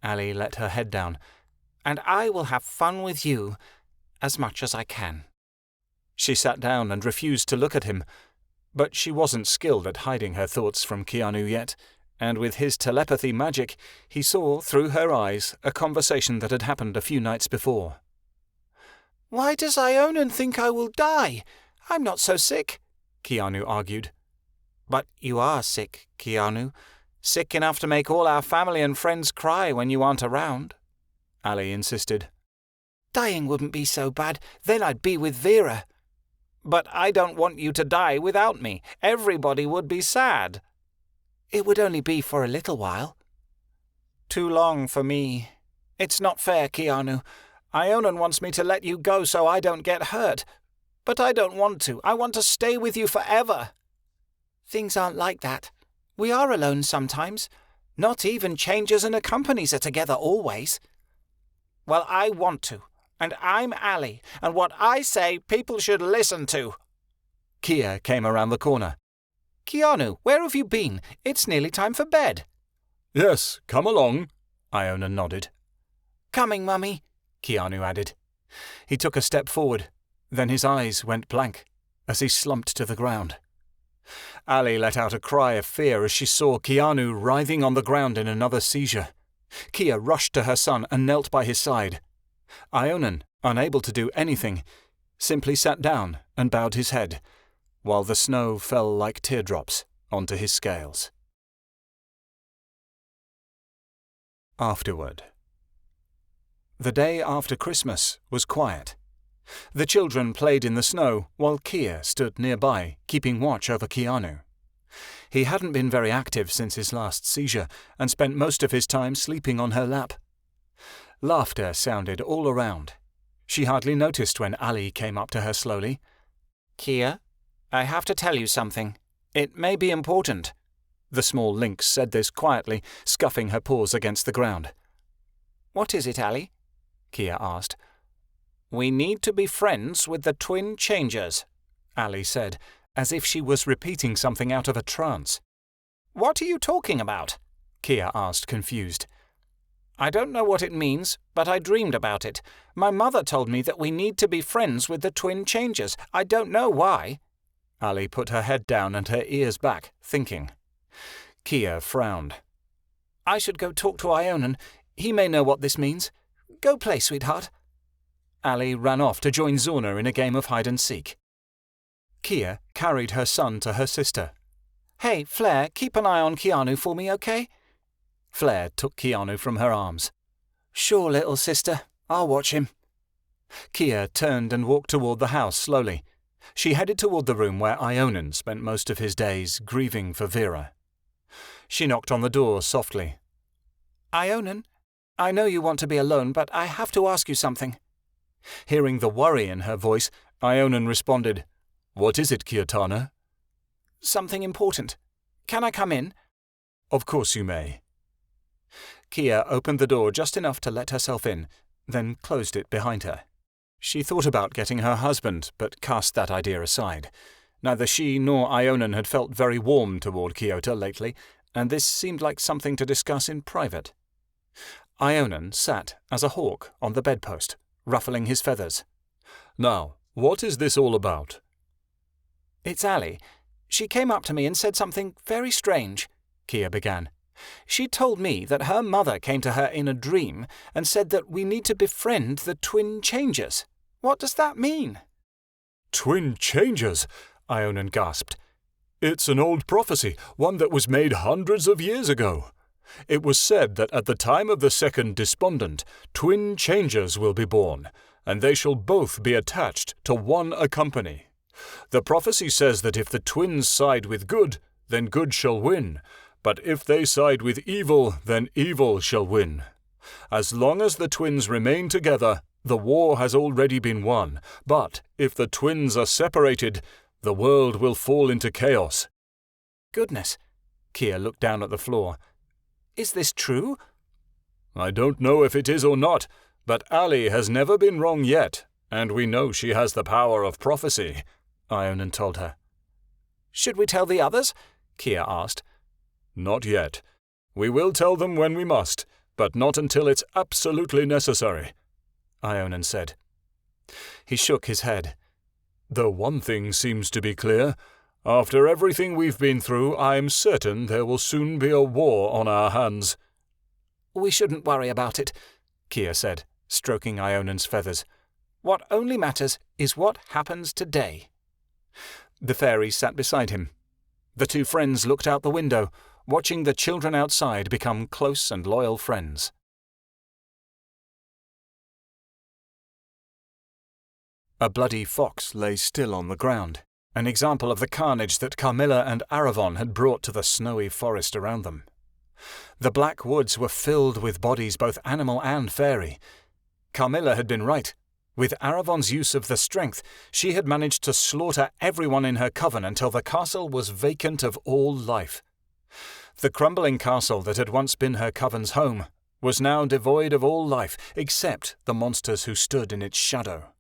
Allie let her head down. And I will have fun with you as much as I can. She sat down and refused to look at him, but she wasn't skilled at hiding her thoughts from Keanu yet, and with his telepathy magic, he saw through her eyes a conversation that had happened a few nights before. Why does Ionan think I will die? I'm not so sick, Keanu argued. But you are sick, Keanu. Sick enough to make all our family and friends cry when you aren't around, Allie insisted. Dying wouldn't be so bad, then I'd be with Vera. But I don't want you to die without me. Everybody would be sad. It would only be for a little while. Too long for me. It's not fair, Keanu. Ionan wants me to let you go so I don't get hurt. But I don't want to. I want to stay with you forever. Things aren't like that. We are alone sometimes. Not even changers and accompanies are together always. Well, I want to. And I'm Allie, and what I say people should listen to. Kia came around the corner. Keanu, where have you been? It's nearly time for bed. Yes, come along, Ionan nodded. Coming, Mummy, Keanu added. He took a step forward, then his eyes went blank as he slumped to the ground. Allie let out a cry of fear as she saw Keanu writhing on the ground in another seizure. Kia rushed to her son and knelt by his side. Ionan, unable to do anything, simply sat down and bowed his head, while the snow fell like teardrops onto his scales. Afterward. The day after Christmas was quiet. The children played in the snow while Kia stood nearby, keeping watch over Keanu. He hadn't been very active since his last seizure and spent most of his time sleeping on her lap. Laughter sounded all around. She hardly noticed when Allie came up to her slowly. Kia, I have to tell you something. It may be important. The small lynx said this quietly, scuffing her paws against the ground. What is it, Allie? Kia asked. We need to be friends with the twin changers, Allie said, as if she was repeating something out of a trance. What are you talking about? Kia asked, confused. I don't know what it means, but I dreamed about it. My mother told me that we need to be friends with the twin changers. I don't know why. Allie put her head down and her ears back, thinking. Kia frowned. I should go talk to Ionan. He may know what this means. Go play, sweetheart. Allie ran off to join Zorna in a game of hide-and-seek. Kia carried her son to her sister. Hey, Flair, keep an eye on Keanu for me, okay? Flair took Keanu from her arms. Sure, little sister. I'll watch him. Kia turned and walked toward the house slowly. She headed toward the room where Ionan spent most of his days grieving for Vera. She knocked on the door softly. Ionan, I know you want to be alone, but I have to ask you something. Hearing the worry in her voice, Ionan responded, What is it, Kiatana? Something important. Can I come in? Of course you may. Kia opened the door just enough to let herself in, then closed it behind her. She thought about getting her husband, but cast that idea aside. Neither she nor Ionan had felt very warm toward Kyoto lately, and this seemed like something to discuss in private. Ionan sat as a hawk on the bedpost, ruffling his feathers. Now, what is this all about? It's Allie. She came up to me and said something very strange, Kia began. She told me that her mother came to her in a dream and said that we need to befriend the twin changers. What does that mean? Twin changers? Ionan gasped. It's an old prophecy, one that was made hundreds of years ago. It was said that at the time of the second despondent, twin changers will be born, and they shall both be attached to one accompany. The prophecy says that if the twins side with good, then good shall win, but if they side with evil, then evil shall win. As long as the twins remain together, the war has already been won, but if the twins are separated, the world will fall into chaos. Goodness. Kia looked down at the floor. Is this true? I don't know if it is or not, but Allie has never been wrong yet, and we know she has the power of prophecy, Ionan told her. Should we tell the others? Kia asked. Not yet. We will tell them when we must, but not until it's absolutely necessary, Ionan said. He shook his head. Though one thing seems to be clear. After everything we've been through, I'm certain there will soon be a war on our hands. We shouldn't worry about it, Kia said, stroking Ionan's feathers. What only matters is what happens today. The fairy sat beside him. The two friends looked out the window, watching the children outside become close and loyal friends. A bloody fox lay still on the ground, an example of the carnage that Carmilla and Aravon had brought to the snowy forest around them. The black woods were filled with bodies both animal and fairy. Carmilla had been right. With Aravon's use of the strength, she had managed to slaughter everyone in her coven until the castle was vacant of all life. The crumbling castle that had once been her coven's home was now devoid of all life except the monsters who stood in its shadow.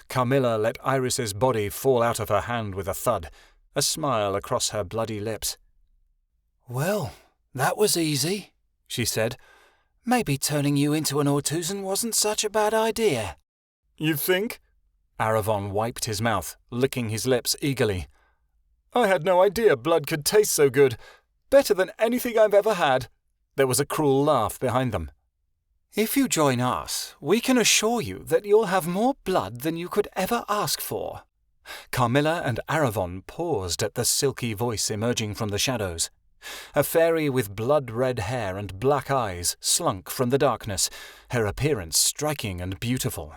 Carmilla let Iris's body fall out of her hand with a thud, a smile across her bloody lips. "Well, that was easy," she said. "Maybe turning you into an Ortuzan wasn't such a bad idea." "You think?" Aravon wiped his mouth, licking his lips eagerly. "I had no idea blood could taste so good. Better than anything I've ever had." There was a cruel laugh behind them. "If you join us, we can assure you that you'll have more blood than you could ever ask for." Carmilla and Aravon paused at the silky voice emerging from the shadows. A fairy with blood-red hair and black eyes slunk from the darkness, her appearance striking and beautiful.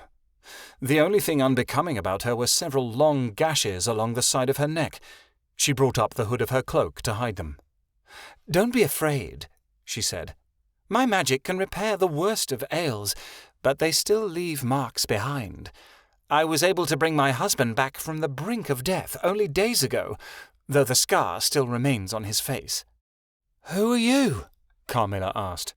The only thing unbecoming about her were several long gashes along the side of her neck. She brought up the hood of her cloak to hide them. "Don't be afraid," she said. "My magic can repair the worst of ails, but they still leave marks behind. I was able to bring my husband back from the brink of death only days ago, though the scar still remains on his face." "Who are you?" Carmilla asked.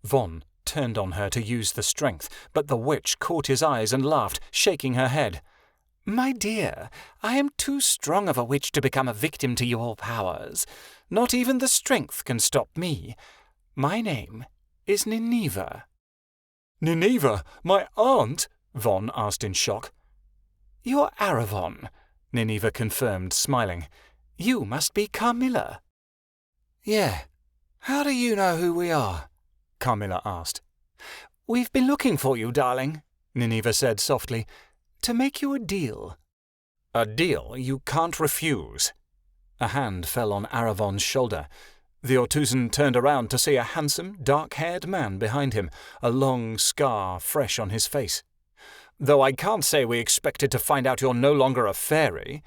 Von turned on her to use the strength, but the witch caught his eyes and laughed, shaking her head. "My dear, I am too strong of a witch to become a victim to your powers. Not even the strength can stop me. My name is Nineveh." "Nineveh, my aunt?" Von asked in shock. "You're Aravon," Nineveh confirmed, smiling. "You must be Carmilla." "Yeah. How do you know who we are?" Carmilla asked. "We've been looking for you, darling," Nineveh said softly, "to make you a deal." "A deal you can't refuse." A hand fell on Aravon's shoulder. The Ortuzan turned around to see a handsome, dark-haired man behind him, a long scar fresh on his face. "Though I can't say we expected to find out you're no longer a fairy.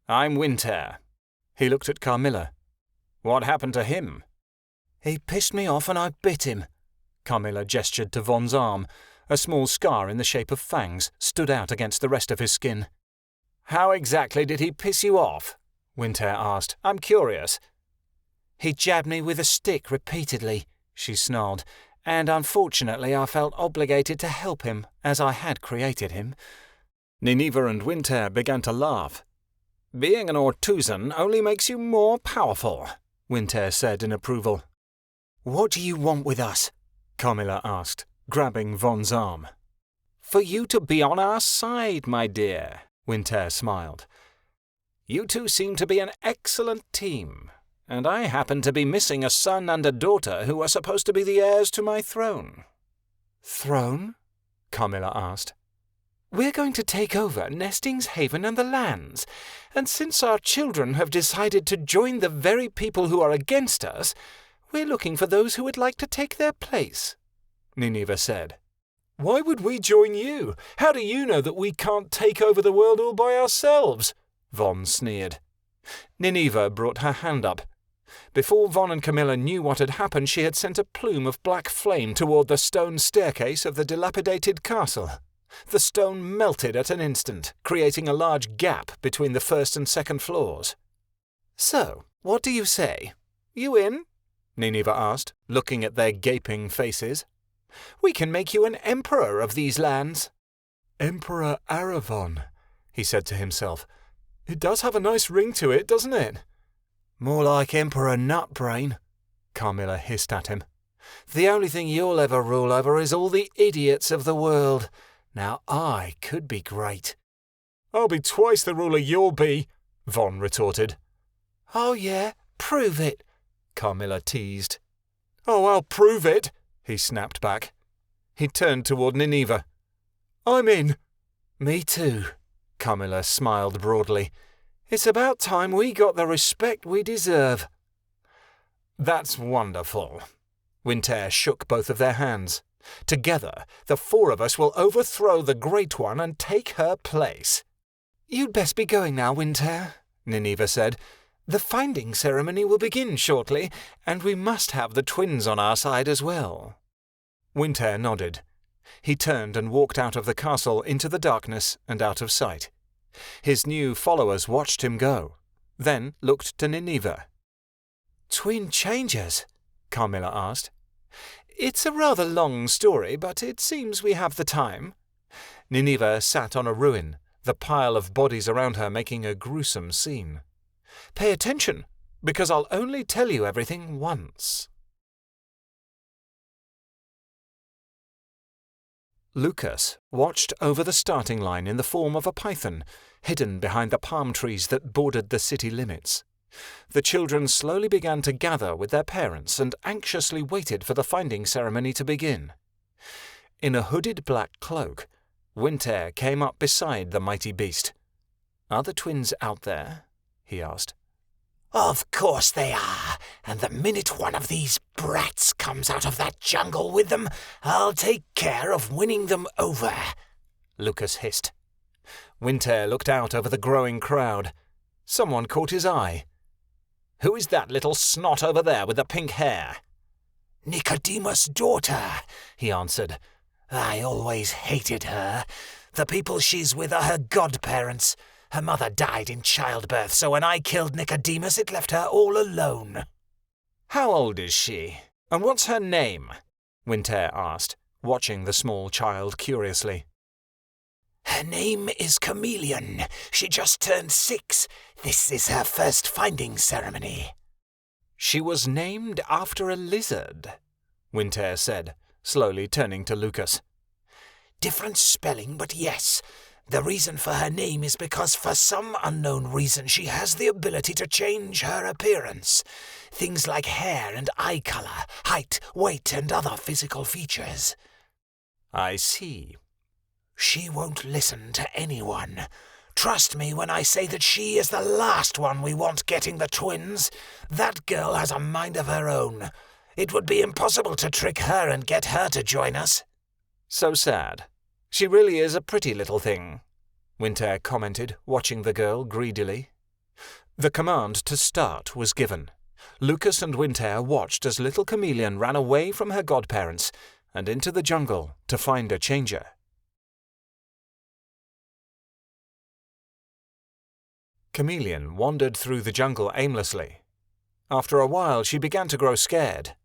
I'm Winter." He looked at Carmilla. "What happened to him?" "He pissed me off and I bit him." Carmilla gestured to Von's arm. A small scar in the shape of fangs stood out against the rest of his skin. "How exactly did he piss you off?" Winter asked. "I'm curious." "He jabbed me with a stick repeatedly," she snarled, "and unfortunately I felt obligated to help him, as I had created him." Nineveh and Winter began to laugh. "Being an Ortuzan only makes you more powerful," Winter said in approval. "What do you want with us?" Carmilla asked, grabbing Von's arm. "For you to be on our side, my dear," Winter smiled. "You two seem to be an excellent team, and I happen to be missing a son and a daughter who are supposed to be the heirs to my throne." "Throne?" Carmilla asked. "We're going to take over Nesting's Haven and the lands, and since our children have decided to join the very people who are against us, we're looking for those who would like to take their place," Nineveh said. "Why would we join you? How do you know that we can't take over the world all by ourselves?" Von sneered. Nineveh brought her hand up. Before Von and Camilla knew what had happened, she had sent a plume of black flame toward the stone staircase of the dilapidated castle. The stone melted at an instant, creating a large gap between the first and second floors. "So, what do you say? You in?" Nineveh asked, looking at their gaping faces. "We can make you an emperor of these lands." Emperor Aravon, he said to himself. It does have a nice ring to it, doesn't it? "More like Emperor Nutbrain," Carmilla hissed at him. "The only thing you'll ever rule over is all the idiots of the world. Now I could be great." "I'll be twice the ruler you'll be," Von retorted. "Oh yeah, prove it," Carmilla teased. "Oh, I'll prove it," he snapped back. He turned toward Nineveh. "I'm in." "Me too," Carmilla smiled broadly. "It's about time we got the respect we deserve." "That's wonderful." Winter shook both of their hands. Together, the four of us will overthrow the Great One and take her place." "You'd best be going now, Winter," Nineveh said. "The finding ceremony will begin shortly, and we must have the twins on our side as well." Winter nodded. He turned and walked out of the castle into the darkness and out of sight. His new followers watched him go, then looked to Nineveh. "Twin changers?" Carmilla asked. "It's a rather long story, but it seems we have the time." Nineveh sat on a ruin, the pile of bodies around her making a gruesome scene. "Pay attention, because I'll only tell you everything once." Lucas watched over the starting line in the form of a python, hidden behind the palm trees that bordered the city limits. The children slowly began to gather with their parents and anxiously waited for the finding ceremony to begin. In a hooded black cloak, Winter came up beside the mighty beast. "Are the twins out there?" he asked. "Of course they are, and the minute one of these brats comes out of that jungle with them, I'll take care of winning them over," Lucas hissed. Winter looked out over the growing crowd. Someone caught his eye. "Who is that little snot over there with the pink hair?" "Nicodemus' daughter," he answered. "I always hated her. The people she's with are her godparents. Her mother died in childbirth, so when I killed Nicodemus, it left her all alone." "How old is she? And what's her name?" Winter asked, watching the small child curiously. "Her name is Chameleon. She just turned 6. This is her first finding ceremony." "She was named after a lizard," Winter said, slowly turning to Lucas. "Different spelling, but yes. The reason for her name is because for some unknown reason she has the ability to change her appearance. Things like hair and eye color, height, weight, and other physical features." "I see." "She won't listen to anyone. Trust me when I say that she is the last one we want getting the twins. That girl has a mind of her own. It would be impossible to trick her and get her to join us." "So sad. She really is a pretty little thing," Winter commented, watching the girl greedily. The command to start was given. Lucas and Winter watched as little Chameleon ran away from her godparents and into the jungle to find a changer. Chameleon wandered through the jungle aimlessly. After a while, she began to grow scared.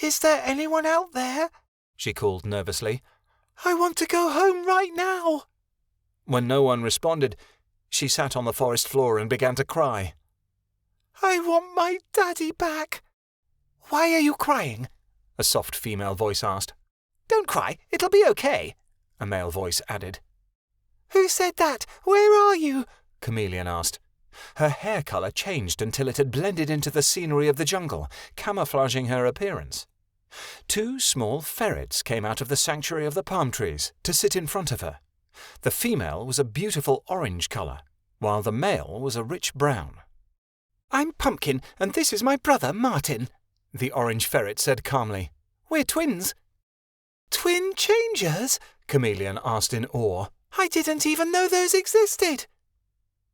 "Is there anyone out there?" she called nervously. "I want to go home right now." When no one responded, she sat on the forest floor and began to cry. "I want my daddy back." "Why are you crying?" a soft female voice asked. "Don't cry, it'll be okay," a male voice added. "Who said that? Where are you?" Chameleon asked. Her hair colour changed until it had blended into the scenery of the jungle, camouflaging her appearance. 2 small ferrets came out of the sanctuary of the palm trees to sit in front of her. The female was a beautiful orange colour, while the male was a rich brown. "I'm Pumpkin, and this is my brother, Martin," the orange ferret said calmly. "We're twins." "Twin changers?" Chameleon asked in awe. "I didn't even know those existed."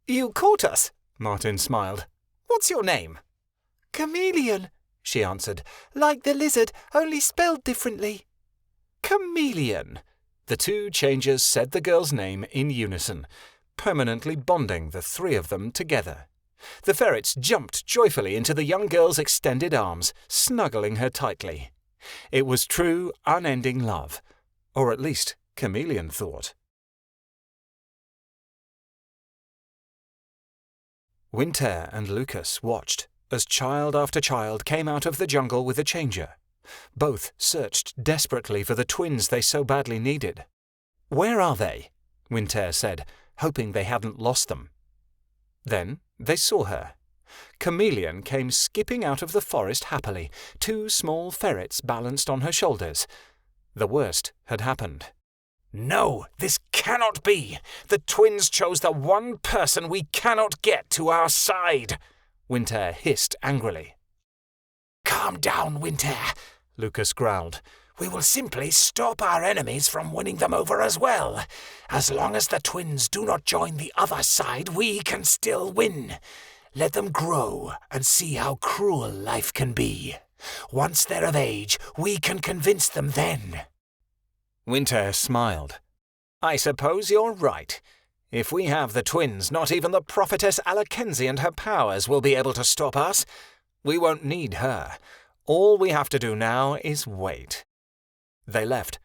"You caught us," Martin smiled. "What's your name?" "Chameleon," she answered, "like the lizard, only spelled differently." "Chameleon." The 2 changers said the girl's name in unison, permanently bonding the 3 of them together. The ferrets jumped joyfully into the young girl's extended arms, snuggling her tightly. It was true, unending love, or at least Chameleon thought. Winter and Lucas watched as child after child came out of the jungle with a changer. Both searched desperately for the twins they so badly needed. "Where are they?" Winter said, hoping they hadn't lost them. Then they saw her. Chameleon came skipping out of the forest happily, 2 small ferrets balanced on her shoulders. The worst had happened. "No, this cannot be! The twins chose the one person we cannot get to our side!" Winter hissed angrily. "Calm down, Winter," Lucas growled. We will simply stop our enemies from winning them over as well. As long as the twins do not join the other side, we can still win. Let them grow and see how cruel life can be. Once they're of age, we can convince them then. Winter smiled. I suppose you're right. If we have the twins, not even the prophetess Alakenzi and her powers will be able to stop us. We won't need her. All we have to do now is wait. They left.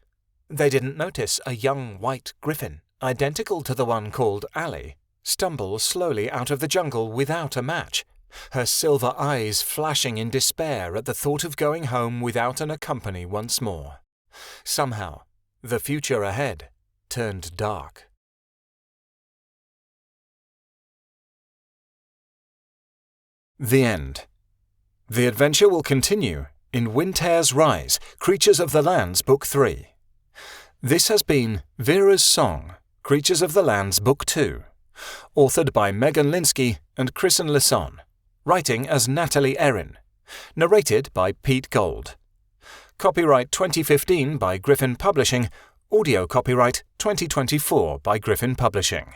They didn't notice a young white griffin, identical to the one called Allie, stumble slowly out of the jungle without a match, her silver eyes flashing in despair at the thought of going home without an accompany once more. Somehow, the future ahead turned dark. The end. The adventure will continue in Winter's Rise, Creatures of the Lands, Book 3. This has been Vera's Song, Creatures of the Lands, Book 2, authored by Megan Linsky and Kristen Lisson, writing as Natalie Erin, narrated by Pete Gold. Copyright 2015 by Griffin Publishing, audio copyright 2024 by Griffin Publishing.